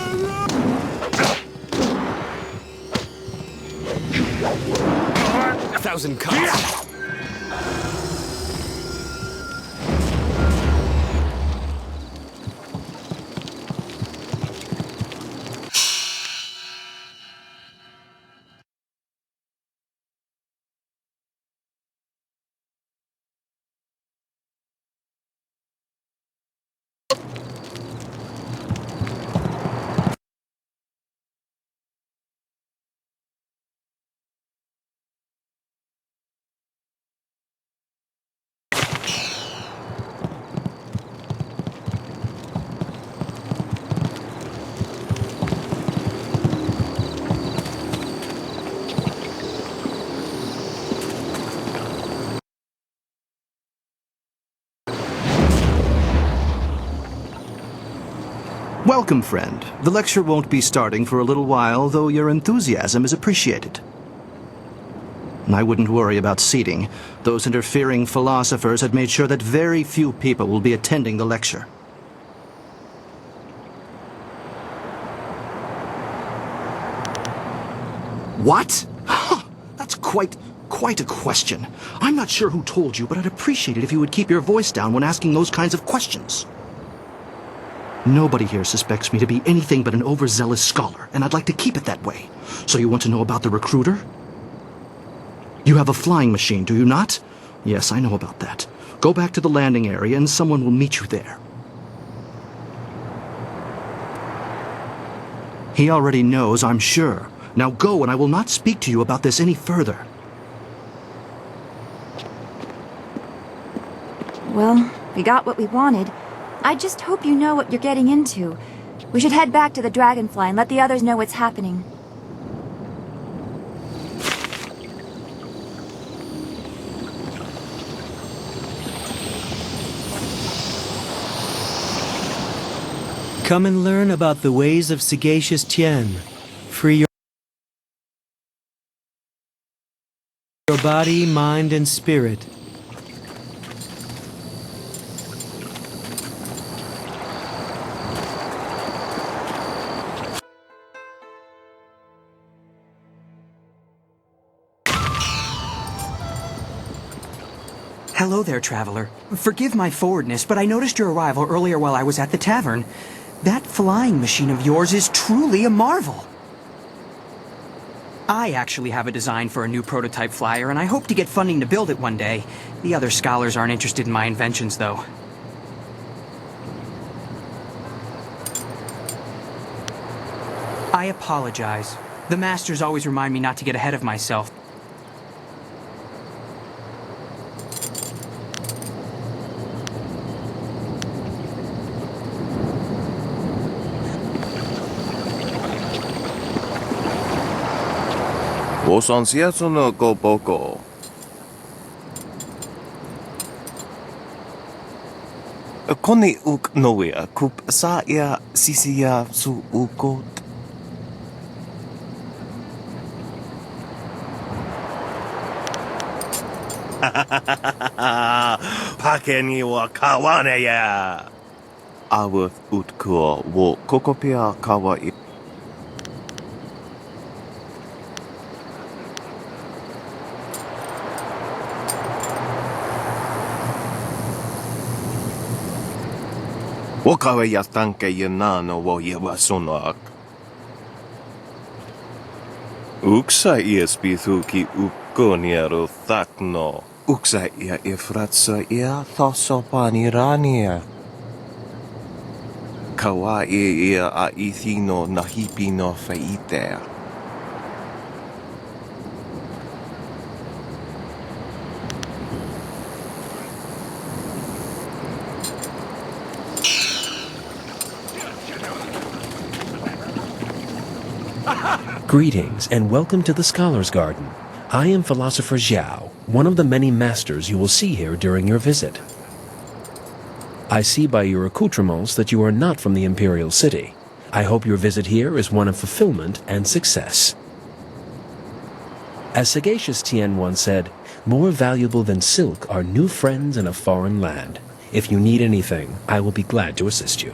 1,000 cuts. Welcome, friend. The lecture won't be starting for a little while, though your enthusiasm is appreciated. I wouldn't worry about seating. Those interfering philosophers had made sure that very few people will be attending the lecture. What? That's quite a question. I'm not sure who told you, but I'd appreciate it if you would keep your voice down when asking those kinds of questions. Nobody here suspects me to be anything but an overzealous scholar, and I'd like to keep it that way. So you want to know about the recruiter? You have a flying machine, do you not? Yes, I know about that. Go back to the landing area and someone will meet you there. He already knows, I'm sure. Now go, and I will not speak to you about this any further. Well, we got what we wanted. I just hope you know what you're getting into. We should head back to the Dragonfly and let the others know what's happening. Come and learn about the ways of sagacious Tien. Free your body, mind, and spirit. Hello there, traveler. Forgive my forwardness, but I noticed your arrival earlier while I was at the tavern. That flying machine of yours is truly a marvel. I actually have a design for a new prototype flyer, and I hope to get funding to build it one day. The other scholars aren't interested in my inventions, though. I apologize. The masters always remind me not to get ahead of myself. Osansieto no go boko. Koni uk noia kup sa ia sisia su ukot. Pakeni wa kawane ya. Awuth utkuo wo kokopia kawa i. Wakawe yastanke yanano wo yewasonak. Uksa iespithu ki ukoniero thakno. Uksa ia ifratsa ia thosopanirania. Kawa ia a ithino nahipino feitea. Greetings, and welcome to the Scholar's Garden. I am Philosopher Xiao, one of the many masters you will see here during your visit. I see by your accoutrements that you are not from the Imperial City. I hope your visit here is one of fulfillment and success. As sagacious Tien once said, more valuable than silk are new friends in a foreign land. If you need anything, I will be glad to assist you.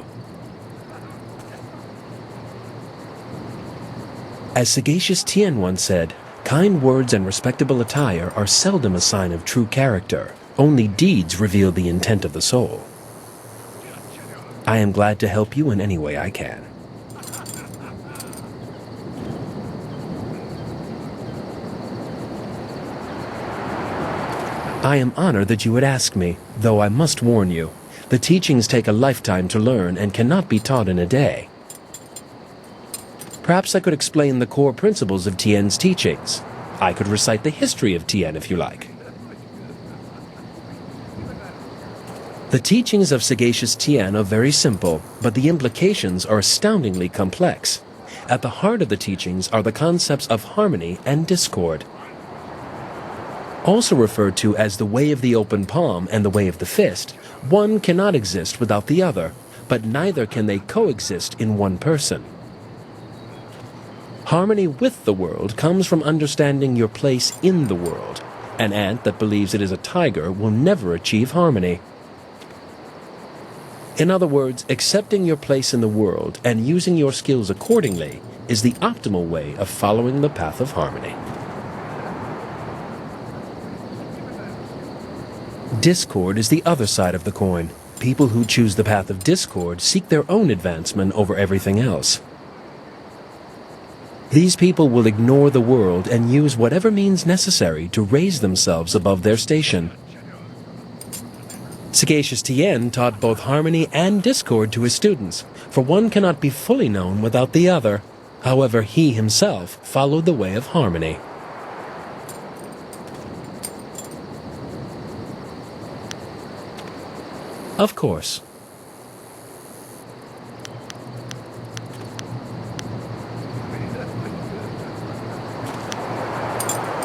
As sagacious Tien once said, Kind words and respectable attire are seldom a sign of true character. Only deeds reveal the intent of the soul. I am glad to help you in any way I can. I am honored that you would ask me, though I must warn you, the teachings take a lifetime to learn and cannot be taught in a day. Perhaps I could explain the core principles of Tien's teachings. I could recite the history of Tien if you like. The teachings of sagacious Tien are very simple, but the implications are astoundingly complex. At the heart of the teachings are the concepts of harmony and discord. Also referred to as the way of the open palm and the way of the fist, one cannot exist without the other, but neither can they coexist in one person. Harmony with the world comes from understanding your place in the world. An ant that believes it is a tiger will never achieve harmony. In other words, accepting your place in the world and using your skills accordingly is the optimal way of following the path of harmony. Discord is the other side of the coin. People who choose the path of discord seek their own advancement over everything else. These people will ignore the world and use whatever means necessary to raise themselves above their station. Sagacious Tien taught both harmony and discord to his students, for one cannot be fully known without the other. However, he himself followed the way of harmony. Of course.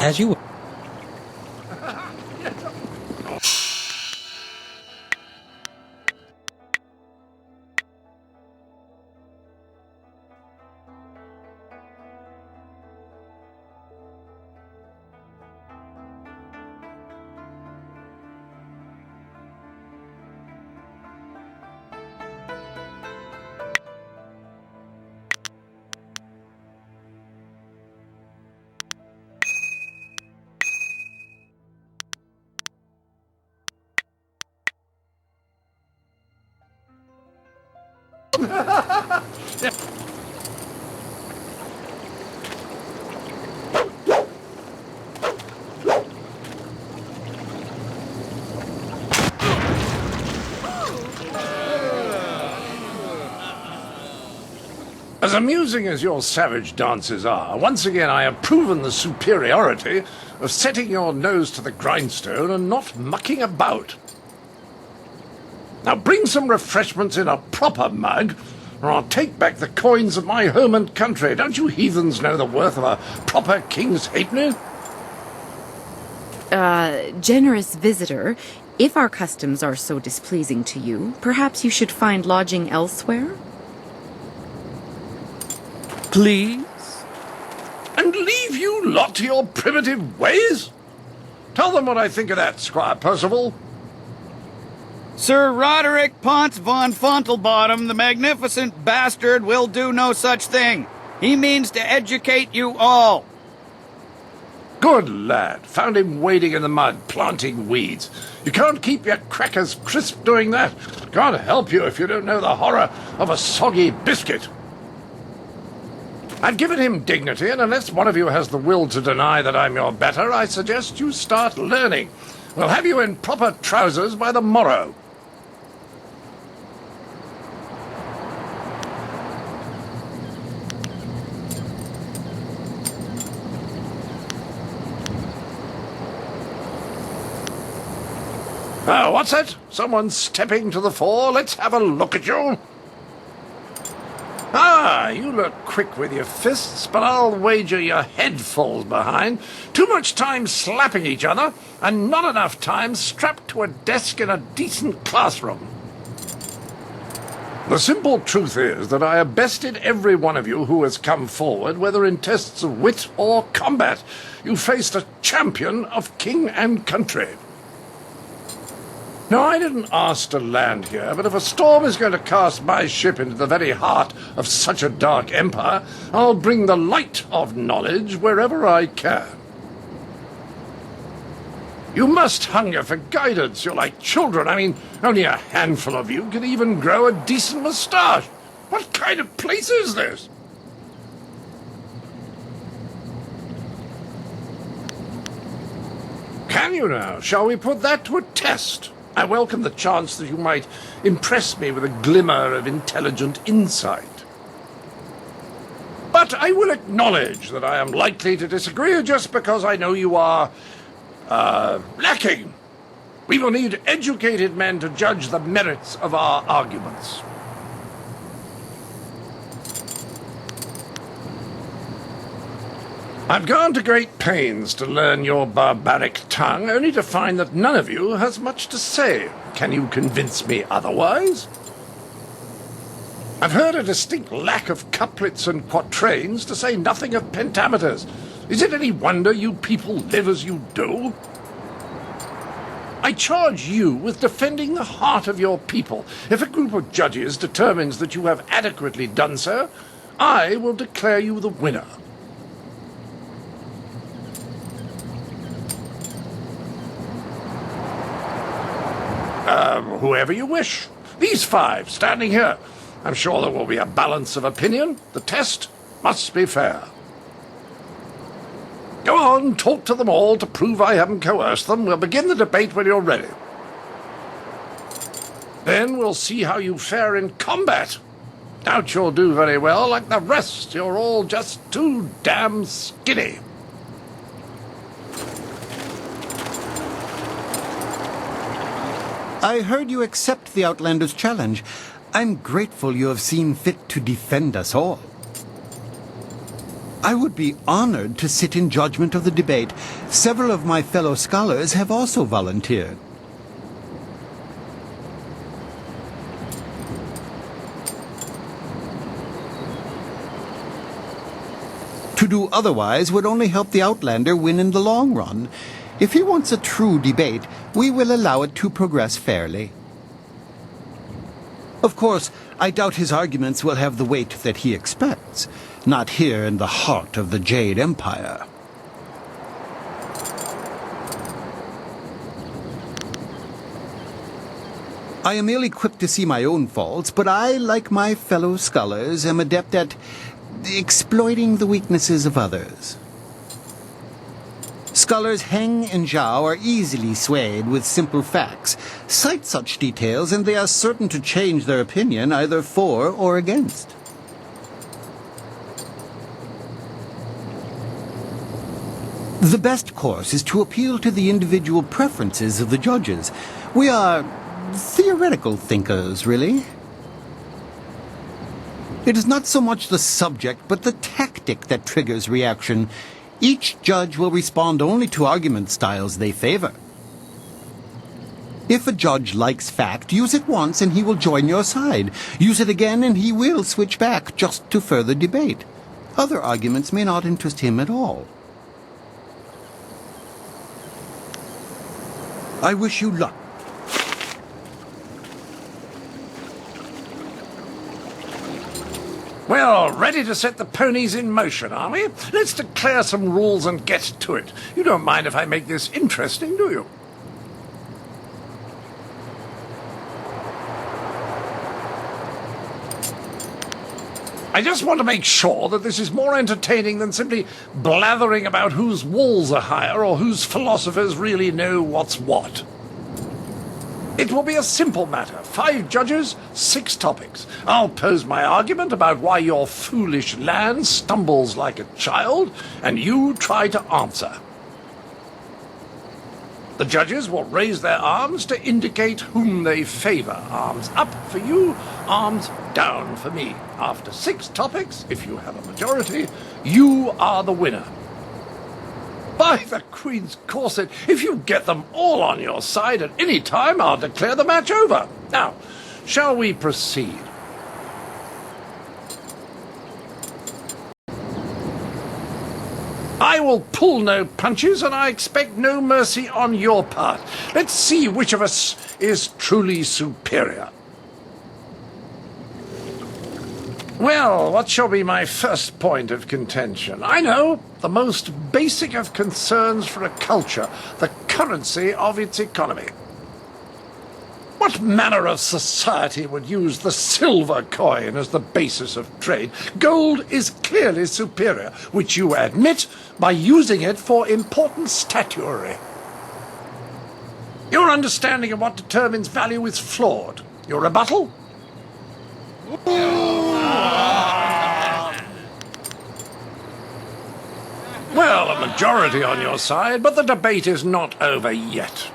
As you As amusing as your savage dances are, once again I have proven the superiority of setting your nose to the grindstone and not mucking about. Now bring some refreshments in a proper mug, or I'll take back the coins of my home and country. Don't you heathens know the worth of a proper king's halfpenny? Generous visitor, if our customs are so displeasing to you, perhaps you should find lodging elsewhere? Please? And leave you lot to your primitive ways? Tell them what I think of that, Squire Percival. Sir Roderick Ponce von Fontelbottom, the magnificent bastard, will do no such thing. He means to educate you all. Good lad. Found him wading in the mud, planting weeds. You can't keep your crackers crisp doing that. Can't help you if you don't know the horror of a soggy biscuit. I've given him dignity, and unless one of you has the will to deny that I'm your better, I suggest you start learning. We'll have you in proper trousers by the morrow. What's that? Someone stepping to the fore? Let's have a look at you. Ah, you look quick with your fists, but I'll wager your head falls behind. Too much time slapping each other, and not enough time strapped to a desk in a decent classroom. The simple truth is that I have bested every one of you who has come forward, whether in tests of wit or combat. You faced a champion of king and country. No, I didn't ask to land here, but if a storm is going to cast my ship into the very heart of such a dark empire, I'll bring the light of knowledge wherever I can. You must hunger for guidance. You're like children. I mean, only a handful of you can even grow a decent moustache. What kind of place is this? Can you now? Shall we put that to a test? I welcome the chance that you might impress me with a glimmer of intelligent insight. But I will acknowledge that I am likely to disagree just because I know you are, lacking. We will need educated men to judge the merits of our arguments. I've gone to great pains to learn your barbaric tongue, only to find that none of you has much to say. Can you convince me otherwise? I've heard a distinct lack of couplets and quatrains, to say nothing of pentameters. Is it any wonder you people live as you do? I charge you with defending the heart of your people. If a group of judges determines that you have adequately done so, I will declare you the winner. Whoever you wish. These five, standing here. I'm sure there will be a balance of opinion. The test must be fair. Go on, talk to them all to prove I haven't coerced them. We'll begin the debate when you're ready. Then we'll see how you fare in combat. Doubt you'll do very well. Like the rest, you're all just too damn skinny. I heard you accept the Outlander's challenge. I'm grateful you have seen fit to defend us all. I would be honored to sit in judgment of the debate. Several of my fellow scholars have also volunteered. To do otherwise would only help the Outlander win in the long run. If he wants a true debate, we will allow it to progress fairly. Of course, I doubt his arguments will have the weight that he expects. Not here in the heart of the Jade Empire. I am ill-equipped to see my own faults, but I, like my fellow scholars, am adept at exploiting the weaknesses of others. Scholars Heng and Zhao are easily swayed with simple facts. Cite such details and they are certain to change their opinion either for or against. The best course is to appeal to the individual preferences of the judges. We are theoretical thinkers, really. It is not so much the subject, but the tactic that triggers reaction. Each judge will respond only to argument styles they favor. If a judge likes fact, use it once and he will join your side. Use it again and he will switch back just to further debate. Other arguments may not interest him at all. I wish you luck. Well, ready to set the ponies in motion, are we? Let's declare some rules and get to it. You don't mind if I make this interesting, do you? I just want to make sure that this is more entertaining than simply blathering about whose walls are higher or whose philosophers really know what's what. It will be a simple matter. 5 judges, 6 topics. I'll pose my argument about why your foolish land stumbles like a child, and you try to answer. The judges will raise their arms to indicate whom they favor. Arms up for you, arms down for me. After 6 topics, if you have a majority, you are the winner. By the Queen's corset, if you get them all on your side at any time, I'll declare the match over. Now, shall we proceed? I will pull no punches, and I expect no mercy on your part. Let's see which of us is truly superior. Well, what shall be my first point of contention? I know, the most basic of concerns for a culture, the currency of its economy. What manner of society would use the silver coin as the basis of trade? Gold is clearly superior, which you admit by using it for important statuary. Your understanding of what determines value is flawed. Your rebuttal? Well, a majority on your side, but the debate is not over yet.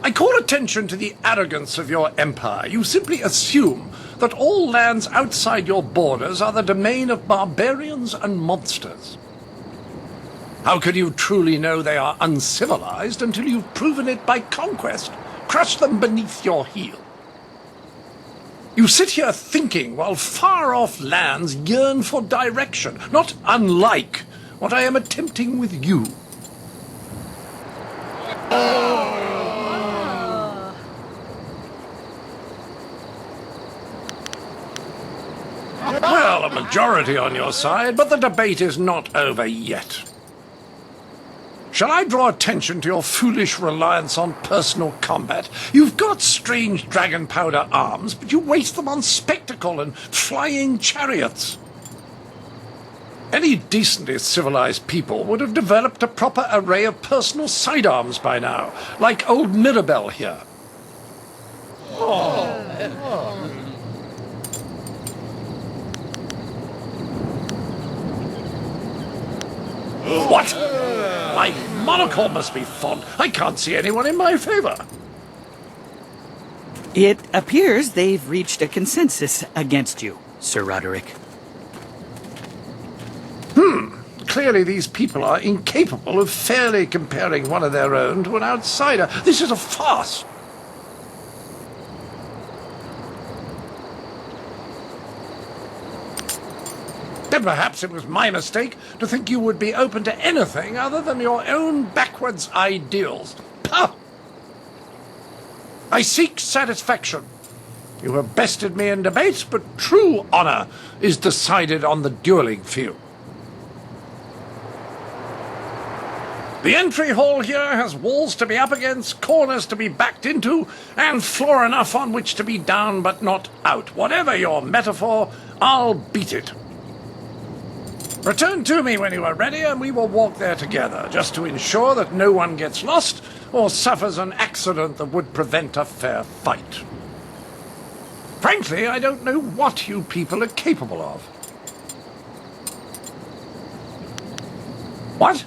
I call attention to the arrogance of your empire. You simply assume that all lands outside your borders are the domain of barbarians and monsters. How can you truly know they are uncivilized until you've proven it by conquest? Crush them beneath your heel. You sit here thinking while far-off lands yearn for direction, not unlike what I am attempting with you. Well, a majority on your side, but the debate is not over yet. Shall I draw attention to your foolish reliance on personal combat? You've got strange dragon powder arms, but you waste them on spectacle and flying chariots. Any decently civilized people would have developed a proper array of personal sidearms by now, like old Mirabelle here. What? My monocle must be fond. I can't see anyone in my favor. It appears they've reached a consensus against you, Sir Roderick. Clearly these people are incapable of fairly comparing one of their own to an outsider. This is a farce. Then perhaps it was my mistake to think you would be open to anything other than your own backwards ideals. Pah! I seek satisfaction. You have bested me in debate, but true honor is decided on the dueling field. The entry hall here has walls to be up against, corners to be backed into, and floor enough on which to be down but not out. Whatever your metaphor, I'll beat it. Return to me when you are ready, and we will walk there together, just to ensure that no one gets lost or suffers an accident that would prevent a fair fight. Frankly, I don't know what you people are capable of. What?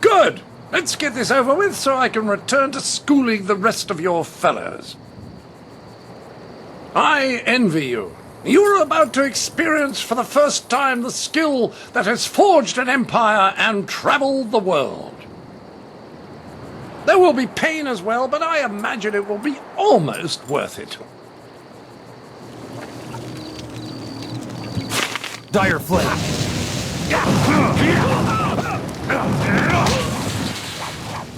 Good! Let's get this over with so I can return to schooling the rest of your fellows. I envy you. You are about to experience for the first time the skill that has forged an empire and traveled the world. There will be pain as well, but I imagine it will be almost worth it. Dire flame.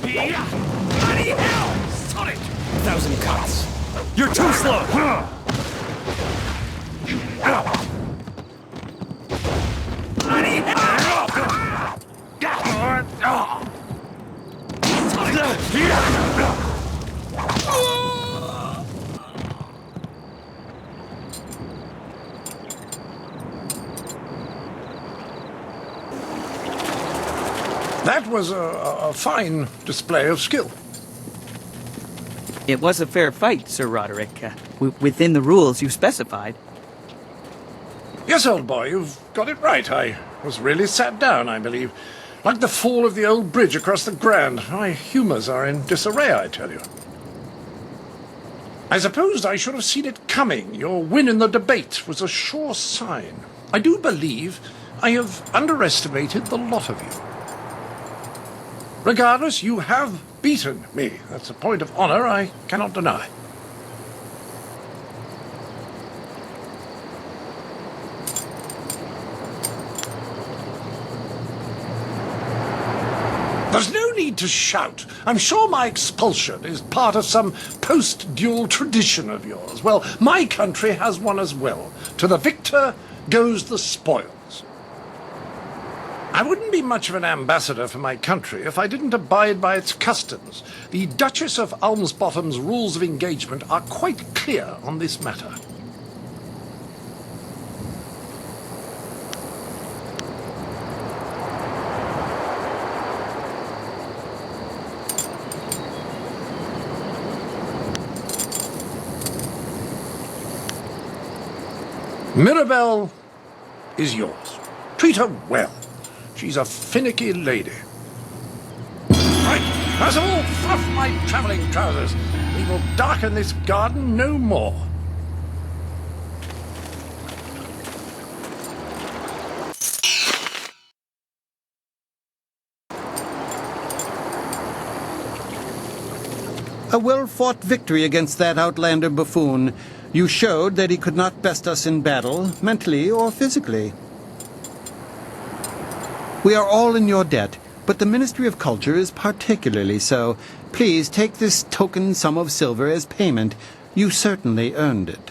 Bloody hell! Son it! 1,000 cuts. You're too slow. Bloody hell! That was a fine display of skill. It was a fair fight, Sir Roderick, within the rules you specified. Yes, old boy, you've got it right. I was really sat down, I believe. Like the fall of the old bridge across the Grand. My humours are in disarray, I tell you. I suppose I should have seen it coming. Your win in the debate was a sure sign. I do believe I have underestimated the lot of you. Regardless, you have beaten me. That's a point of honor I cannot deny. need to shout. I'm sure my expulsion is part of some post-duel tradition of yours. Well, my country has one as well. To the victor goes the spoils. I wouldn't be much of an ambassador for my country if I didn't abide by its customs. The Duchess of Almsbottom's rules of engagement are quite clear on this matter. Mirabelle is yours. Treat her well. She's a finicky lady. Right, Percival, fluff my travelling trousers. We will darken this garden no more. A well-fought victory against that outlander buffoon. You showed that he could not best us in battle, mentally or physically. We are all in your debt, but the Ministry of Culture is particularly so. Please take this token sum of silver as payment. You certainly earned it.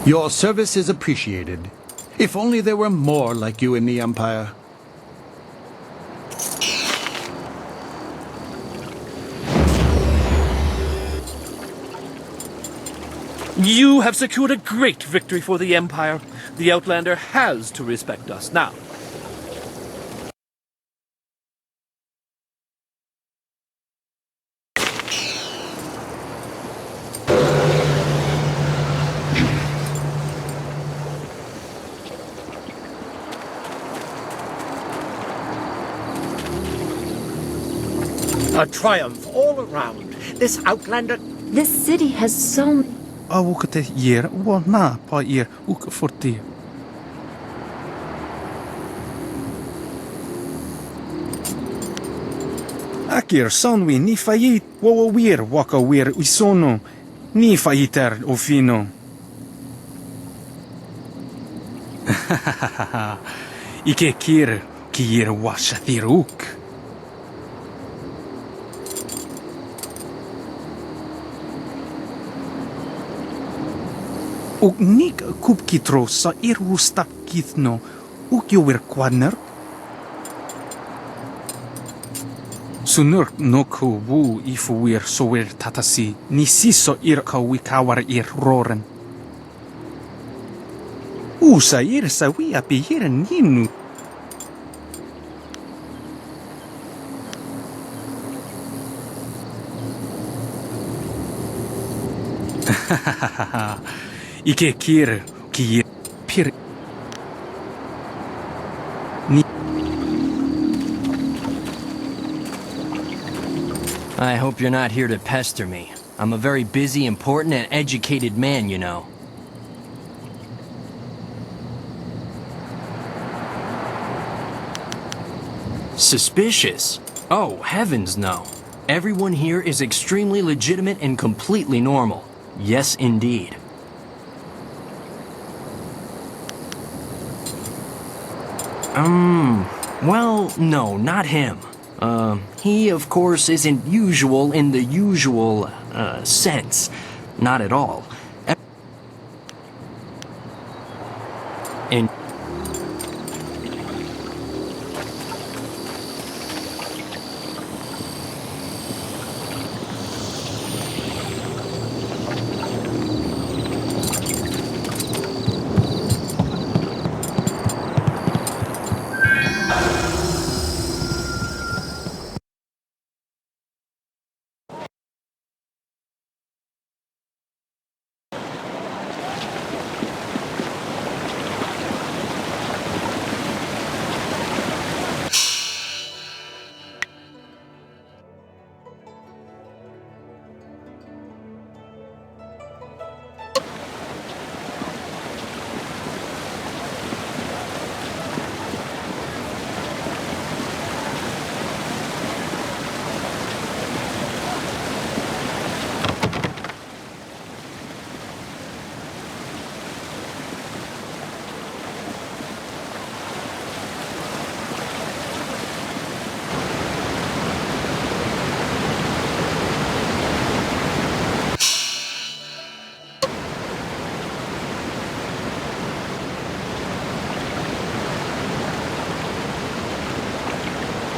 Your service is appreciated. If only there were more like you in the Empire. You have secured a great victory for the Empire. The Outlander has to respect us now. A triumph all around. This Outlander... This city has so... Awukate year wa na pa year uk forti. Akir sonwi ni fayit wo wir waka wir usono ni fayiter ofino. Ike kir kir washathiruk. Uk nik kup kitro sa irustap kitno uk yower kwadner. Sunur no ku wu ifuwir sower tatasi ni siso ir ka wikawar ir roren. Usa ir sa wi api ir ninu. Ike kir ki pir ni. I hope you're not here to pester me. I'm a very busy, important, and educated man, you know. Suspicious? Oh, heavens no. Everyone here is extremely legitimate and completely normal. Yes, indeed. Well, no, not him. He, of course, isn't usual in the usual, sense. Not at all. And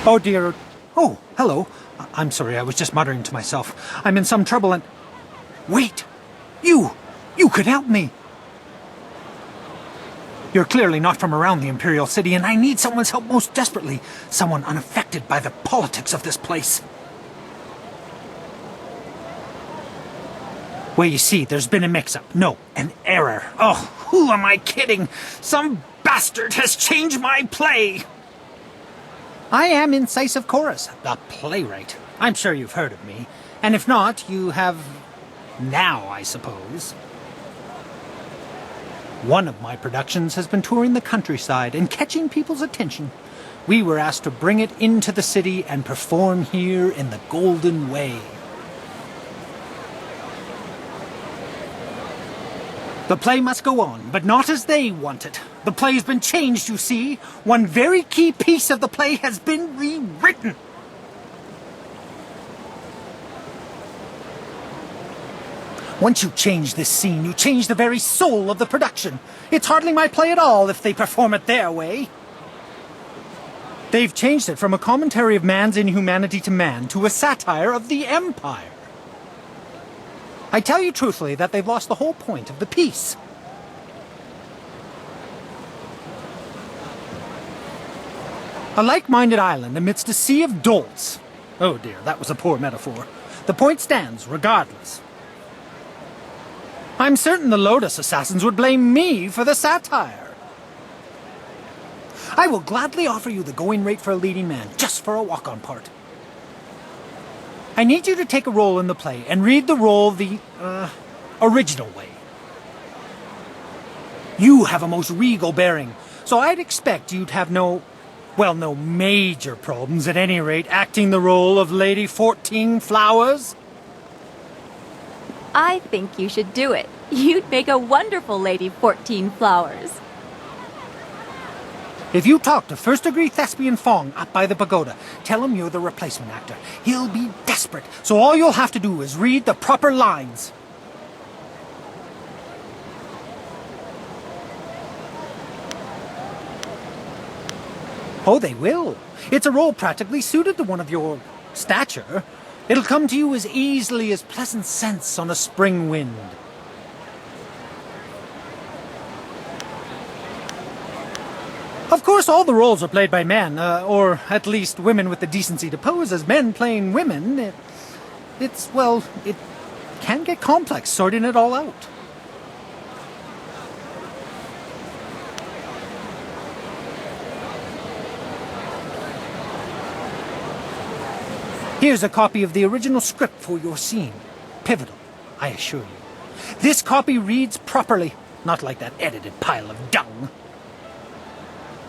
Oh dear. Oh, hello. I'm sorry, I was just muttering to myself. I'm in some trouble and... Wait! You could help me! You're clearly not from around the Imperial City, and I need someone's help most desperately. Someone unaffected by the politics of this place. Well, you see, there's been a mix-up. No, an error. Oh, who am I kidding? Some bastard has changed my play! I am Incisive Chorus, the playwright. I'm sure you've heard of me. And if not, you have... now, I suppose. One of my productions has been touring the countryside and catching people's attention. We were asked to bring it into the city and perform here in the Golden Way. The play must go on, but not as they want it. The play's been changed, you see. One very key piece of the play has been rewritten. Once you change this scene, you change the very soul of the production. It's hardly my play at all if they perform it their way. They've changed it from a commentary of man's inhumanity to man to a satire of the Empire. I tell you truthfully that they've lost the whole point of the piece. A like-minded island amidst a sea of dolts. Oh dear, that was a poor metaphor. The point stands, regardless. I'm certain the Lotus Assassins would blame me for the satire. I will gladly offer you the going rate for a leading man, just for a walk-on part. I need you to take a role in the play and read the role the, original way. You have a most regal bearing, so I'd expect you'd have no major problems at any rate acting the role of Lady 14 Flowers. I think you should do it. You'd make a wonderful Lady 14 Flowers. If you talk to first-degree thespian Fong up by the pagoda, tell him you're the replacement actor. He'll be desperate, so all you'll have to do is read the proper lines. Oh, they will. It's a role practically suited to one of your stature. It'll come to you as easily as pleasant scents on a spring wind. Of course, all the roles are played by men, or at least women with the decency to pose as men playing women. It can get complex sorting it all out. Here's a copy of the original script for your scene. Pivotal, I assure you. This copy reads properly, not like that edited pile of dung.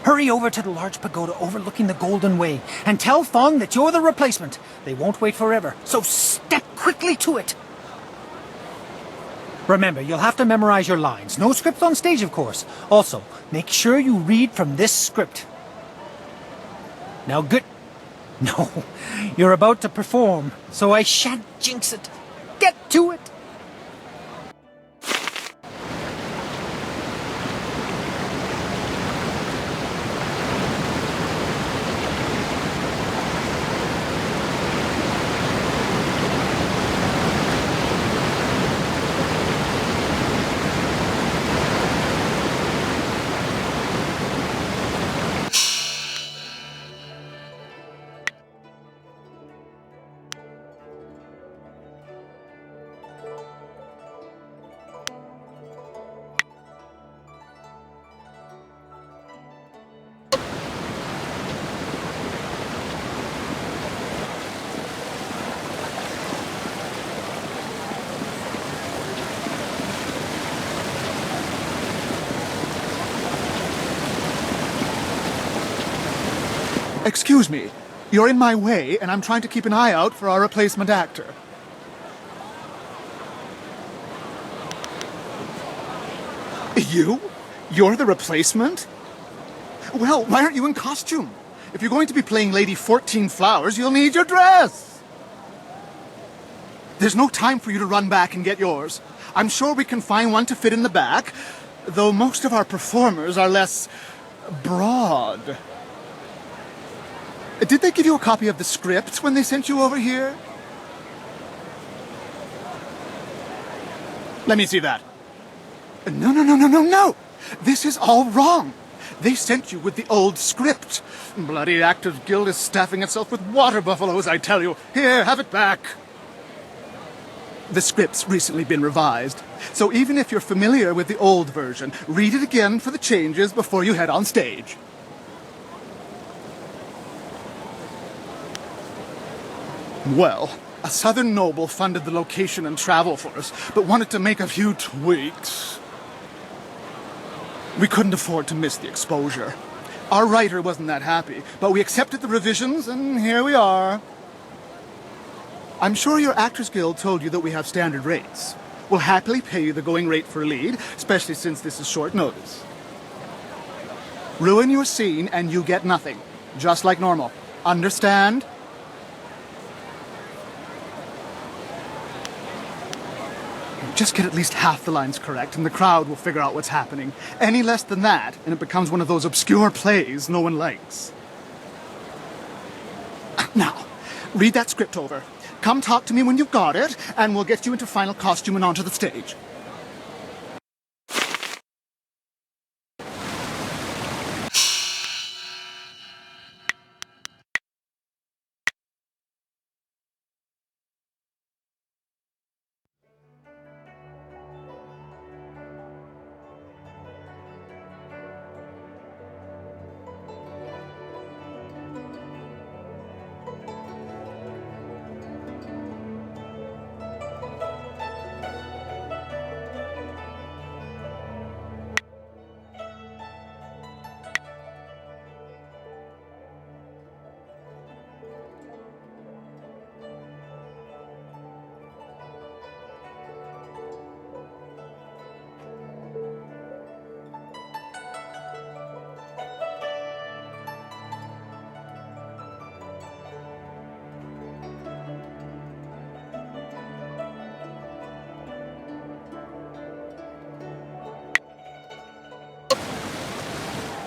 Hurry over to the large pagoda overlooking the Golden Way and tell Fong that you're the replacement. They won't wait forever, so step quickly to it. Remember, you'll have to memorize your lines. No script on stage, of course. Also, make sure you read from this script. Now, good... No, you're about to perform, so I shan't jinx it. Get to it! Excuse me, you're in my way, and I'm trying to keep an eye out for our replacement actor. You? You're the replacement? Well, why aren't you in costume? If you're going to be playing Lady 14 Flowers, you'll need your dress! There's no time for you to run back and get yours. I'm sure we can find one to fit in the back, though most of our performers are less broad. Did they give you a copy of the script when they sent you over here? Let me see that. No! This is all wrong. They sent you with the old script. Bloody Actors Guild is staffing itself with water buffaloes, I tell you. Here, have it back. The script's recently been revised, so even if you're familiar with the old version, read it again for the changes before you head on stage. Well, a southern noble funded the location and travel for us, but wanted to make a few tweaks. We couldn't afford to miss the exposure. Our writer wasn't that happy, but we accepted the revisions, and here we are. I'm sure your Actors Guild told you that we have standard rates. We'll happily pay you the going rate for a lead, especially since this is short notice. Ruin your scene and you get nothing, just like normal. Understand? Just get at least half the lines correct and the crowd will figure out what's happening. Any less than that, and it becomes one of those obscure plays no one likes. Now, read that script over. Come talk to me when you've got it, and we'll get you into final costume and onto the stage.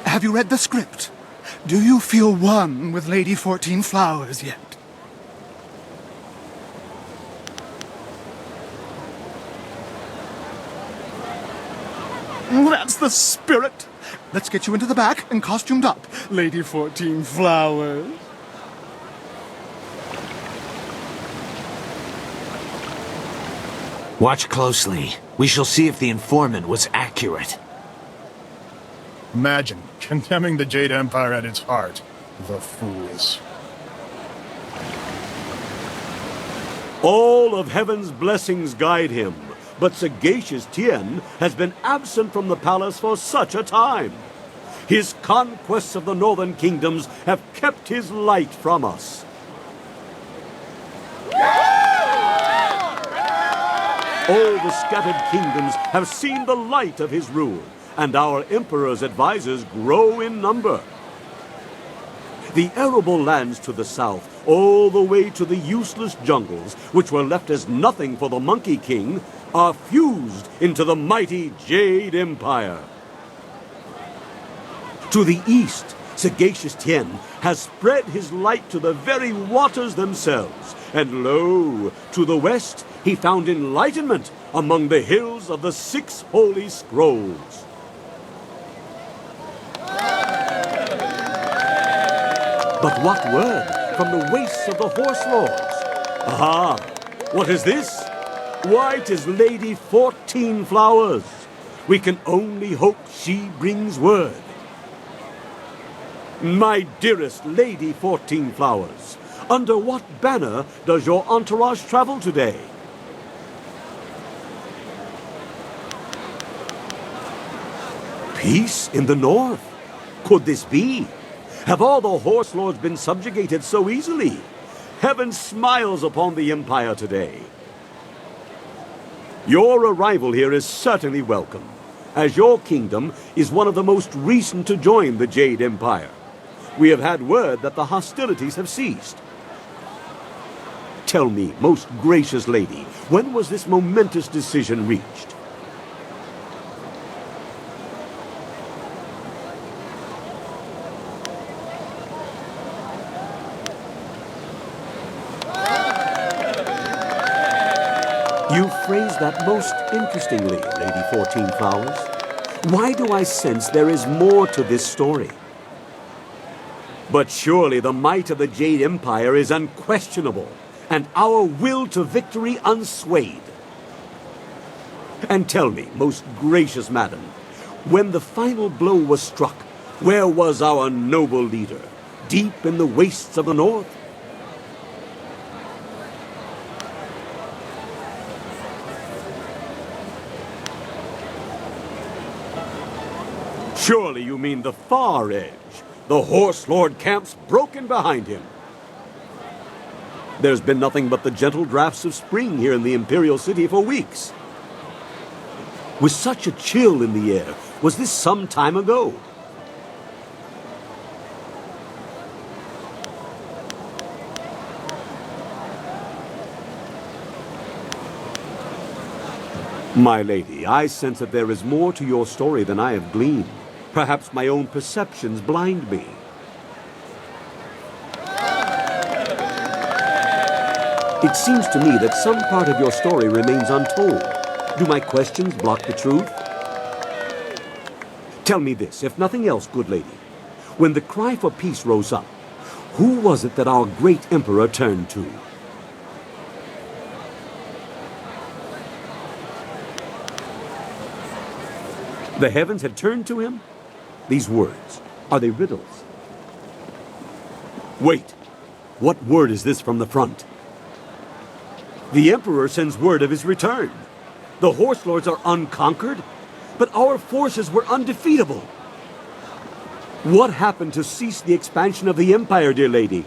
Have you read the script? Do you feel one with Lady 14 Flowers yet? That's the spirit! Let's get you into the back and costumed up, Lady 14 Flowers. Watch closely. We shall see if the informant was accurate. Imagine condemning the Jade Empire at its heart. The fools. All of heaven's blessings guide him, but sagacious Tien has been absent from the palace for such a time. His conquests of the northern kingdoms have kept his light from us. All the scattered kingdoms have seen the light of his rule, and our emperor's advisors grow in number. The arable lands to the south, all the way to the useless jungles, which were left as nothing for the Monkey King, are fused into the mighty Jade Empire. To the east, sagacious Tien has spread his light to the very waters themselves, and lo, to the west he found enlightenment among the hills of the 6 holy scrolls. But what word from the wastes of the horse lords? Aha! What is this? Why, 'tis Lady 14 Flowers. We can only hope she brings word. My dearest Lady 14 Flowers, under what banner does your entourage travel today? Peace in the north? Could this be? Have all the horse lords been subjugated so easily? Heaven smiles upon the Empire today. Your arrival here is certainly welcome, as your kingdom is one of the most recent to join the Jade Empire. We have had word that the hostilities have ceased. Tell me, most gracious lady, when was this momentous decision reached? phrase that most interestingly, Lady 14 Flowers. Why do I sense there is more to this story? But surely the might of the Jade Empire is unquestionable, and our will to victory unswayed. And tell me, most gracious madam, when the final blow was struck, where was our noble leader? Deep in the wastes of the north? Surely you mean the far edge, the Horse Lord camps broken behind him. There's been nothing but the gentle drafts of spring here in the Imperial City for weeks. With such a chill in the air, was this some time ago? My lady, I sense that there is more to your story than I have gleaned. Perhaps my own perceptions blind me. It seems to me that some part of your story remains untold. Do my questions block the truth? Tell me this, if nothing else, good lady. When the cry for peace rose up, who was it that our great emperor turned to? The heavens had turned to him? These words, are they riddles? Wait, what word is this from the front? The Emperor sends word of his return. The Horse Lords are unconquered, but our forces were undefeatable. What happened to cease the expansion of the Empire, dear lady?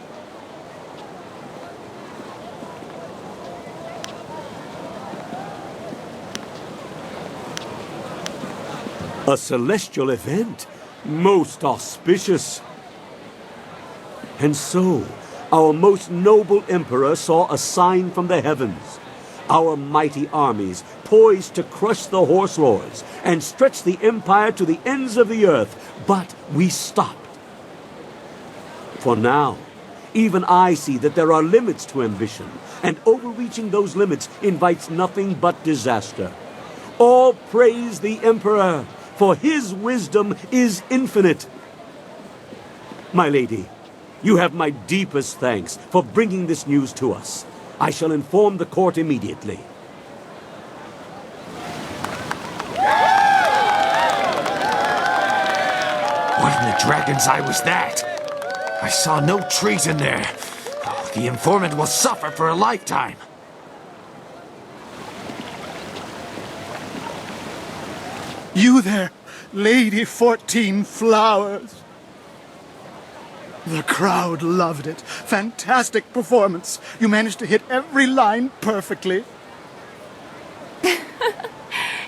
A celestial event, most auspicious. And so, our most noble emperor saw a sign from the heavens. Our mighty armies poised to crush the Horse Lords and stretch the empire to the ends of the earth, but we stopped. For now, even I see that there are limits to ambition, and overreaching those limits invites nothing but disaster. All praise the Emperor, for his wisdom is infinite. My lady, you have my deepest thanks for bringing this news to us. I shall inform the court immediately. What in the dragon's eye was that? I saw no treason there. Oh, the informant will suffer for a lifetime. You there, Lady 14 Flowers. The crowd loved it. Fantastic performance. You managed to hit every line perfectly.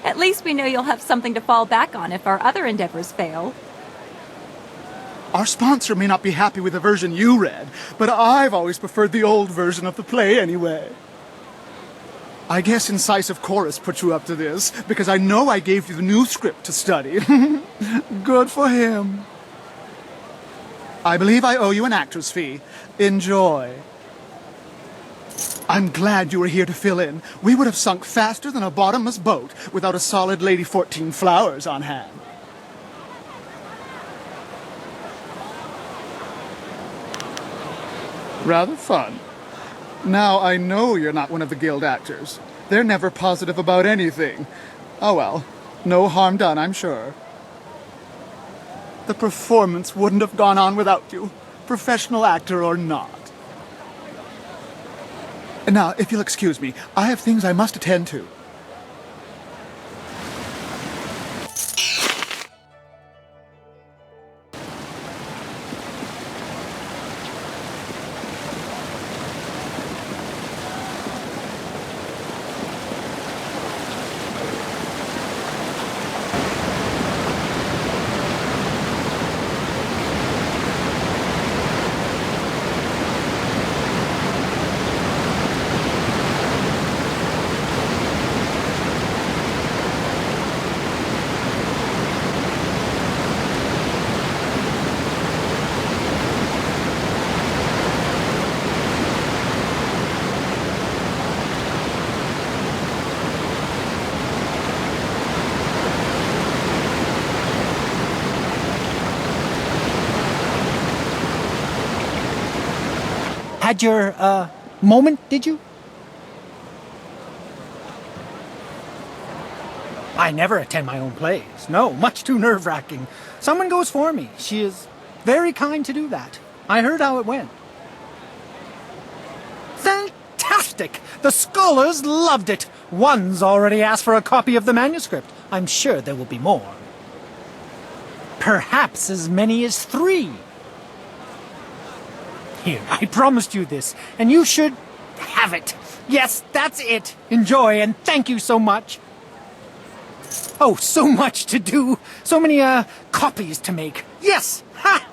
At least we know you'll have something to fall back on if our other endeavors fail. Our sponsor may not be happy with the version you read, but I've always preferred the old version of the play anyway. I guess Incisive Chorus put you up to this, because I know I gave you the new script to study. Good for him. I believe I owe you an actor's fee. Enjoy. I'm glad you were here to fill in. We would have sunk faster than a bottomless boat without a solid Lady 14 Flowers on hand. Rather fun. Now I know you're not one of the guild actors. They're never positive about anything. Oh well, no harm done, I'm sure. The performance wouldn't have gone on without you, professional actor or not. Now, if you'll excuse me, I have things I must attend to. had your, moment, did you? I never attend my own plays. No, much too nerve-wracking. Someone goes for me. She is very kind to do that. I heard how it went. Fantastic! The scholars loved it. One's already asked for a copy of the manuscript. I'm sure there will be more. Perhaps as many as 3. Here, I promised you this, and you should have it. Yes, that's it. Enjoy, and thank you so much. Oh, so much to do. So many, copies to make. Yes! Ha!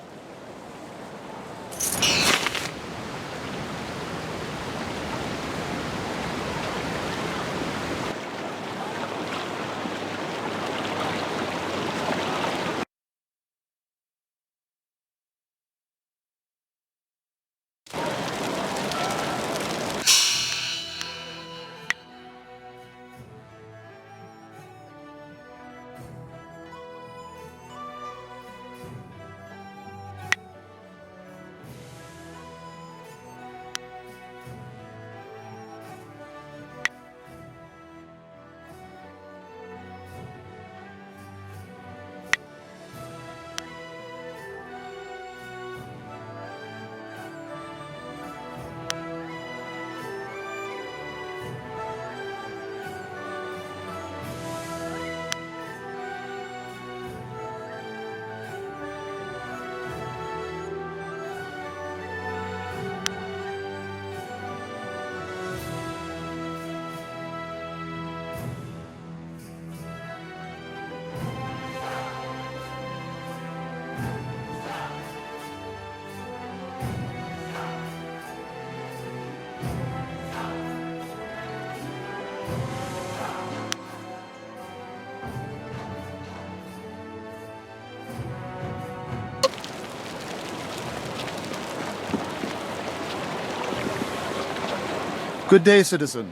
Good day, citizen.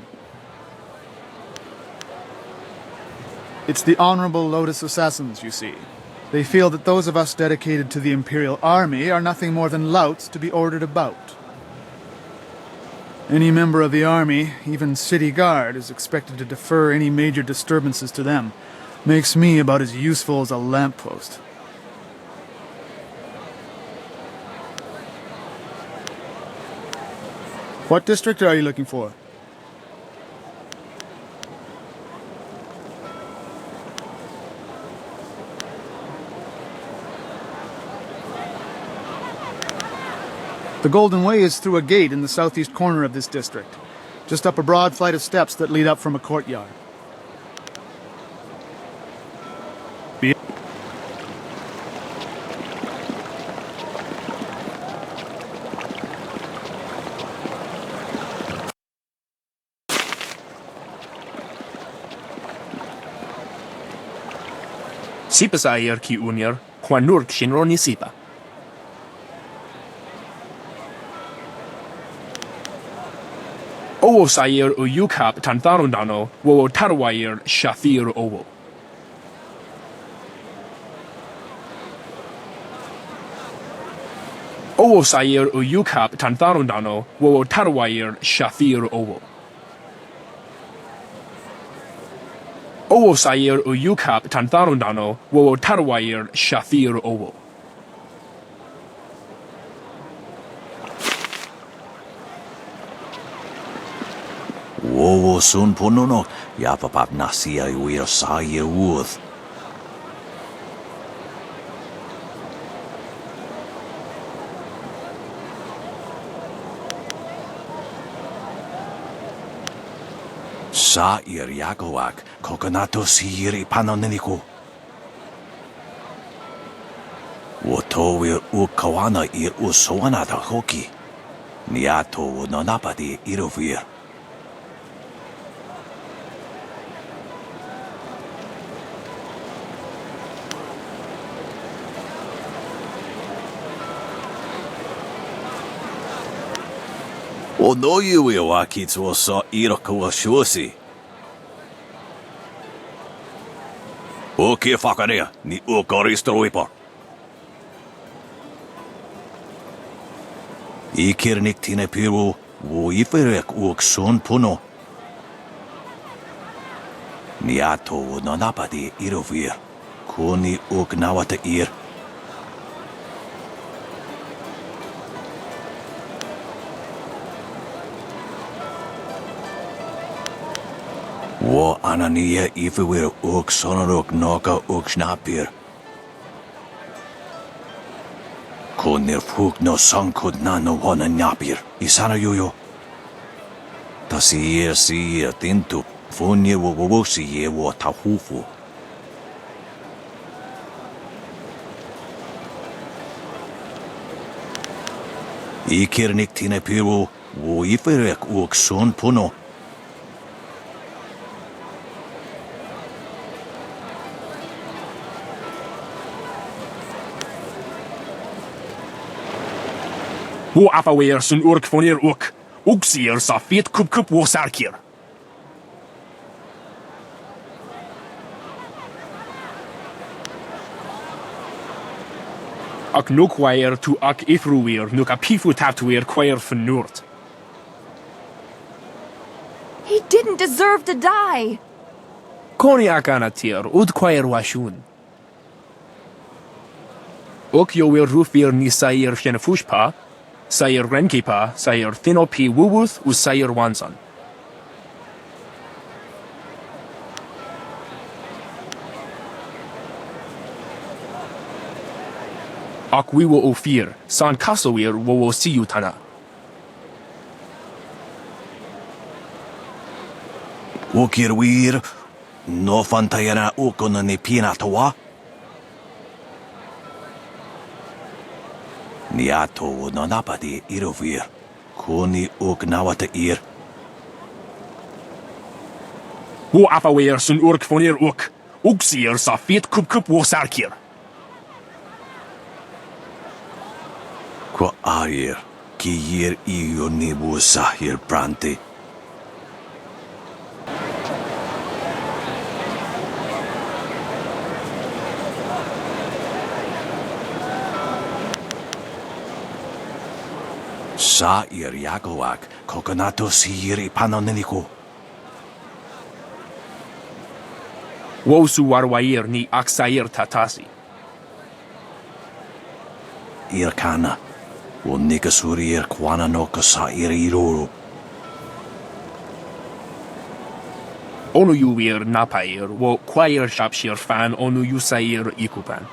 It's the Honorable Lotus Assassins, you see. They feel that those of us dedicated to the Imperial Army are nothing more than louts to be ordered about. Any member of the army, even city guard, is expected to defer any major disturbances to them. Makes me about as useful as a lamppost. What district are you looking for? The Golden Way is through a gate in the southeast corner of this district, just up a broad flight of steps that lead up from a courtyard. Sipa sa ayer ki unir, Juanur kshinro ni sipa. Owo sayer u yukap tantarundano, wo tarwayer shafir owo. Owo sayer u yukap tantarundano, wo tarwayer shafir owo. Owo sayer u yukap tantarundano, wo tarwayer shafir owo. Wowo sun ponono, yapapap nasia uir saye wuth. Sa ir yagoak, kokonato siri panoneniku. Woto ir ukawana ir usoanata hoki. Niato nonapadi irovir. O no you will walk it was so iroko shusi. Okay, fuckeria, ni ukoristo wipo. Ikirnik tine piru, wo iferek uk son puno. Niato nanapadi irovir, koni uk nawata ir. Wo anania ifewir uk sonaruk noka uk snapir. Konir fuk no sankud nano wana napir, isana yuyo. Tasir sir tintu, funye wo siye wo tahufu. Ikirnik tine piru, wo iferek uk son puno. Wo afawir sun urk fonir uk. Uksier sa fit kup wo sarkir. Ak nukwair tu ak ifruir nuk a pifu taftuir kwair fenurt. He didn't deserve to die. Koni akanatir ud kwair washun. Uk yo wir rufir ni sair shenefushpa. Sair Renkipa, Sair Thinopi Wuwuth, u Sair Wansan. Ak we wo ofir, san kasowir wo siyutana. Ukir wir, no fantayana ukona ne pinatawa. Niato nanapadi irovir, koni uk nawata ir. Wo afawir sun urk fonir uk. Uksier sa fit kup wo sarkir. Ko arir, ki yir iyo nibu sahir brante. Sa ir yagoak, kokonato sir ipanoneniko. Wosu warwair ni aksair tatasi. Irkana, wo nikasurir kwana no kasa ir iruru. Onu yuwir napair, wo kwair shapshir fan onu yusair ikupan.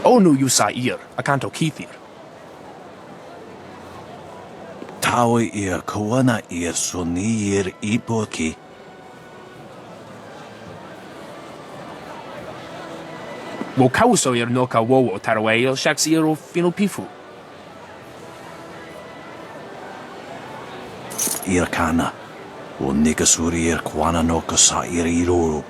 Onu yusair, akanto kithir. Tawi ir kawana ir sonir ipoki. Wo kausoir noka wowo tarawail shaksir o finupifu. Irkana, wo nikasurir kwana no kasa ir iruru.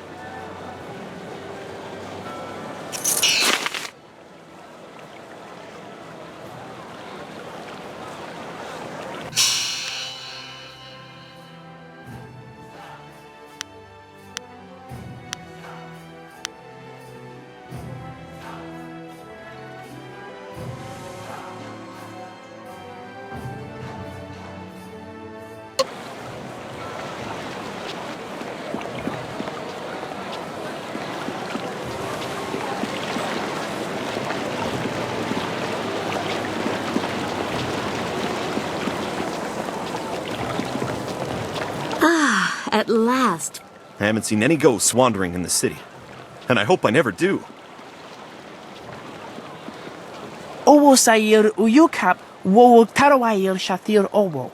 At last. I haven't seen any ghosts wandering in the city. And I hope I never do. Owo Sair Uyukap, Wo Tarawair Shathir Owo.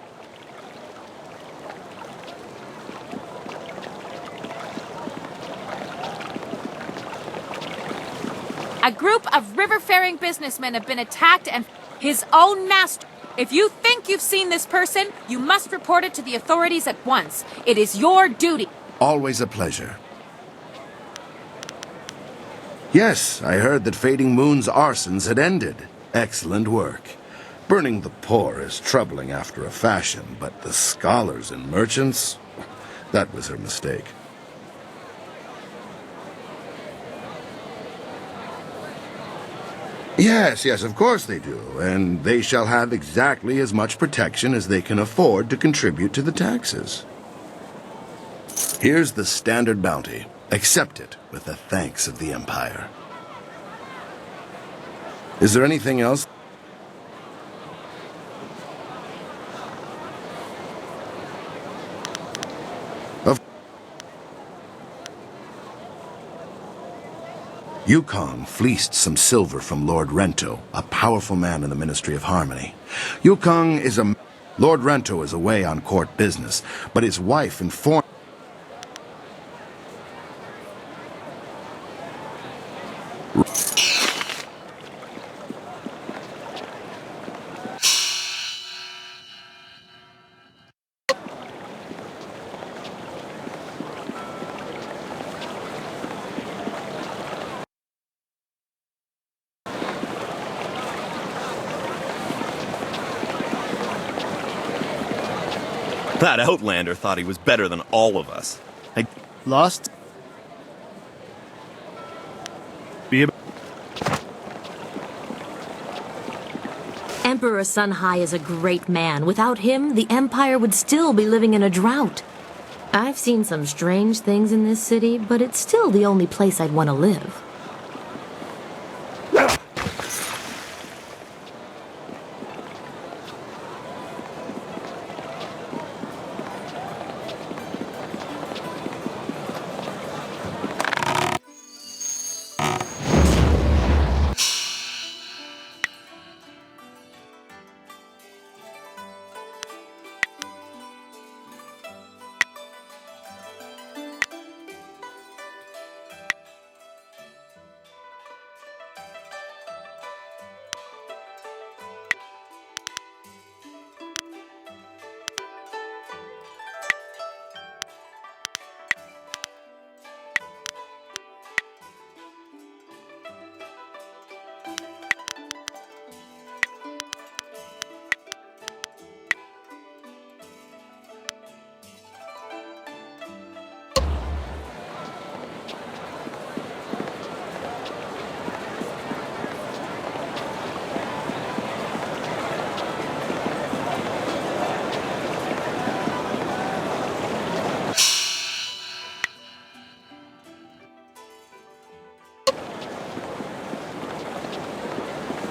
A group of river-faring businessmen have been attacked and his own master. If you think you've seen this person, you must report it to the authorities at once. It is your duty. Always a pleasure. Yes, I heard that Fading Moon's arsons had ended. Excellent work. Burning the poor is troubling after a fashion, but the scholars and merchants, that was her mistake. Yes, yes, of course they do. And they shall have exactly as much protection as they can afford to contribute to the taxes. Here's the standard bounty. Accept it with the thanks of the Empire. Is there anything else? Yukon fleeced some silver from Lord Rento, a powerful man in the Ministry of Harmony. Yukon is a... Lord Rento is away on court business, but his wife informed... That Outlander thought he was better than all of us. Lost? Emperor Sunhai is a great man. Without him, the Empire would still be living in a drought. I've seen some strange things in this city, but it's still the only place I'd want to live.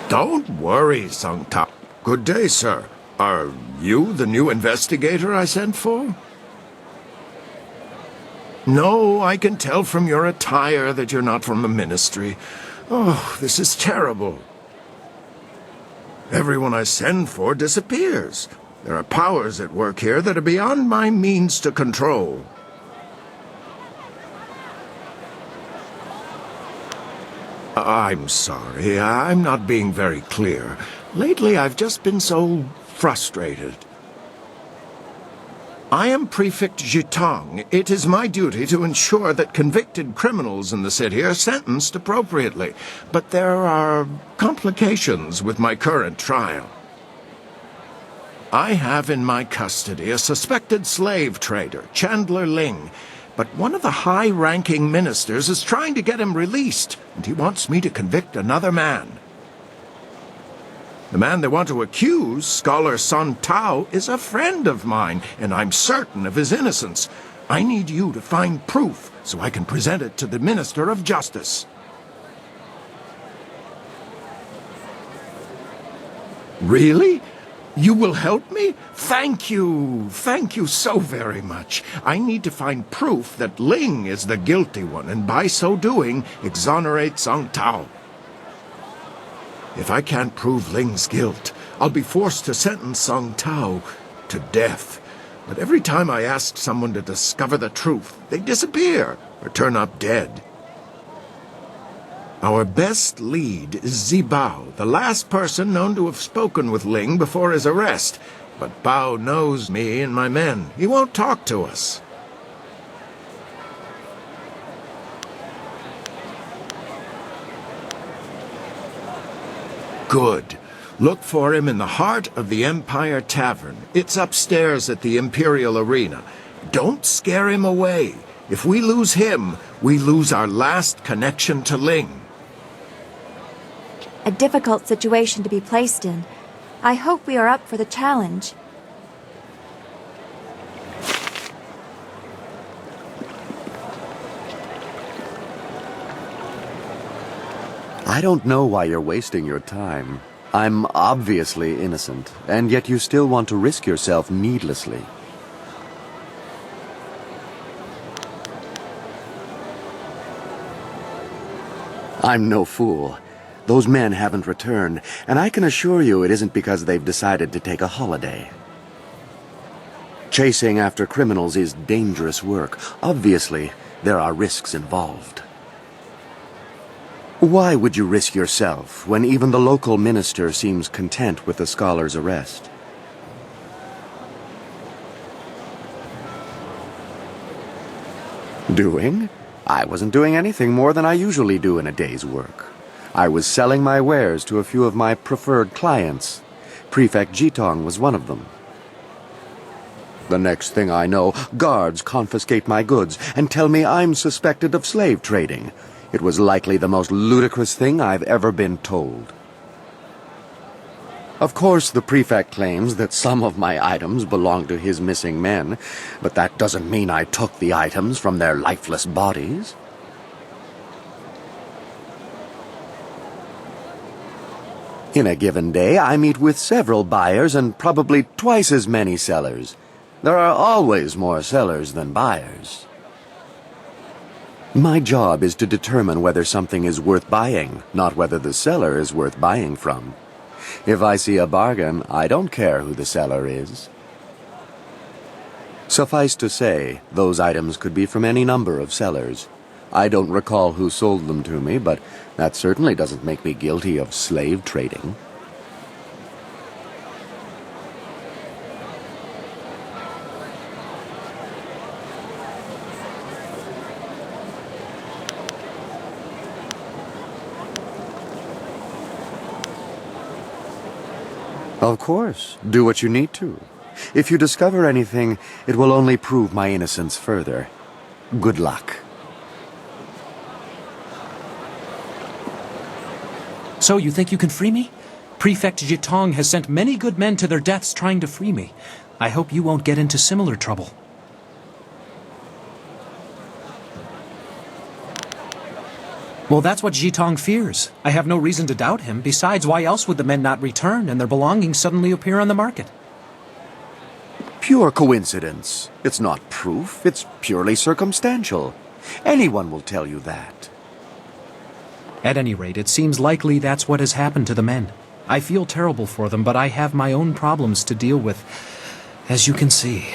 Don't worry, Sung Tao. Good day, sir. Are you the new investigator I sent for? No, I can tell from your attire that you're not from the Ministry. Oh, this is terrible. Everyone I send for disappears. There are powers at work here that are beyond my means to control. I'm sorry, I'm not being very clear. Lately, I've just been so frustrated. I am Prefect Jitong. It is my duty to ensure that convicted criminals in the city are sentenced appropriately. But there are complications with my current trial. I have in my custody a suspected slave trader, Chandler Ling. But one of the high-ranking ministers is trying to get him released, and he wants me to convict another man. The man they want to accuse, Scholar Sun Tao, is a friend of mine, and I'm certain of his innocence. I need you to find proof so I can present it to the Minister of Justice. Really? You will help me? Thank you. Thank you so very much. I need to find proof that Ling is the guilty one, and by so doing, exonerate Song Tao. If I can't prove Ling's guilt, I'll be forced to sentence Song Tao to death. But every time I ask someone to discover the truth, they disappear or turn up dead. Our best lead is Zibao, the last person known to have spoken with Ling before his arrest. But Bao knows me and my men. He won't talk to us. Good. Look for him in the heart of the Empire Tavern. It's upstairs at the Imperial Arena. Don't scare him away. If we lose him, we lose our last connection to Ling. A difficult situation to be placed in. I hope we are up for the challenge. I don't know why you're wasting your time. I'm obviously innocent, and yet you still want to risk yourself needlessly. I'm no fool. Those men haven't returned, and I can assure you it isn't because they've decided to take a holiday. Chasing after criminals is dangerous work. Obviously, there are risks involved. Why would you risk yourself when even the local minister seems content with the scholar's arrest? Doing? I wasn't doing anything more than I usually do in a day's work. I was selling my wares to a few of my preferred clients. Prefect Jitong was one of them. The next thing I know, guards confiscate my goods and tell me I'm suspected of slave trading. It was likely the most ludicrous thing I've ever been told. Of course, the prefect claims that some of my items belong to his missing men, but that doesn't mean I took the items from their lifeless bodies. In a given day, I meet with several buyers and probably twice as many sellers. There are always more sellers than buyers. My job is to determine whether something is worth buying, not whether the seller is worth buying from. If I see a bargain, I don't care who the seller is. Suffice to say, those items could be from any number of sellers. I don't recall who sold them to me, but that certainly doesn't make me guilty of slave trading. Of course, do what you need to. If you discover anything, it will only prove my innocence further. Good luck. So you think you can free me? Prefect Jitong has sent many good men to their deaths trying to free me. I hope you won't get into similar trouble. Well, that's what Jitong fears. I have no reason to doubt him. Besides, why else would the men not return and their belongings suddenly appear on the market? Pure coincidence. It's not proof. It's purely circumstantial. Anyone will tell you that. At any rate, it seems likely that's what has happened to the men. I feel terrible for them, but I have my own problems to deal with, as you can see.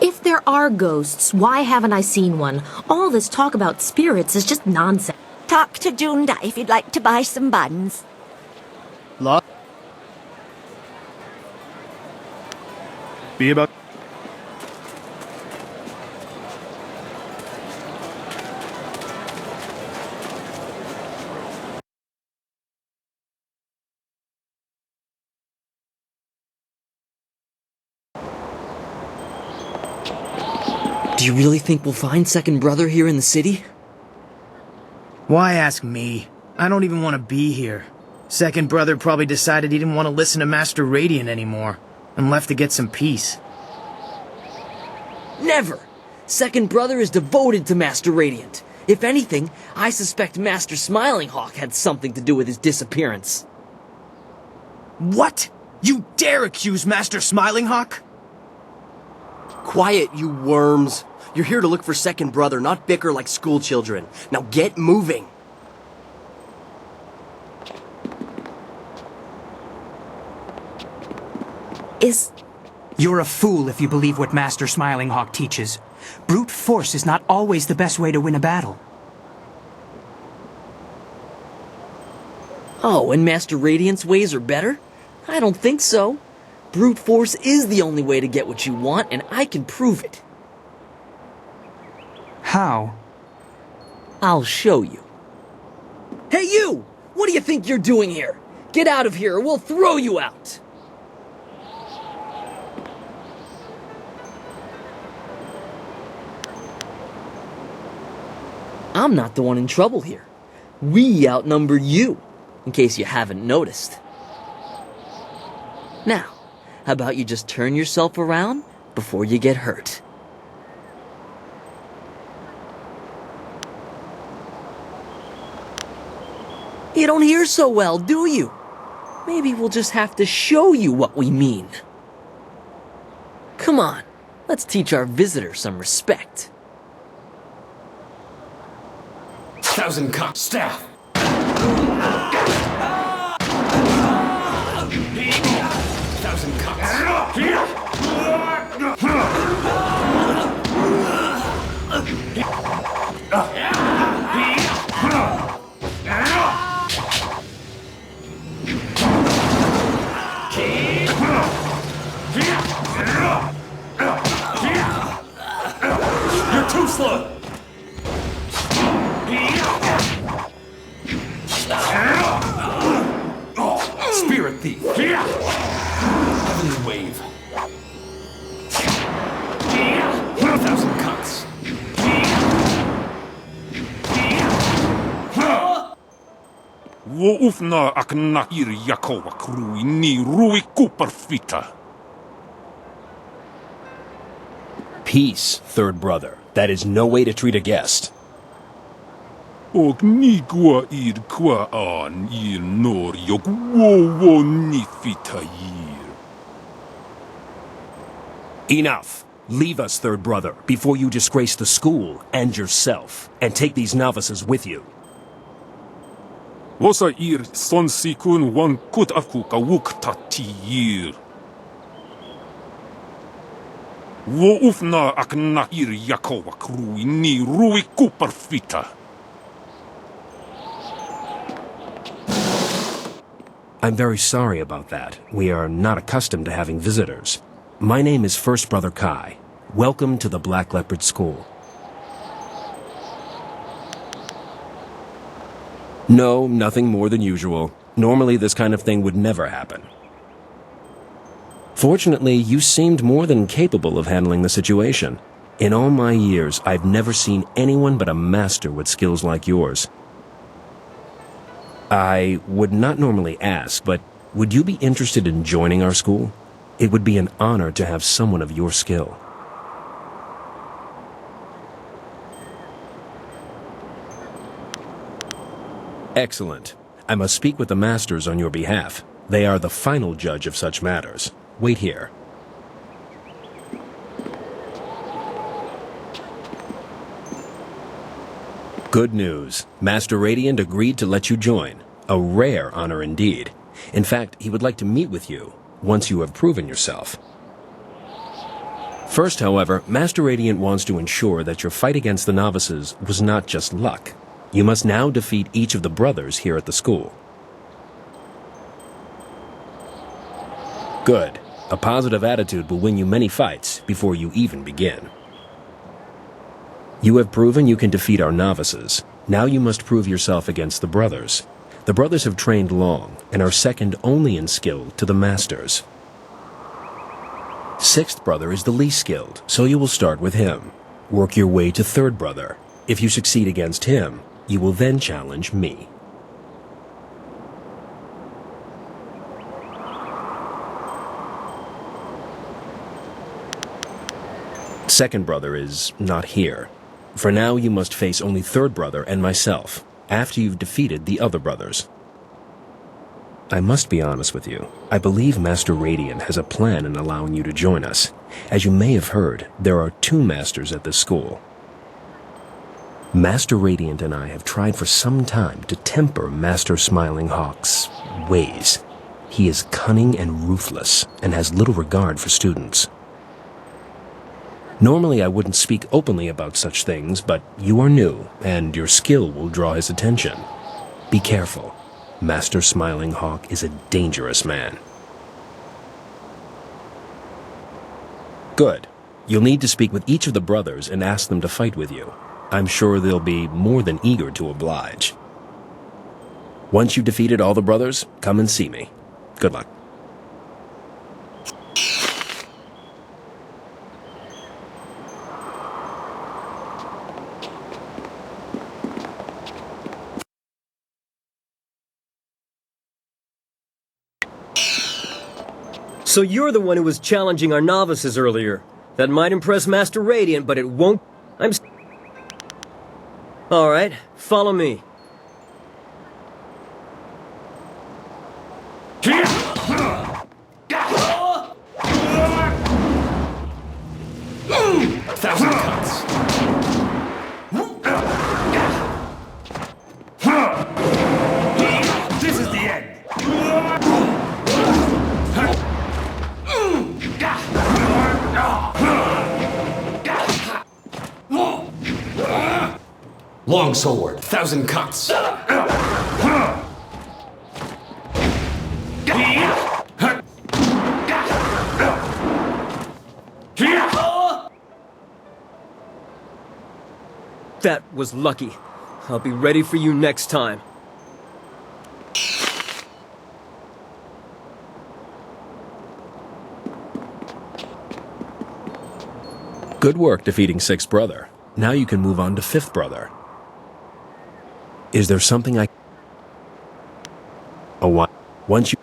If there are ghosts, why haven't I seen one? All this talk about spirits is just nonsense. Talk to Junda if you'd like to buy some buns. Be about... Do you really think we'll find Second Brother here in the city? Why ask me? I don't even want to be here. Second Brother probably decided he didn't want to listen to Master Radiant anymore, and left to get some peace. Never! Second Brother is devoted to Master Radiant. If anything, I suspect Master Smiling Hawk had something to do with his disappearance. What? You dare accuse Master Smiling Hawk? Quiet, you worms. You're here to look for Second Brother, not bicker like school children. Now get moving. You're a fool if you believe what Master Smiling Hawk teaches. Brute force is not always the best way to win a battle. Oh, and Master Radiant's ways are better? I don't think so. Brute force is the only way to get what you want, and I can prove it. How? I'll show you. Hey, you! What do you think you're doing here? Get out of here or we'll throw you out! I'm not the one in trouble here. We outnumber you, in case you haven't noticed. Now, how about you just turn yourself around before you get hurt? You don't hear so well, do you? Maybe we'll just have to show you what we mean. Come on, let's teach our visitor some respect. 1,000 cut staff. 1,000 You're too slow. Spirit thief. Heavenly wave. 1,000 cuts. Wo ufna akna ir Yakova krui ni rui kuperfita. Peace, third brother. That is no way to treat a guest. Og ni gua ir qua an ir nor yok wo ni fita ir. Enough. Leave us, third brother, before you disgrace the school and yourself, and take these novices with you. Vosa ir son sikun wan kut akuka wuk tatir. Wo ufna akna ir Yakova krui ni rui kuperfita. I'm very sorry about that. We are not accustomed to having visitors. My name is First Brother Kai. Welcome to the Black Leopard School. No, nothing more than usual. Normally this kind of thing would never happen. Fortunately, you seemed more than capable of handling the situation. In all my years, I've never seen anyone but a master with skills like yours. I would not normally ask, but would you be interested in joining our school? It would be an honor to have someone of your skill. Excellent. I must speak with the masters on your behalf. They are the final judge of such matters. Wait here. Good news. Master Radiant agreed to let you join. A rare honor indeed. In fact, he would like to meet with you, once you have proven yourself. First, however, Master Radiant wants to ensure that your fight against the novices was not just luck. You must now defeat each of the brothers here at the school. Good. A positive attitude will win you many fights before you even begin. You have proven you can defeat our novices. Now you must prove yourself against the brothers. The brothers have trained long and are second only in skill to the masters. Sixth brother is the least skilled, so you will start with him. Work your way to third brother. If you succeed against him, you will then challenge me. Second brother is not here. For now, you must face only third brother and myself, after you've defeated the other brothers. I must be honest with you. I believe Master Radiant has a plan in allowing you to join us. As you may have heard, there are 2 masters at this school. Master Radiant and I have tried for some time to temper Master Smiling Hawk's ways. He is cunning and ruthless, and has little regard for students. Normally I wouldn't speak openly about such things, but you are new, and your skill will draw his attention. Be careful. Master Smiling Hawk is a dangerous man. Good. You'll need to speak with each of the brothers and ask them to fight with you. I'm sure they'll be more than eager to oblige. Once you've defeated all the brothers, come and see me. Good luck. So you're the one who was challenging our novices earlier. That might impress Master Radiant, but it won't... Alright, follow me. Thousand cuts. This is the end. Long sword, thousand cuts. That was lucky. I'll be ready for you next time. Good work defeating Sixth Brother. Now you can move on to Fifth Brother. Is there something I... Oh, what? Once you...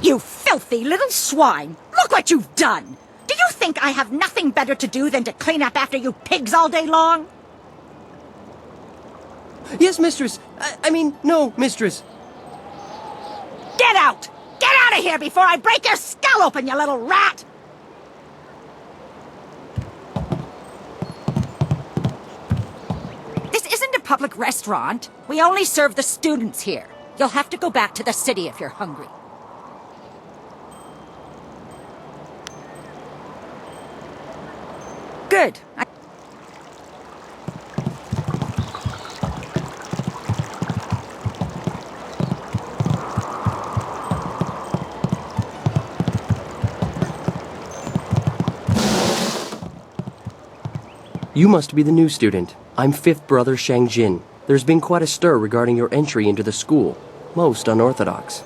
You filthy little swine! Look what you've done! Do you think I have nothing better to do than to clean up after you pigs all day long? Yes, mistress. I mean, no, mistress. Get out! Get out of here before I break your skull open, you little rat! This isn't a public restaurant. We only serve the students here. You'll have to go back to the city if you're hungry. Good. You must be the new student. I'm Fifth Brother Shang Jin. There's been quite a stir regarding your entry into the school. Most unorthodox.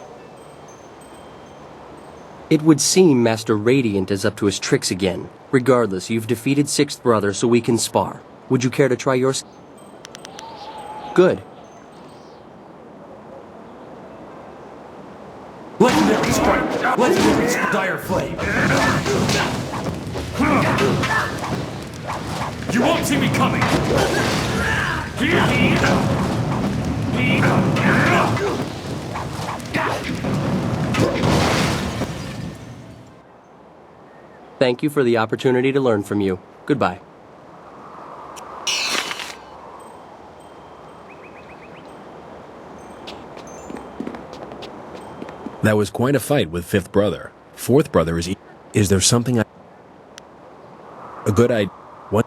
It would seem Master Radiant is up to his tricks again. Regardless, you've defeated Sixth Brother, so we can spar. Would you care to try yours? Good. Legendary strike! Legendary dire flame! You won't see me coming! Thank you for the opportunity to learn from you. Goodbye. That was quite a fight with Fifth Brother. Fourth Brother is... Is there something I... A good idea... What?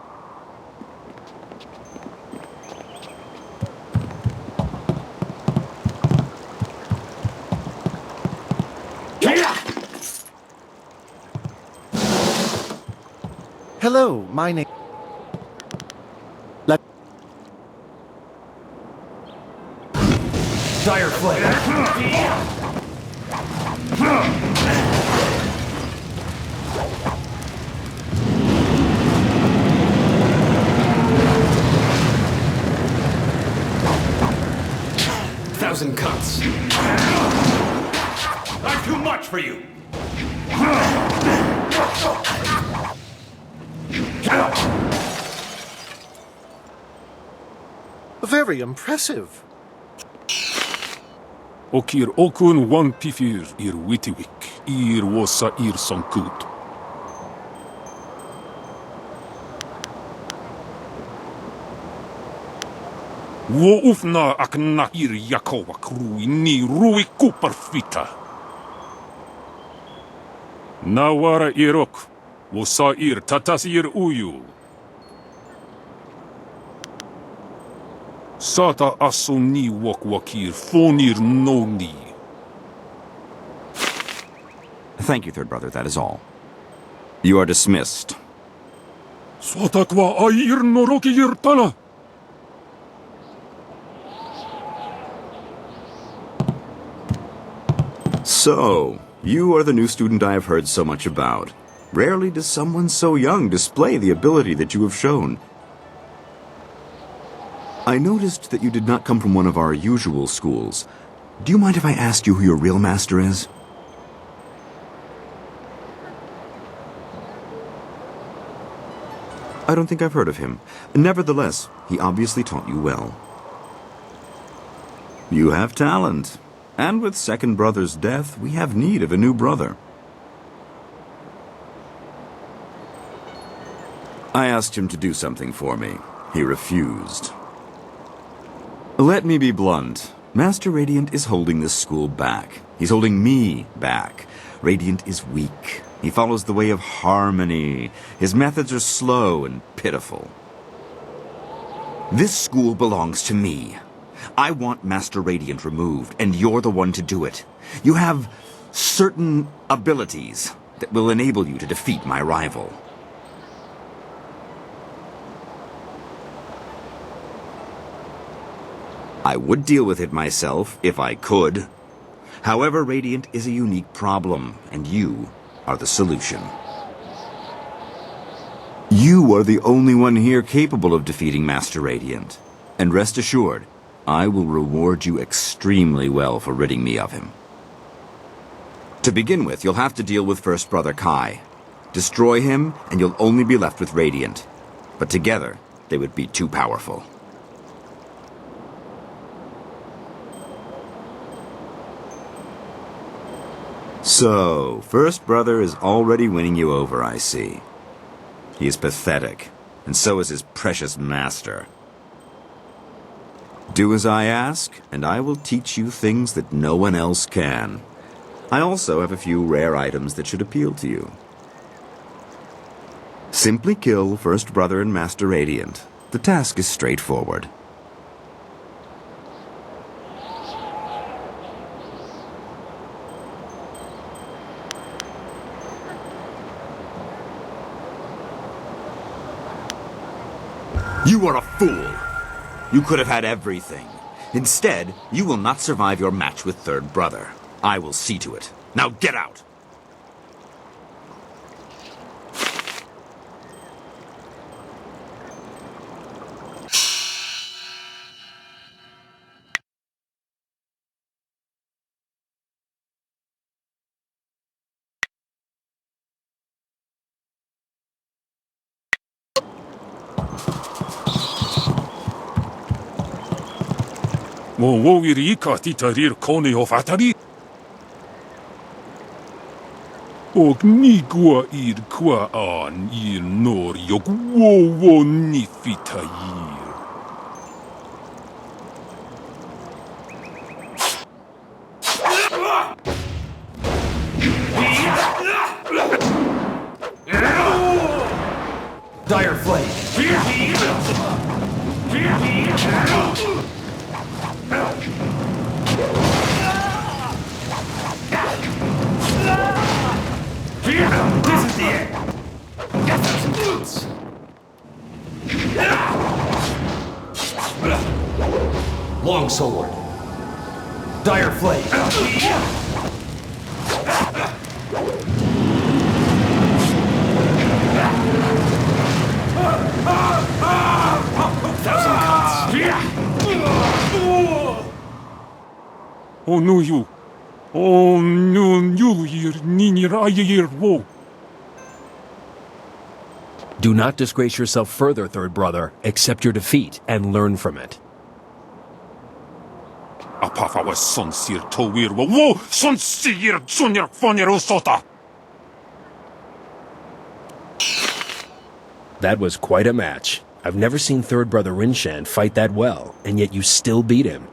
Hello, my name... Dire flame! Thousand cuts. I'm too much for you. Very impressive. Okir okun wan pifir ir witiwik, ir wasa ir sankut. Wo ufna ak nahir Yakowa krui ni rui kuperfita. Nawara irok, wo sair tatasir uyu. Sata asuni wakwakir fonir noni. Thank you, third brother, that is all. You are dismissed. Swatakwa air noroki yirtana. So, you are the new student I have heard so much about. Rarely does someone so young display the ability that you have shown. I noticed that you did not come from one of our usual schools. Do you mind if I ask you who your real master is? I don't think I've heard of him. Nevertheless, he obviously taught you well. You have talent. And with second brother's death, we have need of a new brother. I asked him to do something for me. He refused. Let me be blunt. Master Radiant is holding this school back. He's holding me back. Radiant is weak. He follows the way of harmony. His methods are slow and pitiful. This school belongs to me. I want Master Radiant removed, and you're the one to do it. You have certain abilities that will enable you to defeat my rival. I would deal with it myself, if I could. However, Radiant is a unique problem, and you are the solution. You are the only one here capable of defeating Master Radiant. And rest assured, I will reward you extremely well for ridding me of him. To begin with, you'll have to deal with First Brother Kai. Destroy him, and you'll only be left with Radiant. But together, they would be too powerful. So, First Brother is already winning you over, I see. He is pathetic, and so is his precious master. Do as I ask, and I will teach you things that no one else can. I also have a few rare items that should appeal to you. Simply kill First Brother and Master Radiant. The task is straightforward. You are a fool! You could have had everything. Instead, you will not survive your match with Third Brother. I will see to it. Now get out! Wowirika titarir kone of atari. Og nigua ir qua an ir nor yok wowo nifitayir. Dire Flame. This is the end. Get some boots. Long sword. Dire Flame. Thousand cuts. Oh no you. Oh no you ir ninir ayir wo. Do not disgrace yourself further, Third Brother. Accept your defeat and learn from it. Apafa was sonsir towir wo sonsir junior fonir usota. That was quite a match. I've never seen third brother Rinshan fight that well, and yet you still beat him.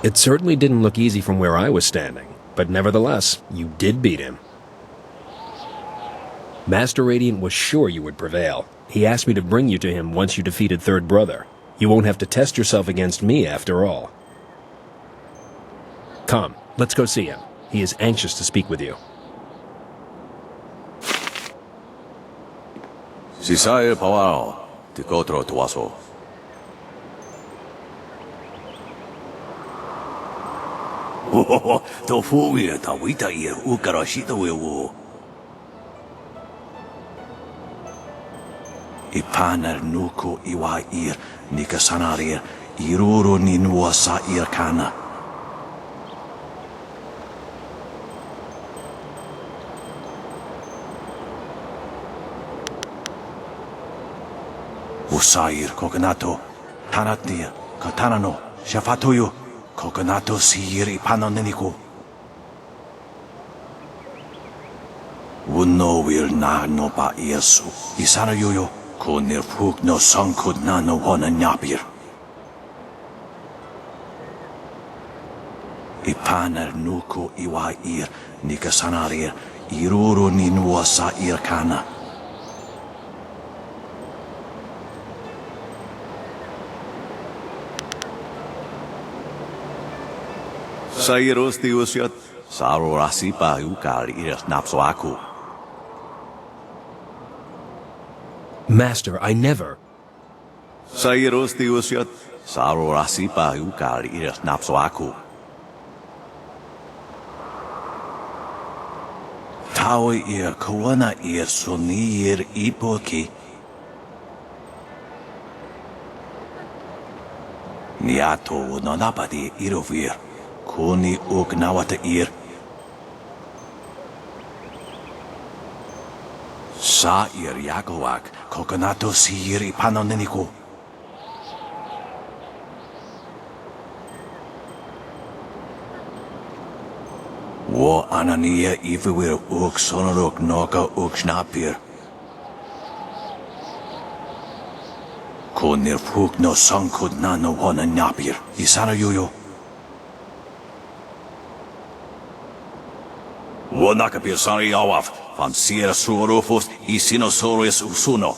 It certainly didn't look easy from where I was standing, but nevertheless, you did beat him. Master Radiant was sure you would prevail. He asked me to bring you to him once you defeated third brother. You won't have to test yourself against me after all. Come, let's go see him. He is anxious to speak with you. Sisae Pawao, Tikotro Tuaso. Ho, to fuwe ta wita ir ukarashita wewo. Ipanar nuko iwa ir nikasanarir iruro ninwa sa irkana. Usair kokonato tanatnia katanano shafatoyo kokonato sir ipanoneniko. Wunno will na no pa yesu isanayoyo konir fuk no sankud na no hona nyapir. Ipanar nuko iwa ir nikasanarir iruro ninwa sa irkana. Sairos tiusiat, saro rasipa ukar iras napso aku. Master, I never... Sairos tiusiat, saro rasipa ukar iras napso aku. Tao ir kawana ir sonir ipoki. Niato nonapadi irovir. Koni ugnawata ir. Sa ir yakowak, kokonato sir ipanoneniko. Wo anania ifewir uk sonorok noka uk snapir. Konir fuk no sankud na no hona napir. Isana yoyo. Wonaka pirsari awaf, van sierra suorofos I sinosaurus usuno.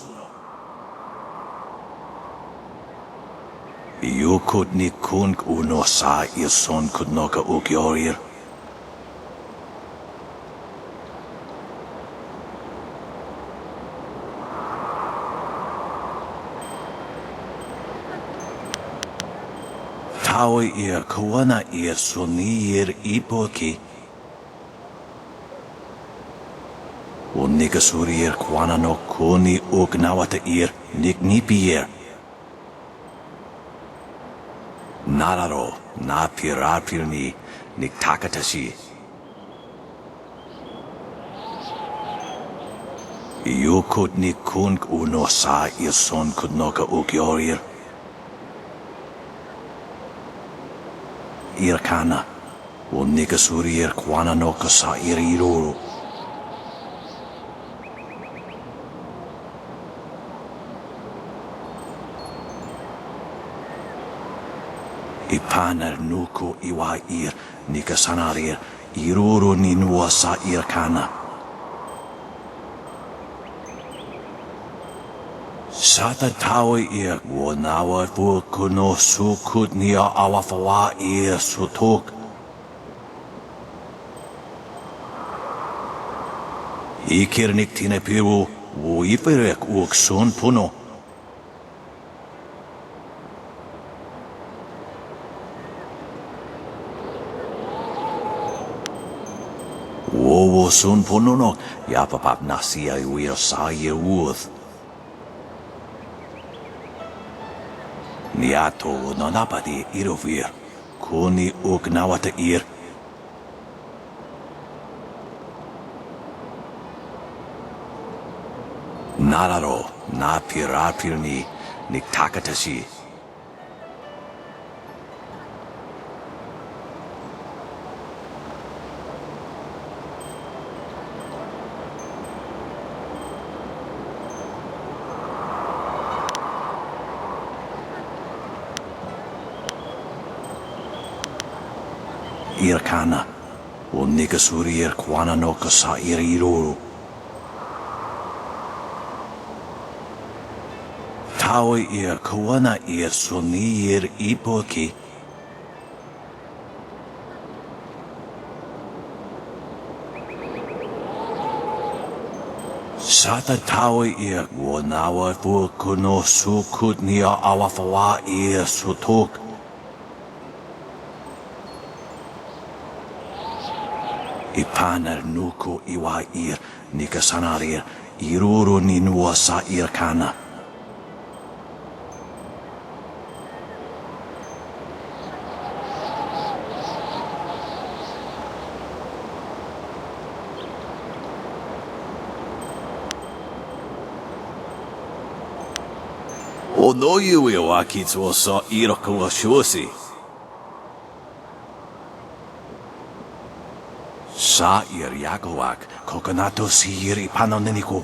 Yukut ni kunk uno sa son kudnoka ukyorir. Tao ir kawana ir sonir ipoki. Nikasurir kwana no koni ugnawata ir niknipier. Nararo na pirapirni niktakatashi. Yukut nikunk uno sa son kudnoka ukyorir. Irkana nikasurir kwana no kasa iriruru. Ipanar nuko iwa ir nikasanarir iruro ninwa sa irkana. Sata tawe ir wonawa vukuno sukut nia awafawa ir sutuk. Ikir niktine piru wo iferek uk sun puno. Wowo sun pununok, yapapap nasi ay wir sa ye wuth. Niato nonapadi irovir, kuni ugnawata ir. Nararo na pirapirni niktakatashi. irkana. O nikasurir kwana no kasa iriru. Taui ir kawana ir sunir ipoki. Sata taui ir wonawa fukuno sukutnia awafawa ir sutuk. Ipanar nuku iwa ir nikasanarir iruru ninua sa irkana. O no yui wa kitsu sa iraku wa shusi. Sa ir yakowak kokonato si iri panoneniku.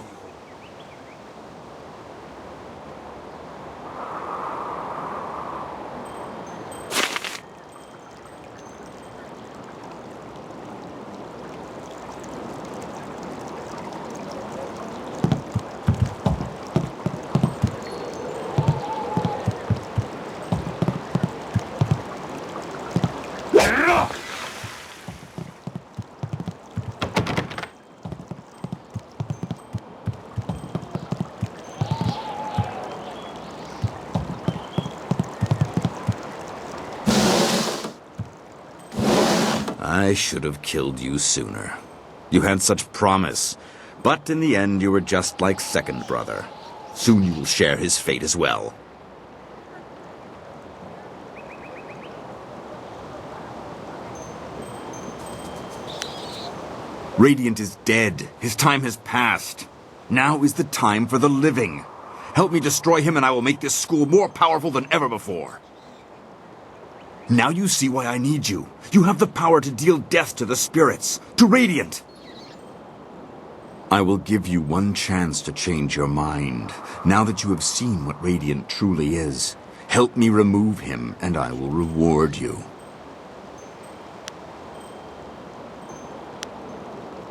I should have killed you sooner. You had such promise. But in the end, you were just like second brother. Soon you will share his fate as well. Radiant is dead. His time has passed. Now is the time for the living. Help me destroy him and I will make this school more powerful than ever before. Now you see why I need you. You have the power to deal death to the spirits, to Radiant. I will give you one chance to change your mind, now that you have seen what Radiant truly is. Help me remove him, and I will reward you.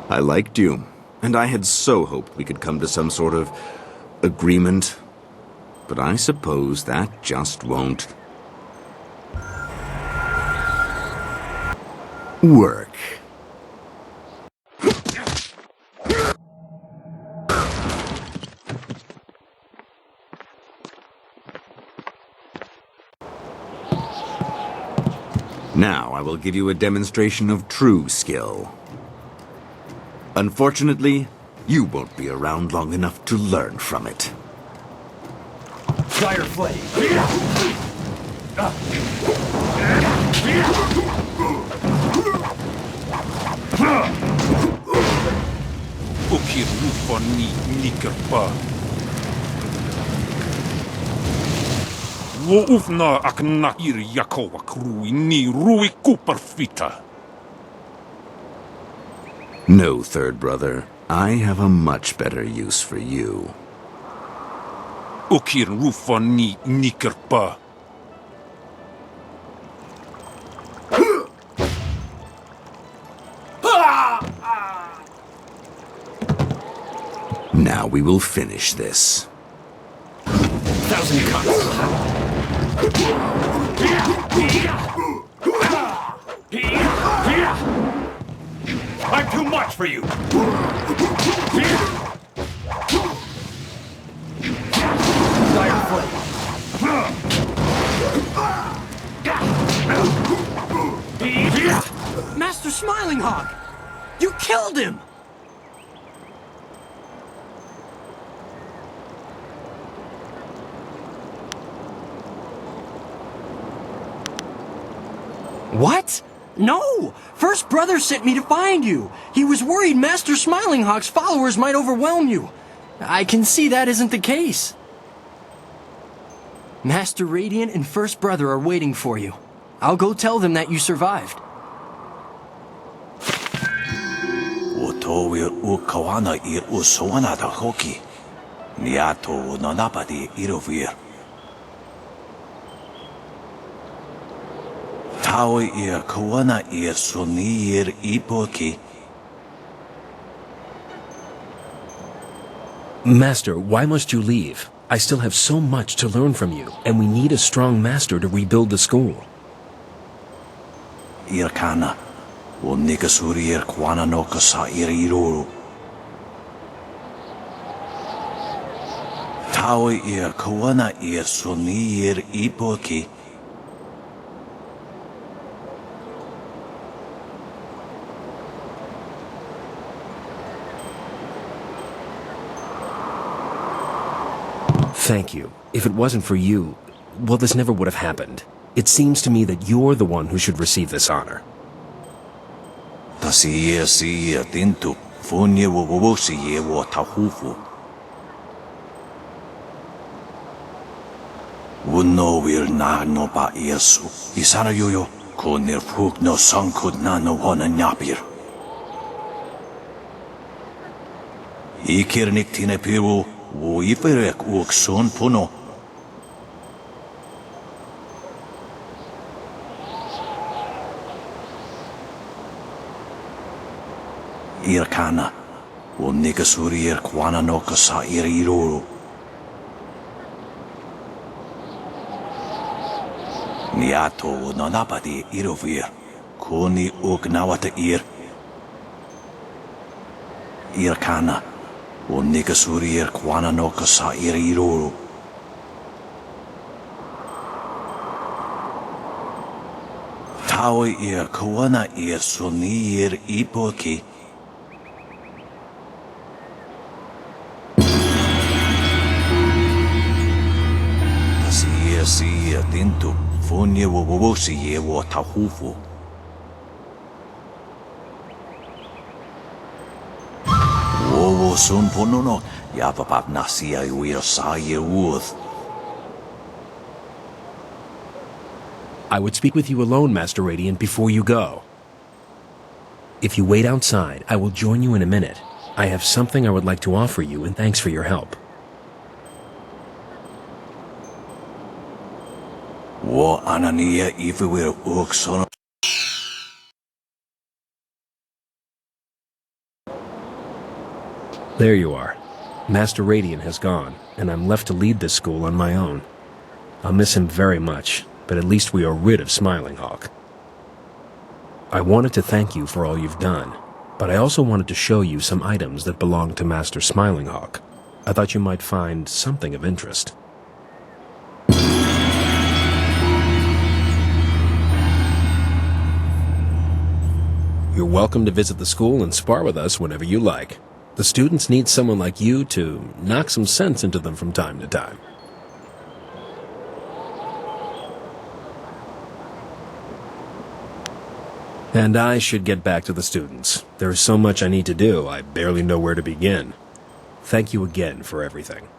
I liked you, and I had so hoped we could come to some sort of agreement. But I suppose that just won't work. Now I will give you a demonstration of true skill. Unfortunately, you won't be around long enough to learn from it. Dire Flame! Ukir Rufani Nikerpa. Wo ufna akna ir yakowak rui ni rui kuparfita. No, third brother. I have a much better use for you. Ukir Rufani Nikerpa. Now we will finish this. 1,000 cuts. I'm too much for you. Dire Flame. Master Smiling Hawk! You killed him! What? No! First Brother sent me to find you. He was worried Master Smiling Hawk's followers might overwhelm you. I can see that isn't the case. Master Radiant and First Brother are waiting for you. I'll go tell them that you survived. Otowir ukawana ir usowana da hoki. Niato nonapadi irovir. Tawa ir kawana ir sonir ipoki. Master, why must you leave? I still have so much to learn from you, and we need a strong master to rebuild the school. Ir kana. O nikasuri ir kwana no kasa ir iruru. Tawa ir kawana ir sonir ipoki. Thank you. If it wasn't for you, well, this never would have happened. It seems to me that you're the one who should receive this honor. Tasiye siye tintu. Funye wo siye wo tahufu. Wuno wir na no ba Yesu. Isara yoyo. Ko nirfuk no sankud na no hona nyapir. Ikirnik tine piru. Wo iferek uok son puno. Irkana. Wo nikasuri ir kwana no kasa ir iruru. Niato wo nanapadi irovir. Koni uk nawata ir. Irkana. O nikasuri ir kwana no kasa ir iruru. Tawa ir kawana ir soni ir ipoki. Tasiye siye tintu. Funye wo siye wo tahufu. Wo sun ponono, yapapap nasia uir sa ye uth. I would speak with you alone, Master Radiant, before you go. If you wait outside, I will join you in a minute. I have something I would like to offer you, and thanks for your help. Wo anania ifuir uk sono. There you are. Master Radiant has gone, and I'm left to lead this school on my own. I'll miss him very much, but at least we are rid of Smiling Hawk. I wanted to thank you for all you've done, but I also wanted to show you some items that belong to Master Smiling Hawk. I thought you might find something of interest. You're welcome to visit the school and spar with us whenever you like. The students need someone like you to knock some sense into them from time to time. And I should get back to the students. There is so much I need to do, I barely know where to begin. Thank you again for everything.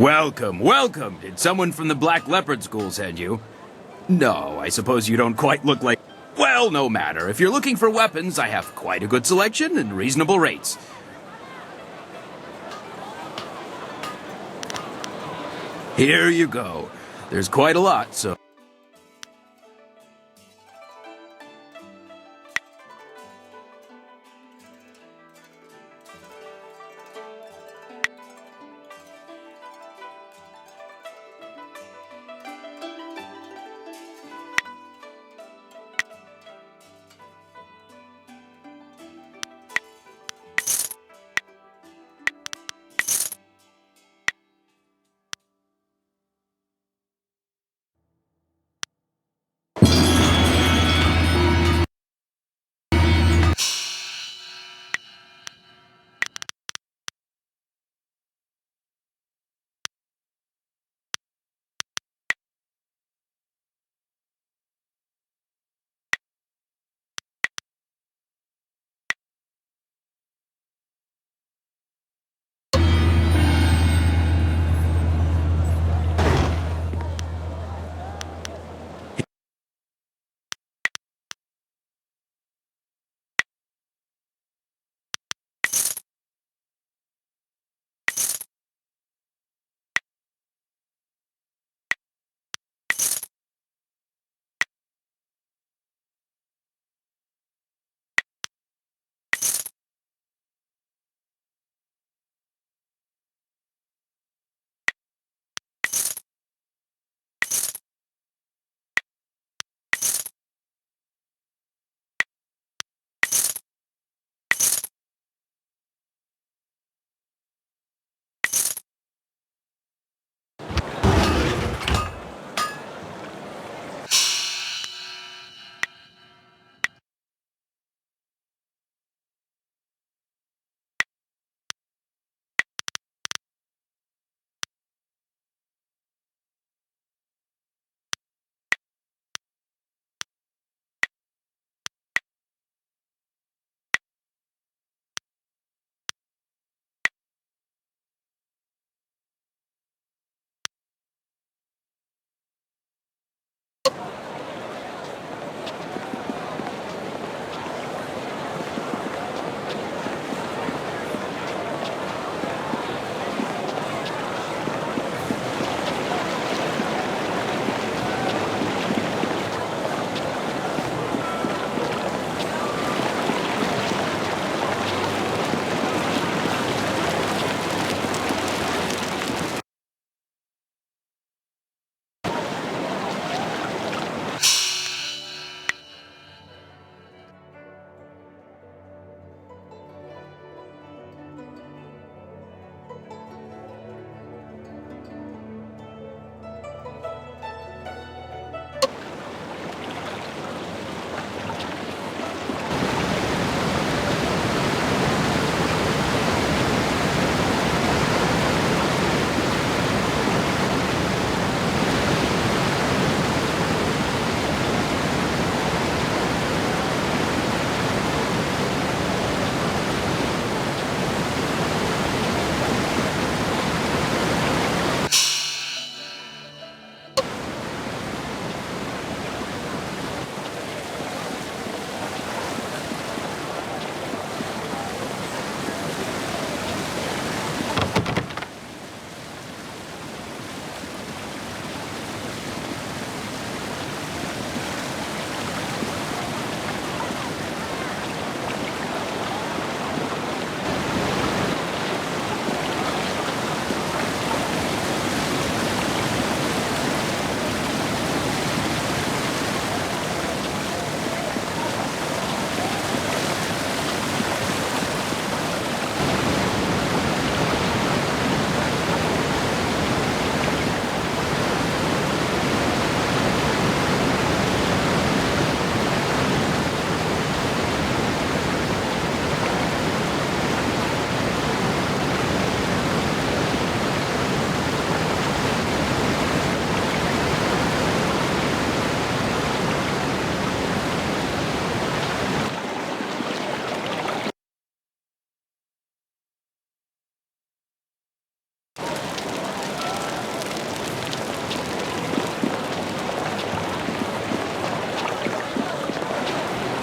Welcome, welcome. Did someone from the Black Leopard School send you? No, I suppose you don't quite look like... Well, no matter. If you're looking for weapons, I have quite a good selection and reasonable rates. Here you go. There's quite a lot, so...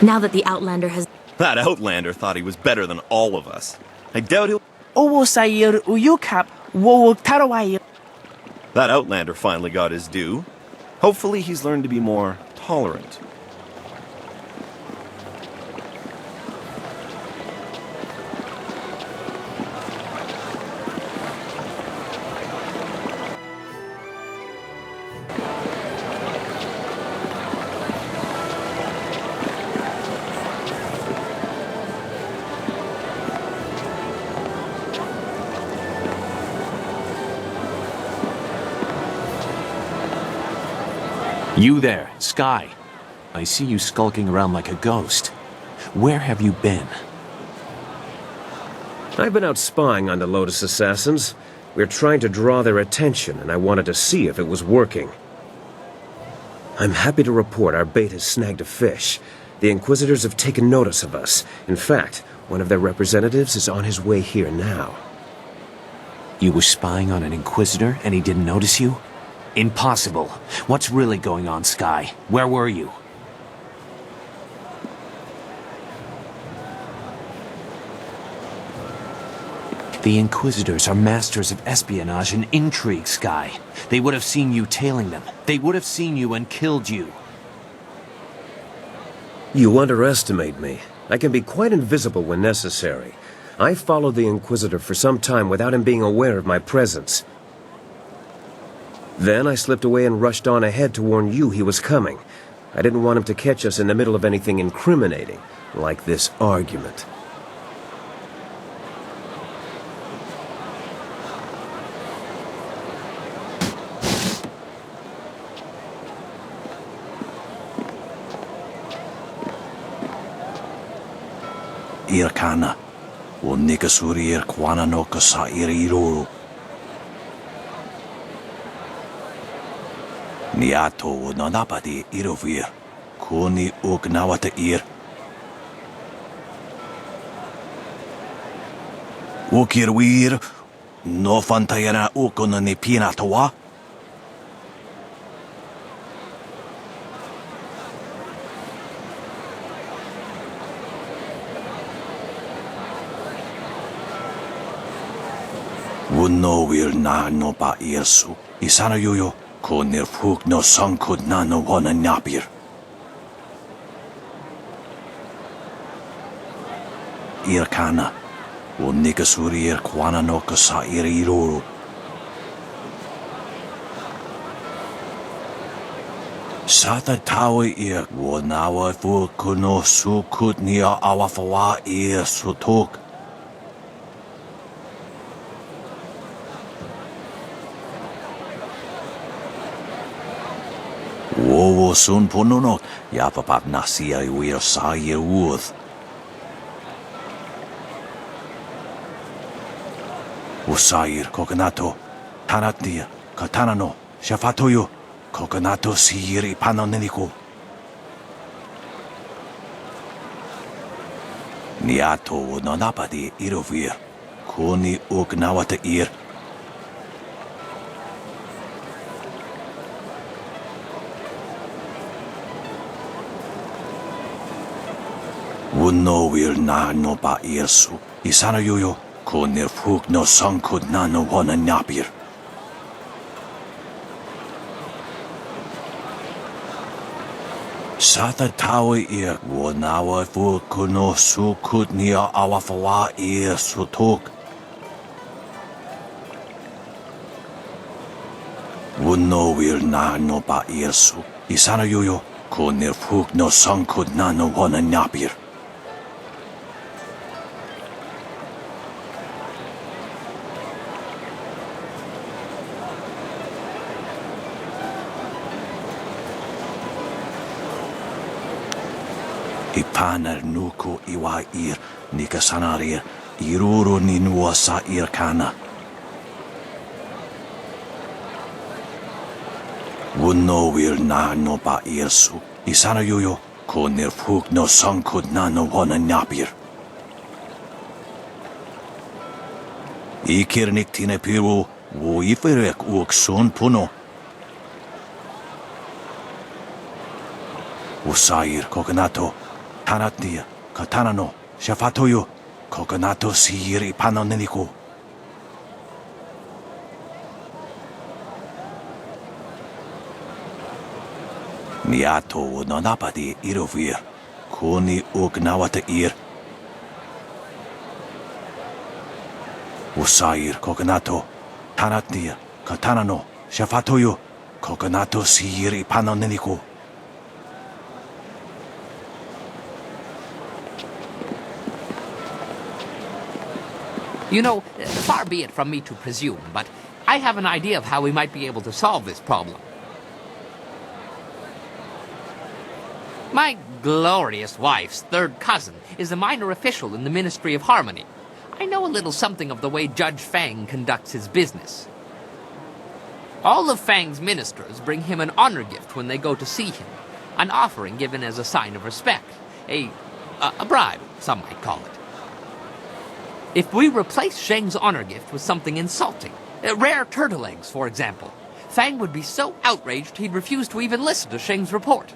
Now that the Outlander has... That Outlander thought he was better than all of us. I doubt he'll... That Outlander finally got his due. Hopefully he's learned to be more tolerant. You there, Sky. I see you skulking around like a ghost. Where have you been? I've been out spying on the Lotus Assassins. We're trying to draw their attention, and I wanted to see if it was working. I'm happy to report our bait has snagged a fish. The Inquisitors have taken notice of us. In fact, one of their representatives is on his way here now. You were spying on an Inquisitor and he didn't notice you? Impossible. What's really going on, Sky? Where were you? The Inquisitors are masters of espionage and intrigue, Sky. They would have seen you tailing them. They would have seen you and killed you. You underestimate me. I can be quite invisible when necessary. I followed the Inquisitor for some time without him being aware of my presence. Then I slipped away and rushed on ahead to warn you he was coming. I didn't want him to catch us in the middle of anything incriminating, like this argument. Irkana, o Nikasuri Kwana no Kasa Iriru. Niato o Nanapati Irovir, Kuni Ugnawata Ir. Ukirwir, no Fantayana Ukonani Pinatawa. Wuno will na no ba irsu. Isana yuyo, ko nirfuk no sankud na no wana napir. Irkana, wo nikasuri ir kwana no kasa iriruru. Sata tawi ir wo nawa fu kuno su kutnia awafawa ir sutuk. Wowo sun pununot, yapapat nasia wir sa ir wuth. Usair kokonato, tanatia, katanano, shafatoyo, kokonato siri panoneniku. Niato nonapadi irovir, kuni ugnawata ir. Wuno will na no ba irsu, isana yuyo, ko nirfuk no sankud na no wana napir. Sata tawi ir, wo nawa fu kuno su kutnia awafawa ir sutuk. Wuno will na no ba irsu, isana yuyo, ko nirfuk no sankud na no wana napir. Ipanar nuko iwa ir, nikasanarir, iruro ninua sa irkana. Wuno will na no ba irsu, isana yuyo, ko nirfuk no sankud na no wana napir. Ikirnik tine piru, wo iferek uk sun puno. Usair kokonato, Tanatia, Katanano, Shafatoyo, Kokonato Siri Panonenico. Miato Nonapadi Irovir, Koni Ugnawata Ir. Usair Kokonato, Tanatia, Katanano, Shafatoyo, Kokonato Siri Panonenico. You know, far be it from me to presume, but I have an idea of how we might be able to solve this problem. My glorious wife's third cousin is a minor official in the Ministry of Harmony. I know a little something of the way Judge Fang conducts his business. All of Fang's ministers bring him an honor gift when they go to see him, an offering given as a sign of respect, a bribe, some might call it. If we replace Sheng's honor gift with something insulting, rare turtle eggs, for example, Fang would be so outraged he'd refuse to even listen to Sheng's report.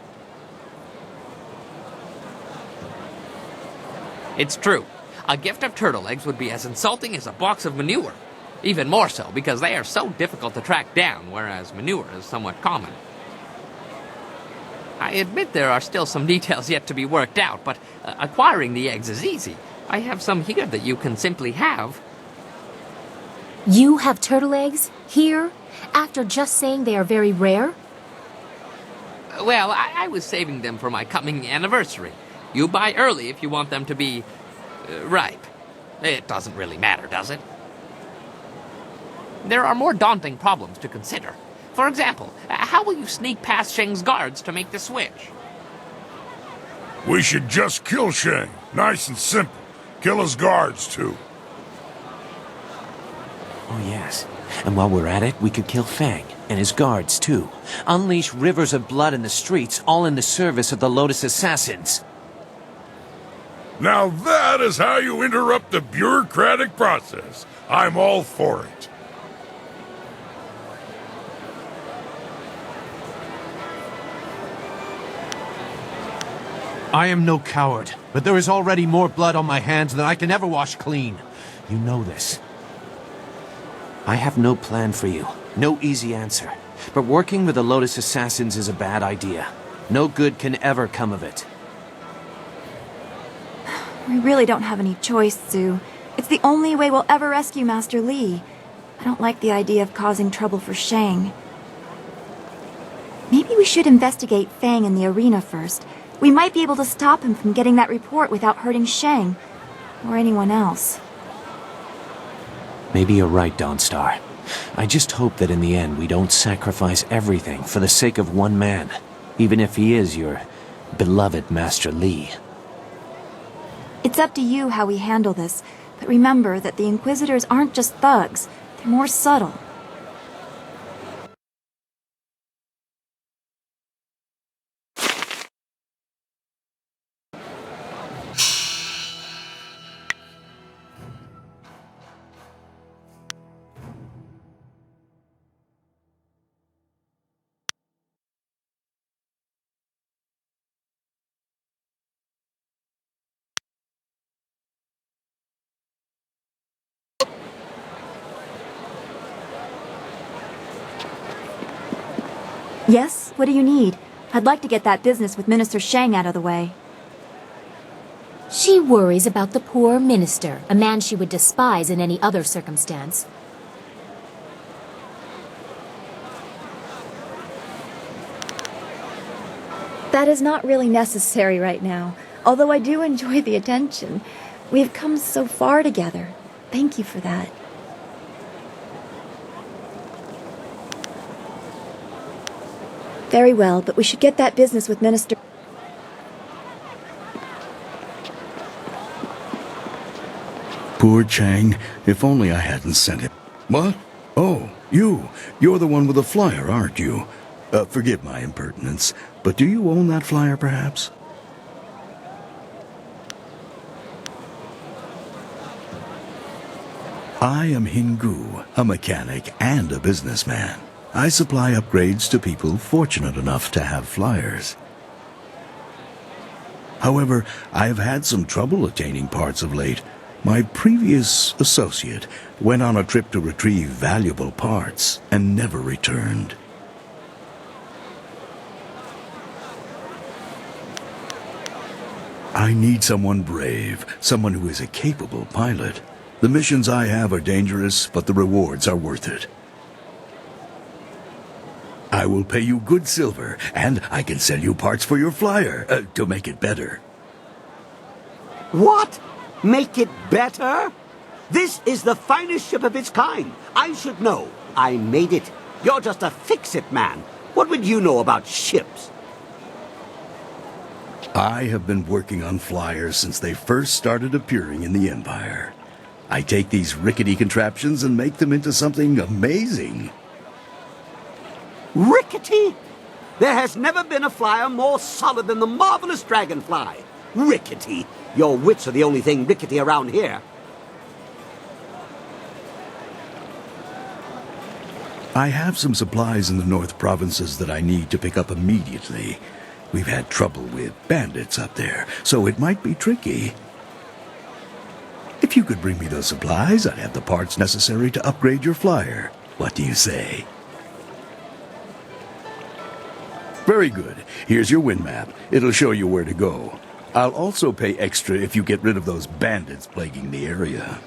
It's true. A gift of turtle eggs would be as insulting as a box of manure. Even more so, because they are so difficult to track down, whereas manure is somewhat common. I admit there are still some details yet to be worked out, but acquiring the eggs is easy. I have some here that you can simply have. You have turtle eggs? Here? After just saying they are very rare? Well, I was saving them for my coming anniversary. You buy early if you want them to be ripe. It doesn't really matter, does it? There are more daunting problems to consider. For example, how will you sneak past Sheng's guards to make the switch? We should just kill Sheng. Nice and simple. Kill his guards, too. Oh, yes. And while we're at it, we could kill Fang, and his guards, too. Unleash rivers of blood in the streets, all in the service of the Lotus Assassins. Now that is how you interrupt the bureaucratic process. I'm all for it. I am no coward, but there is already more blood on my hands than I can ever wash clean. You know this. I have no plan for you, no easy answer. But working with the Lotus Assassins is a bad idea. No good can ever come of it. We really don't have any choice, Sue. It's the only way we'll ever rescue Master Li. I don't like the idea of causing trouble for Shang. Maybe we should investigate Fang in the arena first. We might be able to stop him from getting that report without hurting Shang. Or anyone else. Maybe you're right, Dawnstar. I just hope that in the end we don't sacrifice everything for the sake of one man. Even if he is your beloved Master Li. It's up to you how we handle this, but remember that the Inquisitors aren't just thugs. They're more subtle. Yes? What do you need? I'd like to get that business with Minister Shang out of the way. She worries about the poor minister, a man she would despise in any other circumstance. That is not really necessary right now, although I do enjoy the attention. We have come so far together. Thank you for that. Very well, but we should get that business with Minister... Poor Chang. If only I hadn't sent him. What? Oh, you. You're the one with the flyer, aren't you? Forgive my impertinence, but do you own that flyer, perhaps? I am Hingu, a mechanic and a businessman. I supply upgrades to people fortunate enough to have flyers. However, I have had some trouble attaining parts of late. My previous associate went on a trip to retrieve valuable parts and never returned. I need someone brave, someone who is a capable pilot. The missions I have are dangerous, but the rewards are worth it. I will pay you good silver, and I can sell you parts for your flyer, to make it better. What? Make it better? This is the finest ship of its kind. I should know. I made it. You're just a fix-it man. What would you know about ships? I have been working on flyers since they first started appearing in the Empire. I take these rickety contraptions and make them into something amazing. Rickety? There has never been a flyer more solid than the marvelous dragonfly. Rickety? Your wits are the only thing rickety around here. I have some supplies in the North Provinces that I need to pick up immediately. We've had trouble with bandits up there, so it might be tricky. If you could bring me those supplies, I'd have the parts necessary to upgrade your flyer. What do you say? Very good. Here's your wind map. It'll show you where to go. I'll also pay extra if you get rid of those bandits plaguing the area.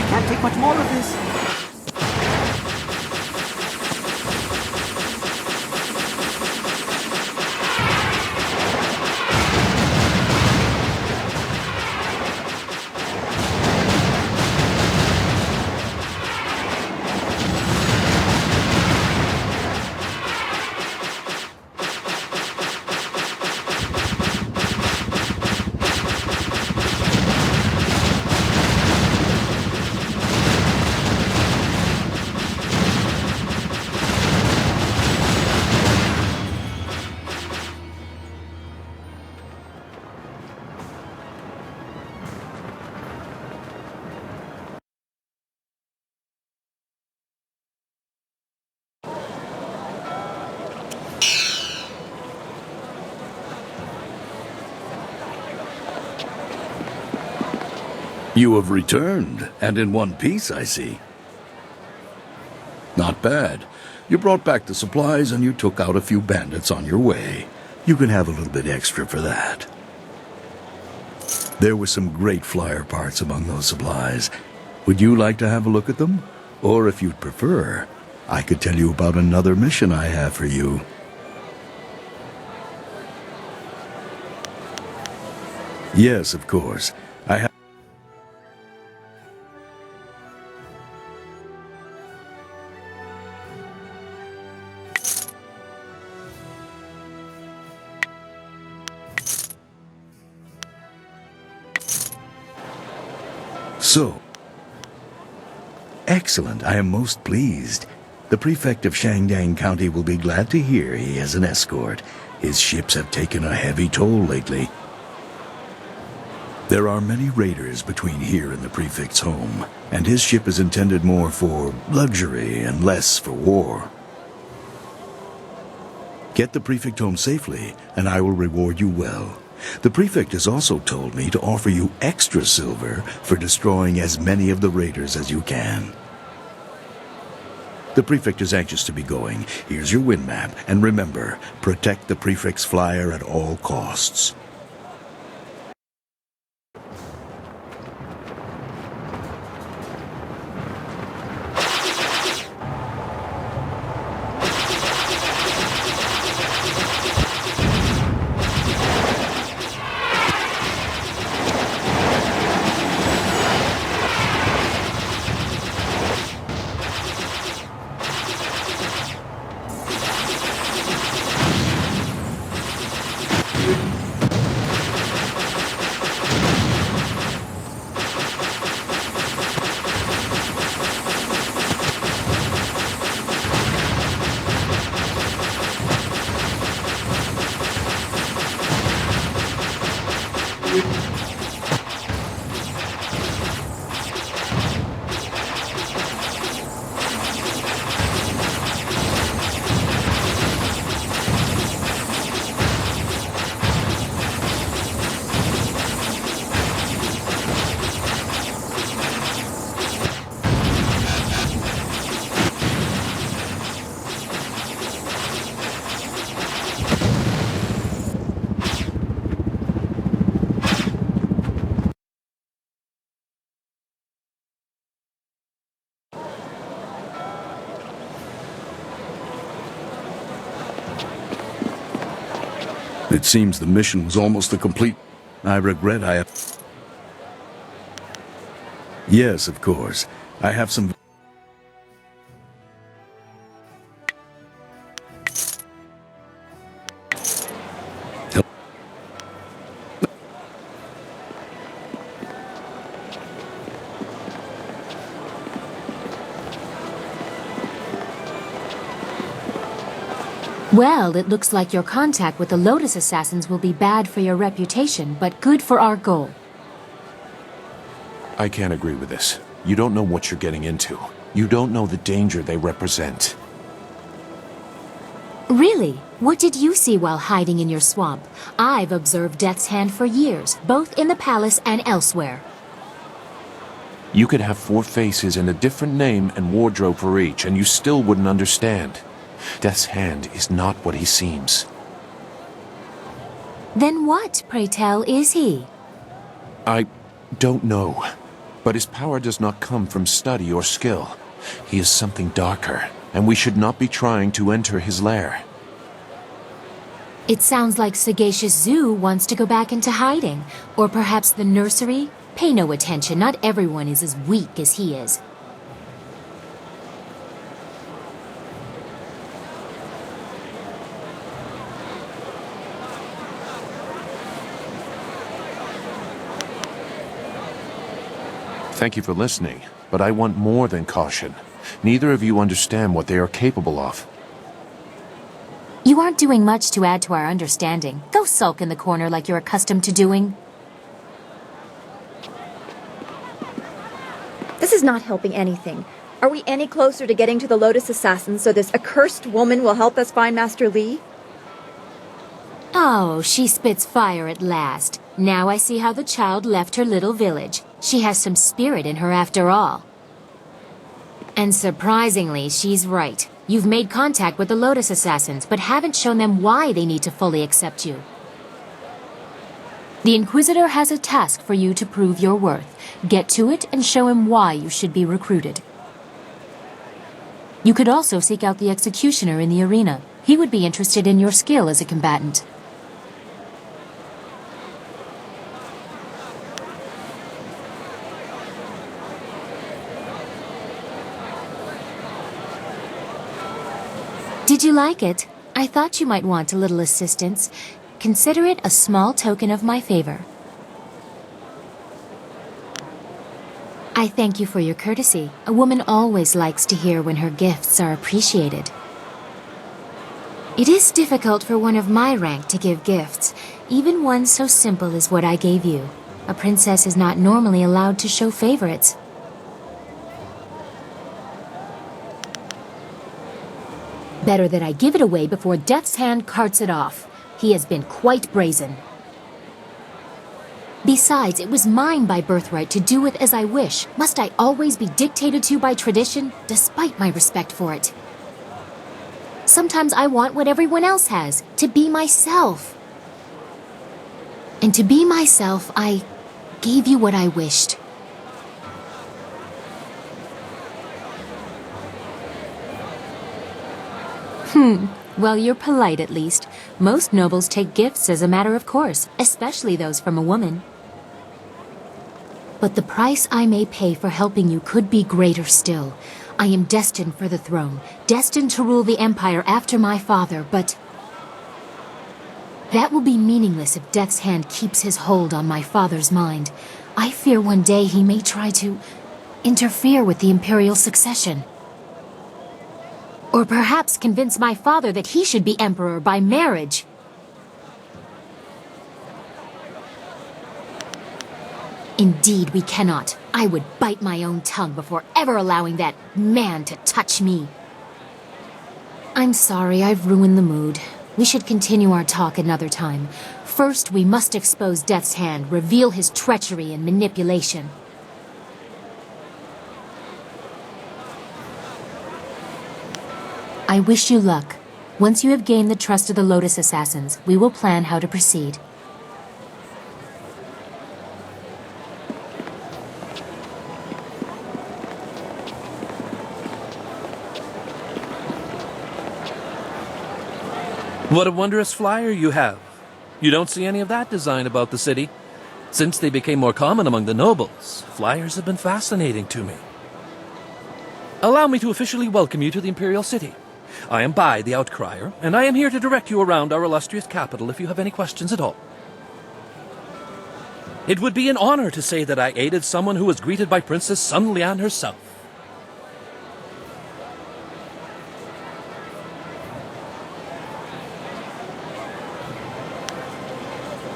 Can't take much more of this. You have returned, and in one piece, I see. Not bad. You brought back the supplies and you took out a few bandits on your way. You can have a little bit extra for that. There were some great flyer parts among those supplies. Would you like to have a look at them? Or if you'd prefer, I could tell you about another mission I have for you. Yes, of course. I have... So, excellent. I am most pleased. The prefect of Shangdang County will be glad to hear he has an escort. His ships have taken a heavy toll lately. There are many raiders between here and the prefect's home, and his ship is intended more for luxury and less for war. Get the prefect home safely, and I will reward you well. The prefect has also told me to offer you extra silver for destroying as many of the raiders as you can. The prefect is anxious to be going. Here's your wind map, and remember, protect the prefect's flyer at all costs. It seems the mission was almost a complete... I regret I have... Yes, of course. I have some... Well, it looks like your contact with the Lotus Assassins will be bad for your reputation, but good for our goal. I can't agree with this. You don't know what you're getting into. You don't know the danger they represent. Really? What did you see while hiding in your swamp? I've observed Death's Hand for years, both in the palace and elsewhere. You could have 4 faces and a different name and wardrobe for each, and you still wouldn't understand. Death's Hand is not what he seems. Then what, pray tell, is he? I don't know. But his power does not come from study or skill. He is something darker, and we should not be trying to enter his lair. It sounds like Sagacious Zoo wants to go back into hiding. Or perhaps the nursery? Pay no attention, not everyone is as weak as he is. Thank you for listening, but I want more than caution. Neither of you understand what they are capable of. You aren't doing much to add to our understanding. Go sulk in the corner like you're accustomed to doing. This is not helping anything. Are we any closer to getting to the Lotus Assassins so this accursed woman will help us find Master Li? Oh, she spits fire at last. Now I see how the child left her little village. She has some spirit in her after all. And surprisingly, she's right. You've made contact with the Lotus Assassins, but haven't shown them why they need to fully accept you. The Inquisitor has a task for you to prove your worth. Get to it and show him why you should be recruited. You could also seek out the Executioner in the arena. He would be interested in your skill as a combatant. Did you like it? I thought you might want a little assistance. Consider it a small token of my favor. I thank you for your courtesy. A woman always likes to hear when her gifts are appreciated. It is difficult for one of my rank to give gifts, even one so simple as what I gave you. A princess is not normally allowed to show favorites. Better that I give it away before Death's Hand carts it off. He has been quite brazen. Besides, it was mine by birthright to do with as I wish. Must I always be dictated to by tradition, despite my respect for it? Sometimes I want what everyone else has, to be myself. And to be myself, I gave you what I wished. Well, you're polite at least. Most nobles take gifts as a matter of course, especially those from a woman. But the price I may pay for helping you could be greater still. I am destined for the throne, destined to rule the Empire after my father, but... that will be meaningless if Death's Hand keeps his hold on my father's mind. I fear one day he may try to interfere with the Imperial succession. Or perhaps convince my father that he should be Emperor by marriage. Indeed, we cannot. I would bite my own tongue before ever allowing that man to touch me. I'm sorry, I've ruined the mood. We should continue our talk another time. First, we must expose Death's Hand, reveal his treachery and manipulation. I wish you luck. Once you have gained the trust of the Lotus Assassins, we will plan how to proceed. What a wondrous flyer you have. You don't see any of that design about the city. Since they became more common among the nobles, flyers have been fascinating to me. Allow me to officially welcome you to the Imperial City. I am Bai, the Outcrier, and I am here to direct you around our illustrious capital if you have any questions at all. It would be an honor to say that I aided someone who was greeted by Princess Sun Lian herself.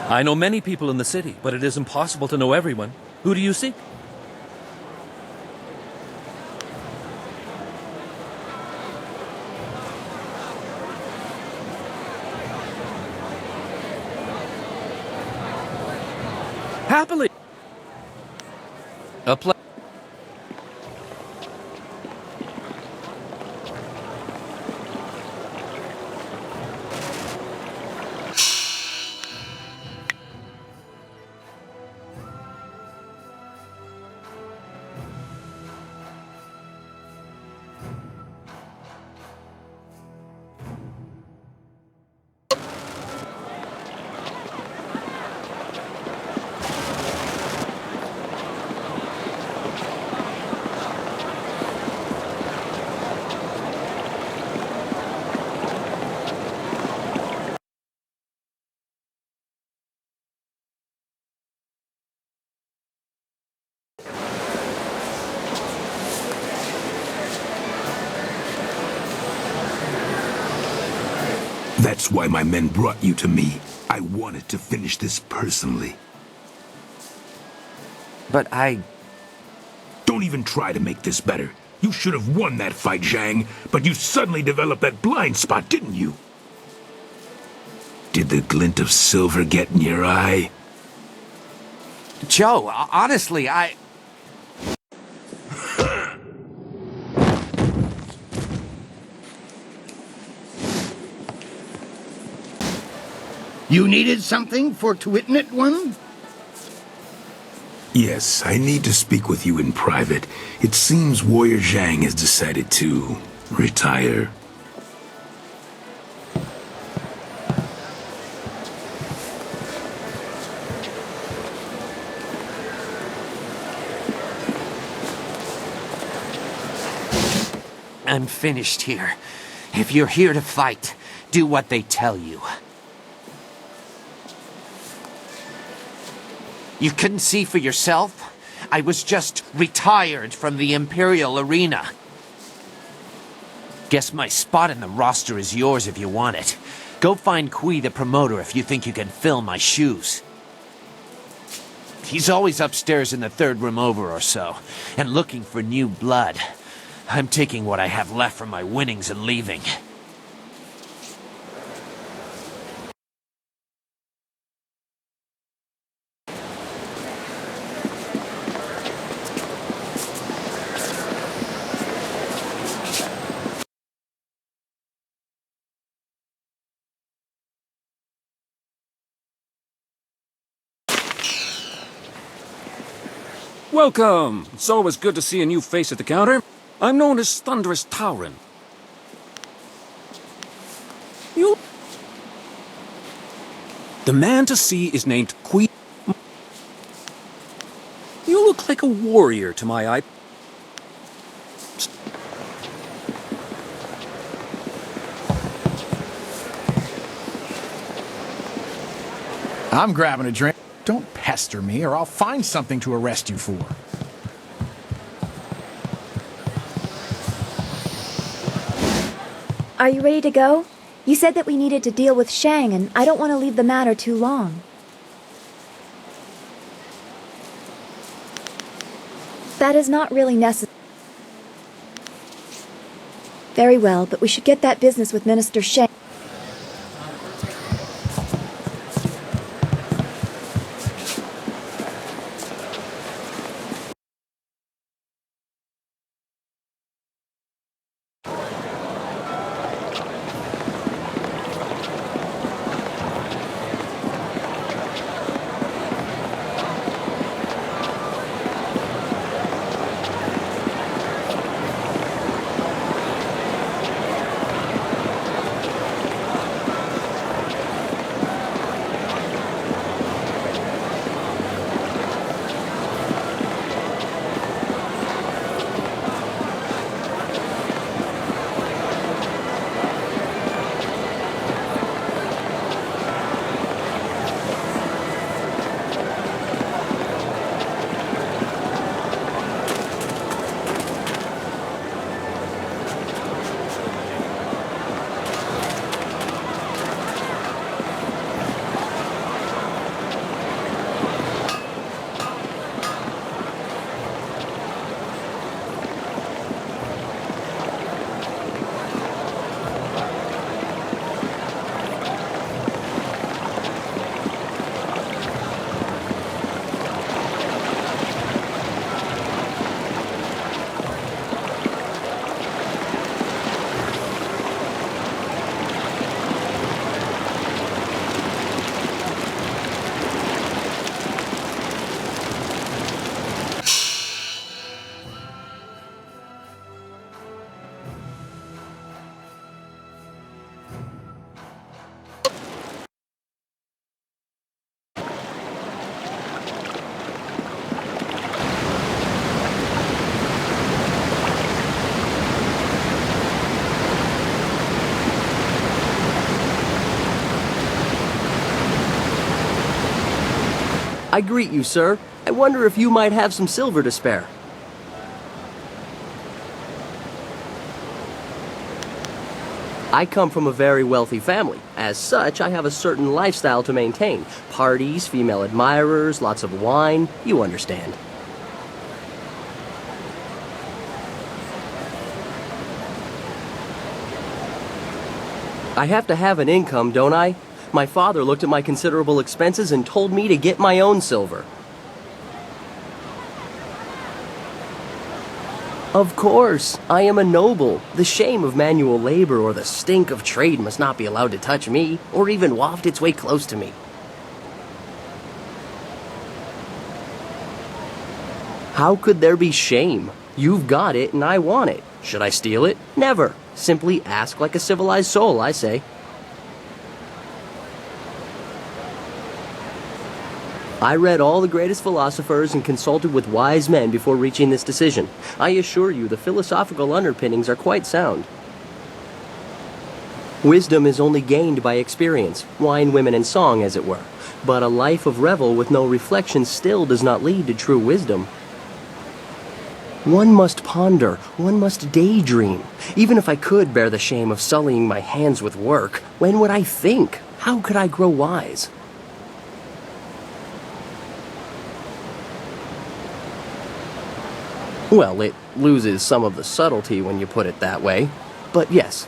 I know many people in the city, but it is impossible to know everyone. Who do you seek? Happily. A That's why my men brought you to me. I wanted to finish this personally. But I... Don't even try to make this better. You should have won that fight, Zhang, but you suddenly developed that blind spot, didn't you? Did the glint of silver get in your eye? Joe, honestly, You needed something for Twitnit one? Yes, I need to speak with you in private. It seems Warrior Zhang has decided to retire. I'm finished here. If you're here to fight, do what they tell you. You couldn't see for yourself? I was just retired from the Imperial arena. Guess my spot in the roster is yours if you want it. Go find Kui the promoter if you think you can fill my shoes. He's always upstairs in the third room over or so, and looking for new blood. I'm taking what I have left from my winnings and leaving. Welcome! It's always good to see a new face at the counter. I'm known as Thunderous Tauren. The man to see is named Kui. You look like a warrior to my eye. I'm grabbing a drink. Don't pester me, or I'll find something to arrest you for. Are you ready to go? You said that we needed to deal with Shang, and I don't want to leave the matter too long. That is not really necessary. Very well, but we should get that business with Minister Shang. I greet you, sir. I wonder if you might have some silver to spare. I come from a very wealthy family. As such, I have a certain lifestyle to maintain. Parties, female admirers, lots of wine. You understand. I have to have an income, don't I? My father looked at my considerable expenses and told me to get my own silver. Of course, I am a noble. The shame of manual labor or the stink of trade must not be allowed to touch me, or even waft its way close to me. How could there be shame? You've got it and I want it. Should I steal it? Never. Simply ask like a civilized soul, I say. I read all the greatest philosophers and consulted with wise men before reaching this decision. I assure you the philosophical underpinnings are quite sound. Wisdom is only gained by experience, wine, women, and song, as it were. But a life of revel with no reflection still does not lead to true wisdom. One must ponder, one must daydream. Even if I could bear the shame of sullying my hands with work, when would I think? How could I grow wise? Well, it loses some of the subtlety when you put it that way. But yes.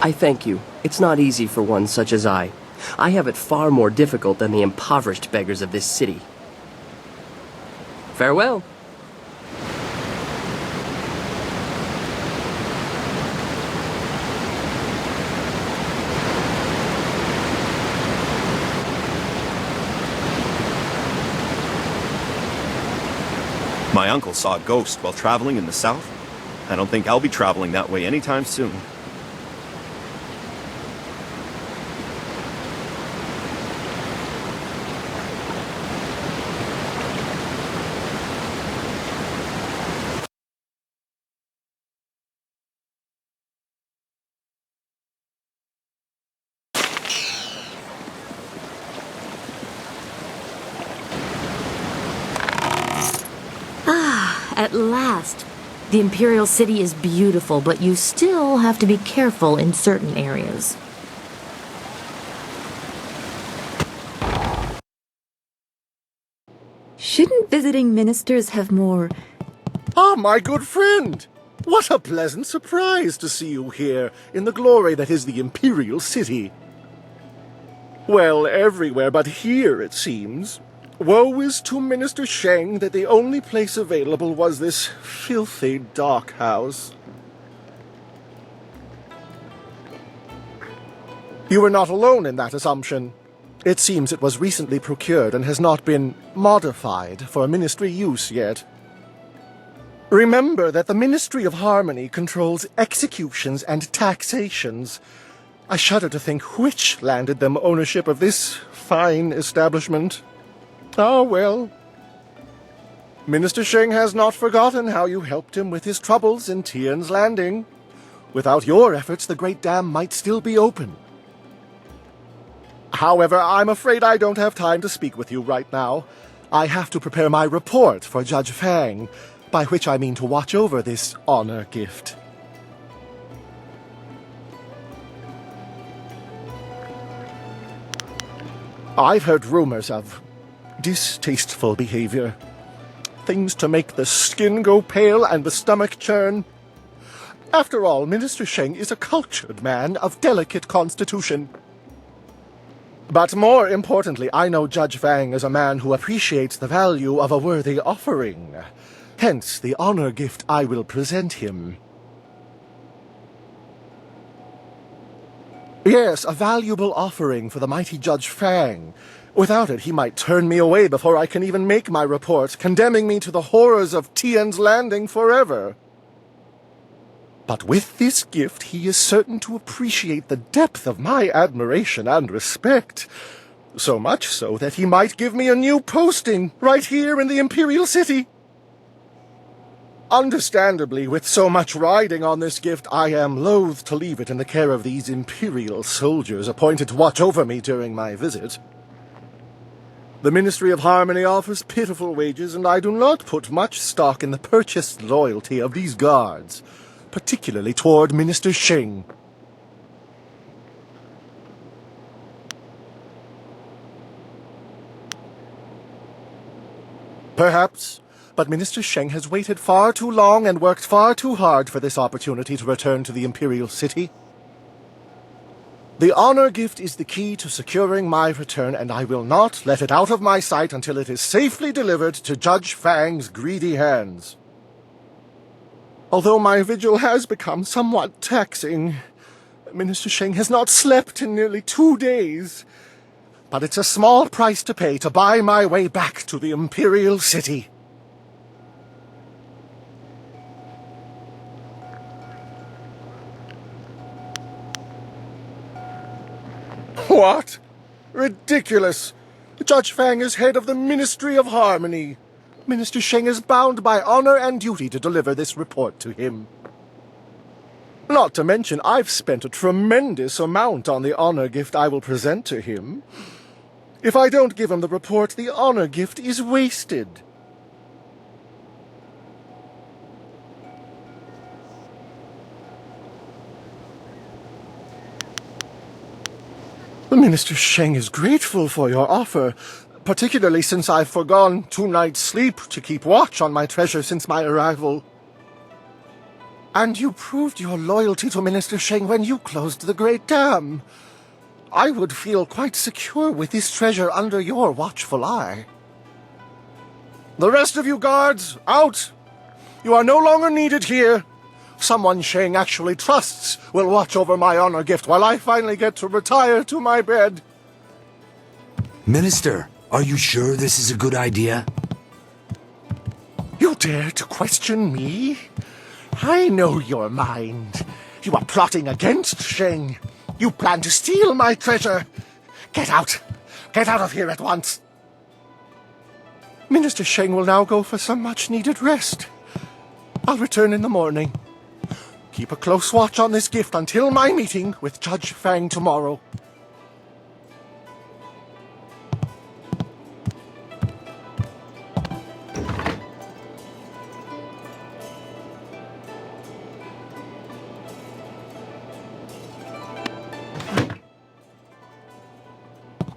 I thank you. It's not easy for one such as I. I have it far more difficult than the impoverished beggars of this city. Farewell. My uncle saw a ghost while traveling in the south. I don't think I'll be traveling that way anytime soon. At last. The Imperial City is beautiful, but you still have to be careful in certain areas. Shouldn't visiting ministers have more... Ah, my good friend! What a pleasant surprise to see you here in the glory that is the Imperial City. Well, everywhere but here, it seems. Woe is to Minister Sheng that the only place available was this filthy dockhouse. You were not alone in that assumption. It seems it was recently procured and has not been modified for ministry use yet. Remember that the Ministry of Harmony controls executions and taxations. I shudder to think which landed them ownership of this fine establishment. Ah, well. Minister Sheng has not forgotten how you helped him with his troubles in Tian's Landing. Without your efforts, the Great Dam might still be open. However, I'm afraid I don't have time to speak with you right now. I have to prepare my report for Judge Fang, by which I mean to watch over this honor gift. I've heard rumors of distasteful behavior. Things to make the skin go pale and the stomach churn. After all, Minister Sheng is a cultured man of delicate constitution. But more importantly, I know Judge Fang is a man who appreciates the value of a worthy offering. Hence the honor gift I will present him. Yes, a valuable offering for the mighty Judge Fang. Without it, he might turn me away before I can even make my report, condemning me to the horrors of Tian's Landing forever. But with this gift, he is certain to appreciate the depth of my admiration and respect. So much so that he might give me a new posting right here in the Imperial City. Understandably, with so much riding on this gift, I am loath to leave it in the care of these Imperial soldiers appointed to watch over me during my visit. The Ministry of Harmony offers pitiful wages, and I do not put much stock in the purchased loyalty of these guards, particularly toward Minister Sheng. Perhaps, but Minister Sheng has waited far too long and worked far too hard for this opportunity to return to the Imperial City. The honor gift is the key to securing my return, and I will not let it out of my sight until it is safely delivered to Judge Fang's greedy hands. Although my vigil has become somewhat taxing, Minister Sheng has not slept in nearly 2 days. But it's a small price to pay to buy my way back to the Imperial City. What? Ridiculous! Judge Fang is head of the Ministry of Harmony. Minister Sheng is bound by honor and duty to deliver this report to him. Not to mention, I've spent a tremendous amount on the honor gift I will present to him. If I don't give him the report, the honor gift is wasted. Minister Sheng is grateful for your offer, particularly since I've forgone 2 nights' sleep to keep watch on my treasure since my arrival. And you proved your loyalty to Minister Sheng when you closed the Great Dam. I would feel quite secure with this treasure under your watchful eye. The rest of you guards, out! You are no longer needed here. Someone Sheng actually trusts will watch over my honor gift while I finally get to retire to my bed. Minister, are you sure this is a good idea? You dare to question me? I know your mind. You are plotting against Sheng. You plan to steal my treasure. Get out. Get out of here at once. Minister Sheng will now go for some much-needed rest. I'll return in the morning. Keep a close watch on this gift until my meeting with Judge Fang tomorrow.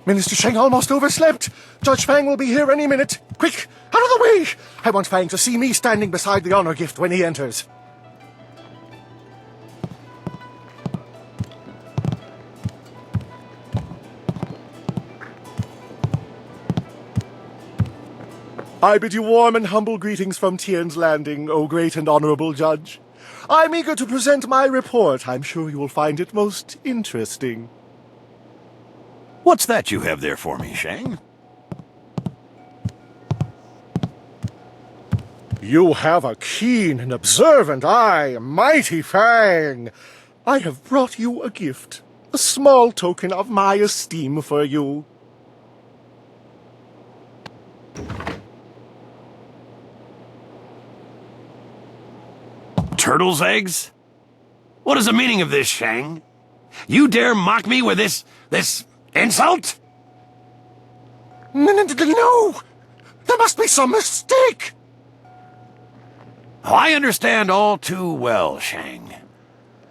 Minister Sheng almost overslept. Judge Fang will be here any minute. Quick, out of the way! I want Fang to see me standing beside the honor gift when he enters. I bid you warm and humble greetings from Tien's Landing, O great and honorable judge. I'm eager to present my report. I'm sure you will find it most interesting. What's that you have there for me, Sheng? You have a keen and observant eye, mighty Fang. I have brought you a gift, a small token of my esteem for you. Turtle's eggs? What is the meaning of this, Sheng? You dare mock me with this insult? No! There must be some mistake! Oh, I understand all too well, Sheng.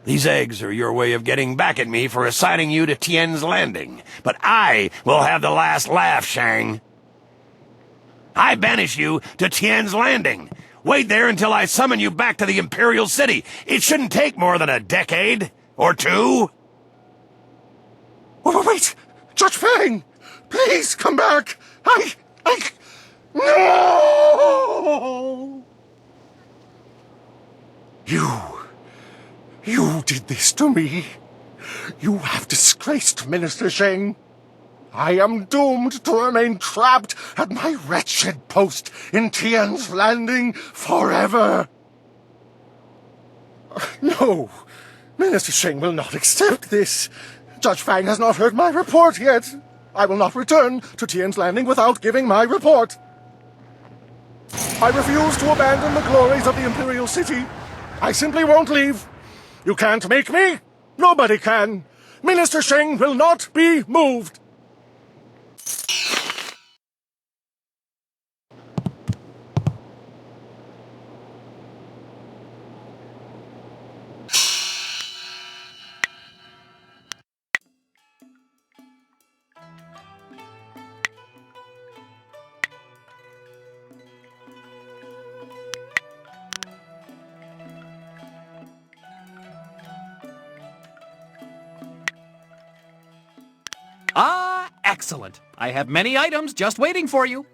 These eggs are your way of getting back at me for assigning you to Tien's Landing. But I will have the last laugh, Sheng. I banish you to Tien's Landing. Wait there until I summon you back to the Imperial City. It shouldn't take more than a decade or 2. Oh, wait! Judge Fang! Please come back! No! You did this to me. You have disgraced Minister Sheng. I am doomed to remain trapped at my wretched post in Tien's Landing forever. No, Minister Sheng will not accept this. Judge Fang has not heard my report yet. I will not return to Tien's Landing without giving my report. I refuse to abandon the glories of the Imperial City. I simply won't leave. You can't make me. Nobody can. Minister Sheng will not be moved. Ah, excellent. I have many items just waiting for you.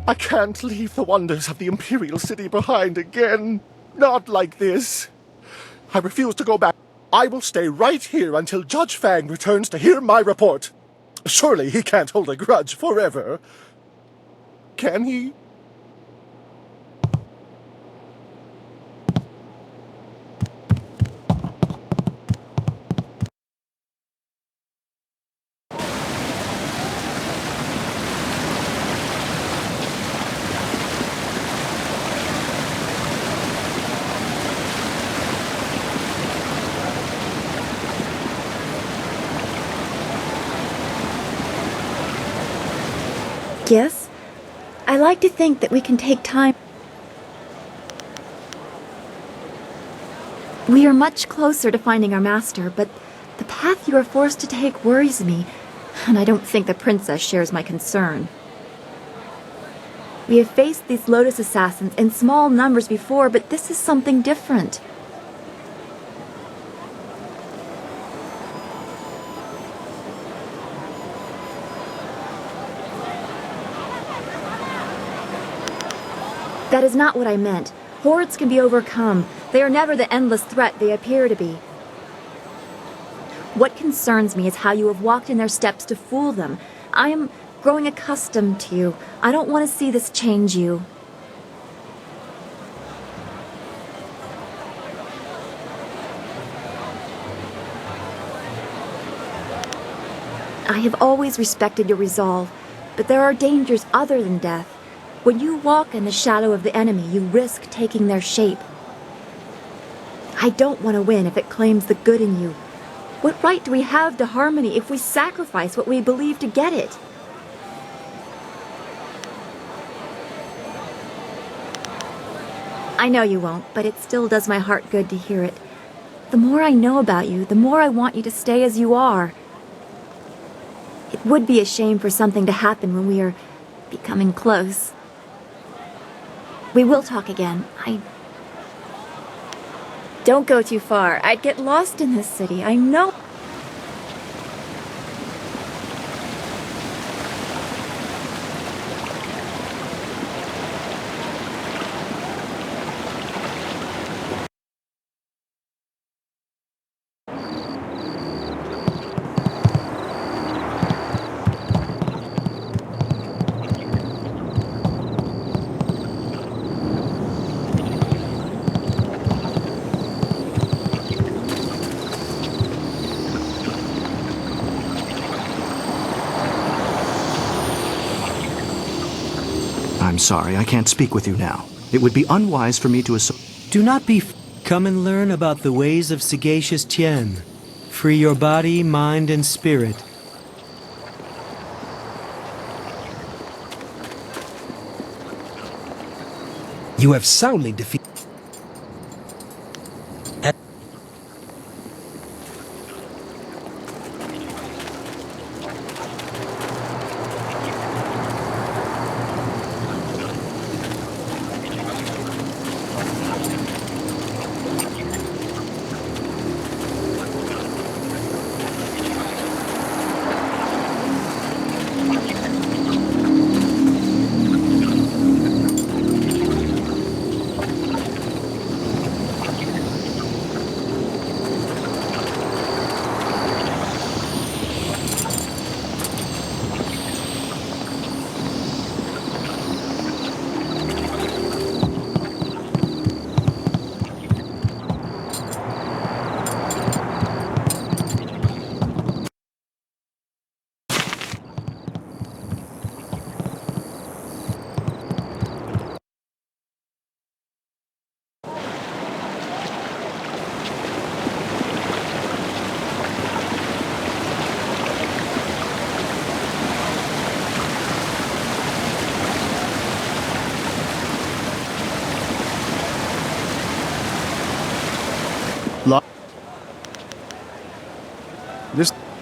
I can't leave the wonders of the Imperial City behind again. Not like this. I refuse to go back. I will stay right here until Judge Fang returns to hear my report. Surely he can't hold a grudge forever. Can he? Yes? I like to think that we can take time. We are much closer to finding our master, but the path you are forced to take worries me, and I don't think the princess shares my concern. We have faced these Lotus assassins in small numbers before, but this is something different. That is not what I meant. Hordes can be overcome. They are never the endless threat they appear to be. What concerns me is how you have walked in their steps to fool them. I am growing accustomed to you. I don't want to see this change you. I have always respected your resolve, but there are dangers other than death. When you walk in the shadow of the enemy, you risk taking their shape. I don't want to win if it claims the good in you. What right do we have to harmony if we sacrifice what we believe to get it? I know you won't, but it still does my heart good to hear it. The more I know about you, the more I want you to stay as you are. It would be a shame for something to happen when we are becoming close. We will talk again. Don't go too far. I'd get lost in this city. I know. I'm sorry, I can't speak with you now. It would be unwise for me to assume. Do not be. Come and learn about the ways of sagacious Tien. Free your body, mind, and spirit. You have soundly defeated.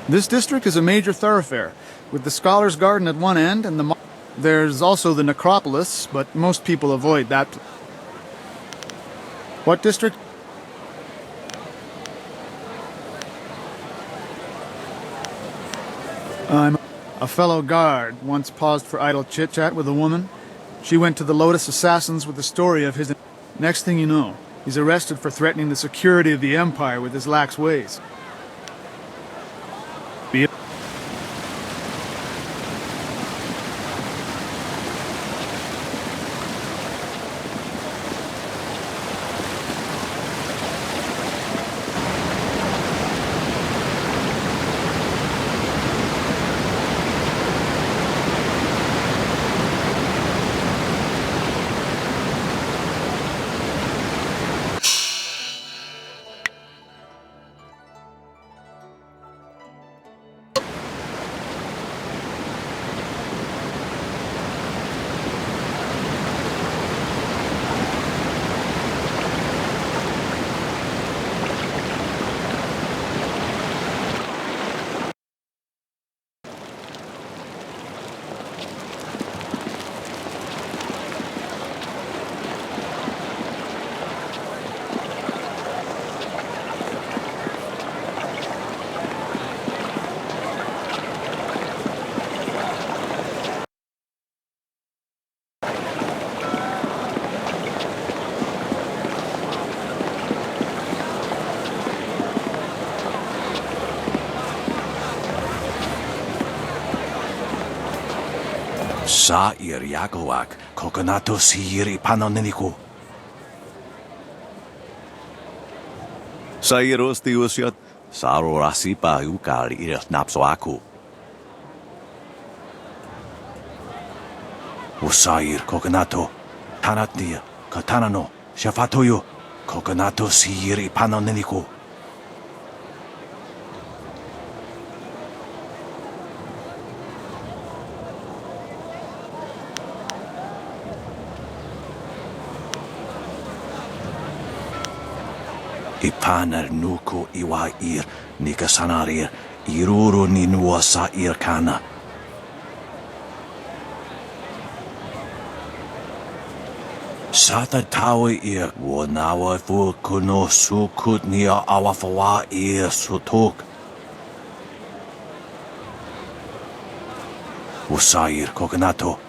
This district is a major thoroughfare, with the Scholar's Garden at one end and the... There's also the necropolis, but most people avoid that. What district? I'm a fellow guard once paused for idle chit-chat with a woman. She went to the Lotus Assassins with the story of his... Next thing you know, he's arrested for threatening the security of the Empire with his lax ways. Be it. Sa'ir Yakowak, Kokonato Siri Panoniniku. Sairos Tiusiot, Saro Rasipa Ukar Ir Napsoaku. Usair Kokonato, Tanatia, Katanano, Shafatoyo, Kokonato Siri Panoniniku. Ipaner nuko iwa ir nikasanarir iruru ninuasa irkana. Sata tawe ir wonawa fu kuno sukut nia awafawa ir sutuk. Usair kokonato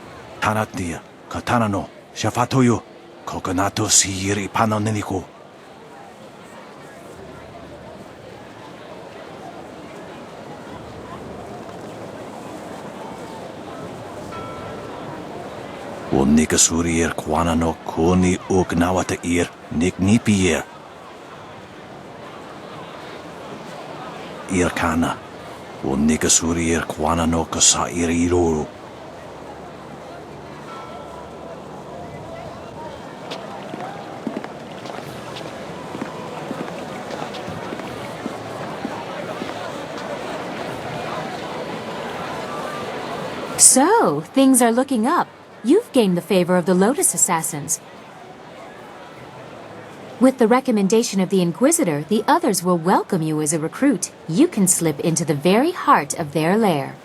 tanatnia katanano shafatoyo kokonato siri panoniniku. Nikasurir Kwanano Kuni Ugnawata ir Niknipier Irkana Nikasurir Kwanano Kasa Iriruru So, things are looking up. You've gained the favor of the Lotus Assassins. With the recommendation of the Inquisitor, the others will welcome you as a recruit. You can slip into the very heart of their lair.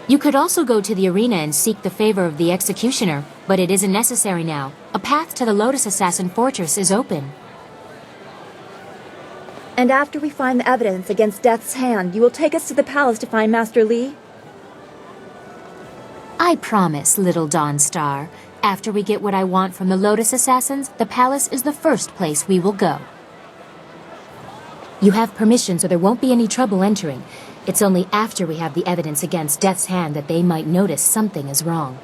You could also go to the arena and seek the favor of the Executioner, but it isn't necessary now. A path to the Lotus Assassin Fortress is open. And after we find the evidence against Death's hand, you will take us to the palace to find Master Li? I promise, little Dawnstar. After we get what I want from the Lotus Assassins, the palace is the first place we will go. You have permission, so there won't be any trouble entering. It's only after we have the evidence against Death's hand that they might notice something is wrong.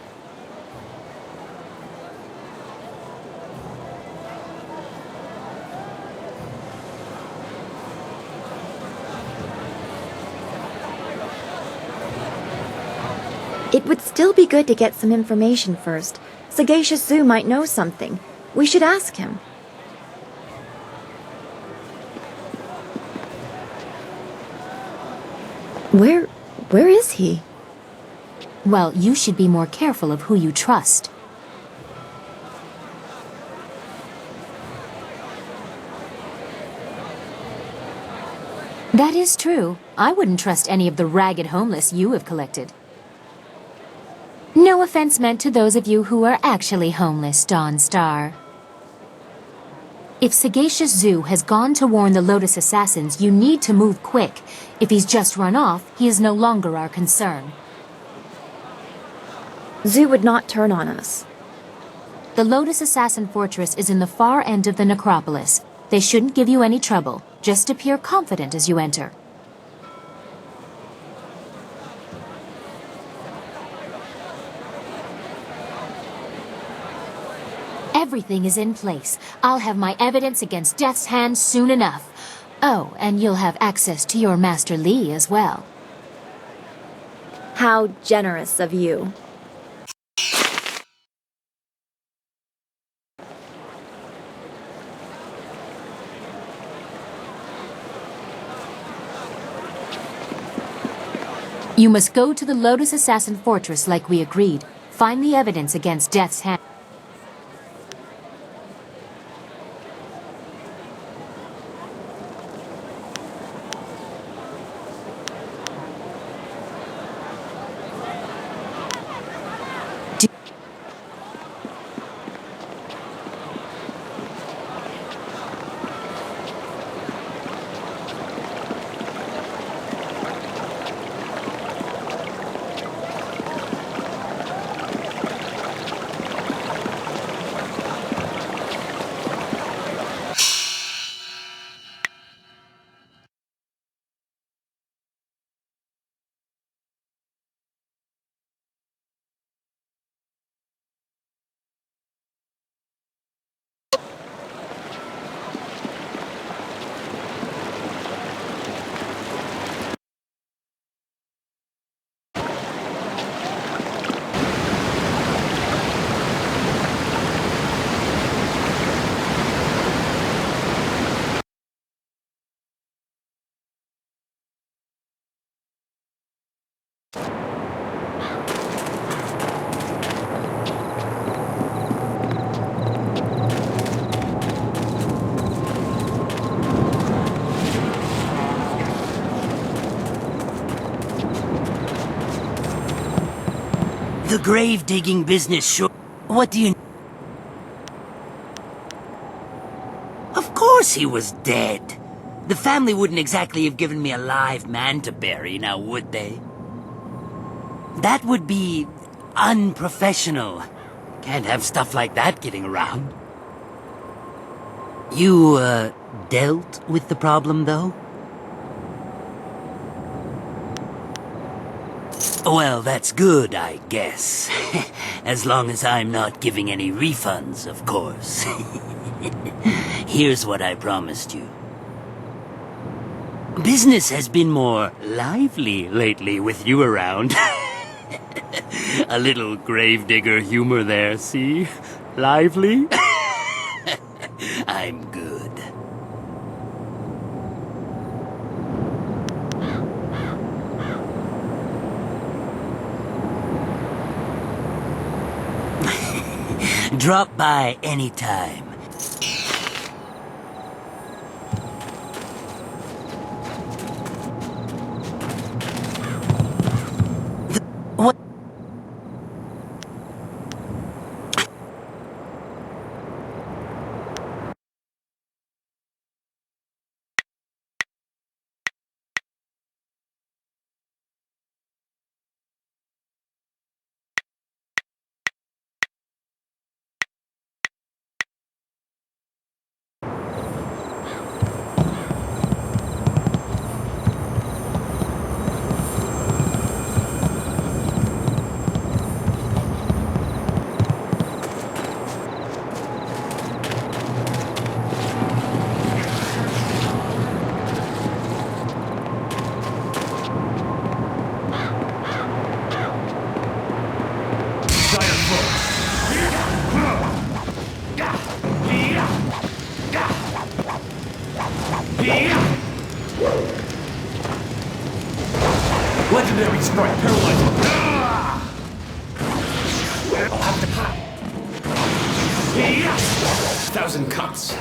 It would still be good to get some information first. Sagacious Zoo might know something. We should ask him. Where is he? Well, you should be more careful of who you trust. That is true. I wouldn't trust any of the ragged homeless you have collected. No offense meant to those of you who are actually homeless, Dawnstar. If Sagacious Zoo has gone to warn the Lotus Assassins, you need to move quick. If he's just run off, he is no longer our concern. Zoo would not turn on us. The Lotus Assassin Fortress is in the far end of the necropolis. They shouldn't give you any trouble. Just appear confident as you enter. Everything is in place. I'll have my evidence against Death's hand soon enough. Oh, and you'll have access to your Master Li as well. How generous of you. You must go to the Lotus Assassin Fortress like we agreed. Find the evidence against Death's hand. The grave-digging business, sure. What do you... Of course he was dead. The family wouldn't exactly have given me a live man to bury, now would they? That would be unprofessional. Can't have stuff like that getting around. You, dealt with the problem, though? Well, that's good, I guess. As long as I'm not giving any refunds, of course. Here's what I promised you. Business has been more lively lately with you around. A little gravedigger humor there, see? Lively? I'm good. Drop by anytime. Legendary strike, paralyzing. I'll have to pop. Thousand cuts.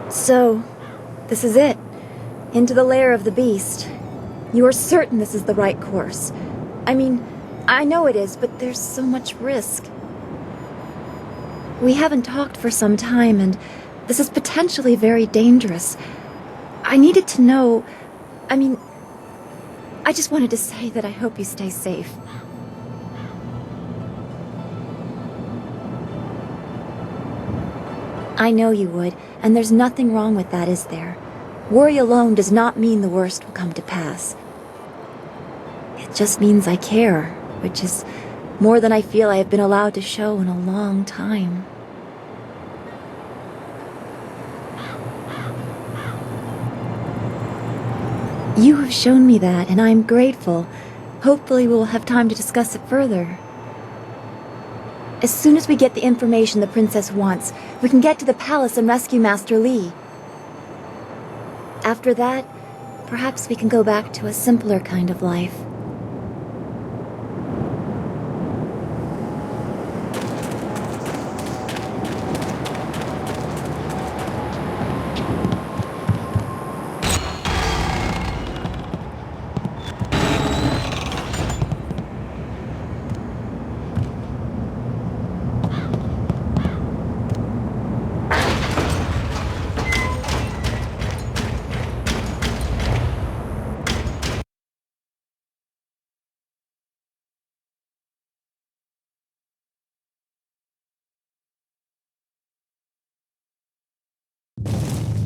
So, this is it. Into the lair of the beast. You are certain this is the right course. I mean, I know it is, but there's so much risk. We haven't talked for some time, and this is potentially very dangerous. I needed to know... I mean, I just wanted to say that I hope you stay safe. I know you would, and there's nothing wrong with that, is there? Worry alone does not mean the worst will come to pass. It just means I care, which is more than I feel I have been allowed to show in a long time. You have shown me that, and I am grateful. Hopefully we will have time to discuss it further. As soon as we get the information the princess wants, we can get to the palace and rescue Master Li. After that, perhaps we can go back to a simpler kind of life.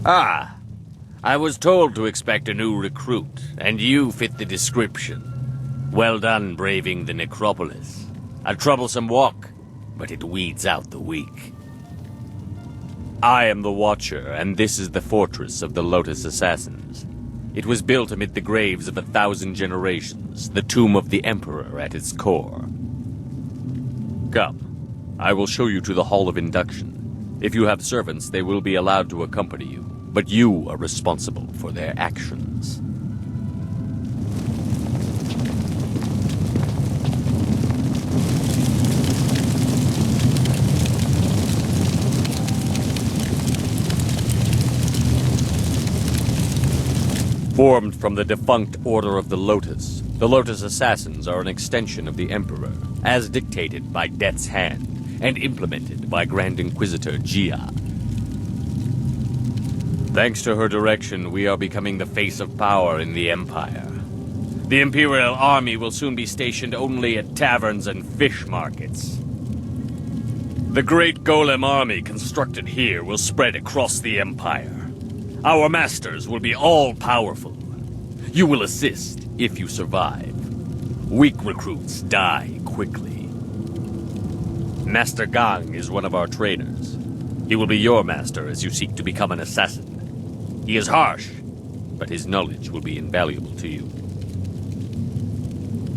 Ah, I was told to expect a new recruit, and you fit the description. Well done braving the necropolis. A troublesome walk, but it weeds out the weak. I am the Watcher, and this is the fortress of the Lotus Assassins. It was built amid the graves of 1,000 generations, the tomb of the Emperor at its core. Come, I will show you to the Hall of Induction. If you have servants, they will be allowed to accompany you, but you are responsible for their actions. Formed from the defunct Order of the Lotus Assassins are an extension of the Emperor, as dictated by Death's Hand, and implemented by Grand Inquisitor Gia. Thanks to her direction, we are becoming the face of power in the Empire. The Imperial Army will soon be stationed only at taverns and fish markets. The great Golem army constructed here will spread across the Empire. Our masters will be all-powerful. You will assist if you survive. Weak recruits die quickly. Master Gang is one of our trainers. He will be your master as you seek to become an assassin. He is harsh, but his knowledge will be invaluable to you.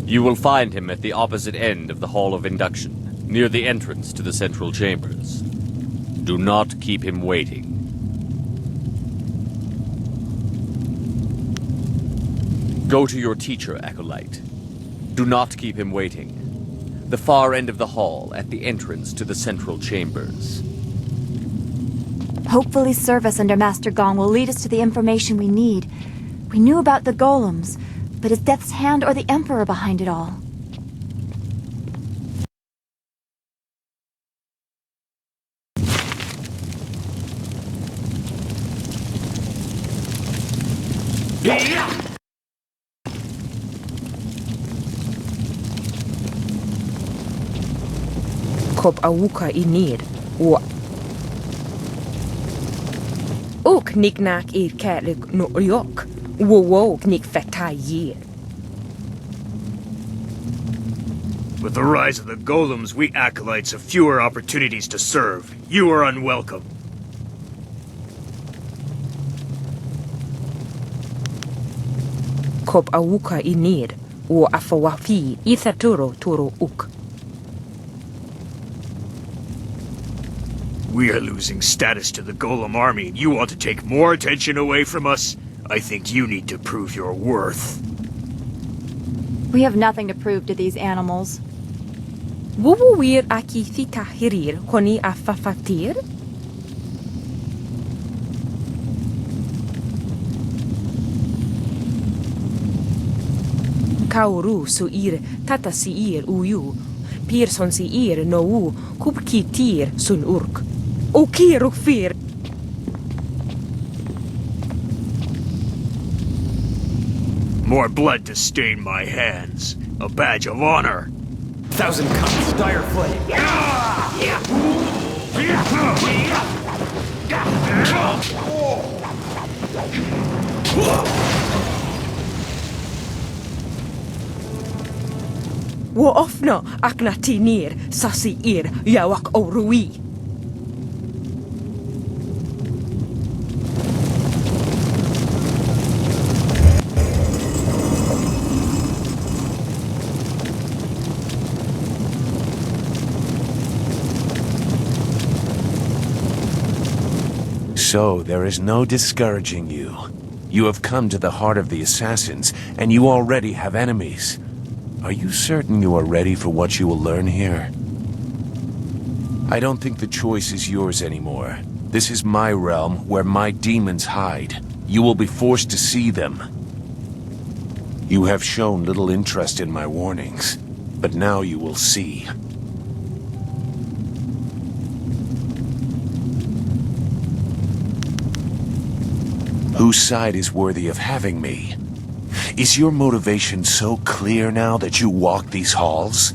You will find him at the opposite end of the Hall of Induction, near the entrance to the central chambers. Do not keep him waiting. Go to your teacher, Acolyte. Do not keep him waiting. The far end of the hall, at the entrance to the central chambers. Hopefully service under Master Gong will lead us to the information we need. We knew about the golems, but is Death's Hand or the Emperor behind it all? Kop awuka inir o ok niknak ir kalik no yok wo nik fetayir. With the rise of the golems, we acolytes have fewer opportunities to serve. You are unwelcome. Kop awuka inir o afawafi ithaturo turo uk. We are losing status to the Golem army, and you want to take more attention away from us? I think you need to prove your worth. We have nothing to prove to these animals. Wuwir aki thitahirir koni afafatir? Kauru suir tata siir uyu, Pearson siir no u kubkitir sun urk. Okiruk fir. More blood to stain my hands. A badge of honor. 1,000 cuts, dire flame. Wo ofno aknatinir sasi ir yawak orui. So, there is no discouraging you. You have come to the heart of the Assassins, and you already have enemies. Are you certain you are ready for what you will learn here? I don't think the choice is yours anymore. This is my realm, where my demons hide. You will be forced to see them. You have shown little interest in my warnings, but now you will see. Whose side is worthy of having me? Is your motivation so clear now that you walk these halls?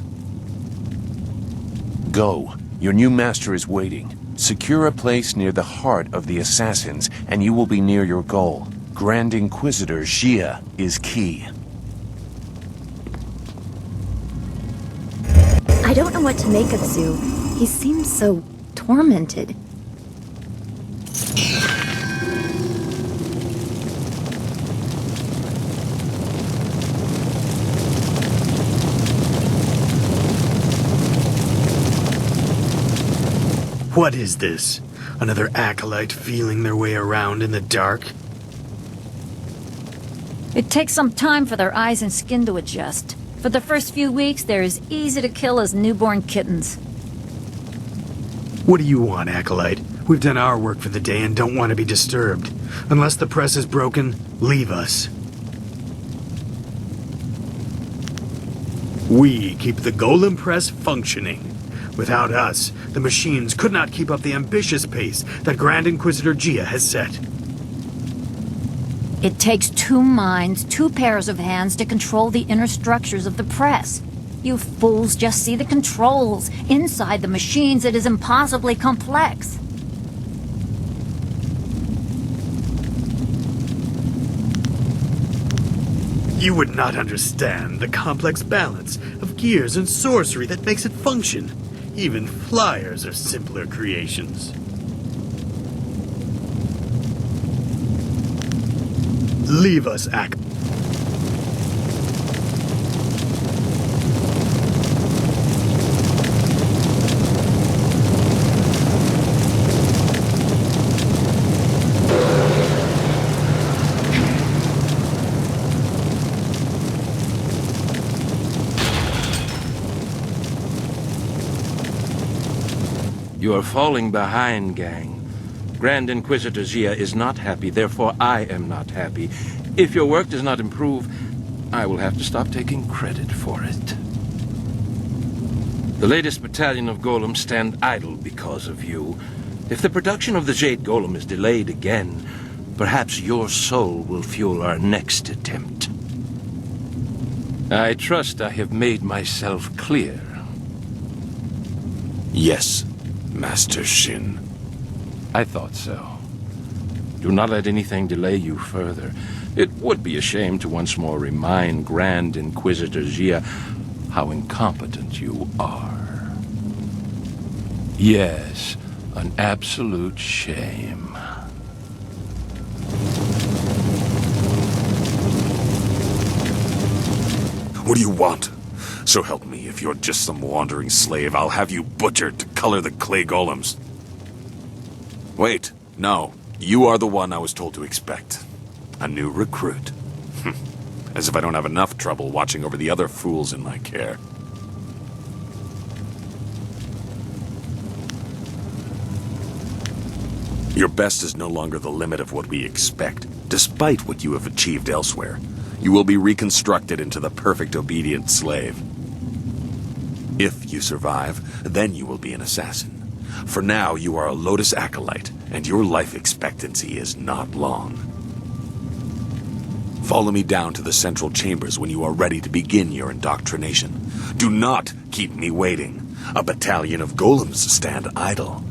Go. Your new master is waiting. Secure a place near the heart of the Assassins, and you will be near your goal. Grand Inquisitor Xia is key. I don't know what to make of Zhu. He seems so tormented. What is this? Another acolyte feeling their way around in the dark? It takes some time for their eyes and skin to adjust. For the first few weeks, they're as easy to kill as newborn kittens. What do you want, acolyte? We've done our work for the day and don't want to be disturbed. Unless the press is broken, leave us. We keep the Golem Press functioning. Without us, the machines could not keep up the ambitious pace that Grand Inquisitor Xia has set. It takes 2 minds, 2 pairs of hands to control the inner structures of the press. You fools just see the controls. Inside the machines, it is impossibly complex. You would not understand the complex balance of gears and sorcery that makes it function. Even flyers are simpler creations. Leave us, Ak. You are falling behind, gang. Grand Inquisitor Xia is not happy, therefore I am not happy. If your work does not improve, I will have to stop taking credit for it. The latest battalion of golems stand idle because of you. If the production of the Jade Golem is delayed again, perhaps your soul will fuel our next attempt. I trust I have made myself clear. Yes, Master Shin. I thought so. Do not let anything delay you further. It would be a shame to once more remind Grand Inquisitor Xia how incompetent you are. Yes, an absolute shame. What do you want? So help me, if you're just some wandering slave, I'll have you butchered to color the clay golems. Wait, no. You are the one I was told to expect. A new recruit. As if I don't have enough trouble watching over the other fools in my care. Your best is no longer the limit of what we expect, despite what you have achieved elsewhere. You will be reconstructed into the perfect obedient slave. If you survive, then you will be an assassin. For now, you are a Lotus Acolyte, and your life expectancy is not long. Follow me down to the central chambers when you are ready to begin your indoctrination. Do not keep me waiting. A battalion of golems stand idle.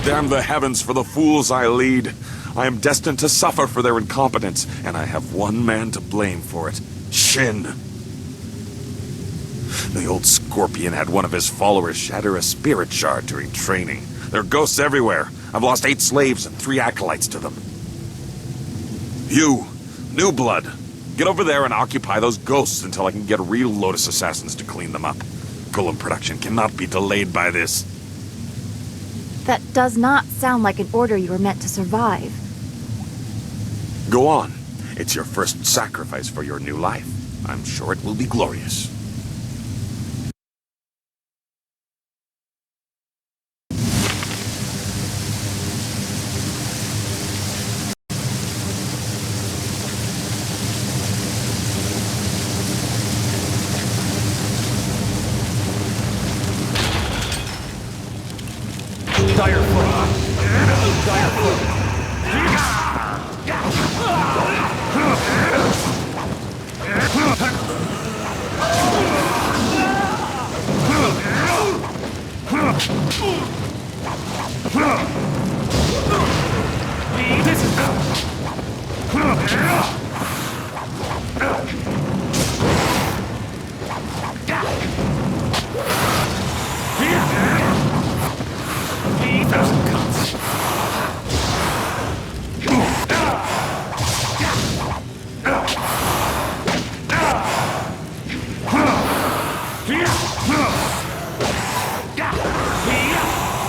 Damn the heavens for the fools I lead. I am destined to suffer for their incompetence, and I have one man to blame for it. Shin. The old scorpion had one of his followers shatter a spirit shard during training. There are ghosts everywhere. I've lost 8 slaves and 3 acolytes to them. You, New Blood, get over there and occupy those ghosts until I can get real Lotus assassins to clean them up. Golem production cannot be delayed by this. That does not sound like an order you were meant to survive. Go on. It's your first sacrifice for your new life. I'm sure it will be glorious. Dire flame. Dire flame. This is thousand cuts.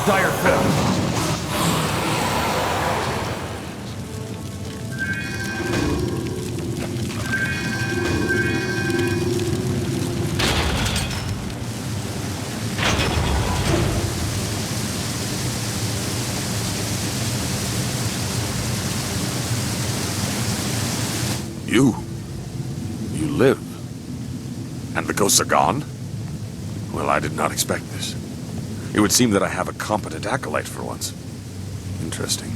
Dire film. You live? And the ghosts are gone? Well, I did not expect this. It would seem that I have a competent acolyte for once. Interesting.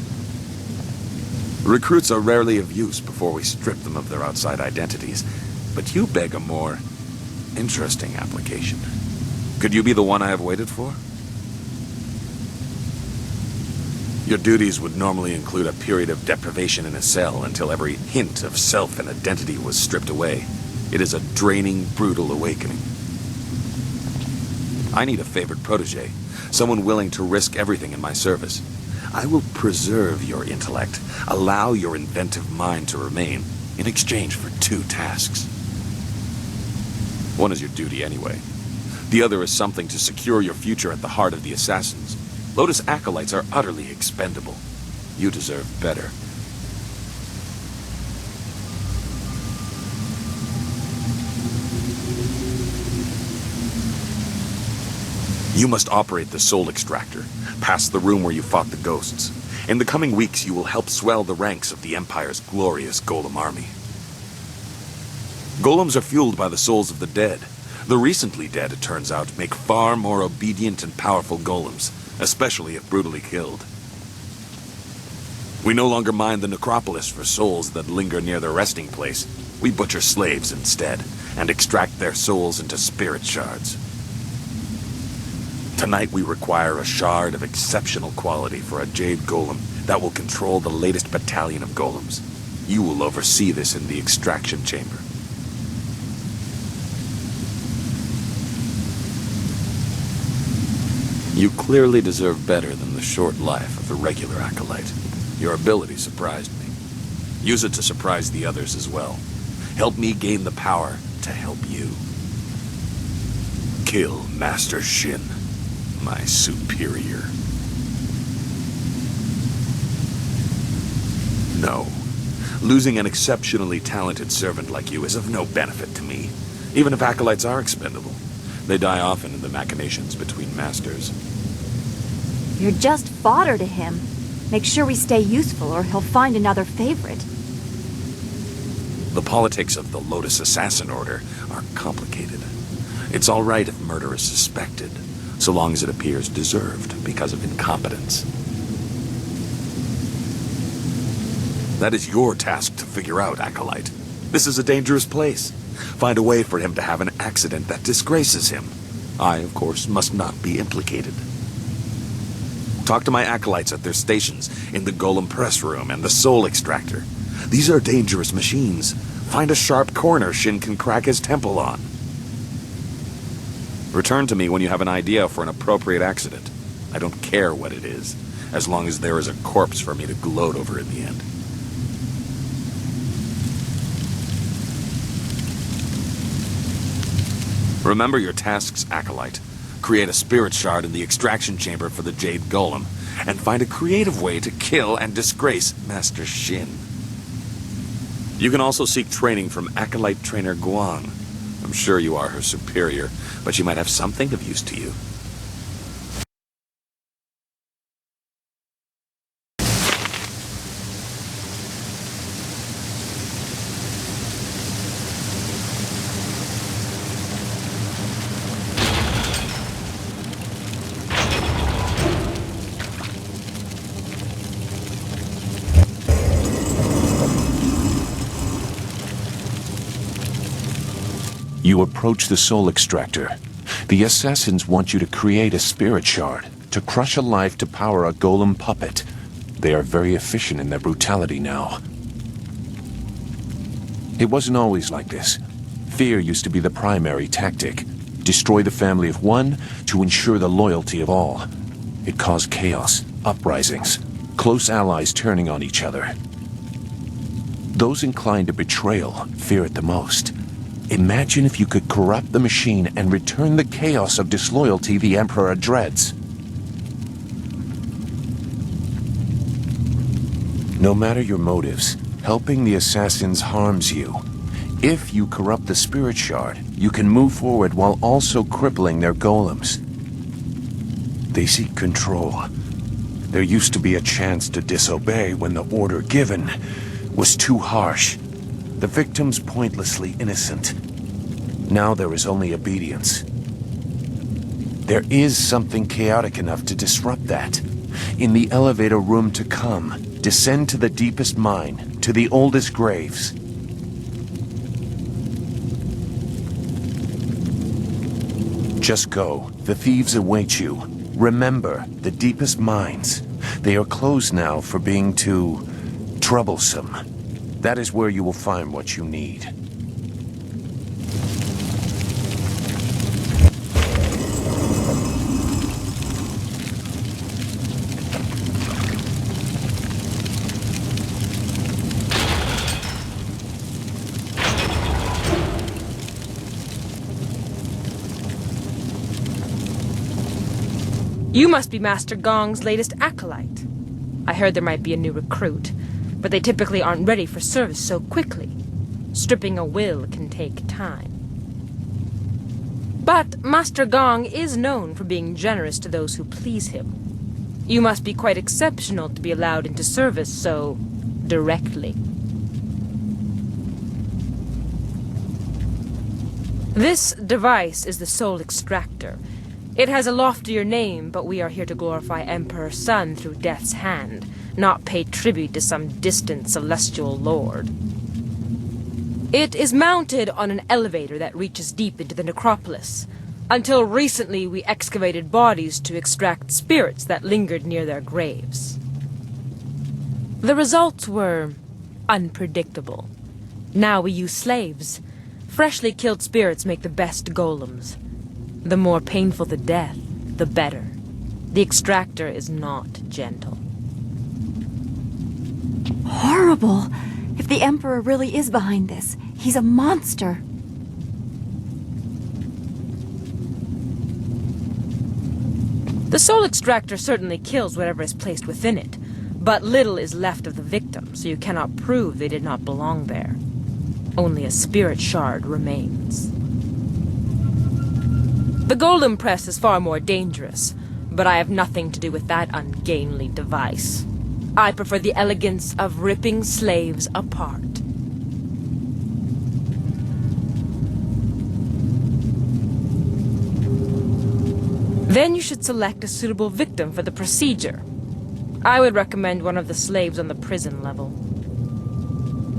Recruits are rarely of use before we strip them of their outside identities, but you beg a more interesting application. Could you be the one I have waited for? Your duties would normally include a period of deprivation in a cell until every hint of self and identity was stripped away. It is a draining, brutal awakening. I need a favored protege, someone willing to risk everything in my service. I will preserve your intellect, allow your inventive mind to remain, in exchange for 2 tasks. One is your duty anyway. The other is something to secure your future at the heart of the Assassins. Lotus acolytes are utterly expendable. You deserve better. You must operate the soul extractor, past the room where you fought the ghosts. In the coming weeks, you will help swell the ranks of the Empire's glorious Golem army. Golems are fueled by the souls of the dead. The recently dead, it turns out, make far more obedient and powerful golems, especially if brutally killed. We no longer mine the necropolis for souls that linger near their resting place. We butcher slaves instead, and extract their souls into spirit shards. Tonight we require a shard of exceptional quality for a Jade Golem that will control the latest battalion of golems. You will oversee this in the extraction chamber. You clearly deserve better than the short life of a regular acolyte. Your ability surprised me. Use it to surprise the others as well. Help me gain the power to help you. Kill Master Shin, my superior. No. Losing an exceptionally talented servant like you is of no benefit to me. Even if acolytes are expendable, they die often in the machinations between masters. You're just fodder to him. Make sure we stay useful or he'll find another favorite. The politics of the Lotus Assassin Order are complicated. It's all right if murder is suspected, so long as it appears deserved because of incompetence. That is your task to figure out, Acolyte. This is a dangerous place. Find a way for him to have an accident that disgraces him. I, of course, must not be implicated. Talk to my acolytes at their stations in the Golem Press Room and the Soul Extractor. These are dangerous machines. Find a sharp corner Shin can crack his temple on. Return to me when you have an idea for an appropriate accident. I don't care what it is, as long as there is a corpse for me to gloat over in the end. Remember your tasks, Acolyte. Create a spirit shard in the extraction chamber for the Jade Golem, and find a creative way to kill and disgrace Master Shin. You can also seek training from Acolyte Trainer Guan. I'm sure you are her superior, but she might have something of use to you. You approach the soul extractor. The assassins want you to create a spirit shard, to crush a life to power a golem puppet. They are very efficient in their brutality now. It wasn't always like this. Fear used to be the primary tactic. Destroy the family of one to ensure the loyalty of all. It caused chaos, uprisings, close allies turning on each other. Those inclined to betrayal fear it the most. Imagine if you could corrupt the machine and return the chaos of disloyalty the Emperor dreads. No matter your motives, helping the assassins harms you. If you corrupt the spirit shard, you can move forward while also crippling their golems. They seek control. There used to be a chance to disobey when the order given was too harsh. The victims pointlessly innocent. Now there is only obedience. There is something chaotic enough to disrupt that. In the elevator room to come, descend to the deepest mine, to the oldest graves. Just go. The thieves await you. Remember, the deepest mines. They are closed now for being too troublesome. That is where you will find what you need. You must be Master Gong's latest acolyte. I heard there might be a new recruit, but they typically aren't ready for service so quickly. Stripping a will can take time. But Master Gong is known for being generous to those who please him. You must be quite exceptional to be allowed into service so directly. This device is the Soul Extractor. It has a loftier name, but we are here to glorify Emperor Sun through Death's hand, not pay tribute to some distant celestial lord. It is mounted on an elevator that reaches deep into the necropolis. Until recently, we excavated bodies to extract spirits that lingered near their graves. The results were unpredictable. Now we use slaves. Freshly killed spirits make the best golems. The more painful the death, the better. The extractor is not gentle. Horrible! If the Emperor really is behind this, he's a monster. The soul extractor certainly kills whatever is placed within it, but little is left of the victim, so you cannot prove they did not belong there. Only a spirit shard remains. The golem press is far more dangerous, but I have nothing to do with that ungainly device. I prefer the elegance of ripping slaves apart. Then you should select a suitable victim for the procedure. I would recommend one of the slaves on the prison level.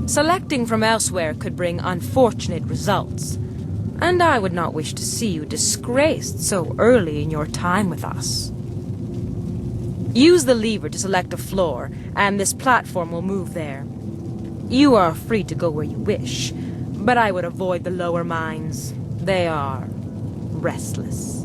Selecting from elsewhere could bring unfortunate results, and I would not wish to see you disgraced so early in your time with us. Use the lever to select a floor, and this platform will move there. You are free to go where you wish, but I would avoid the lower mines. They are restless.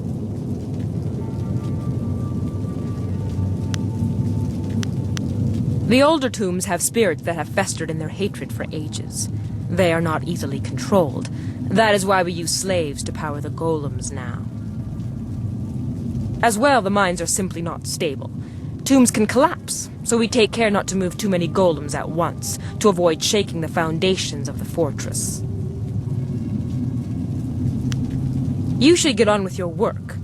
The older tombs have spirits that have festered in their hatred for ages. They are not easily controlled. That is why we use slaves to power the golems now. As well, the mines are simply not stable. Tombs can collapse, so we take care not to move too many golems at once, to avoid shaking the foundations of the fortress. You should get on with your work.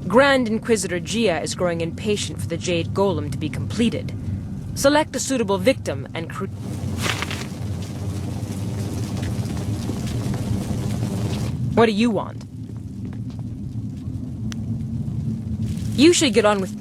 Grand Inquisitor Gia is growing impatient for the Jade Golem to be completed. Select a suitable victim and What do you want? You should get on with...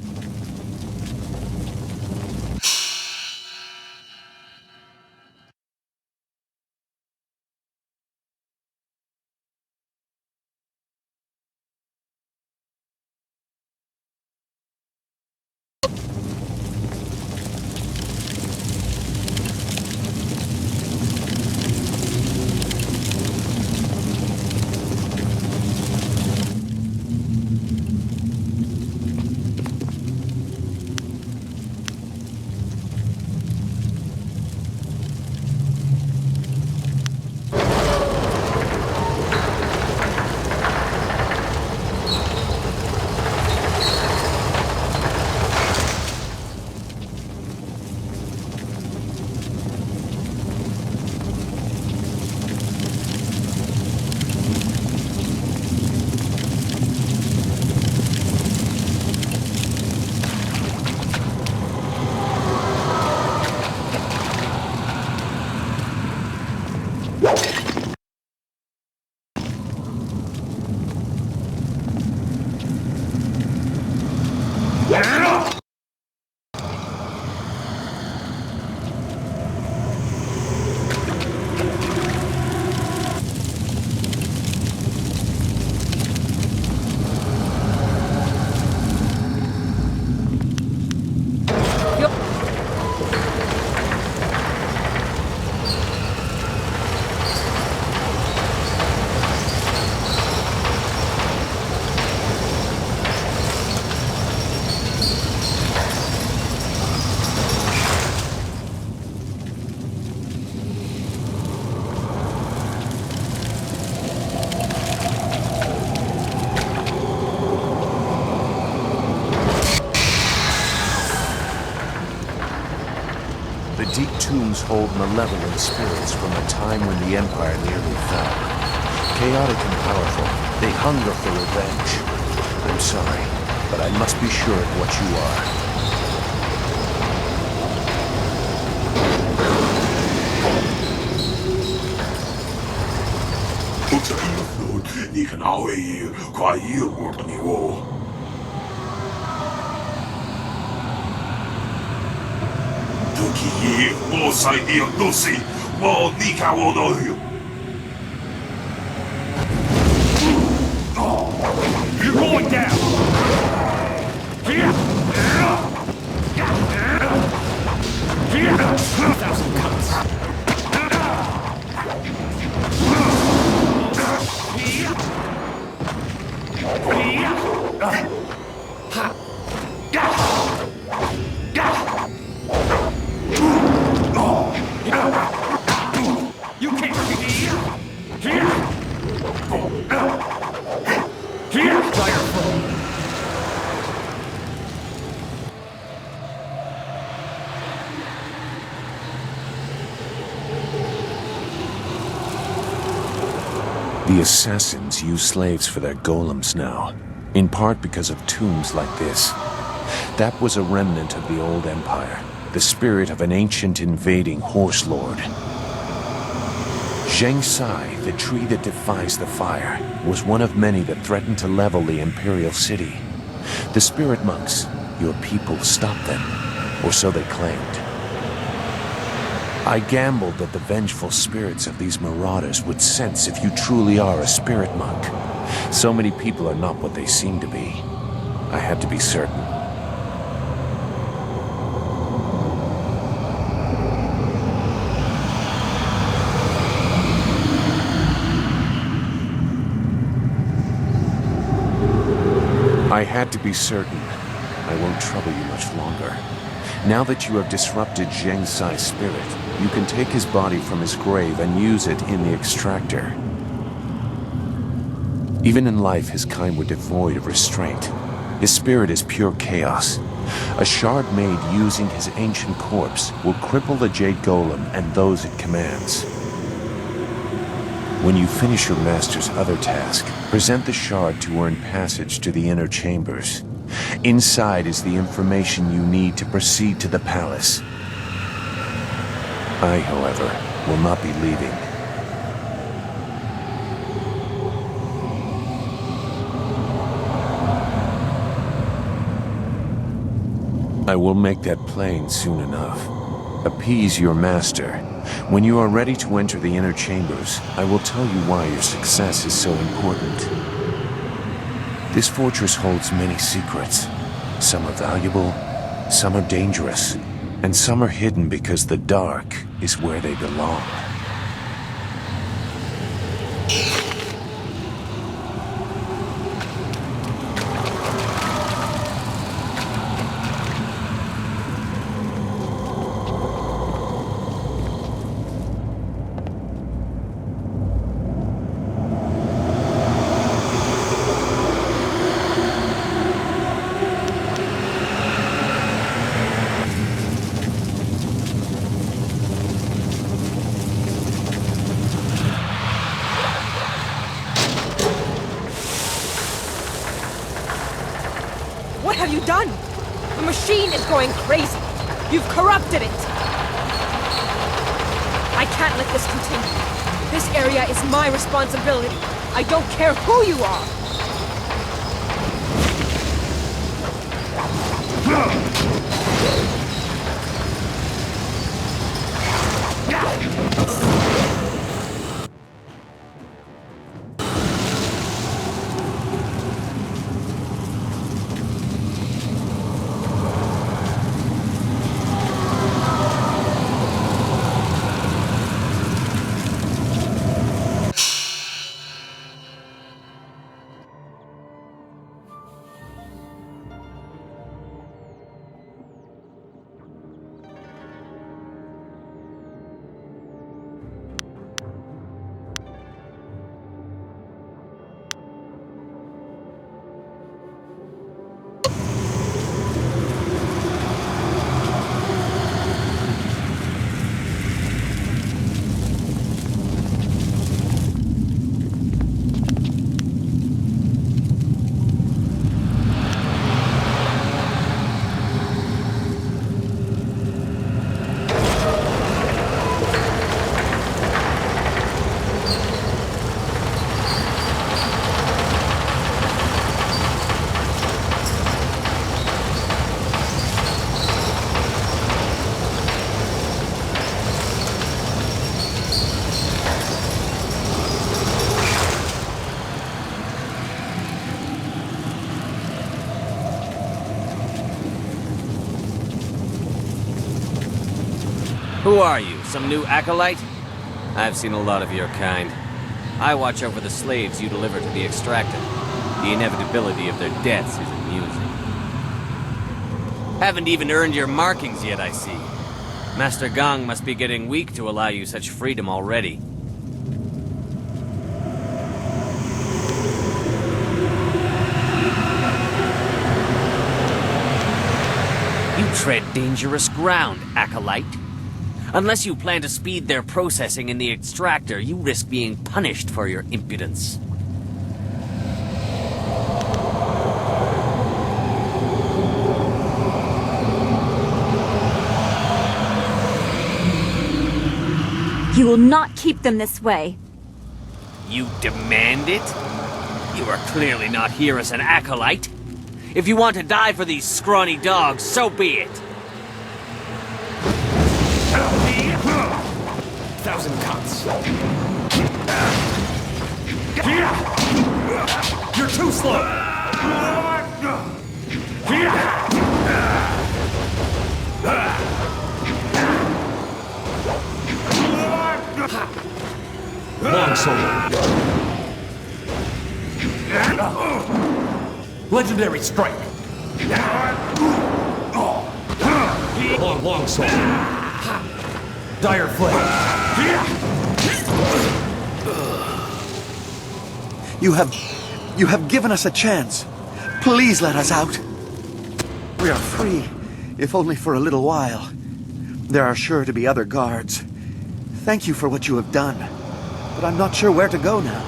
deep tombs hold malevolent spirits from a time when the Empire nearly fell. Chaotic and powerful, they hunger for revenge. I'm sorry, but I must be sure of what you are. 你看那位快一会儿的你哦。時我細啲都是我呢靠我都要。You're going down. Thousand cuts. You can't. The assassins use slaves for their golems now, in part because of tombs like this. That was a remnant of the old empire, the spirit of an ancient invading horse lord. Zheng Sai, the tree that defies the fire, was one of many that threatened to level the imperial city. The spirit monks, your people, stopped them, or so they claimed. I gambled that the vengeful spirits of these marauders would sense if you truly are a spirit monk. So many people are not what they seem to be. I had to be certain. I had to be certain. I won't trouble you much longer. Now that you have disrupted Zheng Sai's spirit, you can take his body from his grave and use it in the extractor. Even in life, his kind were devoid of restraint. His spirit is pure chaos. A shard made using his ancient corpse will cripple the Jade Golem and those it commands. When you finish your master's other task, present the shard to earn passage to the inner chambers. Inside is the information you need to proceed to the palace. I, however, will not be leaving. I will make that plain soon enough. Appease your master. When you are ready to enter the inner chambers, I will tell you why your success is so important. This fortress holds many secrets. Some are valuable, some are dangerous, and some are hidden because the dark is where they belong. What have you done? The machine is going crazy. You've corrupted it. I can't let this continue. This area is my responsibility. I don't care who you are. Who are you, some new acolyte? I've seen a lot of your kind. I watch over the slaves you deliver to the extracted. The inevitability of their deaths is amusing. Haven't even earned your markings yet, I see. Master Gong must be getting weak to allow you such freedom already. You tread dangerous ground, acolyte. Unless you plan to speed their processing in the extractor, you risk being punished for your impudence. You will not keep them this way. You demand it? You are clearly not here as an acolyte. If you want to die for these scrawny dogs, so be it. 1,000 cuts. You're too slow. Long sword. Legendary strike. Long sword. Dire flame. You have given us a chance. Please let us out. We are free, if only for a little while. There are sure to be other guards. Thank you for what you have done, but I'm not sure where to go now.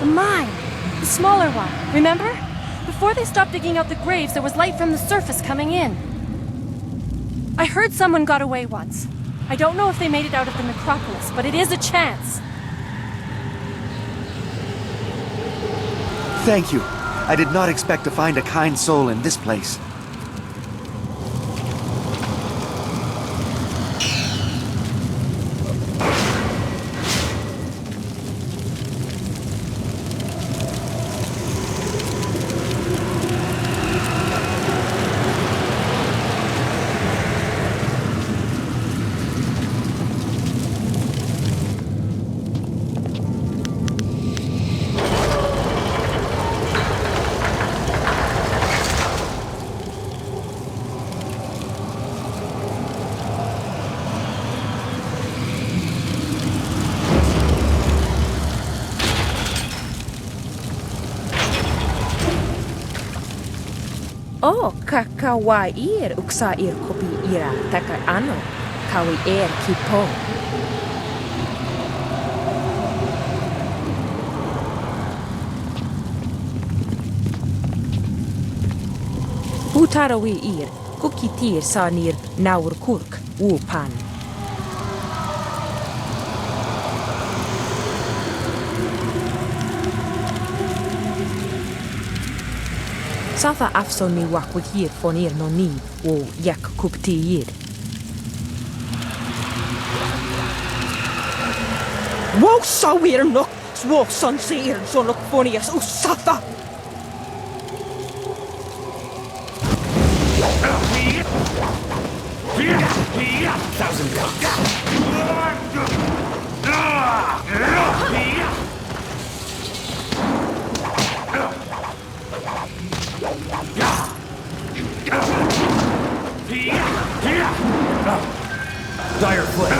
The mine. The smaller one. Remember? Before they stopped digging out the graves, there was light from the surface coming in. I heard someone got away once. I don't know if they made it out of the necropolis, but it is a chance. Thank you. I did not expect to find a kind soul in this place. Kakawair uksair kopi ira taka ano kawi kipo. Utarawi ir kukitir sanir naur kurk upan. Satha afson ni wakwikir fonir no ni o yak kuptir. Wo sawir nok swok son sir sonok fonias usatha. 1,000 Dire flame.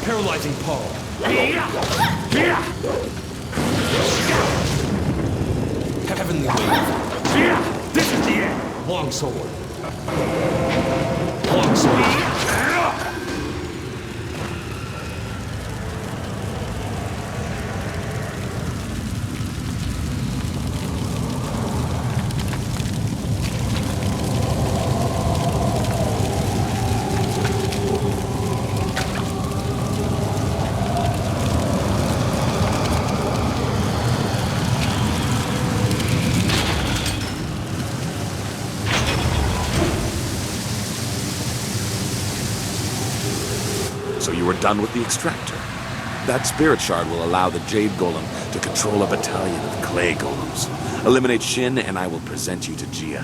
Paralyzing pole. Heavenly wave. This is the end. Long sword. Long sword. So you were done with the extractor. That spirit shard will allow the Jade Golem to control a battalion of clay golems. Eliminate Shin, and I will present you to Gia.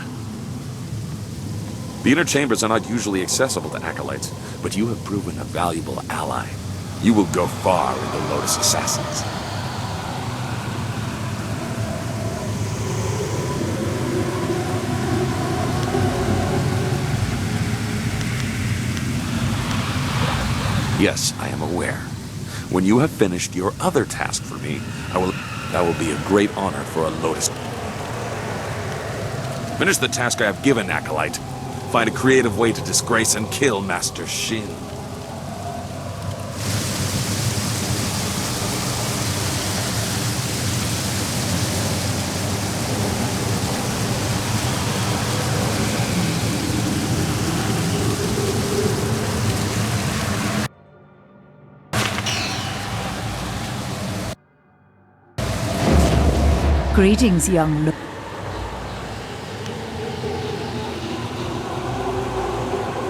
The inner chambers are not usually accessible to acolytes, but you have proven a valuable ally. You will go far in the Lotus Assassins. Yes, I am aware. When you have finished your other task for me, that will be a great honor for a Lotus. Finish the task I have given, Acolyte. Find a creative way to disgrace and kill Master Shin. Greetings, young lo-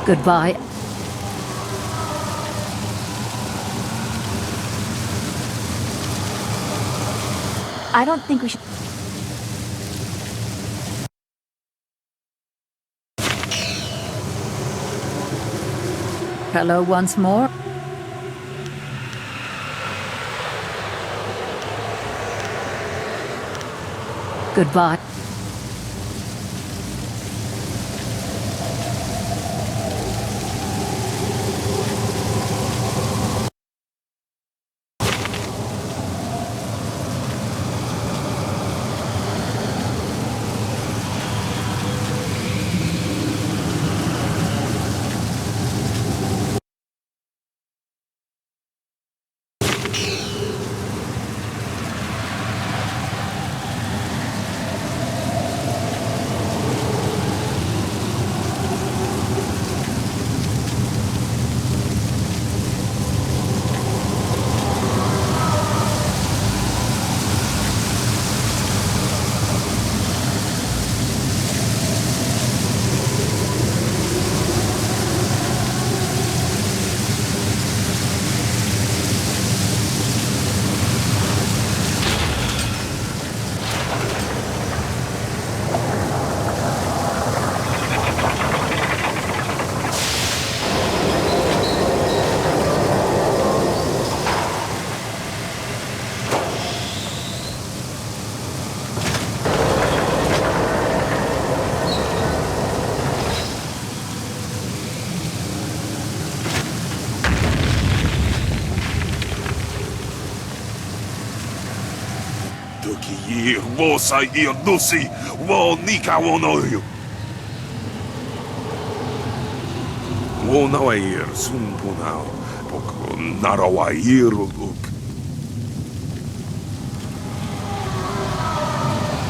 Goodbye. I don't think we should... Hello once more. Goodbye.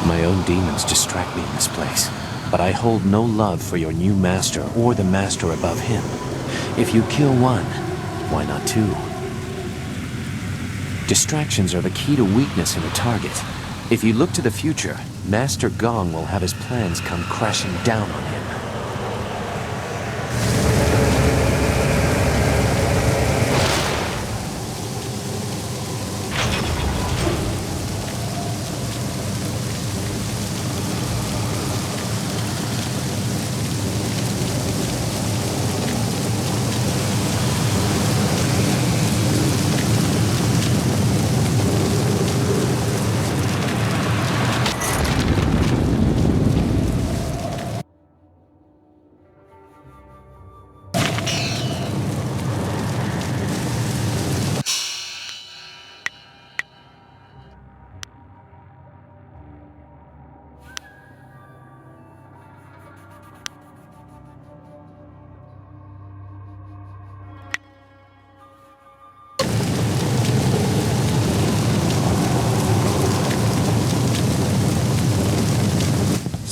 My own demons distract me in this place, but I hold no love for your new master or the master above him. If you kill one, why not two? Distractions are the key to weakness in a target. If you look to the future, Master Gong will have his plans come crashing down on him.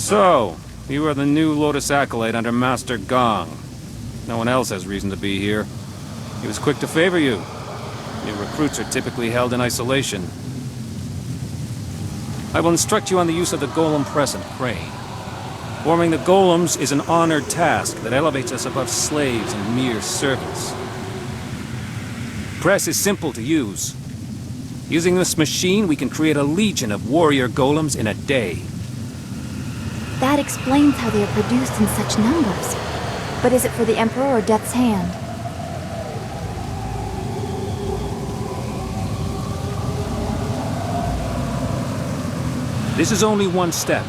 So, you are the new Lotus Acolyte under Master Gong. No one else has reason to be here. He was quick to favor you. New recruits are typically held in isolation. I will instruct you on the use of the Golem Press and Crane. Forming the Golems is an honored task that elevates us above slaves and mere servants. press is simple to use. Using this machine, we can create a legion of warrior golems in a day. That explains how they are produced in such numbers. But is it for the Emperor or Death's Hand? This is only one step.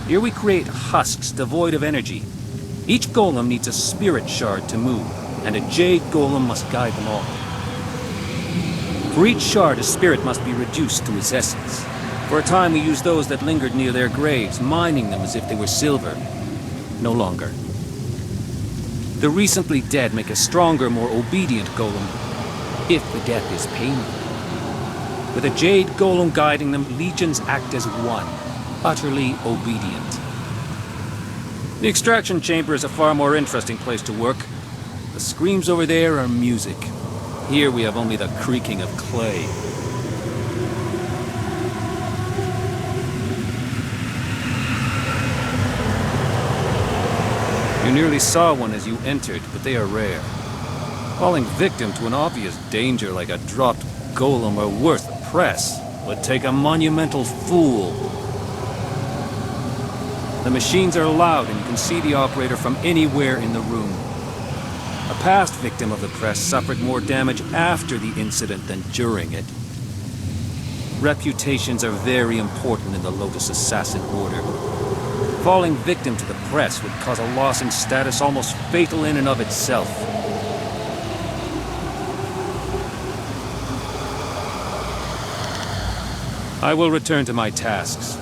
Here we create husks devoid of energy. Each golem needs a spirit shard to move, and a jade golem must guide them all. For each shard, a spirit must be reduced to its essence. For a time we used those that lingered near their graves, mining them as if they were silver. No longer. The recently dead make a stronger, more obedient golem, if the death is painful. With a jade golem guiding them, legions act as one, utterly obedient. The extraction chamber is a far more interesting place to work. The screams over there are music. Here we have only the creaking of clay. You nearly saw one as you entered, but they are rare. Falling victim to an obvious danger like a dropped golem or worse, the press, would take a monumental fool. The machines are loud and you can see the operator from anywhere in the room. A past victim of the press suffered more damage after the incident than during it. Reputations are very important in the Lotus Assassin Order. Falling victim to the press would cause a loss in status almost fatal in and of itself. I will return to my tasks.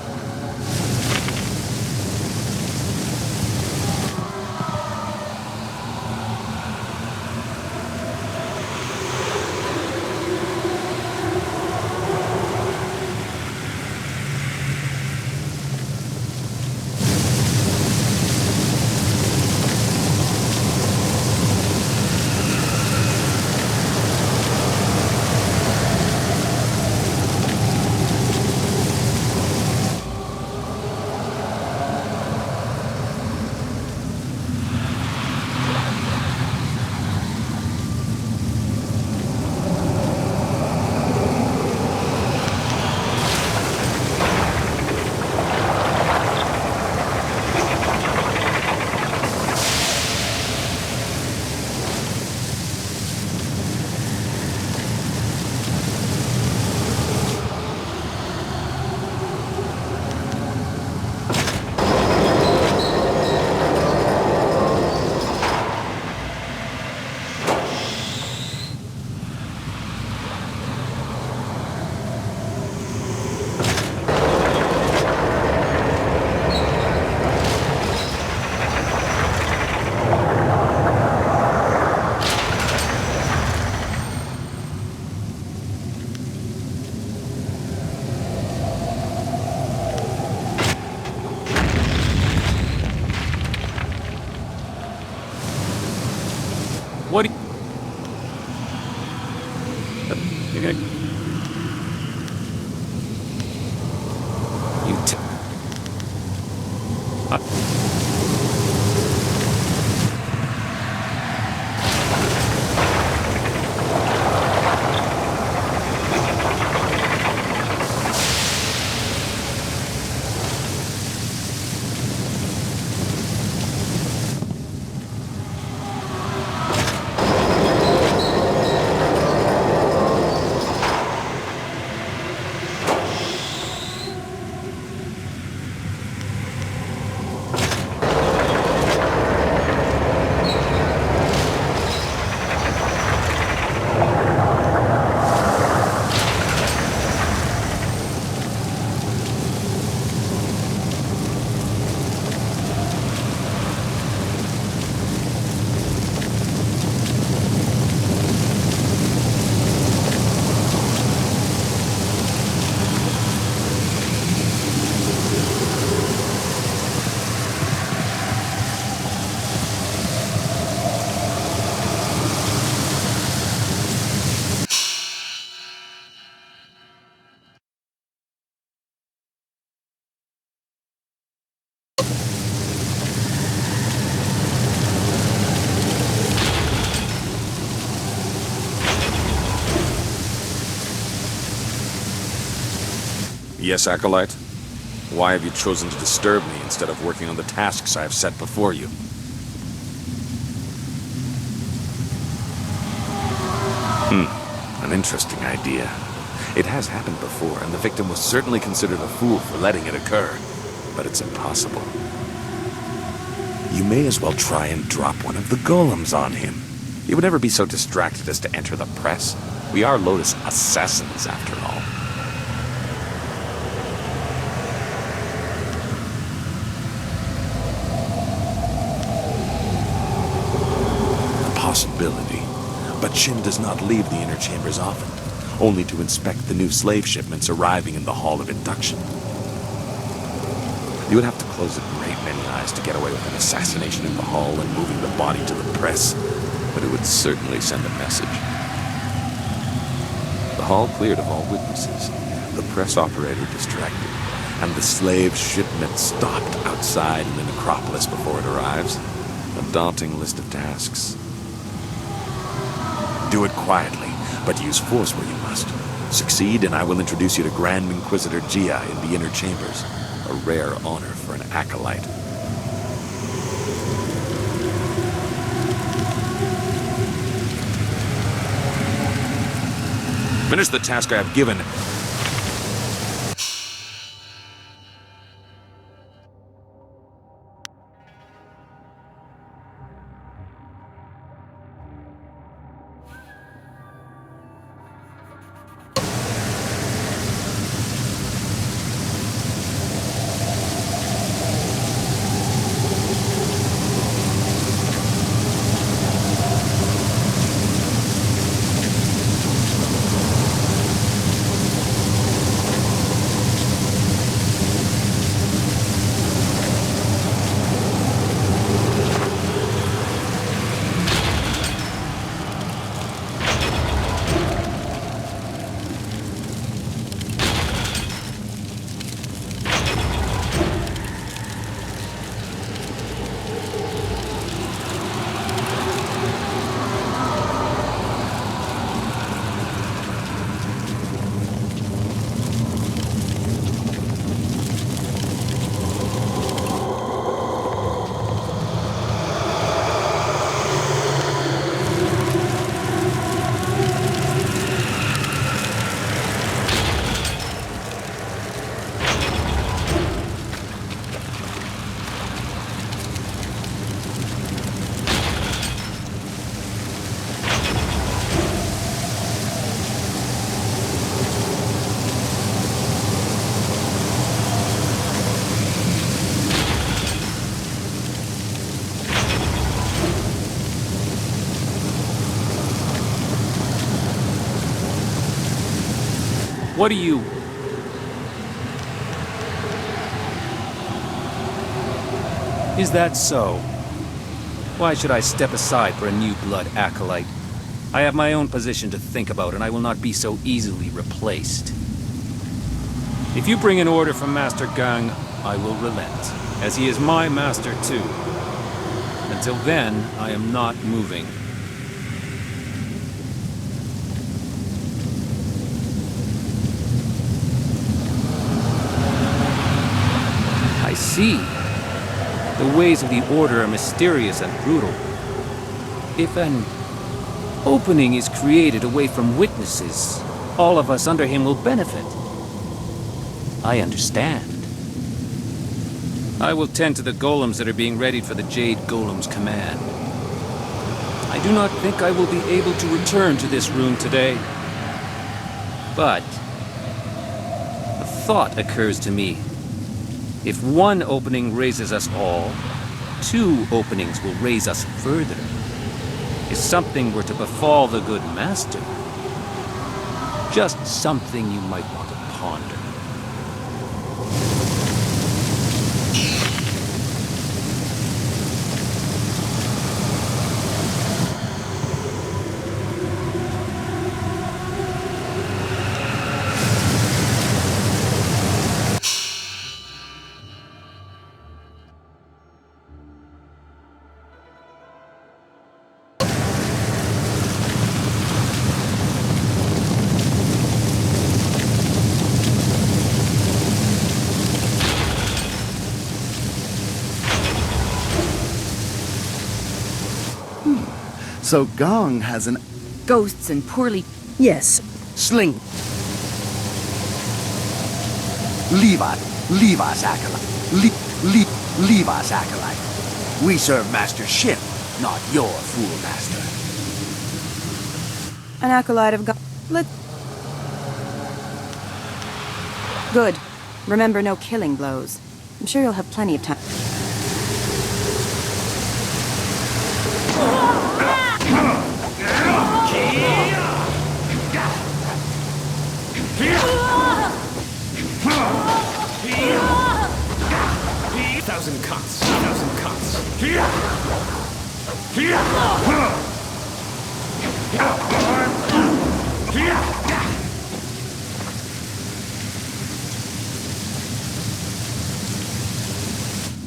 What do you... You're gonna... You Yes, Acolyte? Why have you chosen to disturb me instead of working on the tasks I have set before you? An interesting idea. It has happened before, and the victim was certainly considered a fool for letting it occur. But it's impossible. You may as well try and drop one of the golems on him. He would never be so distracted as to enter the press. We are Lotus assassins, after all. A possibility. But Shin does not leave the inner chambers often, only to inspect the new slave shipments arriving in the Hall of Induction. You would have to close a great many eyes to get away with an assassination in the hall and moving the body to the press, but it would certainly send a message. The hall cleared of all witnesses, the press operator distracted, and the slave shipment stopped outside in the necropolis before it arrives. A daunting list of tasks. Do it quietly, but use force where you must. Succeed, and I will introduce you to Grand Inquisitor Gia in the inner chambers. A rare honor for an acolyte. Finish the task I have given. What do you... Is that so? Why should I step aside for a new blood acolyte? I have my own position to think about, and I will not be so easily replaced. If you bring an order from Master Gang, I will relent, as he is my master too. Until then, I am not moving. I see. The ways of the Order are mysterious and brutal. If an opening is created away from witnesses, all of us under him will benefit. I understand. I will tend to the golems that are being readied for the Jade Golem's command. I do not think I will be able to return to this room today. But a thought occurs to me. If one opening raises us all, two openings will raise us further. If something were to befall the good master, just something you might want to ponder. So Gong has an... Ghosts and poorly... Yes. Sling. Leave us, Acolyte. Leave us, Acolyte. We serve Master Shin, not your fool master. An acolyte of God. Good. Remember, no killing blows. I'm sure you'll have plenty of time. Thousand cuts. Thousand cuts.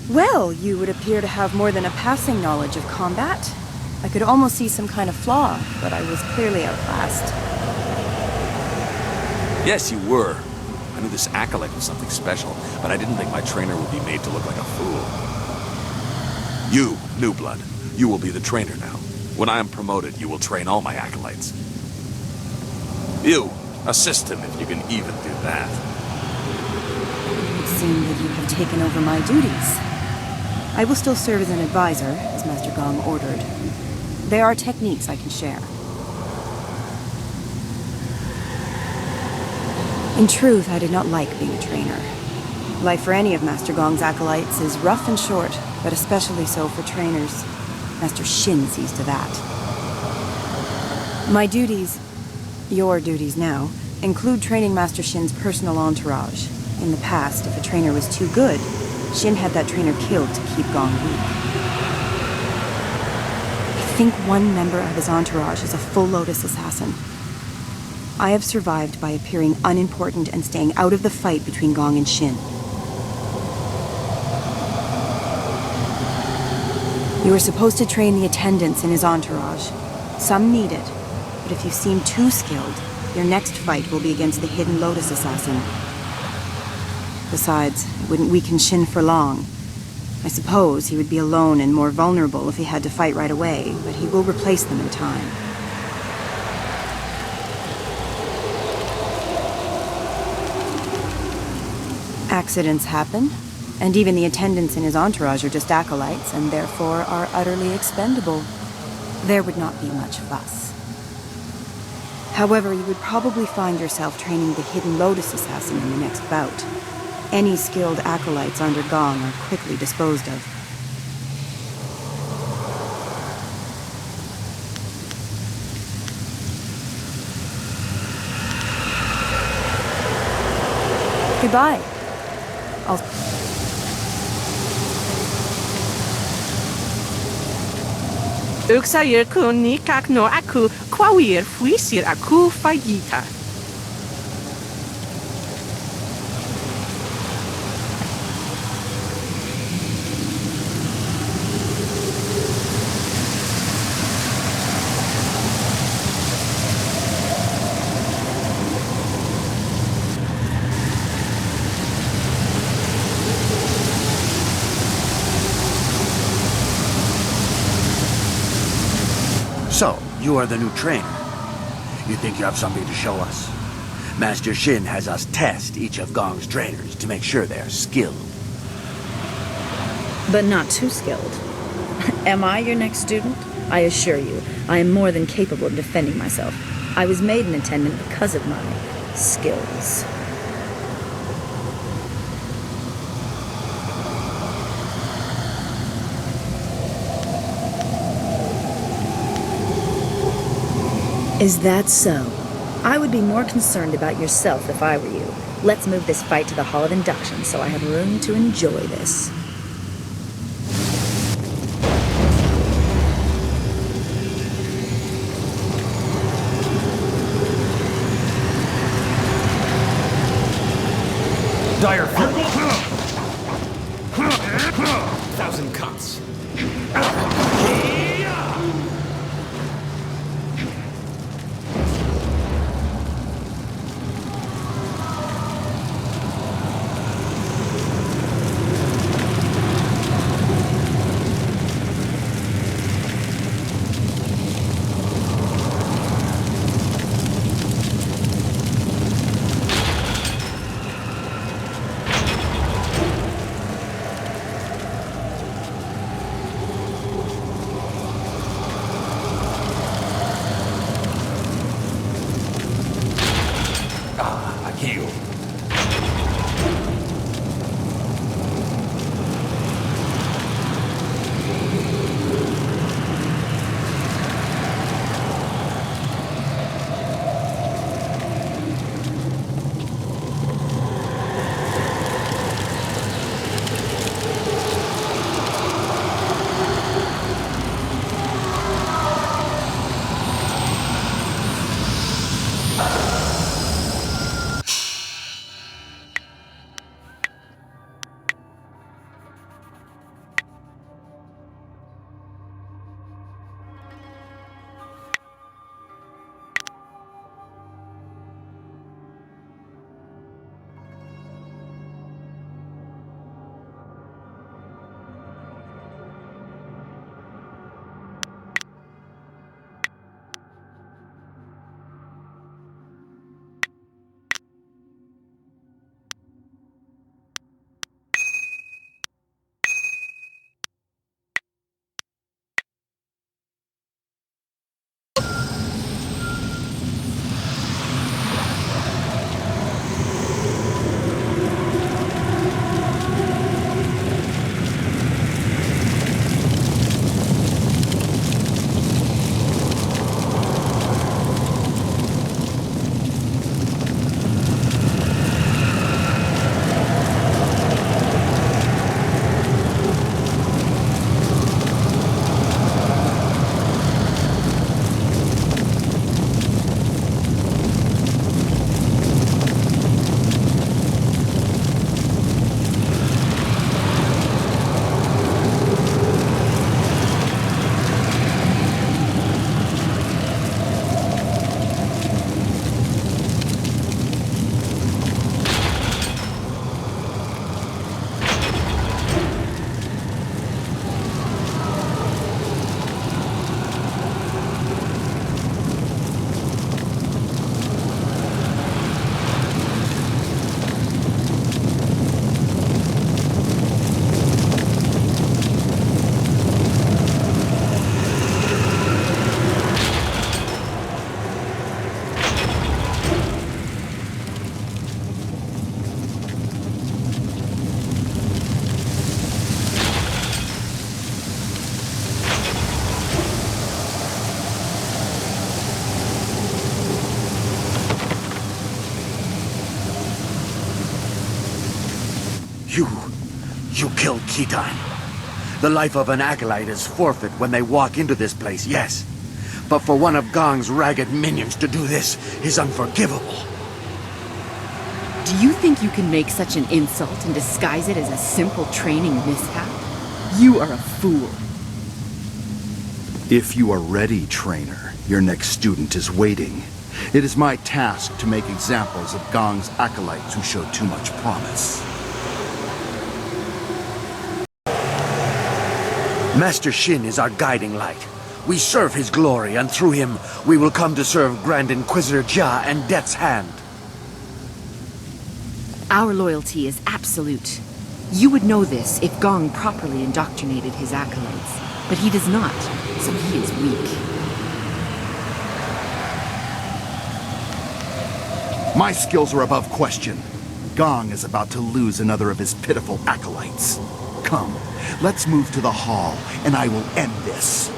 Well, you would appear to have more than a passing knowledge of combat. I could almost see some kind of flaw, but I was clearly outclassed. Yes, you were. I knew this acolyte was something special, but I didn't think my trainer would be made to look like a fool. You, New Blood, you will be the trainer now. When I am promoted, you will train all my acolytes. You, assist him if you can even do that. It would seem that you have taken over my duties. I will still serve as an advisor, as Master Gong ordered. There are techniques I can share. In truth, I did not like being a trainer. Life for any of Master Gong's acolytes is rough and short, but especially so for trainers. Master Shin sees to that. My duties, your duties now, include training Master Shin's personal entourage. In the past, if a trainer was too good, Shin had that trainer killed to keep Gong weak. I think one member of his entourage is a full Lotus assassin. I have survived by appearing unimportant and staying out of the fight between Gong and Shin. You are supposed to train the attendants in his entourage. Some need it, but if you seem too skilled, your next fight will be against the hidden Lotus assassin. Besides, it wouldn't weaken Shin for long. I suppose he would be alone and more vulnerable if he had to fight right away, but he will replace them in time. Accidents happen, and even the attendants in his entourage are just acolytes, and therefore are utterly expendable. There would not be much fuss. However, you would probably find yourself training the hidden Lotus assassin in the next bout. Any skilled acolytes under Gong are quickly disposed of. Goodbye. Uksair kun ni kak no aku kwawir fuisir aku fagita. So, you are the new trainer. You think you have something to show us? Master Shin has us test each of Gong's trainers to make sure they are skilled. But not too skilled. Am I your next student? I assure you, I am more than capable of defending myself. I was made an attendant because of my skills. Is that so? I would be more concerned about yourself if I were you. Let's move this fight to the Hall of Induction so I have room to enjoy this. Dire thousand cuts. killed Kitine. The life of an acolyte is forfeit when they walk into this place, yes. But for one of Gong's ragged minions to do this is unforgivable. Do you think you can make such an insult and disguise it as a simple training mishap? You are a fool. If you are ready, trainer, your next student is waiting. It is my task to make examples of Gong's acolytes who show too much promise. Master Shin is our guiding light. We serve his glory, and through him, we will come to serve Grand Inquisitor Jia and Death's Hand. Our loyalty is absolute. You would know this if Gong properly indoctrinated his acolytes. But he does not, so he is weak. My skills are above question. Gong is about to lose another of his pitiful acolytes. Come, let's move to the hall, and I will end this.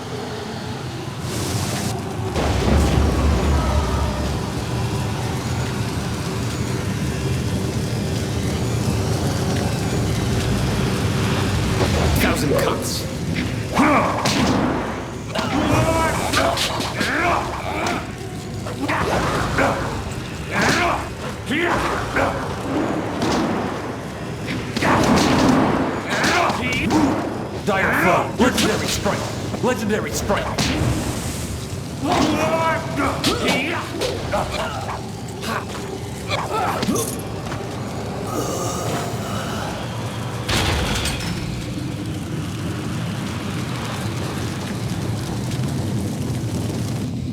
Thousand cuts. Dire flow. Legendary strike. Legendary strike.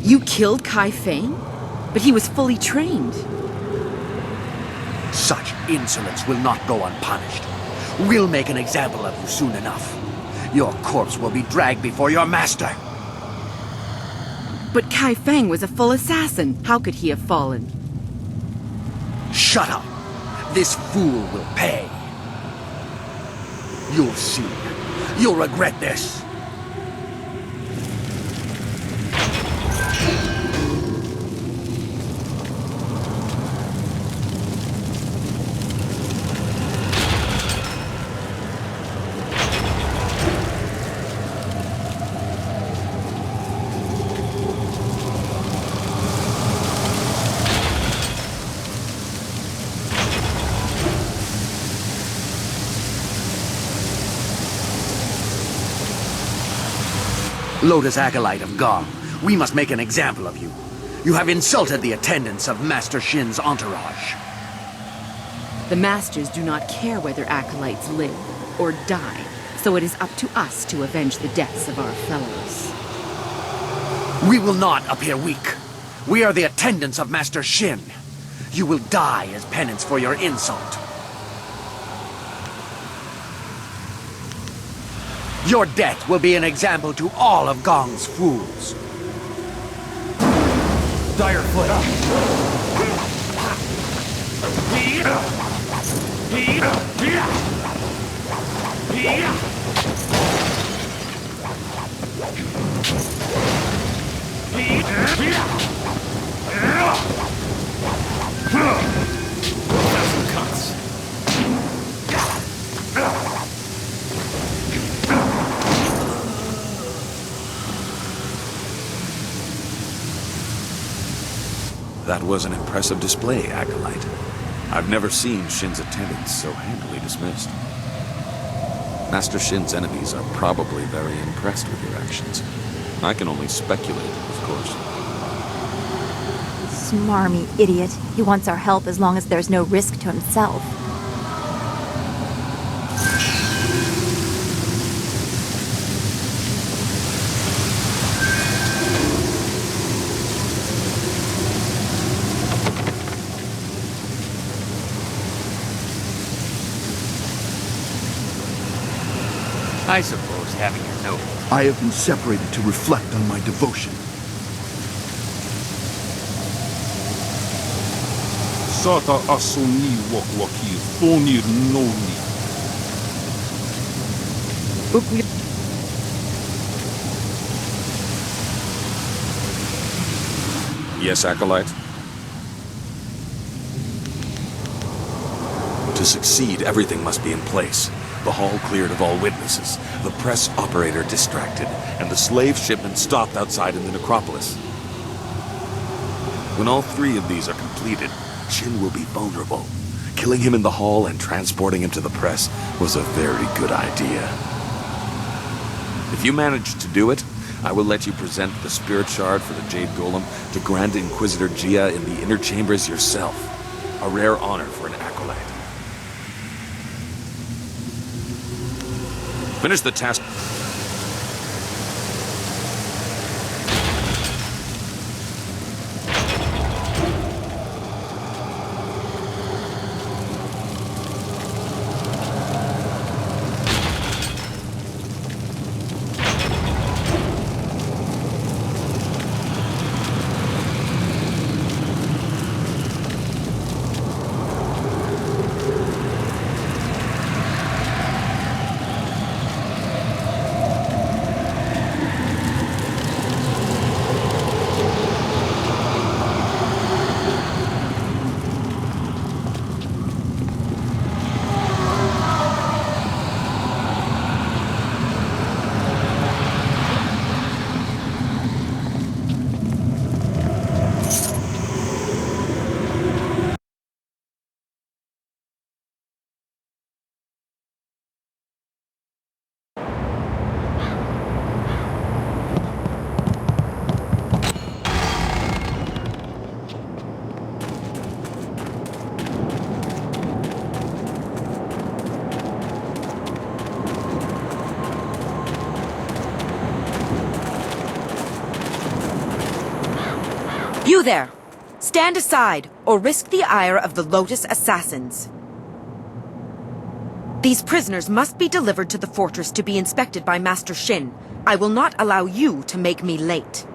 You killed Kai Feng? But he was fully trained. Such insolence will not go unpunished. We'll make an example of you soon enough. Your corpse will be dragged before your master. But Kai Feng was a full assassin. How could he have fallen? Shut up. This fool will pay. You'll see. You'll regret this. Lotus Acolyte of Gong, we must make an example of you. You have insulted the attendants of Master Shin's entourage. The masters do not care whether acolytes live or die, so it is up to us to avenge the deaths of our fellows. We will not appear weak. We are the attendants of Master Shin. You will die as penance for your insult. Your death will be an example to all of Gong's fools. Dire foot up. Thousand cuts. That was an impressive display, Acolyte. I've never seen Shin's attendants so handily dismissed. Master Shin's enemies are probably very impressed with your actions. I can only speculate, of course. Smarmy idiot. He wants our help as long as there's no risk to himself. I suppose having your note. I have been separated to reflect on my devotion. Sata asuni wakwaki thonir noni. Yes, Acolyte? To succeed, everything must be in place. The hall cleared of all witnesses, the press operator distracted, and the slave shipment stopped outside in the necropolis. When all three of these are completed, Shin will be vulnerable. Killing him in the hall and transporting him to the press was a very good idea. If you manage to do it, I will let you present the spirit shard for the Jade Golem to Grand Inquisitor Jia in the inner chambers yourself. A rare honor for an acolyte. Finish the task. You there! Stand aside, or risk the ire of the Lotus Assassins. These prisoners must be delivered to the fortress to be inspected by Master Shin. I will not allow you to make me late.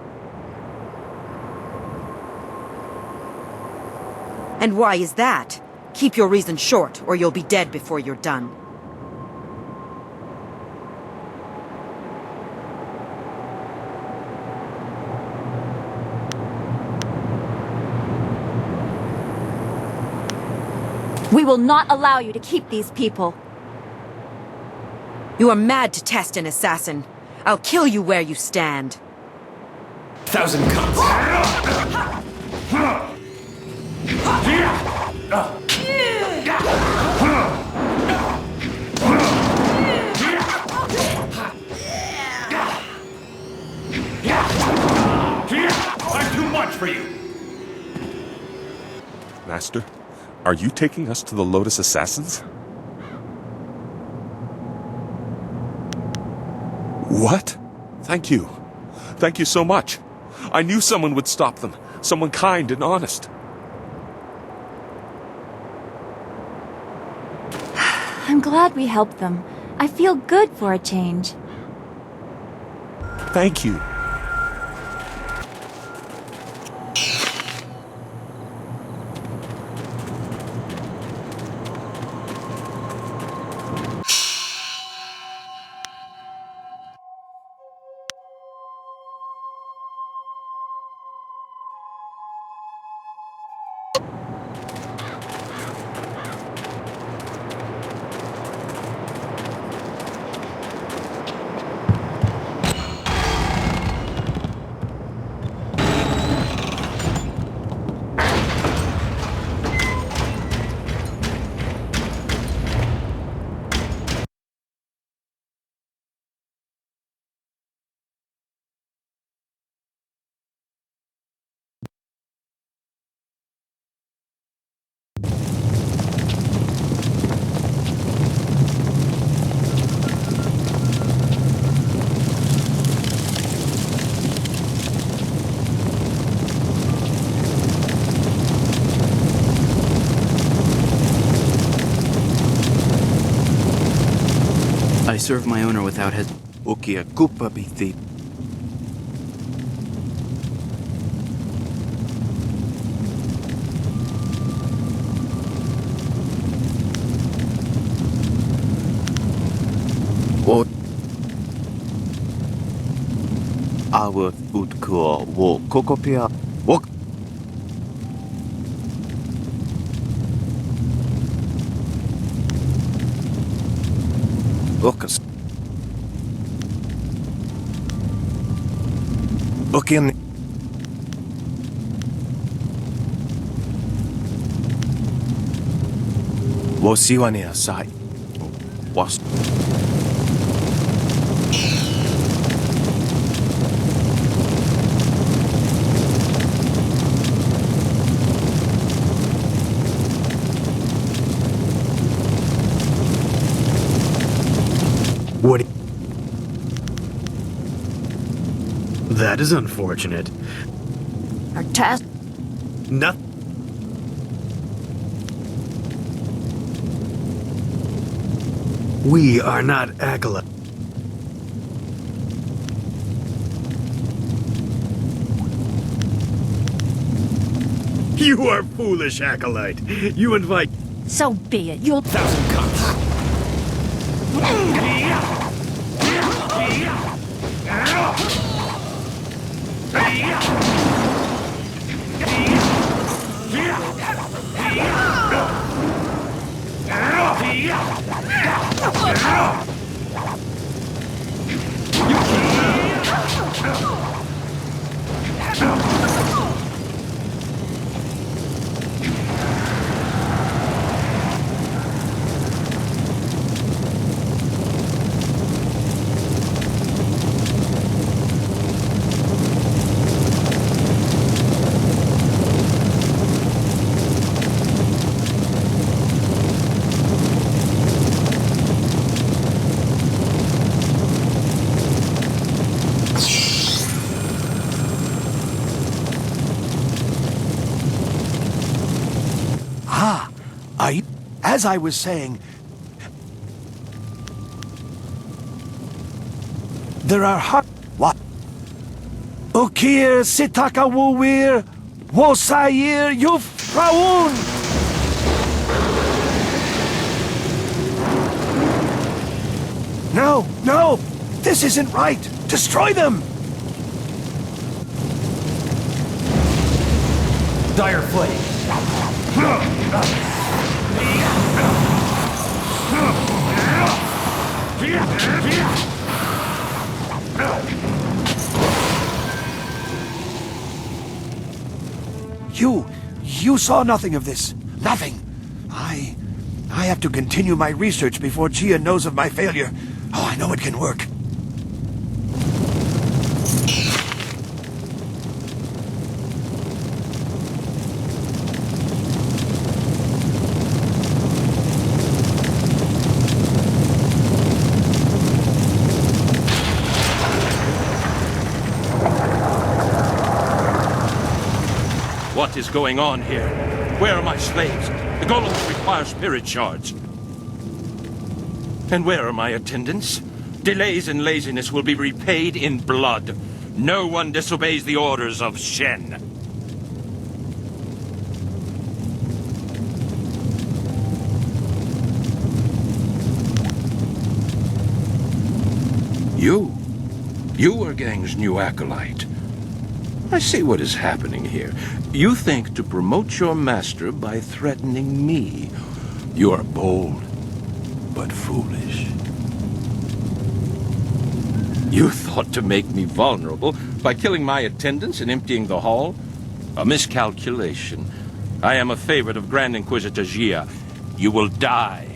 And why is that? Keep your reason short, or you'll be dead before you're done. We will not allow you to keep these people. You are mad to test an assassin. I'll kill you where you stand. 1,000 cuts. I'm too much for you. Master, are you taking us to the Lotus Assassins? What? Thank you. Thank you so much. I knew someone would stop them. Someone kind and honest. I'm glad we helped them. I feel good for a change. Thank you. I serve my owner without Ukia kupa biti. Awat utko wo kokopia wok. Booking. Wosiwania sai. Was. What? That is unfortunate. Our task. Nothing. We are not acolytes. You are foolish, acolyte. You invite. So be it. You'll. Thousand cuts. As I was saying, there are what? Ukir Sitaka Wuwir Wosayir Yufraun. No, this isn't right. Destroy them. Dire flame. You saw nothing of this. Nothing. I have to continue my research before Chia knows of my failure. Oh, I know it can work. What is going on here? Where are my slaves? The golems require spirit shards. And where are my attendants? Delays and laziness will be repaid in blood. No one disobeys the orders of Shen. You are Gang's new acolyte. I see what is happening here. You think to promote your master by threatening me. You are bold, but foolish. You thought to make me vulnerable by killing my attendants and emptying the hall? A miscalculation. I am a favorite of Grand Inquisitor Jia. You will die.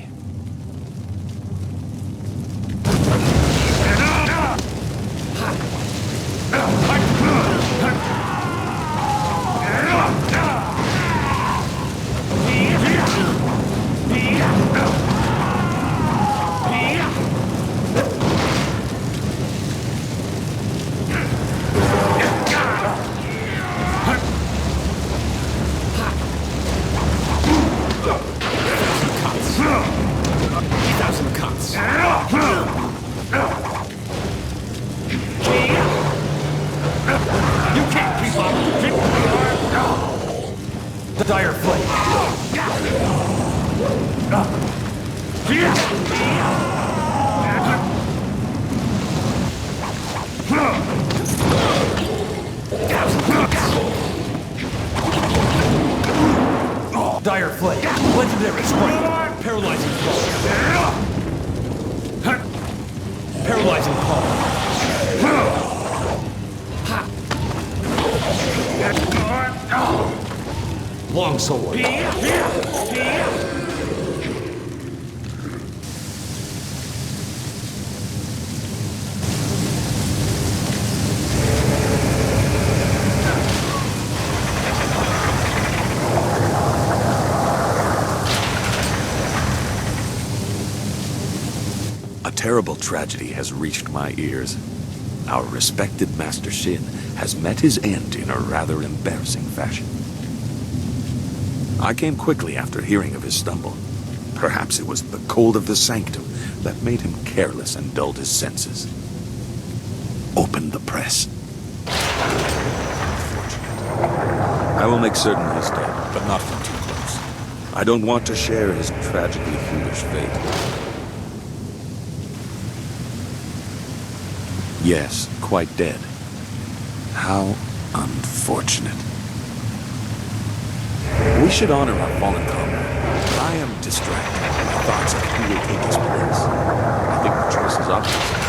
Dire flame. Dire flame. Legendary strike. Paralyzing fall. Paralyzing fall. Longsword. A terrible tragedy has reached my ears. Our respected Master Shin has met his end in a rather embarrassing fashion. I came quickly after hearing of his stumble. Perhaps it was the cold of the sanctum that made him careless and dulled his senses. Open the press. I will make certain he's dead, but not from too close. I don't want to share his tragically foolish fate. Yes, quite dead. How unfortunate. We should honor our fallen comrade, but I am distracted by thoughts of who will take his place. I think the choice is obvious.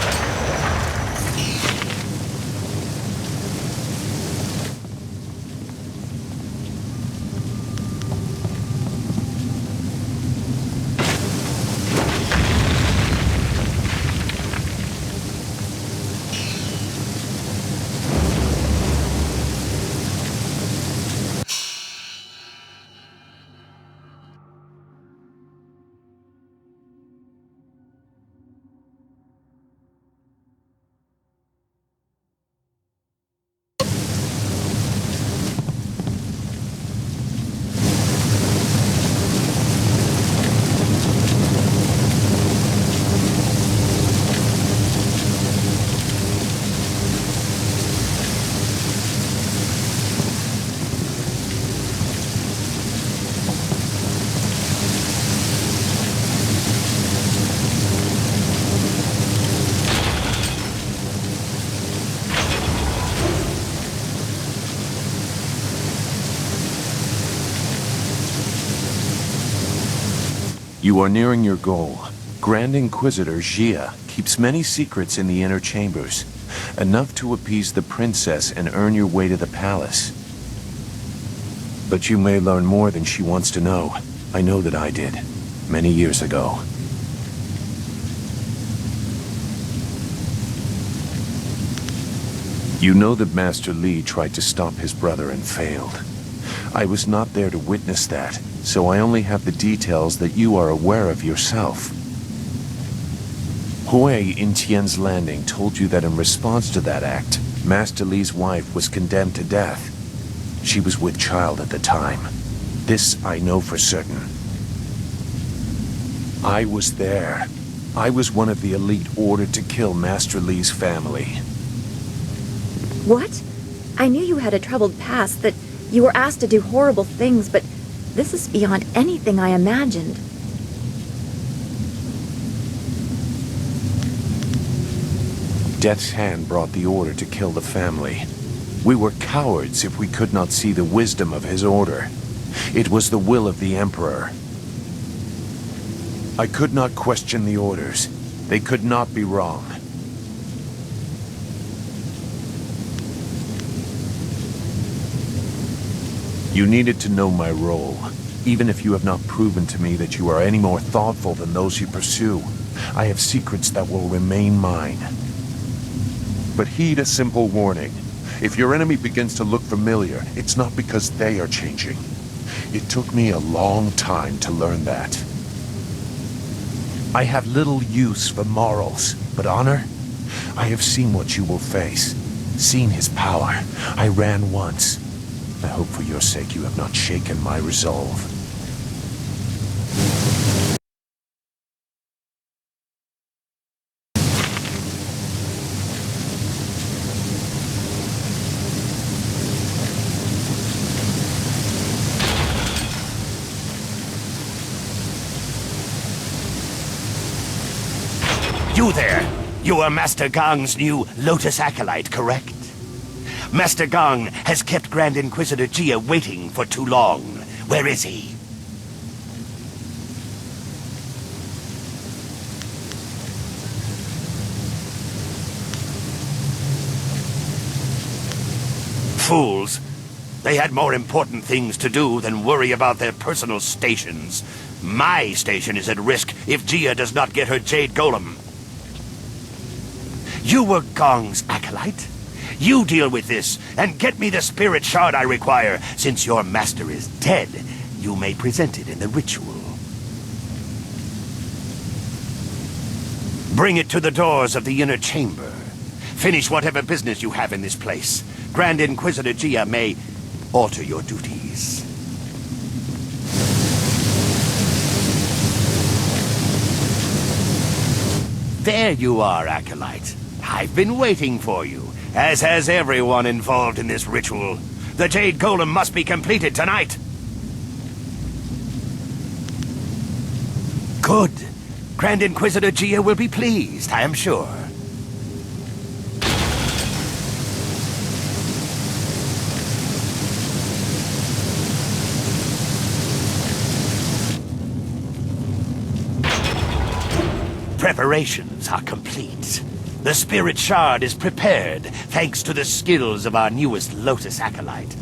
You are nearing your goal. Grand Inquisitor Jia keeps many secrets in the inner chambers, enough to appease the princess and earn your way to the palace. But you may learn more than she wants to know. I know that I did, many years ago. You know that Master Li tried to stop his brother and failed. I was not there to witness that, so I only have the details that you are aware of yourself. Hui in Tian's Landing told you that in response to that act, Master Li's wife was condemned to death. She was with child at the time. This I know for certain. I was there. I was one of the elite ordered to kill Master Li's family. What? I knew you had a troubled past, that you were asked to do horrible things, but this is beyond anything I imagined. Death's hand brought the order to kill the family. We were cowards if we could not see the wisdom of his order. It was the will of the Emperor. I could not question the orders. They could not be wrong. You needed to know my role, even if you have not proven to me that you are any more thoughtful than those you pursue. I have secrets that will remain mine. But heed a simple warning. If your enemy begins to look familiar, it's not because they are changing. It took me a long time to learn that. I have little use for morals, but honor? I have seen what you will face. Seen his power. I ran once. I hope for your sake you have not shaken my resolve. You there! You are Master Gong's new Lotus Acolyte, correct? Master Gong has kept Grand Inquisitor Jia waiting for too long. Where is he? Fools! They had more important things to do than worry about their personal stations. My station is at risk if Gia does not get her Jade Golem. You were Gong's acolyte. You deal with this, and get me the spirit shard I require. Since your master is dead, you may present it in the ritual. Bring it to the doors of the inner chamber. Finish whatever business you have in this place. Grand Inquisitor Gia may alter your duties. There you are, Acolyte. I've been waiting for you, as has everyone involved in this ritual. The Jade Golem must be completed tonight. Good. Grand Inquisitor Gia will be pleased, I am sure. Preparations are complete. The Spirit Shard is prepared, thanks to the skills of our newest Lotus Acolyte.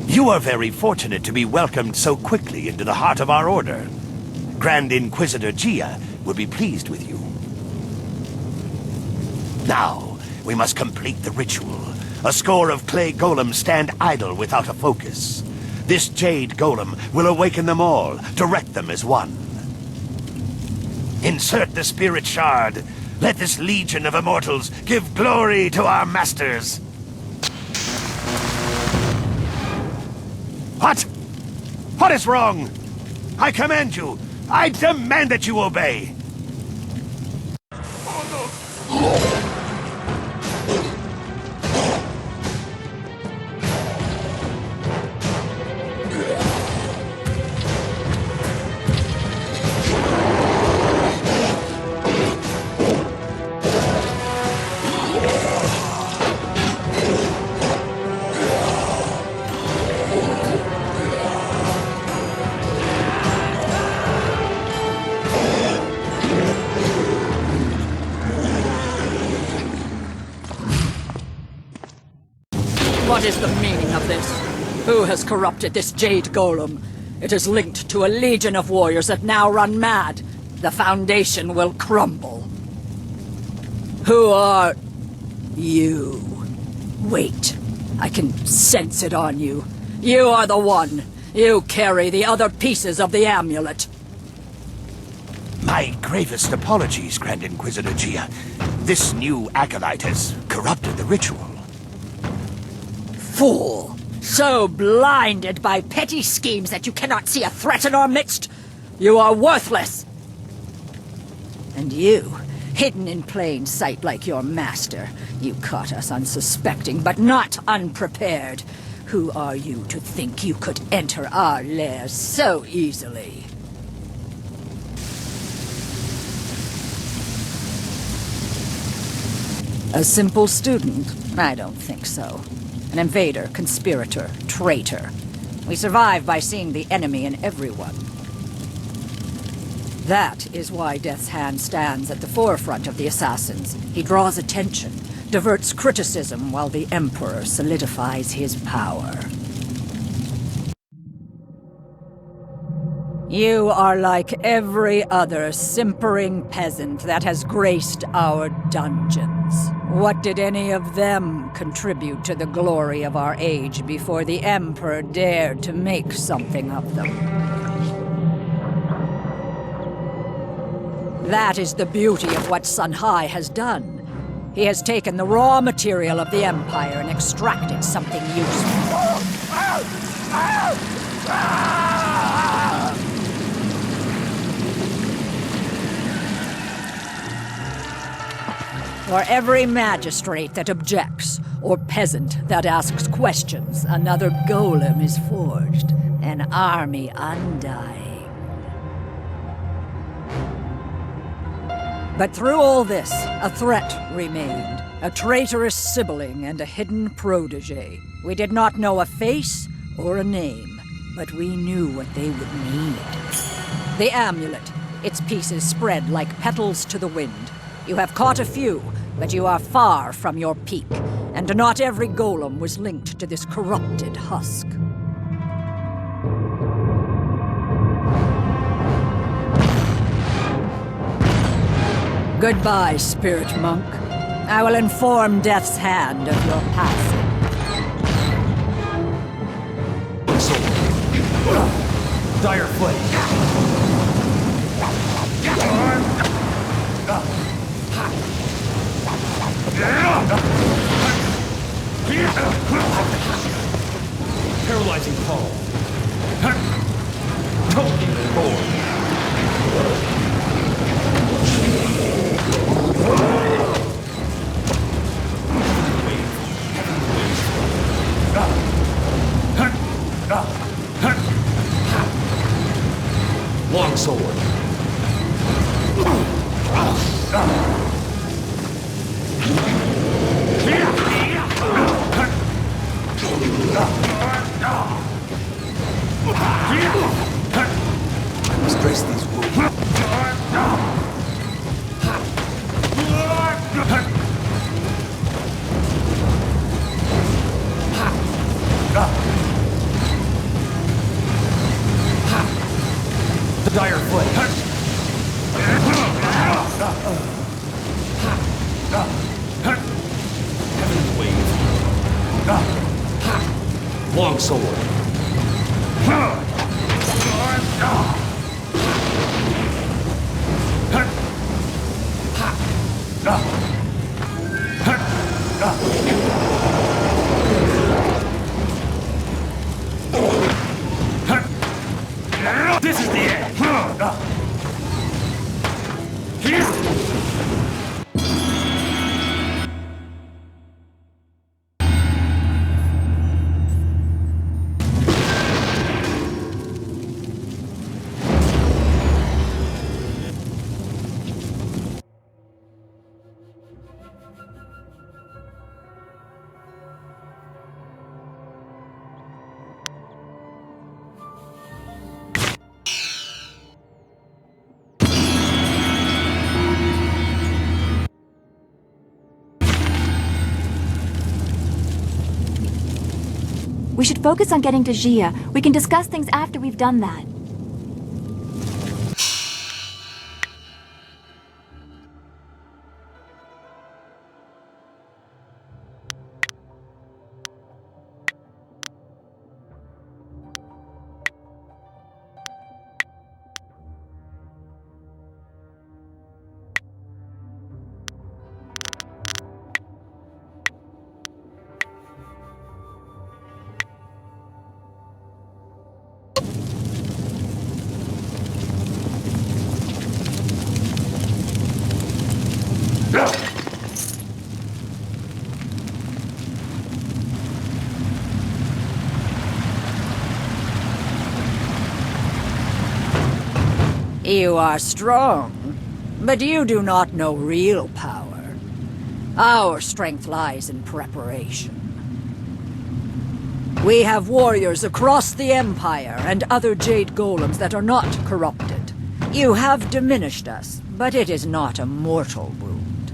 You are very fortunate to be welcomed so quickly into the heart of our order. Grand Inquisitor Gia will be pleased with you. Now, we must complete the ritual. A score of clay golems stand idle without a focus. This Jade Golem will awaken them all, direct them as one. Insert the Spirit Shard. Let this legion of immortals give glory to our masters. What? What is wrong? I command you. I demand that you obey. What is the meaning of this? Who has corrupted this Jade Golem? It is linked to a legion of warriors that now run mad. The Foundation will crumble. Who are you? Wait, I can sense it on you. You are the one. You carry the other pieces of the amulet. My gravest apologies, Grand Inquisitor Gia. This new acolyte has corrupted the ritual. Fool! So blinded by petty schemes that you cannot see a threat in our midst? You are worthless! And you, hidden in plain sight like your master, you caught us unsuspecting but not unprepared. Who are you to think you could enter our lair so easily? A simple student? I don't think so. An invader, conspirator, traitor. We survive by seeing the enemy in everyone. That is why Death's Hand stands at the forefront of the assassins. He draws attention, diverts criticism while the Emperor solidifies his power. You are like every other simpering peasant that has graced our dungeons. What did any of them contribute to the glory of our age before the Emperor dared to make something of them? That is the beauty of what Sun Hai has done. He has taken the raw material of the Empire and extracted something useful. For every magistrate that objects, or peasant that asks questions, another golem is forged, an army undying. But through all this, a threat remained. A traitorous sibling and a hidden protege. We did not know a face or a name, but we knew what they would need. The amulet, its pieces spread like petals to the wind. You have caught a few, but you are far from your peak, And not every golem was linked to this corrupted husk. Goodbye, spirit monk. I will inform Death's Hand of your passing. Dire flame. Paralyzing call. Token board. Longsword. Let's trace these wounds. The dire flame. Heavenly wave. Longsword. This is the end. We should focus on getting to Gia. We can discuss things after we've done that. You are strong, but you do not know real power. Our strength lies in preparation. We have warriors across the Empire and other Jade Golems that are not corrupted. You have diminished us, but it is not a mortal wound.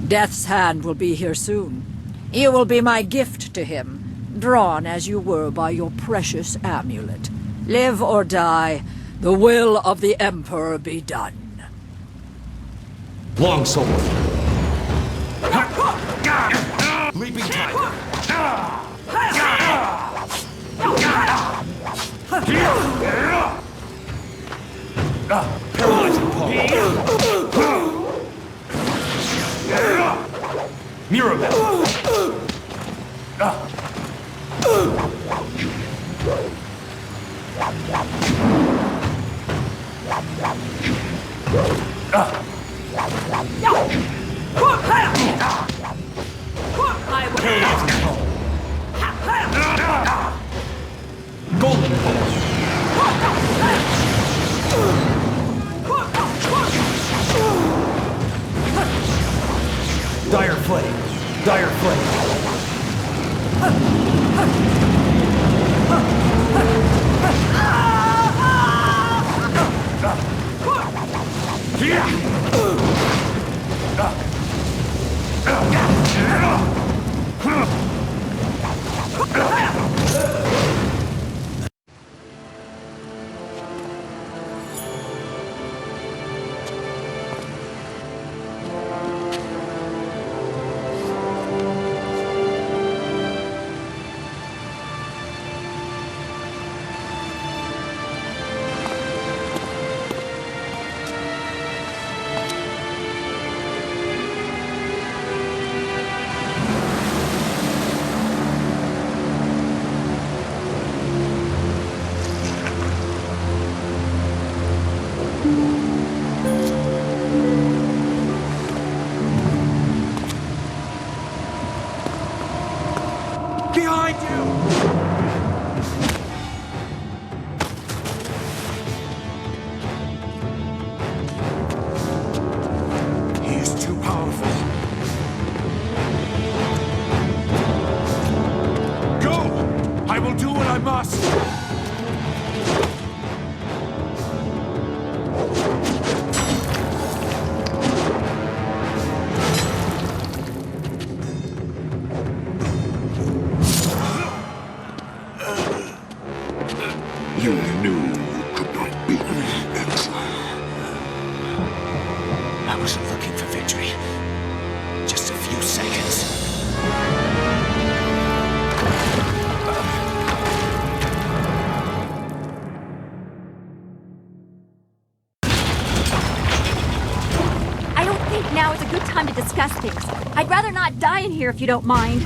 Death's Hand will be here soon. You will be my gift to him, drawn as you were by your precious amulet. Live or die, the will of the Emperor be done. Longsword. Leaping tiger. Paralyzing pole. Mirabelle. Golden ball. Dire flame. Dire flame. Yeah. behind you! He is too powerful. Go! I will do what I must! You knew you could not beat me, exile. I wasn't looking for victory. Just a few seconds. I don't think now is a good time to discuss things. I'd rather not die in here if you don't mind.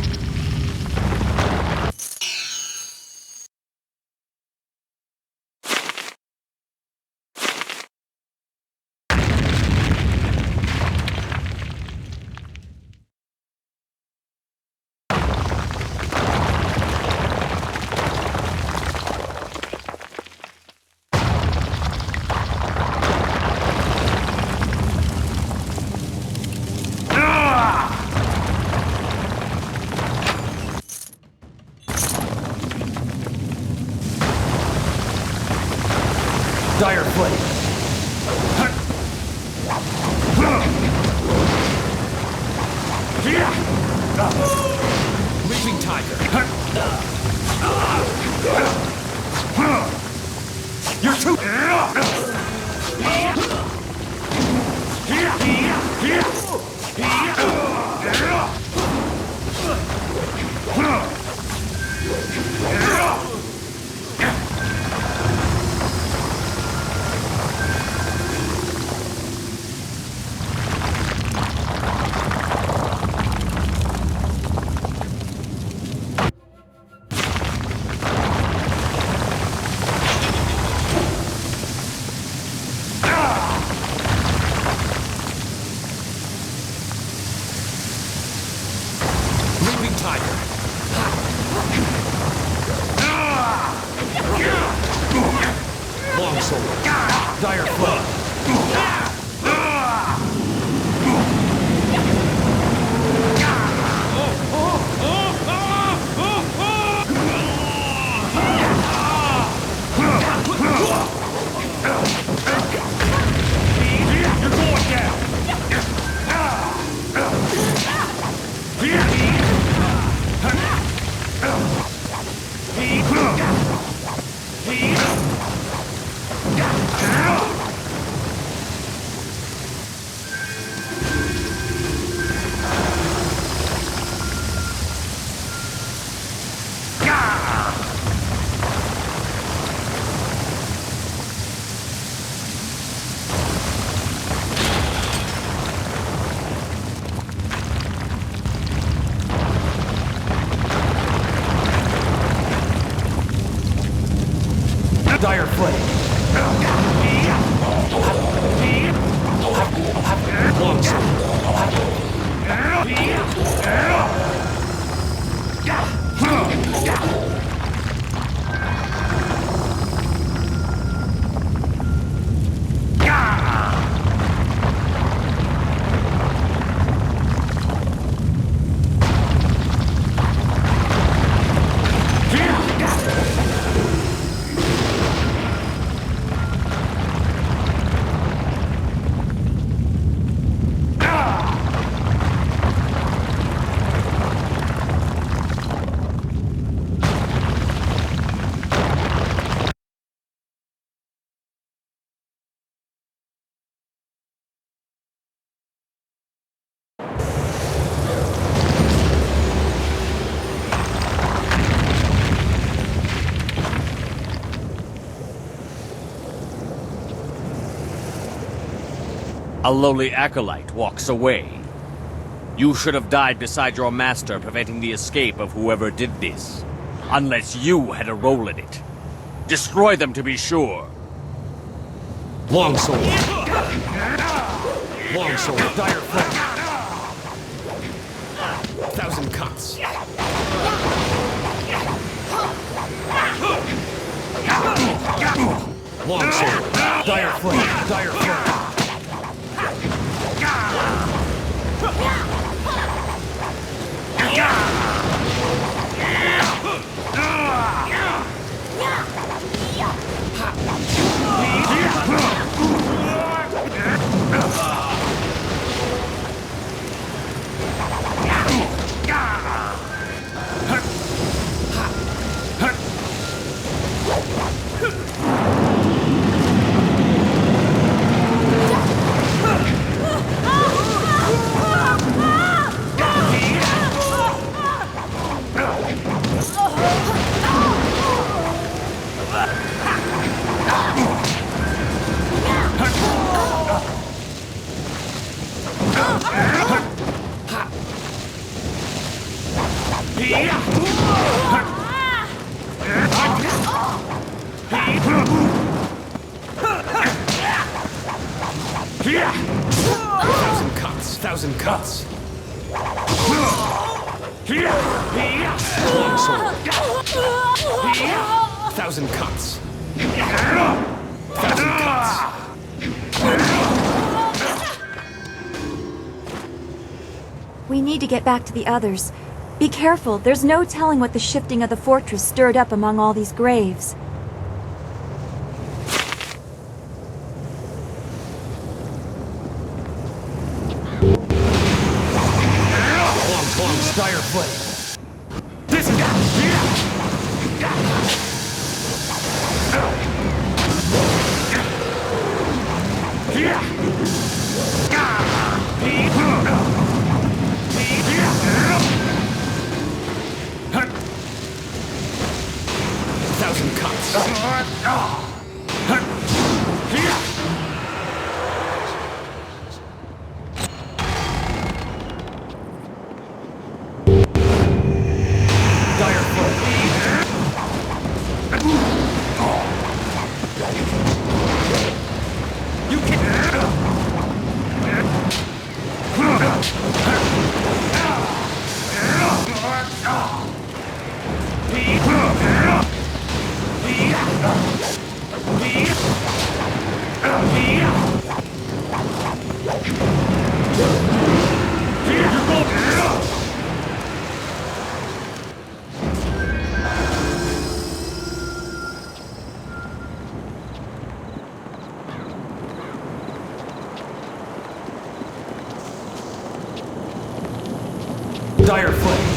Dire Flame! Leaping Tiger! You're too... Leaping Tiger! Long sword! Dire Flame! You're going down! Dire Flame! Long A lowly acolyte walks away. You should have died beside your master, preventing the escape of whoever did this. Unless you had a role in it. Destroy them to be sure. Long sword! Long sword! Dire Flame! 1,000 cuts! Longsword. Dire flame. Dire flame. Thousand cuts. Longsword. Thousand cuts. Thousand cuts. We need to get back to the others. Be careful, there's no telling what the shifting of the fortress stirred up among all these graves. Dire flame. Thousand cuts. Dire flame.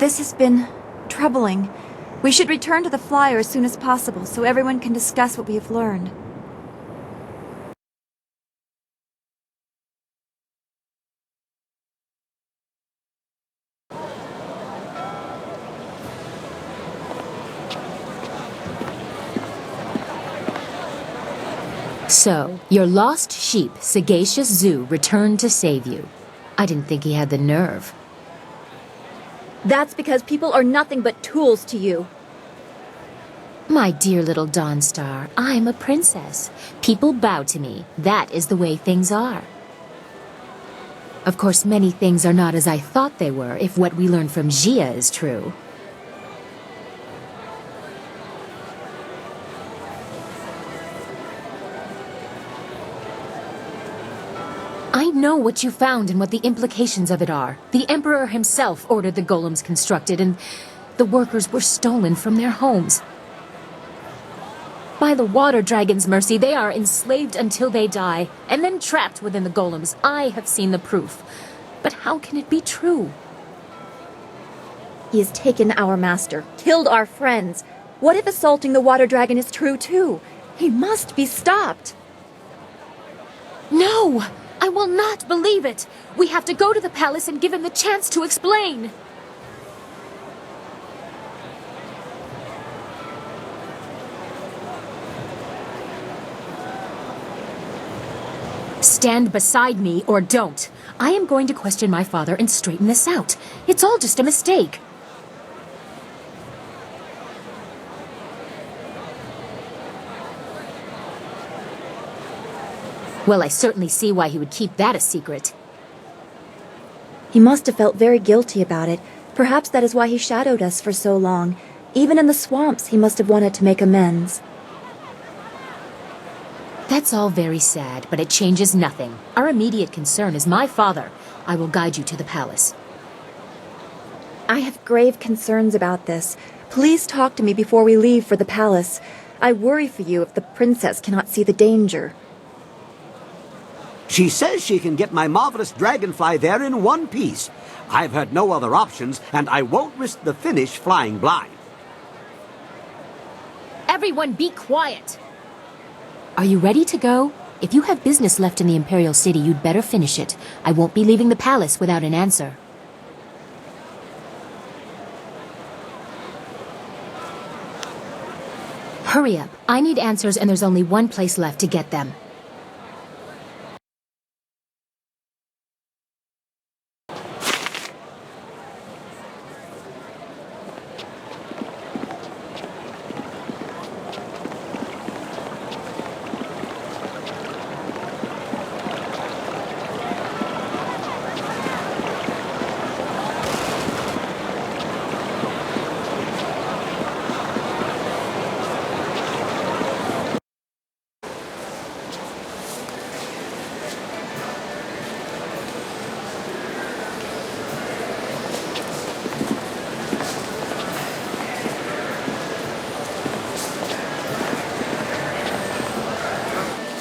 This has been troubling. We should return to the flyer as soon as possible so everyone can discuss what we have learned. So, your lost sheep, Sagacious Zoo, returned to save you. I didn't think he had the nerve. That's because people are nothing but tools to you. My dear little Dawnstar, I'm a princess. People bow to me. That is the way things are. Of course, many things are not as I thought they were, if what we learned from Gia is true. I know what you found and what the implications of it are. The Emperor himself ordered the golems constructed, and the workers were stolen from their homes. By the water dragon's mercy, they are enslaved until they die, and then trapped within the golems. I have seen the proof. But how can it be true? He has taken our master, killed our friends. What if assaulting the water dragon is true too? He must be stopped. No! I will not believe it! We have to go to the palace and give him the chance to explain! Stand beside me or don't. I am going to question my father and straighten this out. It's all just a mistake. Well, I certainly see why he would keep that a secret. He must have felt very guilty about it. Perhaps that is why he shadowed us for so long. Even in the swamps, he must have wanted to make amends. That's all very sad, but it changes nothing. Our immediate concern is my father. I will guide you to the palace. I have grave concerns about this. Please talk to me before we leave for the palace. I worry for you if the princess cannot see the danger. She says she can get my marvelous dragonfly there in one piece. I've heard no other options, and I won't risk the finish flying blind. Everyone be quiet! Are you ready to go? If you have business left in the Imperial City, you'd better finish it. I won't be leaving the palace without an answer. Hurry up. I need answers, and there's only one place left to get them.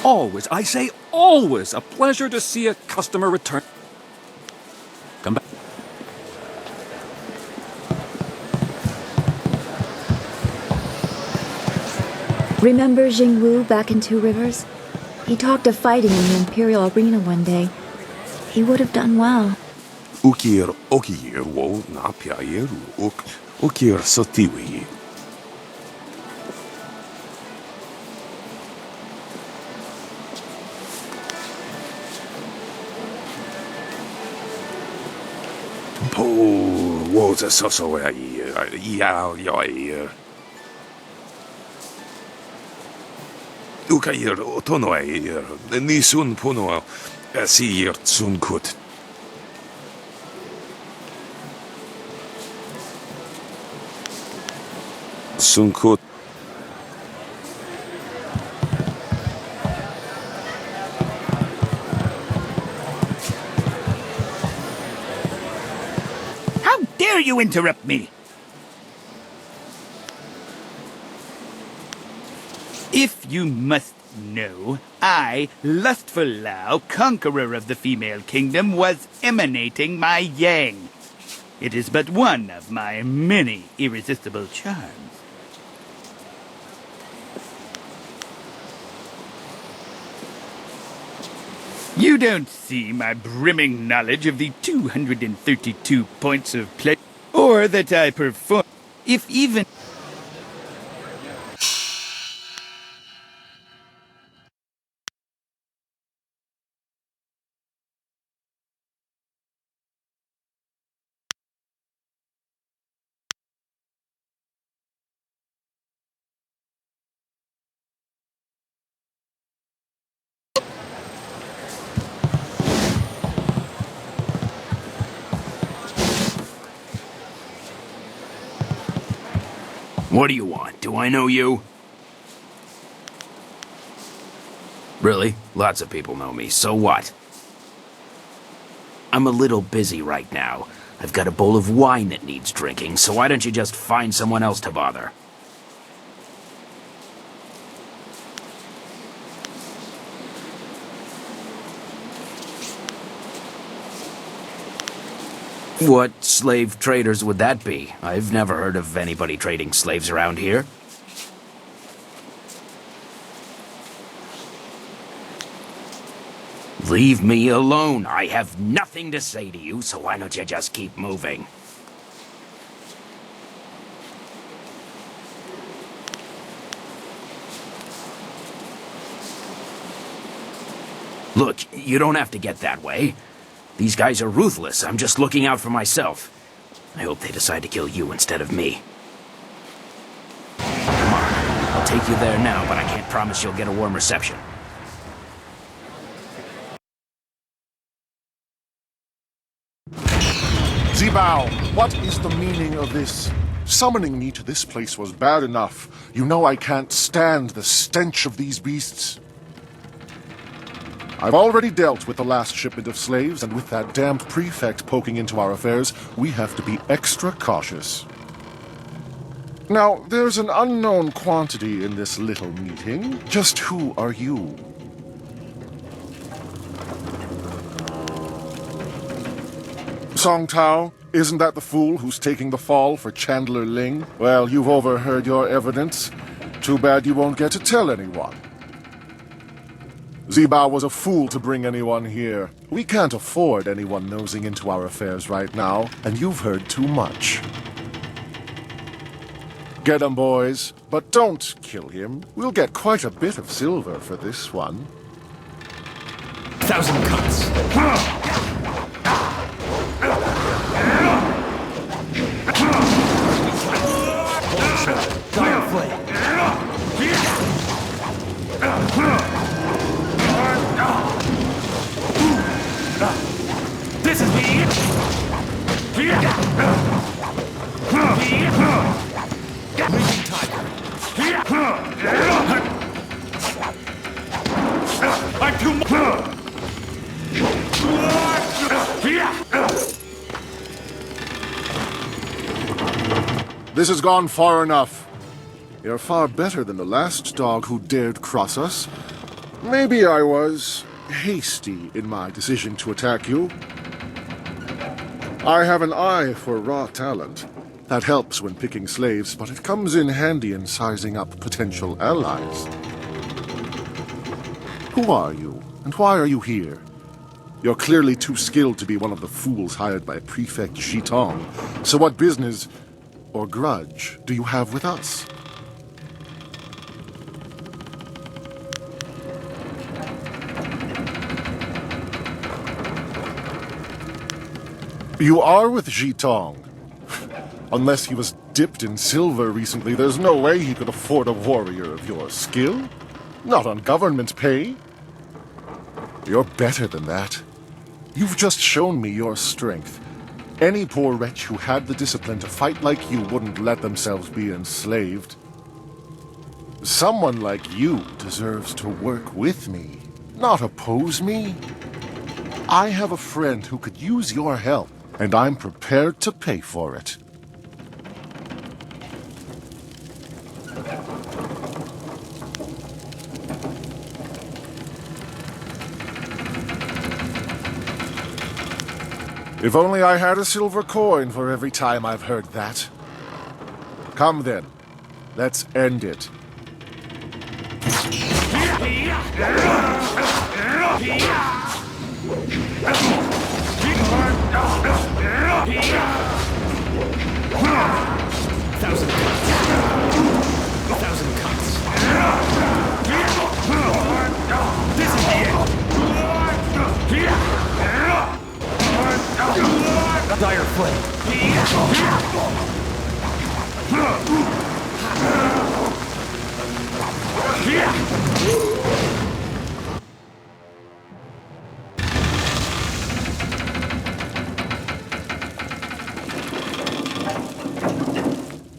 Always, I say always, a pleasure to see a customer return. Come back. Remember Jingwu back in Two Rivers? He talked of fighting in the Imperial Arena one day. He would have done well. Ukir okir wo na piair ukir sotiwi. Po wo za soso ya Ukair otono ni sun puno si sun kut. Sun kut. How dare you interrupt me? If you must know, I, Lustful Lao, conqueror of the female kingdom, was emanating my yang. It is but one of my many irresistible charms. You don't see my brimming knowledge of the 232 points of play, or that I perform, if even... What do you want? Do I know you? Really? Lots of people know me, so what? I'm a little busy right now. I've got a bowl of wine that needs drinking, so why don't you just find someone else to bother? What slave traders would that be? I've never heard of anybody trading slaves around here. Leave me alone. I have nothing to say to you, so why don't you just keep moving? Look, you don't have to get that way. These guys are ruthless. I'm just looking out for myself. I hope they decide to kill you instead of me. Come on, I'll take you there now, but I can't promise you'll get a warm reception. Zibao, what is the meaning of this? Summoning me to this place was bad enough. You know I can't stand the stench of these beasts. I've already dealt with the last shipment of slaves, and with that damned prefect poking into our affairs, we have to be extra cautious. Now, there's an unknown quantity in this little meeting. Just who are you? Song Tao, isn't that the fool who's taking the fall for Chandler Ling? Well, you've overheard your evidence. Too bad you won't get to tell anyone. Zibao was a fool to bring anyone here. We can't afford anyone nosing into our affairs right now, and you've heard too much. Get him, boys, but don't kill him. We'll get quite a bit of silver for this one. 1,000 cuts. Dire flame. This is me. Leaping tiger. I'm too much. This has gone far enough. You're far better than the last dog who dared cross us. Maybe I was hasty in my decision to attack you. I have an eye for raw talent. That helps when picking slaves, but it comes in handy in sizing up potential allies. Who are you, and why are you here? You're clearly too skilled to be one of the fools hired by Prefect Jitong. So what business or grudge do you have with us? You are with Jitong. Unless he was dipped in silver recently, there's no way he could afford a warrior of your skill. Not on government pay. You're better than that. You've just shown me your strength. Any poor wretch who had the discipline to fight like you wouldn't let themselves be enslaved. Someone like you deserves to work with me, not oppose me. I have a friend who could use your help, and I'm prepared to pay for it. If only I had a silver coin for every time I've heard that. Come then, let's end it. Thousand cuts. This is the end. Dire flame.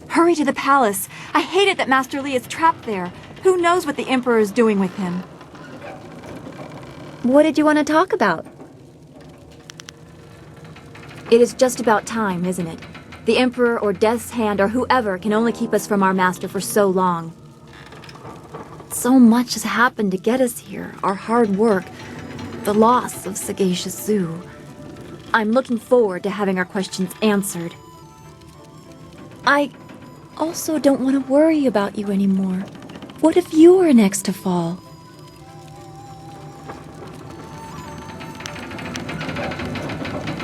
Hurry to the palace. I hate it that Master Li is trapped there. Who knows what the Emperor is doing with him? What did you want to talk about? It is just about time, isn't it? The Emperor or Death's Hand or whoever can only keep us from our master for so long. So much has happened to get us here. Our hard work, the loss of Sagacious Zoo. I'm looking forward to having our questions answered. I also don't want to worry about you anymore. What if you were next to fall?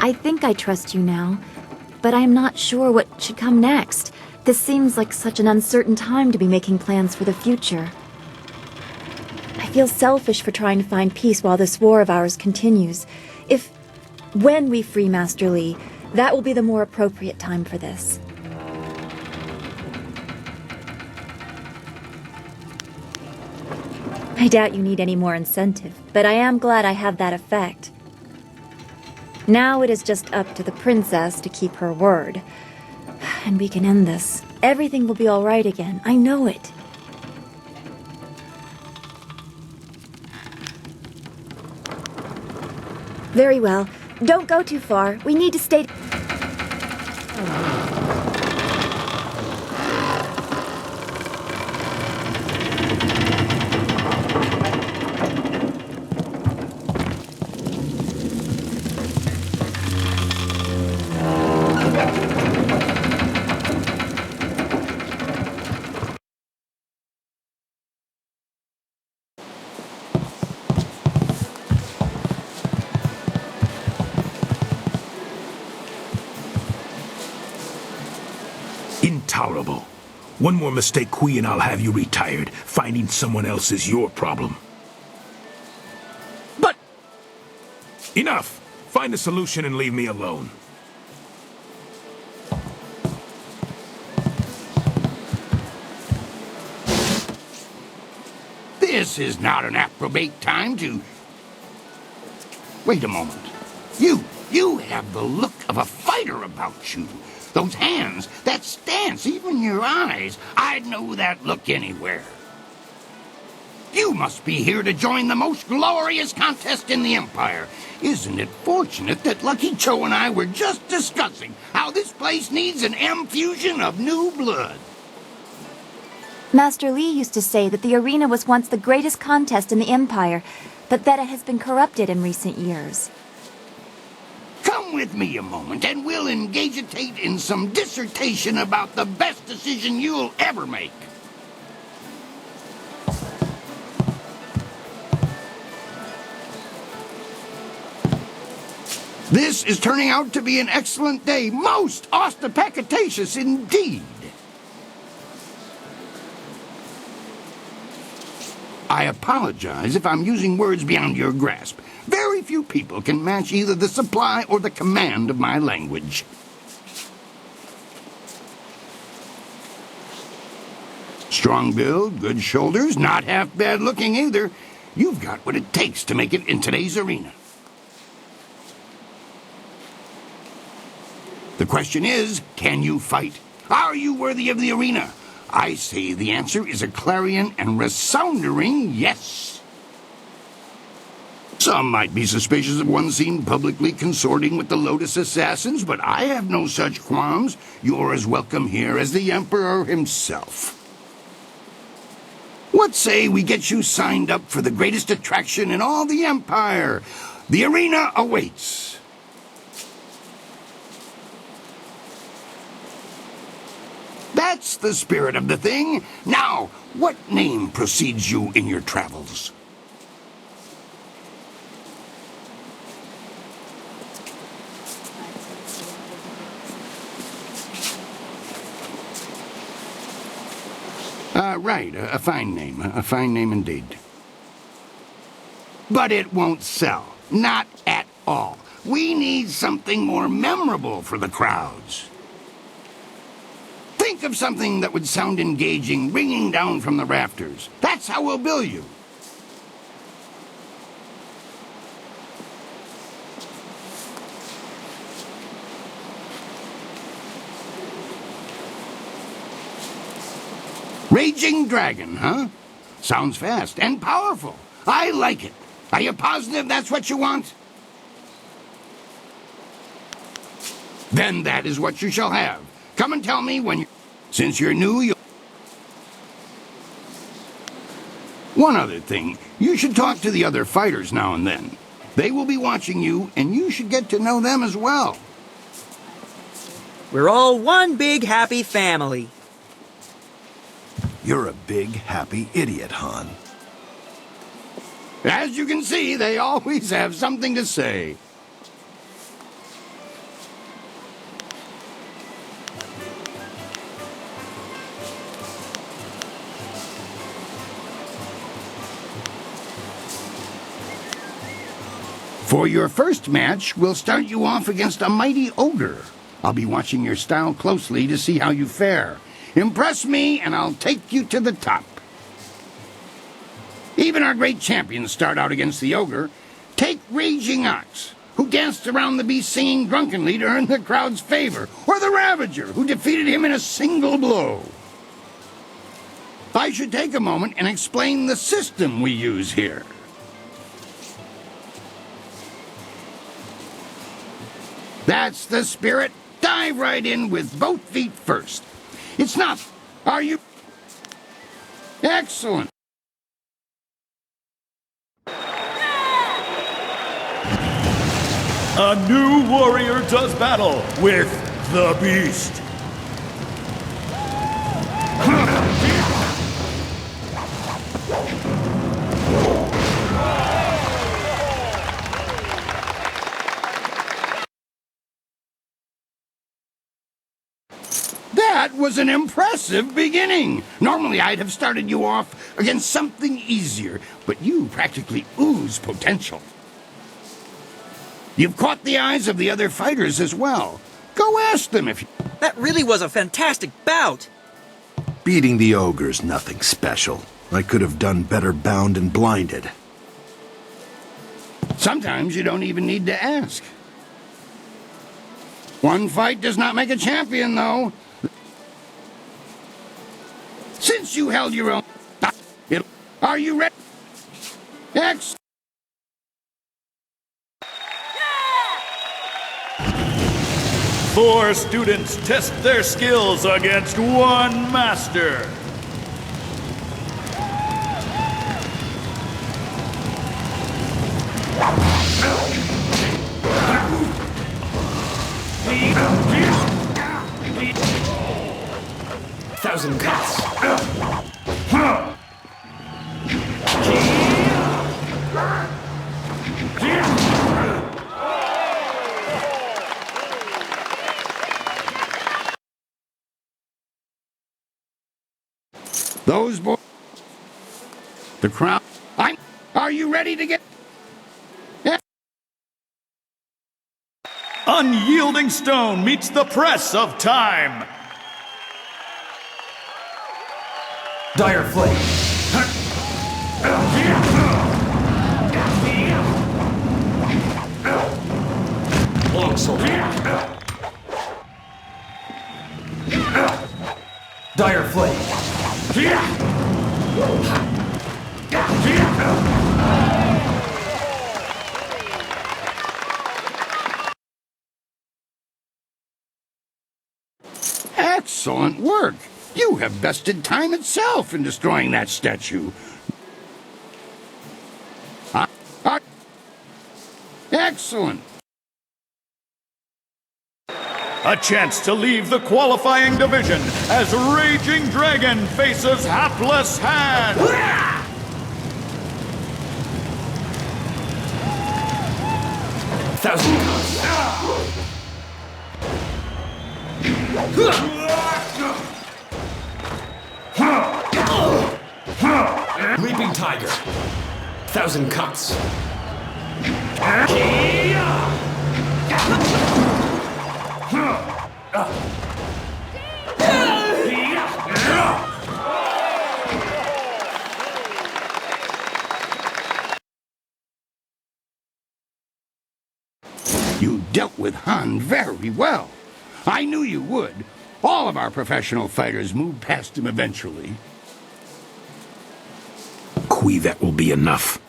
I think I trust you now, but I'm not sure what should come next. This seems like such an uncertain time to be making plans for the future. I feel selfish for trying to find peace while this war of ours continues. When we free Master Li, that will be the more appropriate time for this. I doubt you need any more incentive, but I am glad I have that effect. Now it is just up to the princess to keep her word. And we can end this. Everything will be all right again. I know it. Very well. Don't go too far. We need to stay... Intolerable. One more mistake, Kui, and I'll have you retired. Finding someone else is your problem. But... Enough! Find a solution and leave me alone. This is not an appropriate time to... Wait a moment. You have the look of a fighter about you. Those hands, that stance, even your eyes. I'd know that look anywhere. You must be here to join the most glorious contest in the Empire. Isn't it fortunate that Lucky Cho and I were just discussing how this place needs an M-fusion of new blood? Master Li used to say that the arena was once the greatest contest in the Empire, but that it has been corrupted in recent years. Come with me a moment and we'll engagitate in some dissertation about the best decision you'll ever make. This is turning out to be an excellent day, most ostentatious indeed. I apologize if I'm using words beyond your grasp. Very few people can match either the supply or the command of my language. Strong build, good shoulders, not half bad looking either. You've got what it takes to make it in today's arena. The question is, can you fight? Are you worthy of the arena? I say the answer is a clarion and resounding yes. Some might be suspicious of one seen publicly consorting with the Lotus Assassins, but I have no such qualms. You're as welcome here as the Emperor himself. What say we get you signed up for the greatest attraction in all the Empire? The arena awaits. That's the spirit of the thing. Now, what name precedes you in your travels? Right, a fine name indeed. But it won't sell, not at all. We need something more memorable for the crowds. Think of something that would sound engaging, ringing down from the rafters. That's how we'll bill you. Raging Dragon, huh? Sounds fast and powerful. I like it. Are you positive that's what you want? Then that is what you shall have. Come and tell me when you... Since you're new, you'll... One other thing. You should talk to the other fighters now and then. They will be watching you, and you should get to know them as well. We're all one big happy family. You're a big, happy idiot, Han. As you can see, they always have something to say. For your first match, we'll start you off against a mighty ogre. I'll be watching your style closely to see how you fare. Impress me, and I'll take you to the top. Even our great champions start out against the ogre. Take Raging Ox, who danced around the beast singing drunkenly to earn the crowd's favor, or the Ravager, who defeated him in a single blow. I should take a moment and explain the system we use here. That's the spirit. Dive right in with both feet first. It's not. Are you? Excellent. A new warrior does battle with the beast. That was an impressive beginning. Normally I'd have started you off against something easier, but you practically ooze potential. You've caught the eyes of the other fighters as well. Go ask them if you... That really was a fantastic bout. Beating the ogre's nothing special. I could have done better bound and blinded. Sometimes you don't even need to ask. One fight does not make a champion, though. Since you held your own... Are you ready? Excellent. Four students test their skills against one master. Thousand cuts. Those boys... The crowd... Are you ready to get... Unyielding stone meets the press of time. Dire Flame. Longsword. Dire Flame. Excellent work. You have bested time itself in destroying that statue. Excellent. A chance to leave the qualifying division as Raging Dragon faces Hapless Hand. Leaping Tiger. 1,000 cuts. You dealt with Han very well. I knew you would. All of our professional fighters move past him eventually. Kui, that will be enough.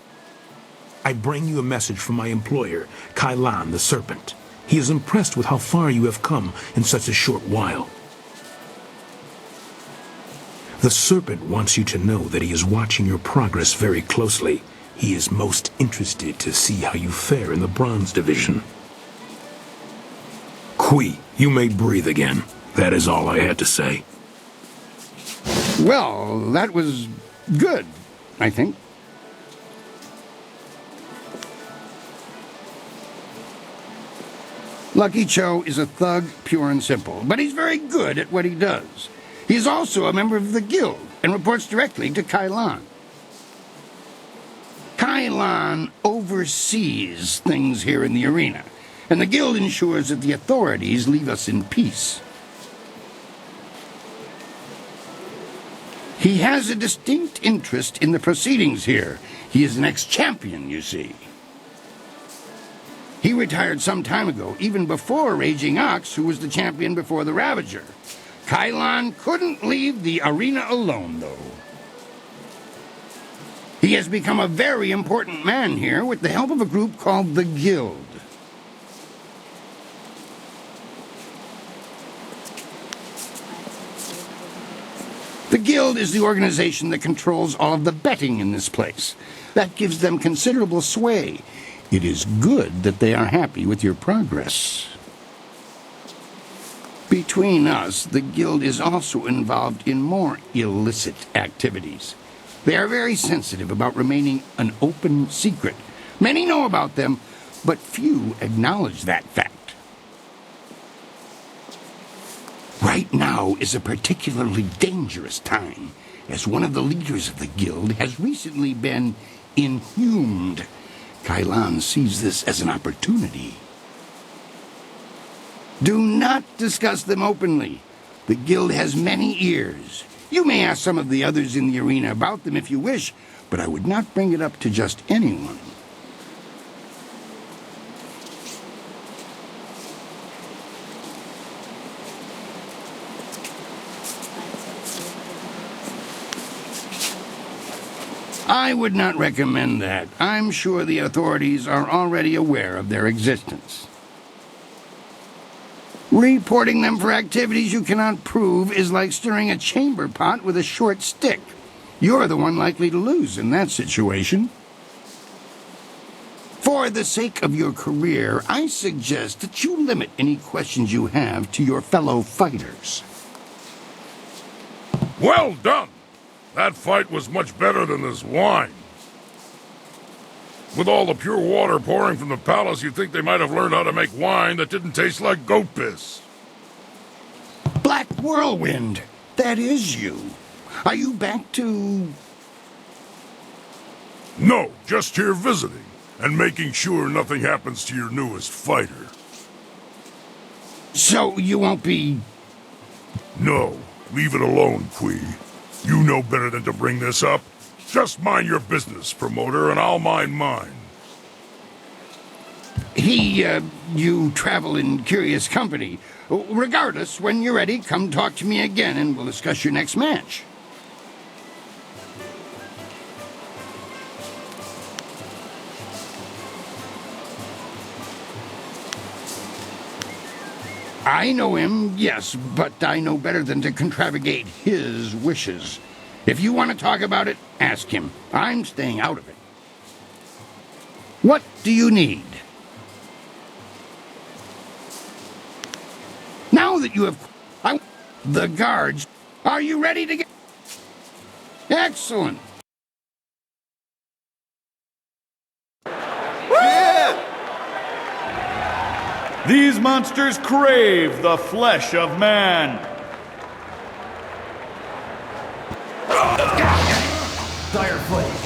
I bring you a message from my employer, Kailan the Serpent. He is impressed with how far you have come in such a short while. The Serpent wants you to know that he is watching your progress very closely. He is most interested to see how you fare in the Bronze Division. Kui, you may breathe again. That is all I had to say. Well, that was good, I think. Lucky Cho is a thug, pure and simple, but he's very good at what he does. He's also a member of the Guild and reports directly to Kailan. Kailan oversees things here in the arena, and the Guild ensures that the authorities leave us in peace. He has a distinct interest in the proceedings here. He is an ex-champion, you see. He retired some time ago, even before Raging Ox, who was the champion before the Ravager. Kailan couldn't leave the arena alone, though. He has become a very important man here with the help of a group called the Guild. The Guild is the organization that controls all of the betting in this place. That gives them considerable sway. It is good that they are happy with your progress. Between us, the Guild is also involved in more illicit activities. They are very sensitive about remaining an open secret. Many know about them, but few acknowledge that fact. Right now is a particularly dangerous time, as one of the leaders of the Guild has recently been inhumed. Kailan sees this as an opportunity. Do not discuss them openly. The Guild has many ears. You may ask some of the others in the arena about them if you wish, but I would not bring it up to just anyone. I would not recommend that. I'm sure the authorities are already aware of their existence. Reporting them for activities you cannot prove is like stirring a chamber pot with a short stick. You're the one likely to lose in that situation. For the sake of your career, I suggest that you limit any questions you have to your fellow fighters. Well done! That fight was much better than this wine. With all the pure water pouring from the palace, you'd think they might have learned how to make wine that didn't taste like goat piss. Black Whirlwind, that is you. Are you back to... No, just here visiting, and making sure nothing happens to your newest fighter. So you won't be... No, leave it alone, Kui. You know better than to bring this up. Just mind your business, promoter, and I'll mind mine. You travel in curious company. Regardless, when you're ready, come talk to me again and we'll discuss your next match. I know him, yes, but I know better than to contravigate his wishes. If you want to talk about it, ask him. I'm staying out of it. What do you need? Now that you have... the guards, are you ready to get... Excellent. These monsters crave the flesh of man. Dire foot.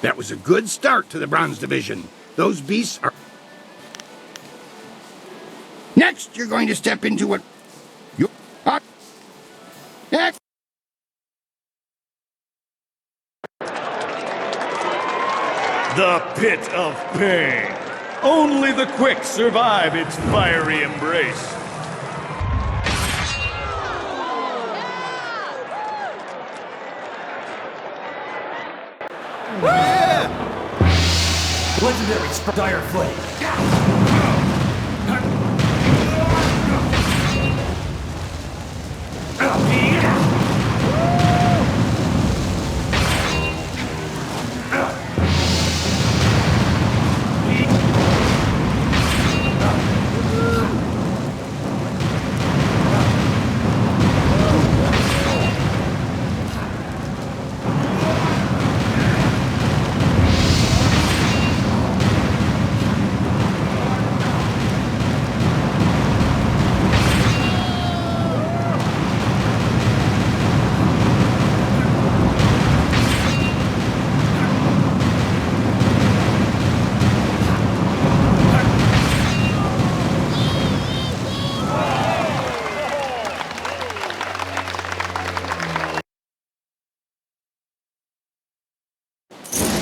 That was a good start to the Bronze Division. Those beasts are... Next, you're going to step into what... you are... The pit of pain. Only the quick survive its fiery embrace. Legendary dire foot.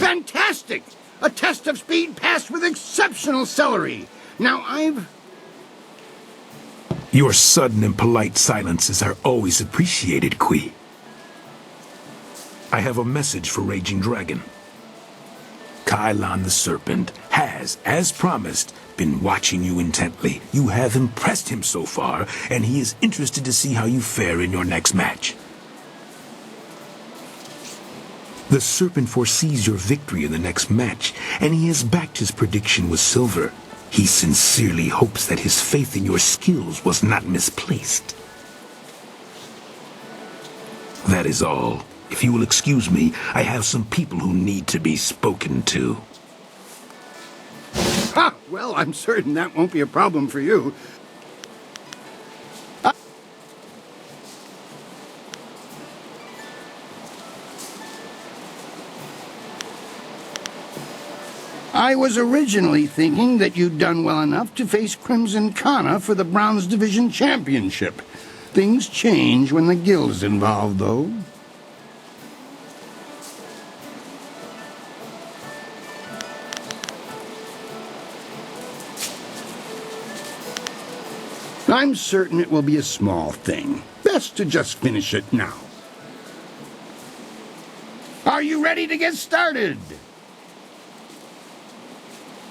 Fantastic! A test of speed passed with exceptional celery. Now Your sudden and polite silences are always appreciated, Kui. I have a message for Raging Dragon. Kylon the Serpent has, as promised, been watching you intently. You have impressed him so far, and he is interested to see how you fare in your next match. The Serpent foresees your victory in the next match, and he has backed his prediction with silver. He sincerely hopes that his faith in your skills was not misplaced. That is all. If you will excuse me, I have some people who need to be spoken to. Ha! Well, I'm certain that won't be a problem for you. I was originally thinking that you'd done well enough to face Crimson Kana for the Bronze Division Championship. Things change when the guild's involved, though. I'm certain it will be a small thing. Best to just finish it now. Are you ready to get started?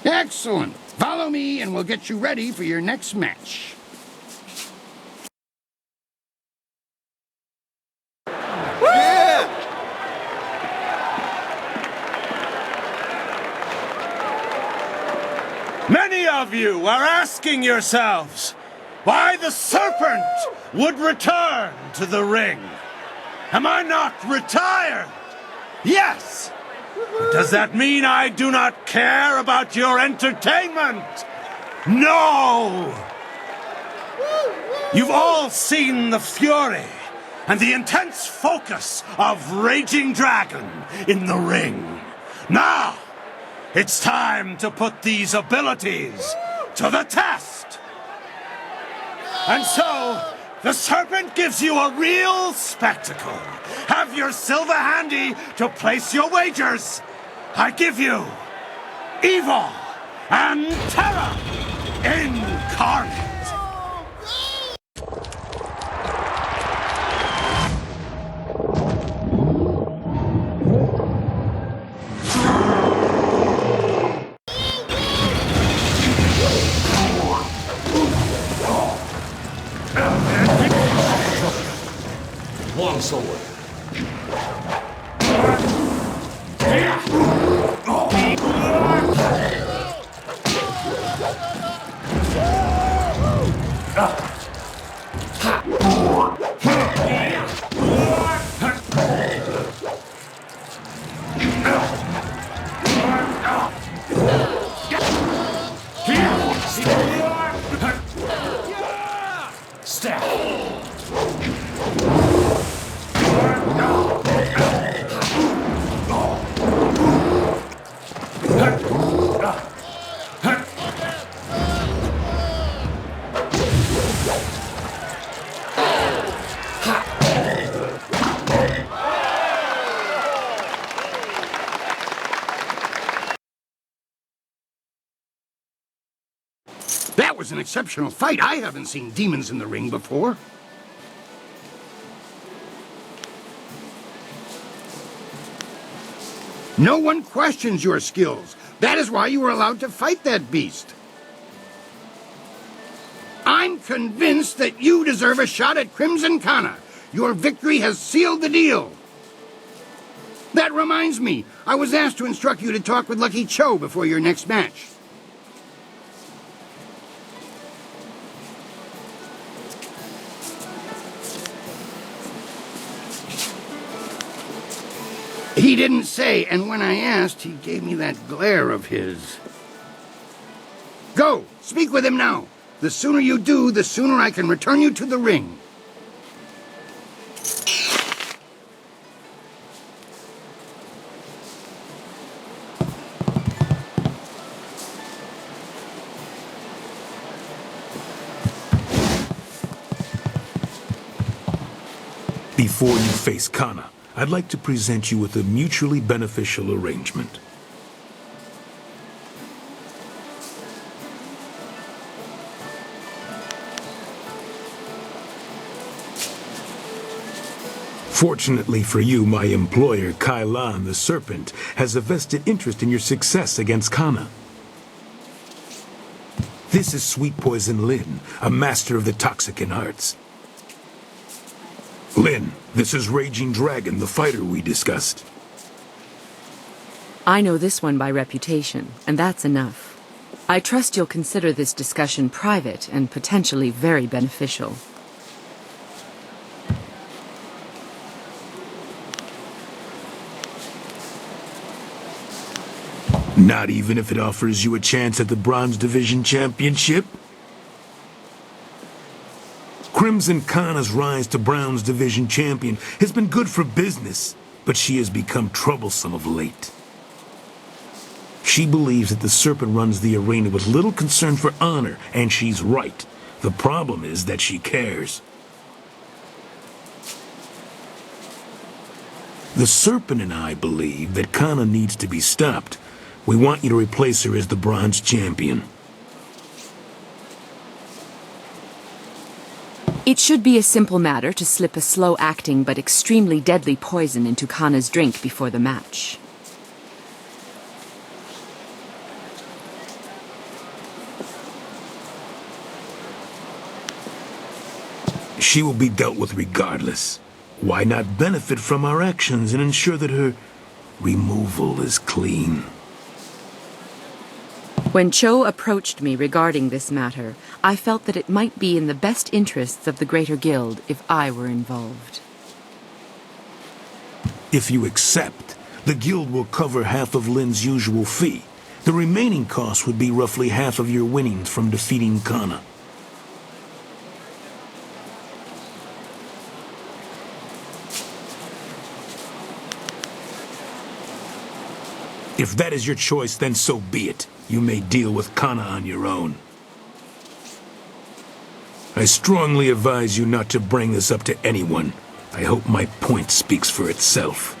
Excellent. Follow me and we'll get you ready for your next match. Many of you are asking yourselves why the Serpent would return to the ring. Am I not retired? Yes, Does that mean I do not care about your entertainment? No! You've all seen the fury and the intense focus of Raging Dragon in the ring. Now, it's time to put these abilities to the test. And so, the Serpent gives you a real spectacle. Have your silver handy to place your wagers. I give you Evil and Terror incarnate. Longsword. That was an exceptional fight. I haven't seen demons in the ring before. No one questions your skills. That is why you were allowed to fight that beast. I'm convinced that you deserve a shot at Crimson Kana. Your victory has sealed the deal. That reminds me, I was asked to instruct you to talk with Lucky Cho before your next match. He didn't say, and when I asked, he gave me that glare of his. Go! Speak with him now! The sooner you do, the sooner I can return you to the ring. Before you face Kana, I'd like to present you with a mutually beneficial arrangement. Fortunately for you, my employer, Kailan the Serpent, has a vested interest in your success against Kana. This is Sweet Poison Lin, a master of the Toxicant arts. Lin, this is Raging Dragon, the fighter we discussed. I know this one by reputation, and that's enough. I trust you'll consider this discussion private and potentially very beneficial. Not even if it offers you a chance at the Bronze Division Championship? Crimson Kana's rise to Bronze Division Champion has been good for business, but she has become troublesome of late. She believes that the Serpent runs the arena with little concern for honor, and she's right. The problem is that she cares. The Serpent and I believe that Kana needs to be stopped. We want you to replace her as the Bronze Champion. It should be a simple matter to slip a slow-acting but extremely deadly poison into Kana's drink before the match. She will be dealt with regardless. Why not benefit from our actions and ensure that her removal is clean? When Cho approached me regarding this matter, I felt that it might be in the best interests of the Greater Guild if I were involved. If you accept, The guild will cover half of Lin's usual fee. The remaining cost would be roughly half of your winnings from defeating Kana. If that is your choice, then so be it. You may deal with Kana on your own. I strongly advise you not to bring this up to anyone. I hope my point speaks for itself.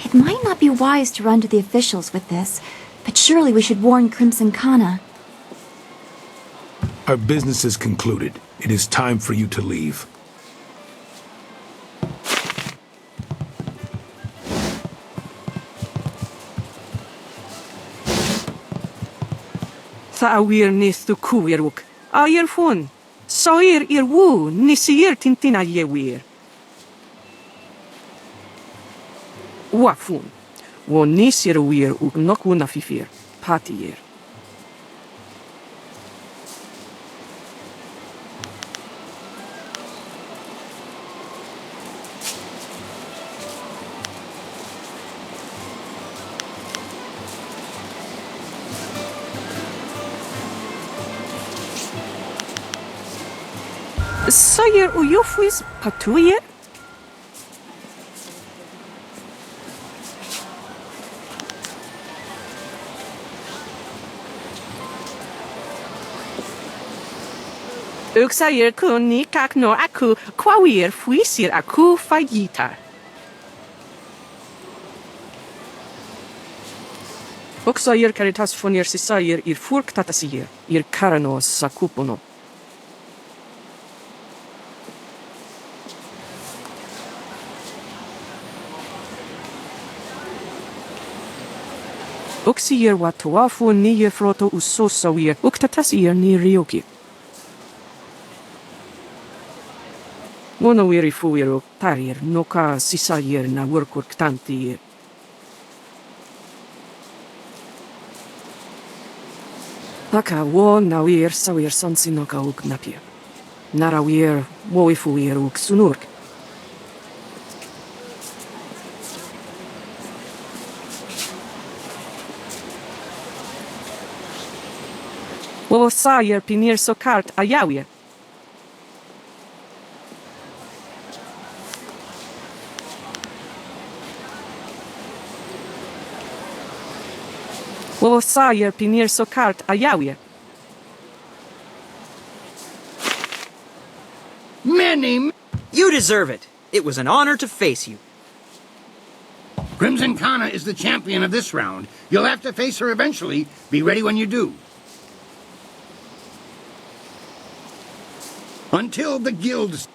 It might not be wise to run to the officials with this, but surely we should warn Crimson Kana. Our business is concluded. It is time for you to leave. Thawir nis tu kuiruk. Ayer fun. Soir irwu nisir tintina yewir. Wafun. Wo nisir wir uk nokuna fifir. Patier. Sayer uyufwis patuyer? Uksayer kun ni kakno aku kwawir fuisir aku fayita. Uksayer caritas fonir sisayer ir furk tatasier, ir karanos sakupono. Uksier watuafu ni froto usosawir, uktatasir ni ryoki. Monowiri fuiro tarir, noka sisayir na workurk tantir. Taka wo nawir sawir sansinoka uk napir. Narawir woifuir uk sunurk. Wo sayer pinir sokart ayawie. Wo sayer pinir sokart ayawie. Many. You deserve it. It was an honor to face you. Crimson Kana is the champion of this round. You'll have to face her eventually. Be ready when you do. Until the guilds...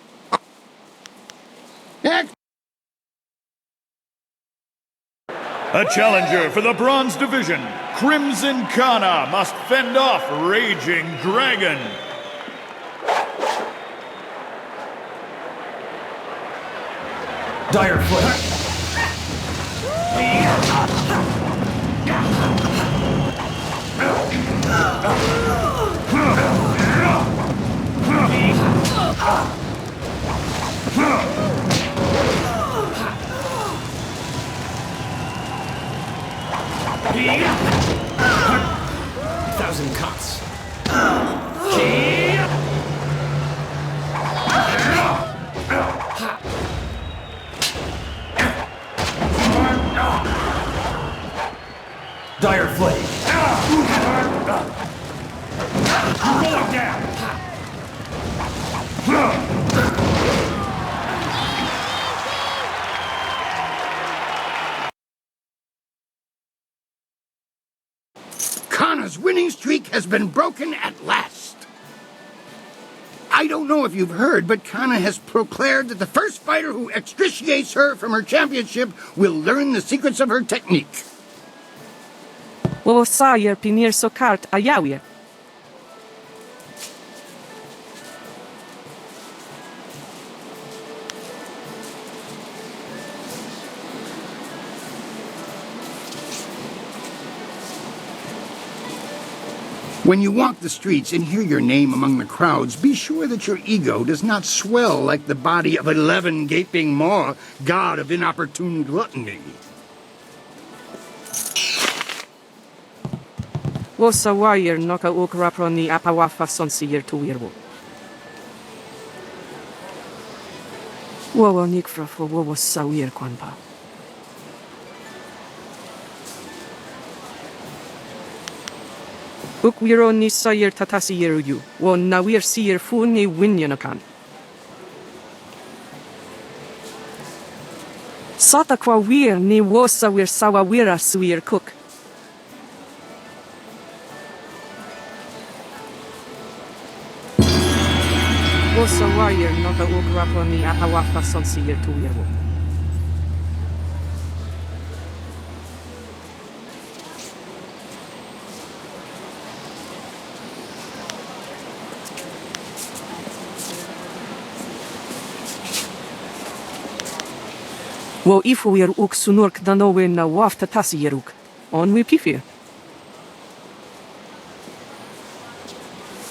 A challenger for the Bronze Division, Crimson Kana must fend off Raging Dragon. Dire Foot. Thousand cuts. Dire Flame. Going down. Kana's winning streak has been broken at last. I don't know if you've heard, but Kana has proclaimed that the first fighter who extriciates her from her championship will learn the secrets of her technique. Wo sayer pinir sokart ayawie. When you walk the streets and hear your name among the crowds, be sure that your ego does not swell like the body of 11 gaping maw, god of inopportune gluttony. Wosa wire noka ukraproni apawafa sonsier tu wirwo. Wowo nikfrafo wowo sawir kwanpa. Ukwiro ni sayir tatasi yeruyu, wo nawir siyir fu ni winyanakan. Sata kwa wir ni wo sawir sawa wira suir cook. Wosa wire noka ukraponi apawafa sonsiyir tu wirwo. Wo ifuir uk sunurk danowe na wafta tasiyeruk. On we pifir.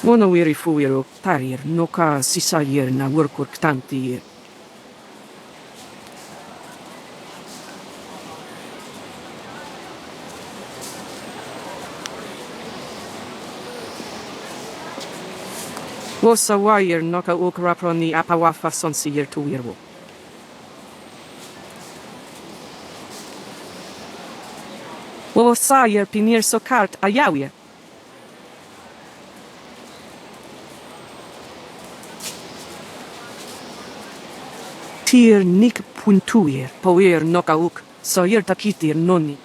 Wono wiri fuir uk tarir noka sisayir na workurk tanti. Wosa wire noka uk raproni apawafa sonsiyir tu wirwo. Wo sajer pinir so kart a jawie. Tier nik puntuir, poir nokauk, sajer takitir noni.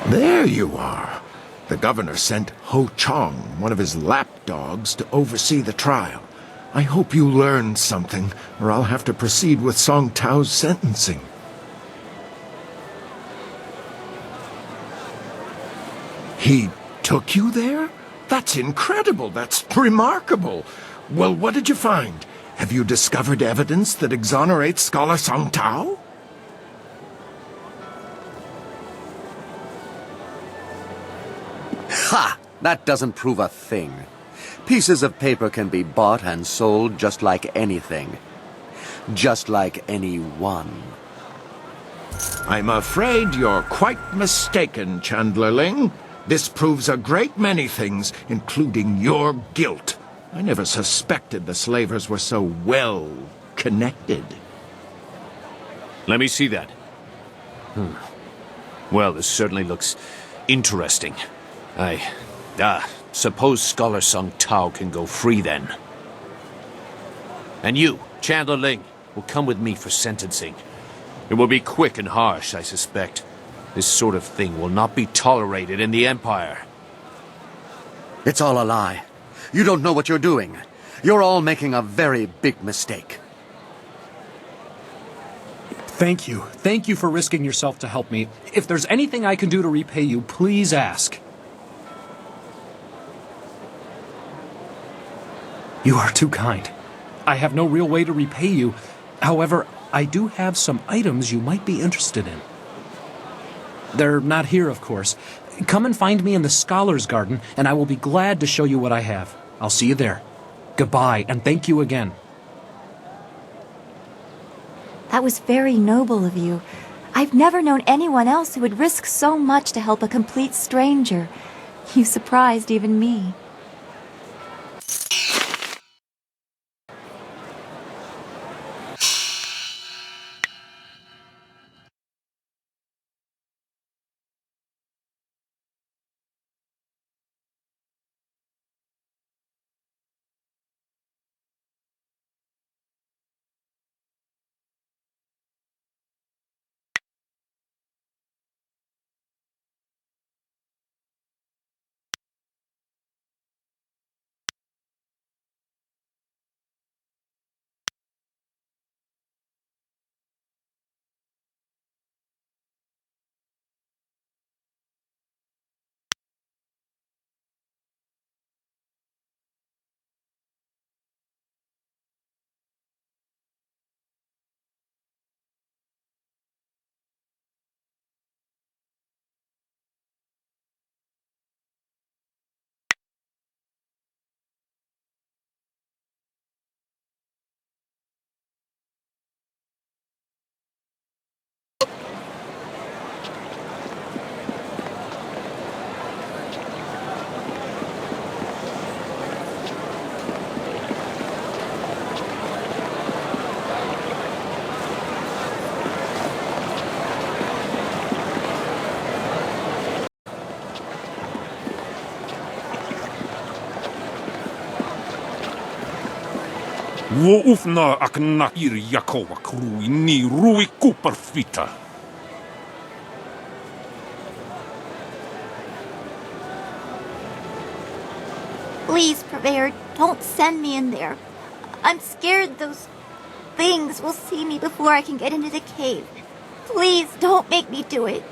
There you are. The governor sent Ho Chong, one of his lapdogs, to oversee the trial. I hope you learned something, or I'll have to proceed with Song Tao's sentencing. He took you there? That's incredible. That's remarkable. Well, what did you find? Have you discovered evidence that exonerates Scholar Song Tao? Ha! That doesn't prove a thing. Pieces of paper can be bought and sold just like anything. Just like anyone. I'm afraid you're quite mistaken, Chandlerling. This proves a great many things, including your guilt. I never suspected the slavers were so well connected. Let me see that. Well, this certainly looks interesting. I suppose Scholar Song Tao can go free then. And you, Chandler Ling, will come with me for sentencing. It will be quick and harsh, I suspect. This sort of thing will not be tolerated in the Empire. It's all a lie. You don't know what you're doing. You're all making a very big mistake. Thank you. Thank you for risking yourself to help me. If there's anything I can do to repay you, please ask. You are too kind. I have no real way to repay you. However, I do have some items you might be interested in. They're not here, of course. Come and find me in the Scholar's Garden, and I will be glad to show you what I have. I'll see you there. Goodbye, and thank you again. That was very noble of you. I've never known anyone else who would risk so much to help a complete stranger. You surprised even me. Wo ufna akna ir Yakowa krui ni rui kuperfita. Please, Purveyor, don't send me in there. I'm scared those things will see me before I can get into the cave. Please, don't make me do it.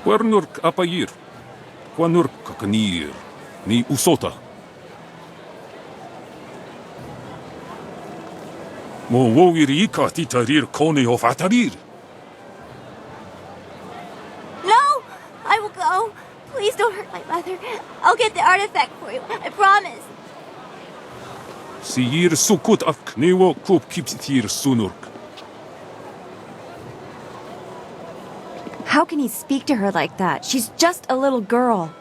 Quernurk apayir. Quanurk kakanir. Ni usota. Mo wowirika titarir kone of atarir. No! I will go. Please don't hurt my mother. I'll get the artifact for you. I promise. Siyir sukut af knewo kup kipsitir sunurk. How can he speak to her like that? She's just a little girl.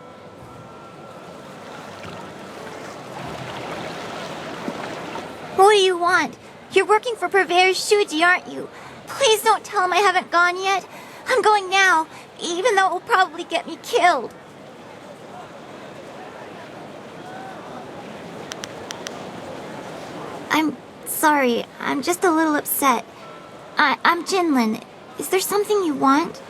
What do you want? You're working for Purveyor Shuji, aren't you? Please don't tell him I haven't gone yet. I'm going now, even though it will probably get me killed. I'm sorry. I'm just a little upset. I'm Jinlin. Is there something you want?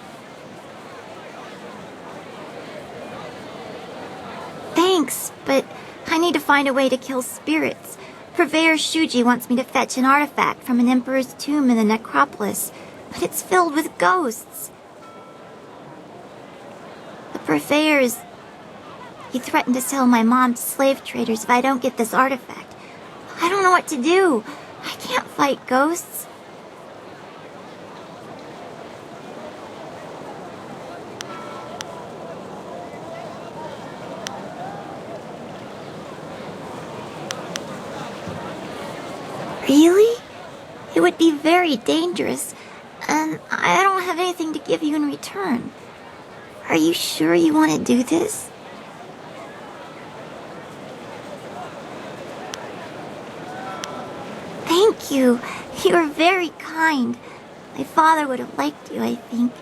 Thanks, but I need to find a way to kill spirits. Purveyor Shuji wants me to fetch an artifact from an emperor's tomb in the necropolis, but it's filled with ghosts. The Purveyor's... He threatened to sell my mom to slave traders if I don't get this artifact. I don't know what to do. I can't fight ghosts. Really? It would be very dangerous, and I don't have anything to give you in return. Are you sure you want to do this? Thank you. You are very kind. My father would have liked you, I think.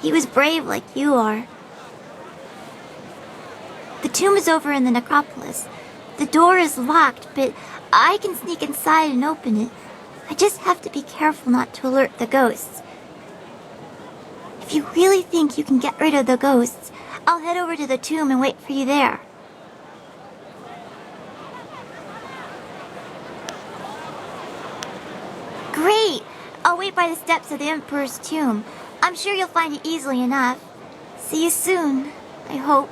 He was brave like you are. The tomb is over in the necropolis. The door is locked, but I can sneak inside and open it. I just have to be careful not to alert the ghosts. If you really think you can get rid of the ghosts, I'll head over to the tomb and wait for you there. Great! I'll wait by the steps of the Emperor's tomb. I'm sure you'll find it easily enough. See you soon, I hope.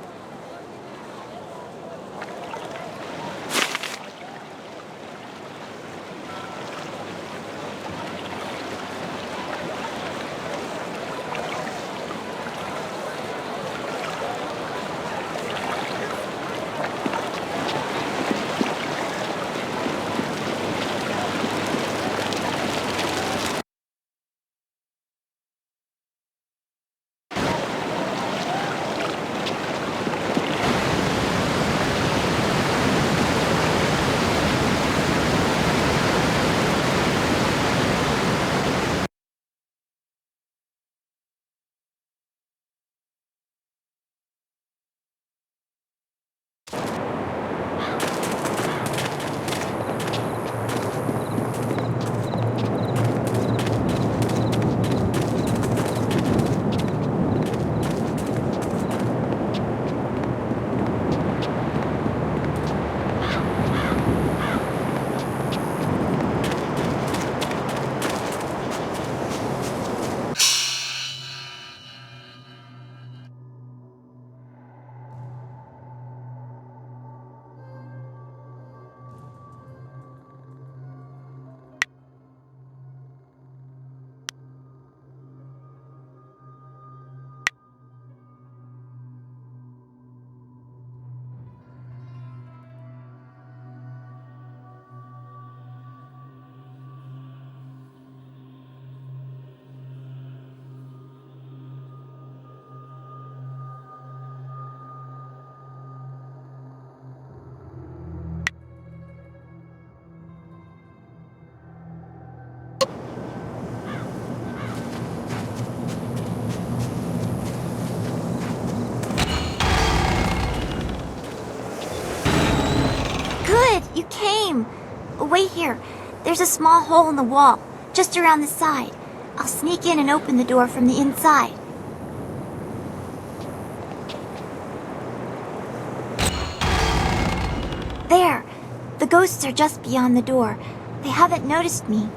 You came. Wait here. There's a small hole in the wall, just around the side. I'll sneak in and open the door from the inside. There. The ghosts are just beyond the door. They haven't noticed me.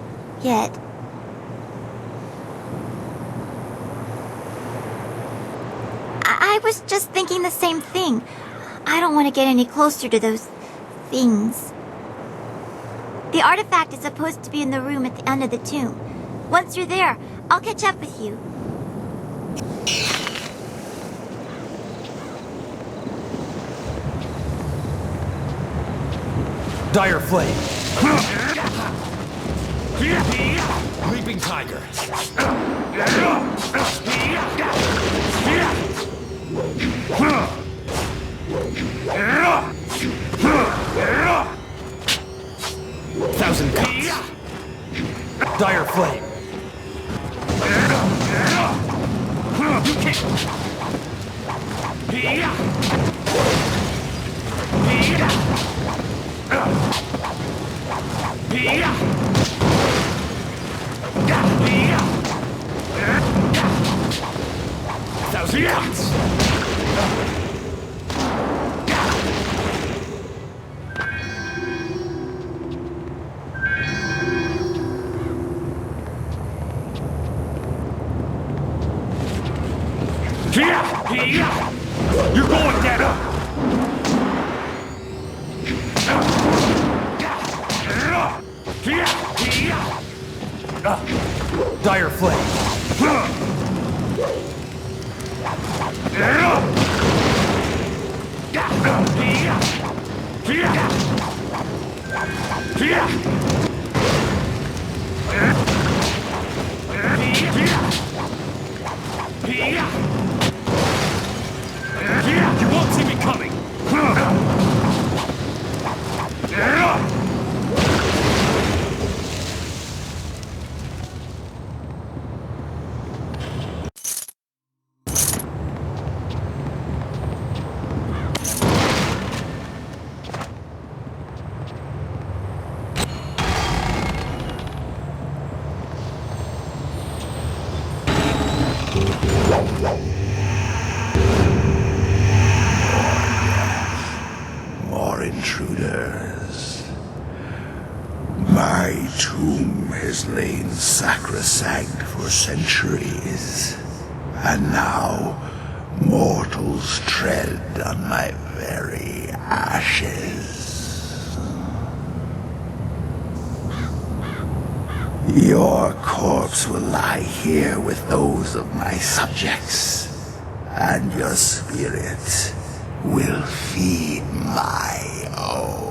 Yet. I was just thinking the same thing. I don't want to get any closer to those things. The artifact is supposed to be in the room at the end of the tomb. Once you're there, I'll catch up with you. Dire Flame. Leaping Tiger. Thousand Cuts. Dire Flame. You can't. Thousand Cuts. You're going down! Dire Flame. You won't see me coming! More intruders. My tomb has lain sacrosanct for centuries, and now mortals tread on my very ashes. Your corpse will lie here with those of my subjects, and your spirit will feed my own.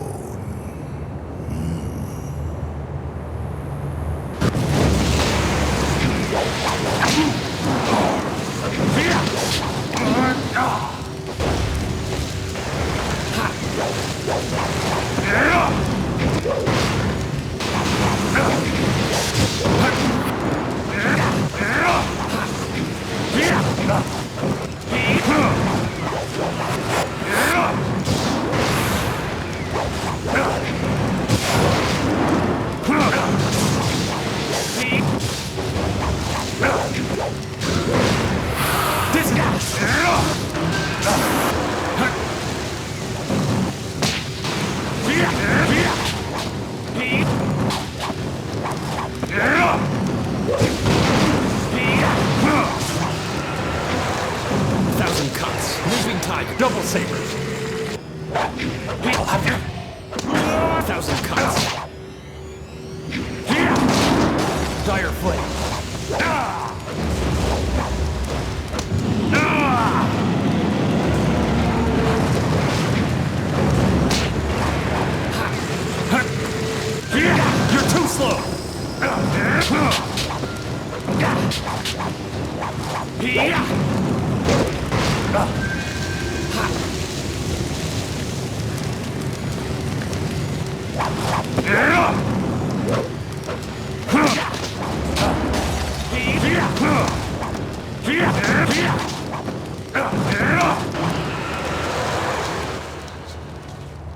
Thousand Cuts. Leaping Tiger. Double Saber. I'll have you. Thousand Cuts. Dire Flame. You're too slow.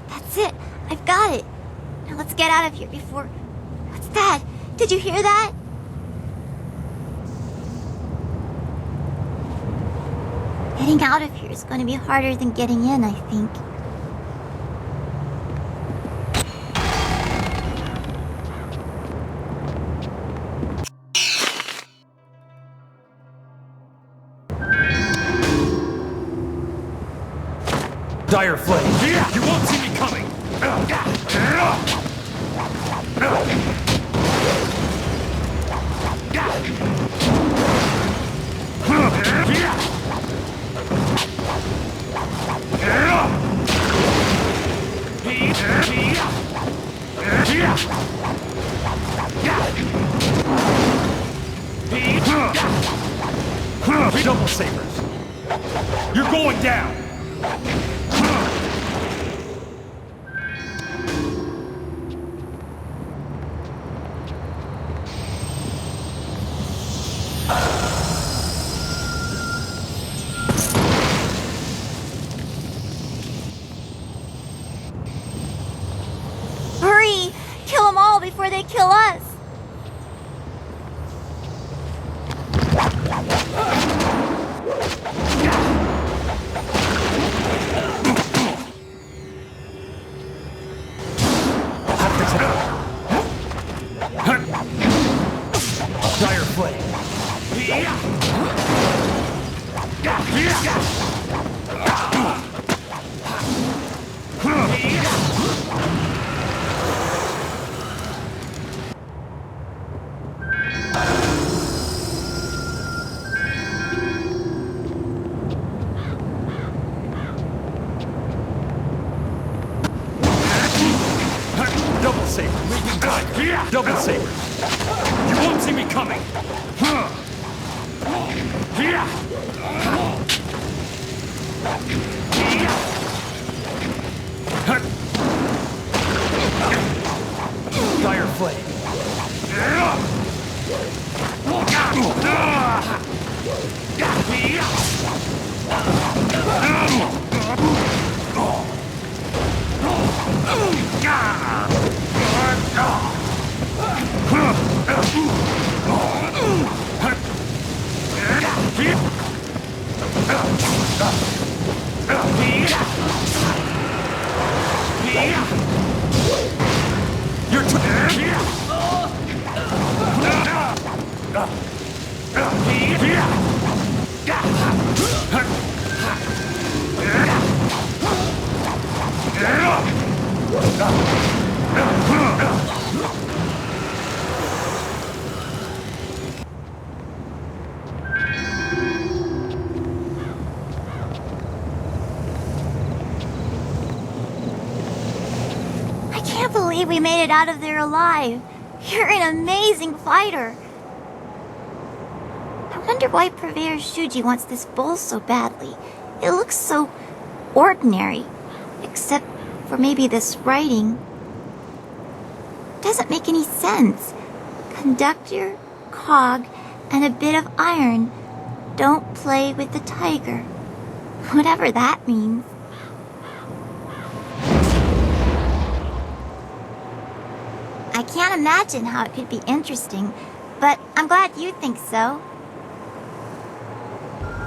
That's it. I've got it. Now let's get out of here before... What's that? Did you hear that? Getting out of here is going to be harder than getting in, I think. Dire flames. You won't see me coming. Double sabers. You're going down. Hurry! Kill them all before they kill us! Dire flame. Double saber. Making time. Double saber. You won't see me coming. Dire flame. I can't believe we made it out of there alive. You're an amazing fighter. I wonder why Purveyor Shuji wants this bowl so badly. It looks so ordinary, except for maybe this writing. Doesn't make any sense. Conductor, cog, and a bit of iron. Don't play with the tiger. Whatever that means. I can't imagine how it could be interesting, but I'm glad you think so.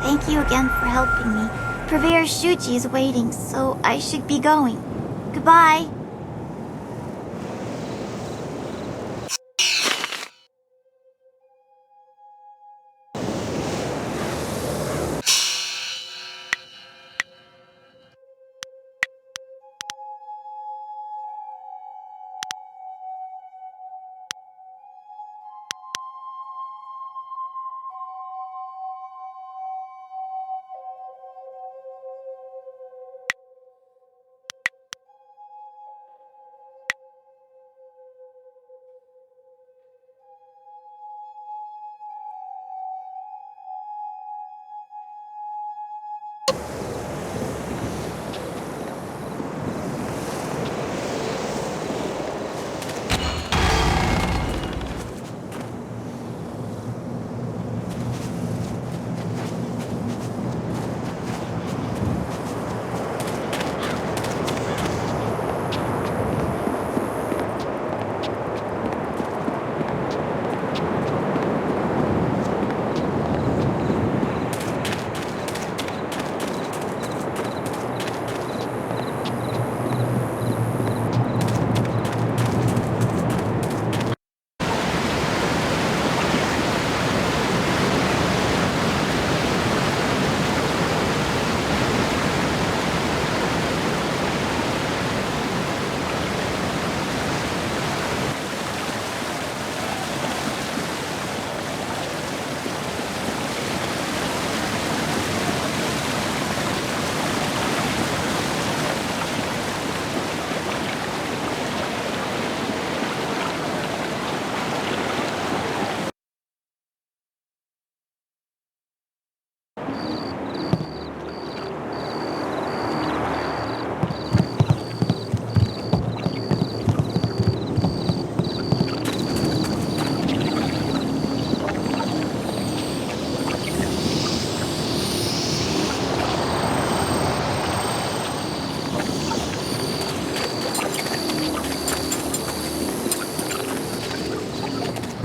Thank you again for helping me. Purveyor Shuji is waiting, so I should be going. Goodbye.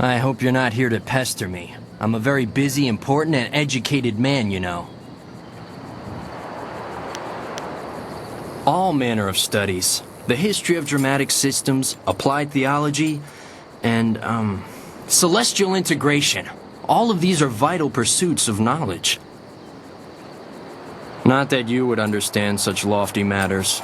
I hope you're not here to pester me. I'm a very busy, important, and educated man, you know. All manner of studies. The history of dramatic systems, applied theology, and, celestial integration. All of these are vital pursuits of knowledge. Not that you would understand such lofty matters.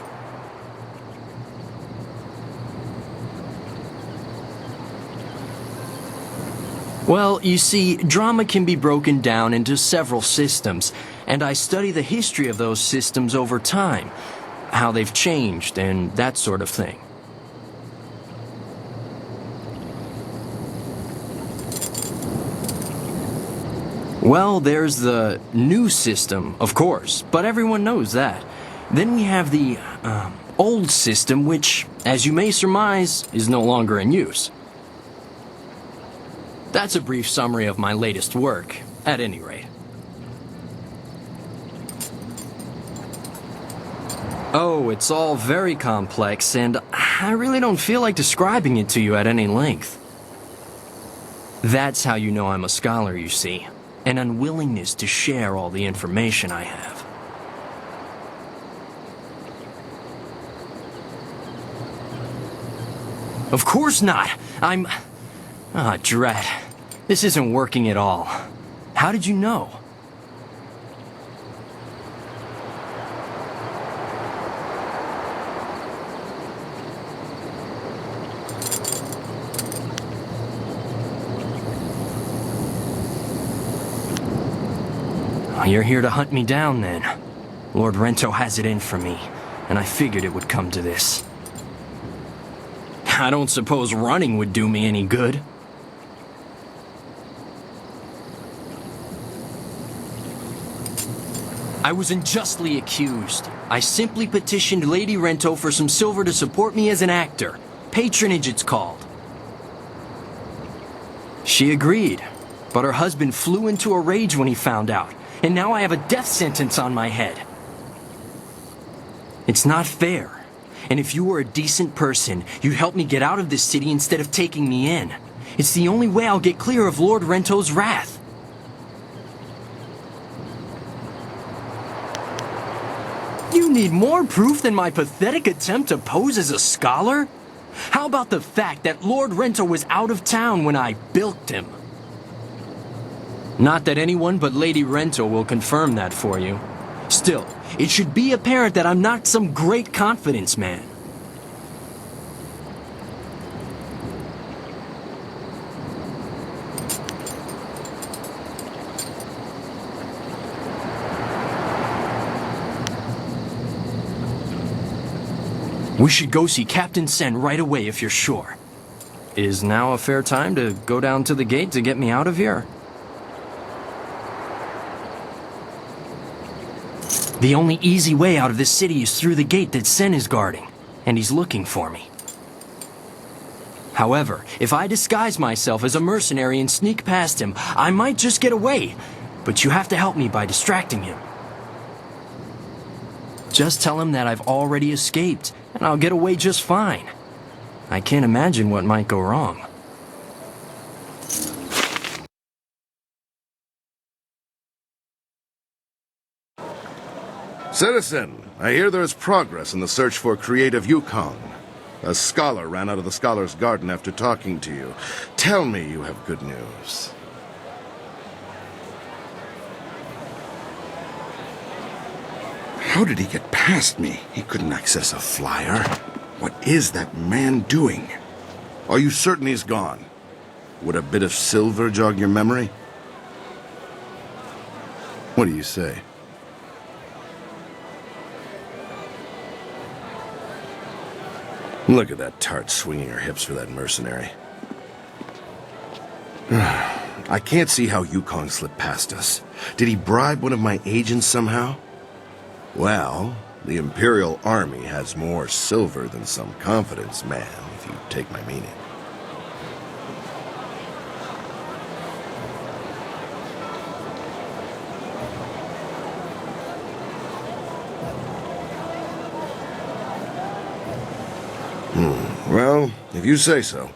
Well, you see, drama can be broken down into several systems, and I study the history of those systems over time, how they've changed, and that sort of thing. Well, there's the new system, of course, but everyone knows that. Then we have the, old system, which, as you may surmise, is no longer in use. That's a brief summary of my latest work, at any rate. Oh, it's all very complex, and I really don't feel like describing it to you at any length. That's how you know I'm a scholar, you see. An unwillingness to share all the information I have. Of course not! I'm... Ah, drat. This isn't working at all. How did you know? You're here to hunt me down, then. Lord Rento has it in for me, and I figured it would come to this. I don't suppose running would do me any good. I was unjustly accused. I simply petitioned Lady Rento for some silver to support me as an actor. Patronage, it's called. She agreed, but her husband flew into a rage when he found out, and now I have a death sentence on my head. It's not fair. And if you were a decent person, you'd help me get out of this city instead of taking me in. It's the only way I'll get clear of Lord Rento's wrath. You need more proof than my pathetic attempt to pose as a scholar? How about the fact that Lord Rento was out of town when I bilked him? Not that anyone but Lady Rento will confirm that for you. Still, it should be apparent that I'm not some great confidence man. We should go see Captain Sen right away if you're sure. Is now a fair time to go down to the gate to get me out of here? The only easy way out of this city is through the gate that Sen is guarding, and he's looking for me. However, if I disguise myself as a mercenary and sneak past him, I might just get away, but you have to help me by distracting him. Just tell him that I've already escaped, and I'll get away just fine. I can't imagine what might go wrong. Citizen, I hear there is progress in the search for creative Yukong. A scholar ran out of the Scholar's Garden after talking to you. Tell me you have good news. How did he get past me? He couldn't access a flyer. What is that man doing? Are you certain he's gone? Would a bit of silver jog your memory? What do you say? Look at that tart swinging her hips for that mercenary. I can't see how Yukong slipped past us. Did he bribe one of my agents somehow? Well, the Imperial Army has more silver than some confidence man, if you take my meaning. Well, if you say so.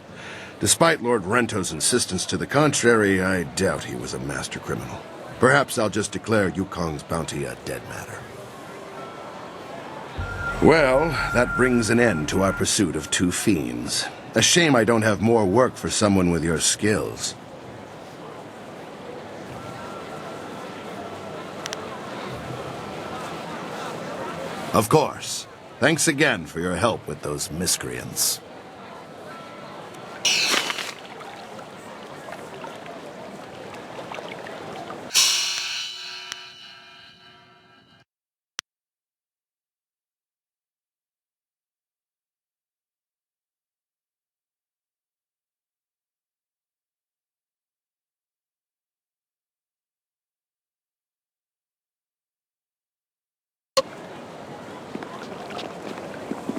Despite Lord Rento's insistence to the contrary, I doubt he was a master criminal. Perhaps I'll just declare Yukong's bounty a dead matter. Well, that brings an end to our pursuit of two fiends. A shame I don't have more work for someone with your skills. Of course. Thanks again for your help with those miscreants.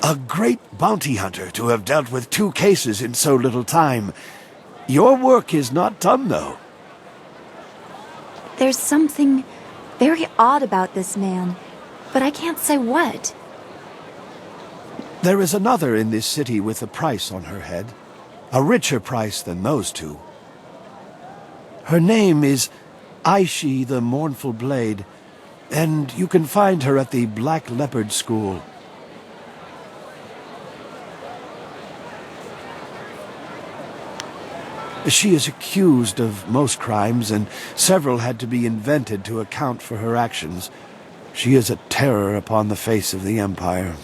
A great bounty hunter to have dealt with two cases in so little time. Your work is not done, though. There's something very odd about this man, but I can't say what. There is another in this city with a price on her head. A richer price than those two. Her name is Aishi the Mournful Blade, and you can find her at the Black Leopard School. She is accused of most crimes, and several had to be invented to account for her actions. She is a terror upon the face of the Empire.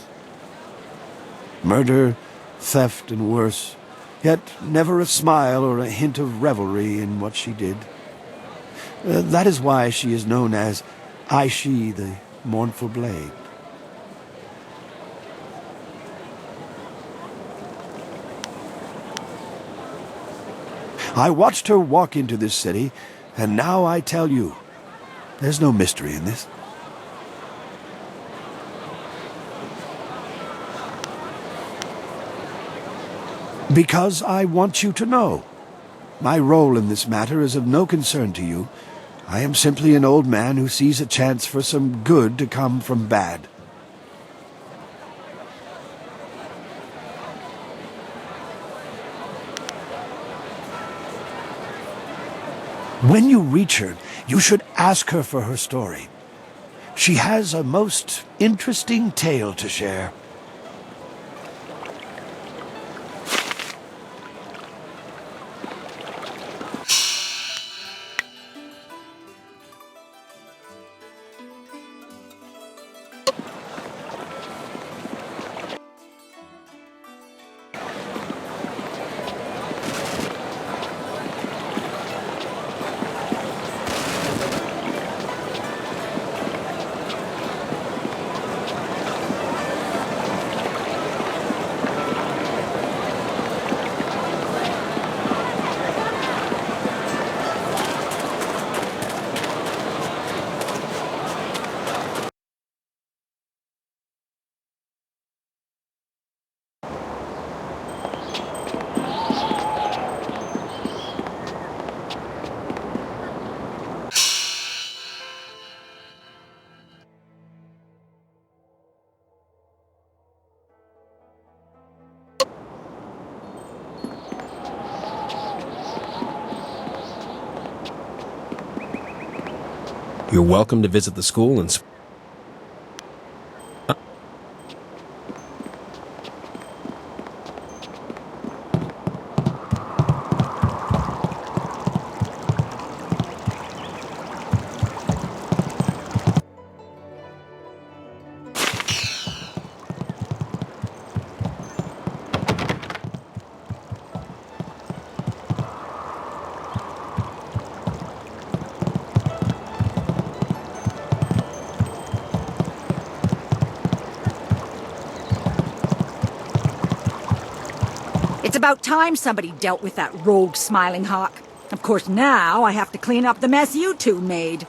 Murder, theft, and worse, yet never a smile or a hint of revelry in what she did. That is why she is known as Aishi the Mournful Blade. I watched her walk into this city, and now I tell you, there's no mystery in this. Because I want you to know. My role in this matter is of no concern to you. I am simply an old man who sees a chance for some good to come from bad. When you reach her, you should ask her for her story. She has a most interesting tale to share. You're welcome to visit the school and... It's about time somebody dealt with that rogue Smiling Hawk. Of course, now I have to clean up the mess you two made.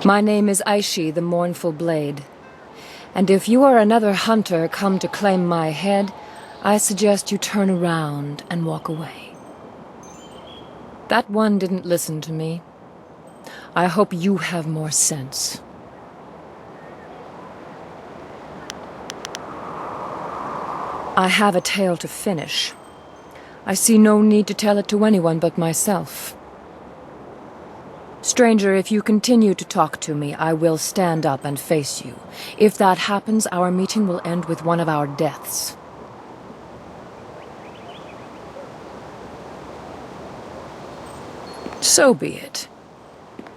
My name is Aishi, the Mournful Blade. And if you are another hunter come to claim my head, I suggest you turn around and walk away. That one didn't listen to me. I hope you have more sense. I have a tale to finish. I see no need to tell it to anyone but myself. Stranger, if you continue to talk to me, I will stand up and face you. If that happens, our meeting will end with one of our deaths. So be it.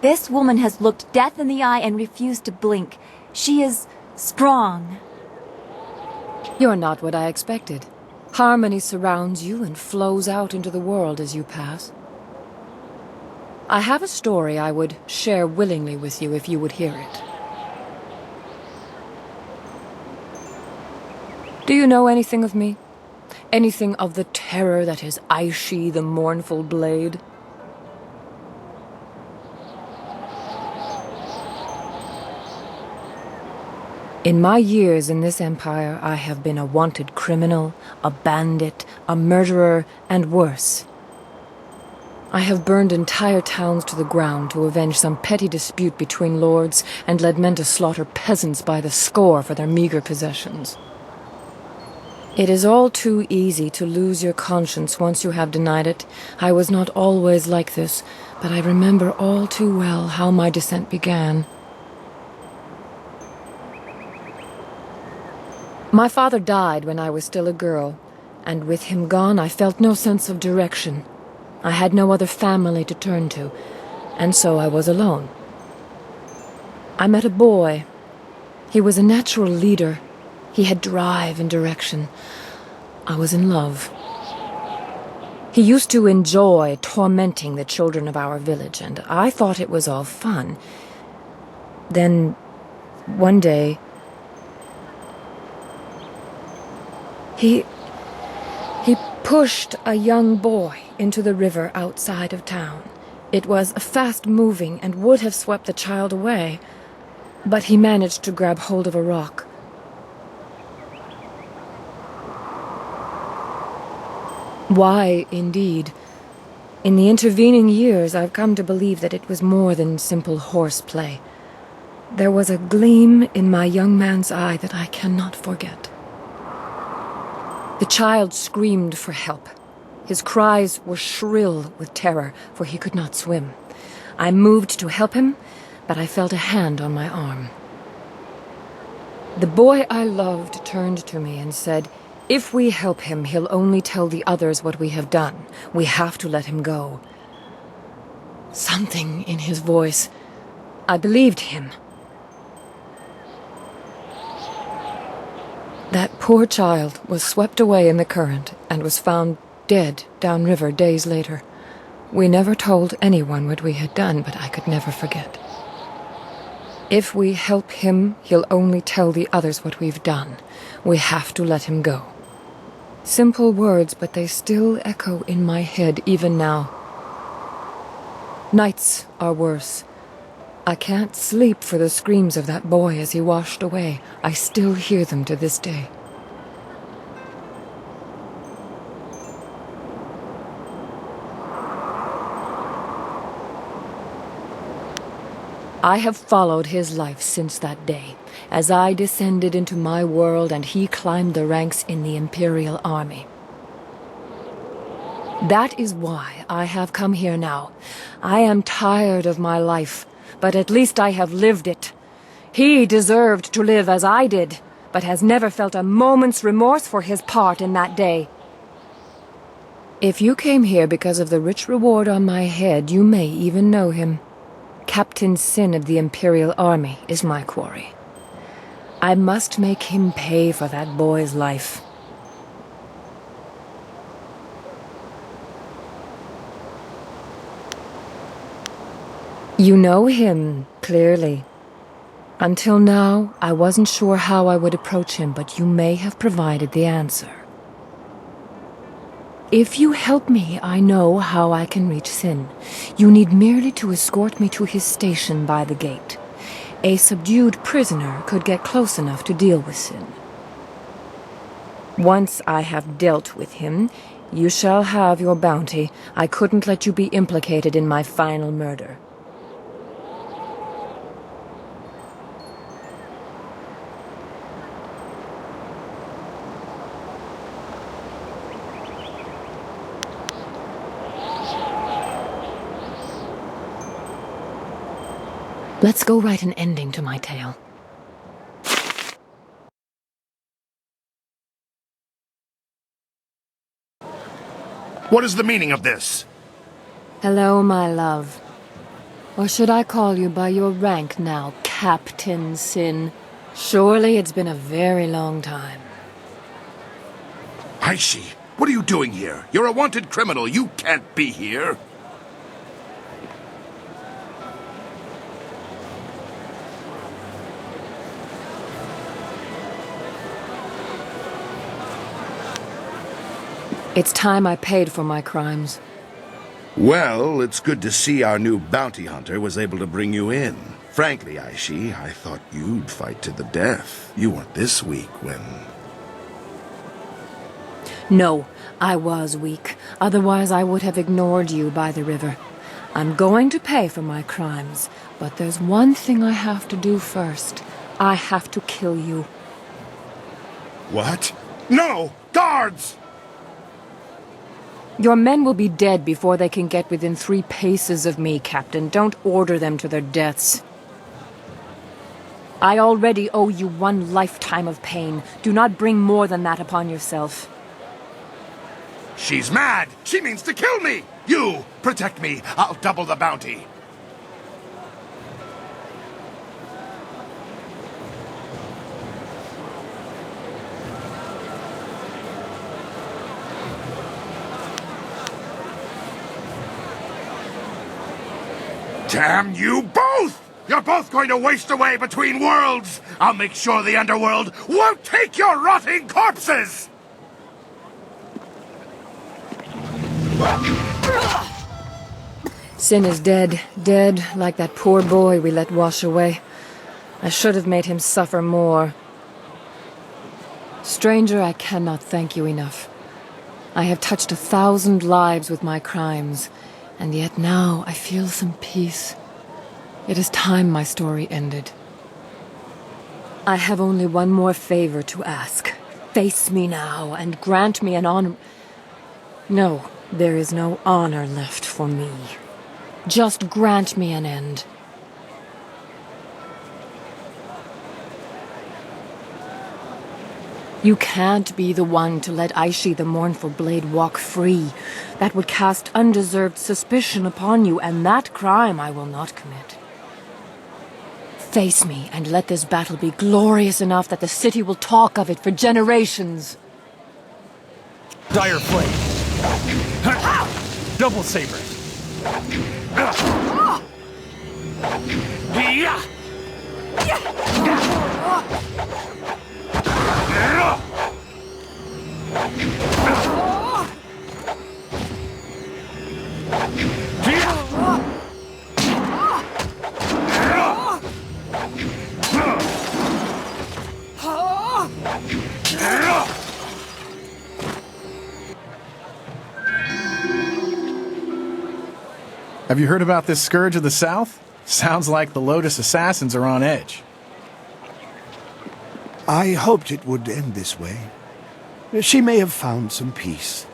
This woman has looked death in the eye and refused to blink. She is strong. You're not what I expected. Harmony surrounds you and flows out into the world as you pass. I have a story I would share willingly with you if you would hear it. Do you know anything of me? Anything of the terror that is Aishi the Mournful Blade? In my years in this empire, I have been a wanted criminal, a bandit, a murderer, and worse. I have burned entire towns to the ground to avenge some petty dispute between lords and led men to slaughter peasants by the score for their meager possessions. It is all too easy to lose your conscience once you have denied it. I was not always like this, but I remember all too well how my descent began. My father died when I was still a girl, and with him gone I felt no sense of direction. I had no other family to turn to, and so I was alone. I met a boy. He was a natural leader. He had drive and direction. I was in love. He used to enjoy tormenting the children of our village, and I thought it was all fun. Then, one day, He pushed a young boy into the river outside of town. It was fast-moving and would have swept the child away, but he managed to grab hold of a rock. Why, indeed. In the intervening years, I've come to believe that it was more than simple horseplay. There was a gleam in my young man's eye that I cannot forget. The child screamed for help. His cries were shrill with terror, for he could not swim. I moved to help him, but I felt a hand on my arm. The boy I loved turned to me and said, "If we help him, he'll only tell the others what we have done. We have to let him go." Something in his voice. I believed him. That poor child was swept away in the current and was found dead downriver days later. We never told anyone what we had done, but I could never forget. If we help him, he'll only tell the others what we've done. We have to let him go. Simple words, but they still echo in my head even now. Nights are worse. I can't sleep for the screams of that boy as he washed away. I still hear them to this day. I have followed his life since that day, as I descended into my world and he climbed the ranks in the Imperial Army. That is why I have come here now. I am tired of my life, but at least I have lived it. He deserved to live as I did, but has never felt a moment's remorse for his part in that day. If you came here because of the rich reward on my head, you may even know him. Captain Sin of the Imperial Army is my quarry. I must make him pay for that boy's life. You know him, clearly. Until now, I wasn't sure how I would approach him, but you may have provided the answer. If you help me, I know how I can reach Sin. You need merely to escort me to his station by the gate. A subdued prisoner could get close enough to deal with Sin. Once I have dealt with him, you shall have your bounty. I couldn't let you be implicated in my final murder. Let's go write an ending to my tale. What is the meaning of this? Hello, my love. Or should I call you by your rank now, Captain Sin? Surely it's been a very long time. Aishi, what are you doing here? You're a wanted criminal. You can't be here. It's time I paid for my crimes. Well, it's good to see our new bounty hunter was able to bring you in. Frankly, Aishi, I thought you'd fight to the death. You weren't this weak when... No, I was weak. Otherwise I would have ignored you by the river. I'm going to pay for my crimes, but there's one thing I have to do first. I have to kill you. What? No! Guards! Your men will be dead before they can get within 3 paces of me, Captain. Don't order them to their deaths. I already owe you 1 lifetime of pain. Do not bring more than that upon yourself. She's mad! She means to kill me! You! Protect me! I'll double the bounty! Damn you both! You're both going to waste away between worlds! I'll make sure the underworld won't take your rotting corpses! Sin is dead. Dead like that poor boy we let wash away. I should have made him suffer more. Stranger, I cannot thank you enough. I have touched 1,000 lives with my crimes. And yet now I feel some peace. It is time my story ended. I have only one more favor to ask. Face me now and grant me an honor... No, there is no honor left for me. Just grant me an end. You can't be the one to let Aishi the Mournful Blade walk free. That would cast undeserved suspicion upon you, and that crime I will not commit. Face me, and let this battle be glorious enough that the city will talk of it for generations. Dire Flame. Double Saber. Have you heard about this Scourge of the South? Sounds like the Lotus Assassins are on edge. I hoped it would end this way. She may have found some peace.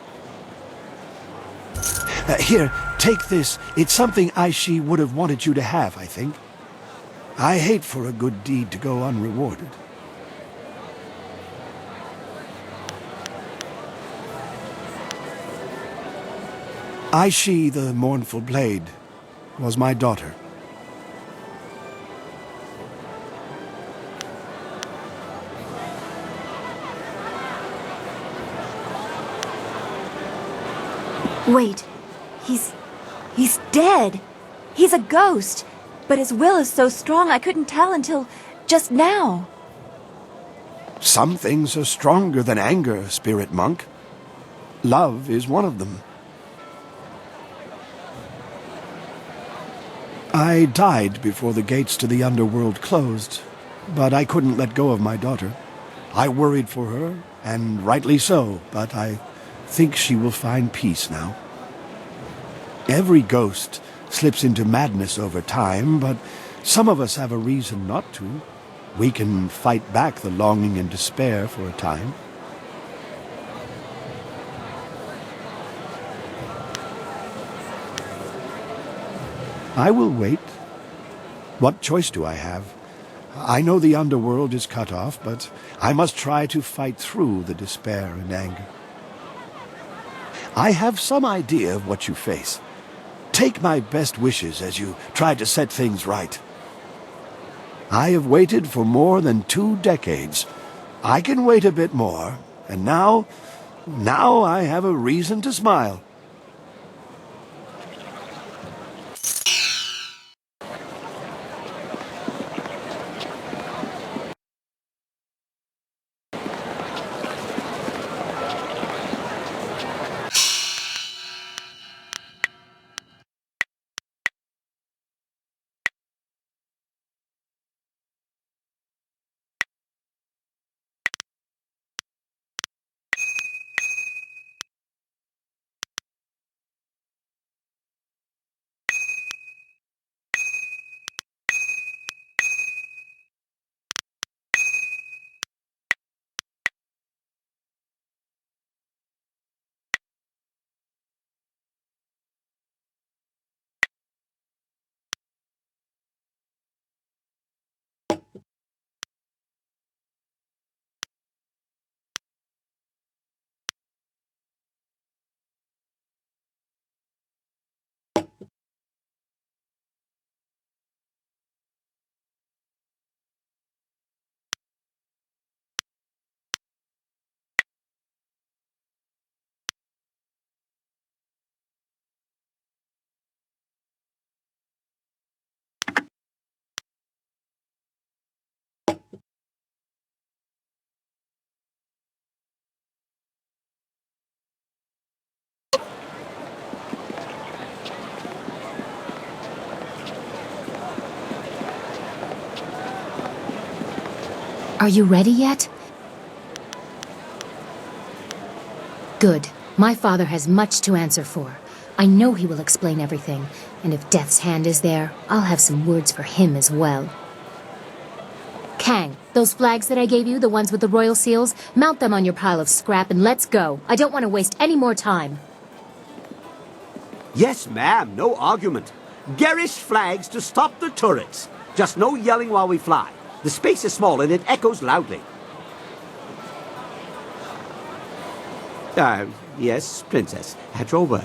Here, take this. It's something Aishi would have wanted you to have, I think. I hate for a good deed to go unrewarded. Aishi the Mournful Blade was my daughter. Wait, he's dead. He's a ghost, but his will is so strong I couldn't tell until just now. Some things are stronger than anger, Spirit Monk. Love is one of them. I died before the gates to the underworld closed, but I couldn't let go of my daughter. I worried for her, and rightly so, but I think she will find peace now. Every ghost slips into madness over time, but some of us have a reason not to. We can fight back the longing and despair for a time. I will wait. What choice do I have? I know the underworld is cut off, but I must try to fight through the despair and anger. I have some idea of what you face. Take my best wishes as you try to set things right. I have waited for more than 2 decades. I can wait a bit more, and now I have a reason to smile. Are you ready yet? Good. My father has much to answer for. I know he will explain everything, and if Death's Hand is there, I'll have some words for him as well. Kang, those flags that I gave you, the ones with the royal seals, mount them on your pile of scrap and let's go. I don't want to waste any more time. Yes, ma'am, no argument. Garish flags to stop the turrets. Just no yelling while we fly. The space is small and it echoes loudly. Yes, Princess, at your word.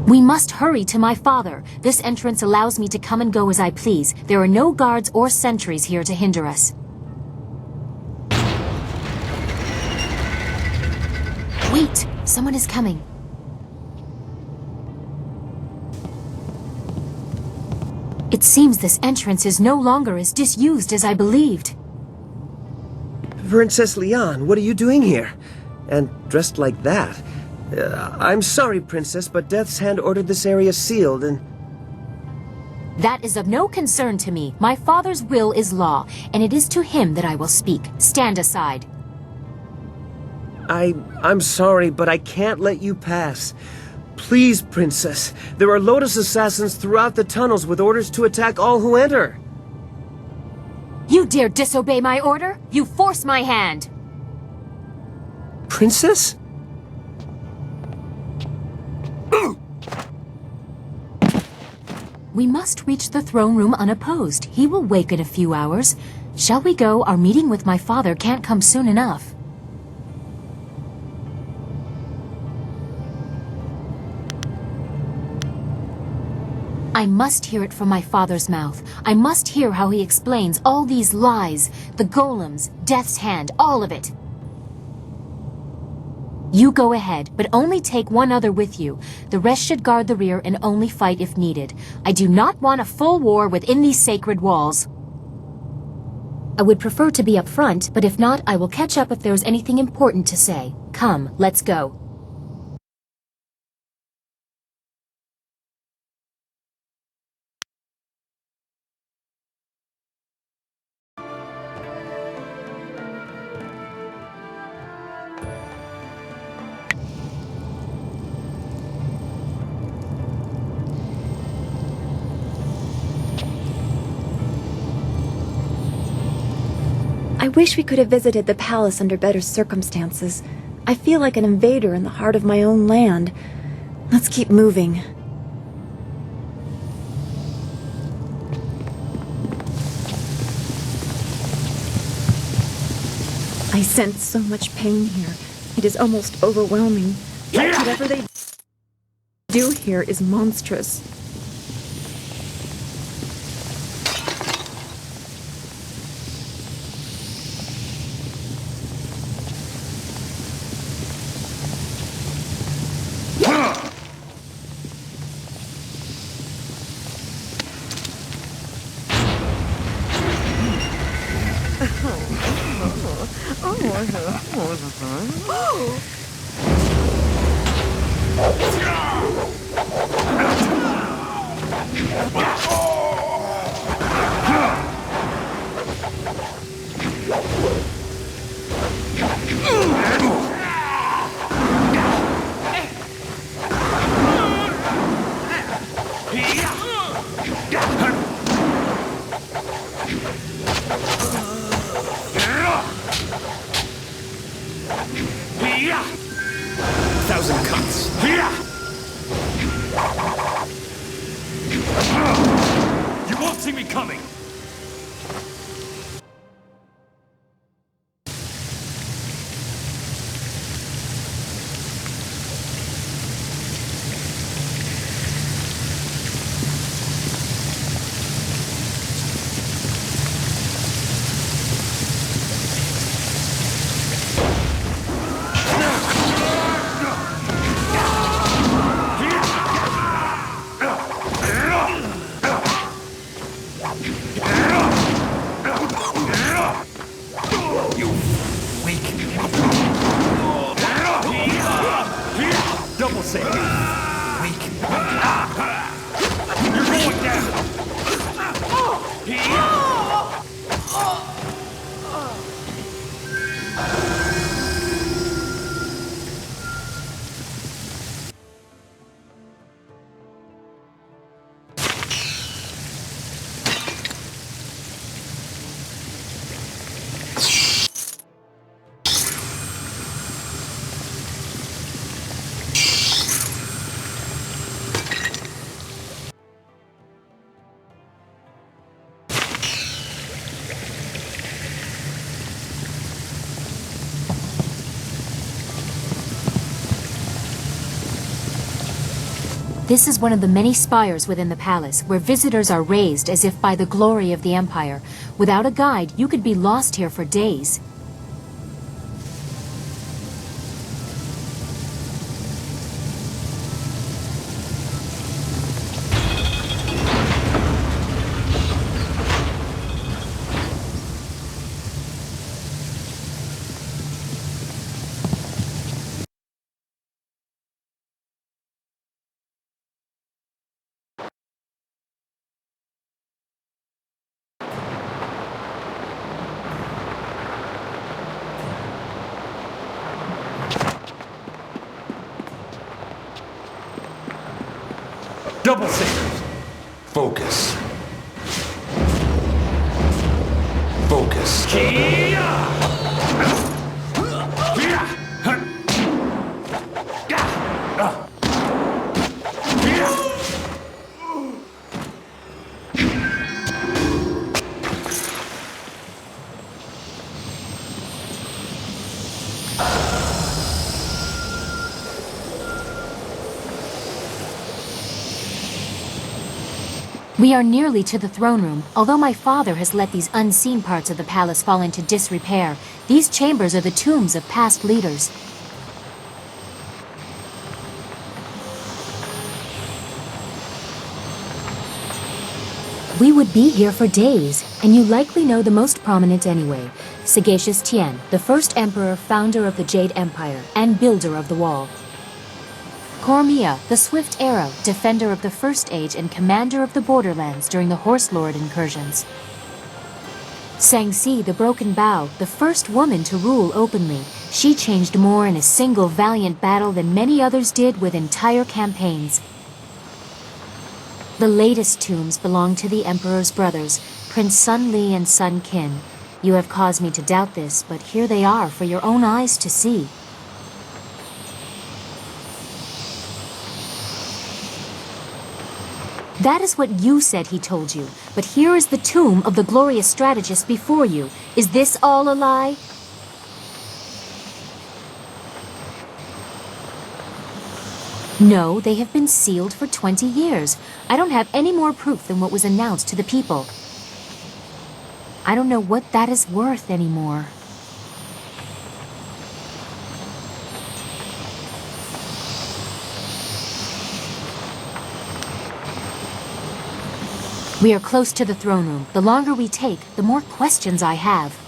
We must hurry to my father. This entrance allows me to come and go as I please. There are no guards or sentries here to hinder us. Wait! Someone is coming. It seems this entrance is no longer as disused as I believed. Princess Leon, what are you doing here? And dressed like that? I'm sorry, Princess, but Death's Hand ordered this area sealed and... That is of no concern to me. My father's will is law, and it is to him that I will speak. Stand aside. I'm sorry, but I can't let you pass. Please, Princess. There are Lotus assassins throughout the tunnels with orders to attack all who enter. You dare disobey my order? You force my hand! Princess? We must reach the throne room unopposed. He will wake in a few hours. Shall we go? Our meeting with my father can't come soon enough. I must hear it from my father's mouth. I must hear how he explains all these lies, the golems, Death's Hand, all of it. You go ahead, but only take one other with you. The rest should guard the rear and only fight if needed. I do not want a full war within these sacred walls. I would prefer to be up front, but if not, I will catch up if there is anything important to say. Come, let's go. I wish we could have visited the palace under better circumstances. I feel like an invader in the heart of my own land. Let's keep moving. I sense so much pain here. It is almost overwhelming. Whatever they do here is monstrous. Thousand cuts. You won't see me coming. This is one of the many spires within the palace, where visitors are raised as if by the glory of the Empire. Without a guide, you could be lost here for days. Double sabers. Focus. Focus. We are nearly to the throne room. Although my father has let these unseen parts of the palace fall into disrepair, these chambers are the tombs of past leaders. We would be here for days, and you likely know the most prominent anyway. Sagacious Tien, the first emperor, founder of the Jade Empire, and builder of the wall. Cormia, the Swift Arrow, defender of the First Age and commander of the Borderlands during the Horse Lord incursions. Sangsi, the Broken Bow, the first woman to rule openly. She changed more in a single valiant battle than many others did with entire campaigns. The latest tombs belong to the Emperor's brothers, Prince Sun Li and Sun Qin. You have caused me to doubt this, but here they are for your own eyes to see. That is what you said he told you, but here is the tomb of the glorious strategist before you. Is this all a lie? No, they have been sealed for 20 years. I don't have any more proof than what was announced to the people. I don't know what that is worth anymore. We are close to the throne room. The longer we take, the more questions I have.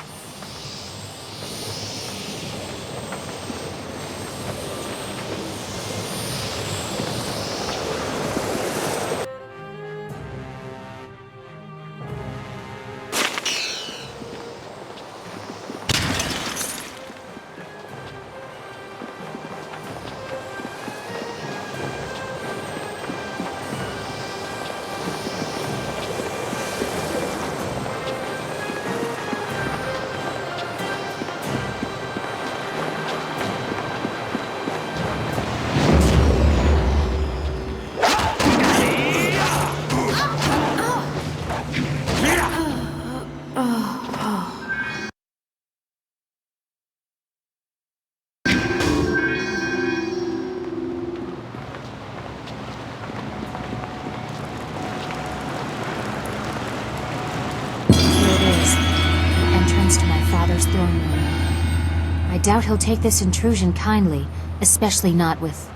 Throne room. I doubt he'll take this intrusion kindly, especially not with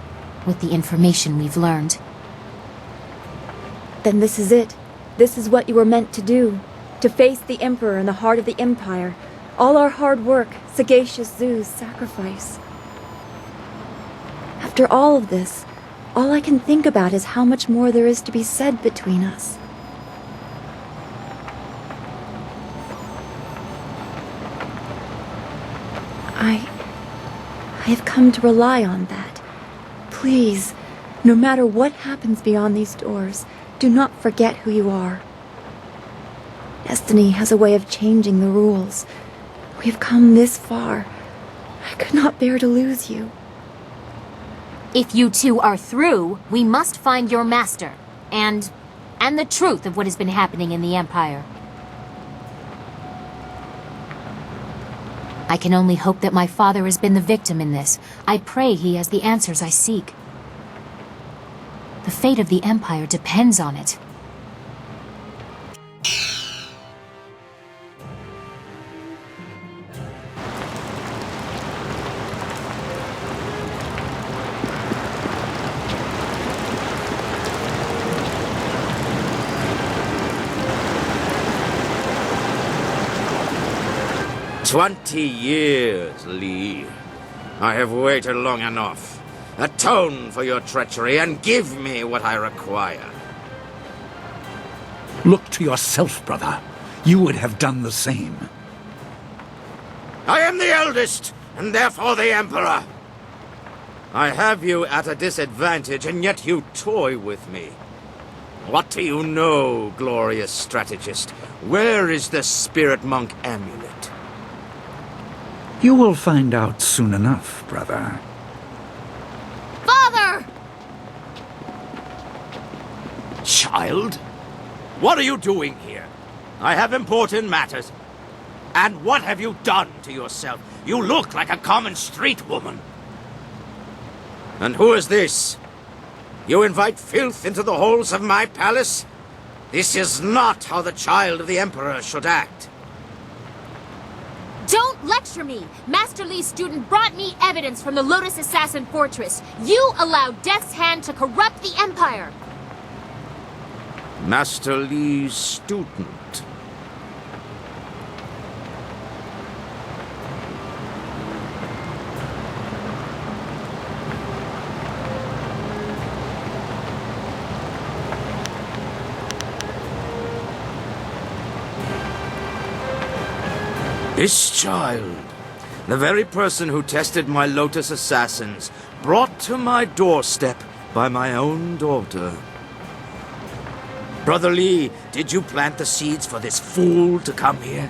the information we've learned. Then this is it. This is what you were meant to do. To face the Emperor in the heart of the Empire. All our hard work, Sagacious Zoo's sacrifice. After all of this, all I can think about is how much more there is to be said between us. I have come to rely on that. Please, no matter what happens beyond these doors, do not forget who you are. Destiny has a way of changing the rules. We have come this far. I could not bear to lose you. If you two are through, we must find your master, and the truth of what has been happening in the Empire. I can only hope that my father has been the victim in this. I pray he has the answers I seek. The The fate of the Empire depends on it. "20 years, Lee. I have waited long enough. Atone for your treachery and give me what I require." Look to yourself, brother. You would have done the same. I am the eldest, and therefore the Emperor. I have you at a disadvantage, and yet you toy with me. What do you know, glorious strategist? Where is the Spirit Monk amulet? You will find out soon enough, brother. Father! Child? What are you doing here? I have important matters. And what have you done to yourself? You look like a common street woman. And who is this? You invite filth into the halls of my palace? This is not how the child of the Emperor should act. Don't lecture me! Master Lee's student brought me evidence from the Lotus Assassin Fortress. You allowed Death's Hand to corrupt the Empire! Master Lee's student. This child, the very person who tested my Lotus Assassins, brought to my doorstep by my own daughter. Brother Lee, did you plant the seeds for this fool to come here?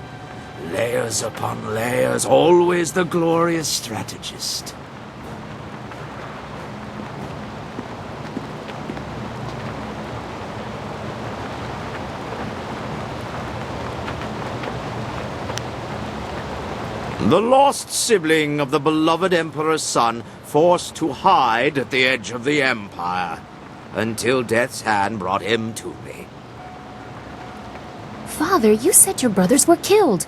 Layers upon layers, always the glorious strategist. The lost sibling of the beloved Emperor's son, forced to hide at the edge of the Empire, until Death's Hand brought him to me. Father, you said your brothers were killed.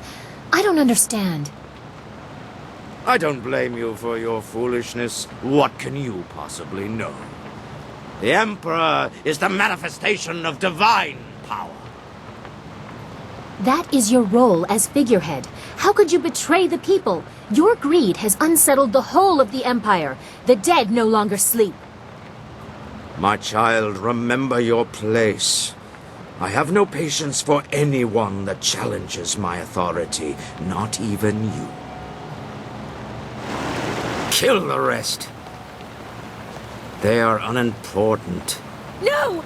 I don't understand. I don't blame you for your foolishness. What can you possibly know? The Emperor is the manifestation of divine power. That is your role as figurehead. How could you betray the people? Your greed has unsettled the whole of the Empire. The dead no longer sleep. My child, remember your place. I have no patience for anyone that challenges my authority, not even you. Kill the rest. They are unimportant. No!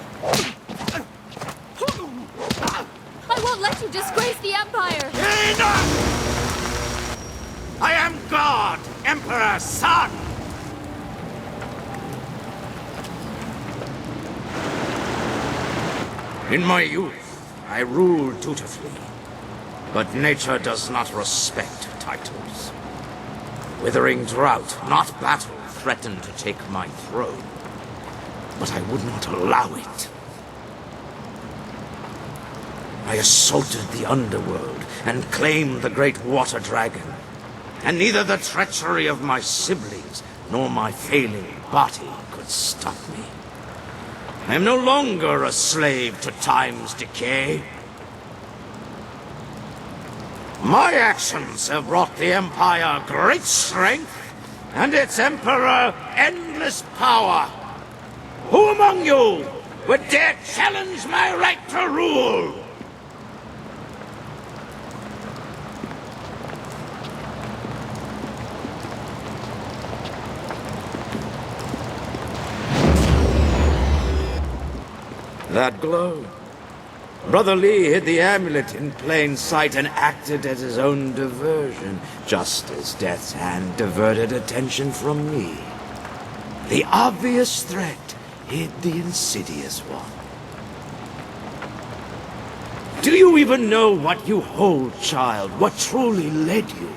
I won't let you disgrace the Empire! Enough! I am God, Emperor's son! In my youth, I ruled dutifully. But nature does not respect titles. Withering drought, not battle, threatened to take my throne. But I would not allow it. I assaulted the underworld and claimed the great water dragon. And neither the treachery of my siblings nor my failing body could stop me. I am no longer a slave to time's decay. My actions have brought the Empire great strength, and its Emperor endless power. Who among you would dare challenge my right to rule? That glow. Brother Lee hid the amulet in plain sight and acted as his own diversion, just as Death's Hand diverted attention from me. The obvious threat hid the insidious one. Do you even know what you hold, child? What truly led you?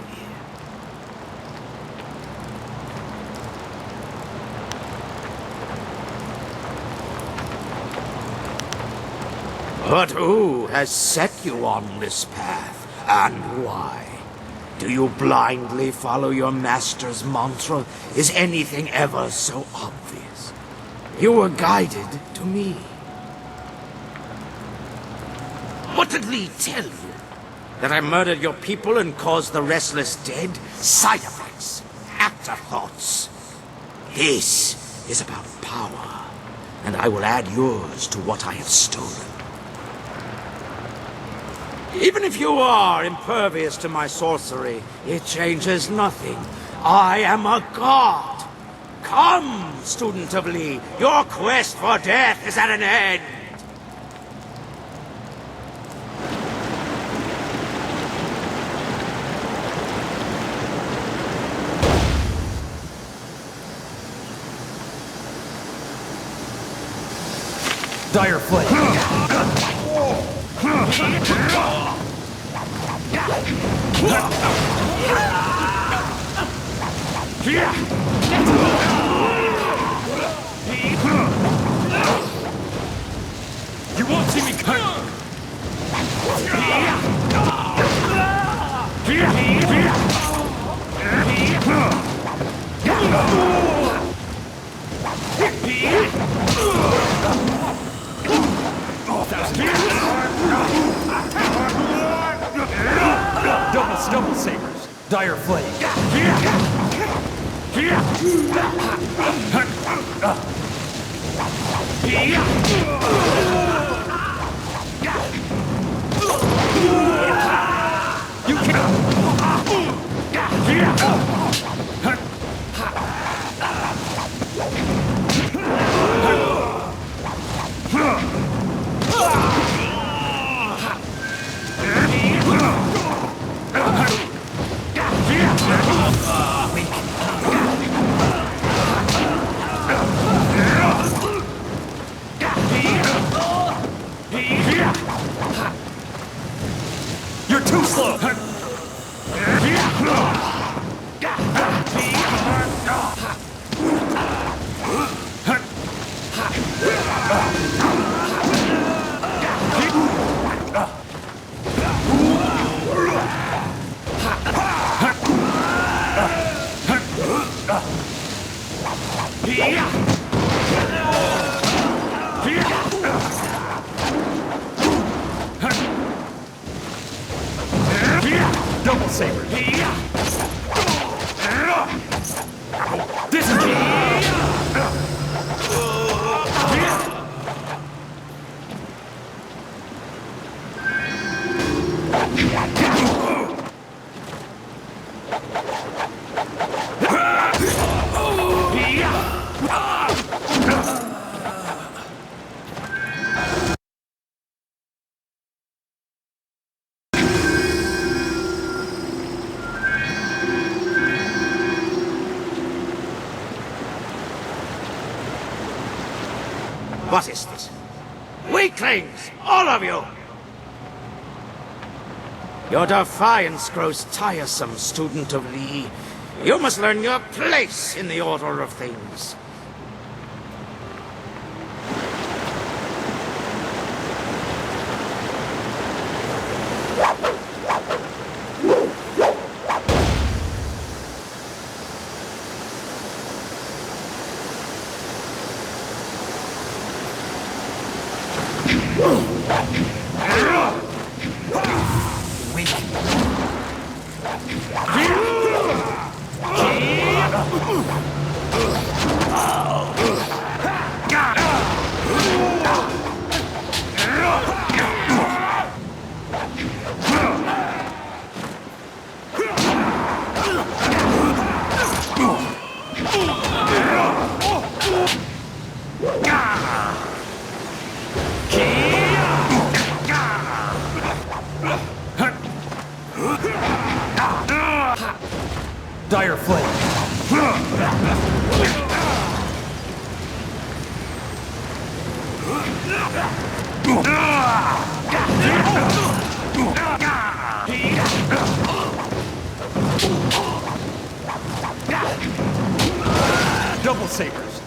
But who has set you on this path, and why? Do you blindly follow your master's mantra? Is anything ever so obvious? You were guided to me. What did Lee tell you? That I murdered your people and caused the restless dead? Side effects, afterthoughts. This is about power, and I will add yours to what I have stolen. Even if you are impervious to my sorcery, it changes nothing. I am a god. Come, student of Lee, your quest for death is at an end. Dire flame. You won't see me coming. Double sabers. Dire flame. You You're too slow. Double saber. This What is this? Weaklings! All of you! Your defiance grows tiresome, student of Lee. You must learn your place in the order of things. Dire Double sabers.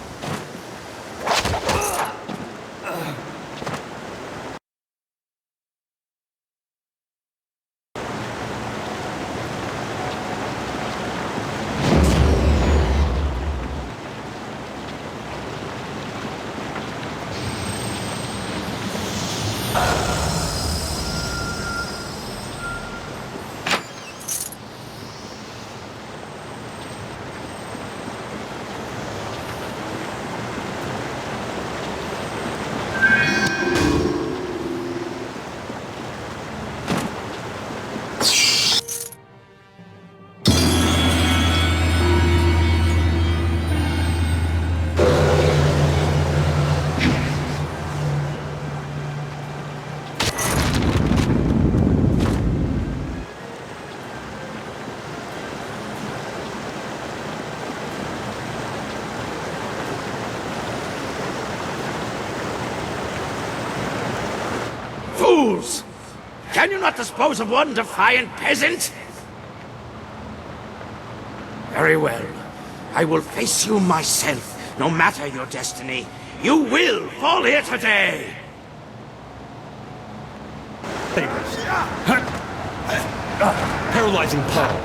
Fools! Can you not dispose of one defiant peasant? Very well. I will face you myself, no matter your destiny. You will fall here today! Paralyzing pole.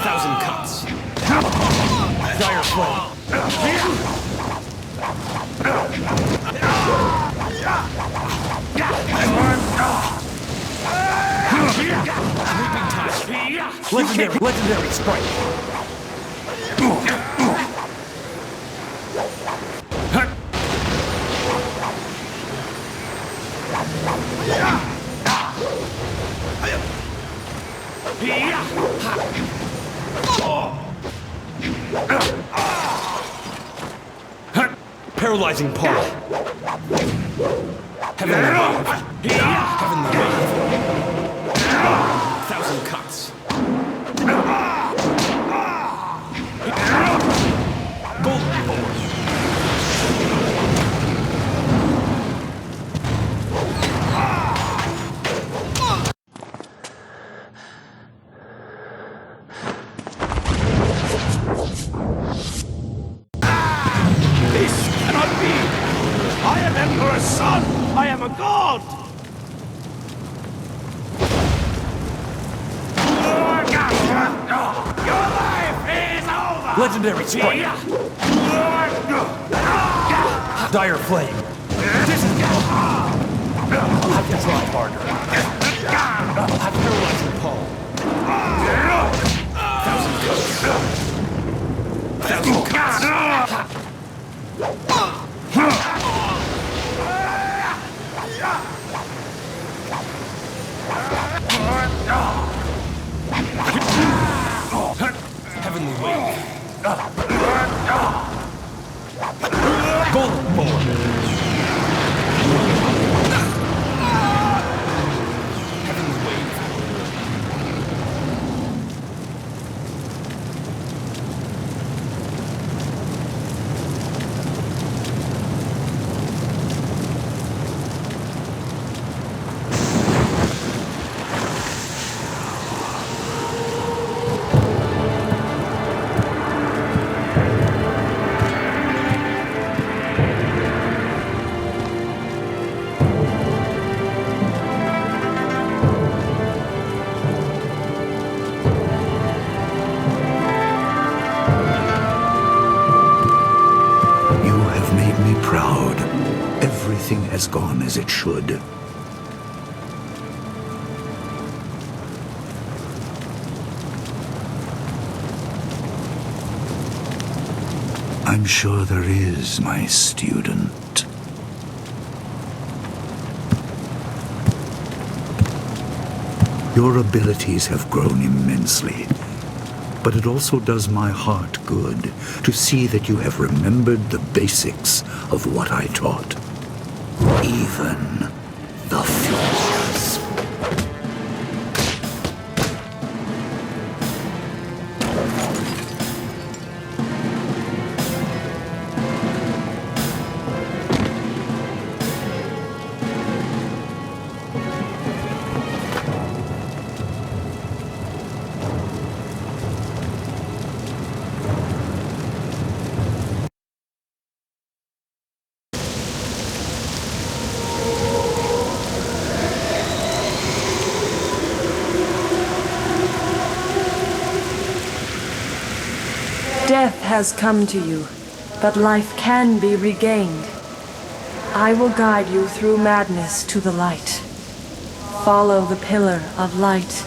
Thousand cuts. Dire flame. Legendary strike. Paralyzing pole. Heavenly wave. Heavenly wave. Thousand cuts. Golden board. This cannot be! I am Emperor's son! I am a god! Your life is over! Legendary strike. Dire flame. I'll have to try harder. I'll have paralyzing pole. Thousand cuts. Thousand cuts. Heavenly wave. Golden board. Heavenly wave. You have made me proud. Everything has gone as it should. I'm sure there is, my student. Your abilities have grown immensely, but it also does my heart good to see that you have remembered the basics of what I taught. Even the flaws. Death has come to you, but life can be regained. I will guide you through madness to the light. Follow the pillar of light.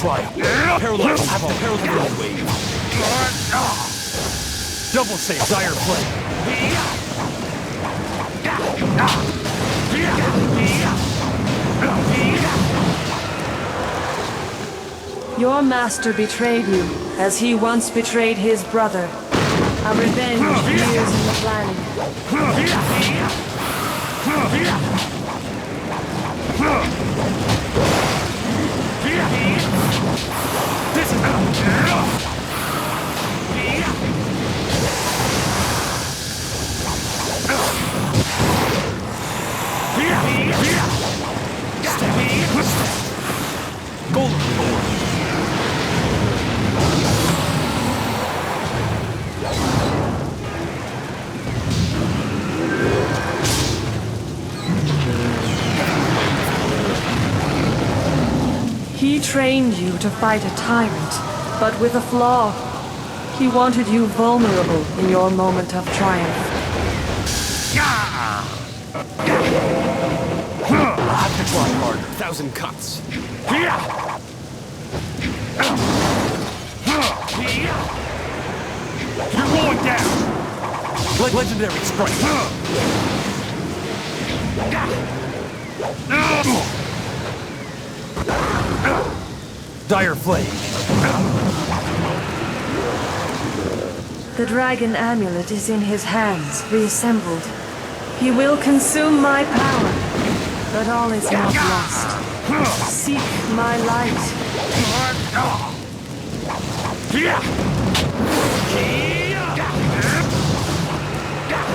triumph. Paralyze. Have to paralyze wave. Double save. Dire play. Your master betrayed you, as he once betrayed his brother. A revenge years in the planning. This is Golden Lord. He trained you to fight a tyrant, but with a flaw. He wanted you vulnerable in your moment of triumph. I'll have to try harder. 1,000 cuts. You're going down. Legendary strike. Dire flame. The dragon amulet is in his hands, reassembled. He will consume my power, but all is not lost. Seek my light.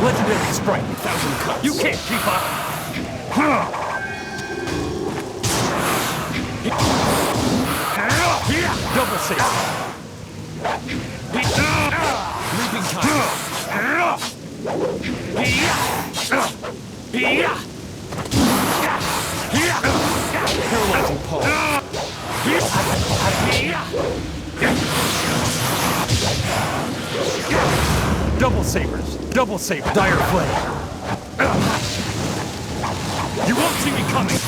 Legendary strike. 1,000 cuts. You can't keep up. Double save. Leaping time. Paralyzing pole. Double sabers. Double saber. Dire flame. You won't see me coming.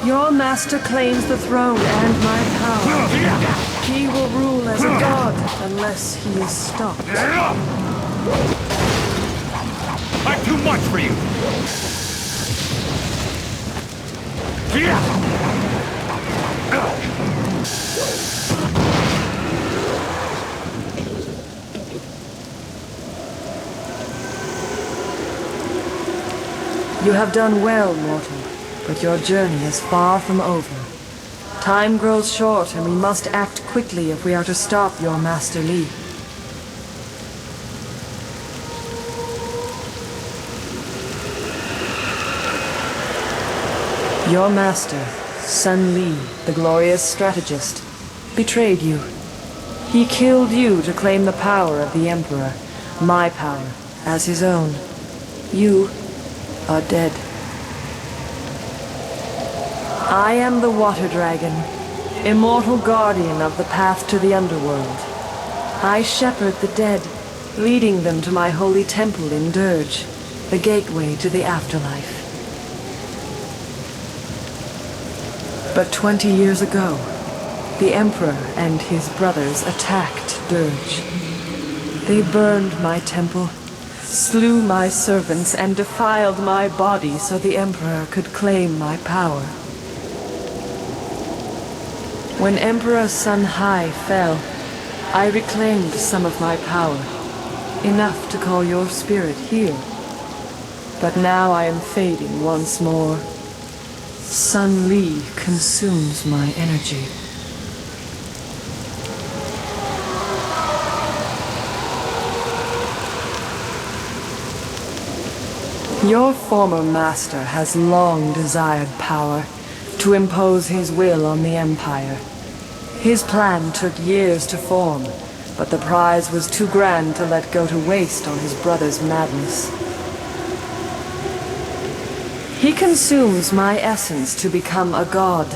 Your master claims the throne and my power. He will rule as a god unless he is stopped. I'm too much for you. You have done well, mortal, but your journey is far from over. Time grows short, and we must act quickly if we are to stop your Master Li. Your master, Sun Li, the glorious strategist, betrayed you. He killed you to claim the power of the Emperor, my power, as his own. You are dead. I am the Water Dragon, immortal guardian of the path to the underworld. I shepherd the dead, leading them to my holy temple in Dirge, the gateway to the afterlife. But 20 years ago, the Emperor and his brothers attacked Dirge. They burned my temple, slew my servants, and defiled my body so the Emperor could claim my power. When Emperor Sun Hai fell, I reclaimed some of my power, enough to call your spirit here. But now I am fading once more. Sun Li consumes my energy. Your former master has long desired power, to impose his will on the Empire. His plan took years to form, but the prize was too grand to let go to waste on his brother's madness. He consumes my essence to become a god,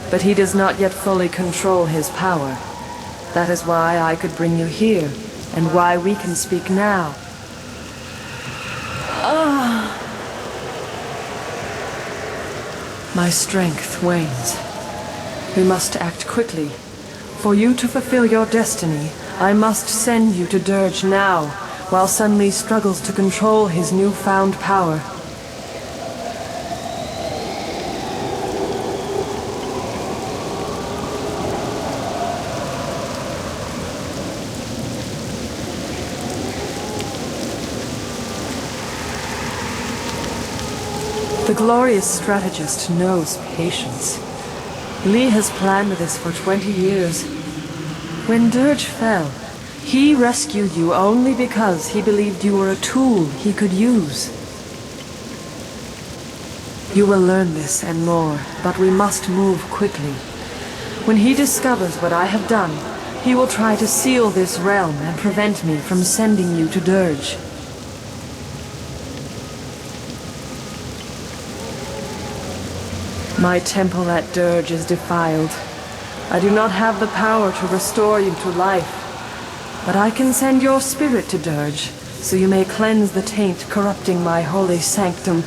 but he does not yet fully control his power. That is why I could bring you here, and why we can speak now. My strength wanes. We must act quickly. For you to fulfill your destiny, I must send you to Dirge now, while Sun Li struggles to control his newfound power. The glorious strategist knows patience. Li has planned this for 20 years. When Dirge fell, he rescued you only because he believed you were a tool he could use. You will learn this and more, but we must move quickly. When he discovers what I have done, he will try to seal this realm and prevent me from sending you to Dirge. My temple at Dirge is defiled. I do not have the power to restore you to life, but I can send your spirit to Dirge, so you may cleanse the taint corrupting my holy sanctum.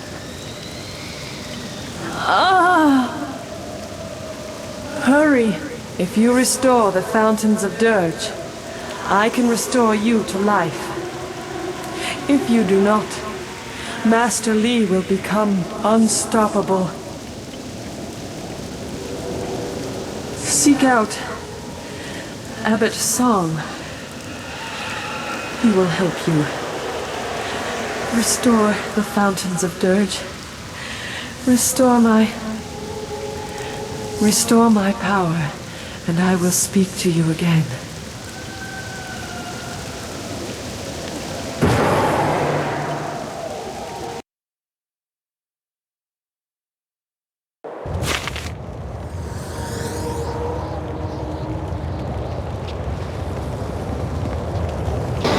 Hurry! If you restore the fountains of Dirge, I can restore you to life. If you do not, Master Li will become unstoppable. Seek out Abbot Song. He will help you. Restore the fountains of Dirge. Restore my power, and I will speak to you again.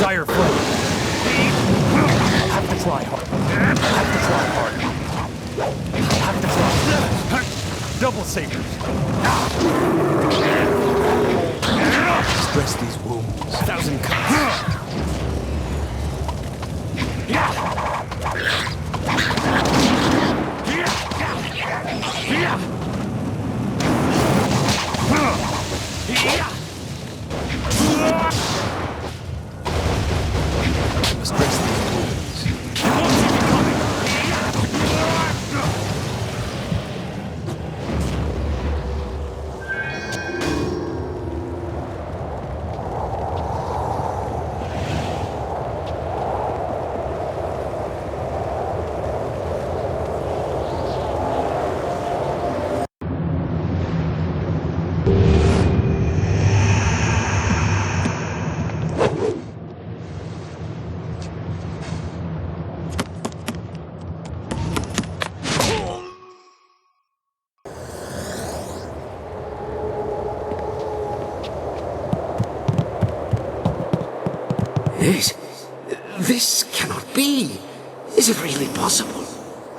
Dire flame. Have to try hard. Have to try hard. Have to try. Double saber. Stress these wounds. 1,000 cuts. Stress these wounds. You won't see me coming. This cannot be. Is it really possible?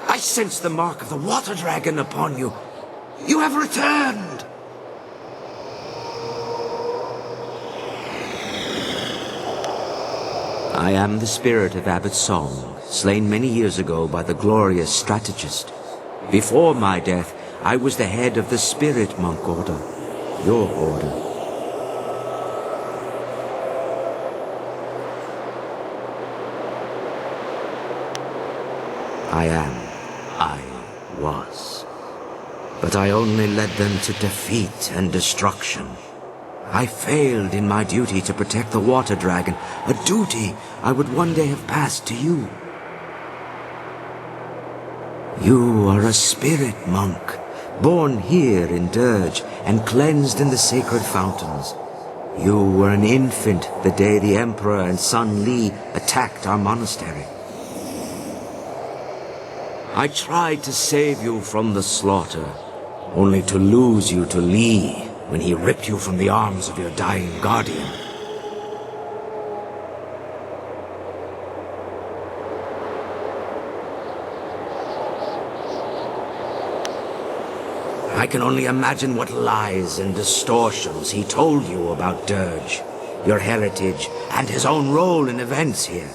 I sense the mark of the water dragon upon you. You have returned. I am the spirit of Abbot Song, slain many years ago by the glorious strategist. Before my death, I was the head of the Spirit Monk Order, your order. I was. But I only led them to defeat and destruction. I failed in my duty to protect the water dragon, a duty I would one day have passed to you. You are a spirit monk, born here in Dirge and cleansed in the sacred fountains. You were an infant the day the Emperor and Sun Li attacked our monastery. I tried to save you from the slaughter, only to lose you to Li when he ripped you from the arms of your dying guardian. I can only imagine what lies and distortions he told you about Dirge, your heritage, and his own role in events here.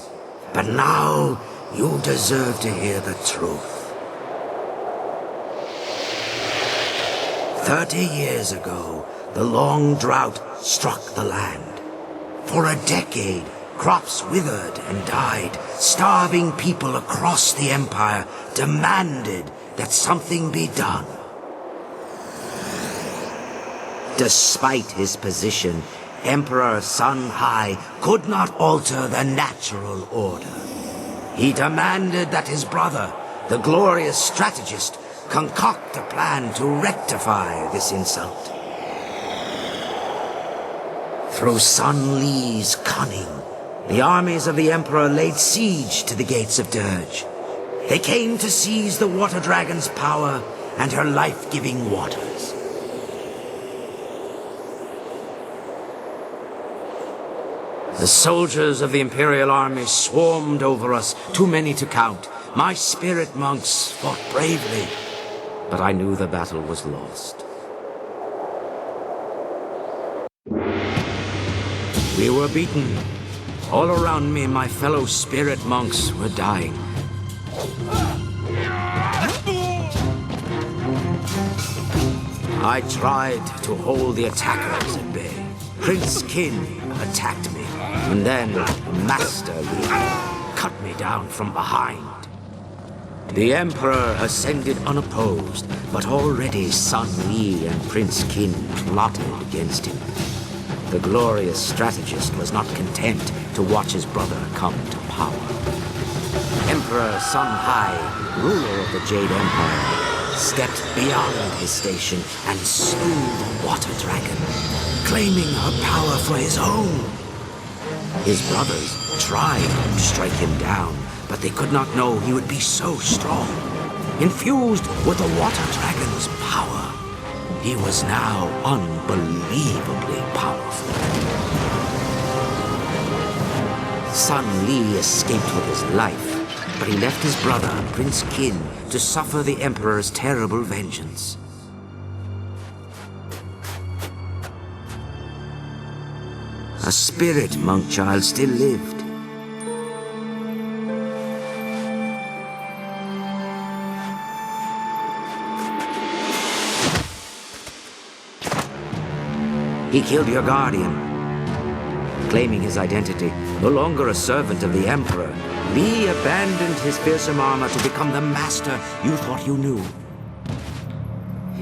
But now, you deserve to hear the truth. 30 years ago, the long drought struck the land. For a decade, crops withered and died. Starving people across the Empire demanded that something be done. Despite his position, Emperor Sun Hai could not alter the natural order. He demanded that his brother, the glorious strategist, concoct a plan to rectify this insult. Through Sun Li's cunning, the armies of the Emperor laid siege to the gates of Dirge. They came to seize the Water Dragon's power and her life-giving waters. The soldiers of the Imperial Army swarmed over us, too many to count. My spirit monks fought bravely, but I knew the battle was lost. We were beaten. All around me, my fellow spirit monks were dying. I tried to hold the attackers at bay. Prince Qin attacked me, and then Master Li cut me down from behind. The Emperor ascended unopposed, but already Sun Li and Prince Qin plotted against him. The glorious strategist was not content to watch his brother come to power. Emperor Sun Hai, ruler of the Jade Empire, stepped beyond his station and slew the Water Dragon, claiming her power for his own. His brothers tried to strike him down, but they could not know he would be so strong. Infused with the Water Dragon's power, he was now unbelievably powerful. Sun Li escaped with his life, but he left his brother, Prince Qin, to suffer the Emperor's terrible vengeance. A spirit monk child still lived. He killed your guardian. Claiming his identity, no longer a servant of the Emperor, Li abandoned his fearsome armor to become the master you thought you knew.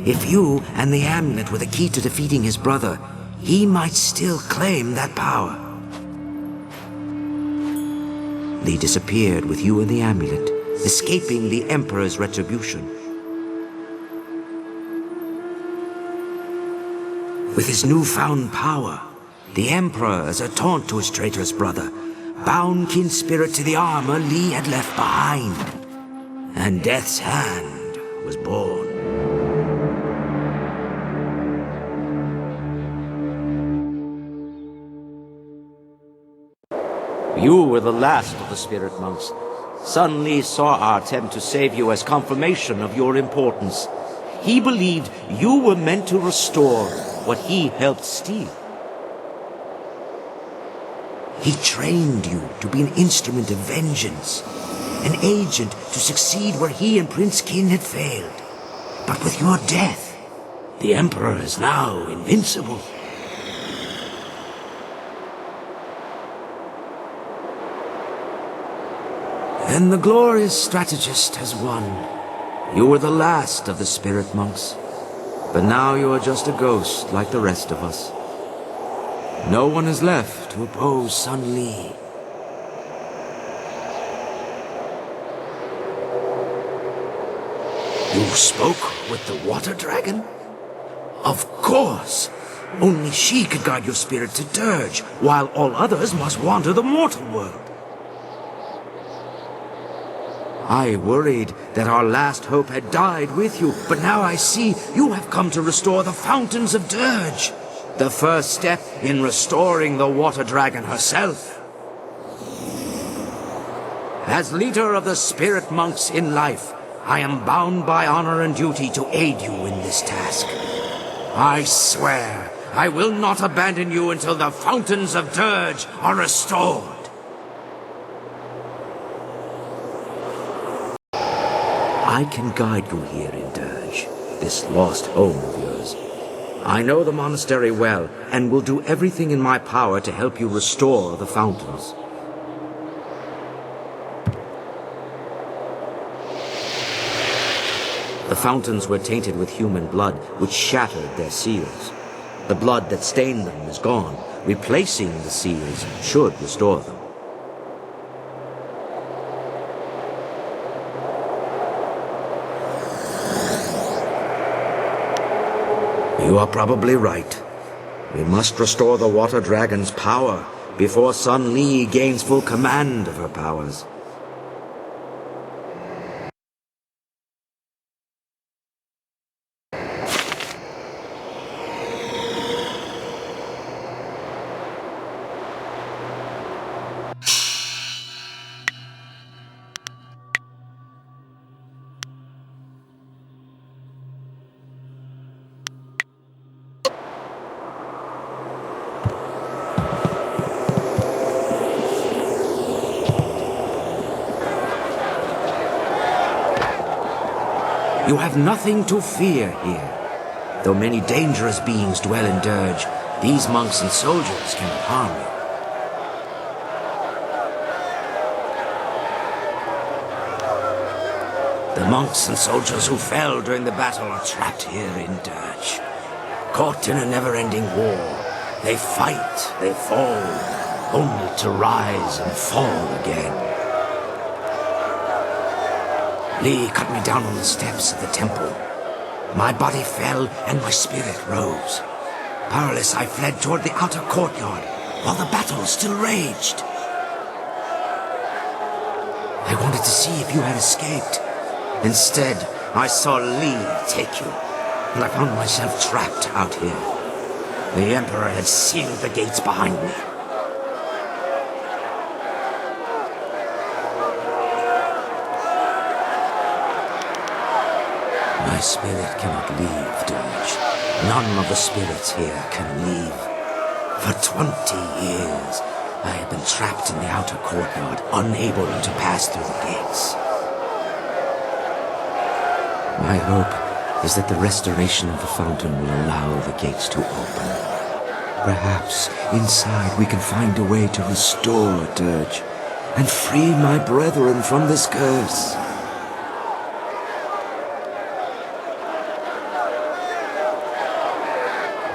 If you and the amulet were the key to defeating his brother, he might still claim that power. Li disappeared with you and the amulet, escaping the Emperor's retribution. With his newfound power, the Emperor, as a taunt to his traitorous brother, bound Qin's spirit to the armor Li had left behind. And Death's Hand was born. You were the last of the spirit monks. Sun Li saw our attempt to save you as confirmation of your importance. He believed you were meant to restore what he helped steal. He trained you to be an instrument of vengeance, an agent to succeed where he and Prince Qin had failed. But with your death, the Emperor is now invincible. And the glorious strategist has won. You were the last of the spirit monks. But now you are just a ghost like the rest of us. No one is left to oppose Sun Li. You spoke with the Water Dragon? Of course! Only she could guide your spirit to Dirge, while all others must wander the mortal world. I worried that our last hope had died with you, but now I see you have come to restore the fountains of Dirge. The first step in restoring the Water Dragon herself. As leader of the spirit monks in life, I am bound by honor and duty to aid you in this task. I swear I will not abandon you until the fountains of Dirge are restored. I can guide you here in Dirge, this lost home of yours. I know the monastery well, and will do everything in my power to help you restore the fountains. The fountains were tainted with human blood, which shattered their seals. The blood that stained them is gone. Replacing the seals should restore them. You are probably right. We must restore the water dragon's power before Sun Li gains full command of her powers. You have nothing to fear here. Though many dangerous beings dwell in Dirge, these monks and soldiers cannot harm you. The monks and soldiers who fell during the battle are trapped here in Dirge. Caught in a never-ending war, they fight, they fall, only to rise and fall again. Li cut me down on the steps of the temple. My body fell and my spirit rose. Powerless, I fled toward the outer courtyard while the battle still raged. I wanted to see if you had escaped. Instead, I saw Li take you, and I found myself trapped out here. The Emperor had sealed the gates behind me. My spirit cannot leave, Dirge. None of the spirits here can leave. For 20 years, I have been trapped in the outer courtyard, unable to pass through the gates. My hope is that the restoration of the fountain will allow the gates to open. Perhaps inside we can find a way to restore Dirge and free my brethren from this curse.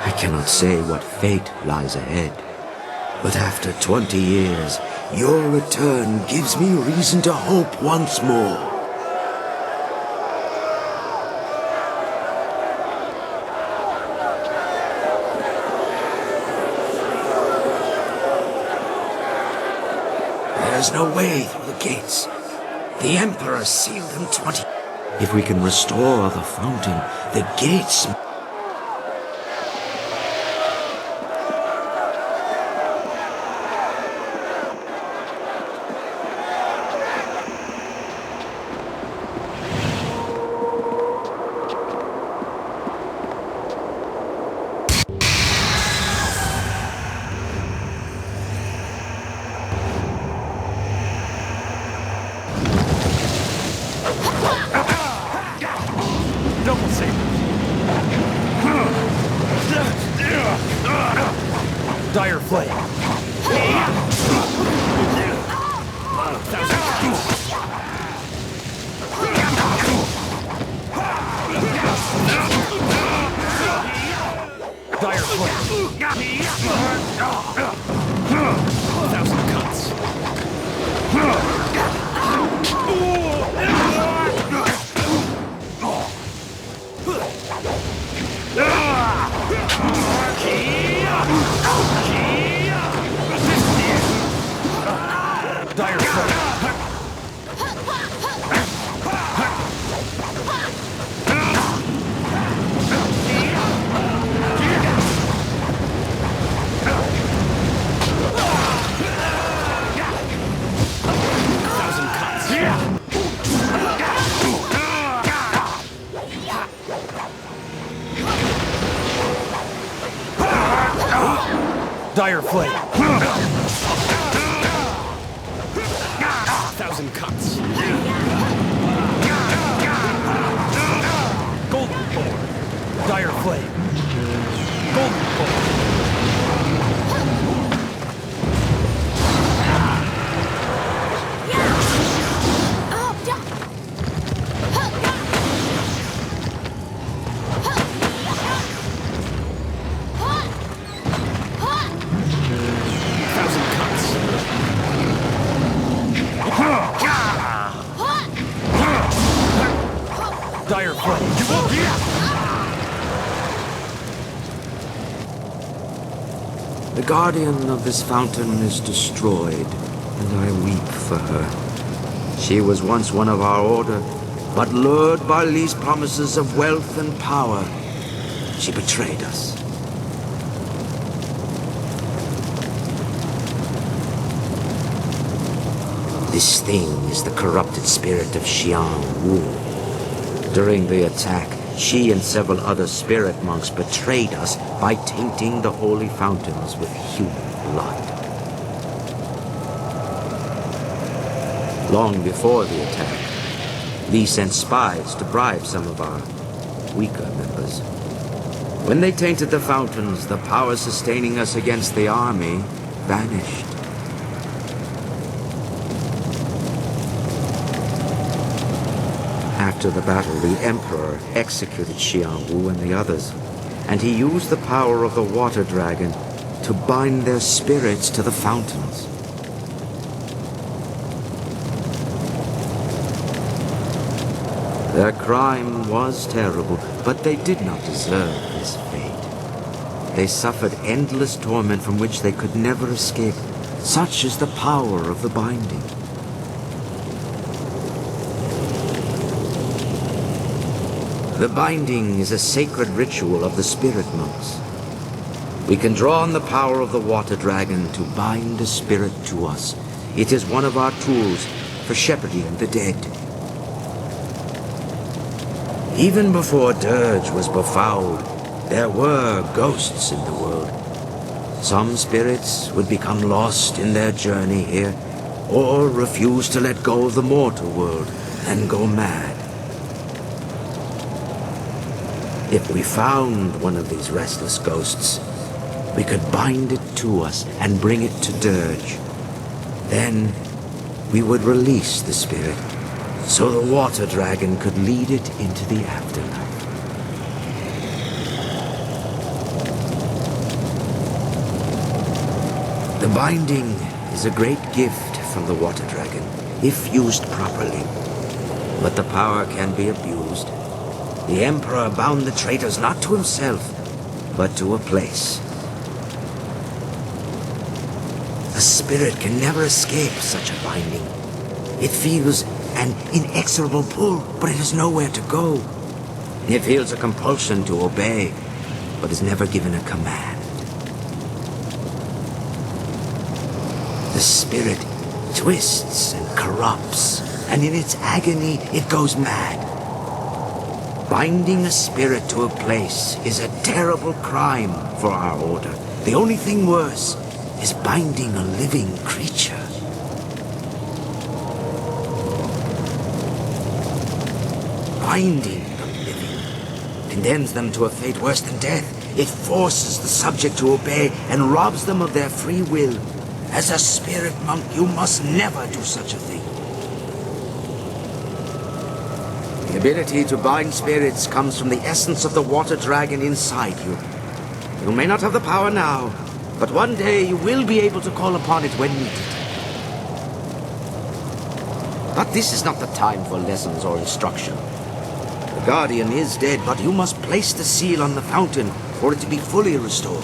I cannot say what fate lies ahead, but after 20 years, your return gives me reason to hope once more. There's no way through the gates. The Emperor sealed them 20... If we can restore the fountain, the gates... Double saber. Dire flame. Dire flame. Thousand cuts. Dire flame. Thousand cuts. Dire flame. Thousand cuts. Golden Thorn. Dire Flame. Golden Bolt. Dire Flame. The guardian of this fountain is destroyed, and I weep for her. She was once one of our order, but lured by Lee's promises of wealth and power, she betrayed us. This thing is the corrupted spirit of Xiang Wu. During the attack, she and several other spirit monks betrayed us by tainting the holy fountains with human blood. Long before the attack, Lee sent spies to bribe some of our weaker members. When they tainted the fountains, the power sustaining us against the army vanished. After the battle, the Emperor executed Xiang Wu and the others, and he used the power of the water dragon to bind their spirits to the fountains. Their crime was terrible, but they did not deserve this fate. They suffered endless torment from which they could never escape. Such is the power of the binding. The binding is a sacred ritual of the spirit monks. We can draw on the power of the water dragon to bind a spirit to us. It is one of our tools for shepherding the dead. Even before Dirge was befouled, there were ghosts in the world. Some spirits would become lost in their journey here, or refuse to let go of the mortal world and go mad. If we found one of these restless ghosts, we could bind it to us and bring it to Dirge. Then we would release the spirit, so the water dragon could lead it into the afterlife. The binding is a great gift from the water dragon, if used properly. But the power can be abused. The Emperor bound the traitors not to himself, but to a place. A spirit can never escape such a binding. It feels an inexorable pull, but it has nowhere to go. It feels a compulsion to obey, but is never given a command. The spirit twists and corrupts, and in its agony it goes mad. Binding a spirit to a place is a terrible crime for our order. The only thing worse is binding a living creature. Binding the living condemns them to a fate worse than death. It forces the subject to obey and robs them of their free will. As a spirit monk, you must never do such a thing. The ability to bind spirits comes from the essence of the water dragon inside you. You may not have the power now, but one day you will be able to call upon it when needed. But this is not the time for lessons or instruction. The Guardian is dead, but you must place the seal on the fountain for it to be fully restored.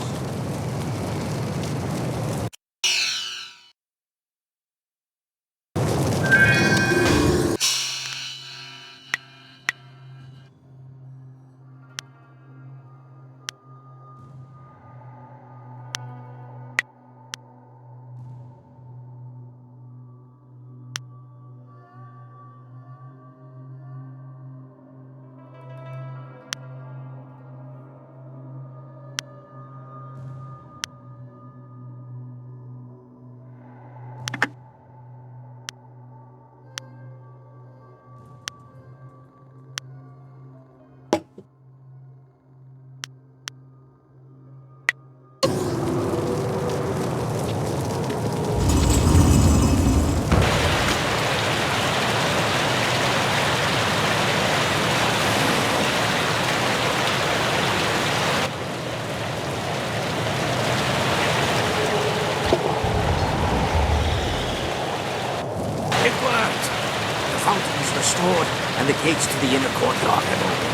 and the gates to the inner courtyard have opened.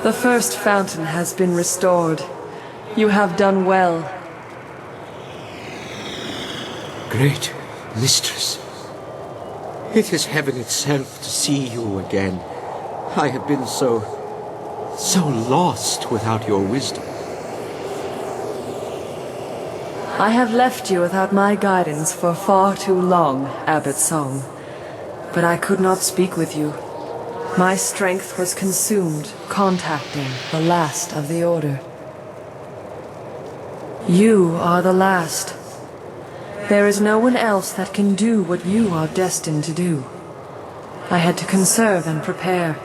The first fountain has been restored. You have done well. Great mistress, it is heaven itself to see you again. I have been so lost without your wisdom. I have left you without my guidance for far too long, Abbot Song. But I could not speak with you. My strength was consumed contacting the last of the Order. You are the last. There is no one else that can do what you are destined to do. I had to conserve and prepare.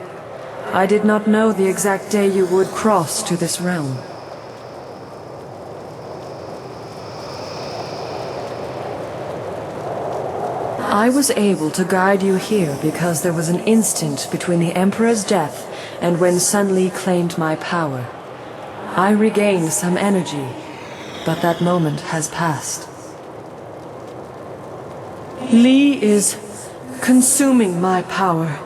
I did not know the exact day you would cross to this realm. I was able to guide you here because there was an instant between the Emperor's death and when Sun Li claimed my power. I regained some energy, but that moment has passed. Li is consuming my power,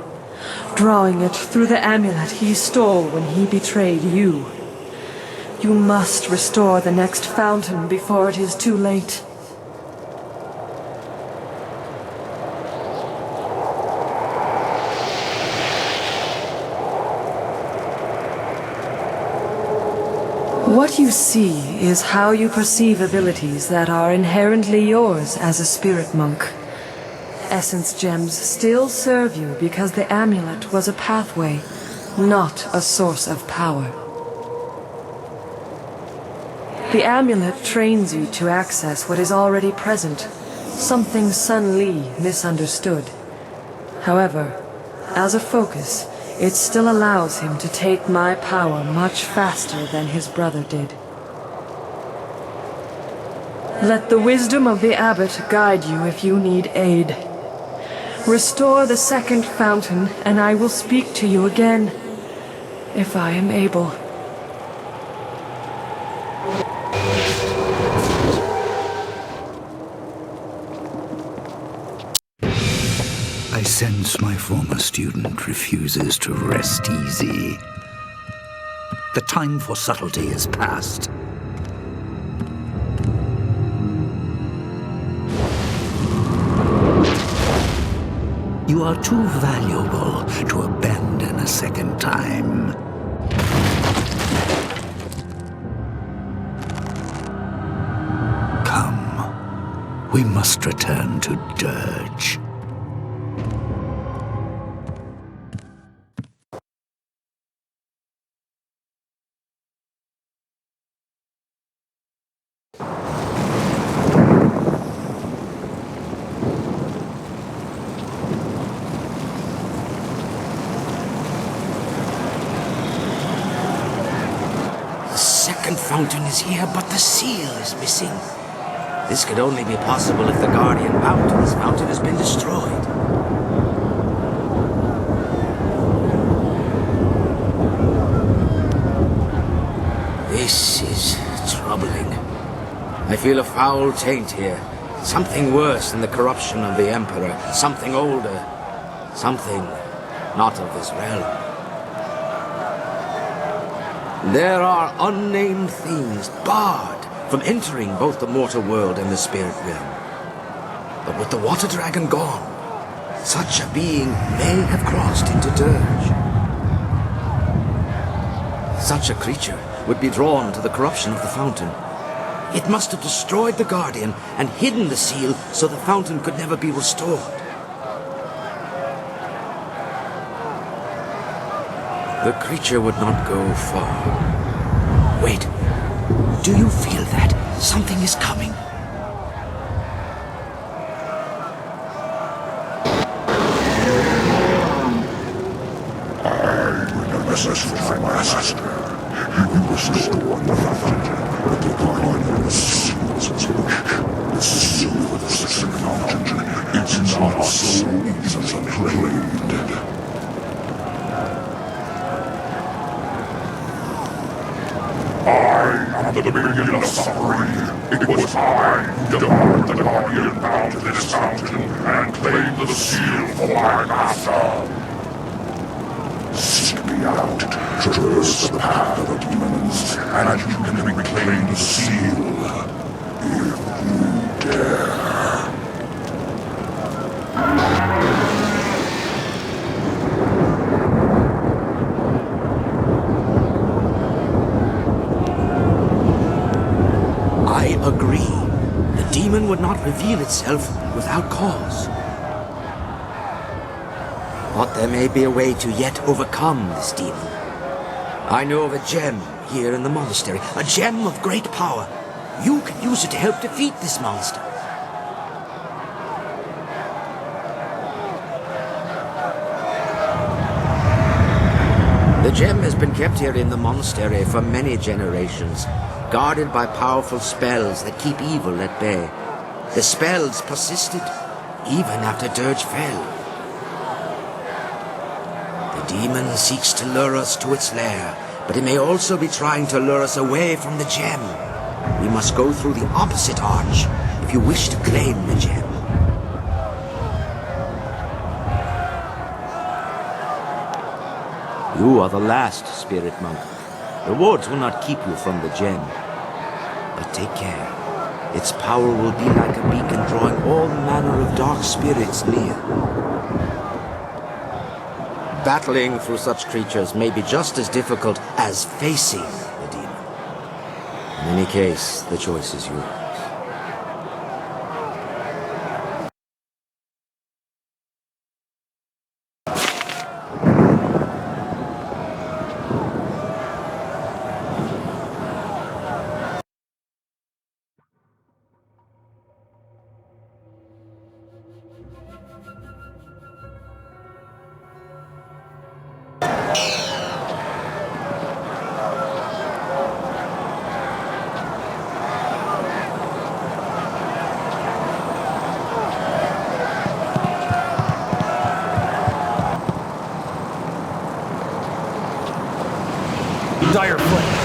drawing it through the amulet he stole when he betrayed you. You must restore the next fountain before it is too late. What you see is how you perceive abilities that are inherently yours as a spirit monk. Essence gems still serve you because the amulet was a pathway, not a source of power. The amulet trains you to access what is already present, something Sun Li misunderstood. However, as a focus, it still allows him to take my power much faster than his brother did. Let the wisdom of the Abbot guide you if you need aid. Restore the second fountain, and I will speak to you again, if I am able. I sense my former student refuses to rest easy. The time for subtlety is past. You are too valuable to abandon a second time. Come, we must return to Dirge. Fountain is here, but the seal is missing. This could only be possible if the Guardian bound to this mountain has been destroyed. This is troubling. I feel a foul taint here. Something worse than the corruption of the Emperor. Something older. Something not of this realm. There are unnamed things, barred from entering both the mortal world and the spirit realm. But with the water dragon gone, such a being may have crossed into Dirge. Such a creature would be drawn to the corruption of the fountain. It must have destroyed the Guardian and hidden the seal so the fountain could never be restored. The creature would not go far. Wait, do you feel that? Something is coming. From my master, he will restore the fountain with the guardian of the seals of the seal of the sacred fountain. It's not so easily claimed. I am the beginning of suffering. It was I who devoured the guardian bound to this fountain and claimed the seal for my master. Seek me out, traverse the path of the demons, and you can reclaim the seal, if you dare. I agree. The demon would not reveal itself without cause. But there may be a way to yet overcome this demon. I know of a gem here in the monastery, a gem of great power. You can use it to help defeat this monster. The gem has been kept here in the monastery for many generations, guarded by powerful spells that keep evil at bay. The spells persisted, even after Dirge fell. The demon seeks to lure us to its lair, but it may also be trying to lure us away from the gem. We must go through the opposite arch if you wish to claim the gem. You are the last, spirit monk. The wards will not keep you from the gem. But take care. Its power will be like a beacon drawing all manner of dark spirits near. Battling through such creatures may be just as difficult as facing the demon. In any case, the choice is yours. Dire flame.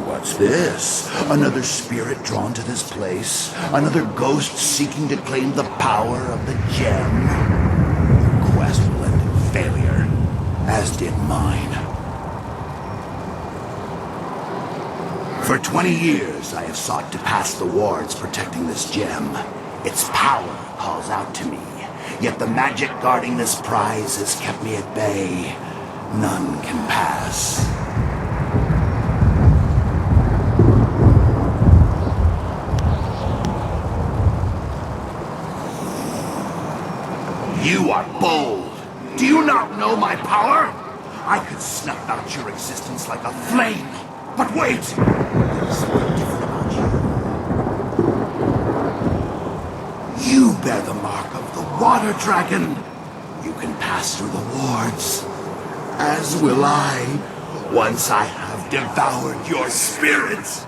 What's this? Another spirit drawn to this place? Another ghost seeking to claim the power of the gem? Your quest will end in failure, as did mine. For 20 years, I have sought to pass the wards protecting this gem. Its power calls out to me, yet the magic guarding this prize has kept me at bay. None can pass. You are bold. Do you not know my power? I could snuff out your existence like a flame. But wait! There's something different about you. You bear the mark of the water dragon. You can pass through the wards. As will I, once I have devoured your spirit.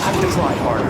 Have to try harder.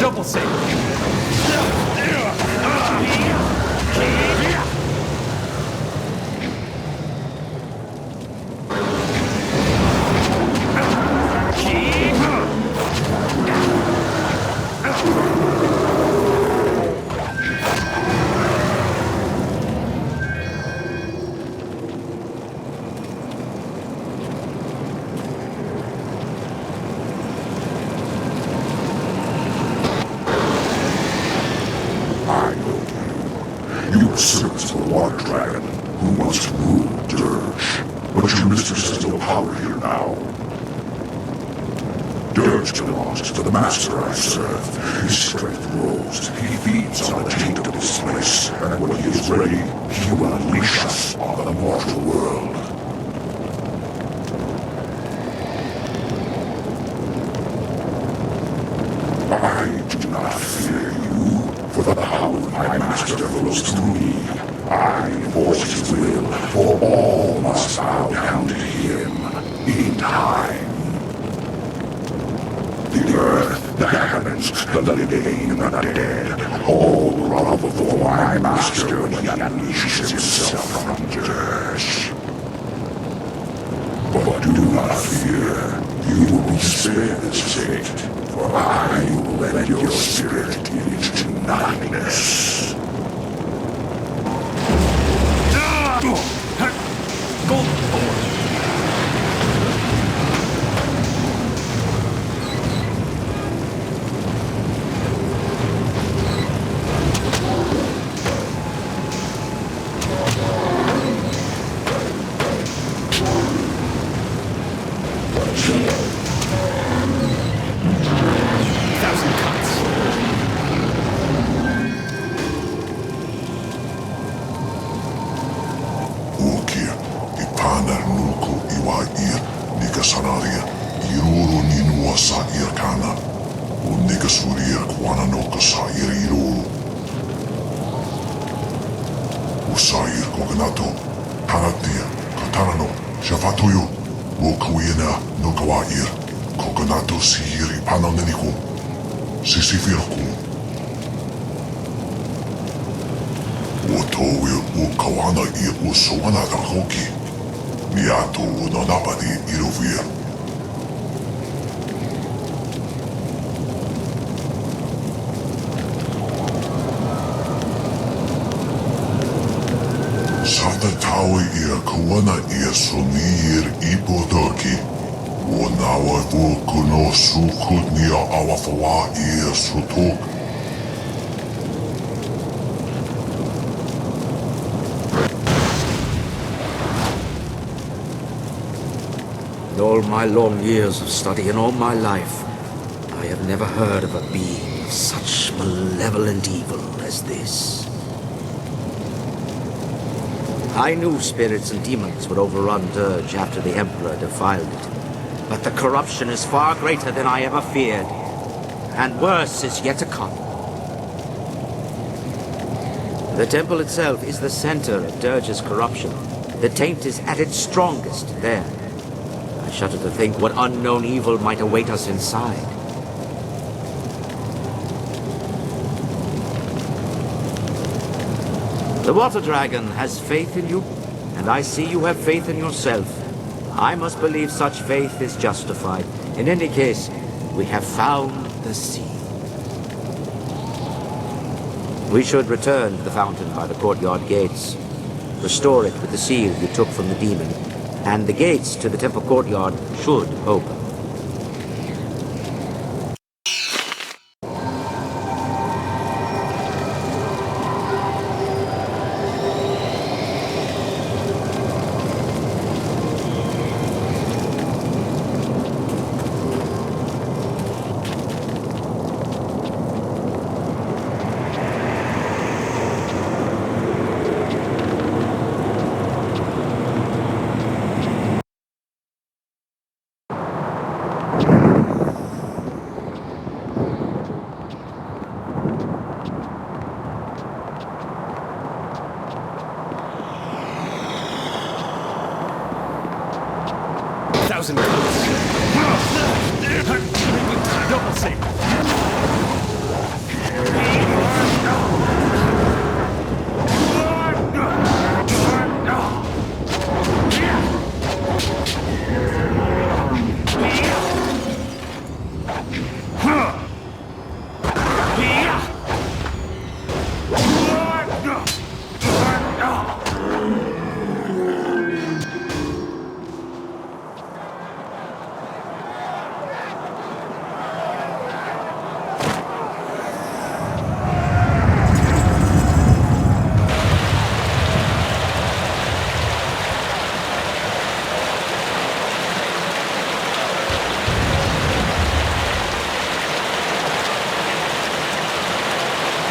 Double save. You serve the water dragon who once ruled Dirge, but your mistress has no power here now. Dirge scourge belongs to the master I serve. His strength grows. He feeds on the taint of this place, and when he is ready, he will unleash us on the mortal world. I do not fear you, for the power of my master flows through me. I enforce his will, for all must bow down to him in time. The earth, the heavens, the living and the dead, all grovel before my master when he unleashes himself from Dirge. But do not fear, you will be spared this fate, for I will let your spirit into nothingness. In all my long years of study and all my life, I have never heard of a being of such malevolent evil as this. I knew spirits and demons would overrun Dirge after the Emperor defiled it, but the corruption is far greater than I ever feared, and worse is yet to come. The temple itself is the center of Dirge's corruption. The taint is at its strongest there. I shudder to think what unknown evil might await us inside. The Water Dragon has faith in you, and I see you have faith in yourself. I must believe such faith is justified. In any case, we have found the sea. We should return to the fountain by the courtyard gates. Restore it with the seal you took from the demon, and the gates to the temple courtyard should open. Double save.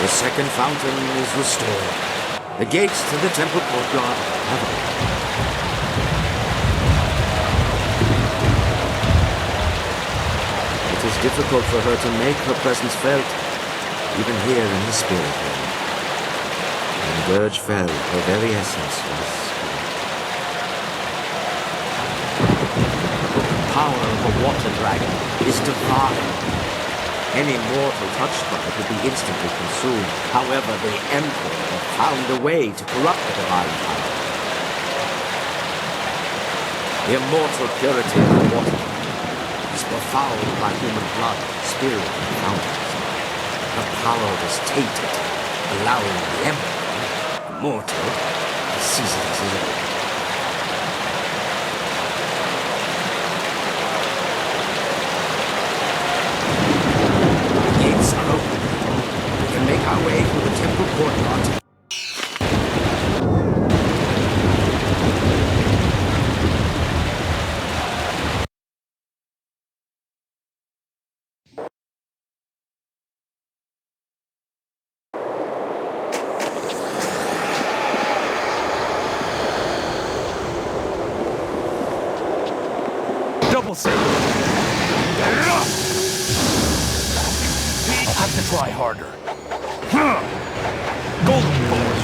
second fountain is restored. The gates to the temple courtyard have opened. It is difficult for her to make her presence felt, even here in the spirit realm. When Dirge fell, her very essence was gone. The power of the water dragon is divine. Any mortal touched by it would be instantly consumed. However, the Emperor found a way to corrupt the divine power. The immortal purity of the water is befouled by human blood, spirit, and fountains. The power was tainted, allowing the Emperor, mortal, to seize it as his own. Make our way through the temple courtyard. Double save. I'll have to try harder. Golden Thorn.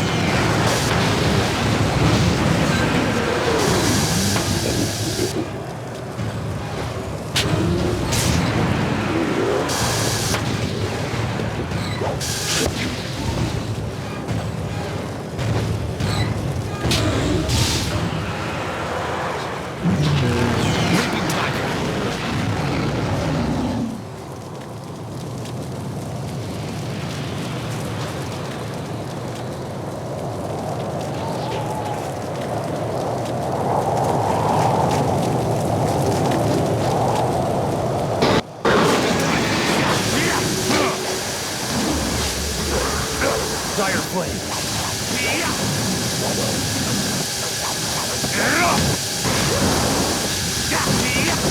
Dire Flame.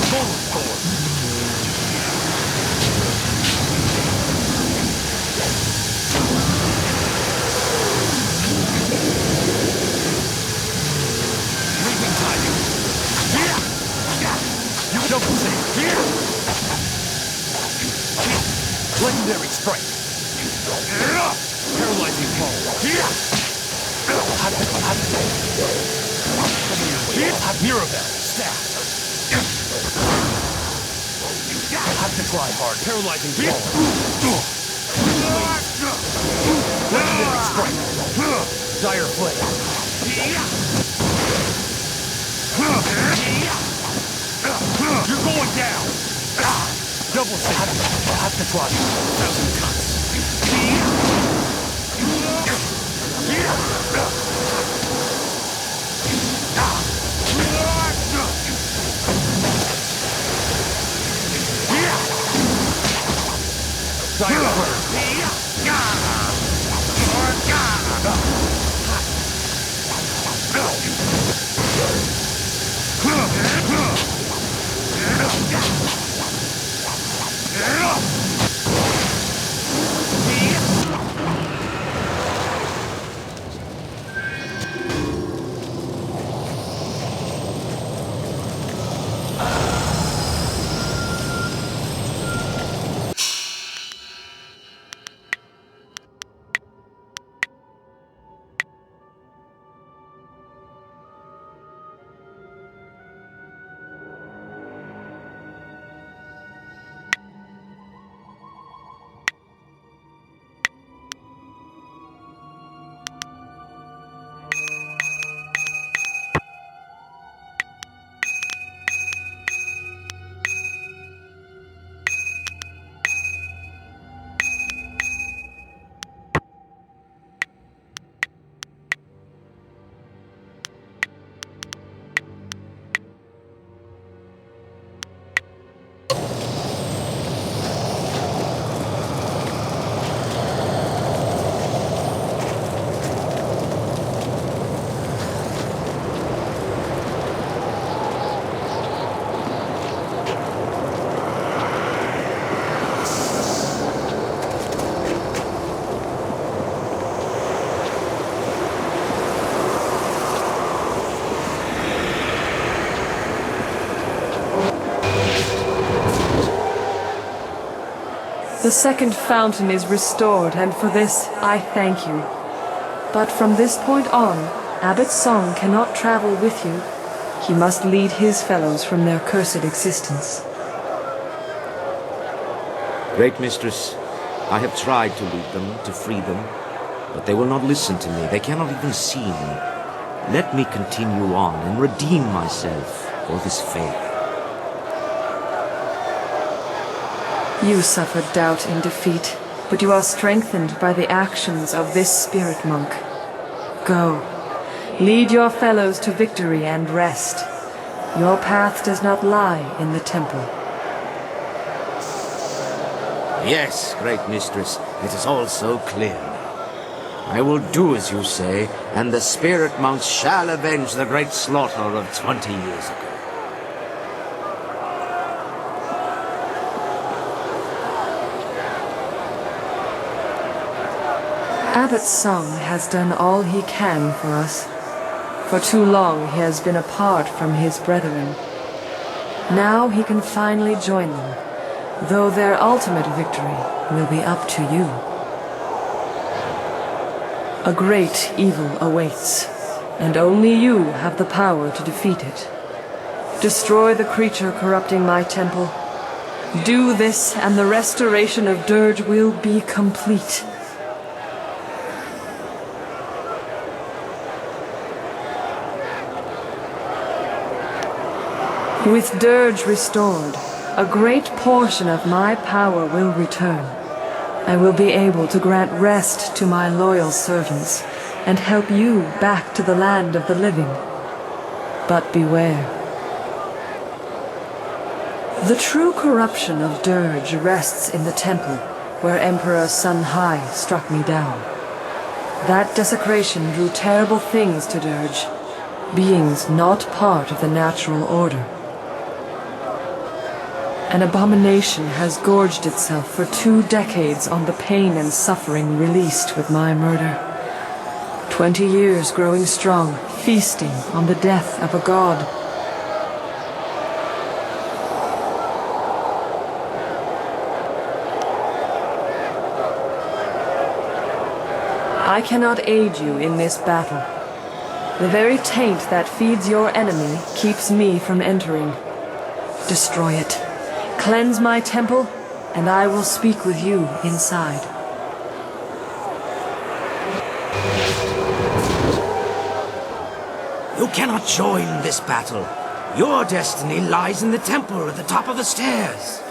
Golden Thorn. Leaping Tiger. You double save. Legendary Strike. Paralyzing Fall. Have Mirabelle. Staff. Have to try hard. Paralyzing Fall. Legendary Strike. Dire Flame. You're going down. Double save. Have to try. 1,000 cuts. The second fountain is restored, and for this I thank you. But from this point on, Abbot Song cannot travel with you. He must lead his fellows from their cursed existence. Great Mistress, I have tried to lead them, to free them, but they will not listen to me. They cannot even see me. Let me continue on and redeem myself for this faith. You suffered doubt and defeat, but you are strengthened by the actions of this spirit monk. Go. Lead your fellows to victory and rest. Your path does not lie in the temple. Yes, Great Mistress, it is all so clear now. I will do as you say, and the spirit monks shall avenge the great slaughter of 20 years ago. Abbot Song has done all he can for us. For too long he has been apart from his brethren. Now he can finally join them, though their ultimate victory will be up to you. A great evil awaits, and only you have the power to defeat it. Destroy the creature corrupting my temple. Do this, and the restoration of Dirge will be complete. With Dirge restored, a great portion of my power will return. I will be able to grant rest to my loyal servants and help you back to the land of the living. But beware. The true corruption of Dirge rests in the temple where Emperor Sun Hai struck me down. That desecration drew terrible things to Dirge, beings not part of the natural order. An abomination has gorged itself for 2 decades on the pain and suffering released with my murder. 20 years growing strong, feasting on the death of a god. I cannot aid you in this battle. The very taint that feeds your enemy keeps me from entering. Destroy it. Cleanse my temple, and I will speak with you inside. You cannot join this battle. Your destiny lies in the temple at the top of the stairs.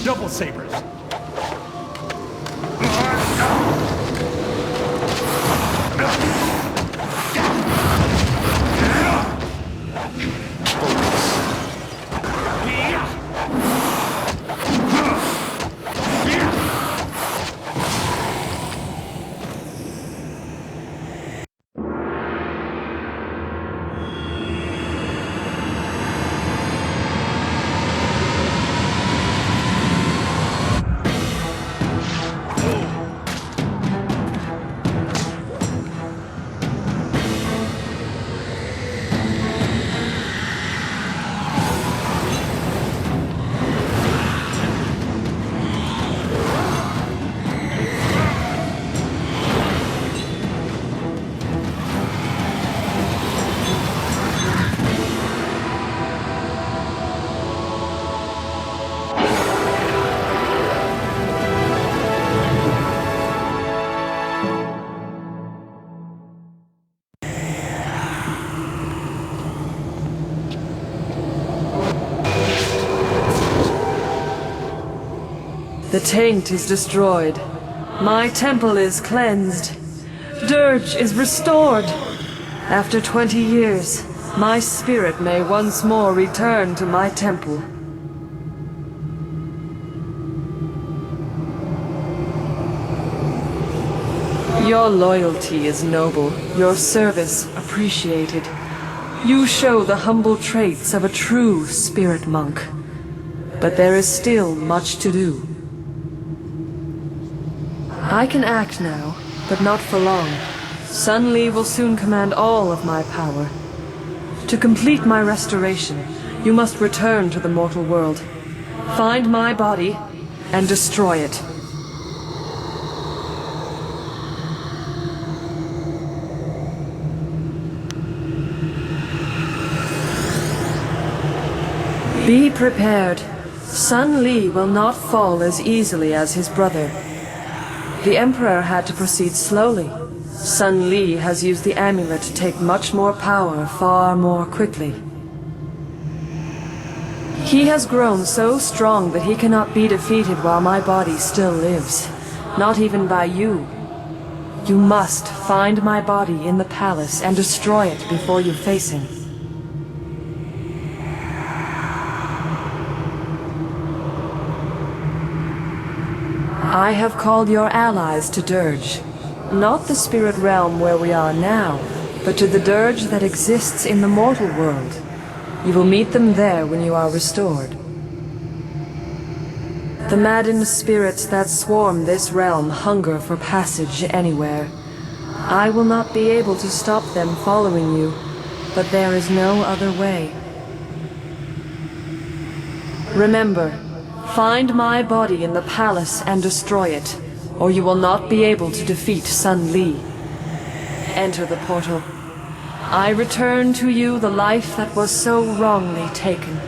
Double sabers. The taint is destroyed. My temple is cleansed. Dirge is restored. After 20 years, my spirit may once more return to my temple. Your loyalty is noble, your service appreciated. You show the humble traits of a true spirit monk. But there is still much to do. I can act now, but not for long. Sun Li will soon command all of my power. To complete my restoration, you must return to the mortal world. Find my body and destroy it. Be prepared. Sun Li will not fall as easily as his brother. The Emperor had to proceed slowly. Sun Li has used the amulet to take much more power far more quickly. He has grown so strong that he cannot be defeated while my body still lives. Not even by you. You must find my body in the palace and destroy it before you face him. I have called your allies to Dirge. Not the spirit realm where we are now, but to the Dirge that exists in the mortal world. You will meet them there when you are restored. The maddened spirits that swarm this realm hunger for passage anywhere. I will not be able to stop them following you, but there is no other way. Remember, find my body in the palace and destroy it, or you will not be able to defeat Sun Li. Enter the portal. I return to you the life that was so wrongly taken.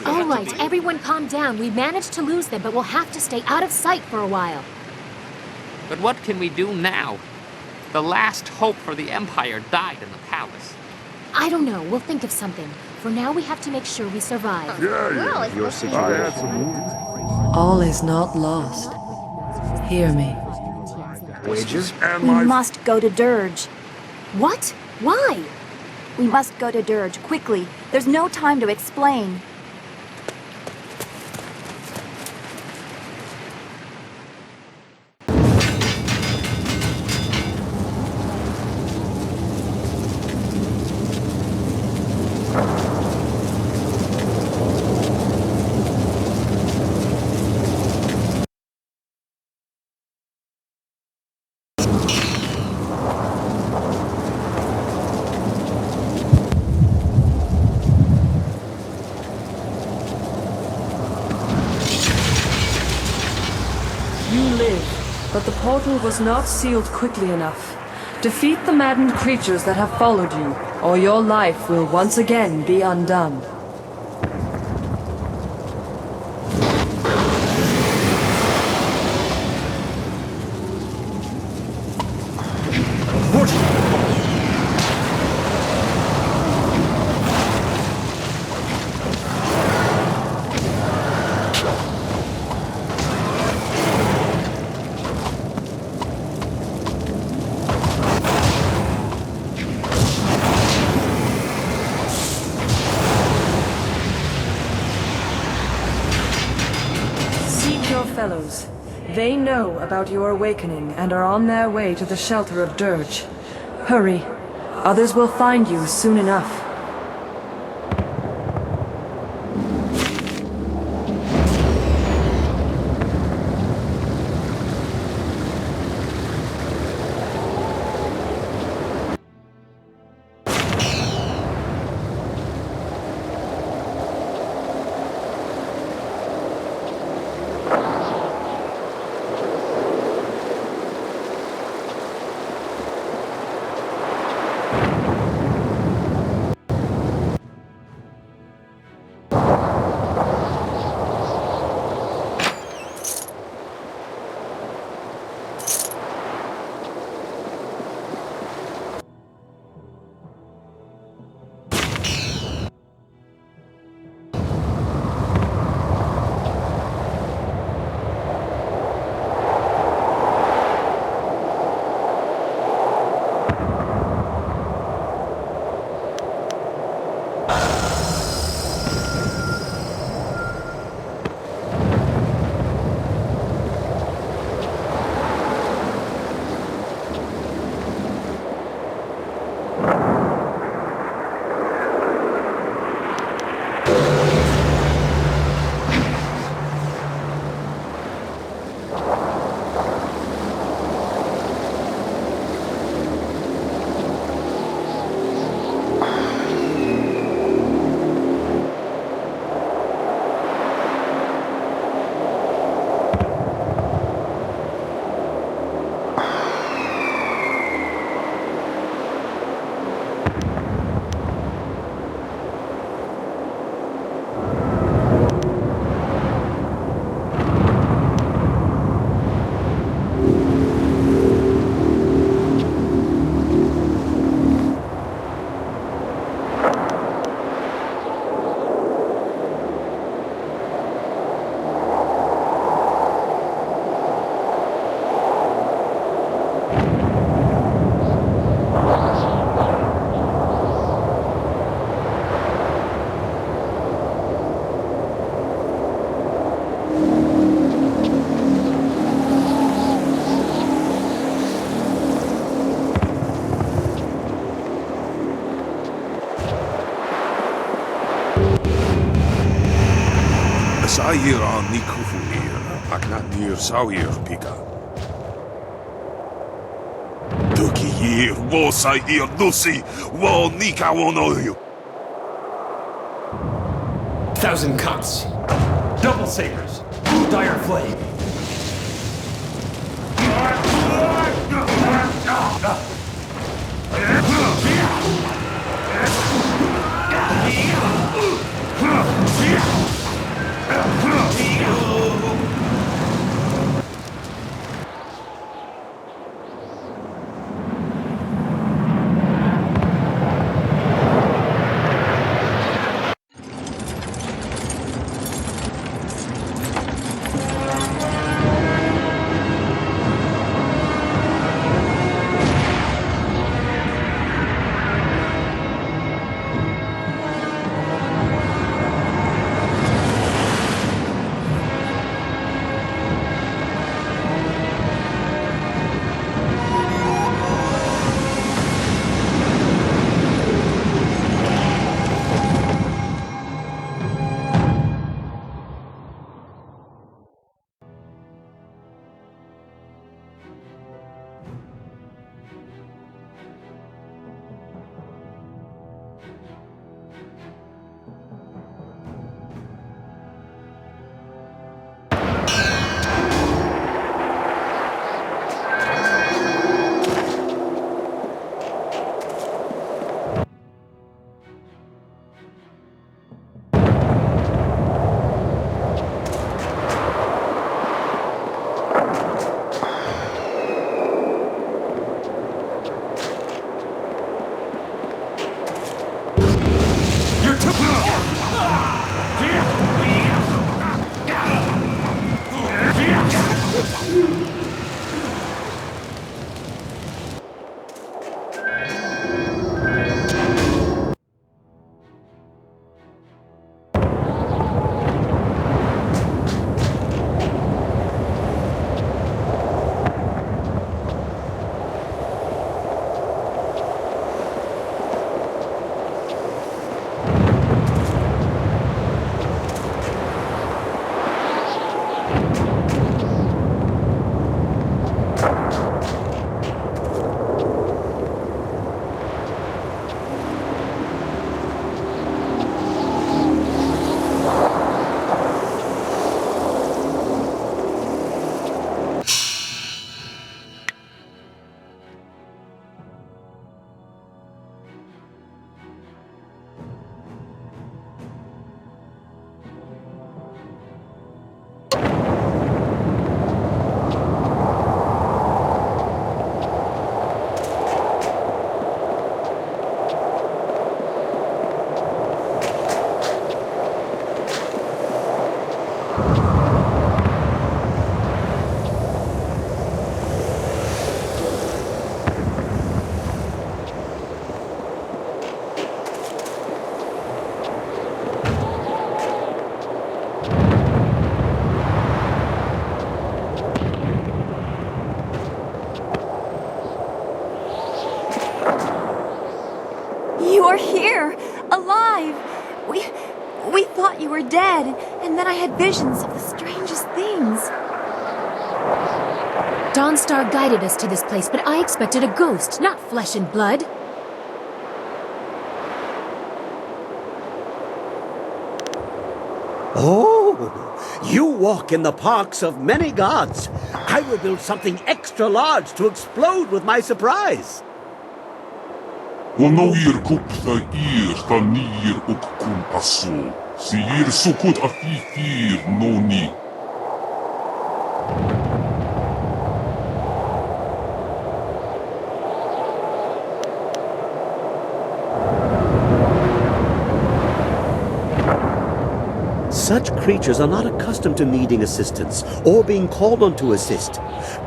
All right, everyone calm down. We managed to lose them, but we'll have to stay out of sight for a while. But what can we do now? The last hope for the Empire died in the palace. I don't know. We'll think of something. For now, we have to make sure we survive. Your situation. All is not lost. Hear me. Wages? We must go to Dirge. What? Why? We must go to Dirge, quickly. There's no time to explain. But the portal was not sealed quickly enough. Defeat the maddened creatures that have followed you, or your life will once again be undone. Fellows, they know about your awakening and are on their way to the shelter of Dirge. Hurry. Others will find you soon enough. Sair Nikufuir, Aknanir Sawir Pika. Tukir, Wosair Nusi, Wal Nika Wonoyu. Thousand cuts. Double sabers. Dire flame. You're here, alive. We thought you were dead, and then I had visions of the strangest things. Dawnstar guided us to this place, but I expected a ghost, not flesh and blood. Oh, you walk in the parks of many gods. I will build something extra large to explode with my surprise. Wanoir kupta ir tanir ukkun asso. Siir sukut afifir noni. Such creatures are not accustomed to needing assistance or being called on to assist.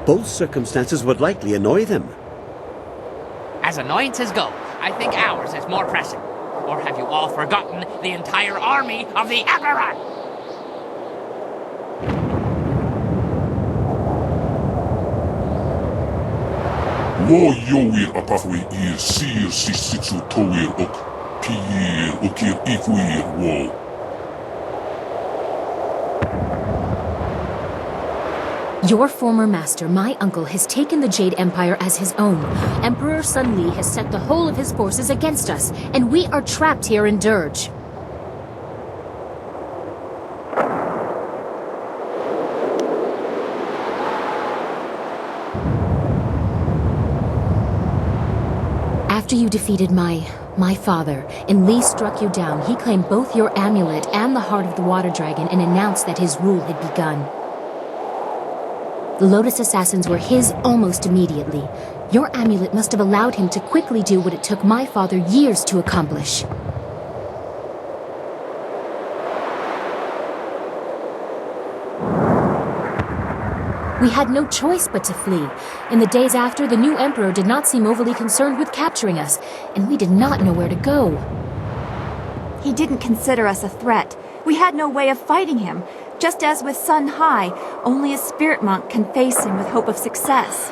Both circumstances would likely annoy them. As annoyances go, I think ours is more pressing. Or have you all forgotten the entire army of the Emperor? Lo yoir apafwe ir sir sisitsu toir ok. Piir okir ikuir wo. Your former master, my uncle, has taken the Jade Empire as his own. Emperor Sun Li has set the whole of his forces against us, and we are trapped here in Dirge. After you defeated my father, and Li struck you down, he claimed both your amulet and the heart of the water dragon and announced that his rule had begun. The Lotus Assassins were his almost immediately. Your amulet must have allowed him to quickly do what it took my father years to accomplish. We had no choice but to flee. In the days after, the new emperor did not seem overly concerned with capturing us, and we did not know where to go. He didn't consider us a threat. We had no way of fighting him. Just as with Sun Hai, only a spirit monk can face him with hope of success.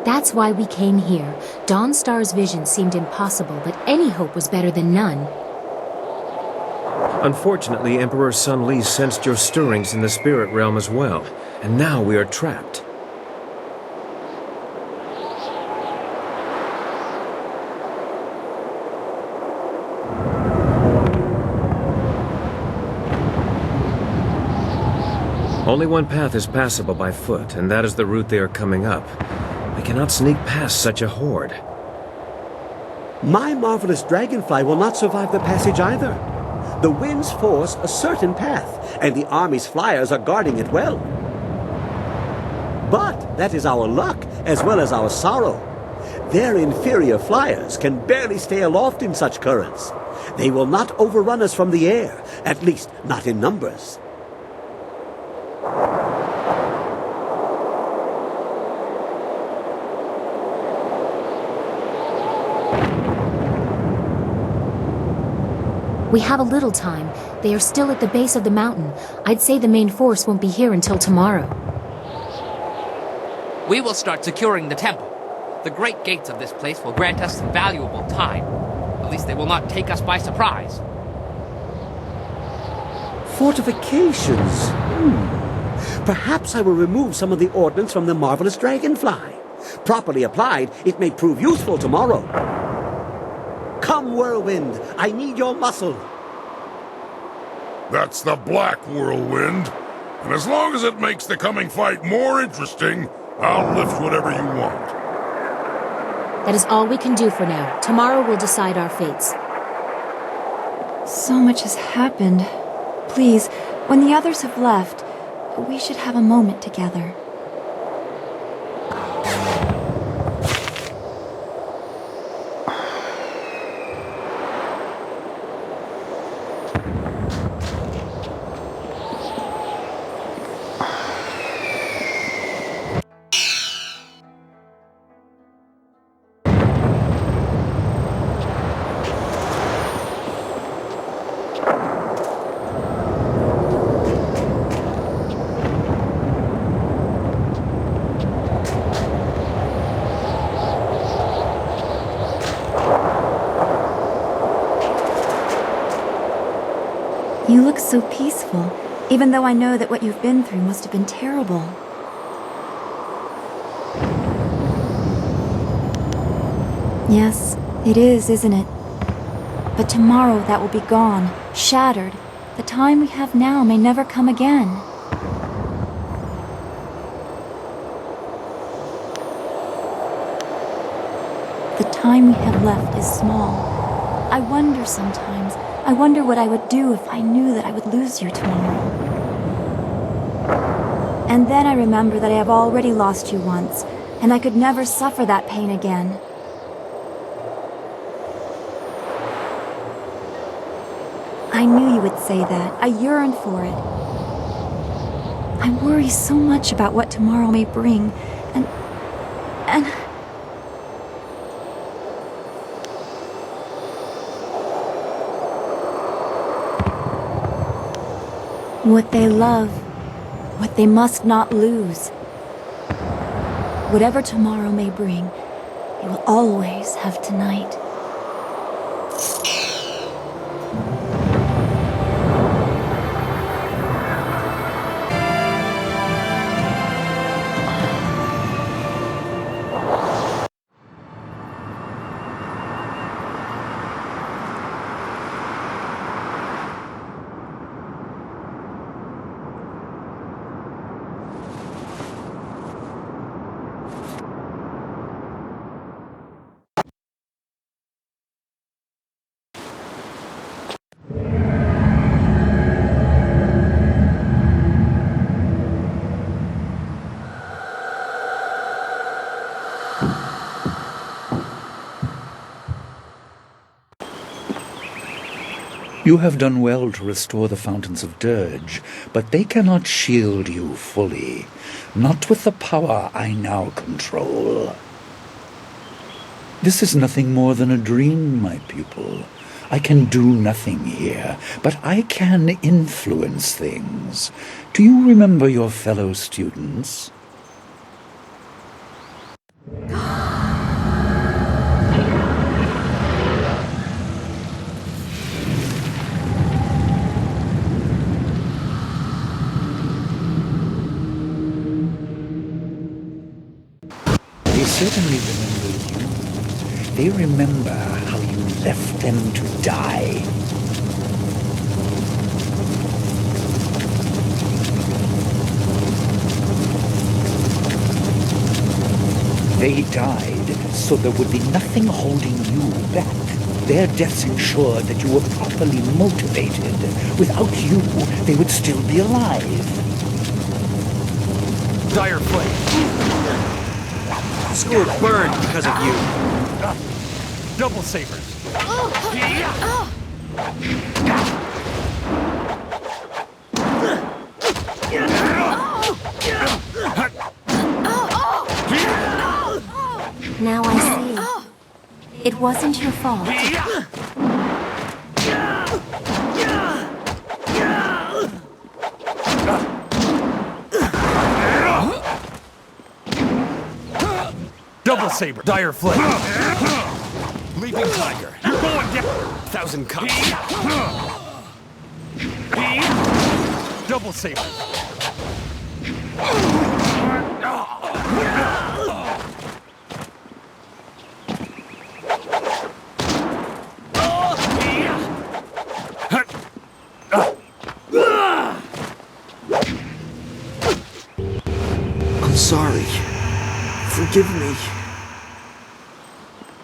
That's why we came here. Dawnstar's vision seemed impossible, but any hope was better than none. Unfortunately, Emperor Sun Li sensed your stirrings in the spirit realm as well, and now we are trapped. Only one path is passable by foot, and that is the route they are coming up. We cannot sneak past such a horde. My marvelous dragonfly will not survive the passage either. The winds force a certain path, and the army's flyers are guarding it well. But that is our luck, as well as our sorrow. Their inferior flyers can barely stay aloft in such currents. They will not overrun us from the air, at least not in numbers. We have a little time. They are still at the base of the mountain. I'd say the main force won't be here until tomorrow. We will start securing the temple. The great gates of this place will grant us valuable time. At least they will not take us by surprise. Fortifications? Perhaps I will remove some of the ordnance from the marvelous dragonfly. Properly applied, it may prove useful tomorrow. Come, whirlwind, I need your muscle. That's the Black Whirlwind. And as long as it makes the coming fight more interesting, I'll lift whatever you want. That is all we can do for now. Tomorrow will decide our fates. So much has happened. Please, when the others have left, we should have a moment together. You look so peaceful, even though I know that what you've been through must have been terrible. Yes, it is, isn't it? But tomorrow that will be gone, shattered. The time we have now may never come again. The time we have left is small. I wonder sometimes, I wonder what I would do if I knew that I would lose you tomorrow. And then I remember that I have already lost you once, and I could never suffer that pain again. I knew you would say that. I yearned for it. I worry so much about what tomorrow may bring, and... What they love, what they must not lose. Whatever tomorrow may bring, they will always have tonight. You have done well to restore the Fountains of Dirge, but they cannot shield you fully. Not with the power I now control. This is nothing more than a dream, my pupil. I can do nothing here, but I can influence things. Do you remember your fellow students? They certainly remember you. They remember how you left them to die. They died so there would be nothing holding you back. Their deaths ensured that you were properly motivated. Without you, they would still be alive. Dire flame. School burned because of you. Double sabers. Now I see. It wasn't your fault. Double saber. Dire flame. Leaping tiger. You're going down. Thousand cups. Double saber. I'm sorry. Forgive me.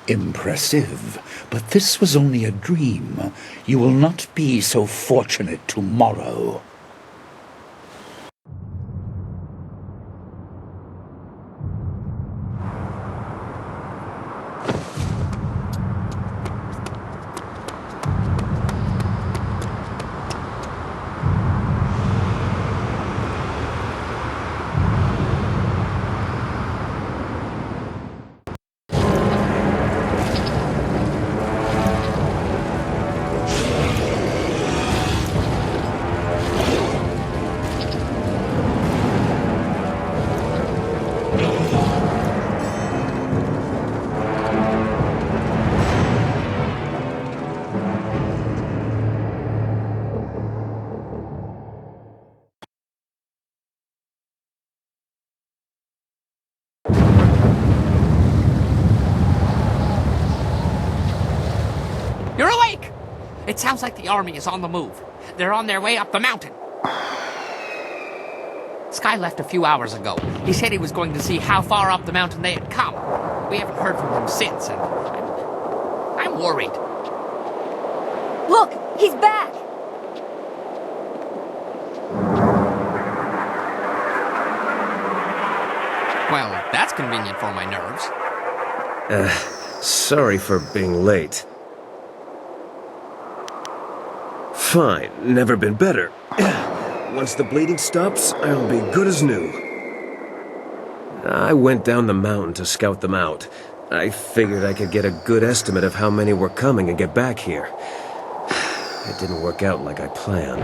Impressive, but this was only a dream. You will not be so fortunate tomorrow. You're awake! It sounds like the army is on the move. They're on their way up the mountain. Sky left a few hours ago. He said he was going to see how far up the mountain they had come. We haven't heard from him since, and I'm worried. Look! He's back! Well, that's convenient for my nerves. Sorry for being late. Fine, never been better. Once the bleeding stops, I'll be good as new. I went down the mountain to scout them out. I figured I could get a good estimate of how many were coming and get back here. It didn't work out like I planned.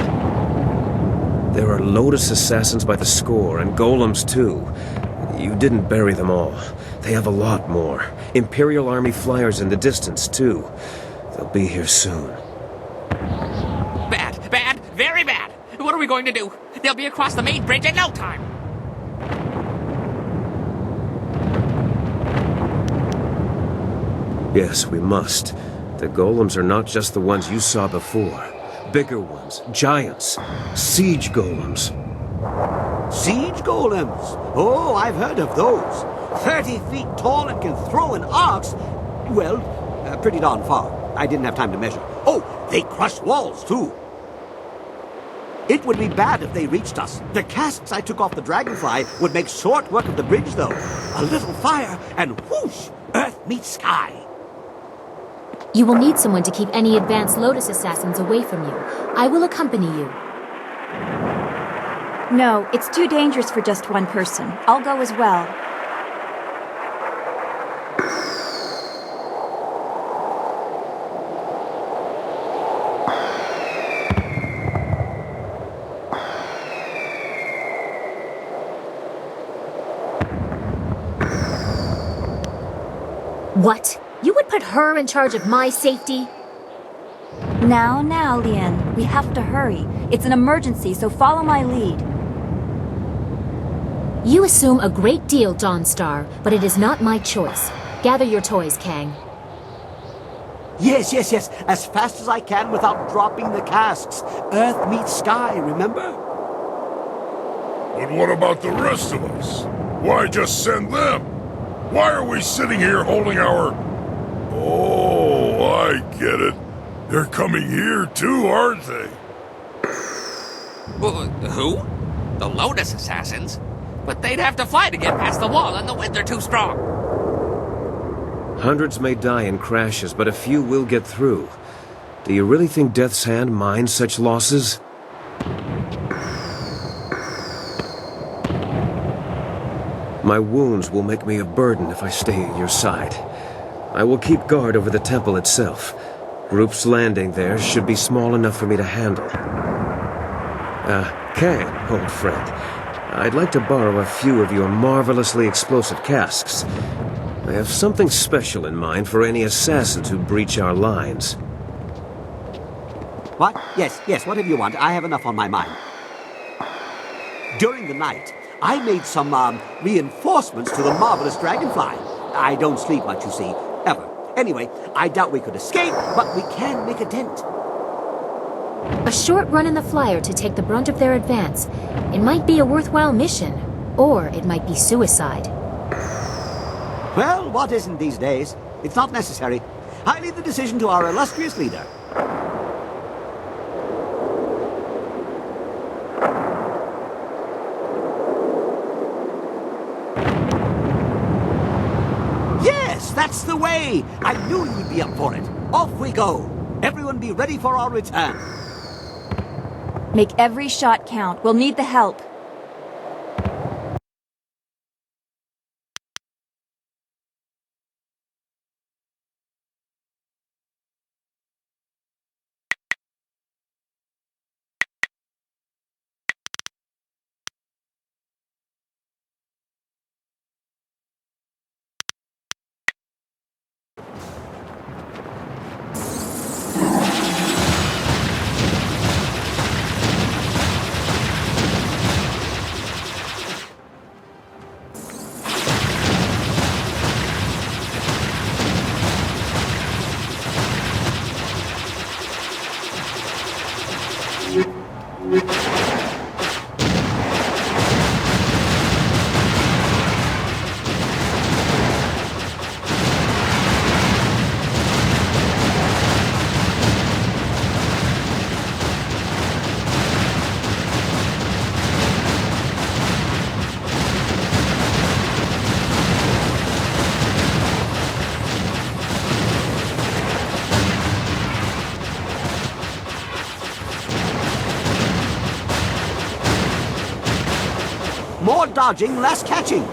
There are Lotus assassins by the score, and golems too. You didn't bury them all. They have a lot more. Imperial Army flyers in the distance too. They'll be here soon. Bad, bad, very bad. What are we going to do? They'll be across the main bridge in no time. Yes, we must. The golems are not just the ones you saw before. Bigger ones, giants, siege golems. Siege golems? Oh, I've heard of those. 30 feet tall and can throw an axe. Well, pretty darn far. I didn't have time to measure. Oh, they crush walls, too. It would be bad if they reached us. The casks I took off the Dragonfly would make short work of the bridge, though. A little fire, and whoosh, earth meets sky. You will need someone to keep any advanced Lotus assassins away from you. I will accompany you. No, it's too dangerous for just one person. I'll go as well. What? You would put her in charge of my safety? Now, Lien. We have to hurry. It's an emergency, so follow my lead. You assume a great deal, Dawnstar, but it is not my choice. Gather your toys, Kang. Yes. As fast as I can without dropping the casks. Earth meets sky, remember? But what about the rest of us? Why just send them? Why are we sitting here holding our... Oh, I get it. They're coming here too, aren't they? Who? The Lotus assassins? But they'd have to fly to get past the wall, and the winds are too strong. Hundreds may die in crashes, but a few will get through. Do you really think Death's Hand minds such losses? My wounds will make me a burden if I stay at your side. I will keep guard over the temple itself. Groups landing there should be small enough for me to handle. Kang, old friend. I'd like to borrow a few of your marvelously explosive casks. I have something special in mind for any assassins who breach our lines. What? Yes, whatever you want. I have enough on my mind. During the night, I made some, reinforcements to the marvelous dragonfly. I don't sleep much, you see, ever. Anyway, I doubt we could escape, but we can make a dent. A short run in the flyer to take the brunt of their advance. It might be a worthwhile mission, or it might be suicide. Well, what isn't these days? It's not necessary. I leave the decision to our illustrious leader. Yes, that's the way! I knew you'd be up for it. Off we go. Everyone be ready for our return. Make every shot count. We'll need the help. More dodging, less catching.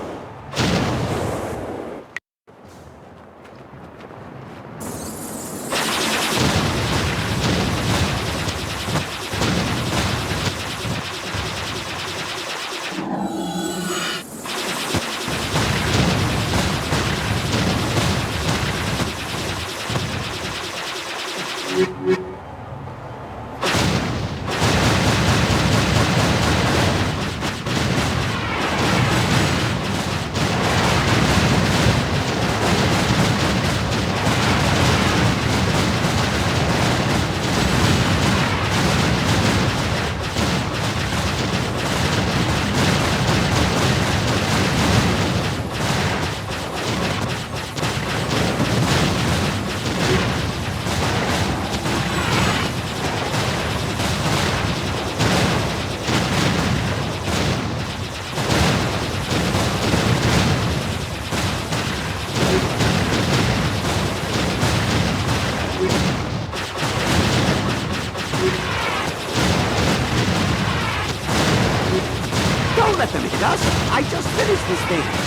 stand.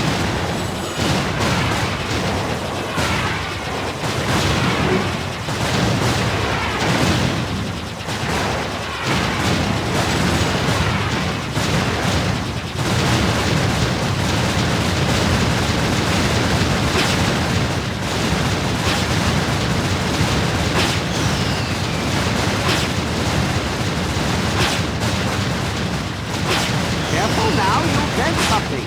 Careful now, you'll dent something.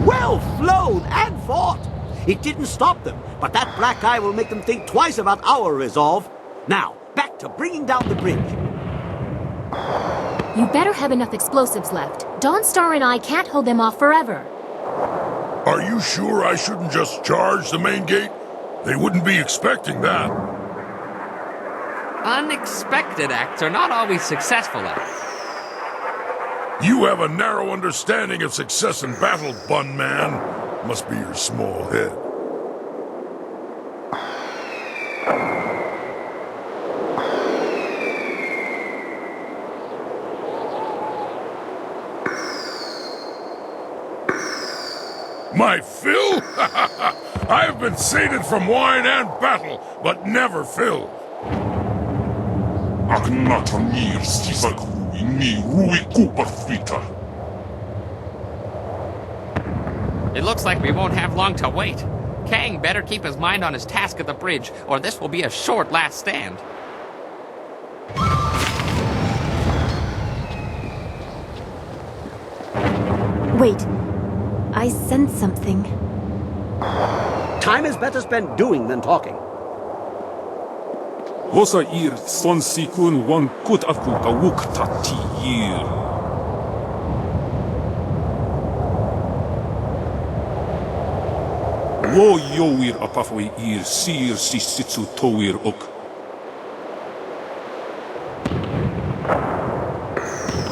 Well flown and fought! It didn't stop them, but that black eye will make them think twice about our resolve. Now, back to bringing down the bridge. You better have enough explosives left. Dawnstar and I can't hold them off forever. Are you sure I shouldn't just charge the main gate? They wouldn't be expecting that. Unexpected acts are not always successful acts. You have a narrow understanding of success in battle, bun man. Must be your small head. My fill? I have been sated from wine and battle, but never filled. It looks like we won't have long to wait. Kang better keep his mind on his task at the bridge, or this will be a short last stand. Wait. I sense something. Time is better spent doing than talking. Hosa ir son sikun wan kut aku kawuk tatir. Wo yoir apafwe ir sir sisitsu toir ok.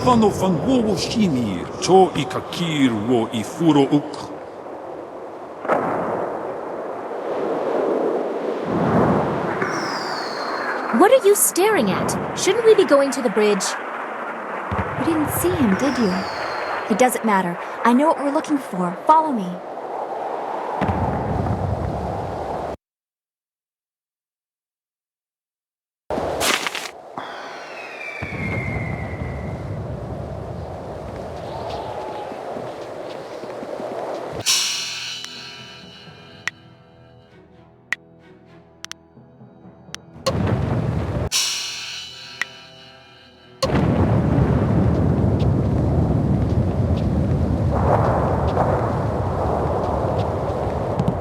Vano van wo shinir, cho ikakir wo ifuro ok. What are you staring at? Shouldn't we be going to the bridge? You didn't see him, did you? It doesn't matter. I know what we're looking for. Follow me.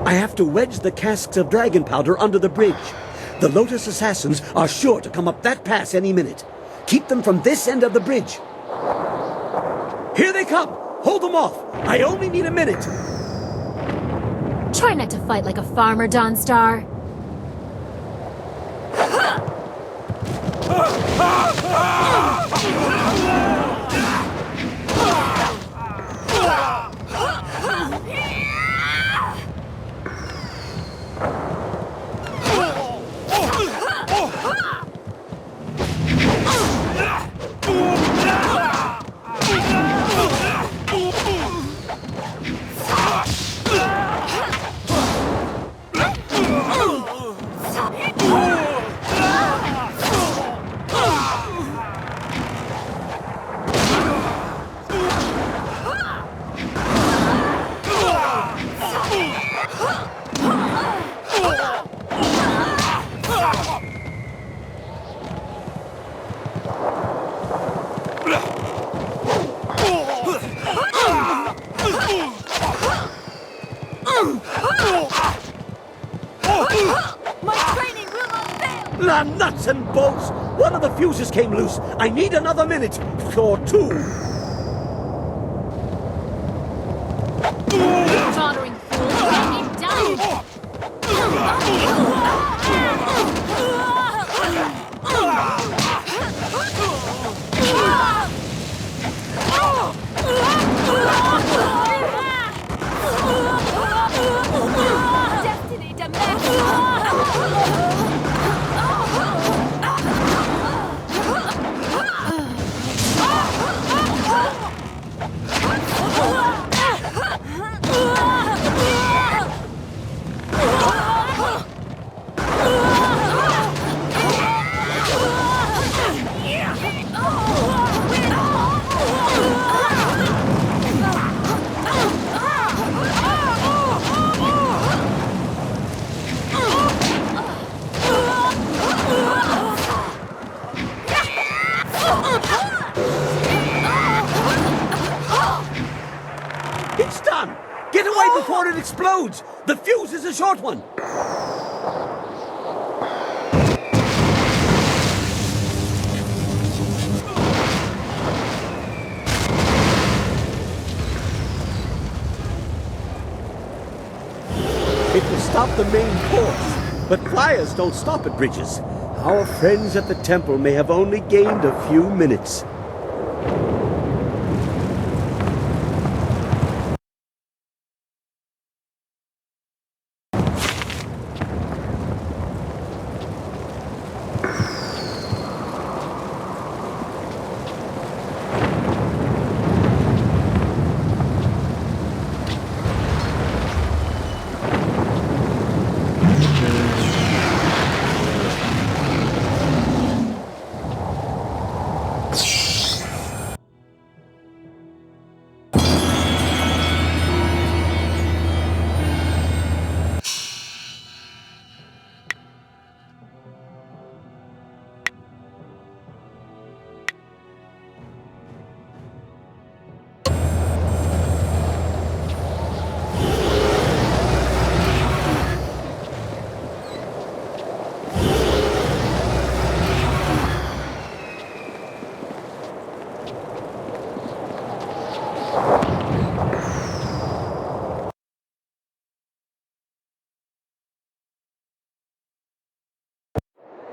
I have to wedge the casks of dragon powder under the bridge. The Lotus assassins are sure to come up that pass any minute. Keep them from this end of the bridge. Here they come! Hold them off! I only need a minute! Try not to fight like a farmer, Dawnstar. My training will not fail! La nuts and bolts! One of the fuses came loose. I need another minute or two. Tottering fool, let me die! Destiny It's done! Get away before it explodes! The fuse is a short one! It will stop the main course, but fires don't stop at bridges. Our friends at the temple may have only gained a few minutes.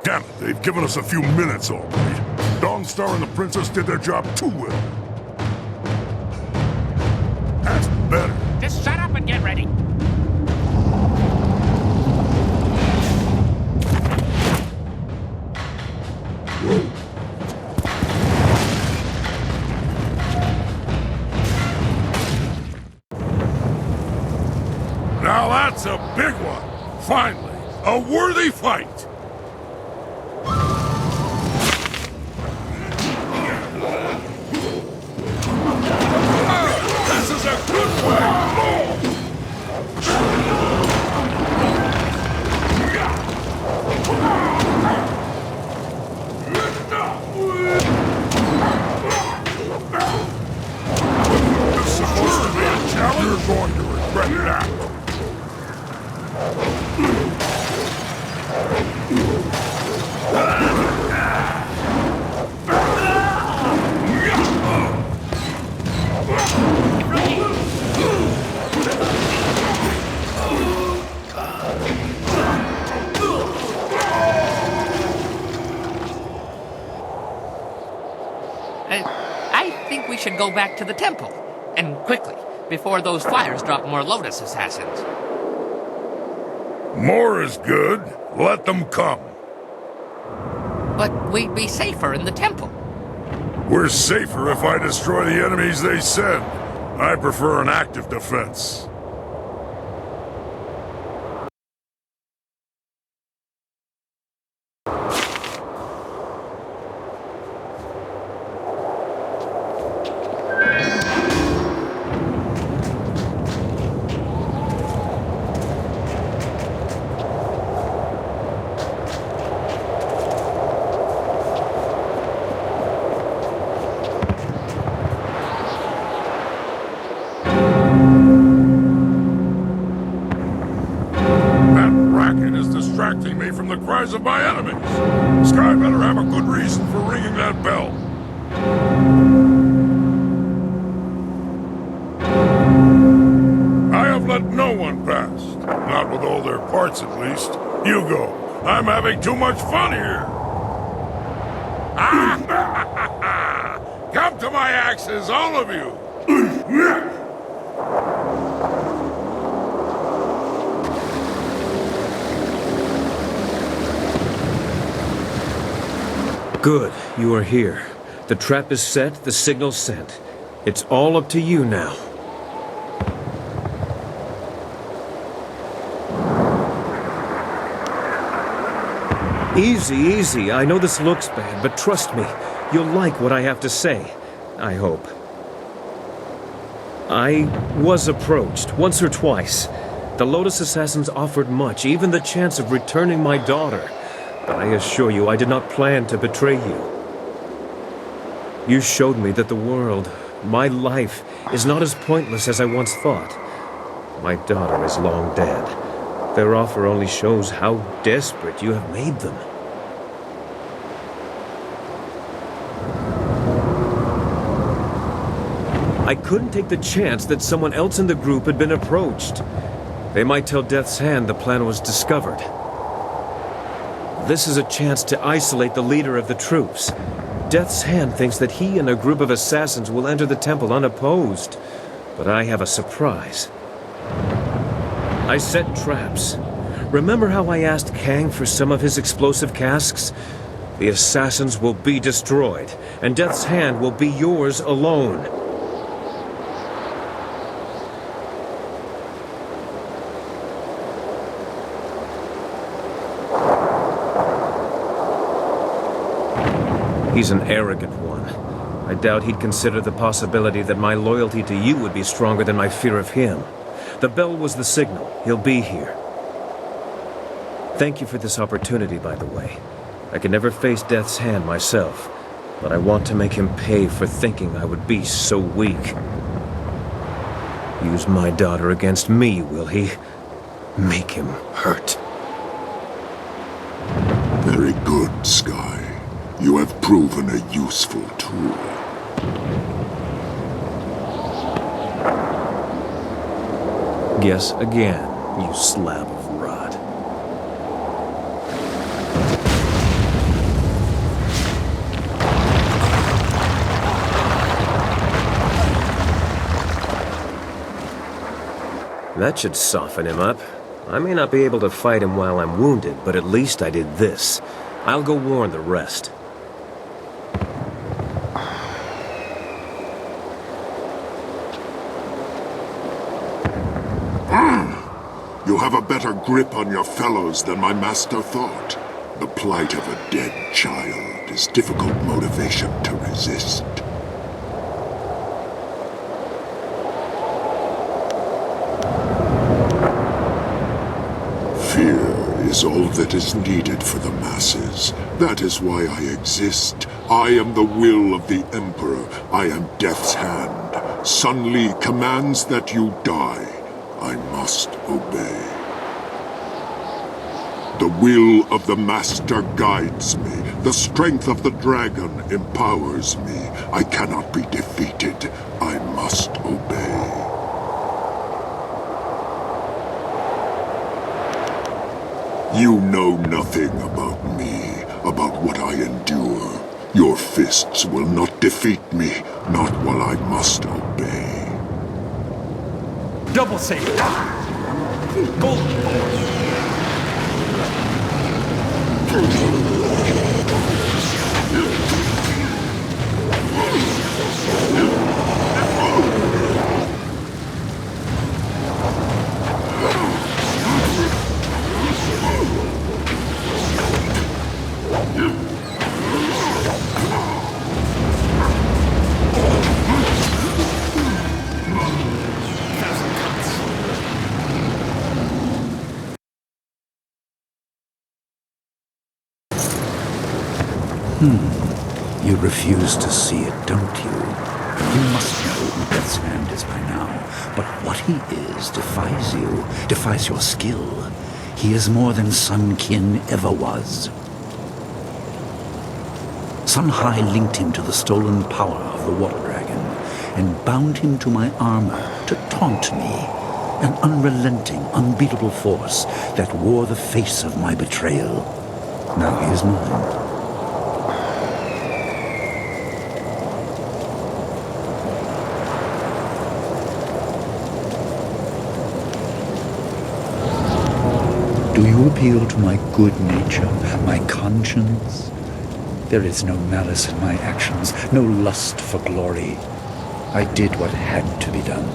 Damn it, they've given us a few minutes already. Dangstar and the Princess did their job too well. That's better. Just shut up and get ready. Now that's a big one. Finally, a worthy fight. This is a good way. This is supposed to be a challenge. You're going to regret that. I think we should go back to the temple. And quickly, before those flyers drop more Lotus assassins. More is good. Let them come. But we'd be safer in the temple. We're safer if I destroy the enemies they send. I prefer an active defense. hands of my enemies. Sky better have a good reason for ringing that bell. I have let no one past. Not with all their parts, at least. You go. I'm having too much fun here. Come to my axes, all of you. Good, you are here. The trap is set, the signal sent. It's all up to you now. Easy, easy. I know this looks bad, but trust me, you'll like what I have to say. I hope. I was approached, once or twice. The Lotus Assassins offered much, even the chance of returning my daughter. But I assure you, I did not plan to betray you. You showed me that the world, my life, is not as pointless as I once thought. My daughter is long dead. Their offer only shows how desperate you have made them. I couldn't take the chance that someone else in the group had been approached. They might tell Death's Hand the plan was discovered. This is a chance to isolate the leader of the troops. Death's Hand thinks that he and a group of assassins will enter the temple unopposed. But I have a surprise. I set traps. Remember how I asked Kang for some of his explosive casks? The assassins will be destroyed, and Death's Hand will be yours alone. He's an arrogant one. I doubt he'd consider the possibility that my loyalty to you would be stronger than my fear of him. The bell was the signal. He'll be here. Thank you for this opportunity, by the way. I can never face Death's Hand myself, but I want to make him pay for thinking I would be so weak. Use my daughter against me, will he? Make him hurt. Very good, Sky. You have proven a useful tool. Guess again, you slab of rot. That should soften him up. I may not be able to fight him while I'm wounded, but at least I did this. I'll go warn the rest. You have a better grip on your fellows than my master thought. The plight of a dead child is difficult motivation to resist. Fear is all that is needed for the masses. That is why I exist. I am the will of the Emperor. I am Death's Hand. Sun Li commands that you die. I must obey. The will of the Master guides me. The strength of the dragon empowers me. I cannot be defeated. I must obey. You know nothing about me, about what I endure. Your fists will not defeat me, not while I must obey. Double save. Golden Boy. You refuse to see it, don't you? You must know who Death's Hand is by now. But what he is defies you, defies your skill. He is more than Sun Kin ever was. Sun Hai linked him to the stolen power of the Water Dragon and bound him to my armor to taunt me, an unrelenting, unbeatable force that wore the face of my betrayal. Now he is mine. Do you appeal to my good nature, my conscience? There is no malice in my actions, no lust for glory. I did what had to be done.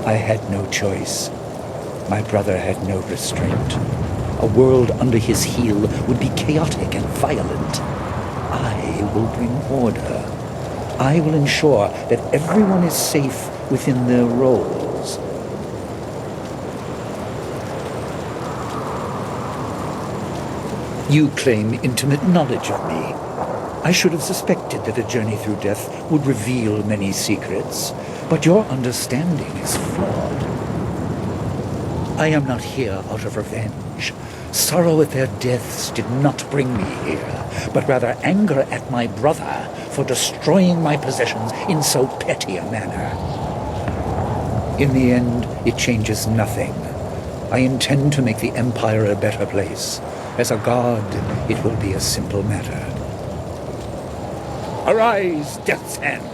I had no choice. My brother had no restraint. A world under his heel would be chaotic and violent. I will bring order. I will ensure that everyone is safe within their roles. You claim intimate knowledge of me. I should have suspected that a journey through death would reveal many secrets, but your understanding is flawed. I am not here out of revenge. Sorrow at their deaths did not bring me here, but rather anger at my brother for destroying my possessions in so petty a manner. In the end, it changes nothing. I intend to make the Empire a better place. As a god, it will be a simple matter. Arise, Death's Hand!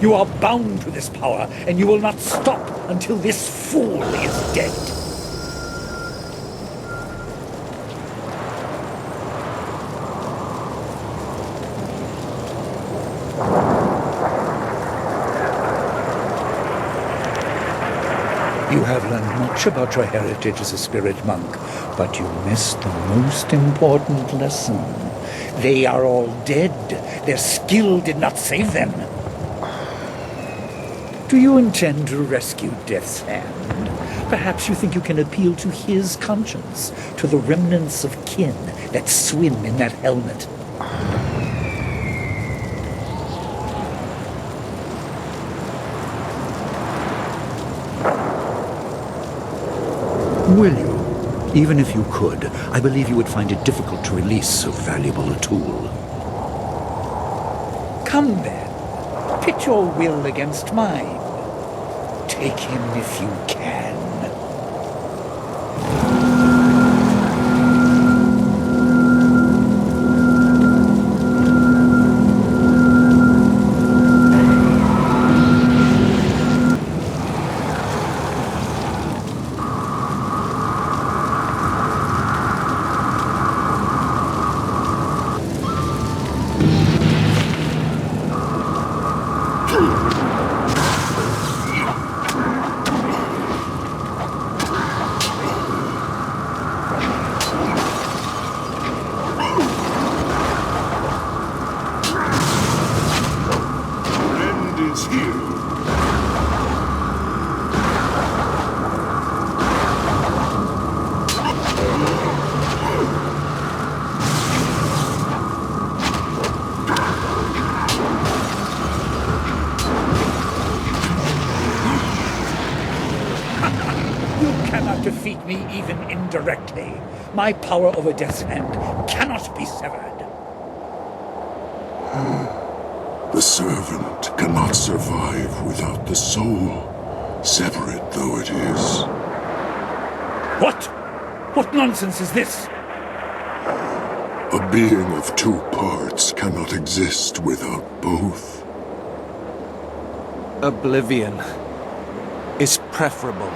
You are bound to this power, and you will not stop until this fool is dead. You have learned much about your heritage as a spirit monk, but you missed the most important lesson. They are all dead. Their skill did not save them. Do you intend to rescue Death's Hand? Perhaps you think you can appeal to his conscience, to the remnants of kin that swim in that helmet. Will you? Even if you could, I believe you would find it difficult to release so valuable a tool. Come then. Pit your will against mine. Take him if you can. Defeat me even indirectly. My power over Death's Hand cannot be severed. The servant cannot survive without the soul, separate though it is. What? What nonsense is this? A being of two parts cannot exist without both. Oblivion is preferable.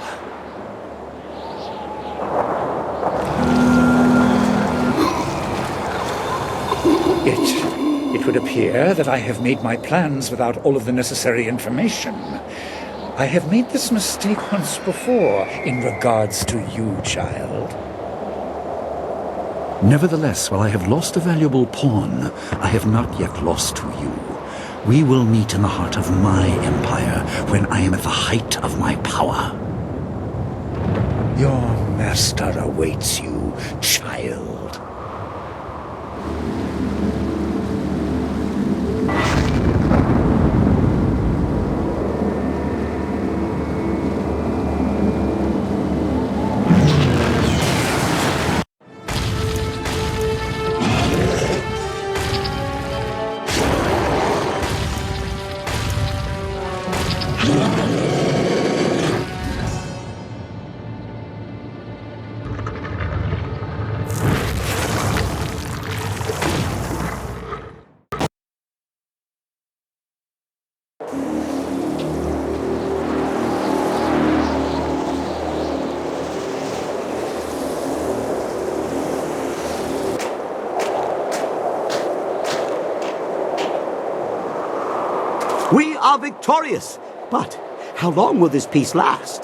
It would appear that I have made my plans without all of the necessary information. I have made this mistake once before in regards to you, child. Nevertheless, while I have lost a valuable pawn, I have not yet lost to you. We will meet in the heart of my empire when I am at the height of my power. Your master awaits you, child. We are victorious. But how long will this peace last?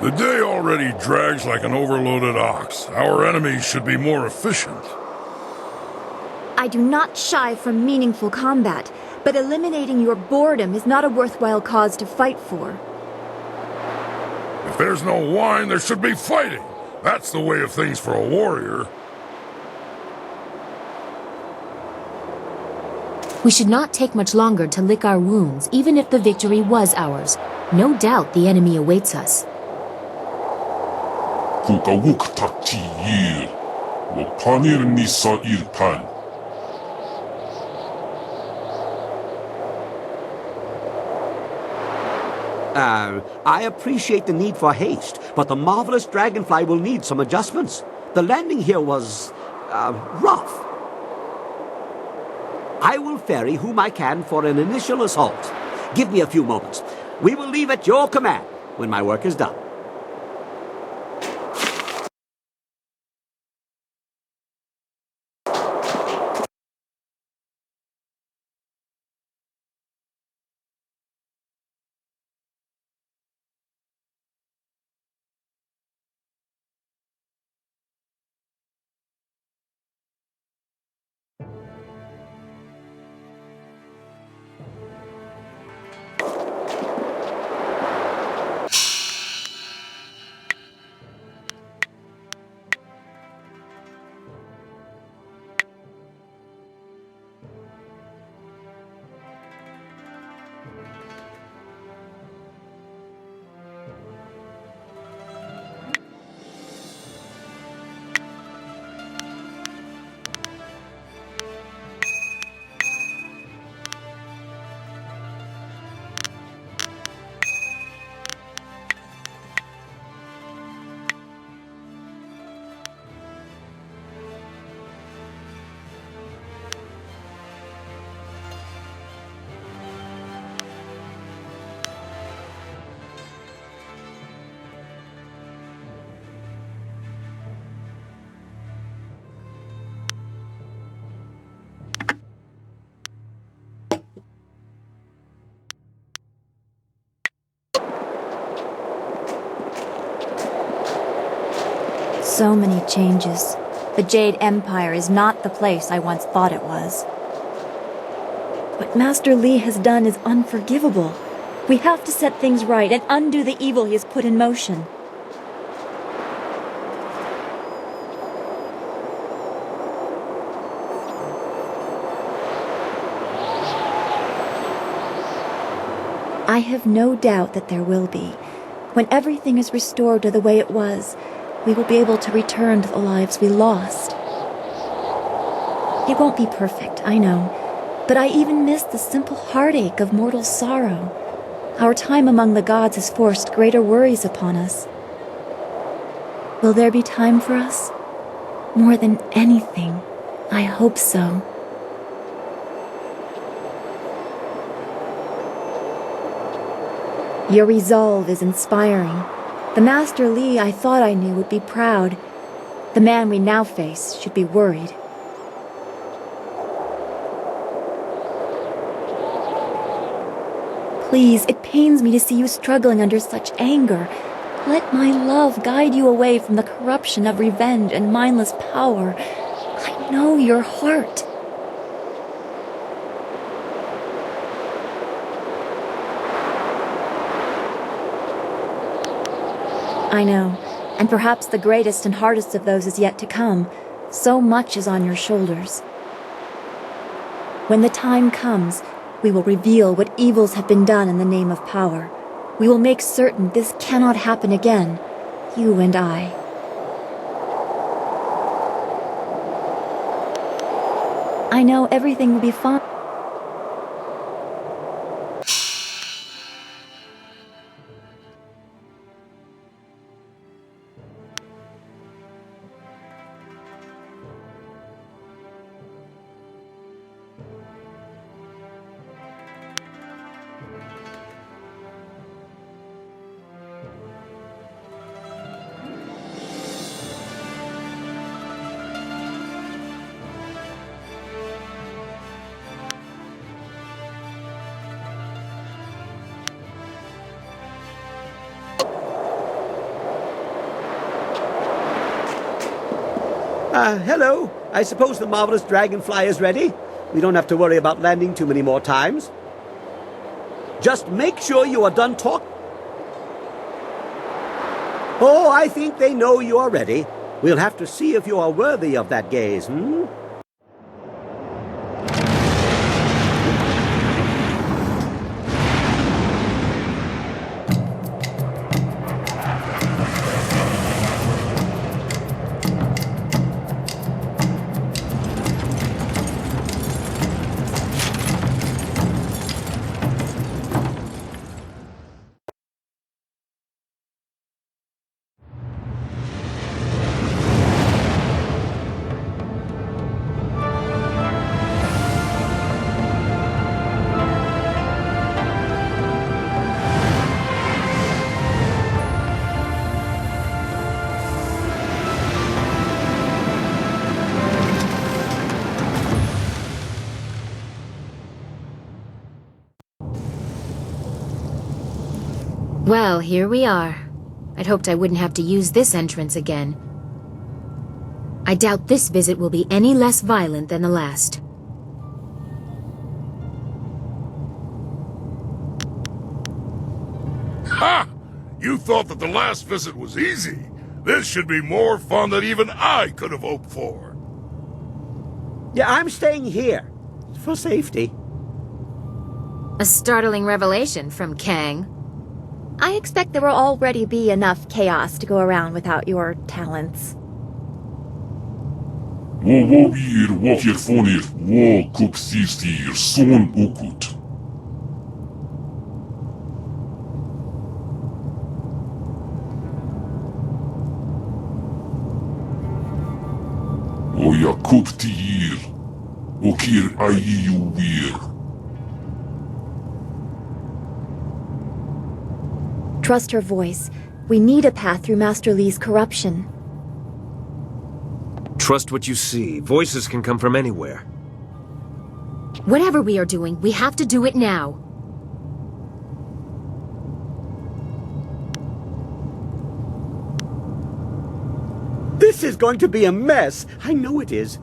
The day already drags like an overloaded ox. Our enemies should be more efficient. I do not shy from meaningful combat, but eliminating your boredom is not a worthwhile cause to fight for. If there's no wine, there should be fighting. That's the way of things for a warrior. We should not take much longer to lick our wounds, even if the victory was ours. No doubt the enemy awaits us. Kukawuk takti yir. Wapanir nisa irpan. I appreciate the need for haste, but the marvelous dragonfly will need some adjustments. The landing here was, rough. I will ferry whom I can for an initial assault. Give me a few moments. We will leave at your command when my work is done. So many changes. The Jade Empire is not the place I once thought it was. What Master Li has done is unforgivable. We have to set things right and undo the evil he has put in motion. I have no doubt that there will be. When everything is restored to the way it was, we will be able to return to the lives we lost. It won't be perfect, I know, but I even miss the simple heartache of mortal sorrow. Our time among the gods has forced greater worries upon us. Will there be time for us? More than anything, I hope so. Your resolve is inspiring. The Master Li I thought I knew would be proud. The man we now face should be worried. Please, it pains me to see you struggling under such anger. Let my love guide you away from the corruption of revenge and mindless power. I know your heart. I know, and perhaps the greatest and hardest of those is yet to come. So much is on your shoulders. When the time comes, we will reveal what evils have been done in the name of power. We will make certain this cannot happen again, you and I. I know everything will be fine. Hello. I suppose the marvelous dragonfly is ready. We don't have to worry about landing too many more times. Just make sure you are done talk. Oh, I think they know you are ready. We'll have to see if you are worthy of that gaze, Well, here we are. I'd hoped I wouldn't have to use this entrance again. I doubt this visit will be any less violent than the last. Ha! You thought that the last visit was easy. This should be more fun than even I could have hoped for. Yeah, I'm staying here. For safety. A startling revelation from Kang. I expect there will already be enough chaos to go around without your talents. Wawir wakirfonir wa kupsistir son ukut. Oya kuptir okir ayuwir. Trust her voice. We need a path through Master Li's corruption. Trust what you see. Voices can come from anywhere. Whatever we are doing, we have to do it now. This is going to be a mess. I know it is.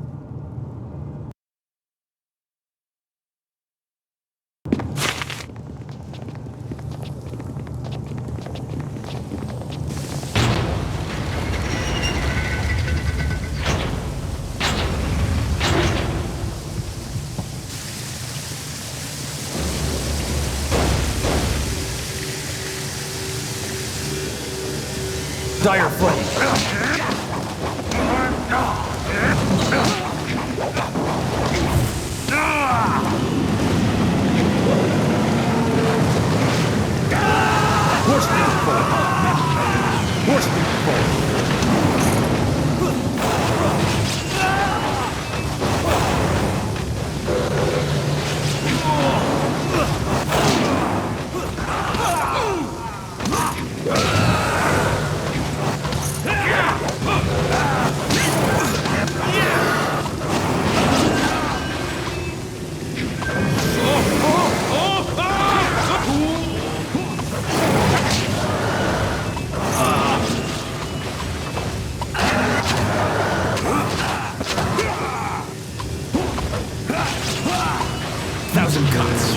Dire flame. Thousand cuts.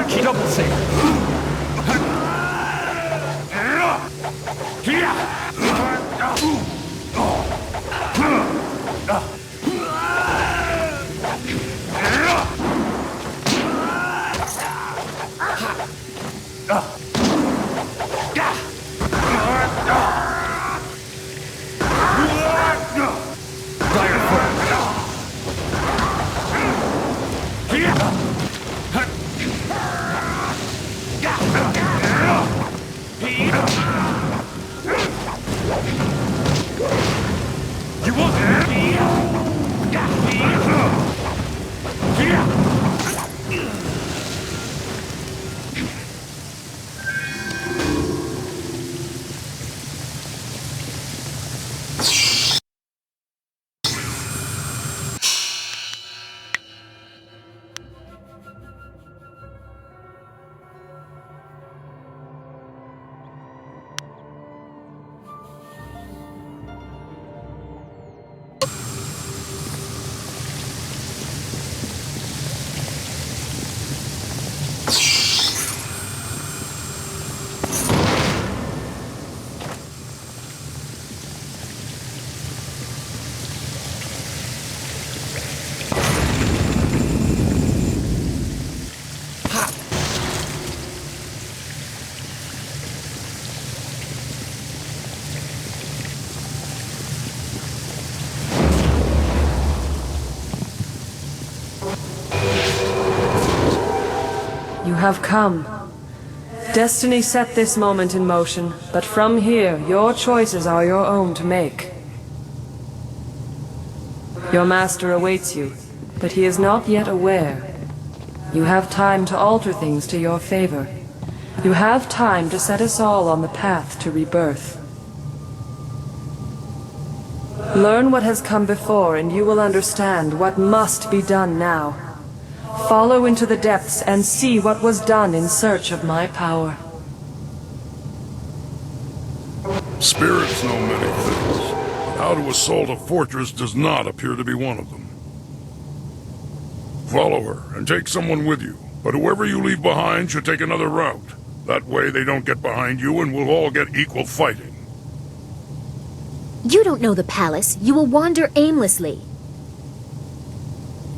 Key double save. have come. Destiny set this moment in motion, but from here, your choices are your own to make. Your master awaits you, but he is not yet aware. You have time to alter things to your favor. You have time to set us all on the path to rebirth. Learn what has come before, and you will understand what must be done now. Follow into the depths and see what was done in search of my power. Spirits know many things, but how to assault a fortress does not appear to be one of them. Follow her, and take someone with you, but whoever you leave behind should take another route. That way they don't get behind you and we'll all get equal fighting. You don't know the palace. You will wander aimlessly.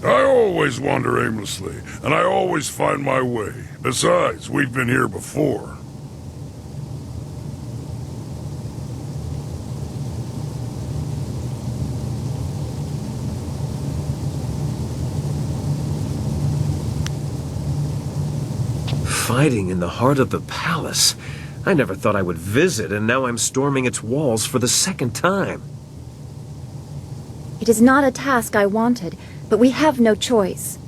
I always wander aimlessly, and I always find my way. Besides, we've been here before. Fighting in the heart of the palace. I never thought I would visit, and now I'm storming its walls for the second time. It is not a task I wanted, but we have no choice.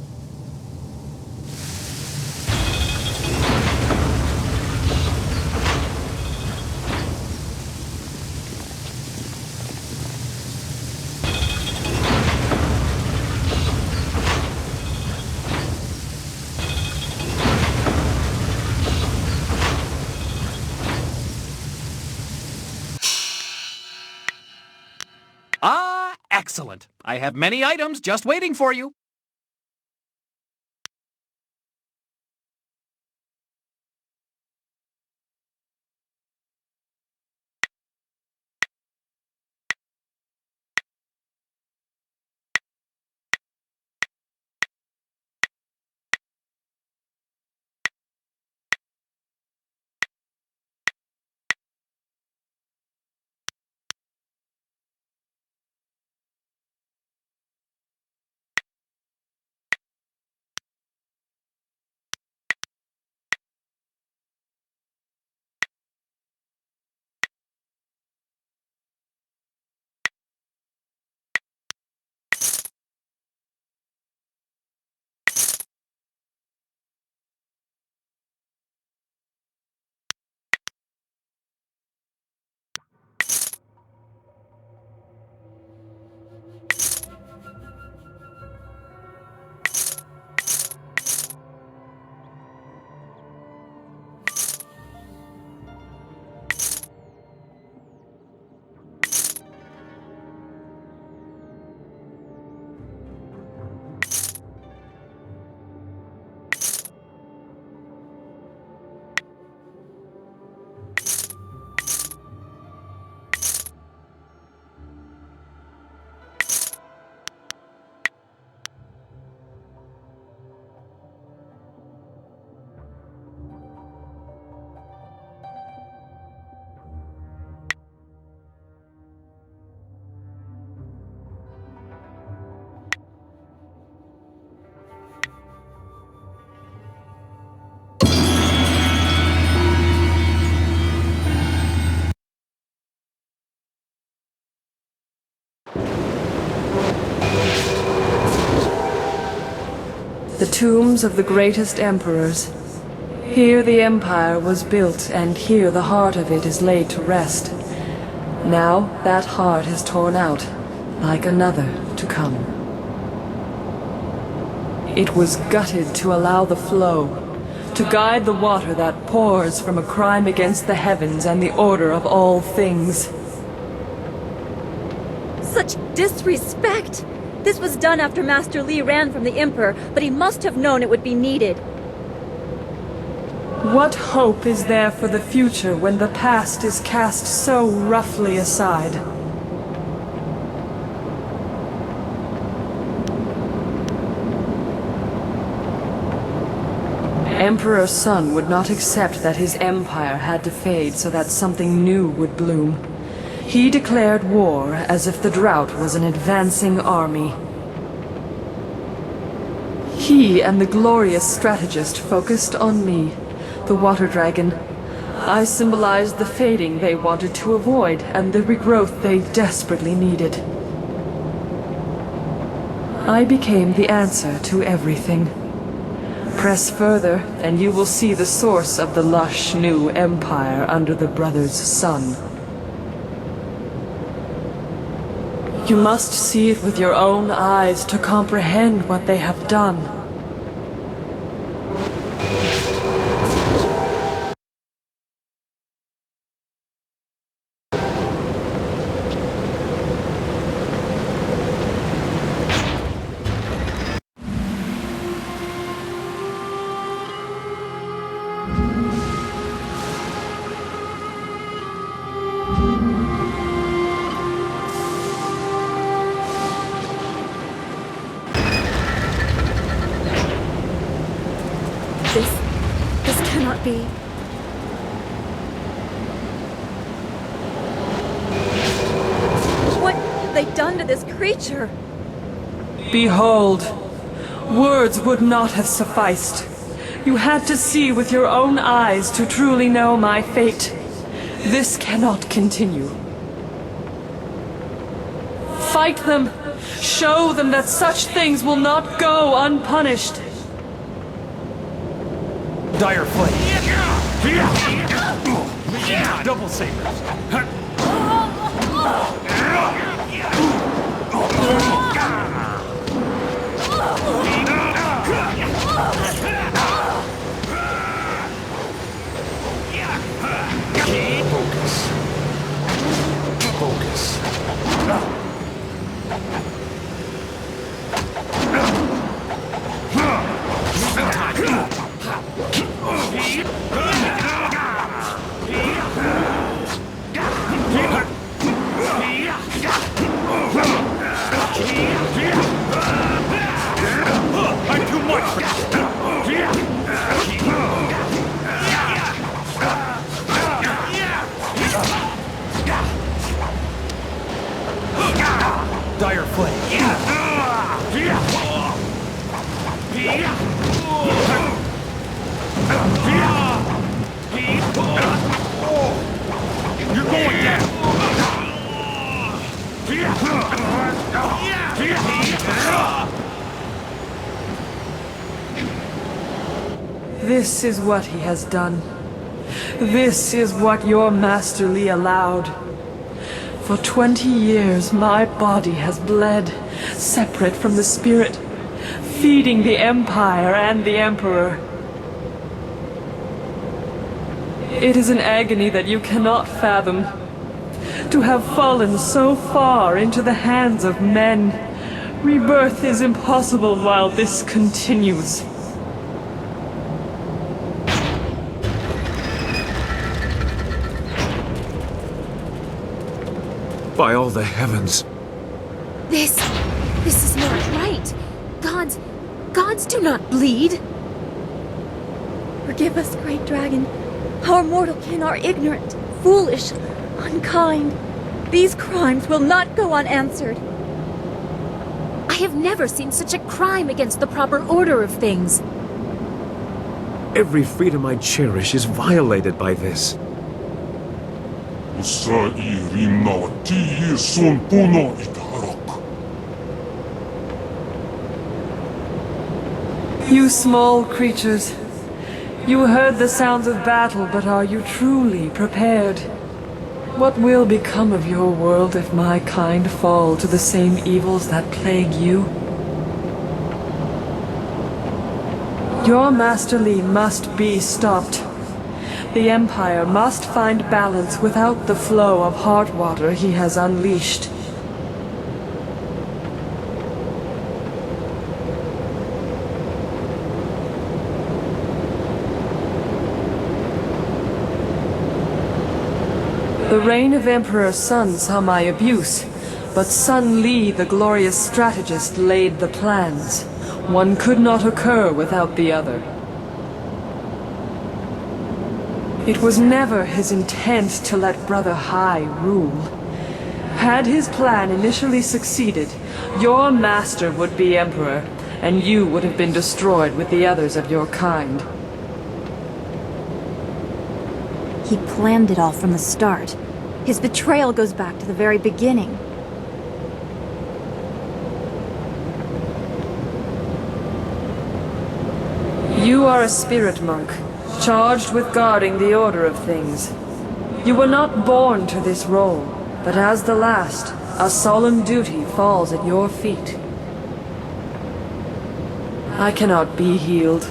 Excellent. I have many items just waiting for you. The tombs of the greatest emperors. Here the empire was built, and here the heart of it is laid to rest. Now that heart is torn out, like another to come. It was gutted to allow the flow, to guide the water that pours from a crime against the heavens and the order of all things. Such disrespect! This was done after Master Li ran from the Emperor, but he must have known it would be needed. What hope is there for the future when the past is cast so roughly aside? Emperor Sun would not accept that his empire had to fade so that something new would bloom. He declared war as if the drought was an advancing army. He and the glorious strategist focused on me, the water dragon. I symbolized the fading they wanted to avoid and the regrowth they desperately needed. I became the answer to everything. Press further, and you will see the source of the lush new empire under the brother's sun. You must see it with your own eyes to comprehend what they have done. This cannot be. What have they done to this creature? Behold, words would not have sufficed. You had to see with your own eyes to truly know my fate. This cannot continue. Fight them. Show them that such things will not go unpunished. Dire Flame. Double sabers. Focus. I'm too much for Dire Flame. You're going down. This is what he has done. This is what your Master Li allowed. For 20 years, my body has bled, separate from the spirit, feeding the Empire and the Emperor. It is an agony that you cannot fathom. To have fallen so far into the hands of men, rebirth is impossible while this continues. By all the heavens. This is not right. Gods do not bleed. Forgive us, great dragon. Our mortal kin are ignorant, foolish, unkind. These crimes will not go unanswered. I have never seen such a crime against the proper order of things. Every freedom I cherish is violated by this. You small creatures, you heard the sounds of battle, but are you truly prepared? What will become of your world if my kind fall to the same evils that plague you? Your Master Li must be stopped. The Empire must find balance without the flow of heart water he has unleashed. The reign of Emperor Sun saw my abuse, but Sun Li, the glorious strategist, laid the plans. One could not occur without the other. It was never his intent to let Brother Hai rule. Had his plan initially succeeded, your master would be Emperor, and you would have been destroyed with the others of your kind. He planned it all from the start. His betrayal goes back to the very beginning. You are a spirit monk, charged with guarding the order of things. You were not born to this role, but as the last, a solemn duty falls at your feet. I cannot be healed.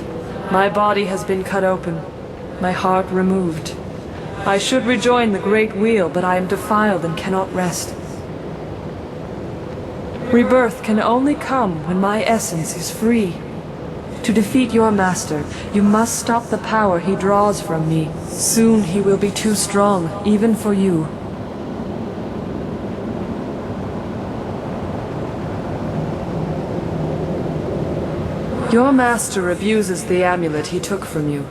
My body has been cut open, my heart removed. I should rejoin the Great Wheel, but I am defiled and cannot rest. Rebirth can only come when my essence is free. To defeat your master, you must stop the power he draws from me. Soon he will be too strong, even for you. Your master abuses the amulet he took from you.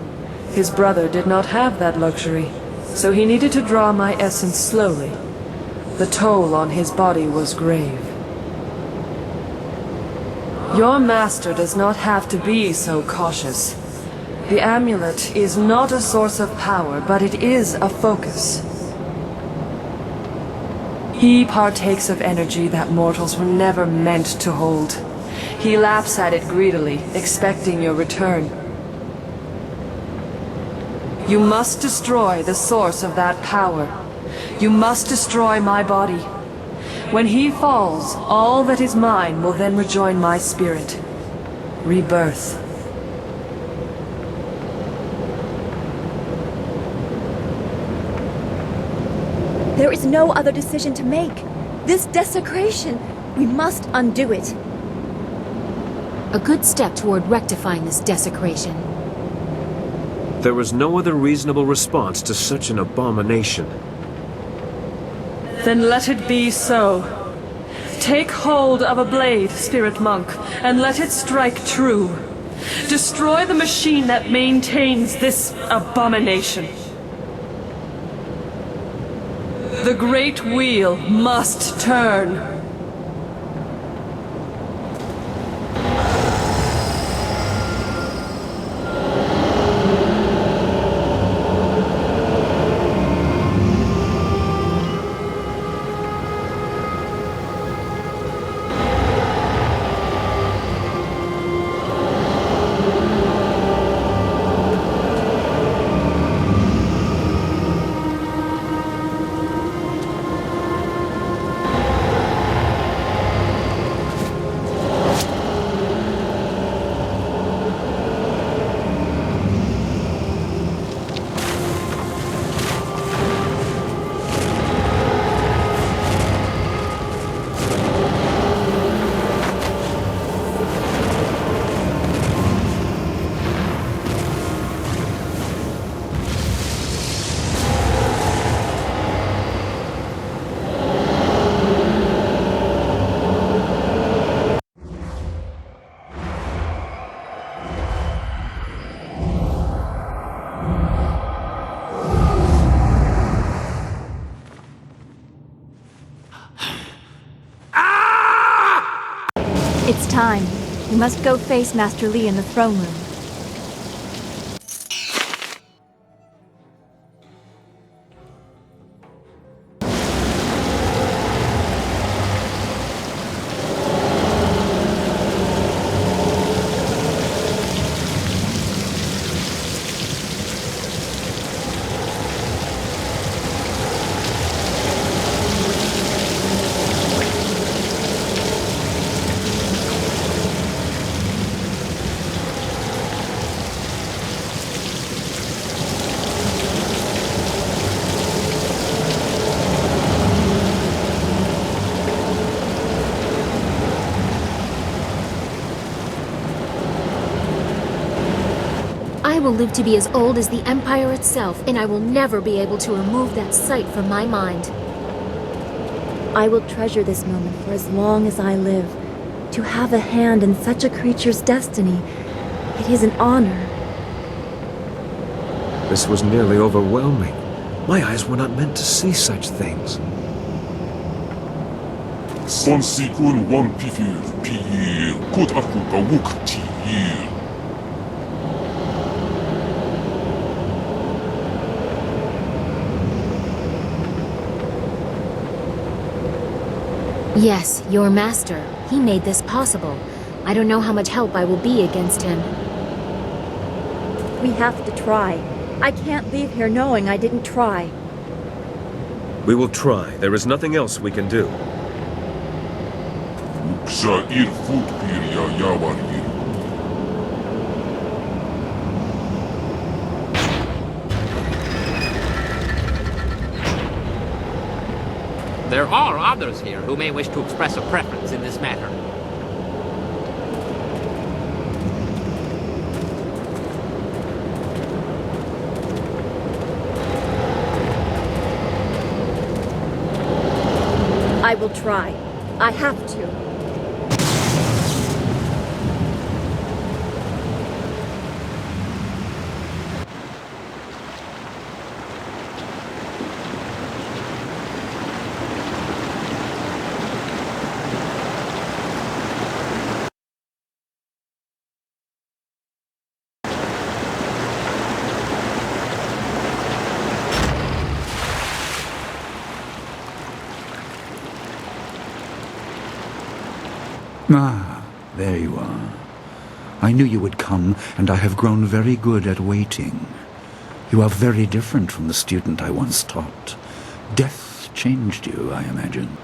His brother did not have that luxury, so he needed to draw my essence slowly. The toll on his body was grave. Your master does not have to be so cautious. The amulet is not a source of power, but it is a focus. He partakes of energy that mortals were never meant to hold. He laps at it greedily, expecting your return. You must destroy the source of that power. You must destroy my body. When he falls, all that is mine will then rejoin my spirit. Rebirth. There is no other decision to make. This desecration, we must undo it. A good step toward rectifying this desecration. There was no other reasonable response to such an abomination. Then let it be so. Take hold of a blade, spirit monk, and let it strike true. Destroy the machine that maintains this abomination. The Great Wheel must turn. It's time. We must go face Master Li in the throne room. I will live to be as old as the Empire itself, and I will never be able to remove that sight from my mind. I will treasure this moment for as long as I live. To have a hand in such a creature's destiny, it is an honor. This was nearly overwhelming. My eyes were not meant to see such things. Sonsikun wan pifir piyir kut aku kawuk tiyir. Yes, your master. He made this possible. I don't know how much help I will be against him. We have to try. I can't leave here knowing I didn't try. We will try. There is nothing else we can do. Uksa ir fut pir ya yawar ir. There are others here who may wish to express a preference in this matter. I will try. I have to. Ah, there you are. I knew you would come, and I have grown very good at waiting. You are very different from the student I once taught. Death changed you, I imagine.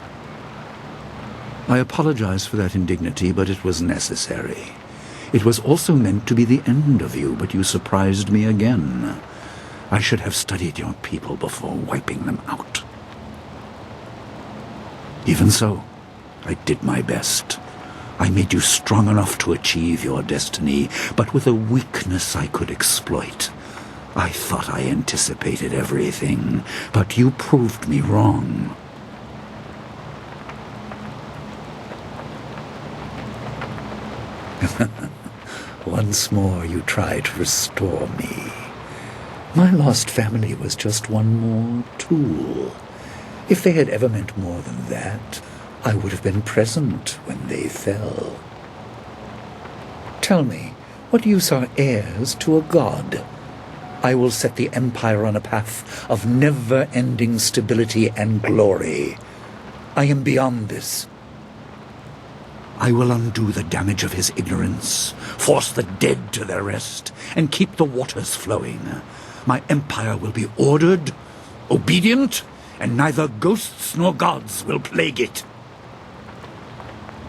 I apologize for that indignity, but it was necessary. It was also meant to be the end of you, but you surprised me again. I should have studied your people before wiping them out. Even so, I did my best. I made you strong enough to achieve your destiny, but with a weakness I could exploit. I thought I anticipated everything, but you proved me wrong. Once more you try to restore me. My lost family was just one more tool. If they had ever meant more than that, I would have been present when they fell. Tell me, what use are heirs to a god? I will set the Empire on a path of never-ending stability and glory. I am beyond this. I will undo the damage of his ignorance, force the dead to their rest, and keep the waters flowing. My empire will be ordered, obedient, and neither ghosts nor gods will plague it.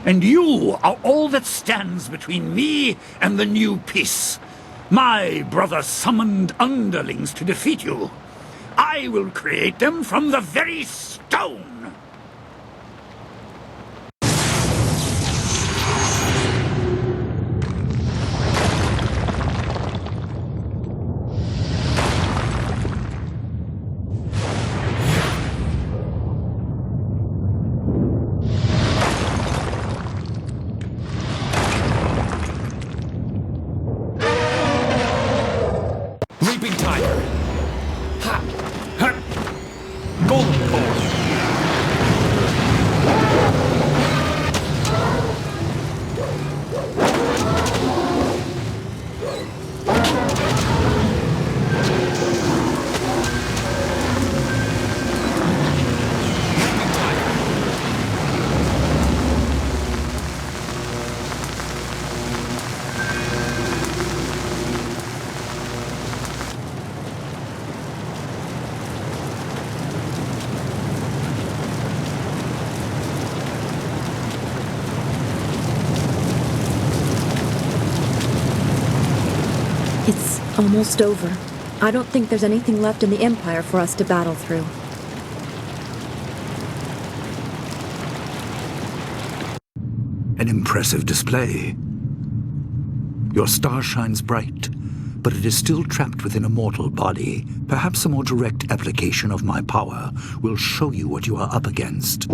And you are all that stands between me and the new peace. My brother summoned underlings to defeat you. I will create them from the very stone. Leaping tiger. Ha! Ha! Golden core. It's almost over. I don't think there's anything left in the Empire for us to battle through. An impressive display. Your star shines bright, but it is still trapped within a mortal body. Perhaps a more direct application of my power will show you what you are up against.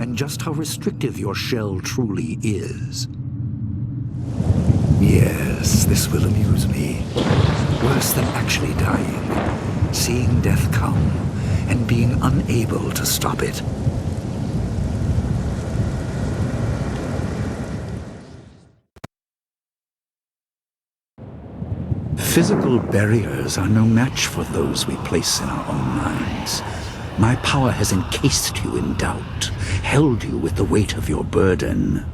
And just how restrictive your shell truly is. Yes, this will amuse me. Worse than actually dying. Seeing death come and being unable to stop it. Physical barriers are no match for those we place in our own minds. My power has encased you in doubt, held you with the weight of your burden.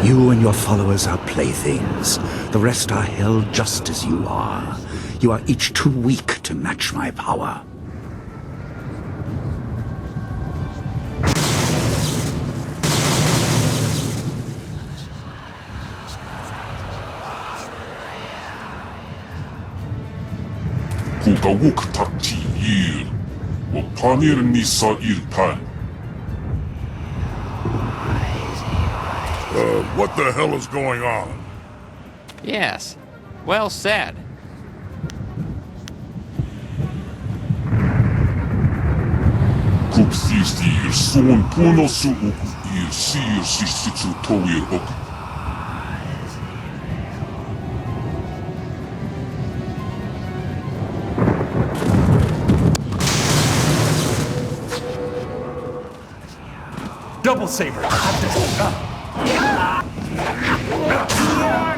You and your followers are playthings. The rest are held just as you are. You are each too weak to match my power. Kukawuk takti yir, o panir nisa irpan. What the hell is going on? Yes, well said. Kupthir son punosu uku ir sir sisitsu toir uku. Double saber.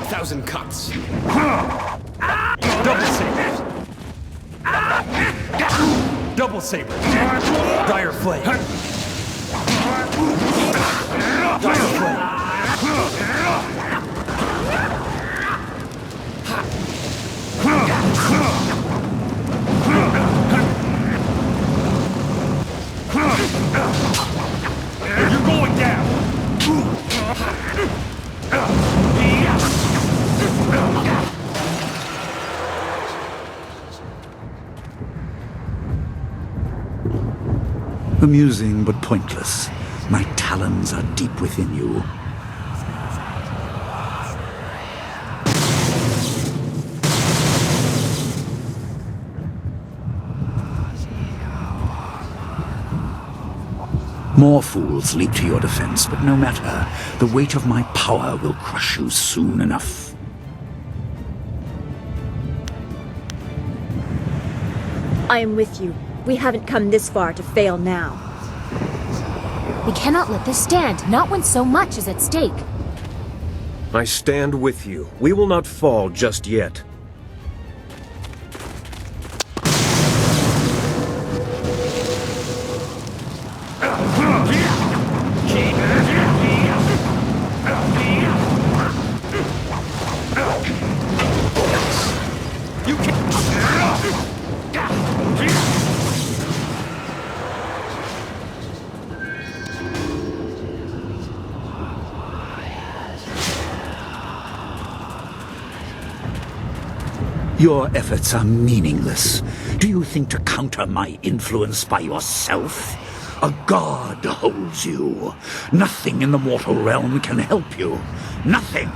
Thousand cuts. Double saber. Double saber. Dire flame. Dire flame. You're going down. Amusing but pointless. My talons are deep within you. More fools leap to your defense, but no matter. The weight of my power will crush you soon enough. I am with you. We haven't come this far to fail now. We cannot let this stand, not when so much is at stake. I stand with you. We will not fall just yet. Your efforts are meaningless. Do you think to counter my influence by yourself? A god holds you. Nothing in the mortal realm can help you. Nothing.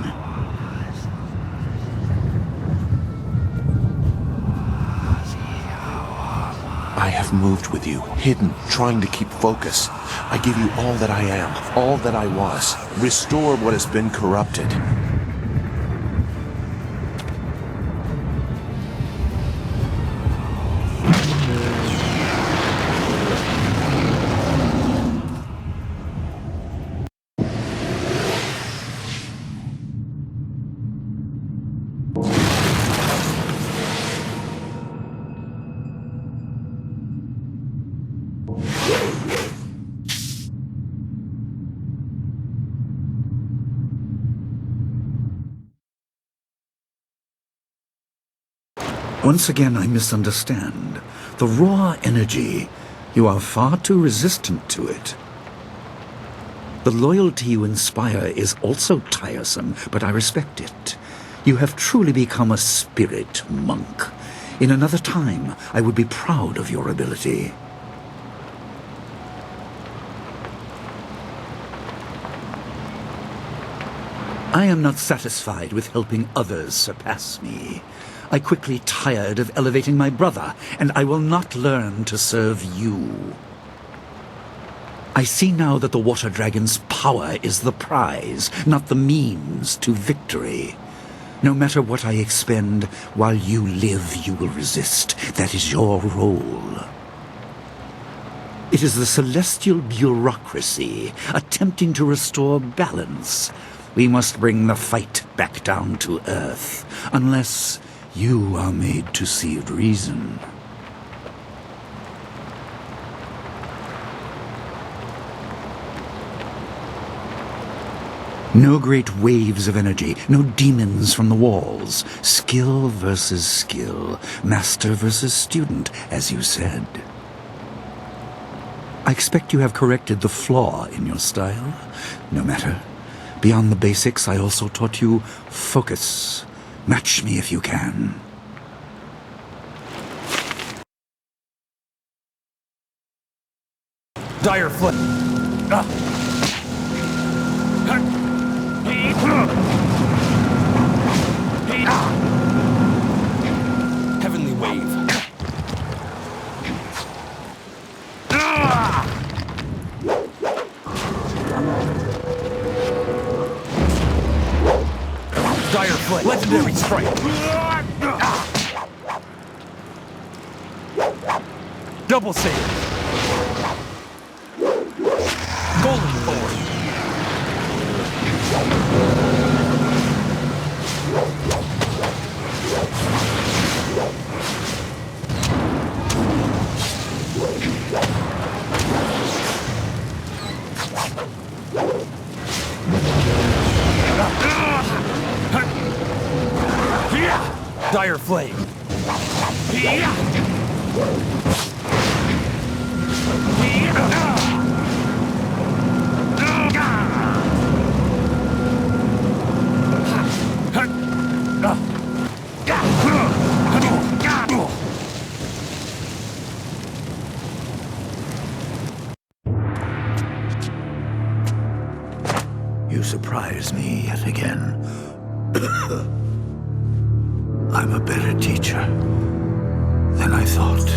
I have moved with you, hidden, trying to keep focus. I give you all that I am, all that I was. Restore what has been corrupted. Once again, I misunderstand. The raw energy, you are far too resistant to it. The loyalty you inspire is also tiresome, but I respect it. You have truly become a spirit monk. In another time, I would be proud of your ability. I am not satisfied with helping others surpass me. I quickly tired of elevating my brother, and I will not learn to serve you. I see now that the Water Dragon's power is the prize, not the means to victory. No matter what I expend, while you live, you will resist. That is your role. It is the celestial bureaucracy attempting to restore balance. We must bring the fight back down to Earth, unless you are made to see reason. No great waves of energy, no demons from the walls. Skill versus skill, master versus student, as you said. I expect you have corrected the flaw in your style. No matter. Beyond the basics, I also taught you focus. Match me if you can. Dire flip. Heavenly wave. Dire flip. Legendary strike. Double save. Golden thorn. Dire flame. You surprise me yet again. I'm a better teacher than I thought.